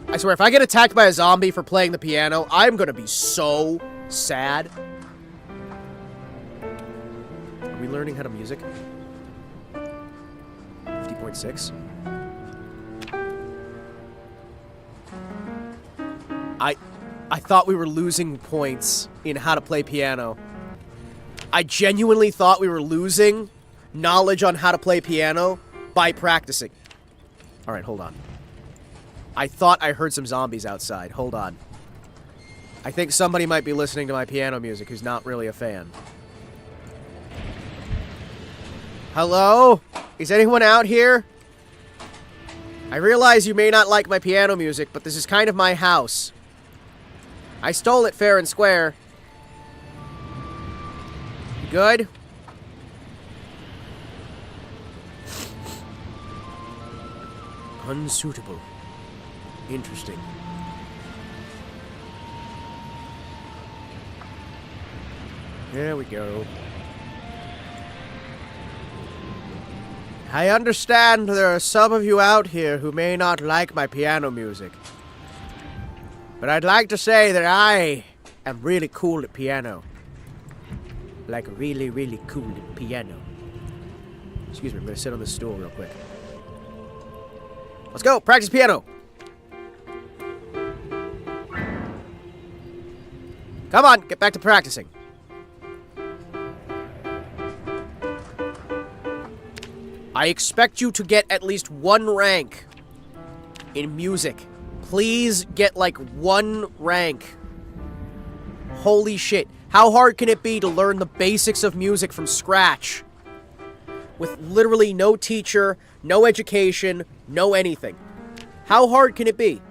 I swear, if I get attacked by a zombie for playing the piano, I'm gonna be so sad. Are we learning how to music? 50.6. I thought we were losing points in how to play piano. I genuinely thought we were losing knowledge on how to play piano by practicing. Alright, hold on. I thought I heard some zombies outside. Hold on. I think somebody might be listening to my piano music who's not really a fan. Hello? Is anyone out here? I realize you may not like my piano music, but this is kind of my house. I stole it fair and square. You good? Unsuitable. Interesting. There we go. I understand there are some of you out here who may not like my piano music. But I'd like to say that I am really cool at piano. Like really, really cool at piano. Excuse me, I'm gonna sit on this stool real quick. Let's go. Practice piano. Come on, get back to practicing. I expect you to get at least 1 rank in music. Please get like 1 rank. Holy shit. How hard can it be to learn the basics of music from scratch? With literally no teacher, no education, no anything. How hard can it be?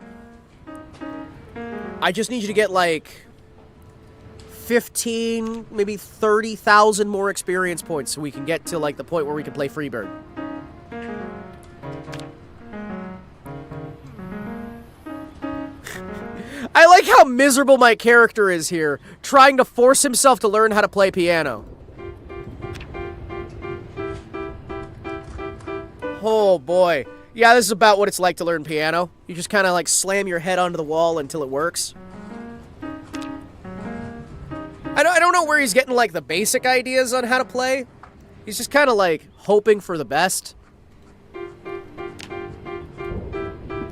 I just need you to get like 15, maybe 30,000 more experience points so we can get to like the point where we can play Freebird. I like how miserable my character is here, trying to force himself to learn how to play piano. Oh boy. Yeah, this is about what it's like to learn piano. You just kind of like slam your head onto the wall until it works. I don't know where he's getting like the basic ideas on how to play. He's just kind of like hoping for the best.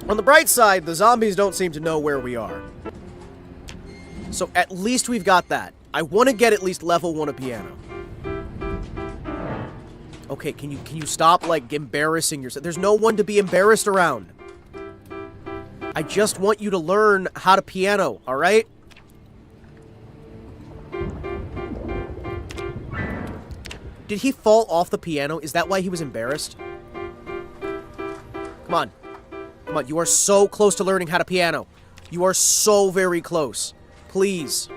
On the bright side, the zombies don't seem to know where we are. So at least we've got that. I want to get at least level 1 of piano. Okay, can you stop like embarrassing yourself? There's no one to be embarrassed around. I just want you to learn how to piano, all right? Did he fall off the piano? Is that why he was embarrassed? Come on. Come on, you are so close to learning how to piano. You are so very close. Please.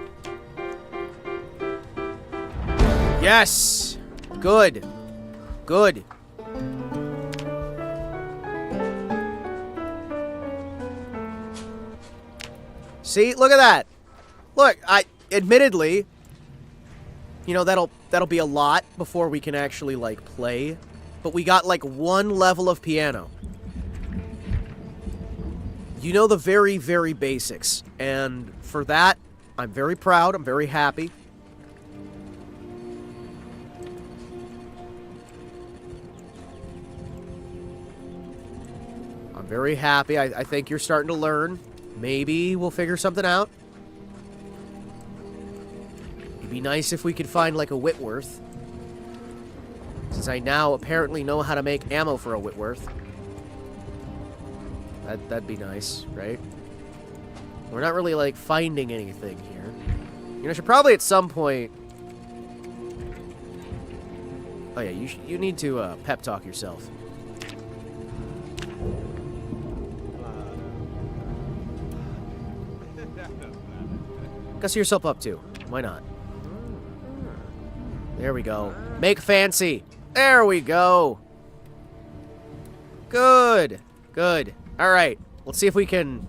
Yes! Good. Good. See? Look at that. Look, admittedly, you know, that'll be a lot before we can actually, like, play. But we got, like, 1 level of piano. You know the very, very basics. And for that, I'm very proud. I'm very happy. I'm very happy. I think you're starting to learn. Maybe we'll figure something out. It'd be nice if we could find, like, a Whitworth. Since I now apparently know how to make ammo for a Whitworth. That'd be nice, right? We're not really, like, finding anything here. You know, I should probably at some point... Oh, yeah, you need to pep talk yourself. Gussy yourself up, too. Why not? There we go. Make fancy. There we go. Good. Good. Alright. Let's see if we can...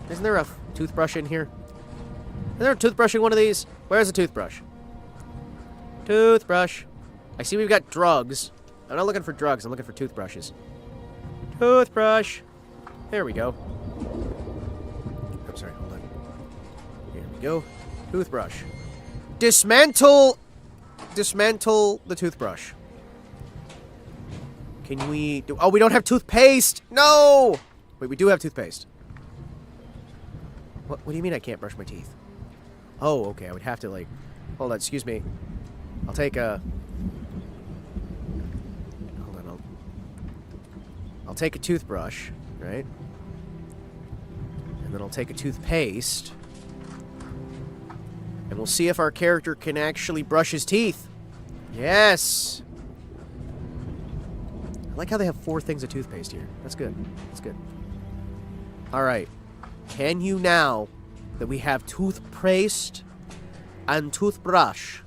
Isn't there a toothbrush in here? Is there a toothbrush in one of these? Where's the toothbrush? Toothbrush. I see we've got drugs. I'm not looking for drugs. I'm looking for toothbrushes. Toothbrush. There we go. I'm sorry. Hold on. Here we go. Toothbrush. Dismantle the toothbrush. Can we do... Oh, we don't have toothpaste! No! Wait, we do have toothpaste. What do you mean I can't brush my teeth? Oh, okay, I would have to, like... Hold on, excuse me. I'll take a... Hold on, I'll take a toothbrush, right? And then I'll take a toothpaste. And we'll see if our character can actually brush his teeth. Yes! I like how they have 4 things of toothpaste here. That's good. That's good. Alright. Can you now that we have toothpaste and toothbrush,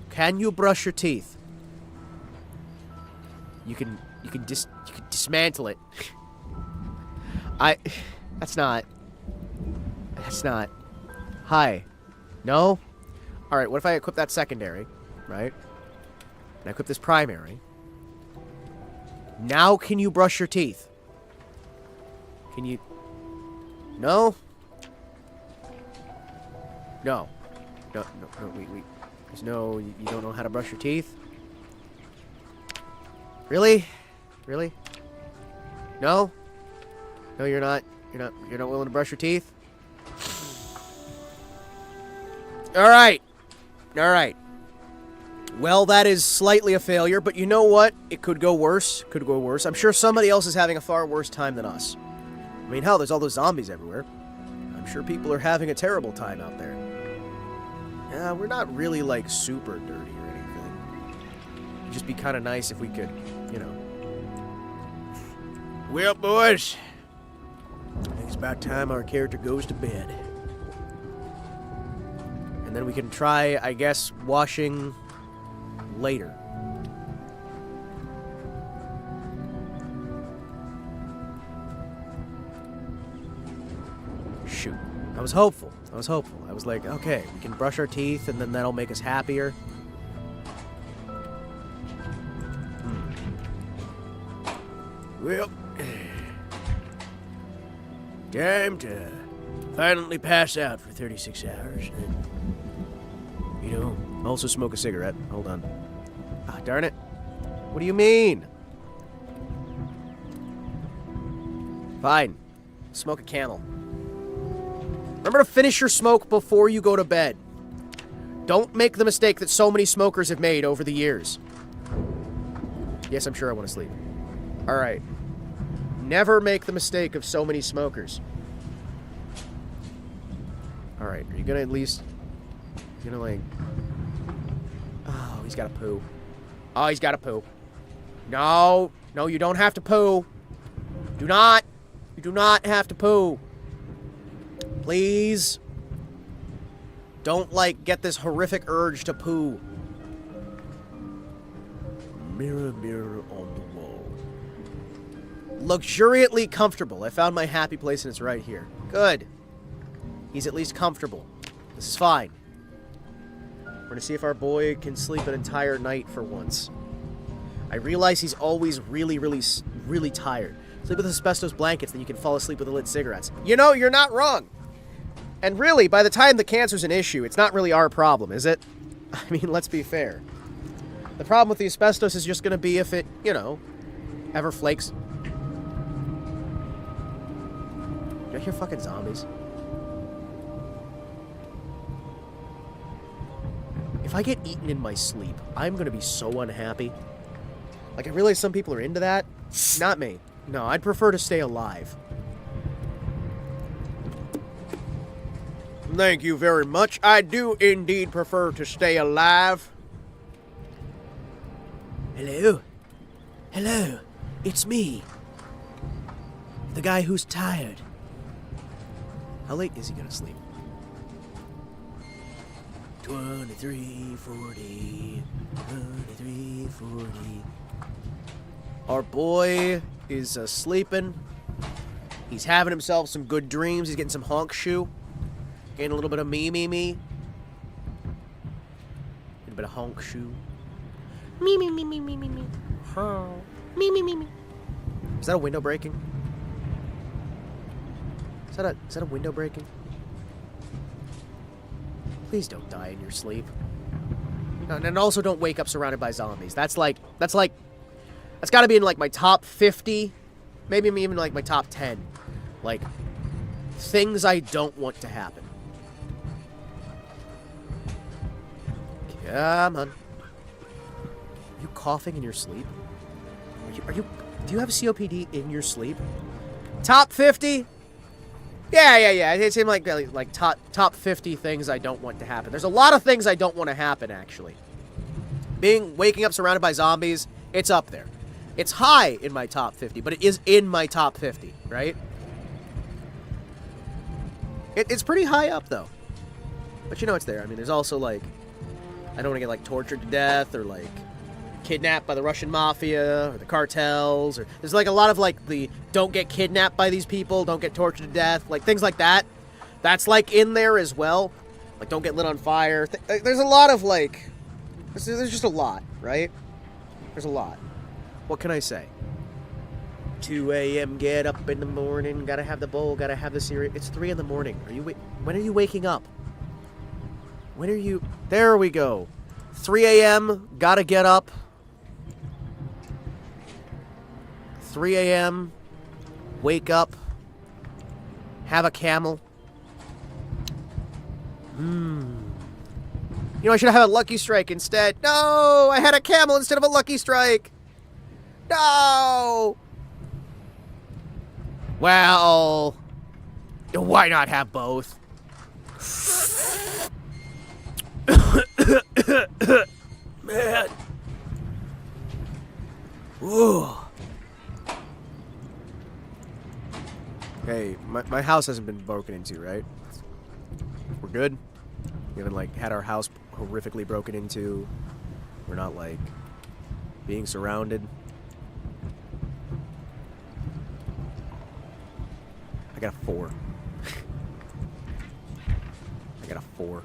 can you brush your teeth? You can dismantle it. That's not. Hi. No? Alright, what if I equip that secondary, right? And I equip this primary. Now can you brush your teeth? Can you... No? No. No, wait. There's no... You don't know how to brush your teeth? Really? Really? No? No, you're not. You're not willing to brush your teeth? All right. Well, that is slightly a failure, but you know what? It could go worse. I'm sure somebody else is having a far worse time than us. I mean, hell, there's all those zombies everywhere. I'm sure people are having a terrible time out there. Yeah, we're not really, like, super dirty or anything. It'd just be kind of nice if we could, you know. Well, boys, I think it's about time our character goes to bed. And then we can try, I guess, washing later. Shoot. I was hopeful. I was like, okay, we can brush our teeth and then that'll make us happier. Well, time to finally pass out for 36 hours. You know, also smoke a cigarette. Hold on. Ah, darn it. What do you mean? Fine. Smoke a Camel. Remember to finish your smoke before you go to bed. Don't make the mistake that so many smokers have made over the years. Yes, I'm sure I want to sleep. Alright. Never make the mistake of so many smokers. Alright, are you gonna at least... You're gonna, like... Oh, he's gotta poo. Oh, he's gotta poo. No, you don't have to poo. Do not. You do not have to poo. Please. Don't, like, get this horrific urge to poo. Mirror, mirror on the wall. Luxuriantly comfortable. I found my happy place and it's right here. Good. He's at least comfortable. This is fine. We're gonna see if our boy can sleep an entire night for once. I realize he's always really tired. Sleep with asbestos blankets, then you can fall asleep with lit cigarettes. You know, you're not wrong. And really, by the time the cancer's an issue, it's not really our problem, is it? I mean, let's be fair. The problem with the asbestos is just gonna be if it, you know, ever flakes. Do I hear fucking zombies? If I get eaten in my sleep, I'm gonna be so unhappy. Like, I realize some people are into that. Not me. No, I'd prefer to stay alive. Thank you very much. I do indeed prefer to stay alive. Hello? Hello, it's me. The guy who's tired. How late is he gonna sleep? 23:40. 23:40. Our boy is sleeping. He's having himself some good dreams. He's getting some honk shoe. Getting a little bit of me. A little bit of honk shoe. Me. Oh. Me. Is that a window breaking? Is that a window breaking? Please don't die in your sleep. And also don't wake up surrounded by zombies. That's gotta be in like my top 50, maybe even like my top 10. Like, things I don't want to happen. Come on. Are you coughing in your sleep? Do you have COPD in your sleep? Top 50? Yeah. It's in like top 50 things I don't want to happen. There's a lot of things I don't want to happen, actually. Waking up surrounded by zombies, it's up there. It's high in my top 50, but it is in my top 50, right? It's pretty high up, though. But you know it's there. I mean, there's also, like, I don't want to get, like, tortured to death or, like, kidnapped by the Russian mafia or the cartels. Or there's, like, a lot of, like, the don't get kidnapped by these people, don't get tortured to death, like, things like that. That's, like, in there as well. Like, don't get lit on fire. There's a lot of, like, there's just a lot, right? There's a lot. What can I say? 2 a.m., get up in the morning, gotta have the bowl, gotta have the cereal. It's 3 in the morning. When are you waking up? When are you... There we go. 3 a.m., gotta get up. 3 a.m., wake up, have a camel. You know, I should have had a Lucky Strike instead. No! I had a camel instead of a Lucky Strike! No! Well... why not have both? Man. Ooh. Hey, my house hasn't been broken into, right? We're good? We haven't, like, had our house horrifically broken into. We're not, like, being surrounded. I got a 4. I got a 4.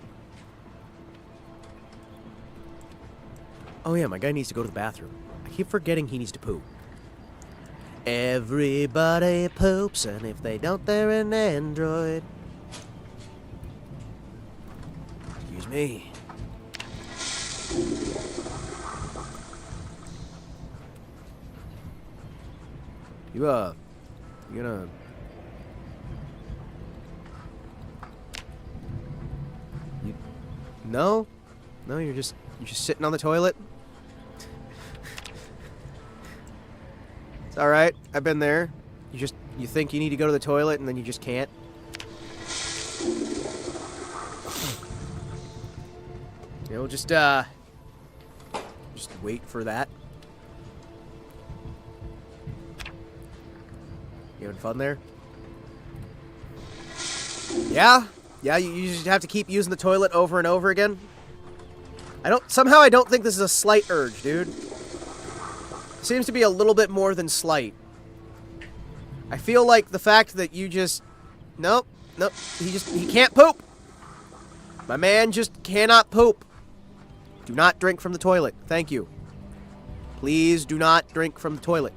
Oh yeah, my guy needs to go to the bathroom. I keep forgetting he needs to poop. Everybody poops, and if they don't, they're an android. Excuse me. You gonna... No? No, you're just sitting on the toilet? It's alright, I've been there. You think you need to go to the toilet and then you just can't. You know, just wait for that. You having fun there? Yeah? Yeah, you just have to keep using the toilet over and over again? Somehow I don't think this is a slight urge, dude. Seems to be a little bit more than slight. I feel like the fact that you just... Nope. He can't poop. My man just cannot poop. Do not drink from the toilet. Thank you. Please do not drink from the toilet.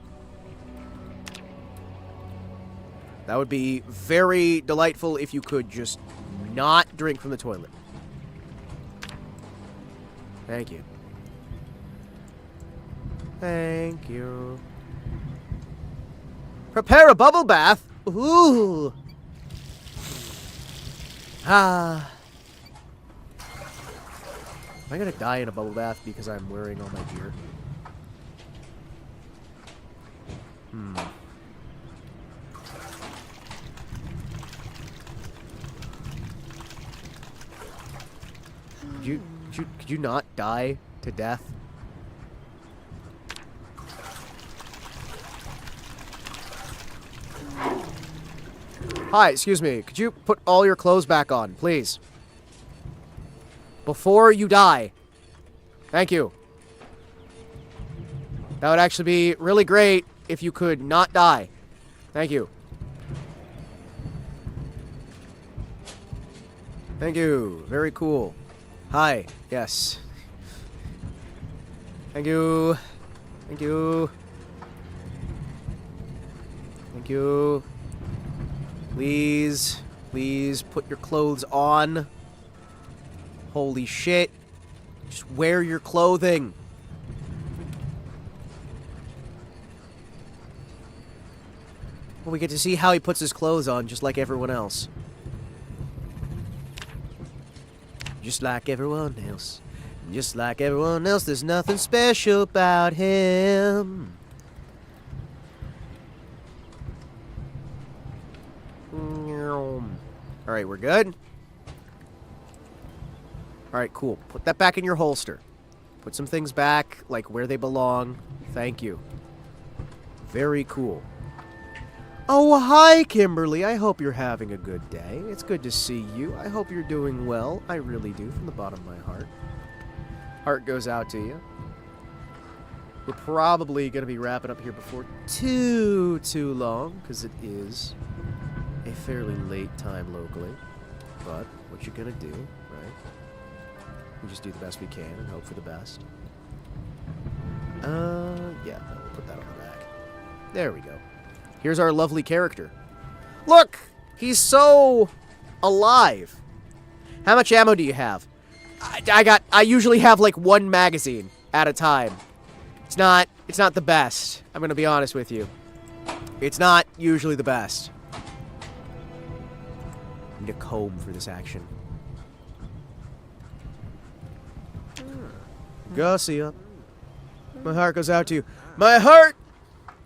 That would be very delightful if you could just not drink from the toilet. Thank you. Thank you. Prepare a bubble bath? Ooh. Ah. Am I gonna die in a bubble bath because I'm wearing all my gear? Could you not die to death? Hi, excuse me. Could you put all your clothes back on, please? Before you die. Thank you. That would actually be really great if you could not die. Thank you. Thank you. Very cool. Hi. Yes. Thank you. Thank you. Thank you. Please. Please put your clothes on. Holy shit. Just wear your clothing. Well, we get to see how he puts his clothes on, just like everyone else. Just like everyone else. Just like everyone else, there's nothing special about him. Alright, we're good? Alright, cool. Put that back in your holster. Put some things back, like where they belong. Thank you. Very cool. Oh, hi, Kimberly. I hope you're having a good day. It's good to see you. I hope you're doing well. I really do, from the bottom of my heart. Heart goes out to you. We're probably going to be wrapping up here before too long, because it is a fairly late time locally. But what you're going to do, right? We just do the best we can and hope for the best. Yeah, we'll put that on the back. There we go. Here's our lovely character. Look! He's so alive. How much ammo do you have? I usually have like one magazine at a time. It's not the best. I'm gonna be honest with you. It's not usually the best. Need a comb for this action. Garcia, my heart goes out to you. My heart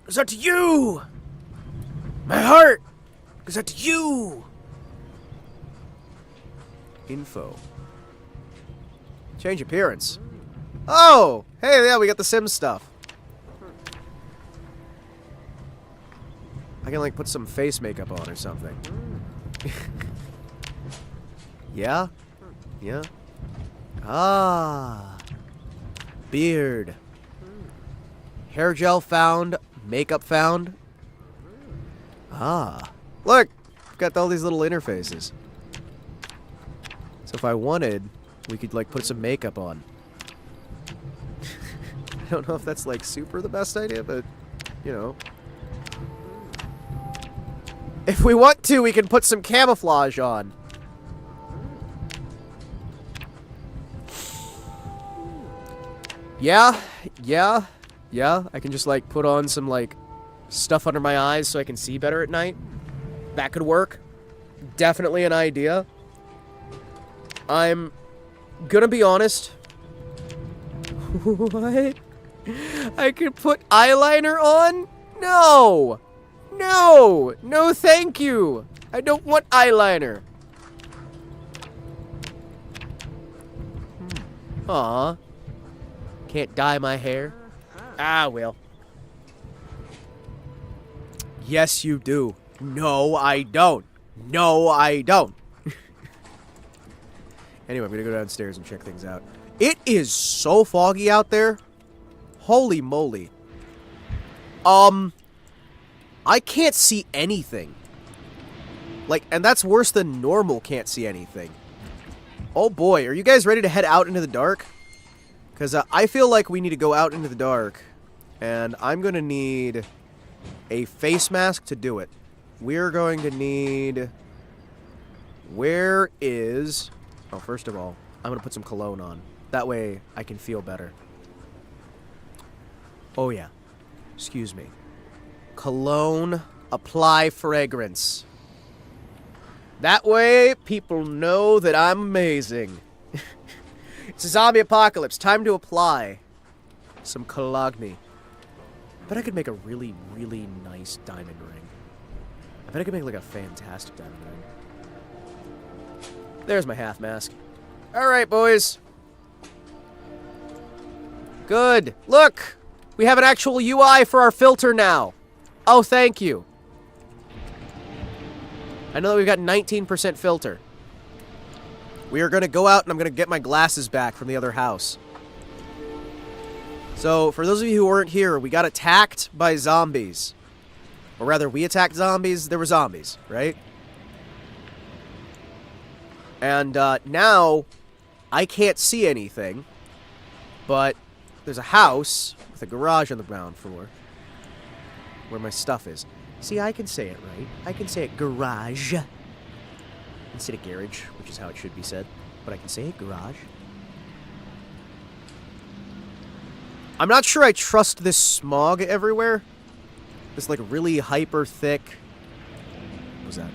goes out to you! My heart goes out to you! Info. Change appearance. Oh! Hey, yeah, we got the Sims stuff. I can, like, put some face makeup on or something. Yeah? Yeah? Ah. Beard. Hair gel found. Makeup found. Ah. Look! I've got all these little interfaces. So if I wanted, we could, like, put some makeup on. I don't know if that's, like, super the best idea, but, you know. If we want to, we can put some camouflage on. Yeah. I can just, like, put on some, like, stuff under my eyes so I can see better at night. That could work. Definitely an idea. I'm gonna be honest. What? I could put eyeliner on? No! No! No, thank you! I don't want eyeliner. Aw. Can't dye my hair? Ah, well. Yes, you do. No, I don't. No, I don't. Anyway, I'm gonna go downstairs and check things out. It is so foggy out there. Holy moly. I can't see anything. Like, and that's worse than normal can't see anything. Oh boy, are you guys ready to head out into the dark? Because I feel like we need to go out into the dark. And I'm going to need a face mask to do it. We're going to need... Where is... Oh, first of all, I'm going to put some cologne on. That way I can feel better. Oh yeah. Excuse me. Cologne, apply fragrance. That way, people know that I'm amazing. It's a zombie apocalypse. Time to apply some cologne. I bet I could make a really, really nice diamond ring. I bet I could make, like, a fantastic diamond ring. There's my half mask. Alright, boys. Good. Look! We have an actual UI for our filter now. Oh, thank you. I know that we've got 19% filter. We are going to go out and I'm going to get my glasses back from the other house. So, for those of you who weren't here, we got attacked by zombies. Or rather, we attacked zombies. There were zombies, right? And now, I can't see anything. But there's a house with a garage on the ground floor. Where my stuff is. See, I can say it right. I can say it garage. Instead of garage, which is how it should be said. But I can say it garage. I'm not sure I trust this smog everywhere. This, like, really hyper thick... What was that?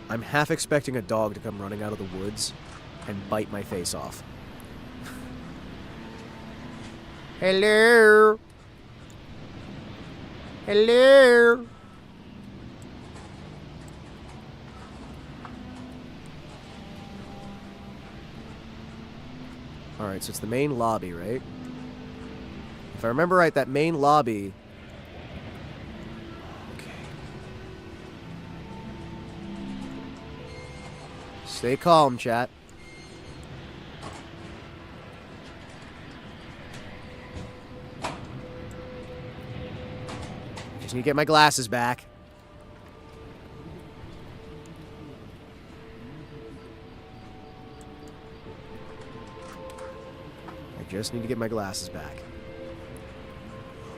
I'm half expecting a dog to come running out of the woods and bite my face off. Hello? Hello? Alright, so it's the main lobby, right? If I remember right, that main lobby... Okay. Stay calm, chat. Just need to get my glasses back. I just need to get my glasses back.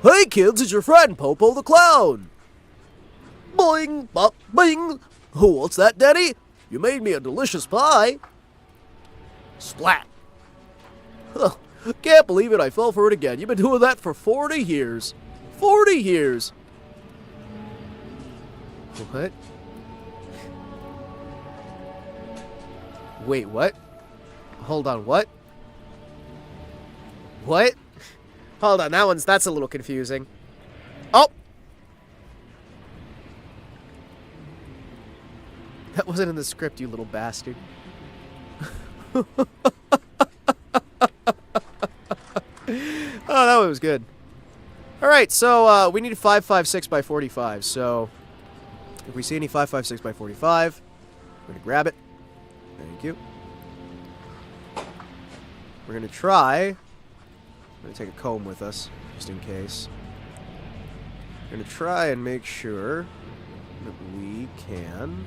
Hey kids, it's your friend Popo the Clown! Boing, bop, bing! Who wants that, Daddy? You made me a delicious pie! Splat! Huh, can't believe it, I fell for it again. You've been doing that for 40 years. 40 years! What? Wait, what? Hold on, what? What? Hold on, that's a little confusing. Oh! That wasn't in the script, you little bastard. Oh, that one was good. Alright, so we need a 5.56 by 45, so if we see any 5.56 by 45, we're going to grab it. Thank you. We're going to try. I'm going to take a comb with us, just in case. We're going to try and make sure that we can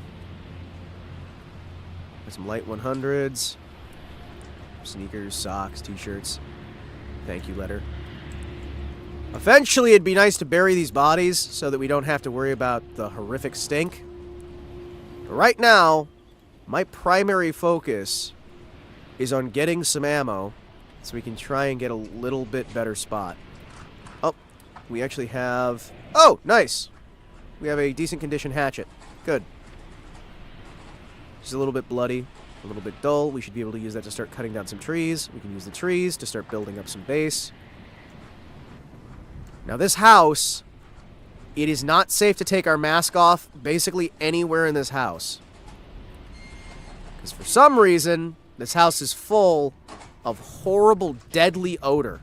get some light 100s, sneakers, socks, t-shirts. Thank you, letter. Eventually, it'd be nice to bury these bodies so that we don't have to worry about the horrific stink. But right now, my primary focus is on getting some ammo so we can try and get a little bit better spot. Oh, we actually have... Oh, nice! We have a decent condition hatchet. Good. Just a little bit bloody, a little bit dull. We should be able to use that to start cutting down some trees. We can use the trees to start building up some base. Now this house, it is not safe to take our mask off basically anywhere in this house. Because for some reason, this house is full of horrible, deadly odor.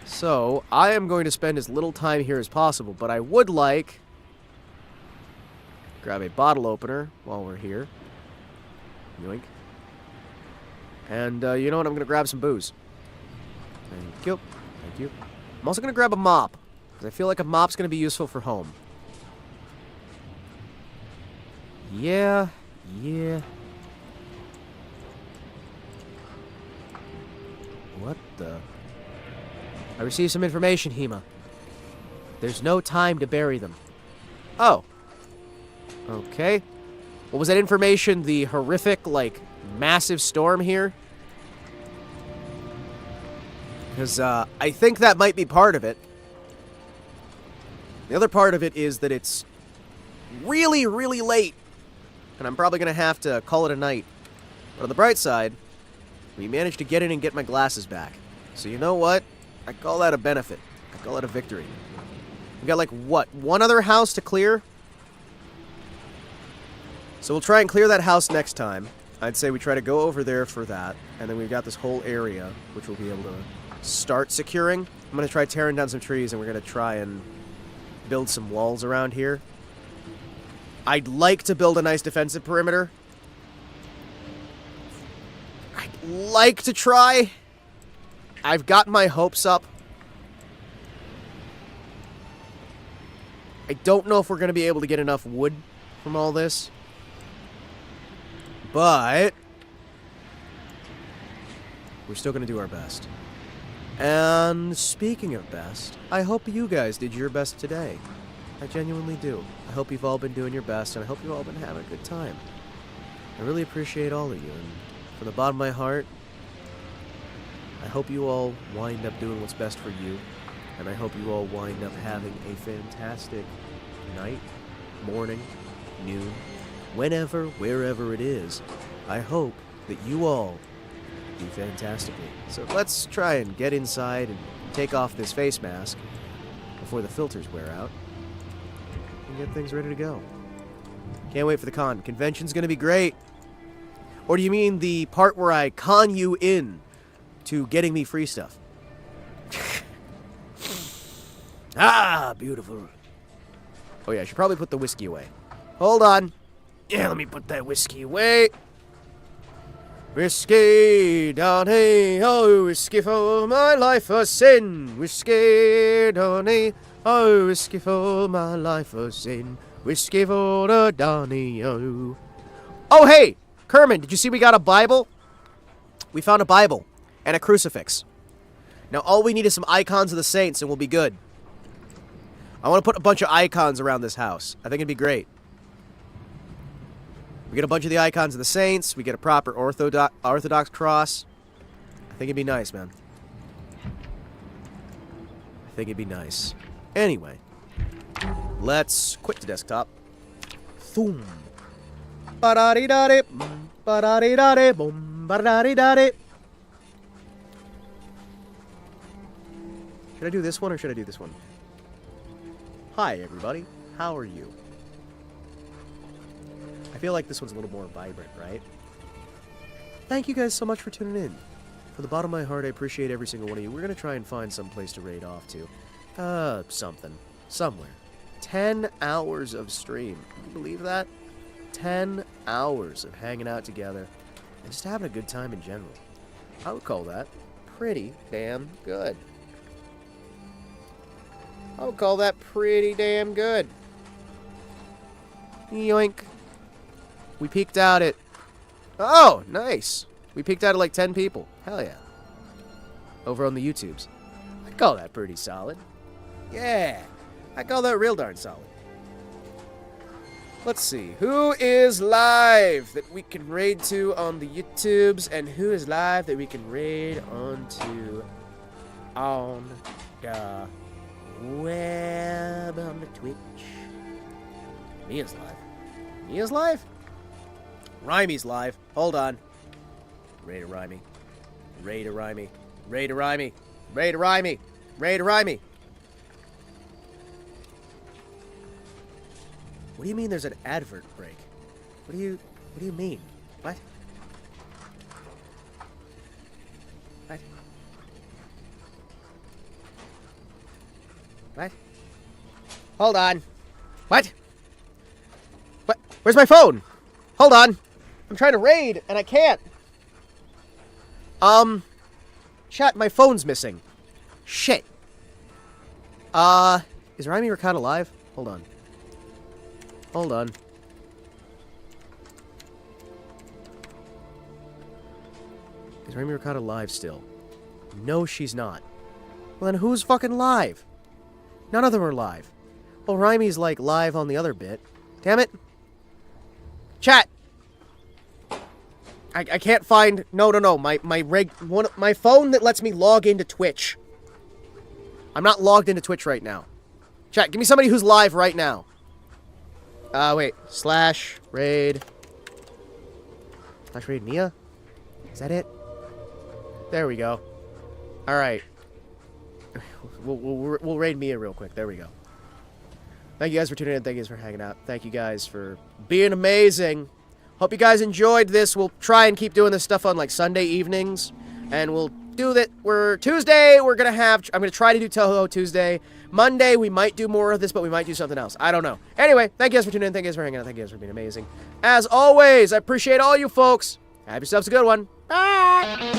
So, I am going to spend as little time here as possible, but I would like... grab a bottle opener while we're here. Yoink. And, you know what? I'm going to grab some booze. Thank you. Thank you. I'm also going to grab a mop, because I feel like a mop's going to be useful for home. Yeah. What the? I received some information, Hima. There's no time to bury them. Oh. Okay. What was that information? The horrific, like, massive storm here? Because, I think that might be part of it. The other part of it is that it's really, really late. And I'm probably going to have to call it a night. But on the bright side, we managed to get in and get my glasses back. So you know what? I call that a benefit. I call that a victory. We got, like, what? One other house to clear? So we'll try and clear that house next time. I'd say we try to go over there for that. And then we've got this whole area, which we'll be able to start securing. I'm going to try tearing down some trees, and we're going to try and build some walls around here. I'd like to build a nice defensive perimeter. I'd like to try. I've got my hopes up. I don't know if we're going to be able to get enough wood from all this. But we're still going to do our best. And speaking of best, I hope you guys did your best today. I genuinely do. I hope you've all been doing your best, and I hope you've all been having a good time. I really appreciate all of you, and from the bottom of my heart, I hope you all wind up doing what's best for you, and I hope you all wind up having a fantastic night, morning, noon, whenever, wherever it is. I hope that you all do fantastically. So let's try and get inside and take off this face mask before the filters wear out and get things ready to go. Can't wait for the con. Convention's gonna be great. Or do you mean the part where I con you in to getting me free stuff? Ah, beautiful. Oh yeah, I should probably put the whiskey away. Hold on. Yeah, let me put that whiskey away. Whiskey, Donny, oh, whiskey for my life a sin. Whiskey, Donny, oh, whiskey for my life a sin. Whiskey for the Donny, oh. Oh, hey, Kerman, did you see we got a Bible? We found a Bible and a crucifix. Now all we need is some icons of the saints and we'll be good. I want to put a bunch of icons around this house. I think it'd be great. We get a bunch of the icons of the saints. We get a proper Orthodox cross. I think it'd be nice, man. I think it'd be nice. Anyway, let's quit the desktop. Thoom. Ba-da-dee-da-dee. Ba-da-dee-da-dee. Boom. Ba-da-dee-da-dee. Should I do this one or should I do this one? Hi, everybody. How are you? I feel like this one's a little more vibrant, right? Thank you guys so much for tuning in. From the bottom of my heart, I appreciate every single one of you. We're going to try and find some place to raid off to. Something. Somewhere. 10 hours of stream. Can you believe that? 10 hours of hanging out together and just having a good time in general. I would call that pretty damn good. I would call that pretty damn good. Yoink. We peaked out at... Oh, nice. We peaked out at like 10 people. Hell yeah. Over on the YouTubes. I'd call that pretty solid. Yeah. I'd call that real darn solid. Let's see. Who is live that we can raid to on the YouTubes, and who is live that we can raid onto on the web, on the Twitch? Mia's live. Mia's live? Rhymey's live. Hold on. Raid a Rhymey. Raid a Rhymey. Raid a Rhymey. Raid a Rhymey. Raid a Rhymey. What do you mean there's an advert break? What do you mean? What? What? What? Hold on. What? What? Where's my phone? Hold on. I'm trying to raid and I can't. Chat, my phone's missing. Shit. Is Rhymy Ricotta live? Hold on. Hold on. Is Rhymy Ricotta live still? No, she's not. Well, then who's fucking live? None of them are live. Well, Rhymey's, like, live on the other bit. Damn it. Chat! I can't find... No. My phone that lets me log into Twitch. I'm not logged into Twitch right now. Chat, give me somebody who's live right now. Wait. / raid. / raid Mia? Is that it? There we go. Alright. We'll raid Mia real quick. There we go. Thank you guys for tuning in. Thank you guys for hanging out. Thank you guys for being amazing. Hope you guys enjoyed this. We'll try and keep doing this stuff on, like, Sunday evenings. And we'll do that. Tuesday, I'm going to try to do Toho Tuesday. Monday, we might do more of this, but we might do something else. I don't know. Anyway, thank you guys for tuning in. Thank you guys for hanging out. Thank you guys for being amazing. As always, I appreciate all you folks. Have yourselves a good one. Bye!